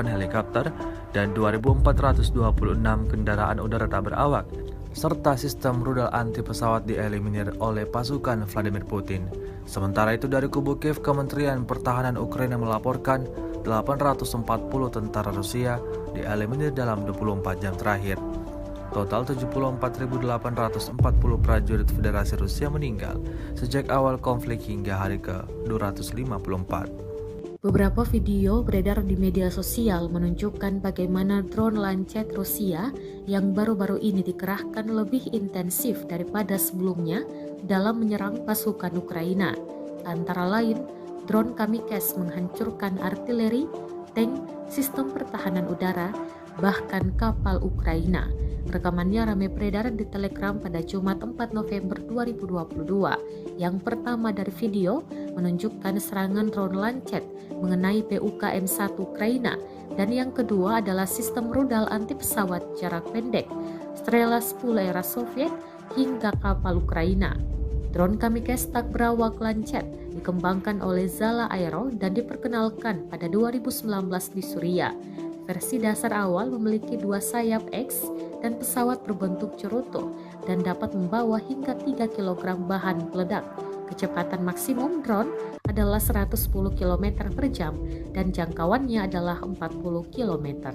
helikopter, dan 2.426 kendaraan udara tak berawak, serta sistem rudal anti pesawat dieliminir oleh pasukan Vladimir Putin. Sementara itu dari kubu Kiev, Kementerian Pertahanan Ukraina melaporkan 840 tentara Rusia dieliminir dalam 24 jam terakhir. Total 74.840 prajurit Federasi Rusia meninggal sejak awal konflik hingga hari ke-254. Beberapa video beredar di media sosial menunjukkan bagaimana drone Lancet Rusia yang baru-baru ini dikerahkan lebih intensif daripada sebelumnya dalam menyerang pasukan Ukraina. Antara lain, drone Kamikze menghancurkan artileri, tank, sistem pertahanan udara, bahkan kapal Ukraina. Rekamannya ramai beredar di Telegram pada Jumat 4 November 2022. Yang pertama dari video menunjukkan serangan drone Lancet mengenai PUKM-1 Ukraina, dan yang kedua adalah sistem rudal anti pesawat jarak pendek Strela 10 era Soviet hingga kapal Ukraina. Drone Kamikze tak berawak Lancet dikembangkan oleh Zala Aero dan diperkenalkan pada 2019 di Suriah. Versi dasar awal memiliki 2 sayap X dan pesawat berbentuk cerutu dan dapat membawa hingga 3 kg bahan peledak. Kecepatan maksimum drone adalah 110 km per jam dan jangkauannya adalah 40 km.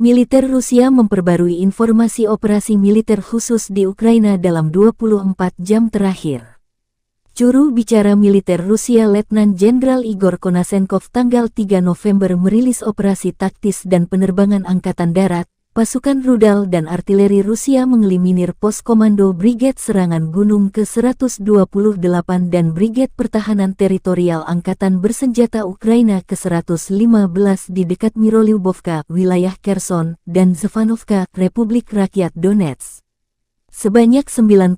Militer Rusia memperbarui informasi operasi militer khusus di Ukraina dalam 24 jam terakhir. Juru bicara militer Rusia Letnan Jenderal Igor Konasenkov tanggal 3 November merilis operasi taktis dan penerbangan angkatan darat, pasukan rudal dan artileri Rusia mengeliminir pos komando Brigade Serangan Gunung ke-128 dan Brigade Pertahanan Teritorial Angkatan Bersenjata Ukraina ke-115 di dekat Mirolyubovka, wilayah Kherson, dan Zvanovka, Republik Rakyat Donetsk. Sebanyak 96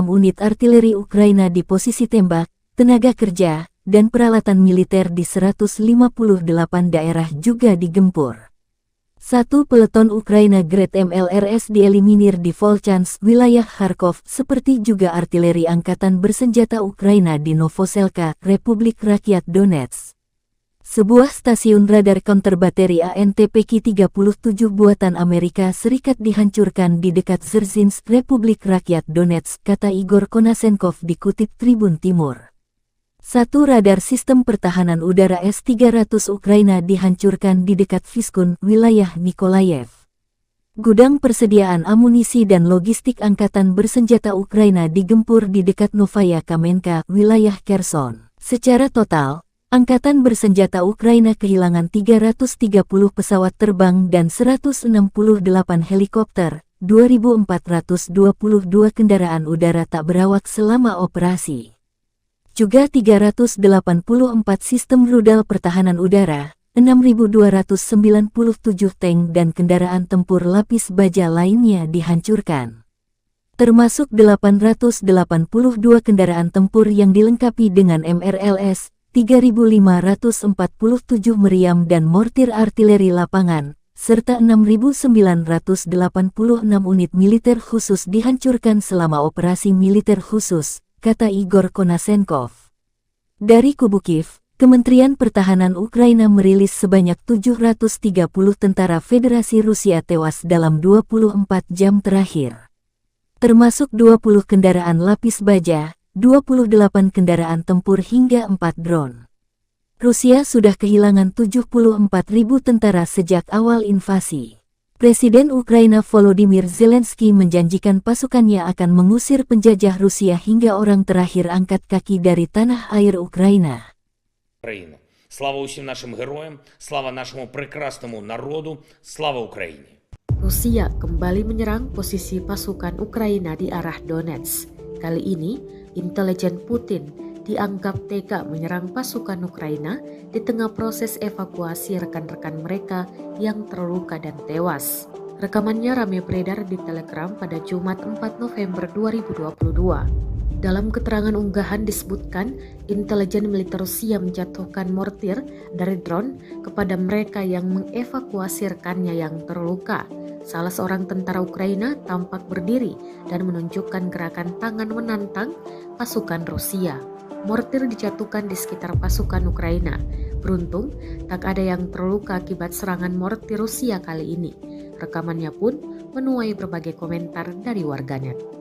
unit artileri Ukraina di posisi tembak, tenaga kerja, dan peralatan militer di 158 daerah juga digempur. 1 peleton Ukraina Grad MLRS dieliminir di Volchansk, wilayah Kharkov, seperti juga artileri Angkatan Bersenjata Ukraina di Novoselka, Republik Rakyat Donetsk. Sebuah stasiun radar counter bateri ANTPK-37 buatan Amerika Serikat dihancurkan di dekat Dzerzhinsk, Republik Rakyat Donetsk, kata Igor Konasenkov dikutip Tribun Timur. 1 radar sistem pertahanan udara S-300 Ukraina dihancurkan di dekat Vyskun, wilayah Nikolayev. Gudang persediaan amunisi dan logistik Angkatan Bersenjata Ukraina digempur di dekat Novaya Kamenka, wilayah Kherson. Secara total, Angkatan Bersenjata Ukraina kehilangan 330 pesawat terbang dan 168 helikopter, 2.422 kendaraan udara tak berawak selama operasi. Juga 384 sistem rudal pertahanan udara, 6.297 tank dan kendaraan tempur lapis baja lainnya dihancurkan. Termasuk 882 kendaraan tempur yang dilengkapi dengan MRLS, 3.547 meriam dan mortir artileri lapangan, serta 6.986 unit militer khusus dihancurkan selama operasi militer khusus, kata Igor Konasenkov. Dari kubu Kiev, Kementerian Pertahanan Ukraina merilis sebanyak 730 tentara Federasi Rusia tewas dalam 24 jam terakhir. Termasuk 20 kendaraan lapis baja, 28 kendaraan tempur hingga 4 drone. Rusia sudah kehilangan 74.000 tentara sejak awal invasi. Presiden Ukraina Volodymyr Zelensky menjanjikan pasukannya akan mengusir penjajah Rusia hingga orang terakhir angkat kaki dari tanah air Ukraina. Україна. Слава усім нашим героям, слава нашому прекрасному народу, слава Україні. Rusia kembali menyerang posisi pasukan Ukraina di arah Donetsk. Kali ini, intelijen Putin dianggap tega menyerang pasukan Ukraina di tengah proses evakuasi rekan-rekan mereka yang terluka dan tewas. Rekamannya ramai beredar di Telegram pada Jumat 4 November 2022. Dalam keterangan unggahan disebutkan, intelijen militer Rusia menjatuhkan mortir dari drone kepada mereka yang mengevakuasi rekannya yang terluka. Salah seorang tentara Ukraina tampak berdiri dan menunjukkan gerakan tangan menantang pasukan Rusia. Mortir dijatuhkan di sekitar pasukan Ukraina. Beruntung, tak ada yang terluka akibat serangan mortir Rusia kali ini. Rekamannya pun menuai berbagai komentar dari warganet.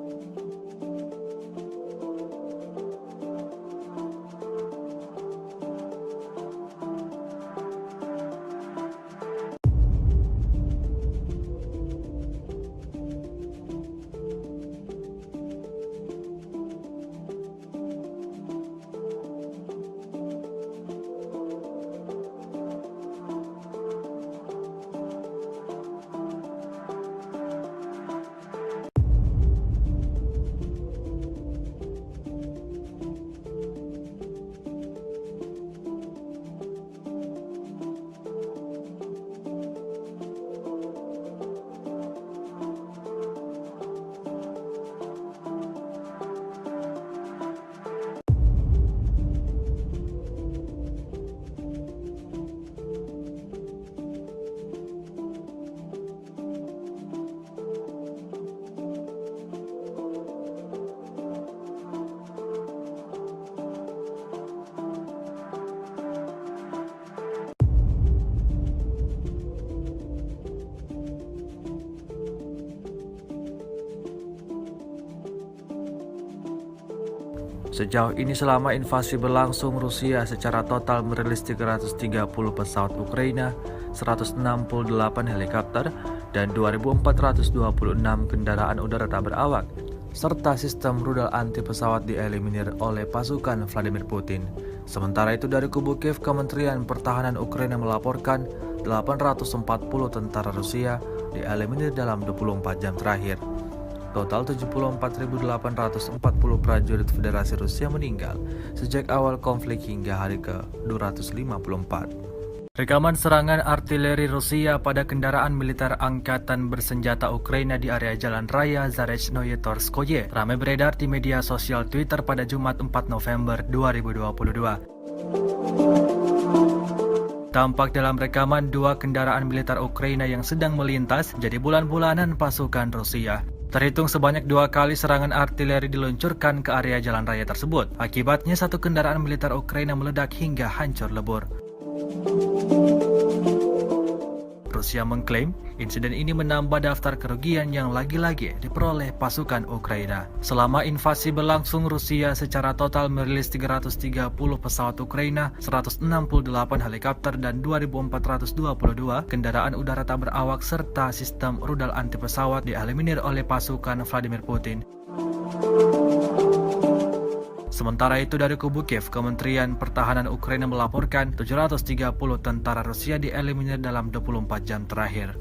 Sejauh ini selama invasi berlangsung, Rusia secara total merilis 330 pesawat Ukraina, 168 helikopter, dan 2.426 kendaraan udara tak berawak, serta sistem rudal anti pesawat dieliminir oleh pasukan Vladimir Putin. Sementara itu dari kubu Kiev, Kementerian Pertahanan Ukraina melaporkan 840 tentara Rusia dieliminir dalam 24 jam terakhir. Total 74.840 prajurit Federasi Rusia meninggal sejak awal konflik hingga hari ke-254. Rekaman serangan artileri Rusia pada kendaraan militer angkatan bersenjata Ukraina di area Jalan Raya Zarechnoye Torskoye ramai beredar di media sosial Twitter pada Jumat 4 November 2022. Tampak dalam rekaman dua kendaraan militer Ukraina yang sedang melintas jadi bulan-bulanan pasukan Rusia. Terhitung sebanyak 2 kali serangan artileri diluncurkan ke area jalan raya tersebut. Akibatnya satu kendaraan militer Ukraina meledak hingga hancur lebur. Rusia mengklaim insiden ini menambah daftar kerugian yang lagi-lagi diperoleh pasukan Ukraina. Selama invasi berlangsung, Rusia secara total merilis 330 pesawat Ukraina, 168 helikopter, dan 2.422 kendaraan udara tak berawak serta sistem rudal anti pesawat dieliminir oleh pasukan Vladimir Putin. Sementara itu dari kubu Kiev, Kementerian Pertahanan Ukraina melaporkan 730 tentara Rusia dieliminir dalam 24 jam terakhir.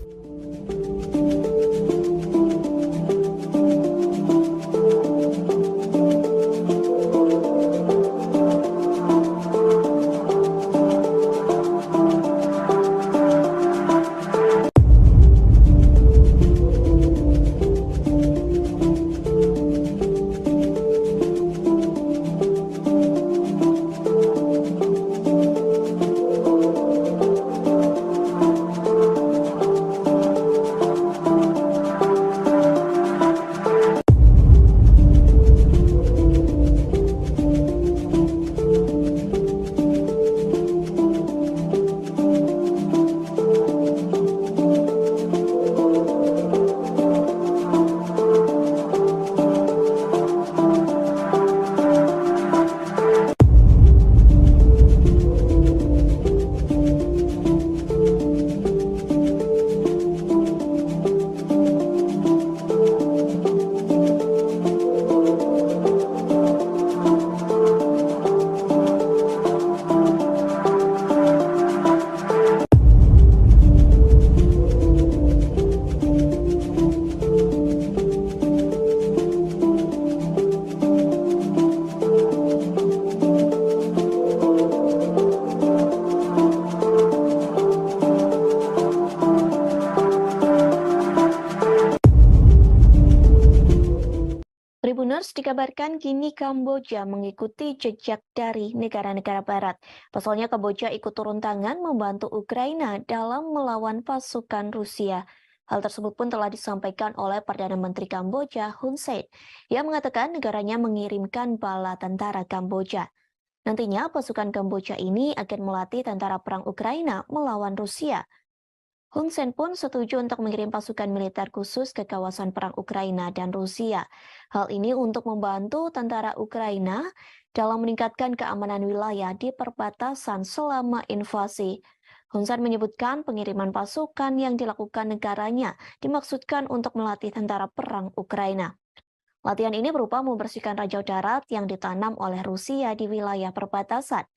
dikabarkan kini Kamboja mengikuti jejak dari negara-negara barat. Pasalnya Kamboja ikut turun tangan membantu Ukraina dalam melawan pasukan Rusia. Hal tersebut pun telah disampaikan oleh Perdana Menteri Kamboja Hun Sen, yang mengatakan negaranya mengirimkan bala tentara Kamboja. Nantinya pasukan Kamboja ini akan melatih tentara perang Ukraina melawan Rusia. Hun Sen pun setuju untuk mengirim pasukan militer khusus ke kawasan perang Ukraina dan Rusia. Hal ini untuk membantu tentara Ukraina dalam meningkatkan keamanan wilayah di perbatasan selama invasi. Hun Sen menyebutkan pengiriman pasukan yang dilakukan negaranya dimaksudkan untuk melatih tentara perang Ukraina. Latihan ini berupa membersihkan ranjau darat yang ditanam oleh Rusia di wilayah perbatasan.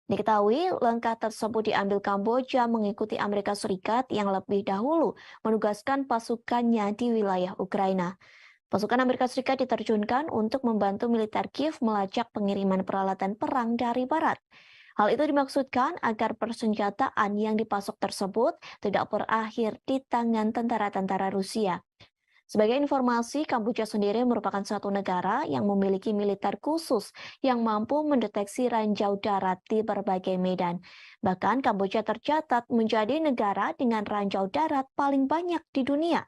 Diketahui langkah tersebut diambil Kamboja mengikuti Amerika Serikat yang lebih dahulu menugaskan pasukannya di wilayah Ukraina. Pasukan Amerika Serikat diterjunkan untuk membantu militer Kiev melacak pengiriman peralatan perang dari barat. Hal itu dimaksudkan agar persenjataan yang dipasok tersebut tidak berakhir di tangan tentara-tentara Rusia. Sebagai informasi, Kamboja sendiri merupakan satu negara yang memiliki militer khusus yang mampu mendeteksi ranjau darat di berbagai medan. Bahkan Kamboja tercatat menjadi negara dengan ranjau darat paling banyak di dunia.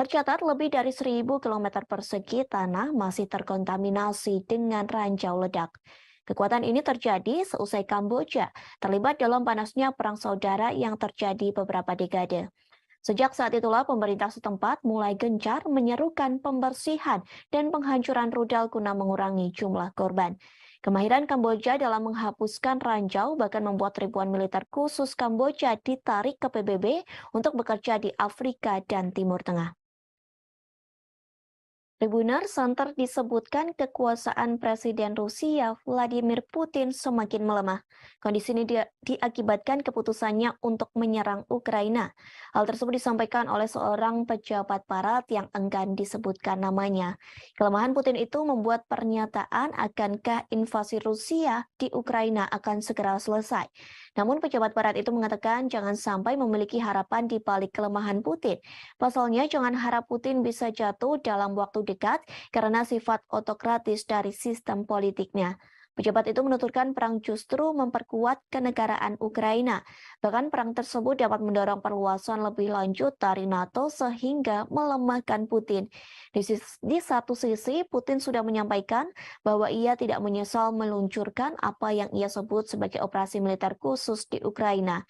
Tercatat lebih dari 1.000 km persegi tanah masih terkontaminasi dengan ranjau ledak. Kekuatan ini terjadi seusai Kamboja terlibat dalam panasnya perang saudara yang terjadi beberapa dekade. Sejak saat itulah pemerintah setempat mulai gencar menyerukan pembersihan dan penghancuran rudal guna mengurangi jumlah korban. Kemahiran Kamboja dalam menghapuskan ranjau bahkan membuat ribuan militer khusus Kamboja ditarik ke PBB untuk bekerja di Afrika dan Timur Tengah. Tribunal Center disebutkan kekuasaan Presiden Rusia Vladimir Putin semakin melemah. Kondisi ini diakibatkan keputusannya untuk menyerang Ukraina. Hal tersebut disampaikan oleh seorang pejabat barat yang enggan disebutkan namanya. Kelemahan Putin itu membuat pernyataan akankah invasi Rusia di Ukraina akan segera selesai. Namun pejabat barat itu mengatakan jangan sampai memiliki harapan di balik kelemahan Putin. Pasalnya jangan harap Putin bisa jatuh dalam waktu dekat karena sifat otokratis dari sistem politiknya. Pejabat itu menuturkan perang justru memperkuat kenegaraan Ukraina. Bahkan perang tersebut dapat mendorong perluasan lebih lanjut dari NATO sehingga melemahkan Putin. Di satu sisi, Putin sudah menyampaikan bahwa ia tidak menyesal meluncurkan apa yang ia sebut sebagai operasi militer khusus di Ukraina.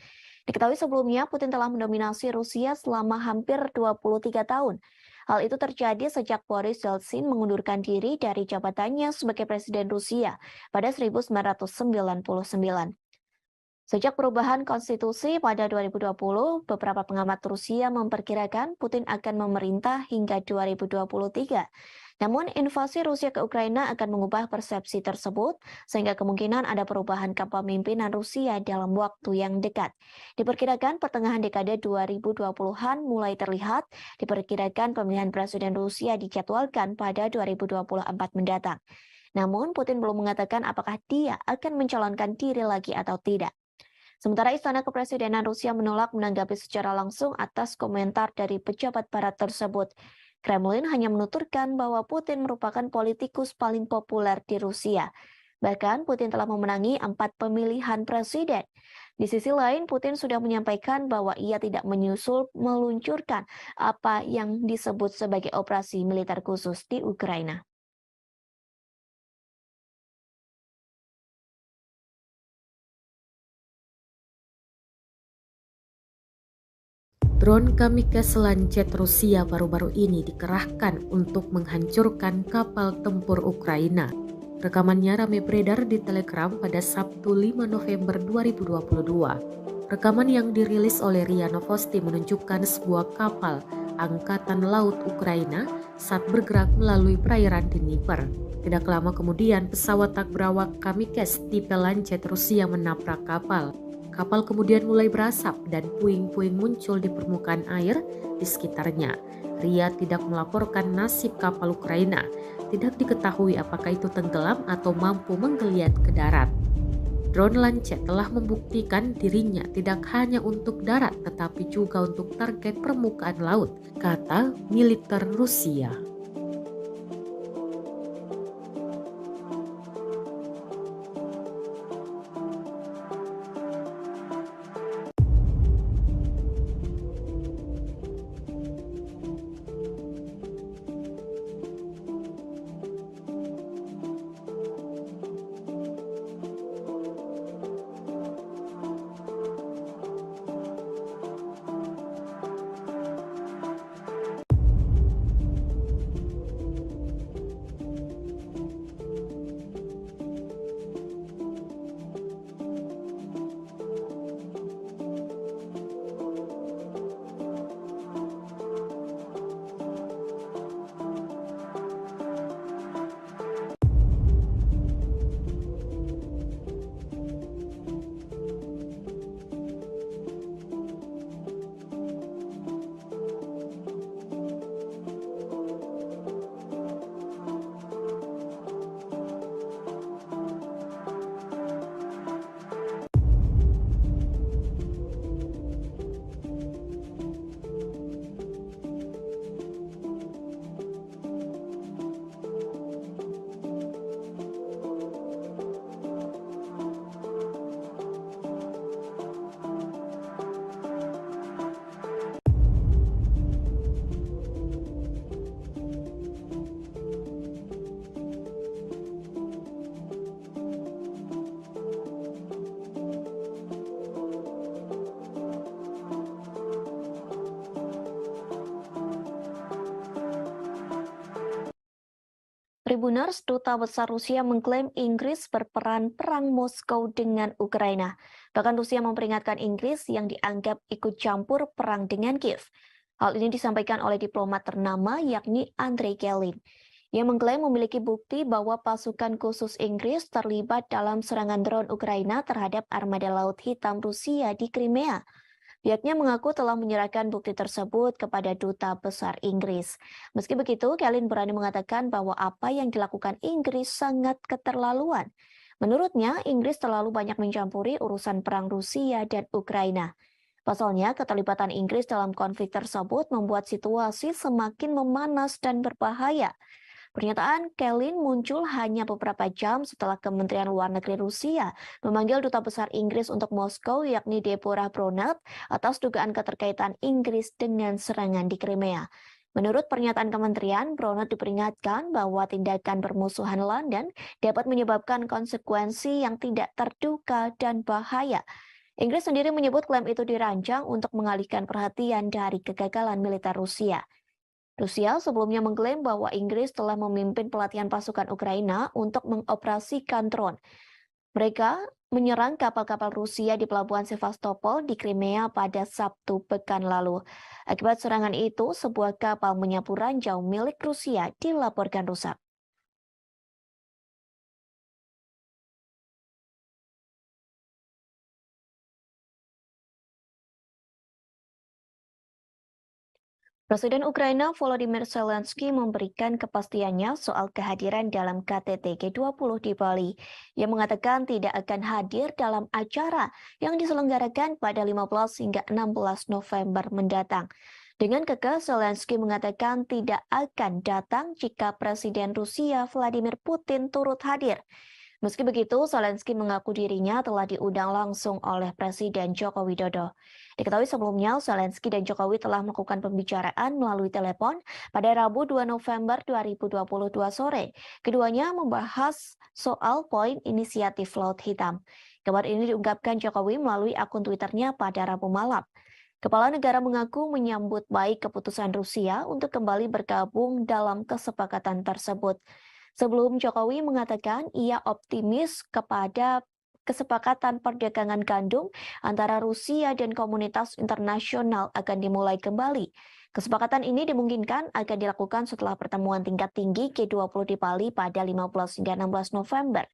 Diketahui sebelumnya, Putin telah mendominasi Rusia selama hampir 23 tahun. Hal itu terjadi sejak Boris Yeltsin mengundurkan diri dari jabatannya sebagai Presiden Rusia pada 1999. Sejak perubahan konstitusi pada 2020, beberapa pengamat Rusia memperkirakan Putin akan memerintah hingga 2023. Namun, invasi Rusia ke Ukraina akan mengubah persepsi tersebut, sehingga kemungkinan ada perubahan kepemimpinan Rusia dalam waktu yang dekat. Diperkirakan pertengahan dekade 2020-an mulai terlihat, diperkirakan pemilihan Presiden Rusia dijadwalkan pada 2024 mendatang. Namun, Putin belum mengatakan apakah dia akan mencalonkan diri lagi atau tidak. Sementara Istana Kepresidenan Rusia menolak menanggapi secara langsung atas komentar dari pejabat barat tersebut. Kremlin hanya menuturkan bahwa Putin merupakan politikus paling populer di Rusia. Bahkan Putin telah memenangi 4 pemilihan presiden. Di sisi lain, Putin sudah menyampaikan bahwa ia tidak meluncurkan apa yang disebut sebagai operasi militer khusus di Ukraina. Drone kamikaze Lancet Rusia baru-baru ini dikerahkan untuk menghancurkan kapal tempur Ukraina. Rekamannya ramai beredar di Telegram pada Sabtu 5 November 2022. Rekaman yang dirilis oleh RIA Novosti menunjukkan sebuah kapal Angkatan Laut Ukraina saat bergerak melalui perairan Dnieper. Tidak lama kemudian, pesawat tak berawak kamikaze tipe Lancet Rusia menabrak kapal. Kapal kemudian mulai berasap dan puing-puing muncul di permukaan air di sekitarnya. RIA tidak melaporkan nasib kapal Ukraina. Tidak diketahui apakah itu tenggelam atau mampu menggeliat ke darat. Drone Lancet telah membuktikan dirinya tidak hanya untuk darat tetapi juga untuk target permukaan laut, kata militer Rusia. Tribuners, Duta Besar Rusia mengklaim Inggris berperan perang Moskow dengan Ukraina. Bahkan Rusia memperingatkan Inggris yang dianggap ikut campur perang dengan Kiev. Hal ini disampaikan oleh diplomat ternama yakni Andrei Kelin. Ia mengklaim memiliki bukti bahwa pasukan khusus Inggris terlibat dalam serangan drone Ukraina terhadap armada Laut Hitam Rusia di Crimea. Pihaknya mengaku telah menyerahkan bukti tersebut kepada Duta Besar Inggris. Meski begitu, Kelin berani mengatakan bahwa apa yang dilakukan Inggris sangat keterlaluan. Menurutnya, Inggris terlalu banyak mencampuri urusan perang Rusia dan Ukraina. Pasalnya, keterlibatan Inggris dalam konflik tersebut membuat situasi semakin memanas dan berbahaya. Pernyataan Kelin muncul hanya beberapa jam setelah Kementerian Luar Negeri Rusia memanggil Duta Besar Inggris untuk Moskow yakni Deborah Bronert atas dugaan keterkaitan Inggris dengan serangan di Crimea. Menurut pernyataan kementerian, Bronert diperingatkan bahwa tindakan bermusuhan London dapat menyebabkan konsekuensi yang tidak terduga dan bahaya. Inggris sendiri menyebut klaim itu dirancang untuk mengalihkan perhatian dari kegagalan militer Rusia. Rusia sebelumnya mengklaim bahwa Inggris telah memimpin pelatihan pasukan Ukraina untuk mengoperasikan drone. Mereka menyerang kapal-kapal Rusia di pelabuhan Sevastopol di Crimea pada Sabtu pekan lalu. Akibat serangan itu, sebuah kapal menyapu ranjau milik Rusia dilaporkan rusak. Presiden Ukraina Volodymyr Zelensky memberikan kepastiannya soal kehadiran dalam KTT G20 di Bali. Ia mengatakan tidak akan hadir dalam acara yang diselenggarakan pada 15 hingga 16 November mendatang. Dengan kekeh, Zelensky mengatakan tidak akan datang jika Presiden Rusia Vladimir Putin turut hadir. Meski begitu, Zelensky mengaku dirinya telah diundang langsung oleh Presiden Joko Widodo. Diketahui sebelumnya, Zelensky dan Jokowi telah melakukan pembicaraan melalui telepon pada Rabu 2 November 2022 sore. Keduanya membahas soal poin inisiatif Laut Hitam. Kabar ini diungkapkan Jokowi melalui akun Twitternya pada Rabu malam. Kepala negara mengaku menyambut baik keputusan Rusia untuk kembali bergabung dalam kesepakatan tersebut. Sebelum Jokowi mengatakan ia optimis kepada kesepakatan perdagangan gandum antara Rusia dan komunitas internasional akan dimulai kembali. Kesepakatan ini dimungkinkan akan dilakukan setelah pertemuan tingkat tinggi G20 di Bali pada 15 hingga 16 November.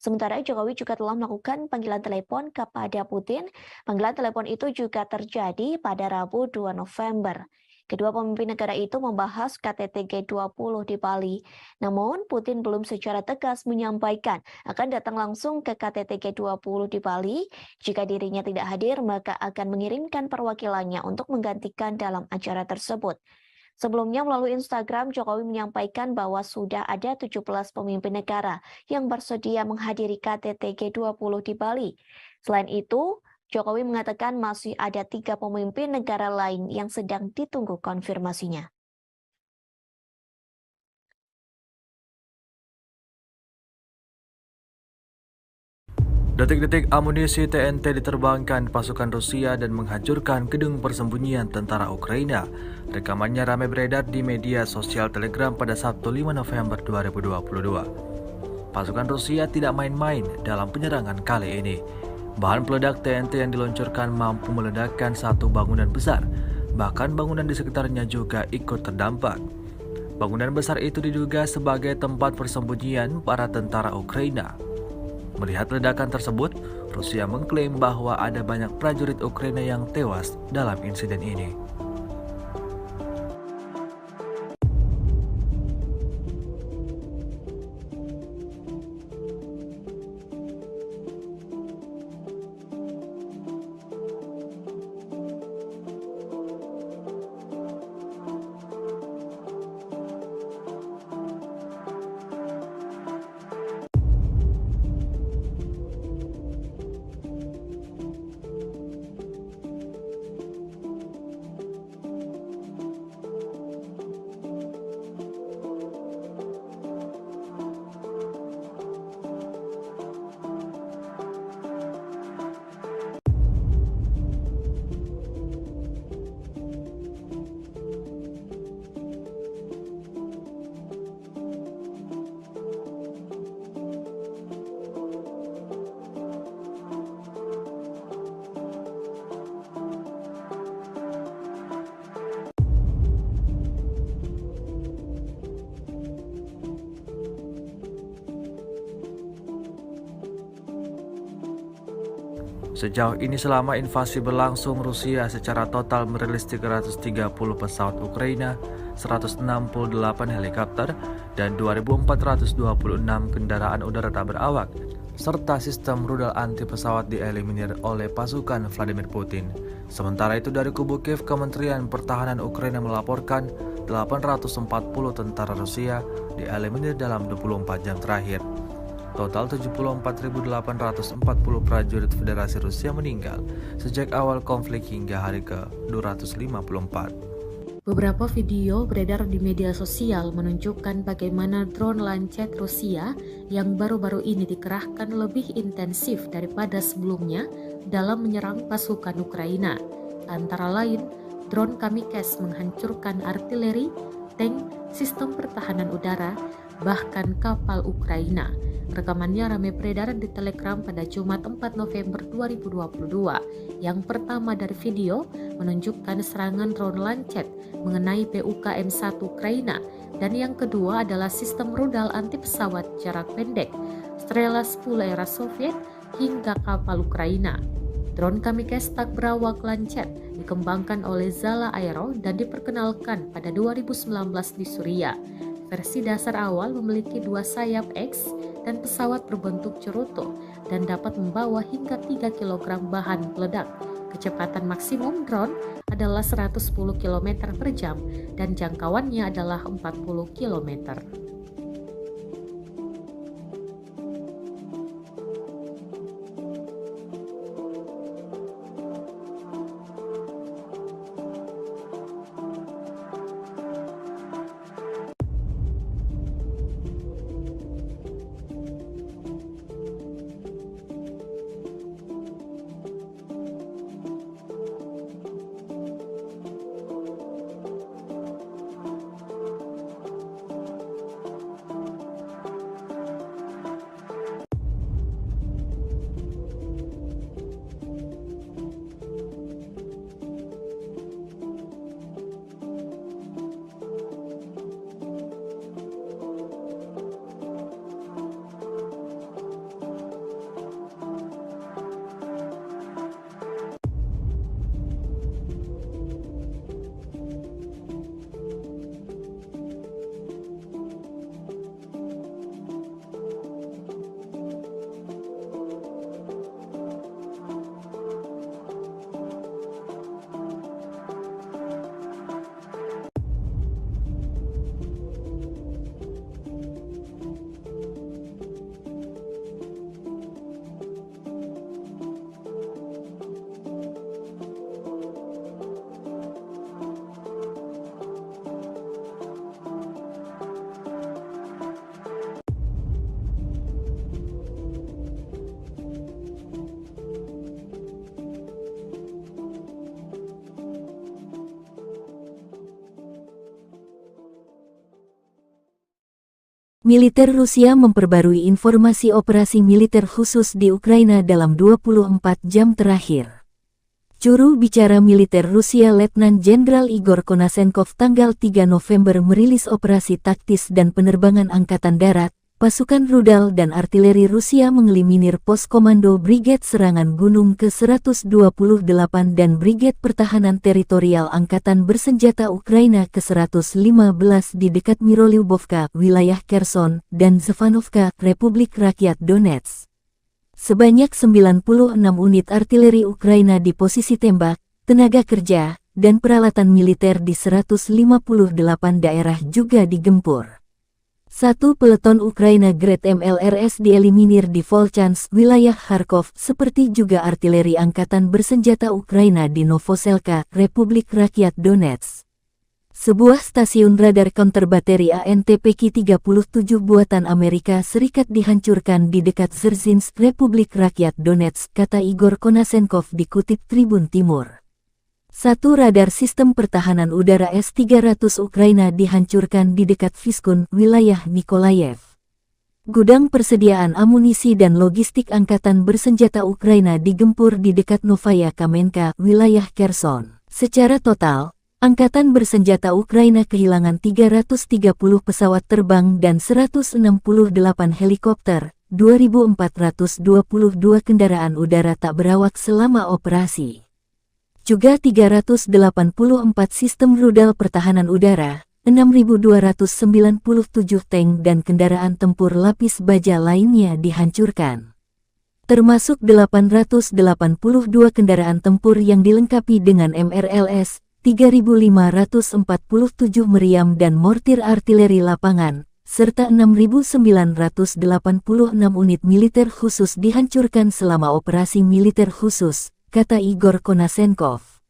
Sementara Jokowi juga telah melakukan panggilan telepon kepada Putin. Panggilan telepon itu juga terjadi pada Rabu 2 November. Kedua pemimpin negara itu membahas KTT G20 di Bali. Namun, Putin belum secara tegas menyampaikan akan datang langsung ke KTT G20 di Bali. Jika dirinya tidak hadir, maka akan mengirimkan perwakilannya untuk menggantikan dalam acara tersebut. Sebelumnya melalui Instagram, Jokowi menyampaikan bahwa sudah ada 17 pemimpin negara yang bersedia menghadiri KTT G20 di Bali. Selain itu, Jokowi mengatakan masih ada 3 pemimpin negara lain yang sedang ditunggu konfirmasinya. Detik-detik amunisi TNT diterbangkan pasukan Rusia dan menghancurkan gedung persembunyian tentara Ukraina. Rekamannya ramai beredar di media sosial Telegram pada Sabtu 5 November 2022. Pasukan Rusia tidak main-main dalam penyerangan kali ini. Bahan peledak TNT yang diluncurkan mampu meledakkan satu bangunan besar, bahkan bangunan di sekitarnya juga ikut terdampak. Bangunan besar itu diduga sebagai tempat persembunyian para tentara Ukraina. Melihat ledakan tersebut, Rusia mengklaim bahwa ada banyak prajurit Ukraina yang tewas dalam insiden ini. Sejauh ini selama invasi berlangsung, Rusia secara total merilis 330 pesawat Ukraina, 168 helikopter, dan 2.426 kendaraan udara tak berawak, serta sistem rudal anti pesawat dieliminir oleh pasukan Vladimir Putin. Sementara itu dari kubu Kiev, Kementerian Pertahanan Ukraina melaporkan 840 tentara Rusia dieliminir dalam 24 jam terakhir. Total 74.840 prajurit Federasi Rusia meninggal sejak awal konflik hingga hari ke-254. Beberapa video beredar di media sosial menunjukkan bagaimana drone Lancet Rusia yang baru-baru ini dikerahkan lebih intensif daripada sebelumnya dalam menyerang pasukan Ukraina. Antara lain, drone Kamikaze menghancurkan artileri, tank, sistem pertahanan udara, bahkan kapal Ukraina. Rekamannya ramai beredar di Telegram pada Jumat 4 November 2022. Yang pertama dari video menunjukkan serangan drone Lancet mengenai PUKM-1 Ukraina, dan yang kedua adalah sistem rudal anti pesawat jarak pendek Strela 10 era Soviet hingga kapal Ukraina. Drone Kamikaze tak berawak Lancet dikembangkan oleh Zala Aero dan diperkenalkan pada 2019 di Suriah. Versi dasar awal memiliki 2 sayap X dan pesawat berbentuk cerutu dan dapat membawa hingga 3 kg bahan peledak. Kecepatan maksimum drone adalah 110 km per jam dan jangkauannya adalah 40 km. Militer Rusia memperbarui informasi operasi militer khusus di Ukraina dalam 24 jam terakhir. Juru bicara militer Rusia Letnan Jenderal Igor Konasenkov tanggal 3 November merilis operasi taktis dan penerbangan Angkatan Darat, pasukan rudal dan artileri Rusia mengeliminir pos komando Brigade Serangan Gunung ke-128 dan Brigade Pertahanan Teritorial Angkatan Bersenjata Ukraina ke-115 di dekat Mirolyubovka, wilayah Kherson, dan Zevanovka, Republik Rakyat Donetsk. Sebanyak 96 unit artileri Ukraina di posisi tembak, tenaga kerja, dan peralatan militer di 158 daerah juga digempur. Satu peleton Ukraina Grad MLRS dieliminir di Volchansk, wilayah Kharkov, seperti juga artileri Angkatan Bersenjata Ukraina di Novoselka, Republik Rakyat Donetsk. Sebuah stasiun radar counter bateri ANTPK-37 buatan Amerika Serikat dihancurkan di dekat Dzerzhinsk, Republik Rakyat Donetsk, kata Igor Konasenkov dikutip Tribun Timur. Satu radar sistem pertahanan udara S-300 Ukraina dihancurkan di dekat Vyskun, wilayah Nikolayev. Gudang persediaan amunisi dan logistik Angkatan Bersenjata Ukraina digempur di dekat Novaya Kamenka, wilayah Kherson. Secara total, Angkatan Bersenjata Ukraina kehilangan 330 pesawat terbang dan 168 helikopter, 2.422 kendaraan udara tak berawak selama operasi. Juga 384 sistem rudal pertahanan udara, 6.297 tank dan kendaraan tempur lapis baja lainnya dihancurkan. Termasuk 882 kendaraan tempur yang dilengkapi dengan MRLS, 3.547 meriam dan mortir artileri lapangan, serta 6.986 unit militer khusus dihancurkan selama operasi militer khusus, kata Igor Konasenkov.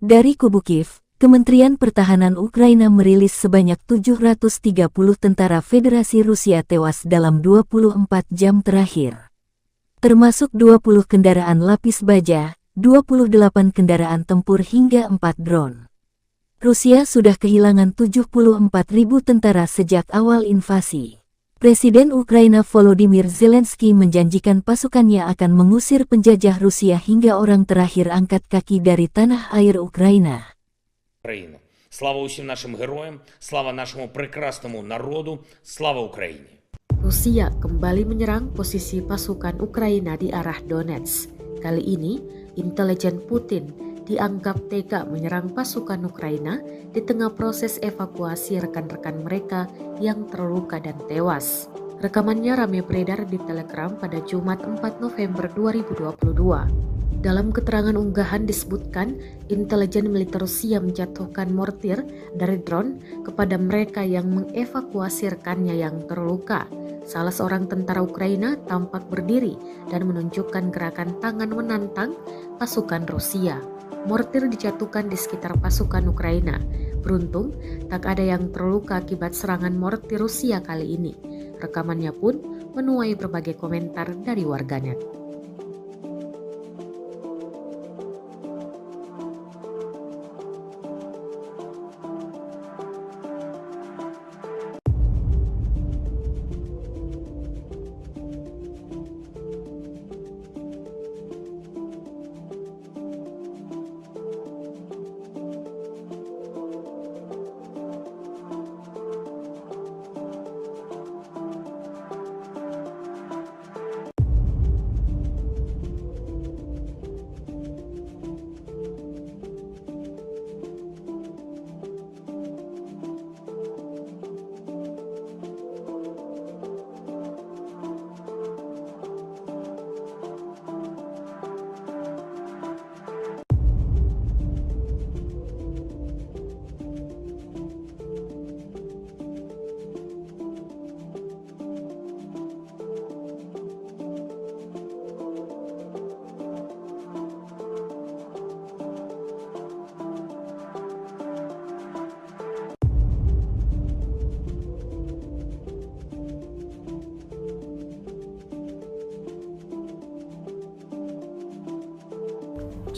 Dari kubu Kiev, Kementerian Pertahanan Ukraina merilis sebanyak 730 tentara Federasi Rusia tewas dalam 24 jam terakhir. Termasuk 20 kendaraan lapis baja, 28 kendaraan tempur hingga 4 drone. Rusia sudah kehilangan 74.000 tentara sejak awal invasi. Presiden Ukraina Volodymyr Zelensky menjanjikan pasukannya akan mengusir penjajah Rusia hingga orang terakhir angkat kaki dari tanah air Ukraina. Україна. Слава усім нашим героям, слава нашому прекрасному народу, слава Україні. Rusia kembali menyerang posisi pasukan Ukraina di arah Donetsk. Kali ini, intelijen Putin dianggap tega menyerang pasukan Ukraina di tengah proses evakuasi rekan-rekan mereka yang terluka dan tewas. Rekamannya ramai beredar di Telegram pada Jumat 4 November 2022. Dalam keterangan unggahan disebutkan, intelijen militer Rusia menjatuhkan mortir dari drone kepada mereka yang mengevakuasi rekannya yang terluka. Salah seorang tentara Ukraina tampak berdiri dan menunjukkan gerakan tangan menantang pasukan Rusia. Mortir dijatuhkan di sekitar pasukan Ukraina. Beruntung, tak ada yang terluka akibat serangan mortir Rusia kali ini. Rekamannya pun menuai berbagai komentar dari warganet.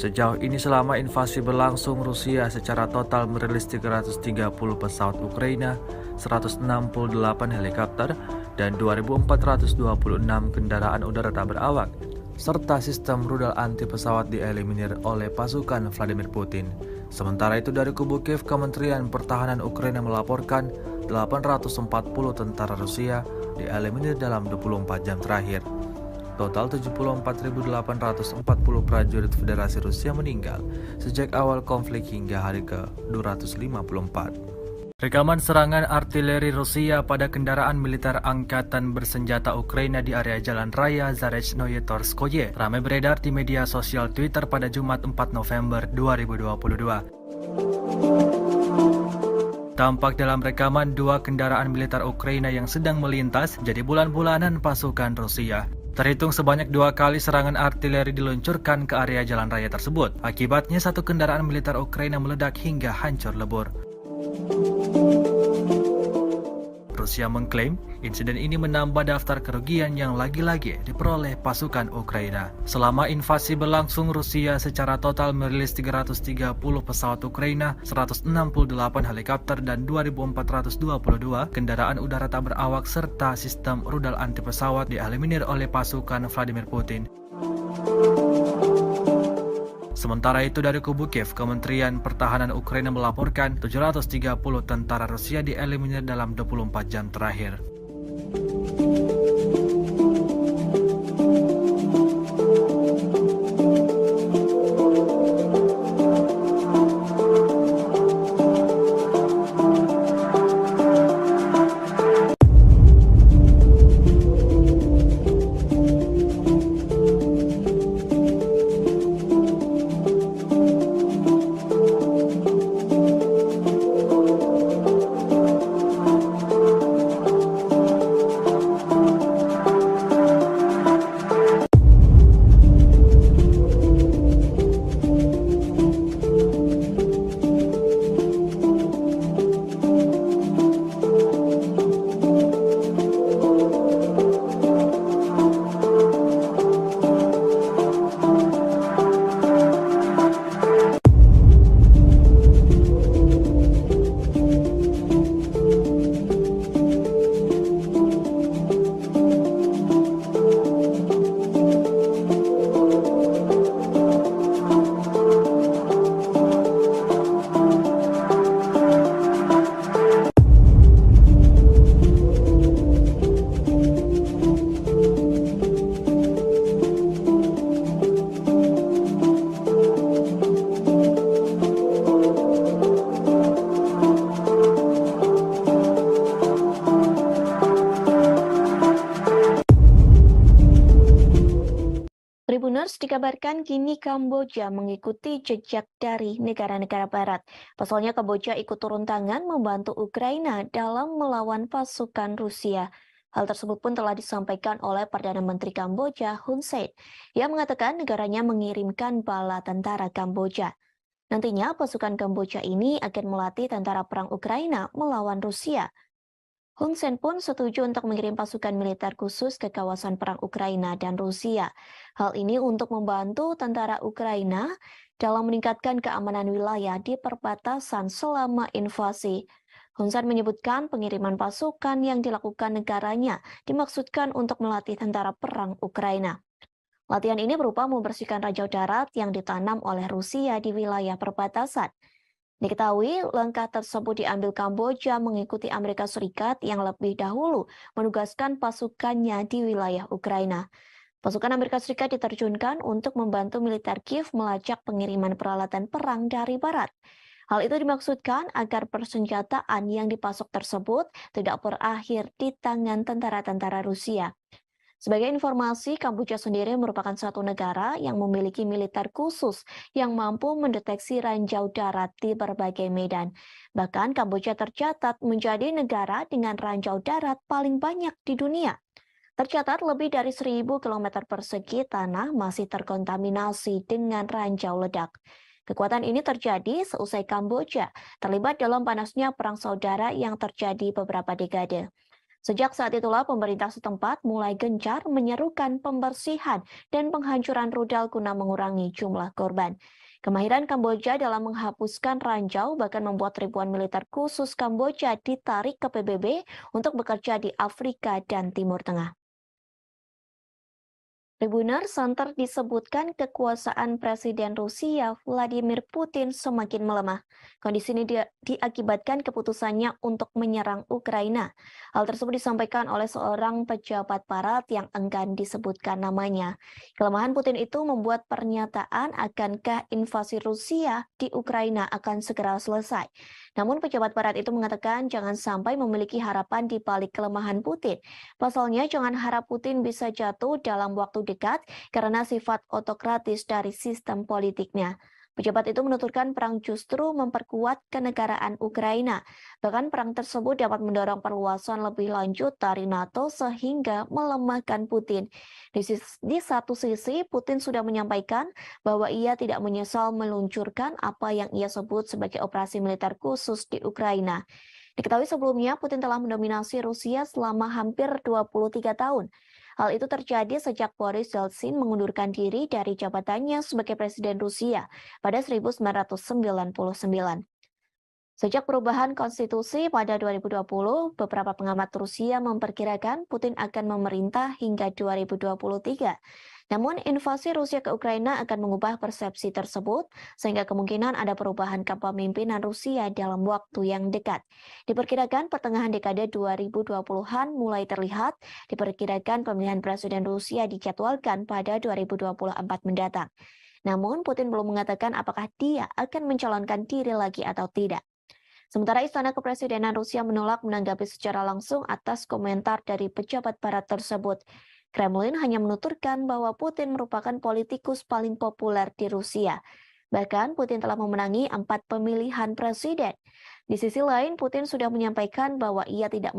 Sejauh ini selama invasi berlangsung, Rusia secara total merilis 330 pesawat Ukraina, 168 helikopter, dan 2.426 kendaraan udara tak berawak, serta sistem rudal anti pesawat dieliminir oleh pasukan Vladimir Putin. Sementara itu dari kubu Kiev, Kementerian Pertahanan Ukraina melaporkan 840 tentara Rusia dieliminir dalam 24 jam terakhir. Total 74.840 prajurit Federasi Rusia meninggal sejak awal konflik hingga hari ke-254. Rekaman serangan artileri Rusia pada kendaraan militer angkatan bersenjata Ukraina di area Jalan Raya Zarechnoye Torskoye ramai beredar di media sosial Twitter pada Jumat 4 November 2022. Tampak dalam rekaman dua kendaraan militer Ukraina yang sedang melintas jadi bulan-bulanan pasukan Rusia. Terhitung sebanyak 2 kali serangan artileri diluncurkan ke area jalan raya tersebut. Akibatnya satu kendaraan militer Ukraina meledak hingga hancur lebur. Rusia mengklaim insiden ini menambah daftar kerugian yang lagi-lagi diperoleh pasukan Ukraina. Selama invasi berlangsung, Rusia secara total merilis 330 pesawat Ukraina, 168 helikopter, dan 2.422 kendaraan udara tak berawak serta sistem rudal anti pesawat dieliminir oleh pasukan Vladimir Putin. Sementara itu dari kubu Kiev, Kementerian Pertahanan Ukraina melaporkan 730 tentara Rusia dieliminir dalam 24 jam terakhir. Tribuners dikabarkan kini Kamboja mengikuti jejak dari negara-negara barat. Pasalnya Kamboja ikut turun tangan membantu Ukraina dalam melawan pasukan Rusia. Hal tersebut pun telah disampaikan oleh Perdana Menteri Kamboja Hun Sen, yang mengatakan negaranya mengirimkan bala tentara Kamboja. Nantinya pasukan Kamboja ini akan melatih tentara perang Ukraina melawan Rusia. Hun Sen pun setuju untuk mengirim pasukan militer khusus ke kawasan perang Ukraina dan Rusia. Hal ini untuk membantu tentara Ukraina dalam meningkatkan keamanan wilayah di perbatasan selama invasi. Hun Sen menyebutkan pengiriman pasukan yang dilakukan negaranya dimaksudkan untuk melatih tentara perang Ukraina. Latihan ini berupa membersihkan ranjau darat yang ditanam oleh Rusia di wilayah perbatasan. Diketahui langkah tersebut diambil Kamboja mengikuti Amerika Serikat yang lebih dahulu menugaskan pasukannya di wilayah Ukraina. Pasukan Amerika Serikat diterjunkan untuk membantu militer Kiev melacak pengiriman peralatan perang dari barat. Hal itu dimaksudkan agar persenjataan yang dipasok tersebut tidak berakhir di tangan tentara-tentara Rusia. Sebagai informasi, Kamboja sendiri merupakan satu negara yang memiliki militer khusus yang mampu mendeteksi ranjau darat di berbagai medan. Bahkan Kamboja tercatat menjadi negara dengan ranjau darat paling banyak di dunia. Tercatat lebih dari 1.000 km persegi tanah masih terkontaminasi dengan ranjau ledak. Kekuatan ini terjadi seusai Kamboja terlibat dalam panasnya perang saudara yang terjadi beberapa dekade. Sejak saat itulah pemerintah setempat mulai gencar menyerukan pembersihan dan penghancuran rudal guna mengurangi jumlah korban. Kemahiran Kamboja dalam menghapuskan ranjau bahkan membuat ribuan militer khusus Kamboja ditarik ke PBB untuk bekerja di Afrika dan Timur Tengah. Tribuners, santer disebutkan kekuasaan Presiden Rusia Vladimir Putin semakin melemah. Kondisi ini diakibatkan keputusannya untuk menyerang Ukraina. Hal tersebut disampaikan oleh seorang pejabat barat yang enggan disebutkan namanya. Kelemahan Putin itu membuat pernyataan akankah invasi Rusia di Ukraina akan segera selesai. Namun pejabat barat itu mengatakan jangan sampai memiliki harapan di balik kelemahan Putin. Pasalnya jangan harap Putin bisa jatuh dalam waktu dekat karena sifat otokratis dari sistem politiknya. Pejabat itu menuturkan perang justru memperkuat kenegaraan Ukraina. Bahkan perang tersebut dapat mendorong perluasan lebih lanjut dari NATO sehingga melemahkan Putin. Di satu sisi, Putin sudah menyampaikan bahwa ia tidak menyesal meluncurkan apa yang ia sebut sebagai operasi militer khusus di Ukraina. Diketahui sebelumnya, Putin telah mendominasi Rusia selama hampir 23 tahun. Hal itu terjadi sejak Boris Yeltsin mengundurkan diri dari jabatannya sebagai Presiden Rusia pada 1999. Sejak perubahan konstitusi pada 2020, beberapa pengamat Rusia memperkirakan Putin akan memerintah hingga 2023. Namun invasi Rusia ke Ukraina akan mengubah persepsi tersebut, sehingga kemungkinan ada perubahan kepemimpinan Rusia dalam waktu yang dekat. Diperkirakan pertengahan dekade 2020-an mulai terlihat, diperkirakan pemilihan Presiden Rusia dijadwalkan pada 2024 mendatang. Namun Putin belum mengatakan apakah dia akan mencalonkan diri lagi atau tidak. Sementara Istana Kepresidenan Rusia menolak menanggapi secara langsung atas komentar dari pejabat barat tersebut. Kremlin hanya menuturkan bahwa Putin merupakan politikus paling populer di Rusia. Bahkan Putin telah memenangi 4 pemilihan presiden. Di sisi lain, Putin sudah menyampaikan bahwa ia tidak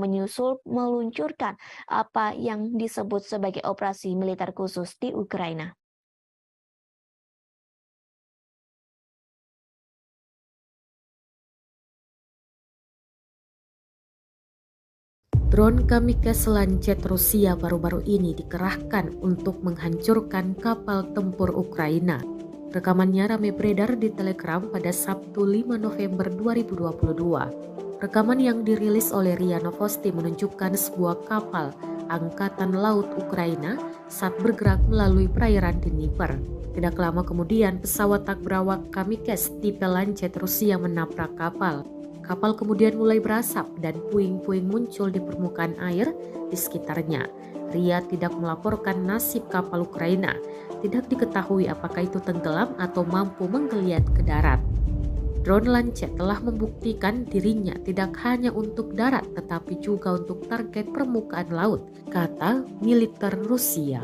meluncurkan apa yang disebut sebagai operasi militer khusus di Ukraina. Drone kamikaze Lancet Rusia baru-baru ini dikerahkan untuk menghancurkan kapal tempur Ukraina. Rekamannya ramai beredar di Telegram pada Sabtu 5 November 2022. Rekaman yang dirilis oleh RIA Novosti menunjukkan sebuah kapal Angkatan Laut Ukraina saat bergerak melalui perairan Dnieper. Tidak lama kemudian, pesawat tak berawak kamikaze tipe Lancet Rusia menabrak kapal. Kapal kemudian mulai berasap dan puing-puing muncul di permukaan air di sekitarnya. RIA tidak melaporkan nasib kapal Ukraina. Tidak diketahui apakah itu tenggelam atau mampu menggeliat ke darat. Drone Lancet telah membuktikan dirinya tidak hanya untuk darat tetapi juga untuk target permukaan laut, kata militer Rusia.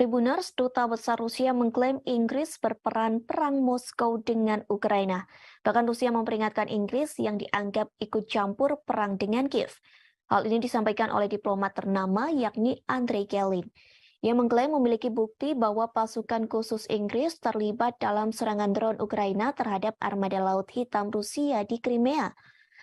Tribuners, Duta Besar Rusia mengklaim Inggris berperan perang Moskow dengan Ukraina. Bahkan Rusia memperingatkan Inggris yang dianggap ikut campur perang dengan Kiev. Hal ini disampaikan oleh diplomat ternama yakni Andrei Kelin. Ia mengklaim memiliki bukti bahwa pasukan khusus Inggris terlibat dalam serangan drone Ukraina terhadap armada Laut Hitam Rusia di Crimea.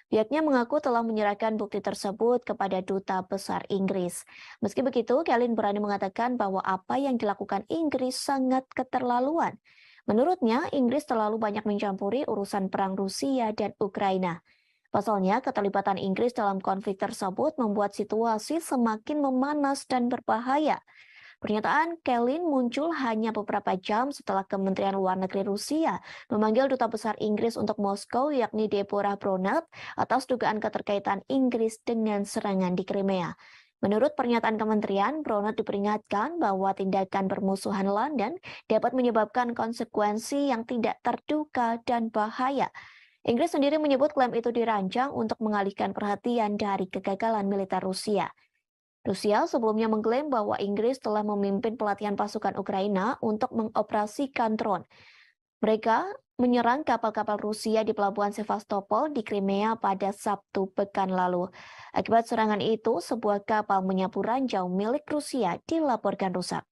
Pihaknya mengaku telah menyerahkan bukti tersebut kepada Duta Besar Inggris. Meski begitu, Kelin berani mengatakan bahwa apa yang dilakukan Inggris sangat keterlaluan. Menurutnya, Inggris terlalu banyak mencampuri urusan perang Rusia dan Ukraina. Pasalnya, keterlibatan Inggris dalam konflik tersebut membuat situasi semakin memanas dan berbahaya. Pernyataan Kelin muncul hanya beberapa jam setelah Kementerian Luar Negeri Rusia memanggil Duta Besar Inggris untuk Moskow yakni Deborah Bronat atas dugaan keterkaitan Inggris dengan serangan di Crimea. Menurut pernyataan kementerian, Bronat diperingatkan bahwa tindakan bermusuhan London dapat menyebabkan konsekuensi yang tidak terduga dan bahaya. Inggris sendiri menyebut klaim itu dirancang untuk mengalihkan perhatian dari kegagalan militer Rusia. Rusia sebelumnya mengklaim bahwa Inggris telah memimpin pelatihan pasukan Ukraina untuk mengoperasikan drone. Mereka menyerang kapal-kapal Rusia di pelabuhan Sevastopol di Crimea pada Sabtu pekan lalu. Akibat serangan itu, sebuah kapal menyapu ranjau milik Rusia dilaporkan rusak.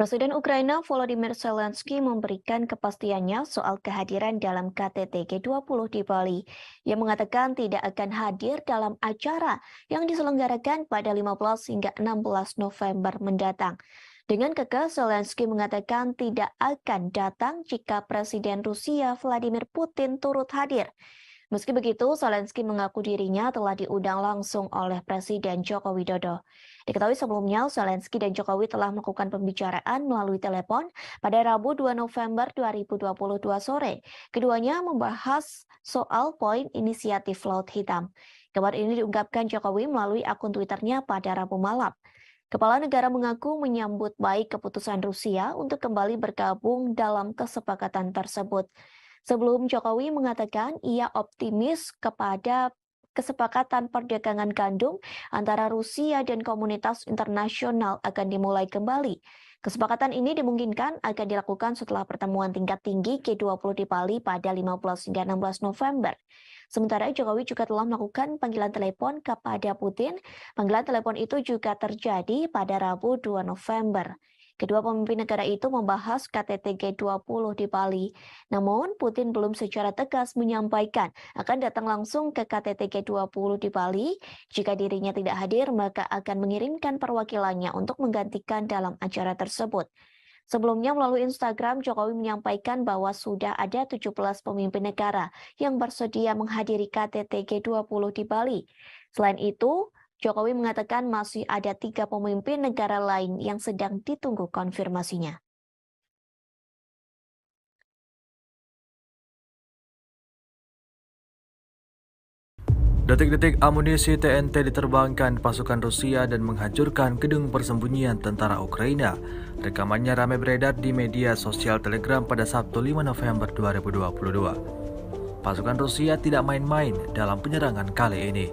Presiden Ukraina Volodymyr Zelensky memberikan kepastiannya soal kehadiran dalam KTT G20 di Bali. Ia mengatakan tidak akan hadir dalam acara yang diselenggarakan pada 15 hingga 16 November mendatang. Dengan kekeh, Zelensky mengatakan tidak akan datang jika Presiden Rusia Vladimir Putin turut hadir. Meski begitu, Zelensky mengaku dirinya telah diundang langsung oleh Presiden Joko Widodo. Diketahui sebelumnya, Zelensky dan Jokowi telah melakukan pembicaraan melalui telepon pada Rabu 2 November 2022 sore. Keduanya membahas soal poin inisiatif Laut Hitam. Kabar ini diungkapkan Jokowi melalui akun Twitternya pada Rabu malam. Kepala negara mengaku menyambut baik keputusan Rusia untuk kembali bergabung dalam kesepakatan tersebut. Sebelum Jokowi mengatakan ia optimis kepada kesepakatan perdagangan gandum antara Rusia dan komunitas internasional akan dimulai kembali. Kesepakatan ini dimungkinkan akan dilakukan setelah pertemuan tingkat tinggi G20 di Bali pada 15 hingga 16 November. Sementara Jokowi juga telah melakukan panggilan telepon kepada Putin. Panggilan telepon itu juga terjadi pada Rabu 2 November. Kedua pemimpin negara itu membahas KTT G20 di Bali. Namun, Putin belum secara tegas menyampaikan akan datang langsung ke KTT G20 di Bali. Jika dirinya tidak hadir, maka akan mengirimkan perwakilannya untuk menggantikan dalam acara tersebut. Sebelumnya melalui Instagram, Jokowi menyampaikan bahwa sudah ada 17 pemimpin negara yang bersedia menghadiri KTT G20 di Bali. Selain itu, Jokowi mengatakan masih ada 3 pemimpin negara lain yang sedang ditunggu konfirmasinya. Detik-detik amunisi TNT diterbangkan pasukan Rusia dan menghancurkan gedung persembunyian tentara Ukraina. Rekamannya ramai beredar di media sosial Telegram pada Sabtu 5 November 2022. Pasukan Rusia tidak main-main dalam penyerangan kali ini.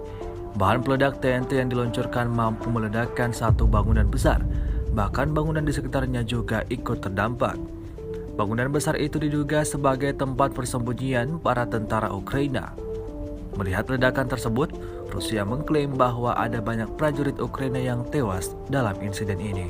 Bahan peledak TNT yang diluncurkan mampu meledakkan satu bangunan besar, bahkan bangunan di sekitarnya juga ikut terdampak. Bangunan besar itu diduga sebagai tempat persembunyian para tentara Ukraina. Melihat ledakan tersebut, Rusia mengklaim bahwa ada banyak prajurit Ukraina yang tewas dalam insiden ini.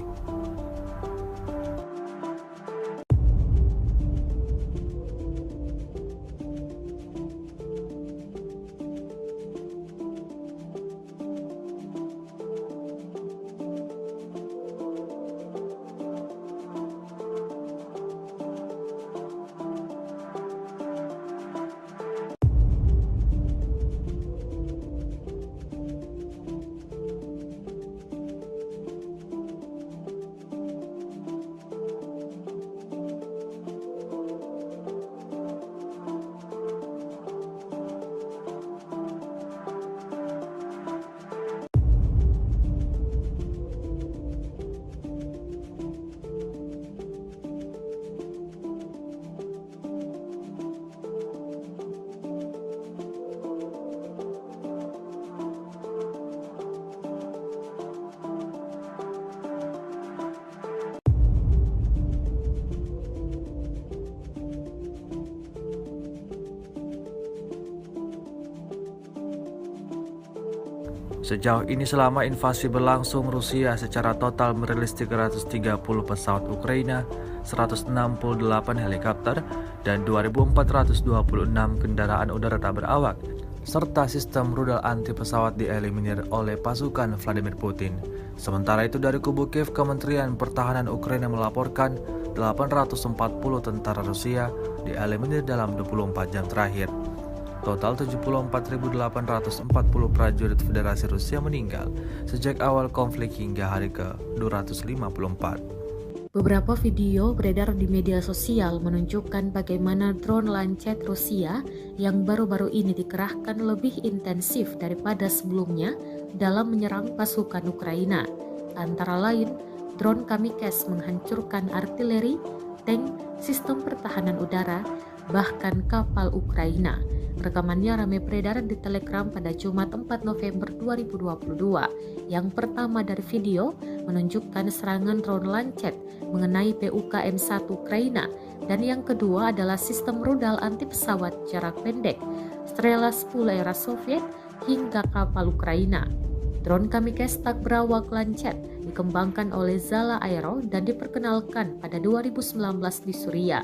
Sejauh ini selama invasi berlangsung, Rusia secara total merilis 330 pesawat Ukraina, 168 helikopter, dan 2.426 kendaraan udara tak berawak, serta sistem rudal anti pesawat dieliminir oleh pasukan Vladimir Putin. Sementara itu dari kubu Kiev, Kementerian Pertahanan Ukraina melaporkan 840 tentara Rusia dieliminir dalam 24 jam terakhir. Total 74.840 prajurit Federasi Rusia meninggal sejak awal konflik hingga hari ke-254. Beberapa video beredar di media sosial menunjukkan bagaimana drone Lancet Rusia yang baru-baru ini dikerahkan lebih intensif daripada sebelumnya dalam menyerang pasukan Ukraina. Antara lain, drone Kamikze menghancurkan artileri, tank, sistem pertahanan udara, bahkan kapal Ukraina. Rekamannya ramai beredar di Telegram pada Jumat 4 November 2022. Yang pertama dari video menunjukkan serangan drone Lancet mengenai PUKM-1 Ukraina, dan yang kedua adalah sistem rudal anti pesawat jarak pendek Strela 10 era Soviet hingga kapal Ukraina. Drone Kamikze tak berawak Lancet dikembangkan oleh Zala Aero dan diperkenalkan pada 2019 di Suriah.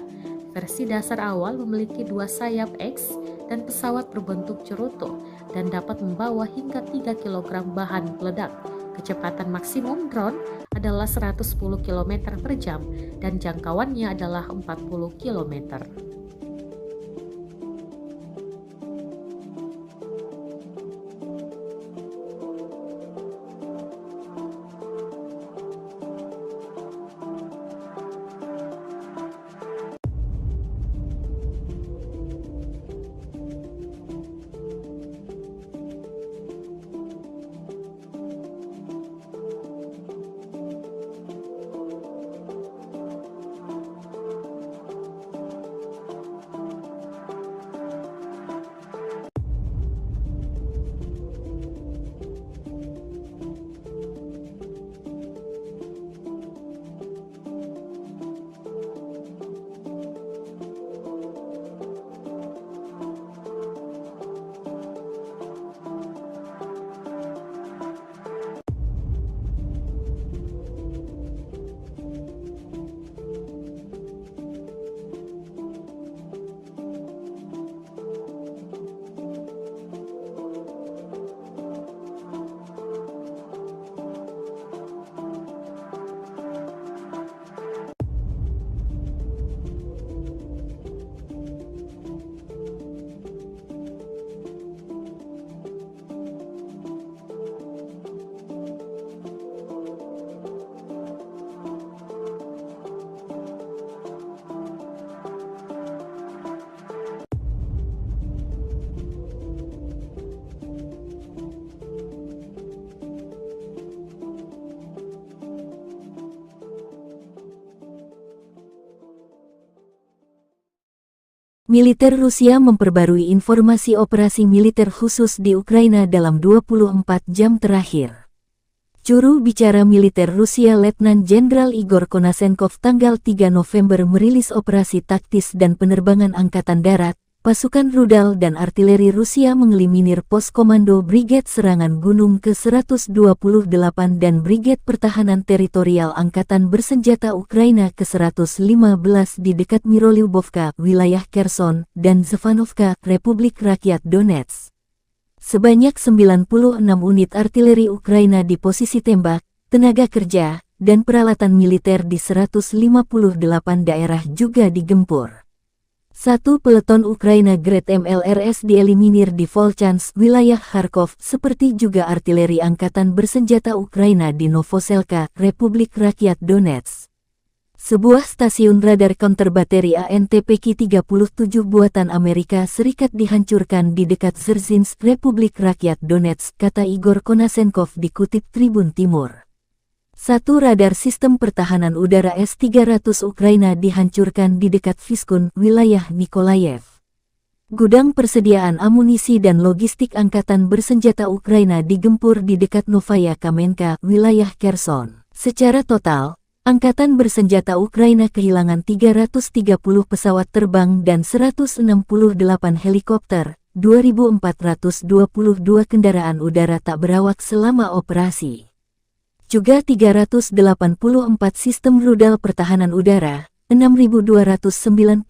Versi dasar awal memiliki 2 sayap X dan pesawat berbentuk cerutu dan dapat membawa hingga 3 kg bahan peledak. Kecepatan maksimum drone adalah 110 km per jam dan jangkauannya adalah 40 km. Militer Rusia memperbarui informasi operasi militer khusus di Ukraina dalam 24 jam terakhir. Juru bicara militer Rusia Letnan Jenderal Igor Konasenkov tanggal 3 November merilis operasi taktis dan penerbangan Angkatan Darat, pasukan rudal dan artileri Rusia mengeliminir pos komando Brigade Serangan Gunung ke-128 dan Brigade Pertahanan Teritorial Angkatan Bersenjata Ukraina ke-115 di dekat Mirolyubovka, wilayah Kherson, dan Zevanovka, Republik Rakyat Donetsk. Sebanyak 96 unit artileri Ukraina di posisi tembak, tenaga kerja, dan peralatan militer di 158 daerah juga digempur. 1 peleton Ukraina Grad MLRS dieliminir di Volchansk, wilayah Kharkov, seperti juga artileri Angkatan Bersenjata Ukraina di Novoselka, Republik Rakyat Donetsk. Sebuah stasiun radar counter bateri ANTPK-37 buatan Amerika Serikat dihancurkan di dekat Dzerzhinsk, Republik Rakyat Donetsk, kata Igor Konasenkov dikutip Tribun Timur. 1 radar sistem pertahanan udara S-300 Ukraina dihancurkan di dekat Vyskun, wilayah Nikolayev. Gudang persediaan amunisi dan logistik Angkatan Bersenjata Ukraina digempur di dekat Novaya Kamenka, wilayah Kherson. Secara total, Angkatan Bersenjata Ukraina kehilangan 330 pesawat terbang dan 168 helikopter, 2.422 kendaraan udara tak berawak selama operasi. Juga 384 sistem rudal pertahanan udara, 6.297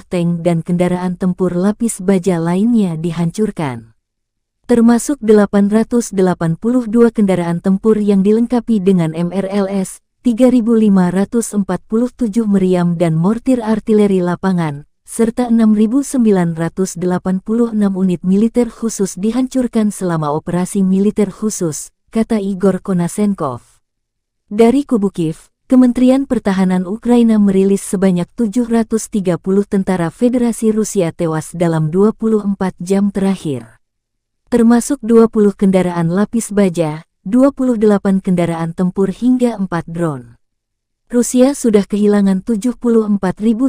tank dan kendaraan tempur lapis baja lainnya dihancurkan. Termasuk 882 kendaraan tempur yang dilengkapi dengan MRLS, 3.547 meriam dan mortir artileri lapangan, serta 6.986 unit militer khusus dihancurkan selama operasi militer khusus, kata Igor Konasenkov. Dari kubu Kiev, Kementerian Pertahanan Ukraina merilis sebanyak 730 tentara Federasi Rusia tewas dalam 24 jam terakhir. Termasuk 20 kendaraan lapis baja, 28 kendaraan tempur hingga 4 drone. Rusia sudah kehilangan 74.000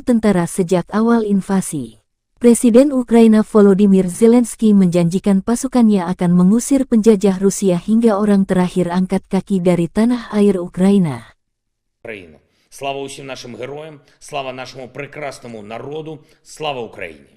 tentara sejak awal invasi. Presiden Ukraina Volodymyr Zelensky menjanjikan pasukannya akan mengusir penjajah Rusia hingga orang terakhir angkat kaki dari tanah air Ukraina. Україну. Слава усім нашим героям, слава нашому прекрасному народу, слава Україні.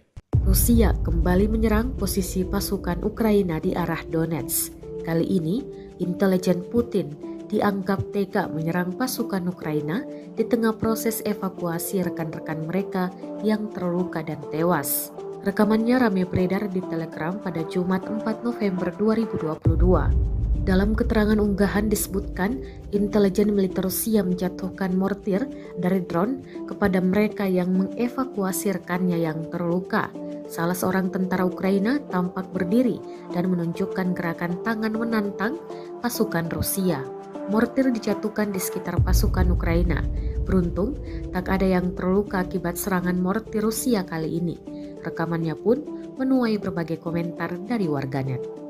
Rusia kembali menyerang posisi pasukan Ukraina di arah Donetsk. Kali ini, intelijen Putin dianggap tega menyerang pasukan Ukraina di tengah proses evakuasi rekan-rekan mereka yang terluka dan tewas. Rekamannya ramai beredar di Telegram pada Jumat 4 November 2022. Dalam keterangan unggahan disebutkan, intelijen militer Rusia menjatuhkan mortir dari drone kepada mereka yang mengevakuasi rekannya yang terluka. Salah seorang tentara Ukraina tampak berdiri dan menunjukkan gerakan tangan menantang pasukan Rusia. Mortir dijatuhkan di sekitar pasukan Ukraina. Beruntung, tak ada yang terluka akibat serangan mortir Rusia kali ini. Rekamannya pun menuai berbagai komentar dari warganet.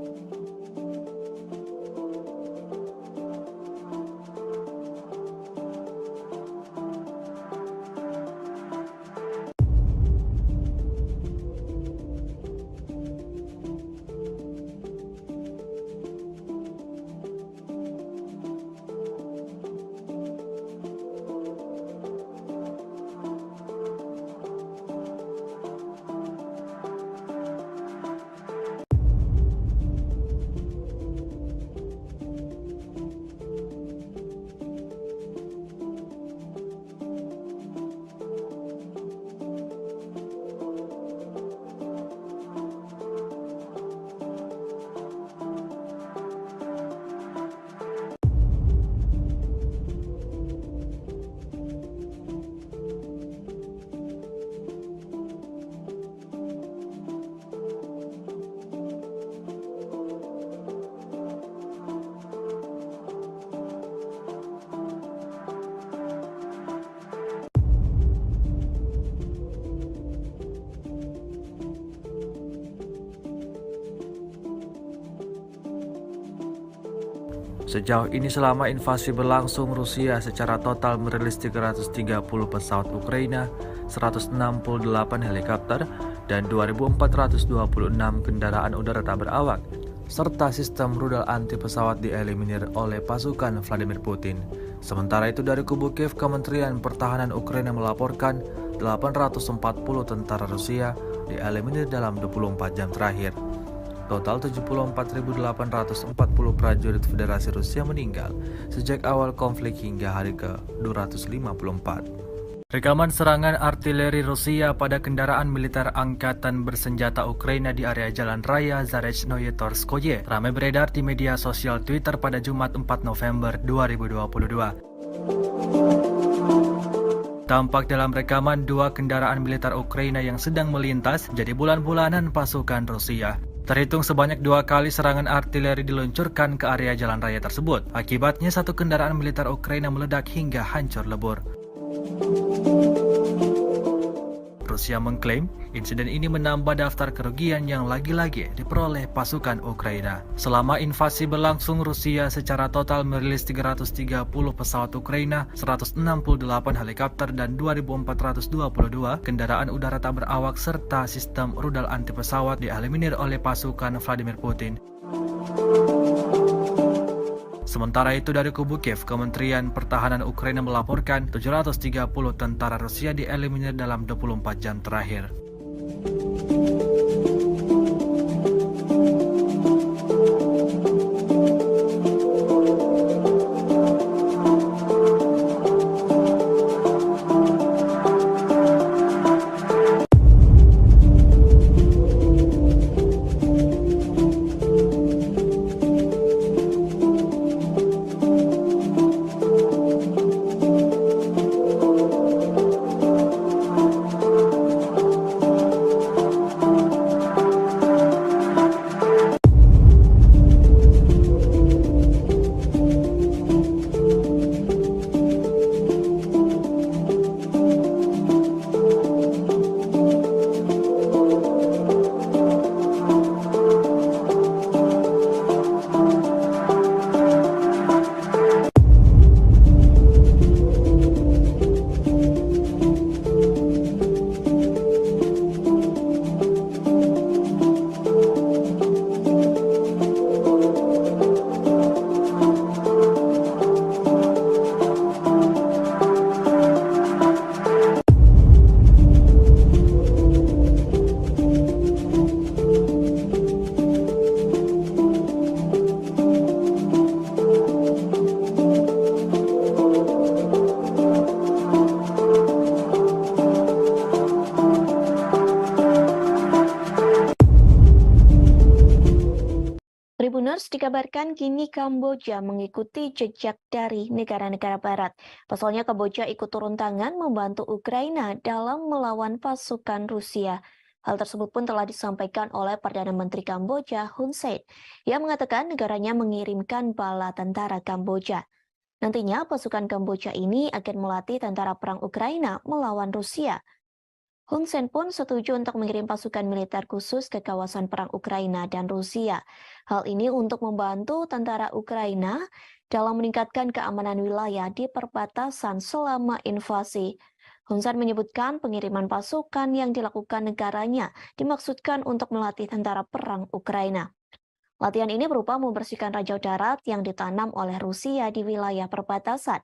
Sejauh ini selama invasi berlangsung, Rusia secara total merilis 330 pesawat Ukraina, 168 helikopter, dan 2.426 kendaraan udara tak berawak, serta sistem rudal anti pesawat dieliminir oleh pasukan Vladimir Putin. Sementara itu dari kubu Kiev, Kementerian Pertahanan Ukraina melaporkan 840 tentara Rusia dieliminir dalam 24 jam terakhir. Total 74.840 prajurit Federasi Rusia meninggal sejak awal konflik hingga hari ke-254. Rekaman serangan artileri Rusia pada kendaraan militer angkatan bersenjata Ukraina di area Jalan Raya Zarechnoye Torskoye ramai beredar di media sosial Twitter pada Jumat 4 November 2022. Tampak dalam rekaman dua kendaraan militer Ukraina yang sedang melintas jadi bulan-bulanan pasukan Rusia. Terhitung sebanyak 2 kali serangan artileri diluncurkan ke area jalan raya tersebut. Akibatnya satu kendaraan militer Ukraina meledak hingga hancur lebur. Rusia mengklaim insiden ini menambah daftar kerugian yang lagi-lagi diperoleh pasukan Ukraina. Selama invasi berlangsung, Rusia secara total merilis 330 pesawat Ukraina, 168 helikopter, dan 2.422 kendaraan udara tak berawak serta sistem rudal anti pesawat dieliminir oleh pasukan Vladimir Putin. Sementara itu dari kubu Kiev, Kementerian Pertahanan Ukraina melaporkan 730 tentara Rusia dieliminir dalam 24 jam terakhir. Tribuners dikabarkan kini Kamboja mengikuti jejak dari negara-negara barat. Pasalnya Kamboja ikut turun tangan membantu Ukraina dalam melawan pasukan Rusia. Hal tersebut pun telah disampaikan oleh Perdana Menteri Kamboja Hun Sen. Ia mengatakan negaranya mengirimkan bala tentara Kamboja. Nantinya pasukan Kamboja ini akan melatih tentara perang Ukraina melawan Rusia. Hun Sen pun setuju untuk mengirim pasukan militer khusus ke kawasan perang Ukraina dan Rusia. Hal ini untuk membantu tentara Ukraina dalam meningkatkan keamanan wilayah di perbatasan selama invasi. Hun Sen menyebutkan pengiriman pasukan yang dilakukan negaranya dimaksudkan untuk melatih tentara perang Ukraina. Latihan ini berupa membersihkan ranjau darat yang ditanam oleh Rusia di wilayah perbatasan.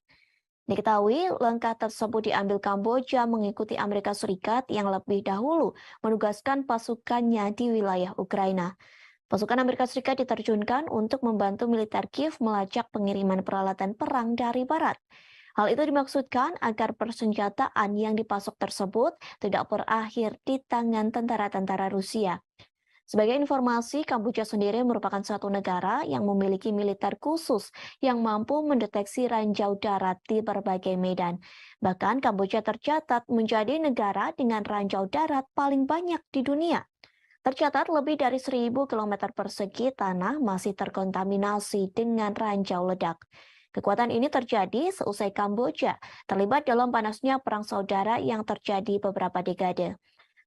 Diketahui langkah tersebut diambil Kamboja mengikuti Amerika Serikat yang lebih dahulu menugaskan pasukannya di wilayah Ukraina. Pasukan Amerika Serikat diterjunkan untuk membantu militer Kiev melacak pengiriman peralatan perang dari barat. Hal itu dimaksudkan agar persenjataan yang dipasok tersebut tidak berakhir di tangan tentara-tentara Rusia. Sebagai informasi, Kamboja sendiri merupakan satu negara yang memiliki militer khusus yang mampu mendeteksi ranjau darat di berbagai medan. Bahkan Kamboja tercatat menjadi negara dengan ranjau darat paling banyak di dunia. Tercatat lebih dari 1.000 km persegi tanah masih terkontaminasi dengan ranjau ledak. Kekuatan ini terjadi seusai Kamboja terlibat dalam panasnya perang saudara yang terjadi beberapa dekade.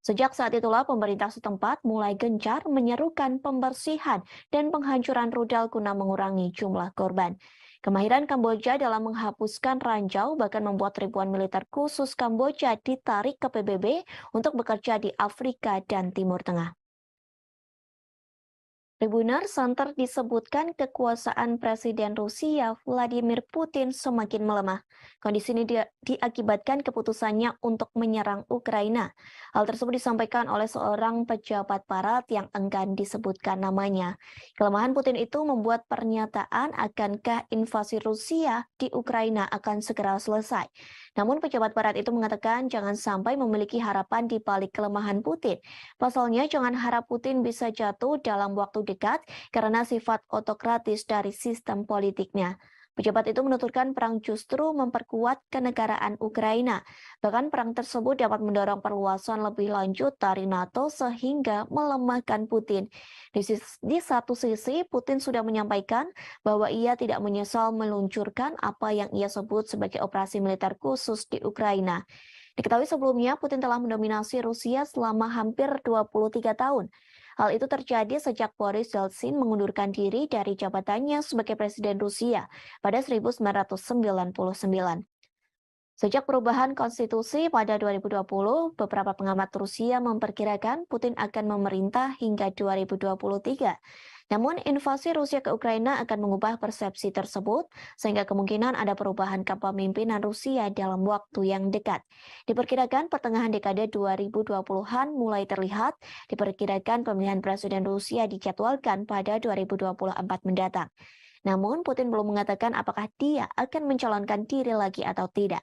Sejak saat itulah pemerintah setempat mulai gencar menyerukan pembersihan dan penghancuran rudal guna mengurangi jumlah korban. Kemahiran Kamboja dalam menghapuskan ranjau bahkan membuat ribuan militer khusus Kamboja ditarik ke PBB untuk bekerja di Afrika dan Timur Tengah. Tribuners, santer disebutkan kekuasaan Presiden Rusia Vladimir Putin semakin melemah. Kondisi ini diakibatkan keputusannya untuk menyerang Ukraina. Hal tersebut disampaikan oleh seorang pejabat barat yang enggan disebutkan namanya. Kelemahan Putin itu membuat pernyataan akankah invasi Rusia di Ukraina akan segera selesai. Namun pejabat barat itu mengatakan jangan sampai memiliki harapan di balik kelemahan Putin. Pasalnya jangan harap Putin bisa jatuh dalam waktu dekat karena sifat otokratis dari sistem politiknya. Pejabat itu menuturkan perang justru memperkuat kenegaraan Ukraina. Bahkan perang tersebut dapat mendorong perluasan lebih lanjut dari NATO sehingga melemahkan Putin. Di satu sisi, Putin sudah menyampaikan bahwa ia tidak menyesal meluncurkan apa yang ia sebut sebagai operasi militer khusus di Ukraina. Diketahui sebelumnya, Putin telah mendominasi Rusia selama hampir 23 tahun. Hal itu terjadi sejak Boris Yeltsin mengundurkan diri dari jabatannya sebagai Presiden Rusia pada 1999. Sejak perubahan konstitusi pada 2020, beberapa pengamat Rusia memperkirakan Putin akan memerintah hingga 2023. Namun invasi Rusia ke Ukraina akan mengubah persepsi tersebut, sehingga kemungkinan ada perubahan kepemimpinan Rusia dalam waktu yang dekat. Diperkirakan pertengahan dekade 2020-an mulai terlihat, diperkirakan pemilihan Presiden Rusia dijadwalkan pada 2024 mendatang. Namun Putin belum mengatakan apakah dia akan mencalonkan diri lagi atau tidak.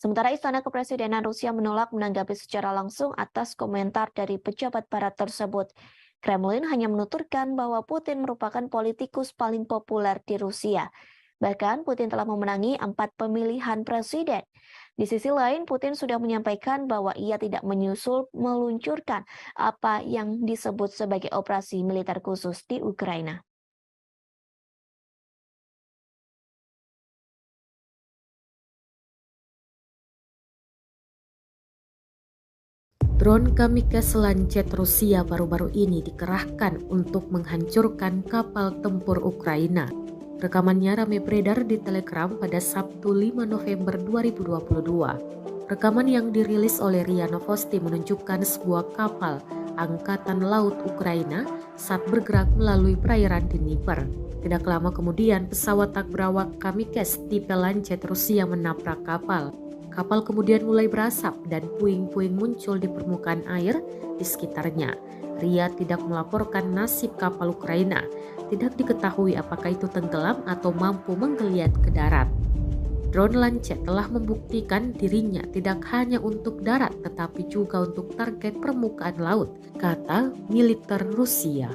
Sementara Istana Kepresidenan Rusia menolak menanggapi secara langsung atas komentar dari pejabat barat tersebut. Kremlin hanya menuturkan bahwa Putin merupakan politikus paling populer di Rusia. Bahkan Putin telah memenangi 4 pemilihan presiden. Di sisi lain, Putin sudah menyampaikan bahwa ia tidak meluncurkan apa yang disebut sebagai operasi militer khusus di Ukraina. Drone kamikaze Lancet Rusia baru-baru ini dikerahkan untuk menghancurkan kapal tempur Ukraina. Rekamannya ramai beredar di Telegram pada Sabtu 5 November 2022. Rekaman yang dirilis oleh RIA Novosti menunjukkan sebuah kapal Angkatan Laut Ukraina saat bergerak melalui perairan Dnieper. Tidak lama kemudian, pesawat tak berawak kamikaze tipe Lancet Rusia menabrak kapal. Kapal kemudian mulai berasap dan puing-puing muncul di permukaan air di sekitarnya. RIA tidak melaporkan nasib kapal Ukraina. Tidak diketahui apakah itu tenggelam atau mampu menggeliat ke darat. Drone Lancet telah membuktikan dirinya tidak hanya untuk darat tetapi juga untuk target permukaan laut, kata militer Rusia.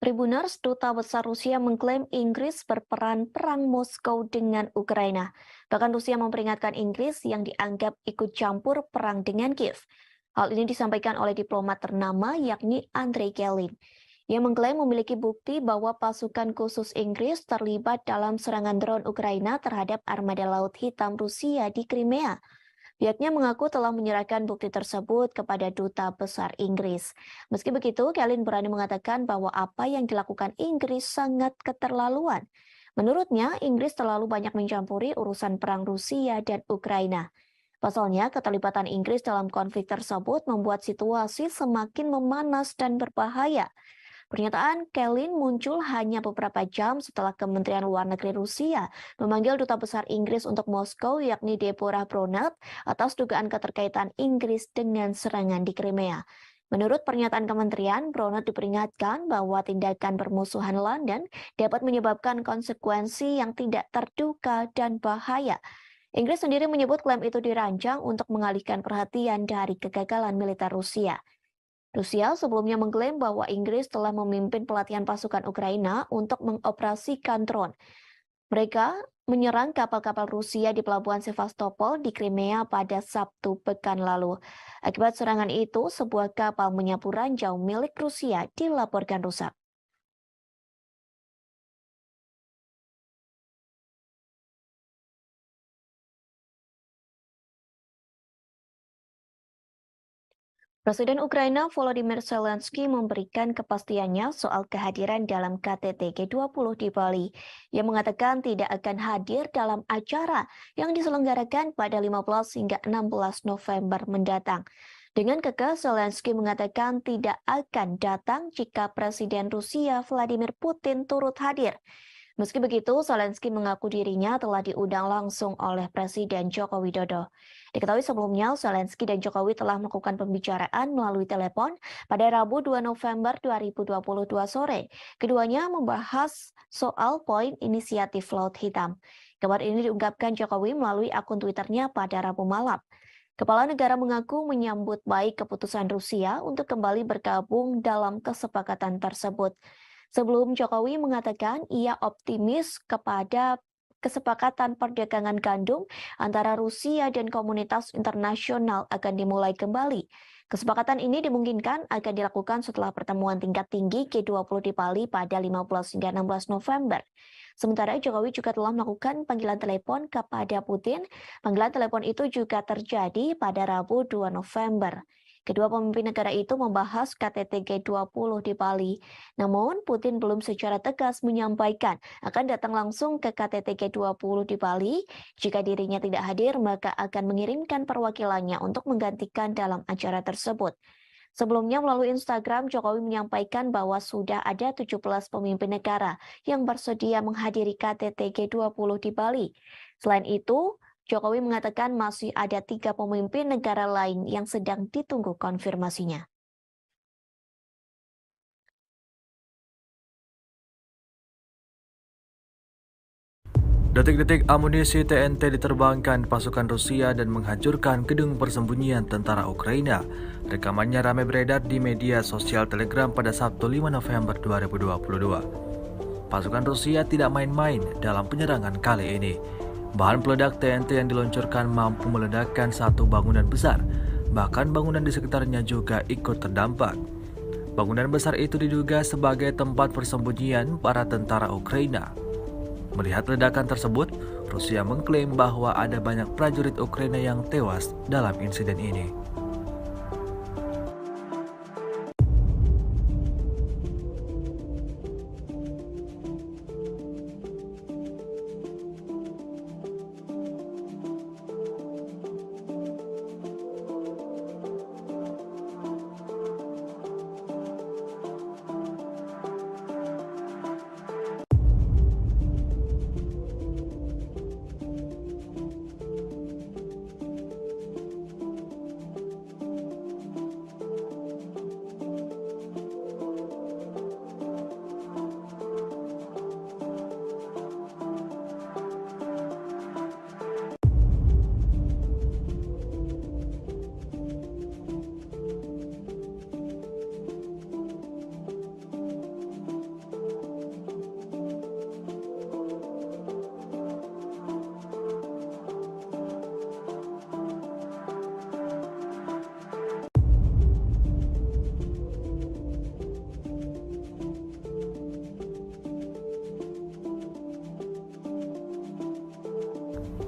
Tribuners, Duta Besar Rusia mengklaim Inggris berperan perang Moskow dengan Ukraina. Bahkan Rusia memperingatkan Inggris yang dianggap ikut campur perang dengan Kiev. Hal ini disampaikan oleh diplomat ternama yakni Andrei Kelin. Ia mengklaim memiliki bukti bahwa pasukan khusus Inggris terlibat dalam serangan drone Ukraina terhadap armada Laut Hitam Rusia di Crimea. Pihaknya mengaku telah menyerahkan bukti tersebut kepada Duta Besar Inggris. Meski begitu, Kelin berani mengatakan bahwa apa yang dilakukan Inggris sangat keterlaluan. Menurutnya, Inggris terlalu banyak mencampuri urusan perang Rusia dan Ukraina. Pasalnya, keterlibatan Inggris dalam konflik tersebut membuat situasi semakin memanas dan berbahaya. Pernyataan Kelin muncul hanya beberapa jam setelah Kementerian Luar Negeri Rusia memanggil Duta Besar Inggris untuk Moskow yakni Deborah Bronert atas dugaan keterkaitan Inggris dengan serangan di Crimea. Menurut pernyataan kementerian, Bronert diperingatkan bahwa tindakan permusuhan London dapat menyebabkan konsekuensi yang tidak terduga dan bahaya. Inggris sendiri menyebut klaim itu dirancang untuk mengalihkan perhatian dari kegagalan militer Rusia. Rusia sebelumnya mengklaim bahwa Inggris telah memimpin pelatihan pasukan Ukraina untuk mengoperasikan drone. Mereka menyerang kapal-kapal Rusia di pelabuhan Sevastopol di Crimea pada Sabtu pekan lalu. Akibat serangan itu, sebuah kapal menyapu ranjau milik Rusia dilaporkan rusak. Presiden Ukraina Volodymyr Zelensky memberikan kepastiannya soal kehadiran dalam KTT G20 di Bali. Ia mengatakan tidak akan hadir dalam acara yang diselenggarakan pada 15 hingga 16 November mendatang. Dengan kekeh, Zelensky mengatakan tidak akan datang jika Presiden Rusia Vladimir Putin turut hadir. Meski begitu, Zelensky mengaku dirinya telah diundang langsung oleh Presiden Joko Widodo. Diketahui sebelumnya, Zelensky dan Jokowi telah melakukan pembicaraan melalui telepon pada Rabu 2 November 2022 sore. Keduanya membahas soal poin inisiatif Laut Hitam. Kabar ini diungkapkan Jokowi melalui akun Twitternya pada Rabu malam. Kepala negara mengaku menyambut baik keputusan Rusia untuk kembali bergabung dalam kesepakatan tersebut. Sebelum Jokowi mengatakan ia optimis kepada kesepakatan perdagangan gandum antara Rusia dan komunitas internasional akan dimulai kembali. Kesepakatan ini dimungkinkan akan dilakukan setelah pertemuan tingkat tinggi G20 di Bali pada 15 hingga 16 November. Sementara Jokowi juga telah melakukan panggilan telepon kepada Putin. Panggilan telepon itu juga terjadi pada Rabu 2 November. Kedua pemimpin negara itu membahas KTT G20 di Bali. Namun, Putin belum secara tegas menyampaikan akan datang langsung ke KTT G20 di Bali. Jika dirinya tidak hadir, maka akan mengirimkan perwakilannya untuk menggantikan dalam acara tersebut. Sebelumnya melalui Instagram, Jokowi menyampaikan bahwa sudah ada 17 pemimpin negara yang bersedia menghadiri KTT G20 di Bali. Selain itu, Jokowi mengatakan masih ada 3 pemimpin negara lain yang sedang ditunggu konfirmasinya. Detik-detik amunisi TNT diterbangkan pasukan Rusia dan menghancurkan gedung persembunyian tentara Ukraina. Rekamannya ramai beredar di media sosial Telegram pada Sabtu 5 November 2022. Pasukan Rusia tidak main-main dalam penyerangan kali ini. Bahan peledak TNT yang diluncurkan mampu meledakkan satu bangunan besar, bahkan bangunan di sekitarnya juga ikut terdampak. Bangunan besar itu diduga sebagai tempat persembunyian para tentara Ukraina. Melihat ledakan tersebut, Rusia mengklaim bahwa ada banyak prajurit Ukraina yang tewas dalam insiden ini.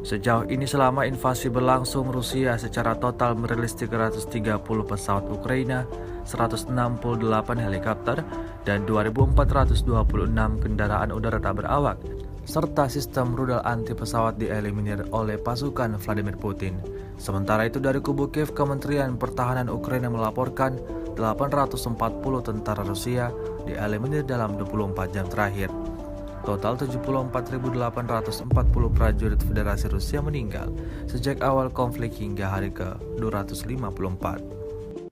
Sejauh ini selama invasi berlangsung, Rusia secara total merilis 330 pesawat Ukraina, 168 helikopter, dan 2.426 kendaraan udara tak berawak, serta sistem rudal anti pesawat dieliminir oleh pasukan Vladimir Putin. Sementara itu dari kubu Kiev, Kementerian Pertahanan Ukraina melaporkan 840 tentara Rusia dieliminir dalam 24 jam terakhir. Total 74.840 prajurit Federasi Rusia meninggal sejak awal konflik hingga hari ke-254.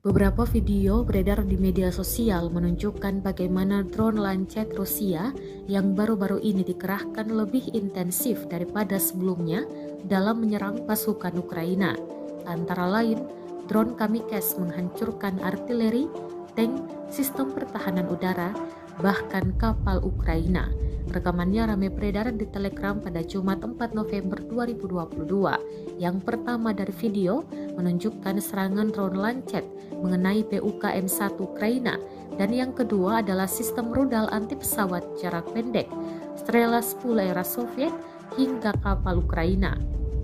Beberapa video beredar di media sosial menunjukkan bagaimana drone Lancet Rusia yang baru-baru ini dikerahkan lebih intensif daripada sebelumnya dalam menyerang pasukan Ukraina. Antara lain, drone Kamikze menghancurkan artileri, tank, sistem pertahanan udara, bahkan kapal Ukraina. Rekamannya ramai beredar di Telegram pada Jumat 4 November 2022. Yang pertama dari video menunjukkan serangan drone Lancet mengenai PUKM-1 Ukraina, dan yang kedua adalah sistem rudal anti pesawat jarak pendek Strela 10 era Soviet hingga kapal Ukraina.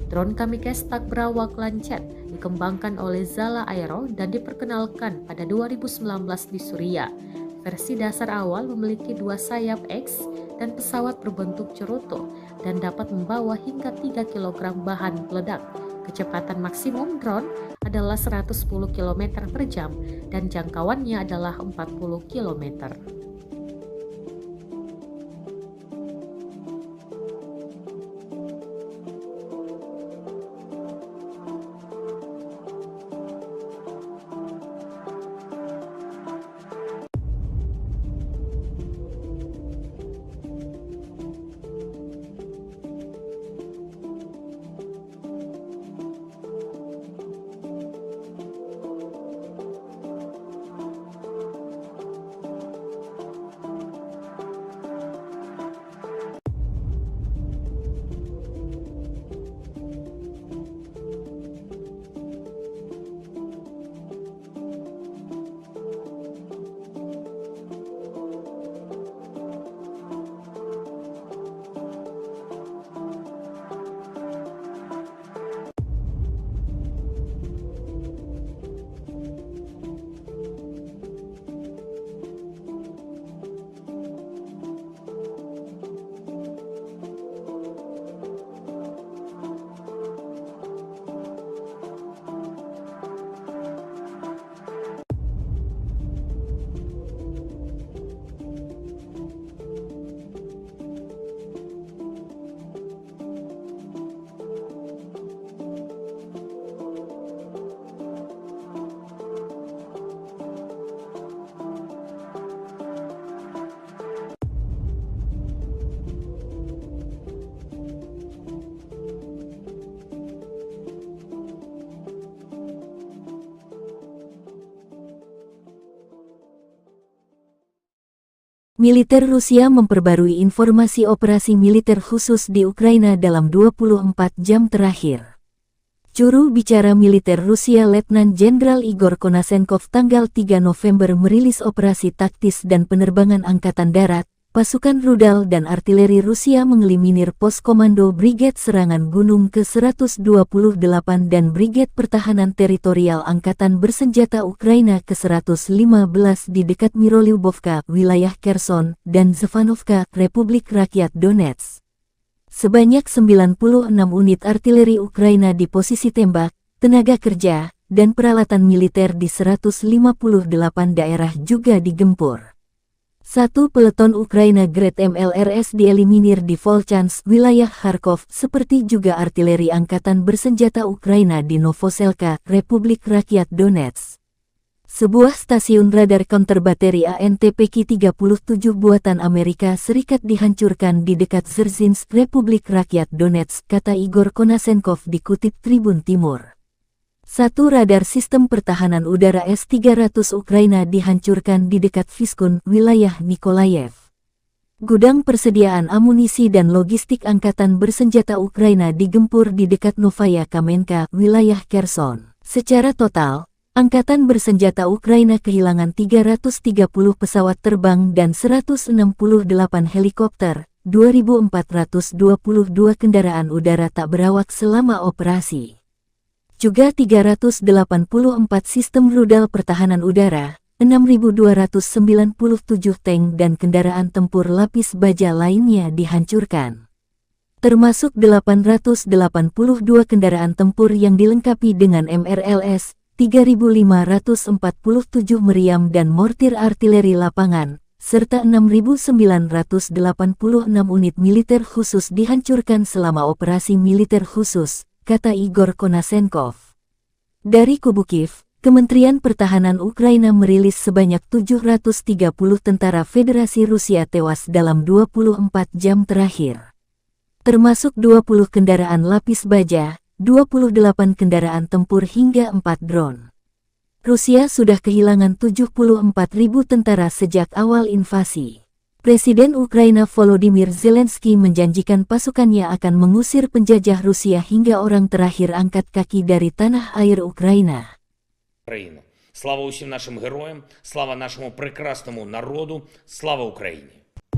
Drone Kamikze tak berawak Lancet dikembangkan oleh Zala Aero dan diperkenalkan pada 2019 di Suriah. Versi dasar awal memiliki 2 sayap X dan pesawat berbentuk cerutu dan dapat membawa hingga 3 kg bahan peledak. Kecepatan maksimum drone adalah 110 km per jam dan jangkauannya adalah 40 km. Militer Rusia memperbarui informasi operasi militer khusus di Ukraina dalam 24 jam terakhir. Juru bicara militer Rusia Letnan Jenderal Igor Konasenkov tanggal 3 November merilis operasi taktis dan penerbangan angkatan darat, pasukan rudal dan artileri Rusia mengeliminir pos komando Brigade Serangan Gunung ke-128 dan Brigade Pertahanan Teritorial Angkatan Bersenjata Ukraina ke-115 di dekat Mirolyubovka, wilayah Kherson, dan Zvanovka, Republik Rakyat Donetsk. Sebanyak 96 unit artileri Ukraina di posisi tembak, tenaga kerja, dan peralatan militer di 158 daerah juga digempur. Satu peleton Ukraina Grad MLRS dieliminir di Volchansk, wilayah Kharkov, seperti juga artileri angkatan bersenjata Ukraina di Novoselka, Republik Rakyat Donetsk. Sebuah stasiun radar counter bateri ANTPK-37 buatan Amerika Serikat dihancurkan di dekat Dzerzhinsk, Republik Rakyat Donetsk, kata Igor Konasenkov dikutip Tribun Timur. Satu radar sistem pertahanan udara S-300 Ukraina dihancurkan di dekat Vyskun, wilayah Nikolayev. Gudang persediaan amunisi dan logistik angkatan bersenjata Ukraina digempur di dekat Novaya Kamenka, wilayah Kherson. Secara total, angkatan bersenjata Ukraina kehilangan 330 pesawat terbang dan 168 helikopter, 2.422 kendaraan udara tak berawak selama operasi. Juga 384 sistem rudal pertahanan udara, 6.297 tank dan kendaraan tempur lapis baja lainnya dihancurkan. Termasuk 882 kendaraan tempur yang dilengkapi dengan MRLS, 3.547 meriam dan mortir artileri lapangan, serta 6.986 unit militer khusus dihancurkan selama operasi militer khusus, kata Igor Konasenkov. Dari kubu Kiev, Kementerian Pertahanan Ukraina merilis sebanyak 730 tentara Federasi Rusia tewas dalam 24 jam terakhir. Termasuk 20 kendaraan lapis baja, 28 kendaraan tempur hingga 4 drone. Rusia sudah kehilangan 74.000 tentara sejak awal invasi. Presiden Ukraina Volodymyr Zelensky menjanjikan pasukannya akan mengusir penjajah Rusia hingga orang terakhir angkat kaki dari tanah air Ukraina. Україна. Слава усім нашим героям, слава нашому прекрасному народу, слава Україні.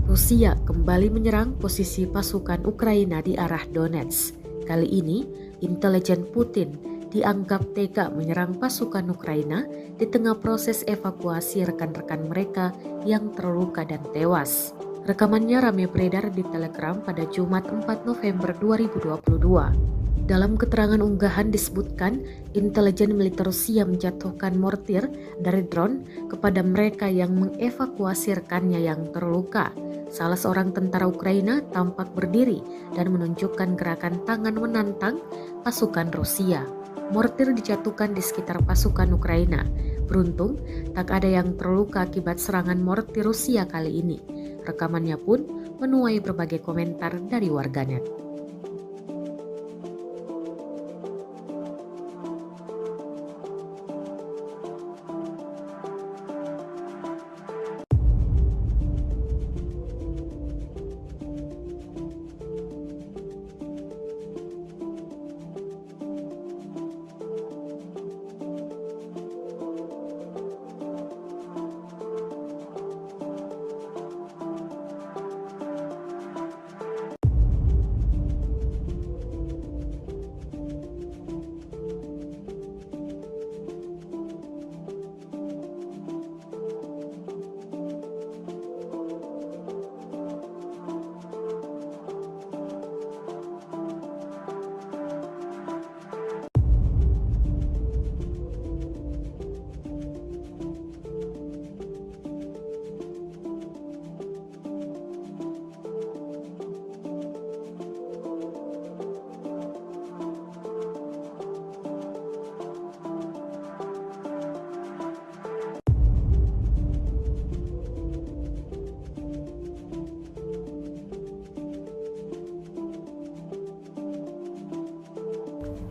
Rusia kembali menyerang posisi pasukan Ukraina di arah Donetsk. Kali ini, intelijen Putin dianggap tega menyerang pasukan Ukraina di tengah proses evakuasi rekan-rekan mereka yang terluka dan tewas. Rekamannya ramai beredar di Telegram pada Jumat 4 November 2022. Dalam keterangan unggahan disebutkan, intelijen militer Rusia menjatuhkan mortir dari drone kepada mereka yang mengevakuasi rekannya yang terluka. Salah seorang tentara Ukraina tampak berdiri dan menunjukkan gerakan tangan menantang pasukan Rusia. Mortir dijatuhkan di sekitar pasukan Ukraina. Beruntung, tak ada yang terluka akibat serangan mortir Rusia kali ini. Rekamannya pun menuai berbagai komentar dari warganet.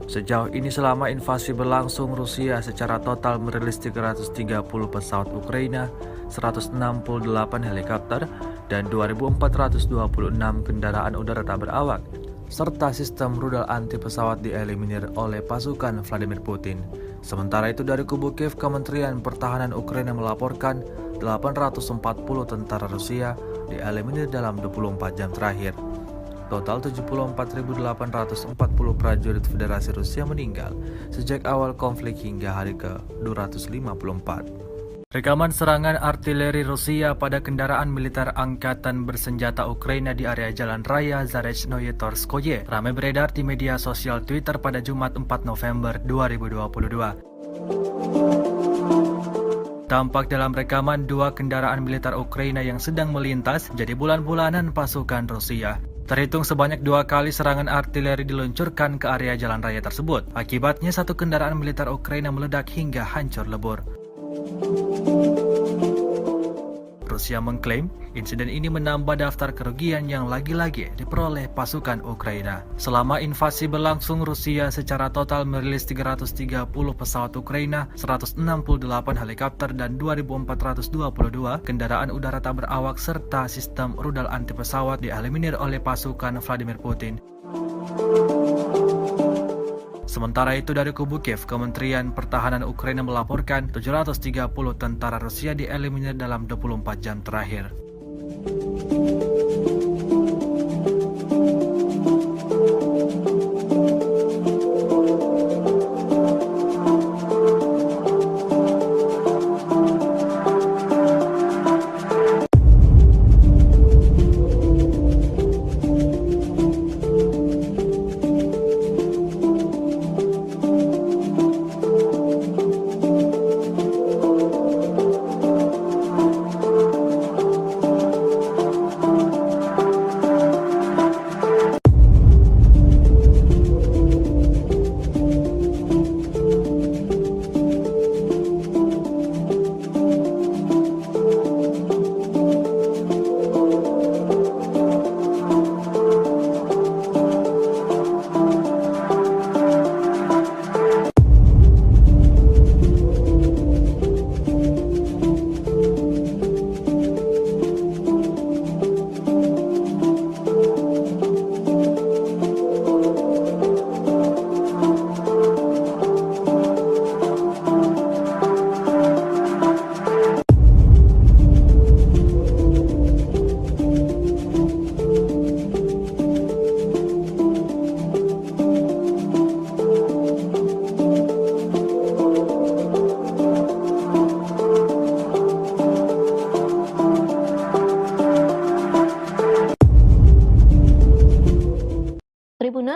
Sejauh ini selama invasi berlangsung, Rusia secara total merilis 330 pesawat Ukraina, 168 helikopter, dan 2.426 kendaraan udara tak berawak, serta sistem rudal anti pesawat dieliminir oleh pasukan Vladimir Putin. Sementara itu dari kubu Kiev, Kementerian Pertahanan Ukraina melaporkan 840 tentara Rusia dieliminir dalam 24 jam terakhir. Total 74.840 prajurit Federasi Rusia meninggal sejak awal konflik hingga hari ke-254. Rekaman serangan artileri Rusia pada kendaraan militer angkatan bersenjata Ukraina di area Jalan Raya Zarechnoye Torskoye ramai beredar di media sosial Twitter pada Jumat 4 November 2022. Tampak dalam rekaman dua kendaraan militer Ukraina yang sedang melintas jadi bulan-bulanan pasukan Rusia. Terhitung sebanyak 2 kali serangan artileri diluncurkan ke area jalan raya tersebut. Akibatnya satu kendaraan militer Ukraina meledak hingga hancur lebur. Rusia mengklaim insiden ini menambah daftar kerugian yang lagi-lagi diperoleh pasukan Ukraina. Selama invasi berlangsung, Rusia secara total merilis 330 pesawat Ukraina, 168 helikopter, dan 2.422 kendaraan udara tak berawak serta sistem rudal anti pesawat dieliminir oleh pasukan Vladimir Putin. Sementara itu dari kubu Kiev, Kementerian Pertahanan Ukraina melaporkan 730 tentara Rusia dieliminir dalam 24 jam terakhir.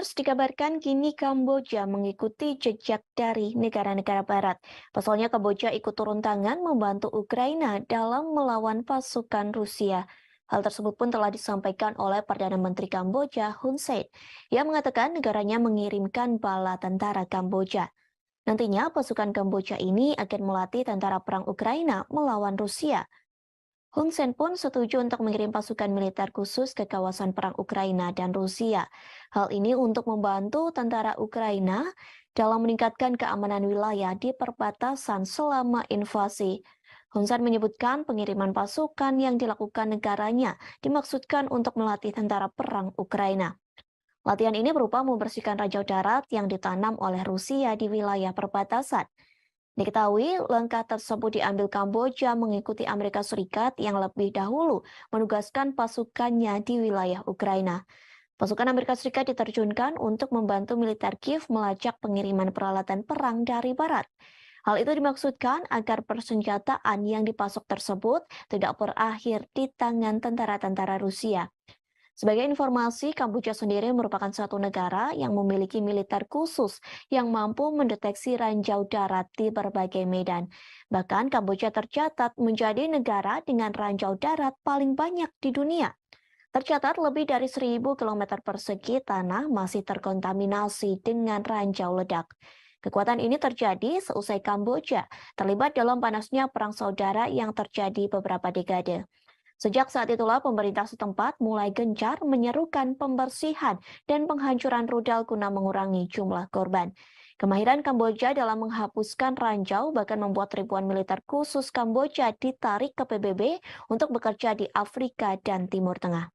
Tribuners dikabarkan kini Kamboja mengikuti jejak dari negara-negara barat. Pasalnya Kamboja ikut turun tangan membantu Ukraina dalam melawan pasukan Rusia. Hal tersebut pun telah disampaikan oleh Perdana Menteri Kamboja Hun Sen. Ia mengatakan negaranya mengirimkan bala tentara Kamboja. Nantinya pasukan Kamboja ini akan melatih tentara perang Ukraina melawan Rusia. Hun Sen pun setuju untuk mengirim pasukan militer khusus ke kawasan perang Ukraina dan Rusia. Hal ini untuk membantu tentara Ukraina dalam meningkatkan keamanan wilayah di perbatasan selama invasi. Hun Sen menyebutkan pengiriman pasukan yang dilakukan negaranya dimaksudkan untuk melatih tentara perang Ukraina. Latihan ini berupa membersihkan ranjau darat yang ditanam oleh Rusia di wilayah perbatasan. Diketahui langkah tersebut diambil Kamboja mengikuti Amerika Serikat yang lebih dahulu menugaskan pasukannya di wilayah Ukraina. Pasukan Amerika Serikat diterjunkan untuk membantu militer Kiev melacak pengiriman peralatan perang dari barat. Hal itu dimaksudkan agar persenjataan yang dipasok tersebut tidak berakhir di tangan tentara-tentara Rusia. Sebagai informasi, Kamboja sendiri merupakan suatu negara yang memiliki militer khusus yang mampu mendeteksi ranjau darat di berbagai medan. Bahkan Kamboja tercatat menjadi negara dengan ranjau darat paling banyak di dunia. Tercatat lebih dari 1.000 km persegi tanah masih terkontaminasi dengan ranjau ledak. Kekuatan ini terjadi seusai Kamboja terlibat dalam panasnya perang saudara yang terjadi beberapa dekade. Sejak saat itulah pemerintah setempat mulai gencar menyerukan pembersihan dan penghancuran rudal guna mengurangi jumlah korban. Kemahiran Kamboja dalam menghapuskan ranjau bahkan membuat ribuan militer khusus Kamboja ditarik ke PBB untuk bekerja di Afrika dan Timur Tengah.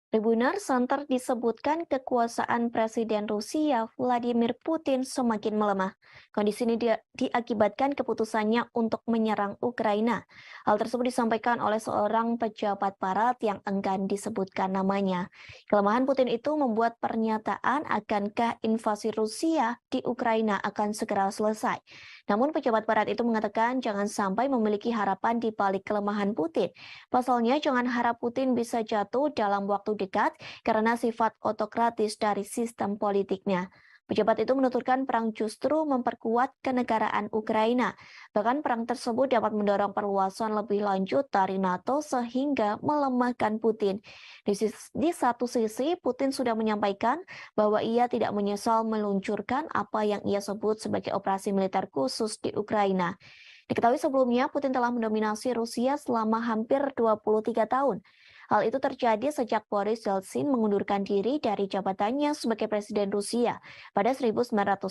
Tribuners santer disebutkan kekuasaan Presiden Rusia Vladimir Putin semakin melemah. Kondisi ini diakibatkan keputusannya untuk menyerang Ukraina. Hal tersebut disampaikan oleh seorang pejabat barat yang enggan disebutkan namanya. Kelemahan Putin itu membuat pernyataan akankah invasi Rusia di Ukraina akan segera selesai. Namun pejabat barat itu mengatakan jangan sampai memiliki harapan di balik kelemahan Putin. Pasalnya jangan harap Putin bisa jatuh dalam waktu dekat karena sifat otokratis dari sistem politiknya. Pejabat itu menuturkan perang justru memperkuat kenegaraan Ukraina. Bahkan perang tersebut dapat mendorong perluasan lebih lanjut dari NATO sehingga melemahkan Putin. Di satu sisi, Putin sudah menyampaikan bahwa ia tidak menyesal meluncurkan apa yang ia sebut sebagai operasi militer khusus di Ukraina. Diketahui sebelumnya, Putin telah mendominasi Rusia selama hampir 23 tahun. Hal itu terjadi sejak Boris Yeltsin mengundurkan diri dari jabatannya sebagai Presiden Rusia pada 1999.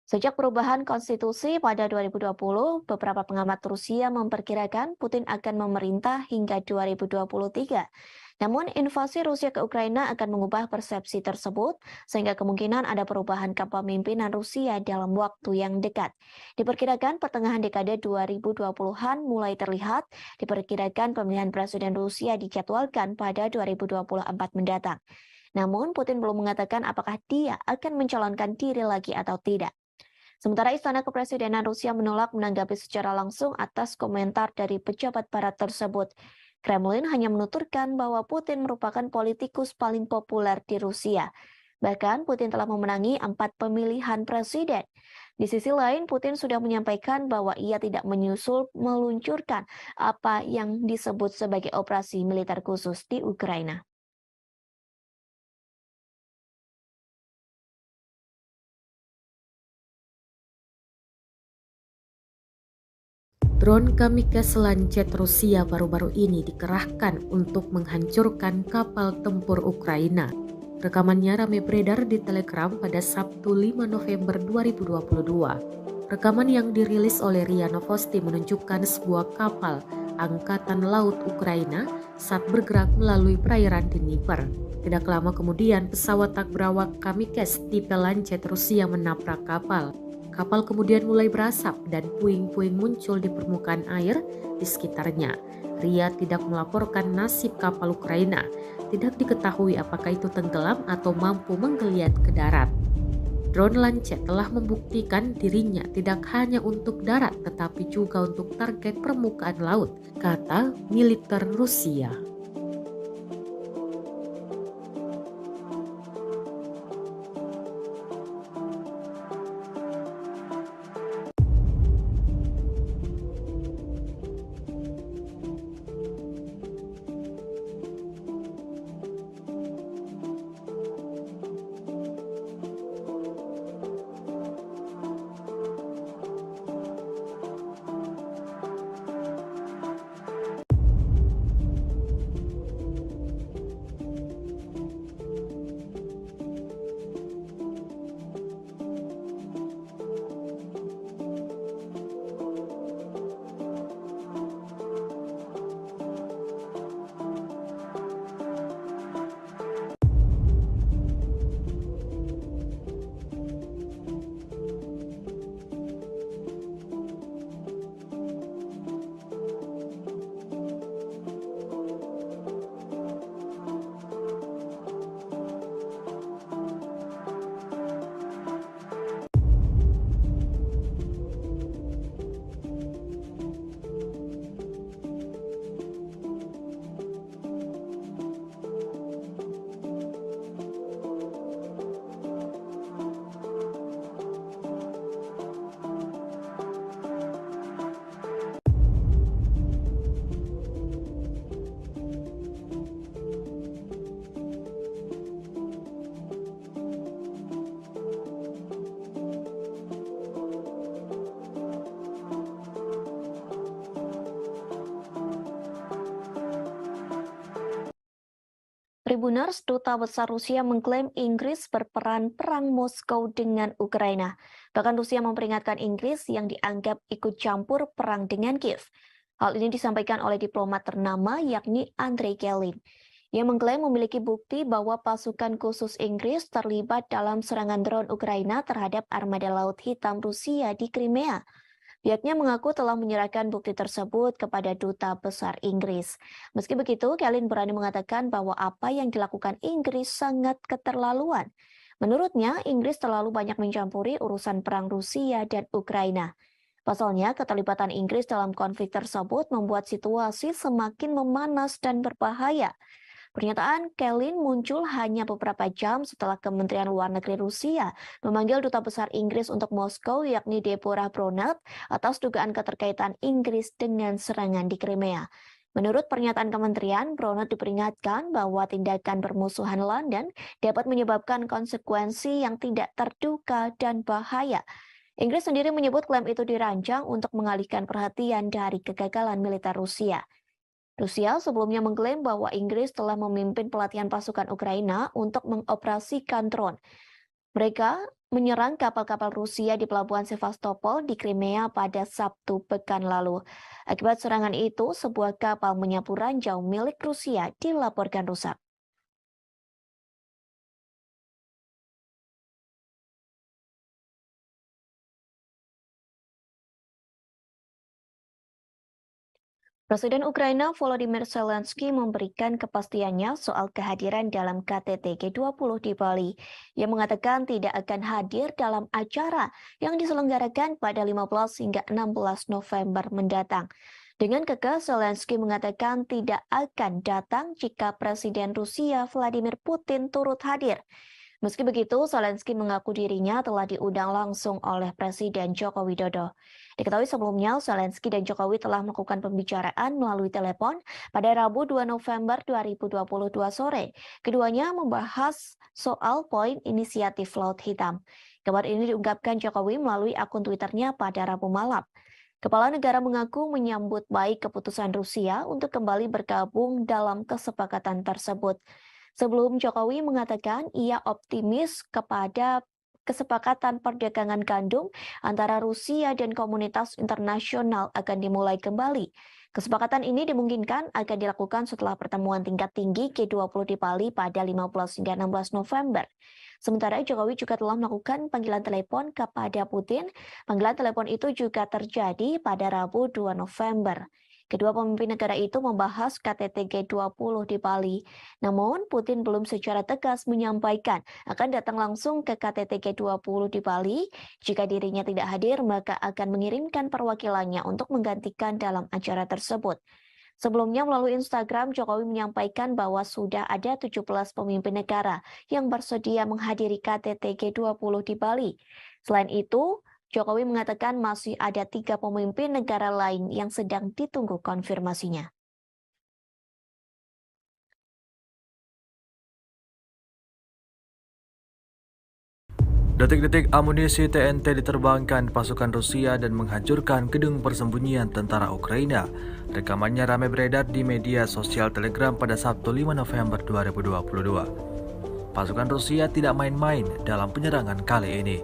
Sejak perubahan konstitusi pada 2020, beberapa pengamat Rusia memperkirakan Putin akan memerintah hingga 2023. Namun, invasi Rusia ke Ukraina akan mengubah persepsi tersebut, sehingga kemungkinan ada perubahan kepemimpinan Rusia dalam waktu yang dekat. Diperkirakan pertengahan dekade 2020-an mulai terlihat, diperkirakan pemilihan Presiden Rusia dijadwalkan pada 2024 mendatang. Namun, Putin belum mengatakan apakah dia akan mencalonkan diri lagi atau tidak. Sementara Istana Kepresidenan Rusia menolak menanggapi secara langsung atas komentar dari pejabat barat tersebut. Kremlin hanya menuturkan bahwa Putin merupakan politikus paling populer di Rusia. Bahkan Putin telah memenangi 4 pemilihan presiden. Di sisi lain, Putin sudah menyampaikan bahwa ia tidak meluncurkan apa yang disebut sebagai operasi militer khusus di Ukraina. Drone kamikaze Lancet Rusia baru-baru ini dikerahkan untuk menghancurkan kapal tempur Ukraina. Rekamannya ramai beredar di Telegram pada Sabtu 5 November 2022. Rekaman yang dirilis oleh RIA Novosti menunjukkan sebuah kapal Angkatan Laut Ukraina saat bergerak melalui perairan Dnieper. Tidak lama kemudian, pesawat tak berawak kamikaze tipe Lancet Rusia menabrak kapal. Kapal kemudian mulai berasap dan puing-puing muncul di permukaan air di sekitarnya. RIA tidak melaporkan nasib kapal Ukraina. Tidak diketahui apakah itu tenggelam atau mampu menggeliat ke darat. Drone Lancet telah membuktikan dirinya tidak hanya untuk darat tetapi juga untuk target permukaan laut, kata militer Rusia. Tribuners, Duta Besar Rusia mengklaim Inggris berperan perang Moskow dengan Ukraina. Bahkan Rusia memperingatkan Inggris yang dianggap ikut campur perang dengan Kiev. Hal ini disampaikan oleh diplomat ternama yakni Andrei Kelin. Ia mengklaim memiliki bukti bahwa pasukan khusus Inggris terlibat dalam serangan drone Ukraina terhadap armada Laut Hitam Rusia di Crimea. Pihaknya mengaku telah menyerahkan bukti tersebut kepada Duta Besar Inggris. Meski begitu, Kelin berani mengatakan bahwa apa yang dilakukan Inggris sangat keterlaluan. Menurutnya, Inggris terlalu banyak mencampuri urusan perang Rusia dan Ukraina. Pasalnya, keterlibatan Inggris dalam konflik tersebut membuat situasi semakin memanas dan berbahaya. Pernyataan Kelin muncul hanya beberapa jam setelah Kementerian Luar Negeri Rusia memanggil Duta Besar Inggris untuk Moskow yakni Deborah Bronert atas dugaan keterkaitan Inggris dengan serangan di Crimea. Menurut pernyataan kementerian, Bronert diperingatkan bahwa tindakan bermusuhan London dapat menyebabkan konsekuensi yang tidak terduga dan bahaya. Inggris sendiri menyebut klaim itu dirancang untuk mengalihkan perhatian dari kegagalan militer Rusia. Rusia sebelumnya mengklaim bahwa Inggris telah memimpin pelatihan pasukan Ukraina untuk mengoperasikan drone. Mereka menyerang kapal-kapal Rusia di pelabuhan Sevastopol di Crimea pada Sabtu pekan lalu. Akibat serangan itu, sebuah kapal menyapu ranjau milik Rusia dilaporkan rusak. Presiden Ukraina Volodymyr Zelensky memberikan kepastiannya soal kehadiran dalam KTT G20 di Bali. Ia mengatakan tidak akan hadir dalam acara yang diselenggarakan pada 15 hingga 16 November mendatang. Dengan kekeh, Zelensky mengatakan tidak akan datang jika Presiden Rusia Vladimir Putin turut hadir. Meski begitu, Zelensky mengaku dirinya telah diundang langsung oleh Presiden Joko Widodo. Diketahui sebelumnya, Zelensky dan Jokowi telah melakukan pembicaraan melalui telepon pada Rabu 2 November 2022 sore. Keduanya membahas soal poin inisiatif Laut Hitam. Kabar ini diungkapkan Jokowi melalui akun Twitternya pada Rabu malam. Kepala negara mengaku menyambut baik keputusan Rusia untuk kembali bergabung dalam kesepakatan tersebut. Sebelum Jokowi mengatakan ia optimis kepada kesepakatan perdagangan gandum antara Rusia dan komunitas internasional akan dimulai kembali. Kesepakatan ini dimungkinkan akan dilakukan setelah pertemuan tingkat tinggi G20 di Bali pada 15 hingga 16 November. Sementara Jokowi juga telah melakukan panggilan telepon kepada Putin. Panggilan telepon itu juga terjadi pada Rabu 2 November. Kedua pemimpin negara itu membahas KTT G20 di Bali. Namun, Putin belum secara tegas menyampaikan akan datang langsung ke KTT G20 di Bali. Jika dirinya tidak hadir, maka akan mengirimkan perwakilannya untuk menggantikan dalam acara tersebut. Sebelumnya melalui Instagram, Jokowi menyampaikan bahwa sudah ada 17 pemimpin negara yang bersedia menghadiri KTT G20 di Bali. Selain itu, Jokowi mengatakan masih ada 3 pemimpin negara lain yang sedang ditunggu konfirmasinya. Detik-detik amunisi TNT diterbangkan pasukan Rusia dan menghancurkan gedung persembunyian tentara Ukraina. Rekamannya ramai beredar di media sosial Telegram pada Sabtu 5 November 2022. Pasukan Rusia tidak main-main dalam penyerangan kali ini.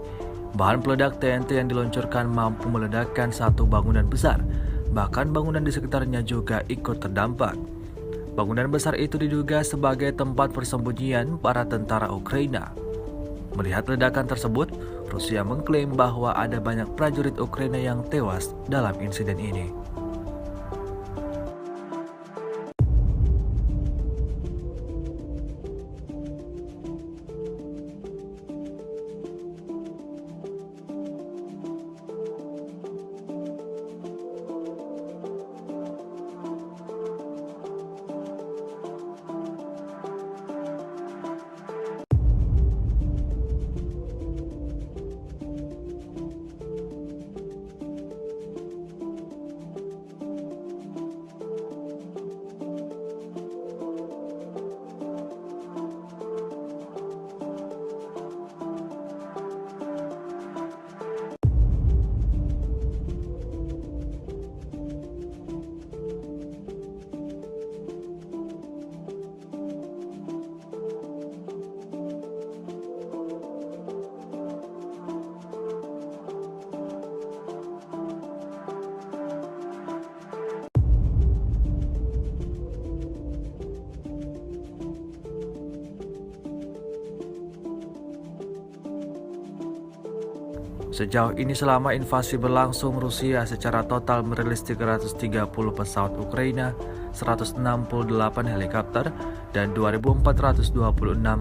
Bahan peledak TNT yang diluncurkan mampu meledakkan satu bangunan besar. Bahkan bangunan di sekitarnya juga ikut terdampak. Bangunan besar itu diduga sebagai tempat persembunyian para tentara Ukraina. Melihat ledakan tersebut, Rusia mengklaim bahwa ada banyak prajurit Ukraina yang tewas dalam insiden ini. Sejauh ini selama invasi berlangsung, Rusia secara total merilis 330 pesawat Ukraina, 168 helikopter, dan 2.426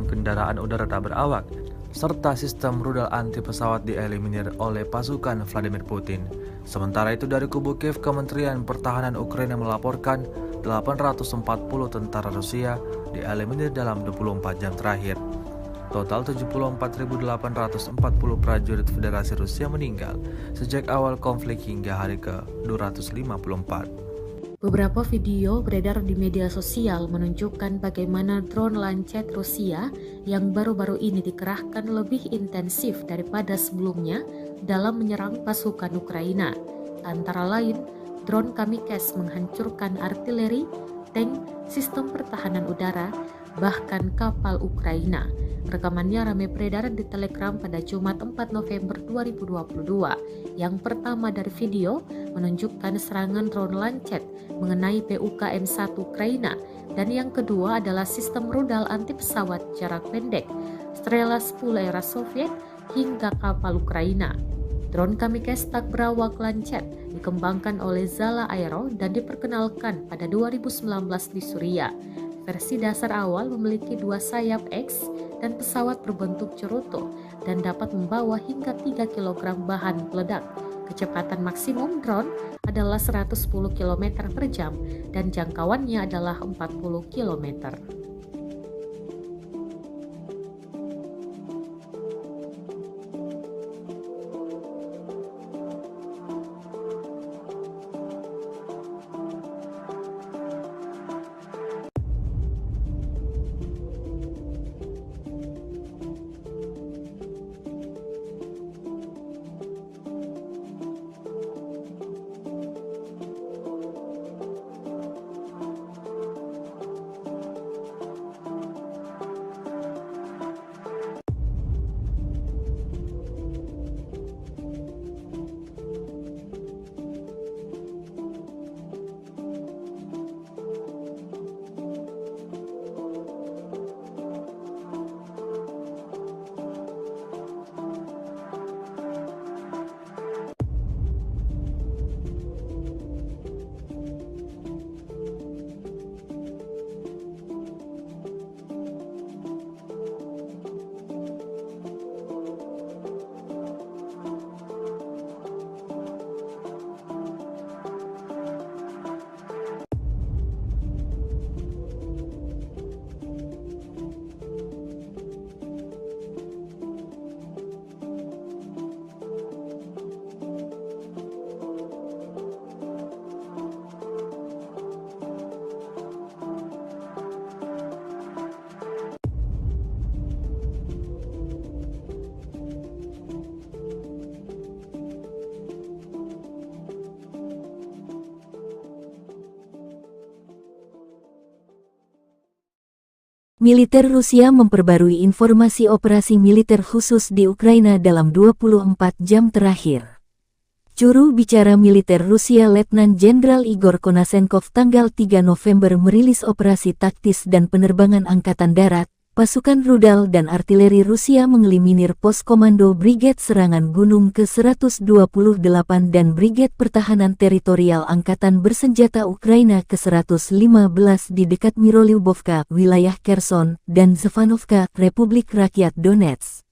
kendaraan udara tak berawak, serta sistem rudal anti pesawat dieliminir oleh pasukan Vladimir Putin. Sementara itu dari kubu Kiev, Kementerian Pertahanan Ukraina melaporkan 840 tentara Rusia dieliminir dalam 24 jam terakhir. Total 74.840 prajurit Federasi Rusia meninggal sejak awal konflik hingga hari ke-254. Beberapa video beredar di media sosial menunjukkan bagaimana drone Lancet Rusia yang baru-baru ini dikerahkan lebih intensif daripada sebelumnya dalam menyerang pasukan Ukraina. Antara lain, drone Kamikze menghancurkan artileri, tank, sistem pertahanan udara, bahkan kapal Ukraina. Rekamannya ramai beredar di Telegram pada Jumat 4 November 2022. Yang pertama dari video menunjukkan serangan drone Lancet mengenai PUKM-1 Ukraina, dan yang kedua adalah sistem rudal anti pesawat jarak pendek Strela 10 era Soviet hingga kapal Ukraina. Drone Kamikze tak berawak Lancet dikembangkan oleh Zala Aero dan diperkenalkan pada 2019 di Suriah. Versi dasar awal memiliki 2 sayap X dan pesawat berbentuk cerutu dan dapat membawa hingga 3 kg bahan peledak. Kecepatan maksimum drone adalah 110 km per jam dan jangkauannya adalah 40 km. Militer Rusia memperbarui informasi operasi militer khusus di Ukraina dalam 24 jam terakhir. Juru bicara militer Rusia Letnan Jenderal Igor Konasenkov tanggal 3 November merilis operasi taktis dan penerbangan angkatan darat, pasukan rudal dan artileri Rusia mengeliminir pos komando Brigade Serangan Gunung ke-128 dan Brigade Pertahanan Teritorial Angkatan Bersenjata Ukraina ke-115 di dekat Mirolyubovka, wilayah Kherson, dan Zvanovka, Republik Rakyat Donetsk.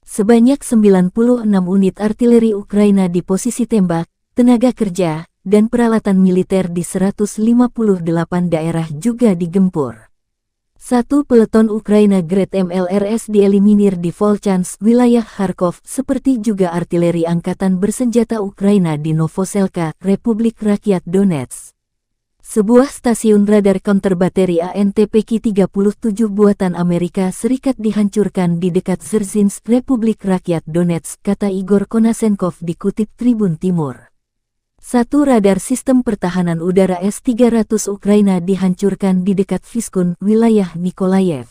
Sebanyak 96 unit artileri Ukraina di posisi tembak, tenaga kerja, dan peralatan militer di 158 daerah juga digempur. 1 peleton Ukraina Grad MLRS dieliminir di Volchansk, wilayah Kharkov, seperti juga artileri Angkatan Bersenjata Ukraina di Novoselka, Republik Rakyat Donetsk. Sebuah stasiun radar counter bateri ANTPK-37 buatan Amerika Serikat dihancurkan di dekat Dzerzhinsk, Republik Rakyat Donetsk, kata Igor Konasenkov dikutip Tribun Timur. 1 radar sistem pertahanan udara S-300 Ukraina dihancurkan di dekat Vyskun, wilayah Nikolayev.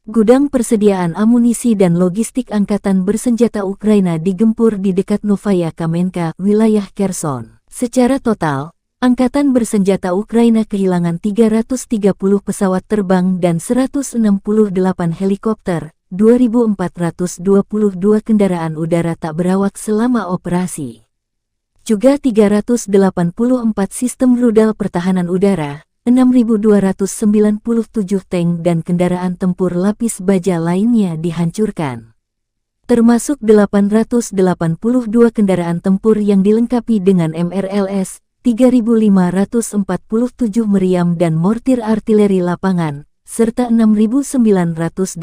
Gudang persediaan amunisi dan logistik Angkatan Bersenjata Ukraina digempur di dekat Novaya Kamenka, wilayah Kherson. Secara total, Angkatan Bersenjata Ukraina kehilangan 330 pesawat terbang dan 168 helikopter, 2.422 kendaraan udara tak berawak selama operasi. Juga 384 sistem rudal pertahanan udara, 6.297 tank dan kendaraan tempur lapis baja lainnya dihancurkan. Termasuk 882 kendaraan tempur yang dilengkapi dengan MRLS, 3.547 meriam dan mortir artileri lapangan, serta 6.986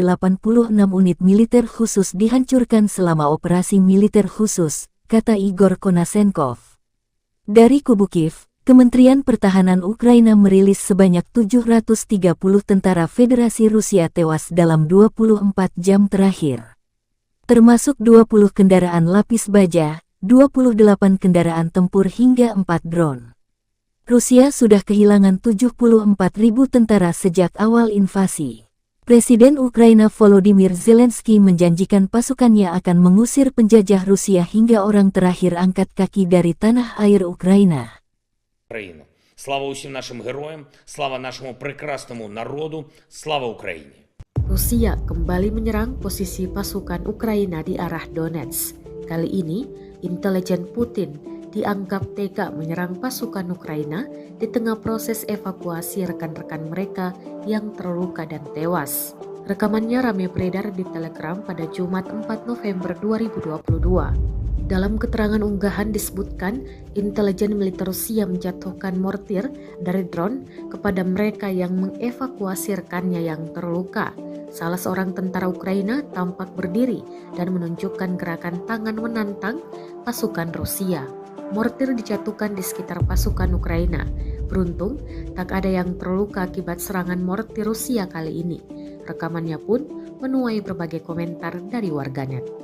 unit militer khusus dihancurkan selama operasi militer khusus, kata Igor Konasenkov. Dari kubu Kiev, Kementerian Pertahanan Ukraina merilis sebanyak 730 tentara Federasi Rusia tewas dalam 24 jam terakhir. Termasuk 20 kendaraan lapis baja, 28 kendaraan tempur hingga 4 drone. Rusia sudah kehilangan 74.000 tentara sejak awal invasi. Presiden Ukraina Volodymyr Zelensky menjanjikan pasukannya akan mengusir penjajah Rusia hingga orang terakhir angkat kaki dari tanah air Ukraina. Україну. Слава усім нашим героям, слава нашому прекрасному народу, слава Україні. Rusia kembali menyerang posisi pasukan Ukraina di arah Donetsk. Kali ini, intelijen Putin dianggap tega menyerang pasukan Ukraina di tengah proses evakuasi rekan-rekan mereka yang terluka dan tewas. Rekamannya ramai beredar di Telegram pada Jumat 4 November 2022. Dalam keterangan unggahan disebutkan, intelijen militer Rusia menjatuhkan mortir dari drone kepada mereka yang mengevakuasi rekannya yang terluka. Salah seorang tentara Ukraina tampak berdiri dan menunjukkan gerakan tangan menantang pasukan Rusia. Mortir dijatuhkan di sekitar pasukan Ukraina. Beruntung, tak ada yang terluka akibat serangan mortir Rusia kali ini. Rekamannya pun menuai berbagai komentar dari warganet.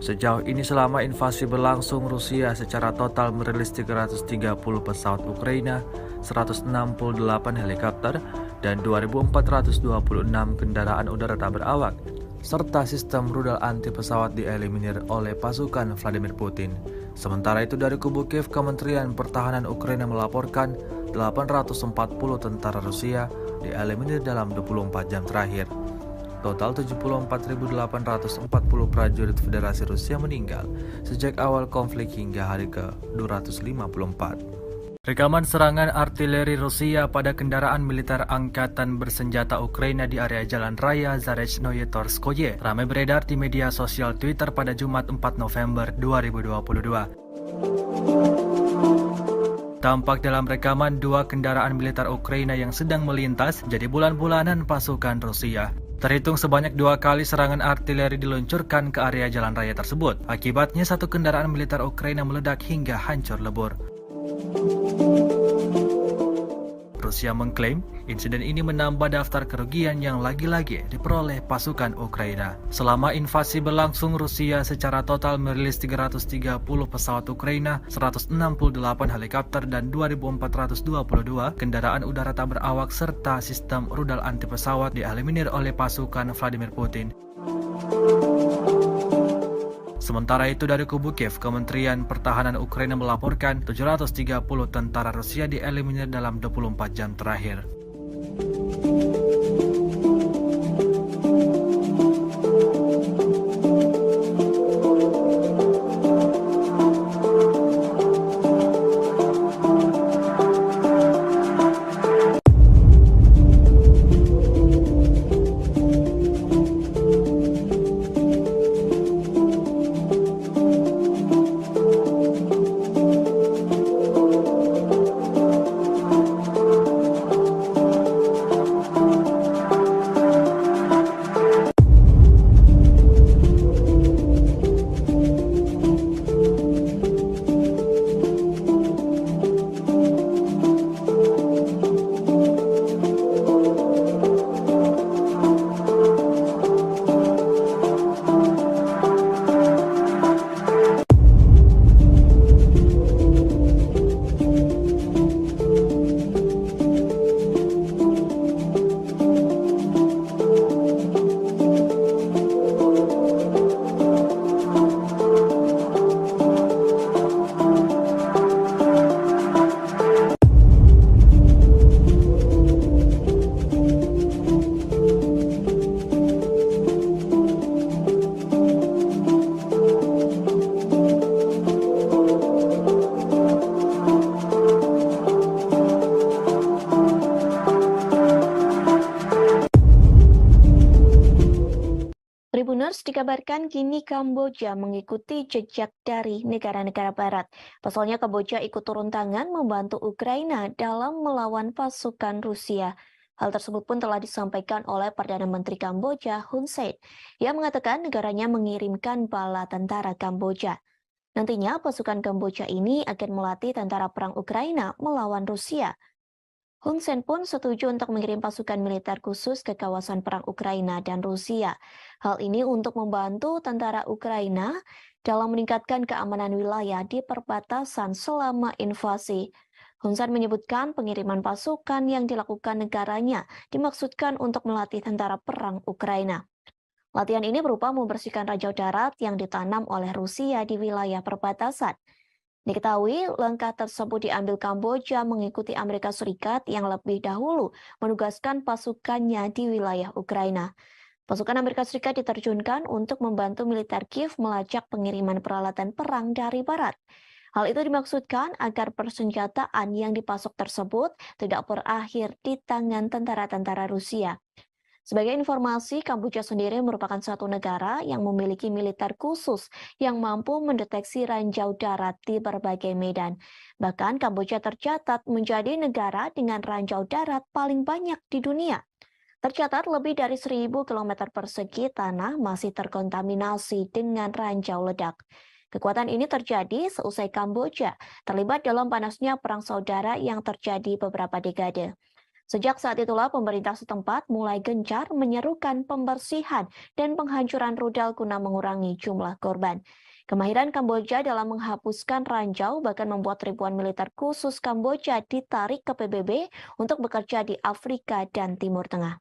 Sejauh ini selama invasi berlangsung, Rusia secara total merilis 330 pesawat Ukraina, 168 helikopter, dan 2.426 kendaraan udara tak berawak, serta sistem rudal anti pesawat dieliminir oleh pasukan Vladimir Putin. Sementara itu dari kubu Kiev, Kementerian Pertahanan Ukraina melaporkan 840 tentara Rusia dieliminir dalam 24 jam terakhir. Total 74.840 prajurit Federasi Rusia meninggal sejak awal konflik hingga hari ke-254. Rekaman serangan artileri Rusia pada kendaraan militer angkatan bersenjata Ukraina di area Jalan Raya Zarechnoye Torskoye ramai beredar di media sosial Twitter pada Jumat 4 November 2022. Tampak dalam rekaman dua kendaraan militer Ukraina yang sedang melintas jadi bulan-bulanan pasukan Rusia. Terhitung sebanyak 2 kali serangan artileri diluncurkan ke area jalan raya tersebut. Akibatnya satu kendaraan militer Ukraina meledak hingga hancur lebur. Rusia mengklaim insiden ini menambah daftar kerugian yang lagi-lagi diperoleh pasukan Ukraina. Selama invasi berlangsung, Rusia secara total merilis 330 pesawat Ukraina, 168 helikopter, dan 2.422 kendaraan udara tak berawak serta sistem rudal anti pesawat dieliminir oleh pasukan Vladimir Putin. Sementara itu dari kubu Kiev, Kementerian Pertahanan Ukraina melaporkan 730 tentara Rusia dieliminir dalam 24 jam terakhir. dikabarkan kini Kamboja mengikuti jejak dari negara-negara barat. Pasalnya Kamboja ikut turun tangan membantu Ukraina dalam melawan pasukan Rusia. Hal tersebut pun telah disampaikan oleh Perdana Menteri Kamboja Hun Sen. Ia mengatakan negaranya mengirimkan bala tentara Kamboja. Nantinya pasukan Kamboja ini akan melatih tentara perang Ukraina melawan Rusia. Hun Sen pun setuju untuk mengirim pasukan militer khusus ke kawasan perang Ukraina dan Rusia. Hal ini untuk membantu tentara Ukraina dalam meningkatkan keamanan wilayah di perbatasan selama invasi. Hun Sen menyebutkan pengiriman pasukan yang dilakukan negaranya dimaksudkan untuk melatih tentara perang Ukraina. Latihan ini berupa membersihkan ranjau darat yang ditanam oleh Rusia di wilayah perbatasan. Diketahui langkah tersebut diambil Kamboja mengikuti Amerika Serikat yang lebih dahulu menugaskan pasukannya di wilayah Ukraina. Pasukan Amerika Serikat diterjunkan untuk membantu militer Kiev melacak pengiriman peralatan perang dari barat. Hal itu dimaksudkan agar persenjataan yang dipasok tersebut tidak berakhir di tangan tentara-tentara Rusia. Sebagai informasi, Kamboja sendiri merupakan satu negara yang memiliki militer khusus yang mampu mendeteksi ranjau darat di berbagai medan. Bahkan Kamboja tercatat menjadi negara dengan ranjau darat paling banyak di dunia. Tercatat lebih dari 1.000 km persegi tanah masih terkontaminasi dengan ranjau ledak. Kekuatan ini terjadi seusai Kamboja terlibat dalam panasnya perang saudara yang terjadi beberapa dekade. Sejak saat itulah pemerintah setempat mulai gencar menyerukan pembersihan dan penghancuran rudal guna mengurangi jumlah korban. Kemahiran Kamboja dalam menghapuskan ranjau bahkan membuat ribuan militer khusus Kamboja ditarik ke PBB untuk bekerja di Afrika dan Timur Tengah.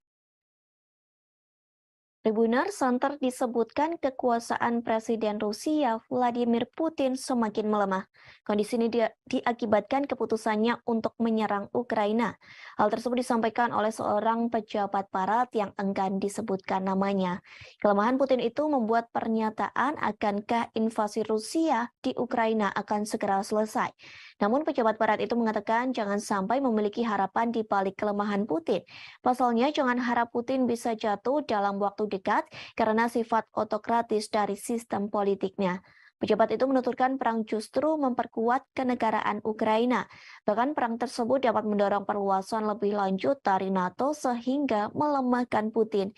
Tribunal Center disebutkan kekuasaan Presiden Rusia Vladimir Putin semakin melemah. Kondisi ini diakibatkan keputusannya untuk menyerang Ukraina. Hal tersebut disampaikan oleh seorang pejabat barat yang enggan disebutkan namanya. Kelemahan Putin itu membuat pernyataan akankah invasi Rusia di Ukraina akan segera selesai. Namun pejabat barat itu mengatakan jangan sampai memiliki harapan di balik kelemahan Putin. Pasalnya jangan harap Putin bisa jatuh dalam waktu dekat karena sifat otokratis dari sistem politiknya. Pejabat itu menuturkan perang justru memperkuat kenegaraan Ukraina. Bahkan perang tersebut dapat mendorong perluasan lebih lanjut dari NATO sehingga melemahkan Putin.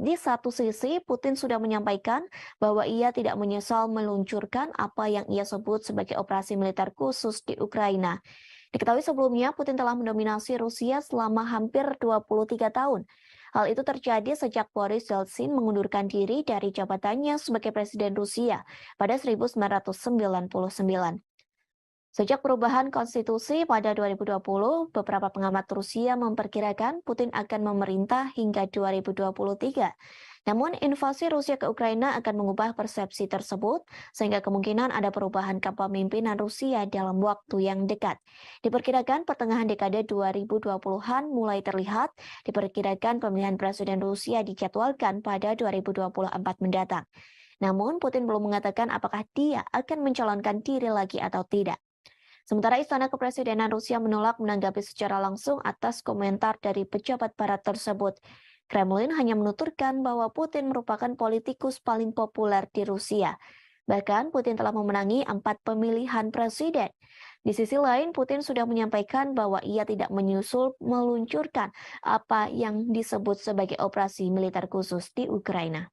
Di satu sisi, Putin sudah menyampaikan bahwa ia tidak menyesal meluncurkan apa yang ia sebut sebagai operasi militer khusus di Ukraina. Diketahui sebelumnya, Putin telah mendominasi Rusia selama hampir 23 tahun. Hal itu terjadi sejak Boris Yeltsin mengundurkan diri dari jabatannya sebagai Presiden Rusia pada 1999. Sejak perubahan konstitusi pada 2020, beberapa pengamat Rusia memperkirakan Putin akan memerintah hingga 2023. Namun, invasi Rusia ke Ukraina akan mengubah persepsi tersebut, sehingga kemungkinan ada perubahan kepemimpinan Rusia dalam waktu yang dekat. Diperkirakan pertengahan dekade 2020-an mulai terlihat, diperkirakan pemilihan Presiden Rusia dijadwalkan pada 2024 mendatang. Namun, Putin belum mengatakan apakah dia akan mencalonkan diri lagi atau tidak. Sementara Istana Kepresidenan Rusia menolak menanggapi secara langsung atas komentar dari pejabat barat tersebut. Kremlin hanya menuturkan bahwa Putin merupakan politikus paling populer di Rusia. Bahkan Putin telah memenangi 4 pemilihan presiden. Di sisi lain, Putin sudah menyampaikan bahwa ia tidak meluncurkan apa yang disebut sebagai operasi militer khusus di Ukraina.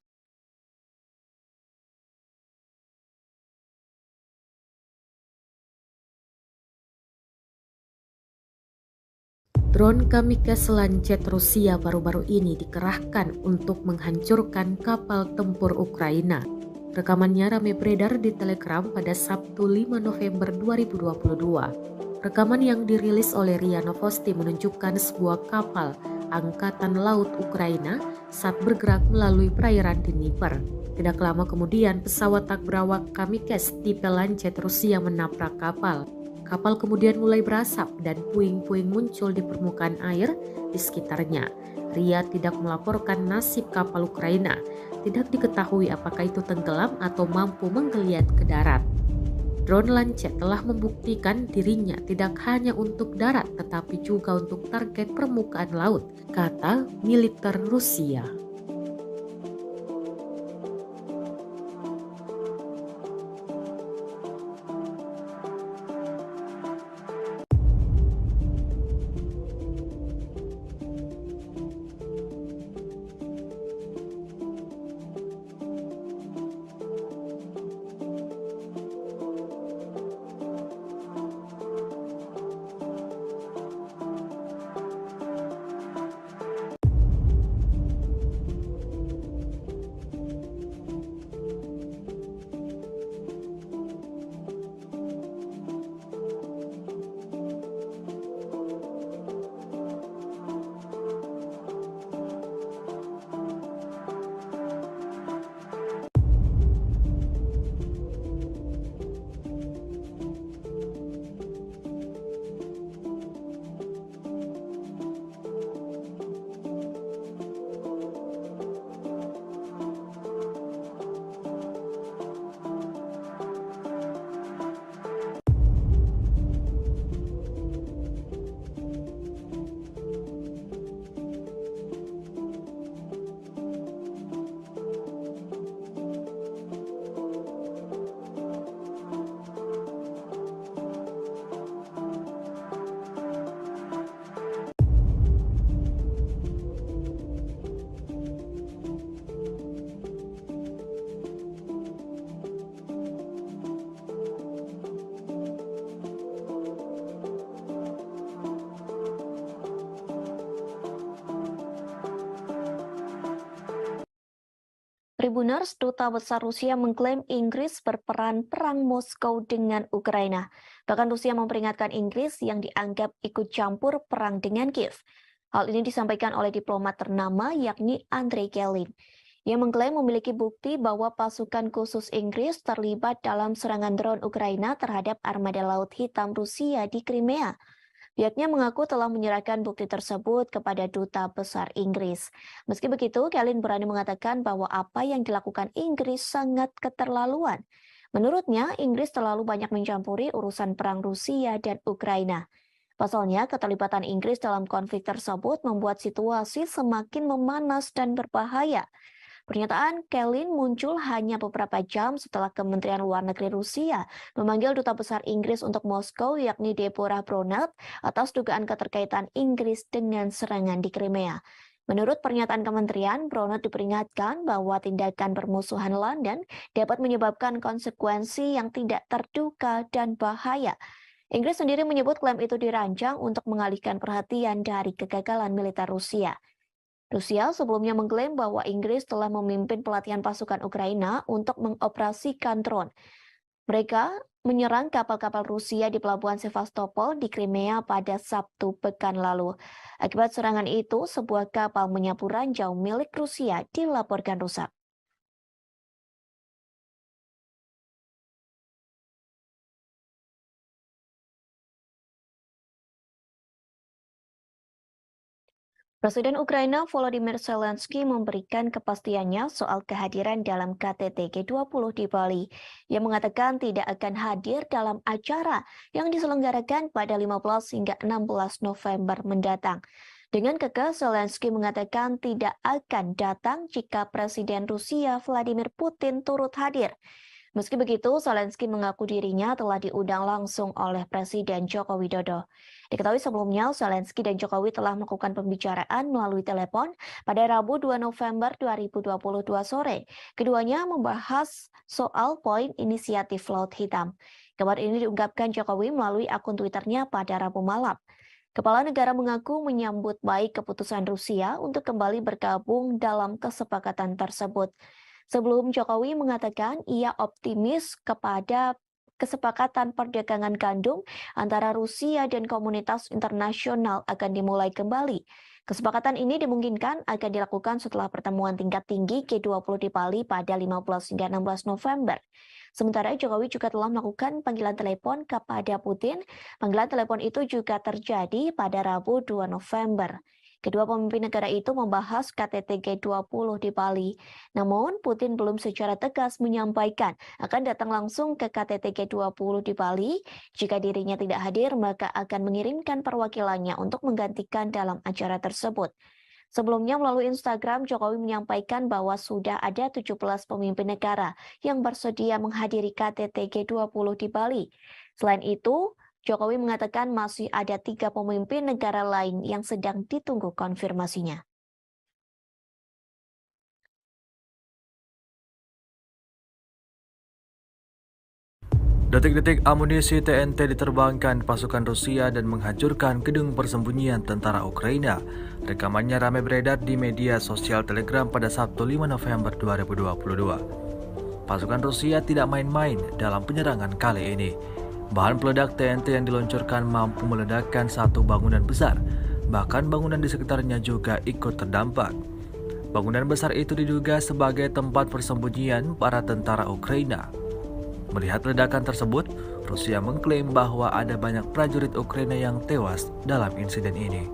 Drone kamikaze Lancet Rusia baru-baru ini dikerahkan untuk menghancurkan kapal tempur Ukraina. Rekamannya ramai beredar di Telegram pada Sabtu 5 November 2022. Rekaman yang dirilis oleh RIA Novosti menunjukkan sebuah kapal Angkatan Laut Ukraina saat bergerak melalui perairan Dnieper. Tidak lama kemudian, pesawat tak berawak kamikaze tipe Lancet Rusia menabrak kapal. Kapal kemudian mulai berasap dan puing-puing muncul di permukaan air di sekitarnya. RIA tidak melaporkan nasib kapal Ukraina. Tidak diketahui apakah itu tenggelam atau mampu menggeliat ke darat. Drone Lancet telah membuktikan dirinya tidak hanya untuk darat tetapi juga untuk target permukaan laut, kata militer Rusia. Tribuners, Duta Besar Rusia mengklaim Inggris berperan perang Moskow dengan Ukraina. Bahkan Rusia memperingatkan Inggris yang dianggap ikut campur perang dengan Kiev. Hal ini disampaikan oleh diplomat ternama yakni Andrei Kelin. Ia mengklaim memiliki bukti bahwa pasukan khusus Inggris terlibat dalam serangan drone Ukraina terhadap armada Laut Hitam Rusia di Crimea. Pihaknya mengaku telah menyerahkan bukti tersebut kepada Duta Besar Inggris. Meski begitu, Kelin berani mengatakan bahwa apa yang dilakukan Inggris sangat keterlaluan. Menurutnya, Inggris terlalu banyak mencampuri urusan perang Rusia dan Ukraina. Pasalnya, keterlibatan Inggris dalam konflik tersebut membuat situasi semakin memanas dan berbahaya. Pernyataan Kelin muncul hanya beberapa jam setelah Kementerian Luar Negeri Rusia memanggil Duta Besar Inggris untuk Moskow yakni Deborah Bronert atas dugaan keterkaitan Inggris dengan serangan di Crimea. Menurut pernyataan kementerian, Bronert diperingatkan bahwa tindakan permusuhan London dapat menyebabkan konsekuensi yang tidak terduga dan bahaya. Inggris sendiri menyebut klaim itu dirancang untuk mengalihkan perhatian dari kegagalan militer Rusia. Rusia sebelumnya mengklaim bahwa Inggris telah memimpin pelatihan pasukan Ukraina untuk mengoperasikan drone. Mereka menyerang kapal-kapal Rusia di pelabuhan Sevastopol di Crimea pada Sabtu pekan lalu. Akibat serangan itu, sebuah kapal menyapu ranjau milik Rusia dilaporkan rusak. Presiden Ukraina Volodymyr Zelensky memberikan kepastiannya soal kehadiran dalam KTT G20 di Bali. Ia mengatakan tidak akan hadir dalam acara yang diselenggarakan pada 15 hingga 16 November mendatang. Dengan kekeh, Zelensky mengatakan tidak akan datang jika Presiden Rusia Vladimir Putin turut hadir. Meski begitu, Zelensky mengaku dirinya telah diundang langsung oleh Presiden Joko Widodo. Diketahui sebelumnya, Zelensky dan Jokowi telah melakukan pembicaraan melalui telepon pada Rabu 2 November 2022 sore. Keduanya membahas soal poin inisiatif Laut Hitam. Kabar ini diungkapkan Jokowi melalui akun Twitternya pada Rabu malam. Kepala negara mengaku menyambut baik keputusan Rusia untuk kembali bergabung dalam kesepakatan tersebut. Sebelum Jokowi mengatakan ia optimis kepada kesepakatan perdagangan gandum antara Rusia dan komunitas internasional akan dimulai kembali. Kesepakatan ini dimungkinkan akan dilakukan setelah pertemuan tingkat tinggi G20 di Bali pada 15 hingga 16 November. Sementara Jokowi juga telah melakukan panggilan telepon kepada Putin. Panggilan telepon itu juga terjadi pada Rabu 2 November. Kedua pemimpin negara itu membahas KTT G20 di Bali. Namun, Putin belum secara tegas menyampaikan akan datang langsung ke KTT G20 di Bali. Jika dirinya tidak hadir, maka akan mengirimkan perwakilannya untuk menggantikan dalam acara tersebut. Sebelumnya melalui Instagram, Jokowi menyampaikan bahwa sudah ada 17 pemimpin negara yang bersedia menghadiri KTT G20 di Bali. Selain itu, Jokowi mengatakan masih ada 3 pemimpin negara lain yang sedang ditunggu konfirmasinya. Detik-detik amunisi TNT diterbangkan pasukan Rusia dan menghancurkan gedung persembunyian tentara Ukraina. Rekamannya ramai beredar di media sosial Telegram pada Sabtu 5 November 2022. Pasukan Rusia tidak main-main dalam penyerangan kali ini. Bahan peledak TNT yang diluncurkan mampu meledakkan satu bangunan besar, bahkan bangunan di sekitarnya juga ikut terdampak. Bangunan besar itu diduga sebagai tempat persembunyian para tentara Ukraina. Melihat ledakan tersebut, Rusia mengklaim bahwa ada banyak prajurit Ukraina yang tewas dalam insiden ini.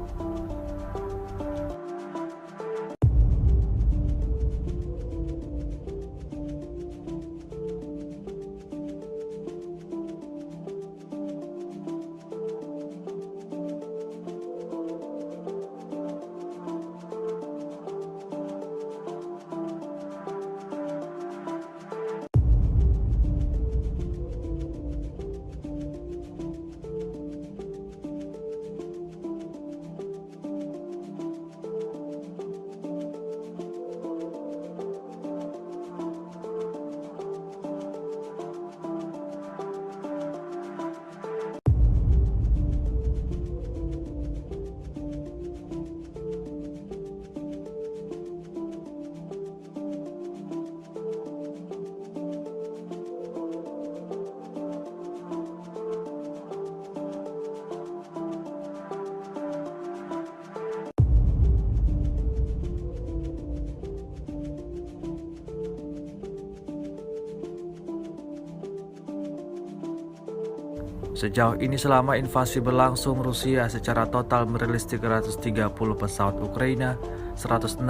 Sejauh ini selama invasi berlangsung, Rusia secara total merilis 330 pesawat Ukraina, 168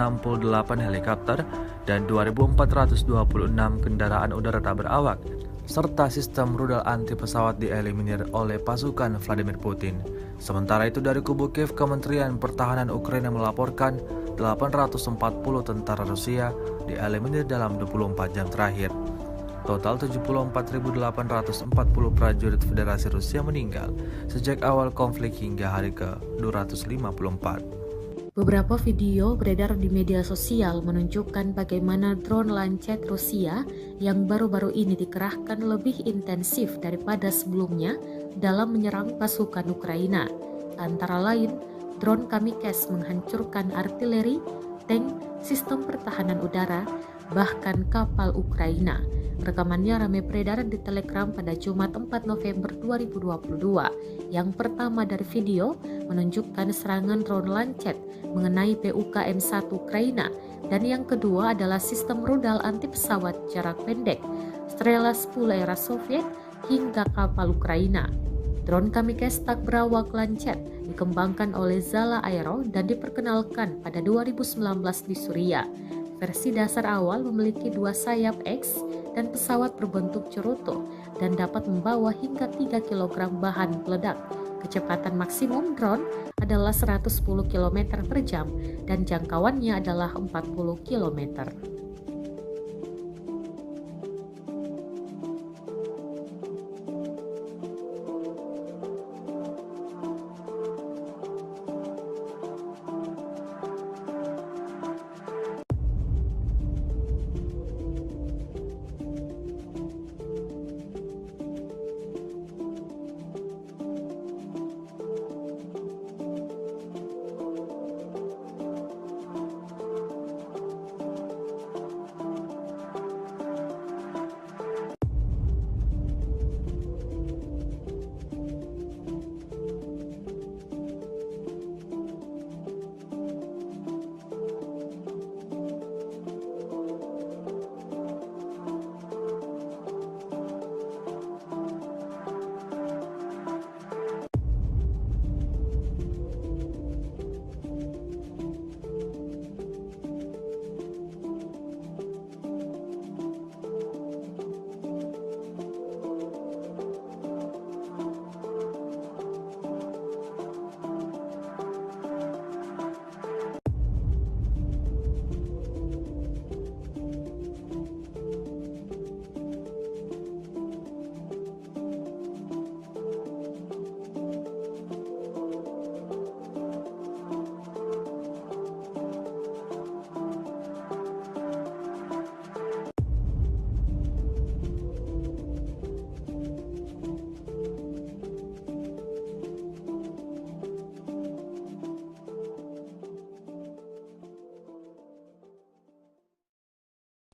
helikopter, dan 2.426 kendaraan udara tak berawak, serta sistem rudal anti pesawat dieliminir oleh pasukan Vladimir Putin. Sementara itu dari kubu Kiev, Kementerian Pertahanan Ukraina melaporkan 840 tentara Rusia dieliminir dalam 24 jam terakhir. Total 74.840 prajurit Federasi Rusia meninggal sejak awal konflik hingga hari ke-254. Beberapa video beredar di media sosial menunjukkan bagaimana drone Lancet Rusia yang baru-baru ini dikerahkan lebih intensif daripada sebelumnya dalam menyerang pasukan Ukraina. Antara lain, drone Kamikze menghancurkan artileri, tank, sistem pertahanan udara, bahkan kapal Ukraina. Rekamannya ramai beredar di Telegram pada Jumat 4 November 2022. Yang pertama dari video menunjukkan serangan drone Lancet mengenai PUKM-1 Ukraina, dan yang kedua adalah sistem rudal anti pesawat jarak pendek Strela 10 era Soviet hingga kapal Ukraina. Drone Kamikze tak berawak Lancet dikembangkan oleh Zala Aero dan diperkenalkan pada 2019 di Suriah. Versi dasar awal memiliki 2 sayap X dan pesawat berbentuk cerutu dan dapat membawa hingga 3 kg bahan peledak. Kecepatan maksimum drone adalah 110 km per jam dan jangkauannya adalah 40 km.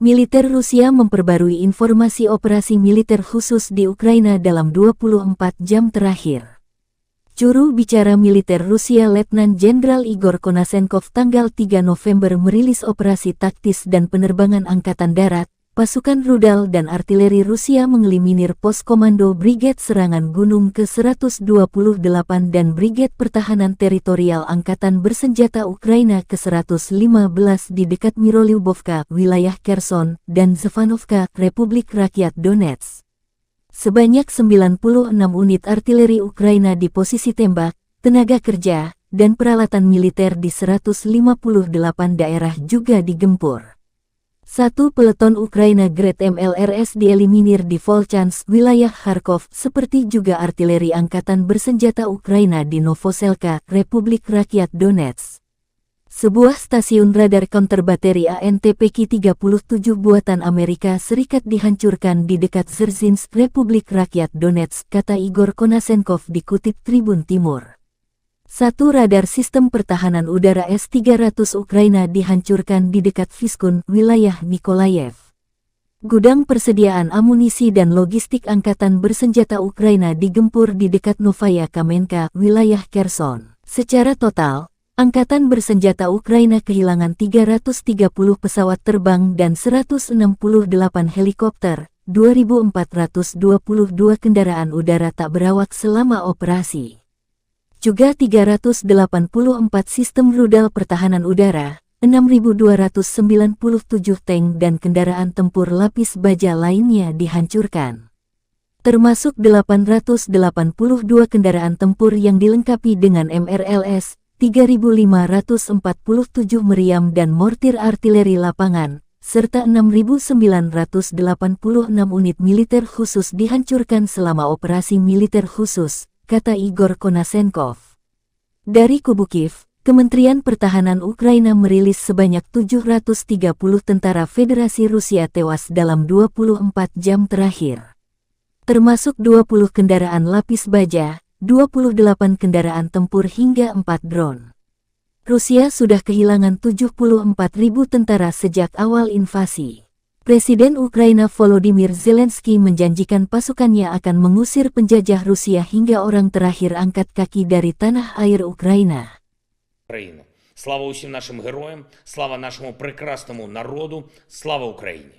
Militer Rusia memperbarui informasi operasi militer khusus di Ukraina dalam 24 jam terakhir. Juru bicara militer Rusia Letnan Jenderal Igor Konasenkov tanggal 3 November merilis operasi taktis dan penerbangan angkatan darat, pasukan rudal dan artileri Rusia mengeliminir pos komando Brigade Serangan Gunung ke-128 dan Brigade Pertahanan Teritorial Angkatan Bersenjata Ukraina ke-115 di dekat Mirolyubovka, wilayah Kherson, dan Zvanovka, Republik Rakyat Donetsk. Sebanyak 96 unit artileri Ukraina di posisi tembak, tenaga kerja, dan peralatan militer di 158 daerah juga digempur. 1 peleton Ukraina Grad MLRS dieliminir di Volchansk, wilayah Kharkov, seperti juga artileri Angkatan Bersenjata Ukraina di Novoselka, Republik Rakyat Donetsk. Sebuah stasiun radar counter bateri ANTPK-37 buatan Amerika Serikat dihancurkan di dekat Dzerzhinsk, Republik Rakyat Donetsk, kata Igor Konasenkov dikutip Tribun Timur. 1 radar sistem pertahanan udara S-300 Ukraina dihancurkan di dekat Vyskun, wilayah Nikolayev. Gudang persediaan amunisi dan logistik Angkatan Bersenjata Ukraina digempur di dekat Novaya Kamenka, wilayah Kherson. Secara total, Angkatan Bersenjata Ukraina kehilangan 330 pesawat terbang dan 168 helikopter, 2.422 kendaraan udara tak berawak selama operasi. Juga 384 sistem rudal pertahanan udara, 6.297 tank dan kendaraan tempur lapis baja lainnya dihancurkan. Termasuk 882 kendaraan tempur yang dilengkapi dengan MRLS, 3.547 meriam dan mortir artileri lapangan, serta 6.986 unit militer khusus dihancurkan selama operasi militer khusus, kata Igor Konasenkov. Dari kubu Kiev, Kementerian Pertahanan Ukraina merilis sebanyak 730 tentara Federasi Rusia tewas dalam 24 jam terakhir. Termasuk 20 kendaraan lapis baja, 28 kendaraan tempur hingga 4 drone. Rusia sudah kehilangan 74.000 tentara sejak awal invasi. Presiden Ukraina Volodymyr Zelensky menjanjikan pasukannya akan mengusir penjajah Rusia hingga orang terakhir angkat kaki dari tanah air Ukraina. Україну. Слава усім нашим героям, слава нашому прекрасному народу, слава Україні.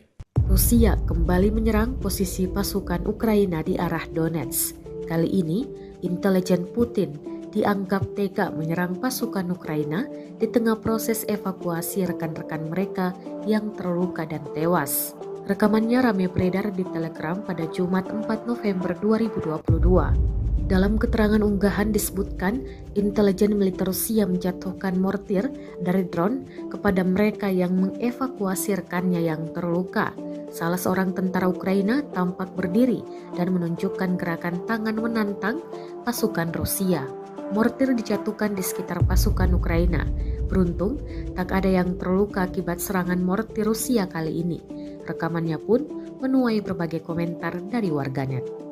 Rusia kembali menyerang posisi pasukan Ukraina di arah Donetsk. Kali ini, intelijen Putin dianggap tega menyerang pasukan Ukraina di tengah proses evakuasi rekan-rekan mereka yang terluka dan tewas. Rekamannya ramai beredar di Telegram pada Jumat 4 November 2022. Dalam keterangan unggahan disebutkan, intelijen militer Rusia menjatuhkan mortir dari drone kepada mereka yang mengevakuasi rekannya yang terluka. Salah seorang tentara Ukraina tampak berdiri dan menunjukkan gerakan tangan menantang pasukan Rusia. Mortir dijatuhkan di sekitar pasukan Ukraina. Beruntung, tak ada yang terluka akibat serangan mortir Rusia kali ini. Rekamannya pun menuai berbagai komentar dari warganet.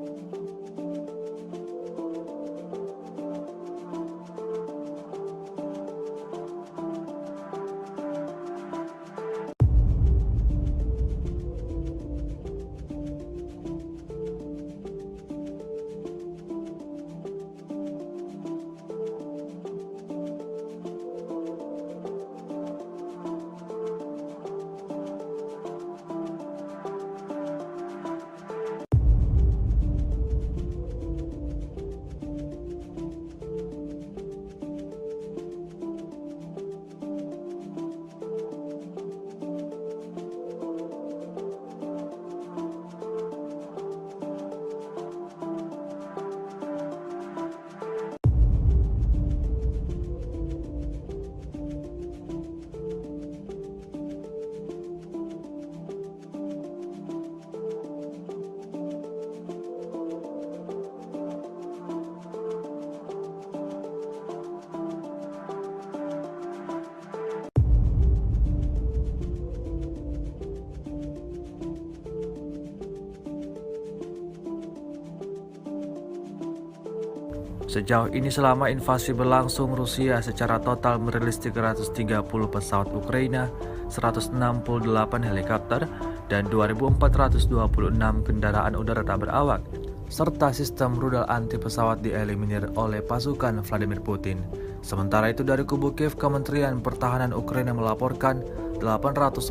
Sejauh ini selama invasi berlangsung, Rusia secara total merilis 330 pesawat Ukraina, 168 helikopter, dan 2.426 kendaraan udara tak berawak, serta sistem rudal anti pesawat dieliminir oleh pasukan Vladimir Putin. Sementara itu dari kubu Kiev, Kementerian Pertahanan Ukraina melaporkan 840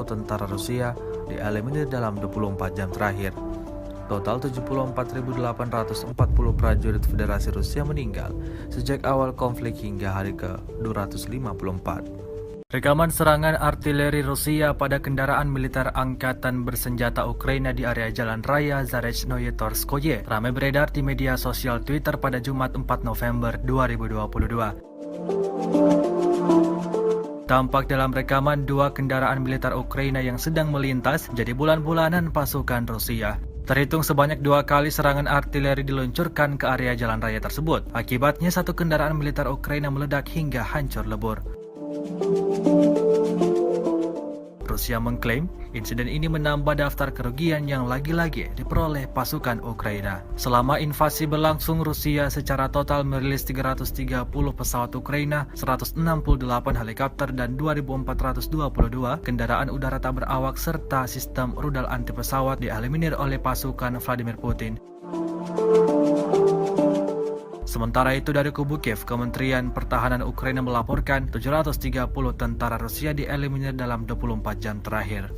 tentara Rusia dieliminir dalam 24 jam terakhir. Total 74.840 prajurit Federasi Rusia meninggal sejak awal konflik hingga hari ke-254. Rekaman serangan artileri Rusia pada kendaraan militer angkatan bersenjata Ukraina di area Jalan Raya Zarechnoye Torskoye ramai beredar di media sosial Twitter pada Jumat 4 November 2022. Tampak dalam rekaman dua kendaraan militer Ukraina yang sedang melintas jadi bulan-bulanan pasukan Rusia. Terhitung sebanyak 2 kali serangan artileri diluncurkan ke area jalan raya tersebut. Akibatnya satu kendaraan militer Ukraina meledak hingga hancur lebur. Rusia mengklaim insiden ini menambah daftar kerugian yang lagi-lagi diperoleh pasukan Ukraina. Selama invasi berlangsung, Rusia secara total merilis 330 pesawat Ukraina, 168 helikopter, dan 2.422 kendaraan udara tak berawak serta sistem rudal anti pesawat dieliminir oleh pasukan Vladimir Putin. Sementara itu dari kubu Kiev, Kementerian Pertahanan Ukraina melaporkan 730 tentara Rusia dieliminir dalam 24 jam terakhir.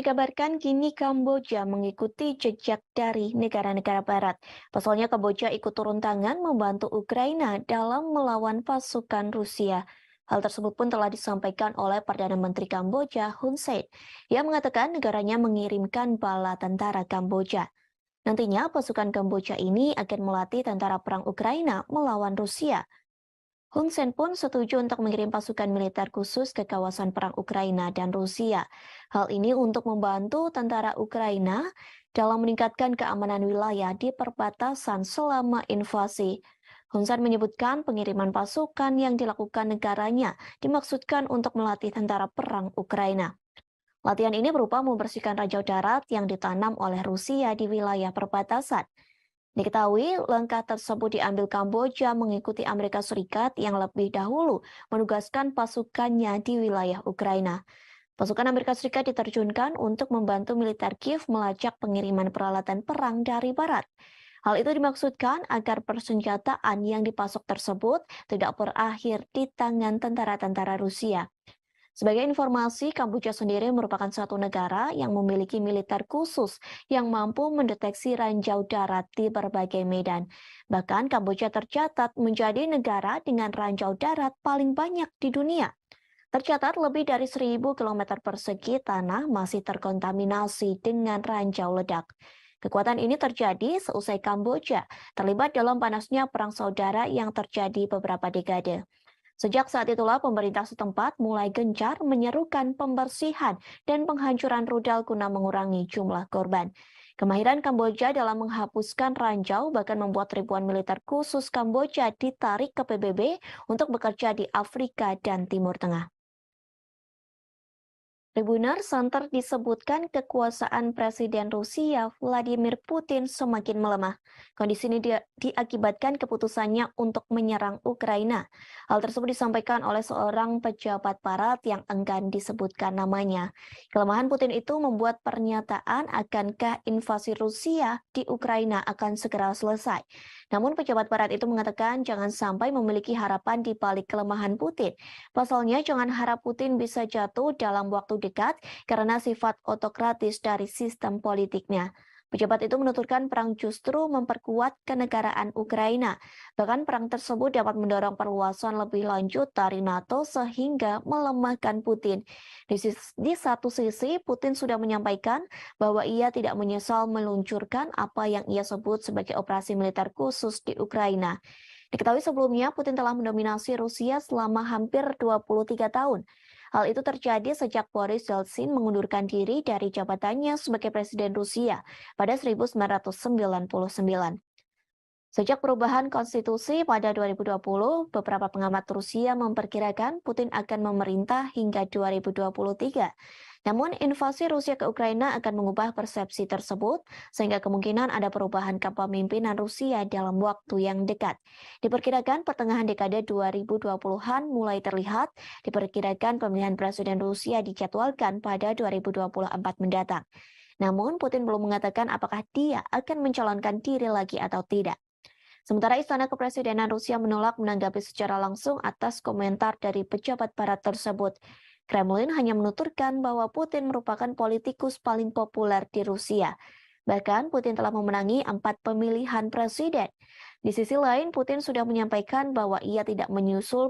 dikabarkan kini Kamboja mengikuti jejak dari negara-negara barat. Pasalnya Kamboja ikut turun tangan membantu Ukraina dalam melawan pasukan Rusia. Hal tersebut pun telah disampaikan oleh Perdana Menteri Kamboja Hun Sen, yang mengatakan negaranya mengirimkan bala tentara Kamboja. Nantinya pasukan Kamboja ini akan melatih tentara perang Ukraina melawan Rusia. Hun Sen pun setuju untuk mengirim pasukan militer khusus ke kawasan perang Ukraina dan Rusia. Hal ini untuk membantu tentara Ukraina dalam meningkatkan keamanan wilayah di perbatasan selama invasi. Hun Sen menyebutkan pengiriman pasukan yang dilakukan negaranya dimaksudkan untuk melatih tentara perang Ukraina. Latihan ini berupa membersihkan ranjau darat yang ditanam oleh Rusia di wilayah perbatasan. Diketahui langkah tersebut diambil Kamboja mengikuti Amerika Serikat yang lebih dahulu menugaskan pasukannya di wilayah Ukraina. Pasukan Amerika Serikat diterjunkan untuk membantu militer Kiev melacak pengiriman peralatan perang dari barat. Hal itu dimaksudkan agar persenjataan yang dipasok tersebut tidak berakhir di tangan tentara-tentara Rusia. Sebagai informasi, Kamboja sendiri merupakan satu negara yang memiliki militer khusus yang mampu mendeteksi ranjau darat di berbagai medan. Bahkan Kamboja tercatat menjadi negara dengan ranjau darat paling banyak di dunia. Tercatat lebih dari 1.000 km persegi tanah masih terkontaminasi dengan ranjau ledak. Kekuatan ini terjadi seusai Kamboja terlibat dalam panasnya perang saudara yang terjadi beberapa dekade. Sejak saat itulah pemerintah setempat mulai gencar menyerukan pembersihan dan penghancuran rudal guna mengurangi jumlah korban. Kemahiran Kamboja dalam menghapuskan ranjau bahkan membuat ribuan militer khusus Kamboja ditarik ke PBB untuk bekerja di Afrika dan Timur Tengah. Tribunal Center disebutkan kekuasaan Presiden Rusia Vladimir Putin semakin melemah. Kondisi ini diakibatkan keputusannya untuk menyerang Ukraina. Hal tersebut disampaikan oleh seorang pejabat barat yang enggan disebutkan namanya. Kelemahan Putin itu membuat pernyataan akankah invasi Rusia di Ukraina akan segera selesai. Namun pejabat barat itu mengatakan jangan sampai memiliki harapan di balik kelemahan Putin. Pasalnya jangan harap Putin bisa jatuh dalam waktu dekat karena sifat otokratis dari sistem politiknya. Pejabat itu menuturkan perang justru memperkuat kenegaraan Ukraina. Bahkan perang tersebut dapat mendorong perluasan lebih lanjut dari NATO sehingga melemahkan Putin. Di satu sisi, Putin sudah menyampaikan bahwa ia tidak menyesal meluncurkan apa yang ia sebut sebagai operasi militer khusus di Ukraina. Diketahui sebelumnya, Putin telah mendominasi Rusia selama hampir 23 tahun. Hal itu terjadi sejak Boris Yeltsin mengundurkan diri dari jabatannya sebagai Presiden Rusia pada 1999. Sejak perubahan konstitusi pada 2020, beberapa pengamat Rusia memperkirakan Putin akan memerintah hingga 2023. Namun, invasi Rusia ke Ukraina akan mengubah persepsi tersebut, sehingga kemungkinan ada perubahan kepemimpinan Rusia dalam waktu yang dekat. Diperkirakan pertengahan dekade 2020-an mulai terlihat, diperkirakan pemilihan Presiden Rusia dijadwalkan pada 2024 mendatang. Namun, Putin belum mengatakan apakah dia akan mencalonkan diri lagi atau tidak. Sementara Istana Kepresidenan Rusia menolak menanggapi secara langsung atas komentar dari pejabat barat tersebut. Kremlin hanya menuturkan bahwa Putin merupakan politikus paling populer di Rusia. Bahkan Putin telah memenangi 4 pemilihan presiden. Di sisi lain, Putin sudah menyampaikan bahwa ia tidak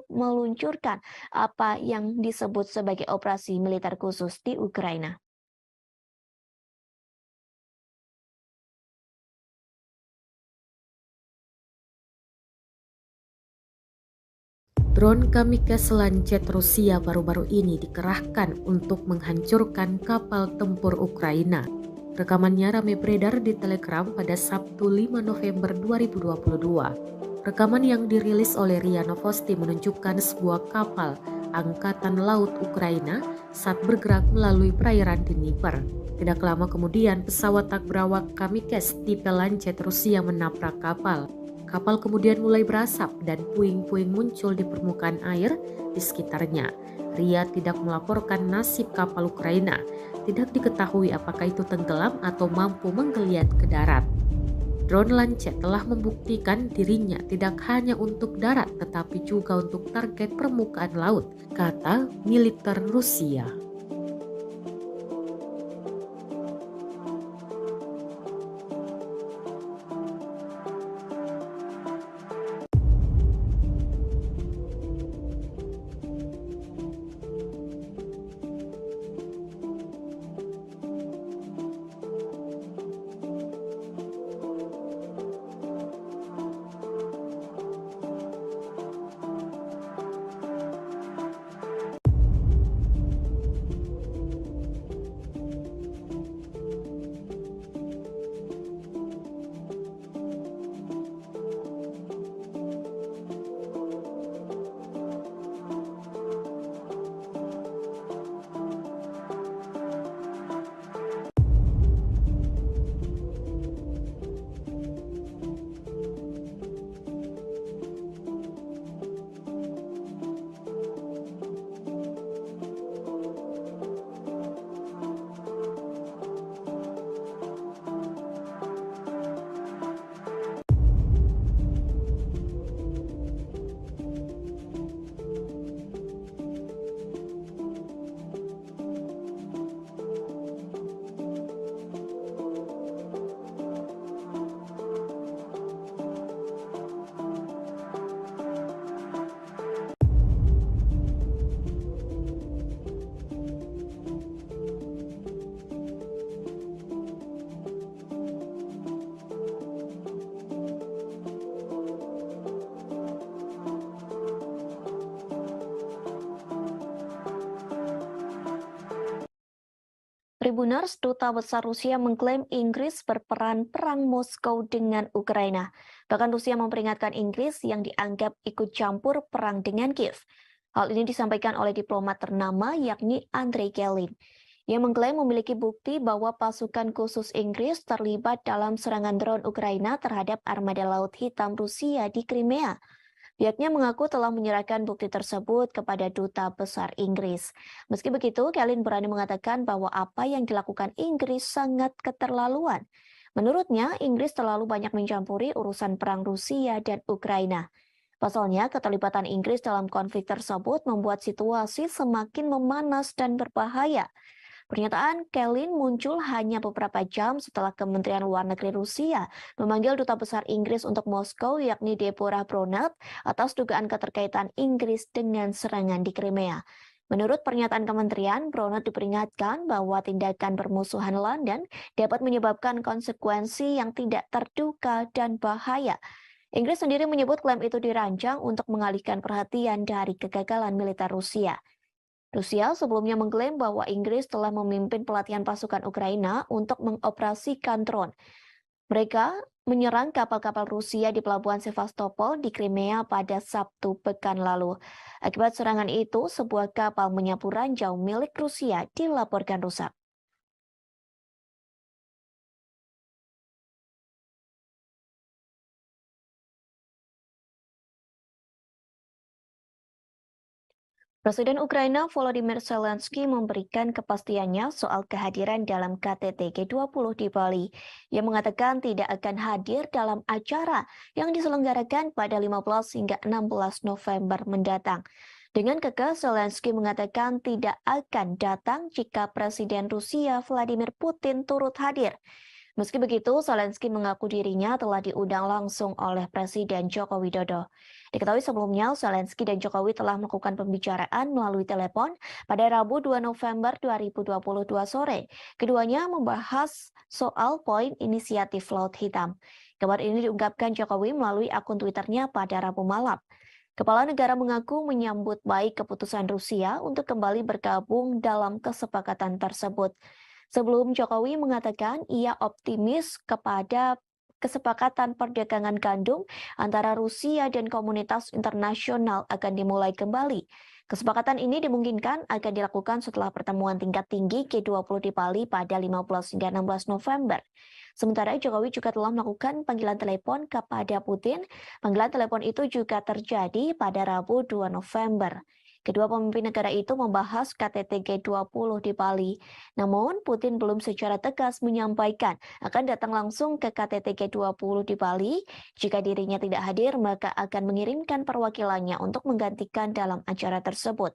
meluncurkan apa yang disebut sebagai operasi militer khusus di Ukraina. Drone kamikaze Lancet Rusia baru-baru ini dikerahkan untuk menghancurkan kapal tempur Ukraina. Rekamannya ramai beredar di Telegram pada Sabtu 5 November 2022. Rekaman yang dirilis oleh RIA Novosti menunjukkan sebuah kapal Angkatan Laut Ukraina saat bergerak melalui perairan Dnieper. Tidak lama kemudian, pesawat tak berawak kamikaze tipe Lancet Rusia menabrak kapal. Kapal kemudian mulai berasap dan puing-puing muncul di permukaan air di sekitarnya. RIA tidak melaporkan nasib kapal Ukraina. Tidak diketahui apakah itu tenggelam atau mampu menggeliat ke darat. Drone Lancet telah membuktikan dirinya tidak hanya untuk darat tetapi juga untuk target permukaan laut, kata militer Rusia. Tribuners, Duta Besar Rusia mengklaim Inggris berperan perang Moskow dengan Ukraina. Bahkan Rusia memperingatkan Inggris yang dianggap ikut campur perang dengan Kiev. Hal ini disampaikan oleh diplomat ternama yakni Andrei Kelin. Ia mengklaim memiliki bukti bahwa pasukan khusus Inggris terlibat dalam serangan drone Ukraina terhadap armada Laut Hitam Rusia di Crimea. Pihaknya mengaku telah menyerahkan bukti tersebut kepada Duta Besar Inggris. Meski begitu, Kelin berani mengatakan bahwa apa yang dilakukan Inggris sangat keterlaluan. Menurutnya, Inggris terlalu banyak mencampuri urusan perang Rusia dan Ukraina. Pasalnya, keterlibatan Inggris dalam konflik tersebut membuat situasi semakin memanas dan berbahaya. Pernyataan Kelin muncul hanya beberapa jam setelah Kementerian Luar Negeri Rusia memanggil Duta Besar Inggris untuk Moskow yakni Deborah Bronert atas dugaan keterkaitan Inggris dengan serangan di Crimea. Menurut pernyataan kementerian, Bronert diperingatkan bahwa tindakan bermusuhan London dapat menyebabkan konsekuensi yang tidak terduga dan bahaya. Inggris sendiri menyebut klaim itu dirancang untuk mengalihkan perhatian dari kegagalan militer Rusia. Rusia sebelumnya mengklaim bahwa Inggris telah memimpin pelatihan pasukan Ukraina untuk mengoperasikan drone. Mereka menyerang kapal-kapal Rusia di pelabuhan Sevastopol di Crimea pada Sabtu pekan lalu. Akibat serangan itu, sebuah kapal menyapu ranjau milik Rusia dilaporkan rusak. Presiden Ukraina Volodymyr Zelensky memberikan kepastiannya soal kehadiran dalam KTT G20 di Bali. Ia mengatakan tidak akan hadir dalam acara yang diselenggarakan pada 15 hingga 16 November mendatang. Dengan kekeh, Zelensky mengatakan tidak akan datang jika Presiden Rusia Vladimir Putin turut hadir. Meski begitu, Zelensky mengaku dirinya telah diundang langsung oleh Presiden Joko Widodo. Diketahui sebelumnya, Zelensky dan Jokowi telah melakukan pembicaraan melalui telepon pada Rabu 2 November 2022 sore. Keduanya membahas soal poin inisiatif Laut Hitam. Kabar ini diungkapkan Jokowi melalui akun Twitternya pada Rabu malam. Kepala negara mengaku menyambut baik keputusan Rusia untuk kembali bergabung dalam kesepakatan tersebut. Sebelum Jokowi mengatakan ia optimis kepada kesepakatan perdagangan gandum antara Rusia dan komunitas internasional akan dimulai kembali. Kesepakatan ini dimungkinkan akan dilakukan setelah pertemuan tingkat tinggi G20 di Bali pada 15 hingga 16 November. Sementara Jokowi juga telah melakukan panggilan telepon kepada Putin. Panggilan telepon itu juga terjadi pada Rabu 2 November. Kedua pemimpin negara itu membahas KTT G20 di Bali. Namun, Putin belum secara tegas menyampaikan akan datang langsung ke KTT G20 di Bali. Jika dirinya tidak hadir, maka akan mengirimkan perwakilannya untuk menggantikan dalam acara tersebut.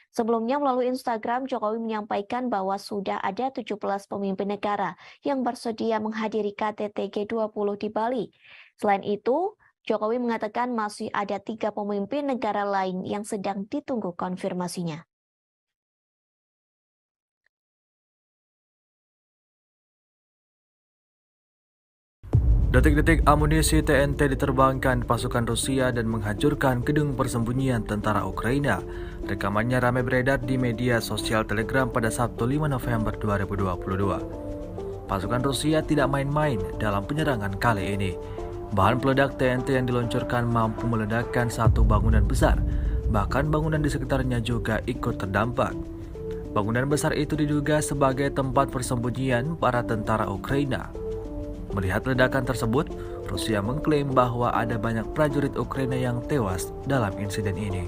Sebelumnya melalui Instagram, Jokowi menyampaikan bahwa sudah ada 17 pemimpin negara yang bersedia menghadiri KTT G20 di Bali. Selain itu, Jokowi mengatakan masih ada 3 pemimpin negara lain yang sedang ditunggu konfirmasinya. Detik-detik amunisi TNT diterbangkan pasukan Rusia dan menghancurkan gedung persembunyian tentara Ukraina. Rekamannya ramai beredar di media sosial Telegram pada Sabtu 5 November 2022. Pasukan Rusia tidak main-main dalam penyerangan kali ini. Bahan peledak TNT yang diluncurkan mampu meledakkan satu bangunan besar, bahkan bangunan di sekitarnya juga ikut terdampak. Bangunan besar itu diduga sebagai tempat persembunyian para tentara Ukraina. Melihat ledakan tersebut, Rusia mengklaim bahwa ada banyak prajurit Ukraina yang tewas dalam insiden ini.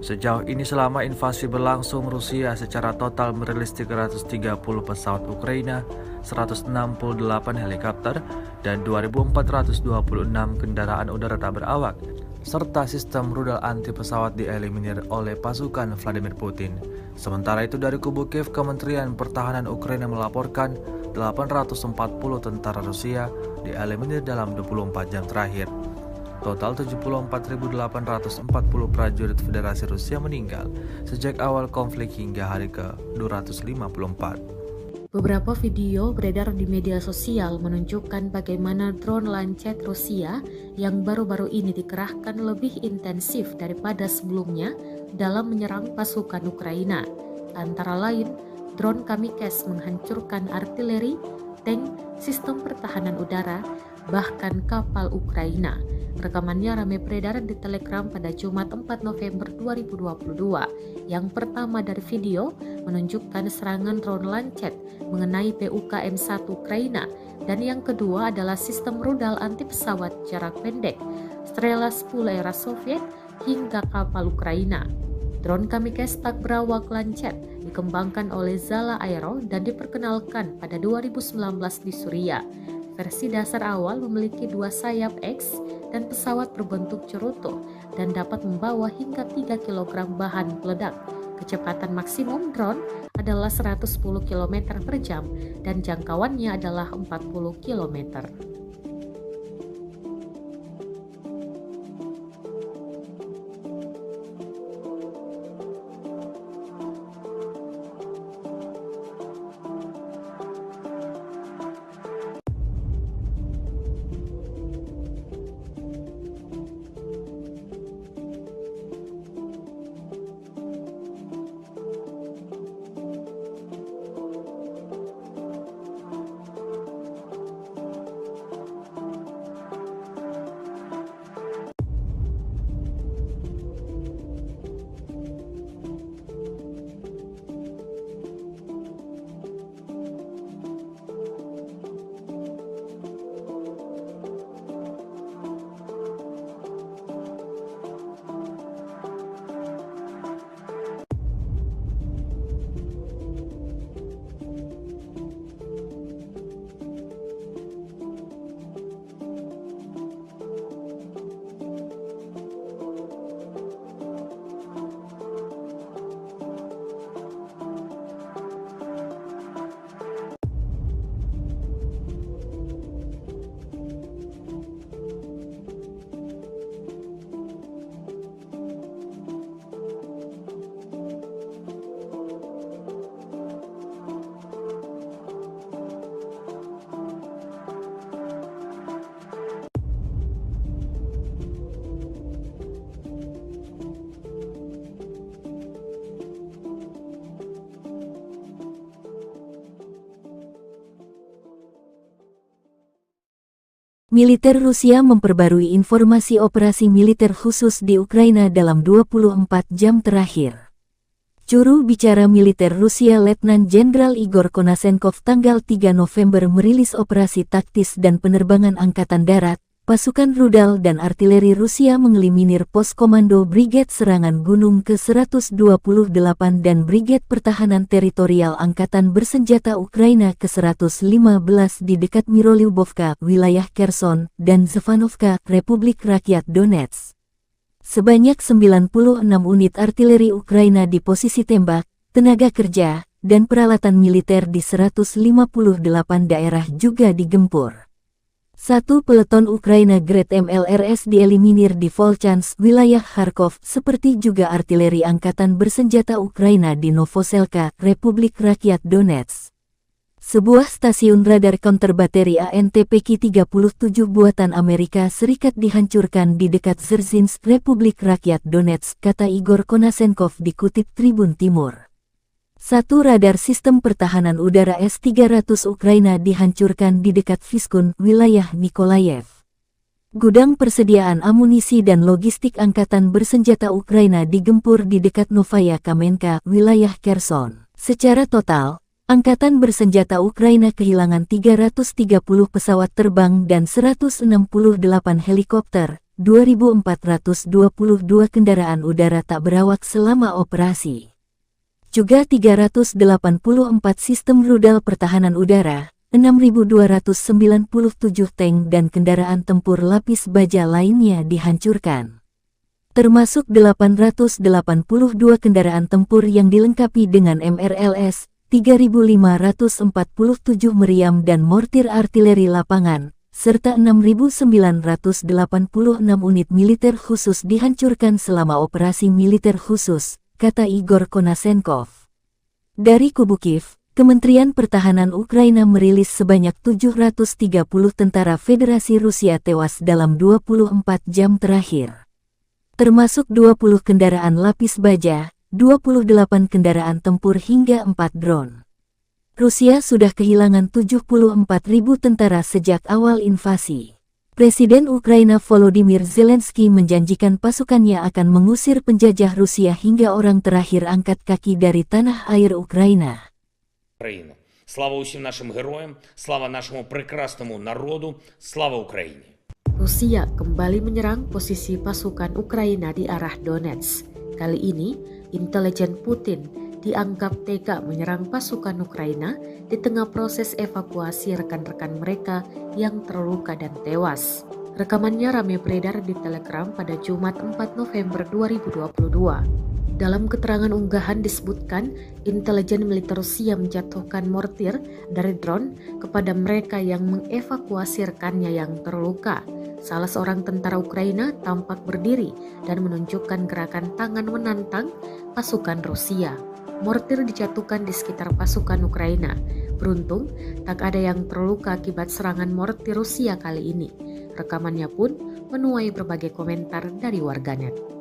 Sejauh ini selama invasi berlangsung, Rusia secara total merilis 330 pesawat Ukraina, 168 helikopter, dan 2.426 kendaraan udara tak berawak, serta sistem rudal anti pesawat dieliminir oleh pasukan Vladimir Putin. Sementara itu dari kubu Kiev, Kementerian Pertahanan Ukraina melaporkan 840 tentara Rusia dieliminir dalam 24 jam terakhir. Total 74.840 prajurit Federasi Rusia meninggal sejak awal konflik hingga hari ke-254. Beberapa video beredar di media sosial menunjukkan bagaimana drone Lancet Rusia yang baru-baru ini dikerahkan lebih intensif daripada sebelumnya dalam menyerang pasukan Ukraina. Antara lain, drone Kamikze menghancurkan artileri, tank, sistem pertahanan udara, bahkan kapal Ukraina. Rekamannya ramai beredar di Telegram pada Jumat 4 November 2022. Yang pertama dari video menunjukkan serangan drone Lancet mengenai PUKM-1 Ukraina, dan yang kedua adalah sistem rudal anti pesawat jarak pendek Strela 10 era Soviet hingga kapal Ukraina. Drone Kamikze tak berawak Lancet dikembangkan oleh Zala Aero dan diperkenalkan pada 2019 di Suriah. Versi dasar awal memiliki 2 sayap X dan pesawat berbentuk cerutu dan dapat membawa hingga 3 kg bahan peledak. Kecepatan maksimum drone adalah 110 km per jam dan jangkauannya adalah 40 km. Militer Rusia memperbarui informasi operasi militer khusus di Ukraina dalam 24 jam terakhir. Juru bicara militer Rusia Letnan Jenderal Igor Konasenkov tanggal 3 November merilis operasi taktis dan penerbangan Angkatan Darat, pasukan rudal dan artileri Rusia mengeliminir pos komando Brigade Serangan Gunung ke-128 dan Brigade Pertahanan Teritorial Angkatan Bersenjata Ukraina ke-115 di dekat Mirolyubovka, wilayah Kherson, dan Zevanovka, Republik Rakyat Donetsk. Sebanyak 96 unit artileri Ukraina di posisi tembak, tenaga kerja, dan peralatan militer di 158 daerah juga digempur. Satu peleton Ukraina Grad MLRS dieliminir di Volchansk, wilayah Kharkov, seperti juga artileri Angkatan Bersenjata Ukraina di Novoselka, Republik Rakyat Donetsk. Sebuah stasiun radar counter bateri ANTPK-37 buatan Amerika Serikat dihancurkan di dekat Dzerzhinsk, Republik Rakyat Donetsk, kata Igor Konasenkov dikutip Tribun Timur. Satu radar sistem pertahanan udara S-300 Ukraina dihancurkan di dekat Vyskun, wilayah Nikolayev. Gudang persediaan amunisi dan logistik Angkatan Bersenjata Ukraina digempur di dekat Novaya Kamenka, wilayah Kherson. Secara total, Angkatan Bersenjata Ukraina kehilangan 330 pesawat terbang dan 168 helikopter, 2.422 kendaraan udara tak berawak selama operasi. Juga 384 sistem rudal pertahanan udara, 6.297 tank dan kendaraan tempur lapis baja lainnya dihancurkan. Termasuk 882 kendaraan tempur yang dilengkapi dengan MRLS, 3.547 meriam dan mortir artileri lapangan, serta 6.986 unit militer khusus dihancurkan selama operasi militer khusus, kata Igor Konasenkov. Dari kubu Kiev, Kementerian Pertahanan Ukraina merilis sebanyak 730 tentara Federasi Rusia tewas dalam 24 jam terakhir. Termasuk 20 kendaraan lapis baja, 28 kendaraan tempur hingga 4 drone. Rusia sudah kehilangan 74.000 tentara sejak awal invasi. Presiden Ukraina Volodymyr Zelensky menjanjikan pasukannya akan mengusir penjajah Rusia hingga orang terakhir angkat kaki dari tanah air Ukraina. Україна. Слава усім нашим героям, слава нашому прекрасному народу, слава Україні. Rusia kembali menyerang posisi pasukan Ukraina di arah Donetsk. Kali ini, intelijen Putin dianggap tega menyerang pasukan Ukraina di tengah proses evakuasi rekan-rekan mereka yang terluka dan tewas. Rekamannya ramai beredar di Telegram pada Jumat 4 November 2022. Dalam keterangan unggahan disebutkan, intelijen militer Rusia menjatuhkan mortir dari drone kepada mereka yang mengevakuasi rekannya yang terluka. Salah seorang tentara Ukraina tampak berdiri dan menunjukkan gerakan tangan menantang pasukan Rusia. Mortir dijatuhkan di sekitar pasukan Ukraina. Beruntung, tak ada yang terluka akibat serangan mortir Rusia kali ini. Rekamannya pun menuai berbagai komentar dari warganet.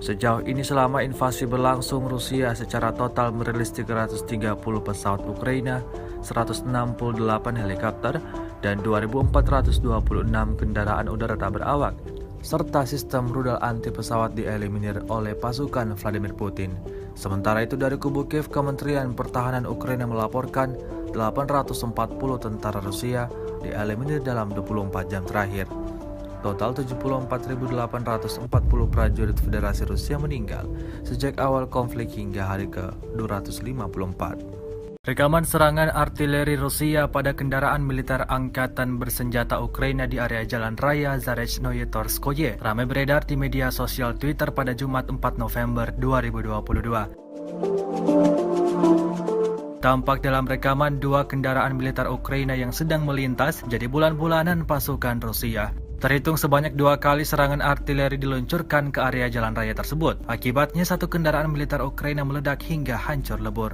Sejauh ini selama invasi berlangsung, Rusia secara total merilis 330 pesawat Ukraina, 168 helikopter, dan 2.426 kendaraan udara tak berawak, serta sistem rudal anti pesawat dieliminir oleh pasukan Vladimir Putin. Sementara itu dari kubu Kiev, Kementerian Pertahanan Ukraina melaporkan 840 tentara Rusia dieliminir dalam 24 jam terakhir. Total 74.840 prajurit Federasi Rusia meninggal sejak awal konflik hingga hari ke-254. Rekaman serangan artileri Rusia pada kendaraan militer angkatan bersenjata Ukraina di area Jalan Raya Zarechnoye Torskoye ramai beredar di media sosial Twitter pada Jumat 4 November 2022. Tampak dalam rekaman dua kendaraan militer Ukraina yang sedang melintas jadi bulan-bulanan pasukan Rusia. Terhitung sebanyak 2 kali serangan artileri diluncurkan ke area jalan raya tersebut. Akibatnya satu kendaraan militer Ukraina meledak hingga hancur lebur.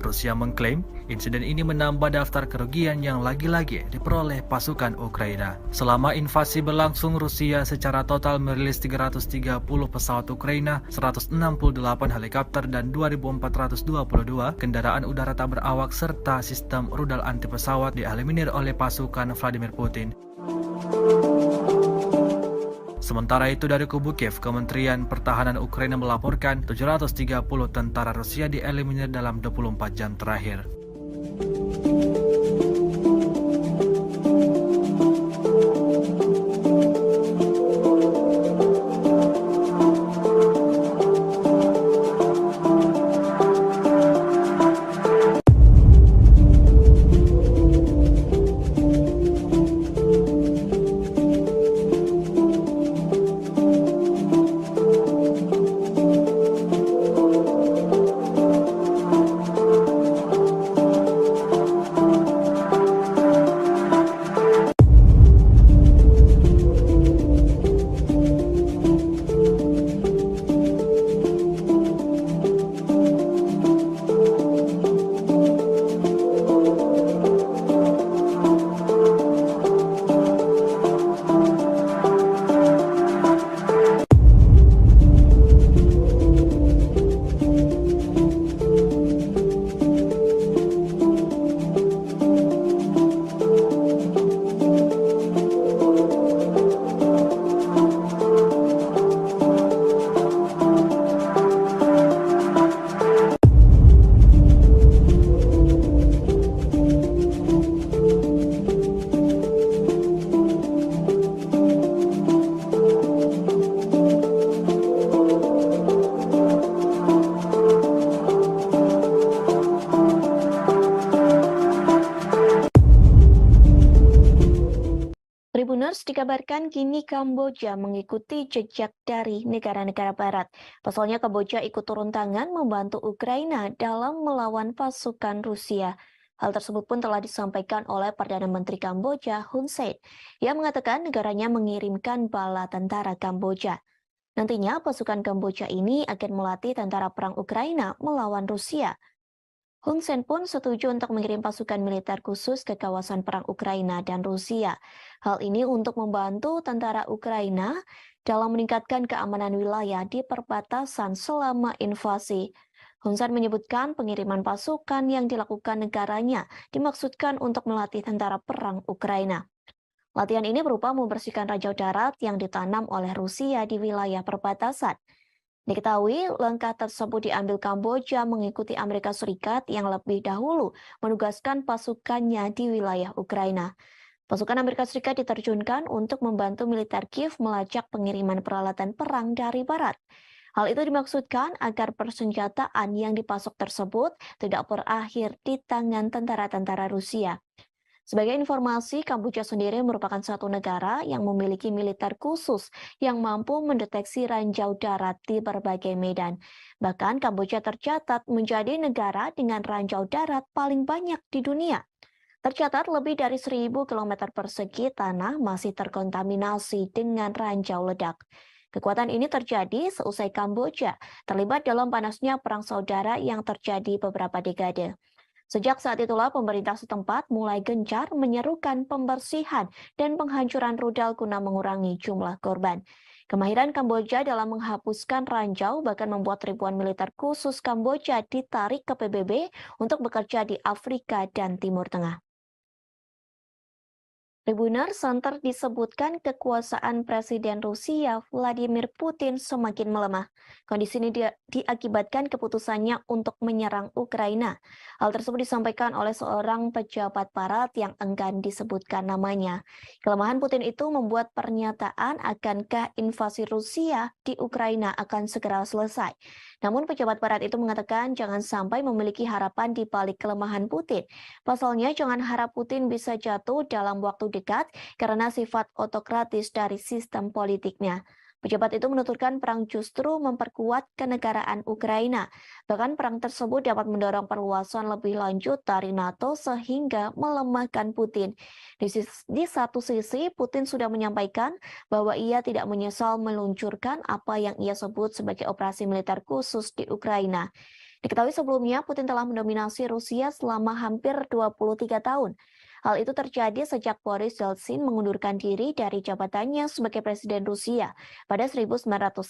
Rusia mengklaim insiden ini menambah daftar kerugian yang lagi-lagi diperoleh pasukan Ukraina. Selama invasi berlangsung, Rusia secara total merilis 330 pesawat Ukraina, 168 helikopter, dan 2.422 kendaraan udara tak berawak serta sistem rudal anti pesawat dieliminir oleh pasukan Vladimir Putin. Sementara itu dari kubu Kiev, Kementerian Pertahanan Ukraina melaporkan 730 tentara Rusia dieliminir dalam 24 jam terakhir. Tribuners dikabarkan kini Kamboja mengikuti jejak dari negara-negara barat. Pasalnya Kamboja ikut turun tangan membantu Ukraina dalam melawan pasukan Rusia. Hal tersebut pun telah disampaikan oleh Perdana Menteri Kamboja Hun Sen, yang mengatakan negaranya mengirimkan bala tentara Kamboja. Nantinya pasukan Kamboja ini akan melatih tentara perang Ukraina melawan Rusia. Hun Sen pun setuju untuk mengirim pasukan militer khusus ke kawasan perang Ukraina dan Rusia. Hal ini untuk membantu tentara Ukraina dalam meningkatkan keamanan wilayah di perbatasan selama invasi. Hun Sen menyebutkan pengiriman pasukan yang dilakukan negaranya dimaksudkan untuk melatih tentara perang Ukraina. Latihan ini berupa membersihkan ranjau darat yang ditanam oleh Rusia di wilayah perbatasan. Diketahui langkah tersebut diambil Kamboja mengikuti Amerika Serikat yang lebih dahulu menugaskan pasukannya di wilayah Ukraina. Pasukan Amerika Serikat diterjunkan untuk membantu militer Kiev melacak pengiriman peralatan perang dari barat. Hal itu dimaksudkan agar persenjataan yang dipasok tersebut tidak berakhir di tangan tentara-tentara Rusia. Sebagai informasi, Kamboja sendiri merupakan satu negara yang memiliki militer khusus yang mampu mendeteksi ranjau darat di berbagai medan. Bahkan Kamboja tercatat menjadi negara dengan ranjau darat paling banyak di dunia. Tercatat lebih dari 1.000 km persegi tanah masih terkontaminasi dengan ranjau ledak. Kekuatan ini terjadi seusai Kamboja terlibat dalam panasnya perang saudara yang terjadi beberapa dekade. Sejak saat itulah pemerintah setempat mulai gencar menyerukan pembersihan dan penghancuran rudal guna mengurangi jumlah korban. Kemahiran Kamboja dalam menghapuskan ranjau bahkan membuat ribuan militer khusus Kamboja ditarik ke PBB untuk bekerja di Afrika dan Timur Tengah. Tribuners, santer disebutkan kekuasaan Presiden Rusia Vladimir Putin semakin melemah. Kondisi ini diakibatkan keputusannya untuk menyerang Ukraina. Hal tersebut disampaikan oleh seorang pejabat barat yang enggan disebutkan namanya. Kelemahan Putin itu membuat pernyataan akankah invasi Rusia di Ukraina akan segera selesai. Namun pejabat barat itu mengatakan jangan sampai memiliki harapan di balik kelemahan Putin. Pasalnya jangan harap Putin bisa jatuh dalam waktu dekat karena sifat otokratis dari sistem politiknya. Pejabat itu menuturkan perang justru memperkuat kenegaraan Ukraina. Bahkan perang tersebut dapat mendorong perluasan lebih lanjut dari NATO sehingga melemahkan Putin. Di satu sisi, Putin sudah menyampaikan bahwa ia tidak menyesal meluncurkan apa yang ia sebut sebagai operasi militer khusus di Ukraina. Diketahui sebelumnya, Putin telah mendominasi Rusia selama hampir 23 tahun. Hal itu terjadi sejak Boris Yeltsin mengundurkan diri dari jabatannya sebagai Presiden Rusia pada 1999.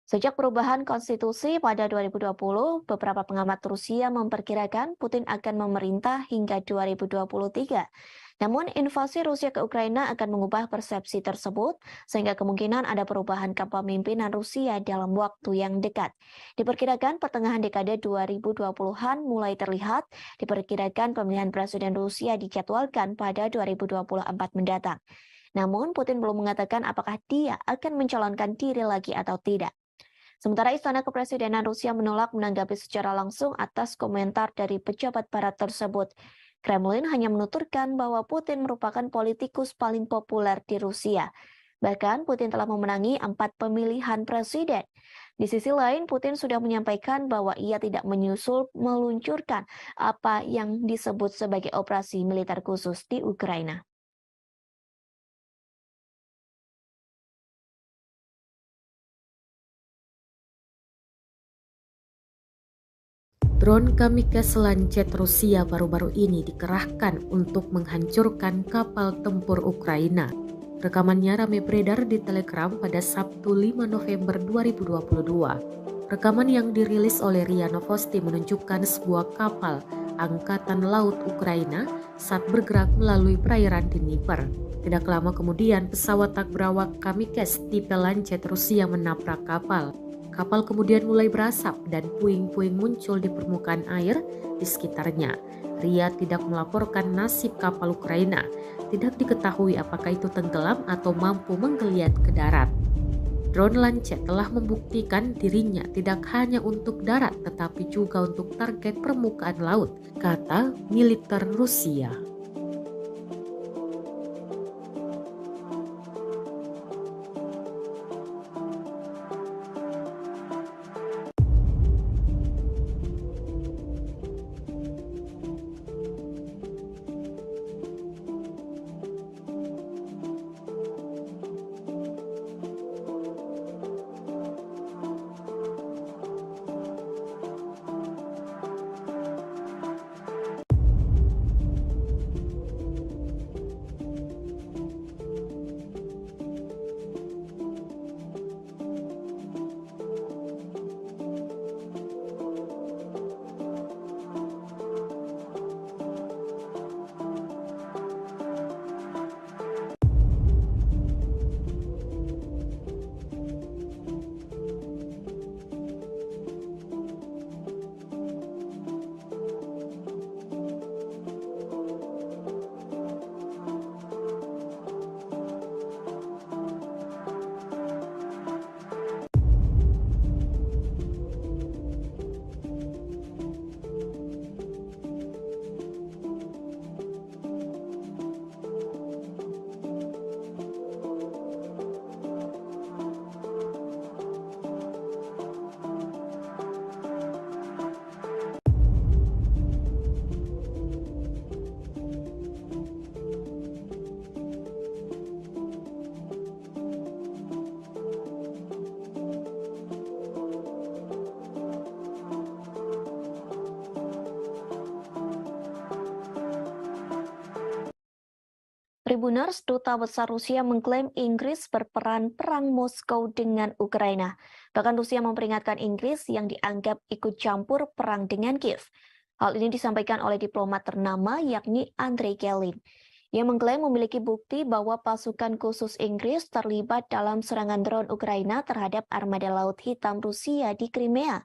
Sejak perubahan konstitusi pada 2020, beberapa pengamat Rusia memperkirakan Putin akan memerintah hingga 2023. Namun invasi Rusia ke Ukraina akan mengubah persepsi tersebut, sehingga kemungkinan ada perubahan kepemimpinan Rusia dalam waktu yang dekat. Diperkirakan pertengahan dekade 2020-an mulai terlihat, diperkirakan pemilihan Presiden Rusia dijadwalkan pada 2024 mendatang. Namun Putin belum mengatakan apakah dia akan mencalonkan diri lagi atau tidak. Sementara Istana Kepresidenan Rusia menolak menanggapi secara langsung atas komentar dari pejabat barat tersebut. Kremlin hanya menuturkan bahwa Putin merupakan politikus paling populer di Rusia. Bahkan Putin telah memenangi 4 pemilihan presiden. Di sisi lain, Putin sudah menyampaikan bahwa ia tidak meluncurkan apa yang disebut sebagai operasi militer khusus di Ukraina. Drone kamikaze Lancet Rusia baru-baru ini dikerahkan untuk menghancurkan kapal tempur Ukraina. Rekamannya ramai beredar di Telegram pada Sabtu 5 November 2022. Rekaman yang dirilis oleh RIA Novosti menunjukkan sebuah kapal Angkatan Laut Ukraina saat bergerak melalui perairan Dnieper. Tidak lama kemudian, pesawat tak berawak kamikaze tipe Lancet Rusia menabrak kapal. Kapal kemudian mulai berasap dan puing-puing muncul di permukaan air di sekitarnya. RIA tidak melaporkan nasib kapal Ukraina. Tidak diketahui apakah itu tenggelam atau mampu menggeliat ke darat. Drone Lancet telah membuktikan dirinya tidak hanya untuk darat tetapi juga untuk target permukaan laut, kata militer Rusia. Tribuners, Duta Besar Rusia mengklaim Inggris berperan perang Moskow dengan Ukraina. Bahkan Rusia memperingatkan Inggris yang dianggap ikut campur perang dengan Kiev. Hal ini disampaikan oleh diplomat ternama yakni Andrei Kelin. Ia mengklaim memiliki bukti bahwa pasukan khusus Inggris terlibat dalam serangan drone Ukraina terhadap armada Laut Hitam Rusia di Crimea.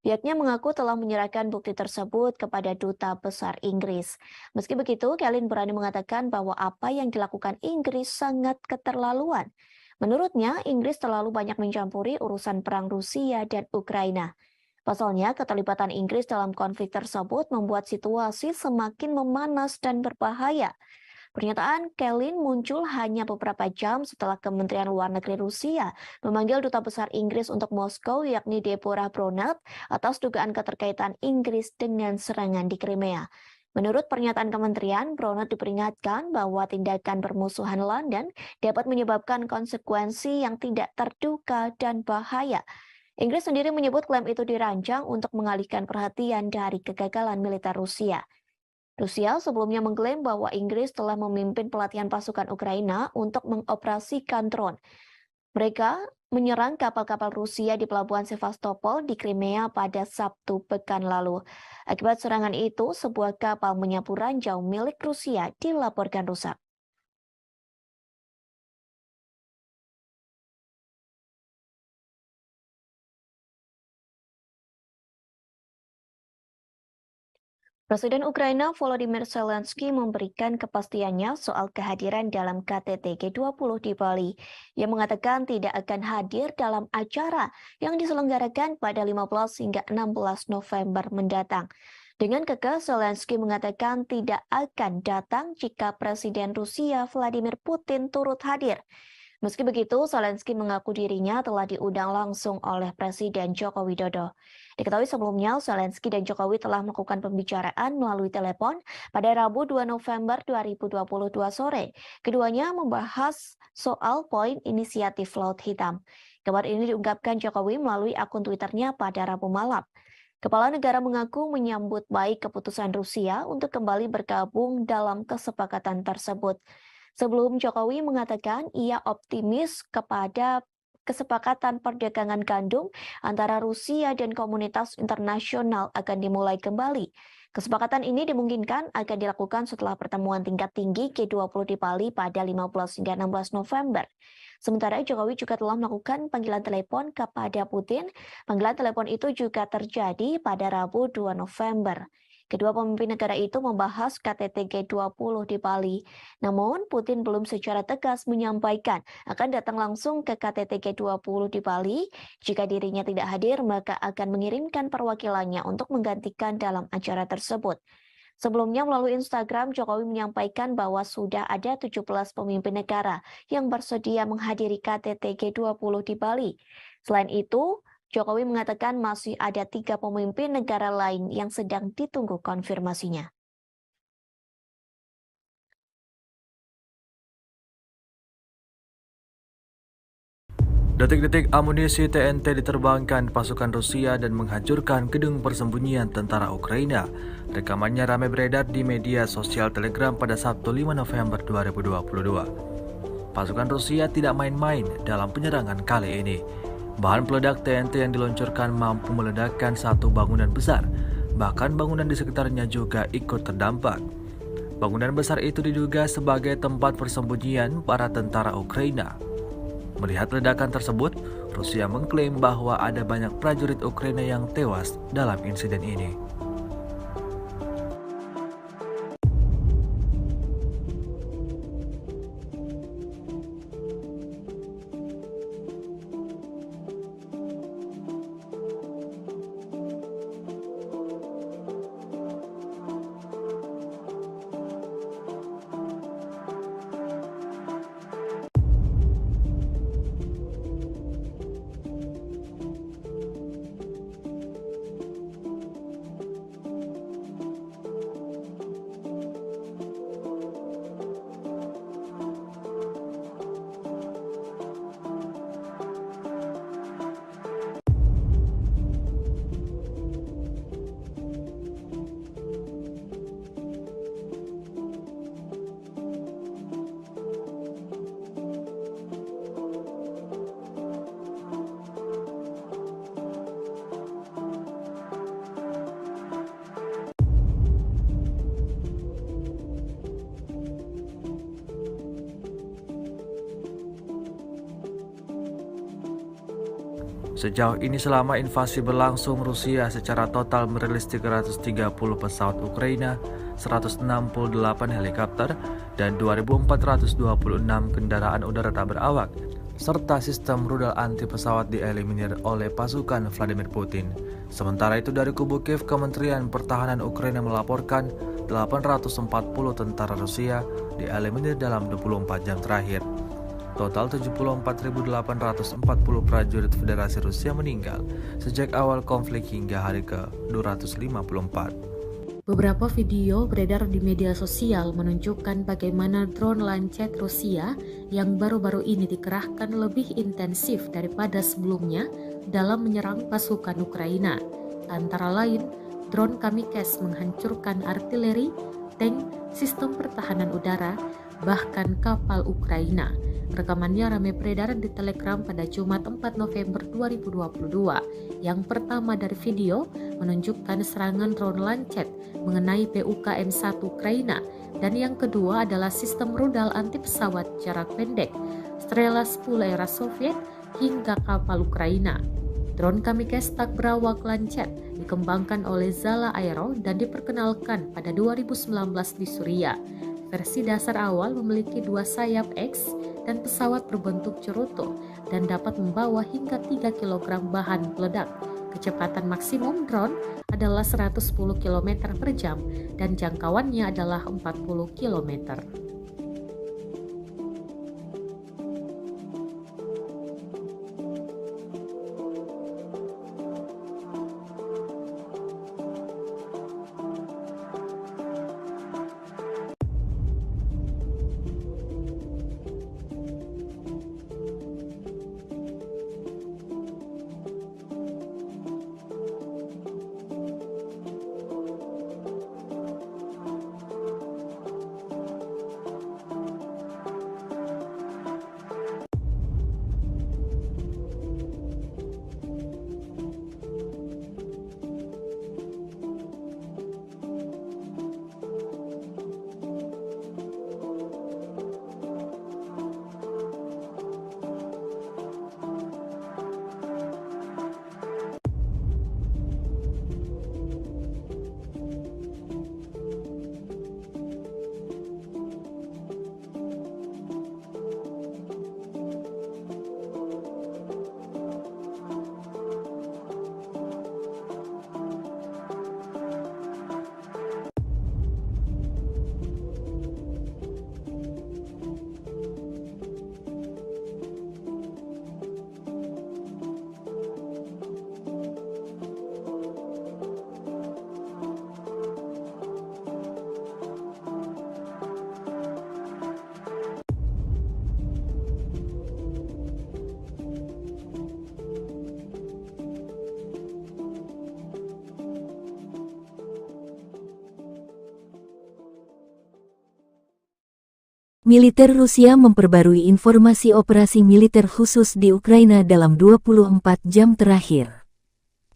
Pihaknya mengaku telah menyerahkan bukti tersebut kepada Duta Besar Inggris. Meski begitu, Kelin berani mengatakan bahwa apa yang dilakukan Inggris sangat keterlaluan. Menurutnya, Inggris terlalu banyak mencampuri urusan perang Rusia dan Ukraina. Pasalnya, keterlibatan Inggris dalam konflik tersebut membuat situasi semakin memanas dan berbahaya. Pernyataan Kelin muncul hanya beberapa jam setelah Kementerian Luar Negeri Rusia memanggil Duta Besar Inggris untuk Moskow yakni Deborah Bronat atas dugaan keterkaitan Inggris dengan serangan di Crimea. Menurut pernyataan kementerian, Bronat diperingatkan bahwa tindakan permusuhan London dapat menyebabkan konsekuensi yang tidak terduga dan bahaya. Inggris sendiri menyebut klaim itu dirancang untuk mengalihkan perhatian dari kegagalan militer Rusia. Rusia sebelumnya mengklaim bahwa Inggris telah memimpin pelatihan pasukan Ukraina untuk mengoperasikan drone. Mereka menyerang kapal-kapal Rusia di pelabuhan Sevastopol di Crimea pada Sabtu pekan lalu. Akibat serangan itu, sebuah kapal menyapu ranjau milik Rusia dilaporkan rusak. Presiden Ukraina Volodymyr Zelensky memberikan kepastiannya soal kehadiran dalam KTT G20 di Bali. Ia mengatakan tidak akan hadir dalam acara yang diselenggarakan pada 15 hingga 16 November mendatang. Dengan kekeh, Zelensky mengatakan tidak akan datang jika Presiden Rusia Vladimir Putin turut hadir. Meski begitu, Zelensky mengaku dirinya telah diundang langsung oleh Presiden Joko Widodo. Diketahui sebelumnya, Zelensky dan Jokowi telah melakukan pembicaraan melalui telepon pada Rabu 2 November 2022 sore. Keduanya membahas soal poin inisiatif Laut Hitam. Kabar ini diungkapkan Jokowi melalui akun Twitternya pada Rabu malam. Kepala negara mengaku menyambut baik keputusan Rusia untuk kembali bergabung dalam kesepakatan tersebut. Sebelum Jokowi mengatakan ia optimis kepada kesepakatan perdagangan gandum antara Rusia dan komunitas internasional akan dimulai kembali. Kesepakatan ini dimungkinkan akan dilakukan setelah pertemuan tingkat tinggi G20 di Bali pada 15 hingga 16 November. Sementara Jokowi juga telah melakukan panggilan telepon kepada Putin. Panggilan telepon itu juga terjadi pada Rabu 2 November. Kedua pemimpin negara itu membahas KTT G20 di Bali. Namun, Putin belum secara tegas menyampaikan akan datang langsung ke KTT G20 di Bali. Jika dirinya tidak hadir, maka akan mengirimkan perwakilannya untuk menggantikan dalam acara tersebut. Sebelumnya melalui Instagram, Jokowi menyampaikan bahwa sudah ada 17 pemimpin negara yang bersedia menghadiri KTT G20 di Bali. Selain itu, Jokowi mengatakan masih ada 3 pemimpin negara lain yang sedang ditunggu konfirmasinya. Detik-detik amunisi TNT diterbangkan pasukan Rusia dan menghancurkan gedung persembunyian tentara Ukraina. Rekamannya ramai beredar di media sosial Telegram pada Sabtu 5 November 2022. Pasukan Rusia tidak main-main dalam penyerangan kali ini. Bahan peledak TNT yang diluncurkan mampu meledakkan satu bangunan besar, bahkan bangunan di sekitarnya juga ikut terdampak. Bangunan besar itu diduga sebagai tempat persembunyian para tentara Ukraina. Melihat ledakan tersebut, Rusia mengklaim bahwa ada banyak prajurit Ukraina yang tewas dalam insiden ini. Sejauh ini selama invasi berlangsung, Rusia secara total merilis 330 pesawat Ukraina, 168 helikopter, dan 2.426 kendaraan udara tak berawak, serta sistem rudal anti pesawat dieliminir oleh pasukan Vladimir Putin. Sementara itu dari kubu Kiev, Kementerian Pertahanan Ukraina melaporkan 840 tentara Rusia dieliminir dalam 24 jam terakhir. Total 74.840 prajurit Federasi Rusia meninggal sejak awal konflik hingga hari ke-254. Beberapa video beredar di media sosial menunjukkan bagaimana drone Lancet Rusia yang baru-baru ini dikerahkan lebih intensif daripada sebelumnya dalam menyerang pasukan Ukraina. Antara lain, drone Kamikze menghancurkan artileri, tank, sistem pertahanan udara, bahkan kapal Ukraina. Rekamannya ramai beredar di Telegram pada Jumat 4 November 2022. Yang pertama dari video menunjukkan serangan drone Lancet mengenai PUKM-1 Ukraina, dan yang kedua adalah sistem rudal anti pesawat jarak pendek Strela 10 era Soviet hingga kapal Ukraina. Drone Kamikze tak berawak Lancet dikembangkan oleh Zala Aero dan diperkenalkan pada 2019 di Suriah. Versi dasar awal memiliki 2 sayap X dan pesawat berbentuk cerutu dan dapat membawa hingga 3 kg bahan peledak. Kecepatan maksimum drone adalah 110 km per jam dan jangkauannya adalah 40 km. Militer Rusia memperbarui informasi operasi militer khusus di Ukraina dalam 24 jam terakhir.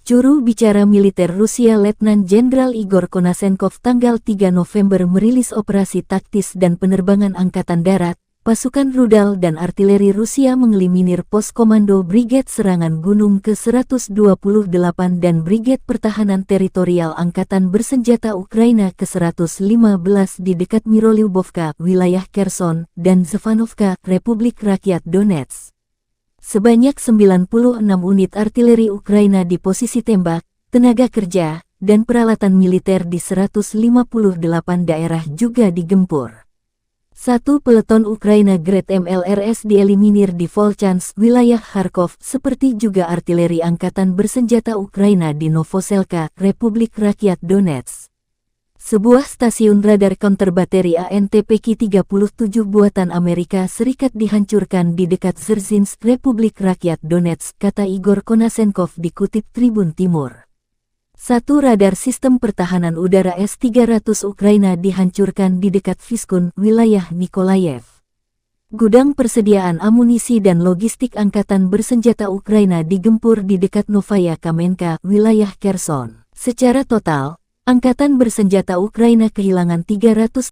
Juru bicara militer Rusia Letnan Jenderal Igor Konasenkov tanggal 3 November merilis operasi taktis dan penerbangan Angkatan Darat, pasukan rudal dan artileri Rusia mengeliminir pos komando Brigade Serangan Gunung ke-128 dan Brigade Pertahanan Teritorial Angkatan Bersenjata Ukraina ke-115 di dekat Mirolyubovka, wilayah Kherson, dan Zevanovka, Republik Rakyat Donetsk. Sebanyak 96 unit artileri Ukraina di posisi tembak, tenaga kerja, dan peralatan militer di 158 daerah juga digempur. Satu peleton Ukraina Grad MLRS dieliminir di Volchansk, wilayah Kharkov, seperti juga artileri Angkatan Bersenjata Ukraina di Novoselka, Republik Rakyat Donetsk. Sebuah stasiun radar counter bateri ANTPK-37 buatan Amerika Serikat dihancurkan di dekat Dzerzhinsk, Republik Rakyat Donetsk, kata Igor Konasenkov dikutip Tribun Timur. Satu radar sistem pertahanan udara S-300 Ukraina dihancurkan di dekat Vyskun, wilayah Nikolayev. Gudang persediaan amunisi dan logistik Angkatan Bersenjata Ukraina digempur di dekat Novaya Kamenka, wilayah Kherson. Secara total, Angkatan Bersenjata Ukraina kehilangan 300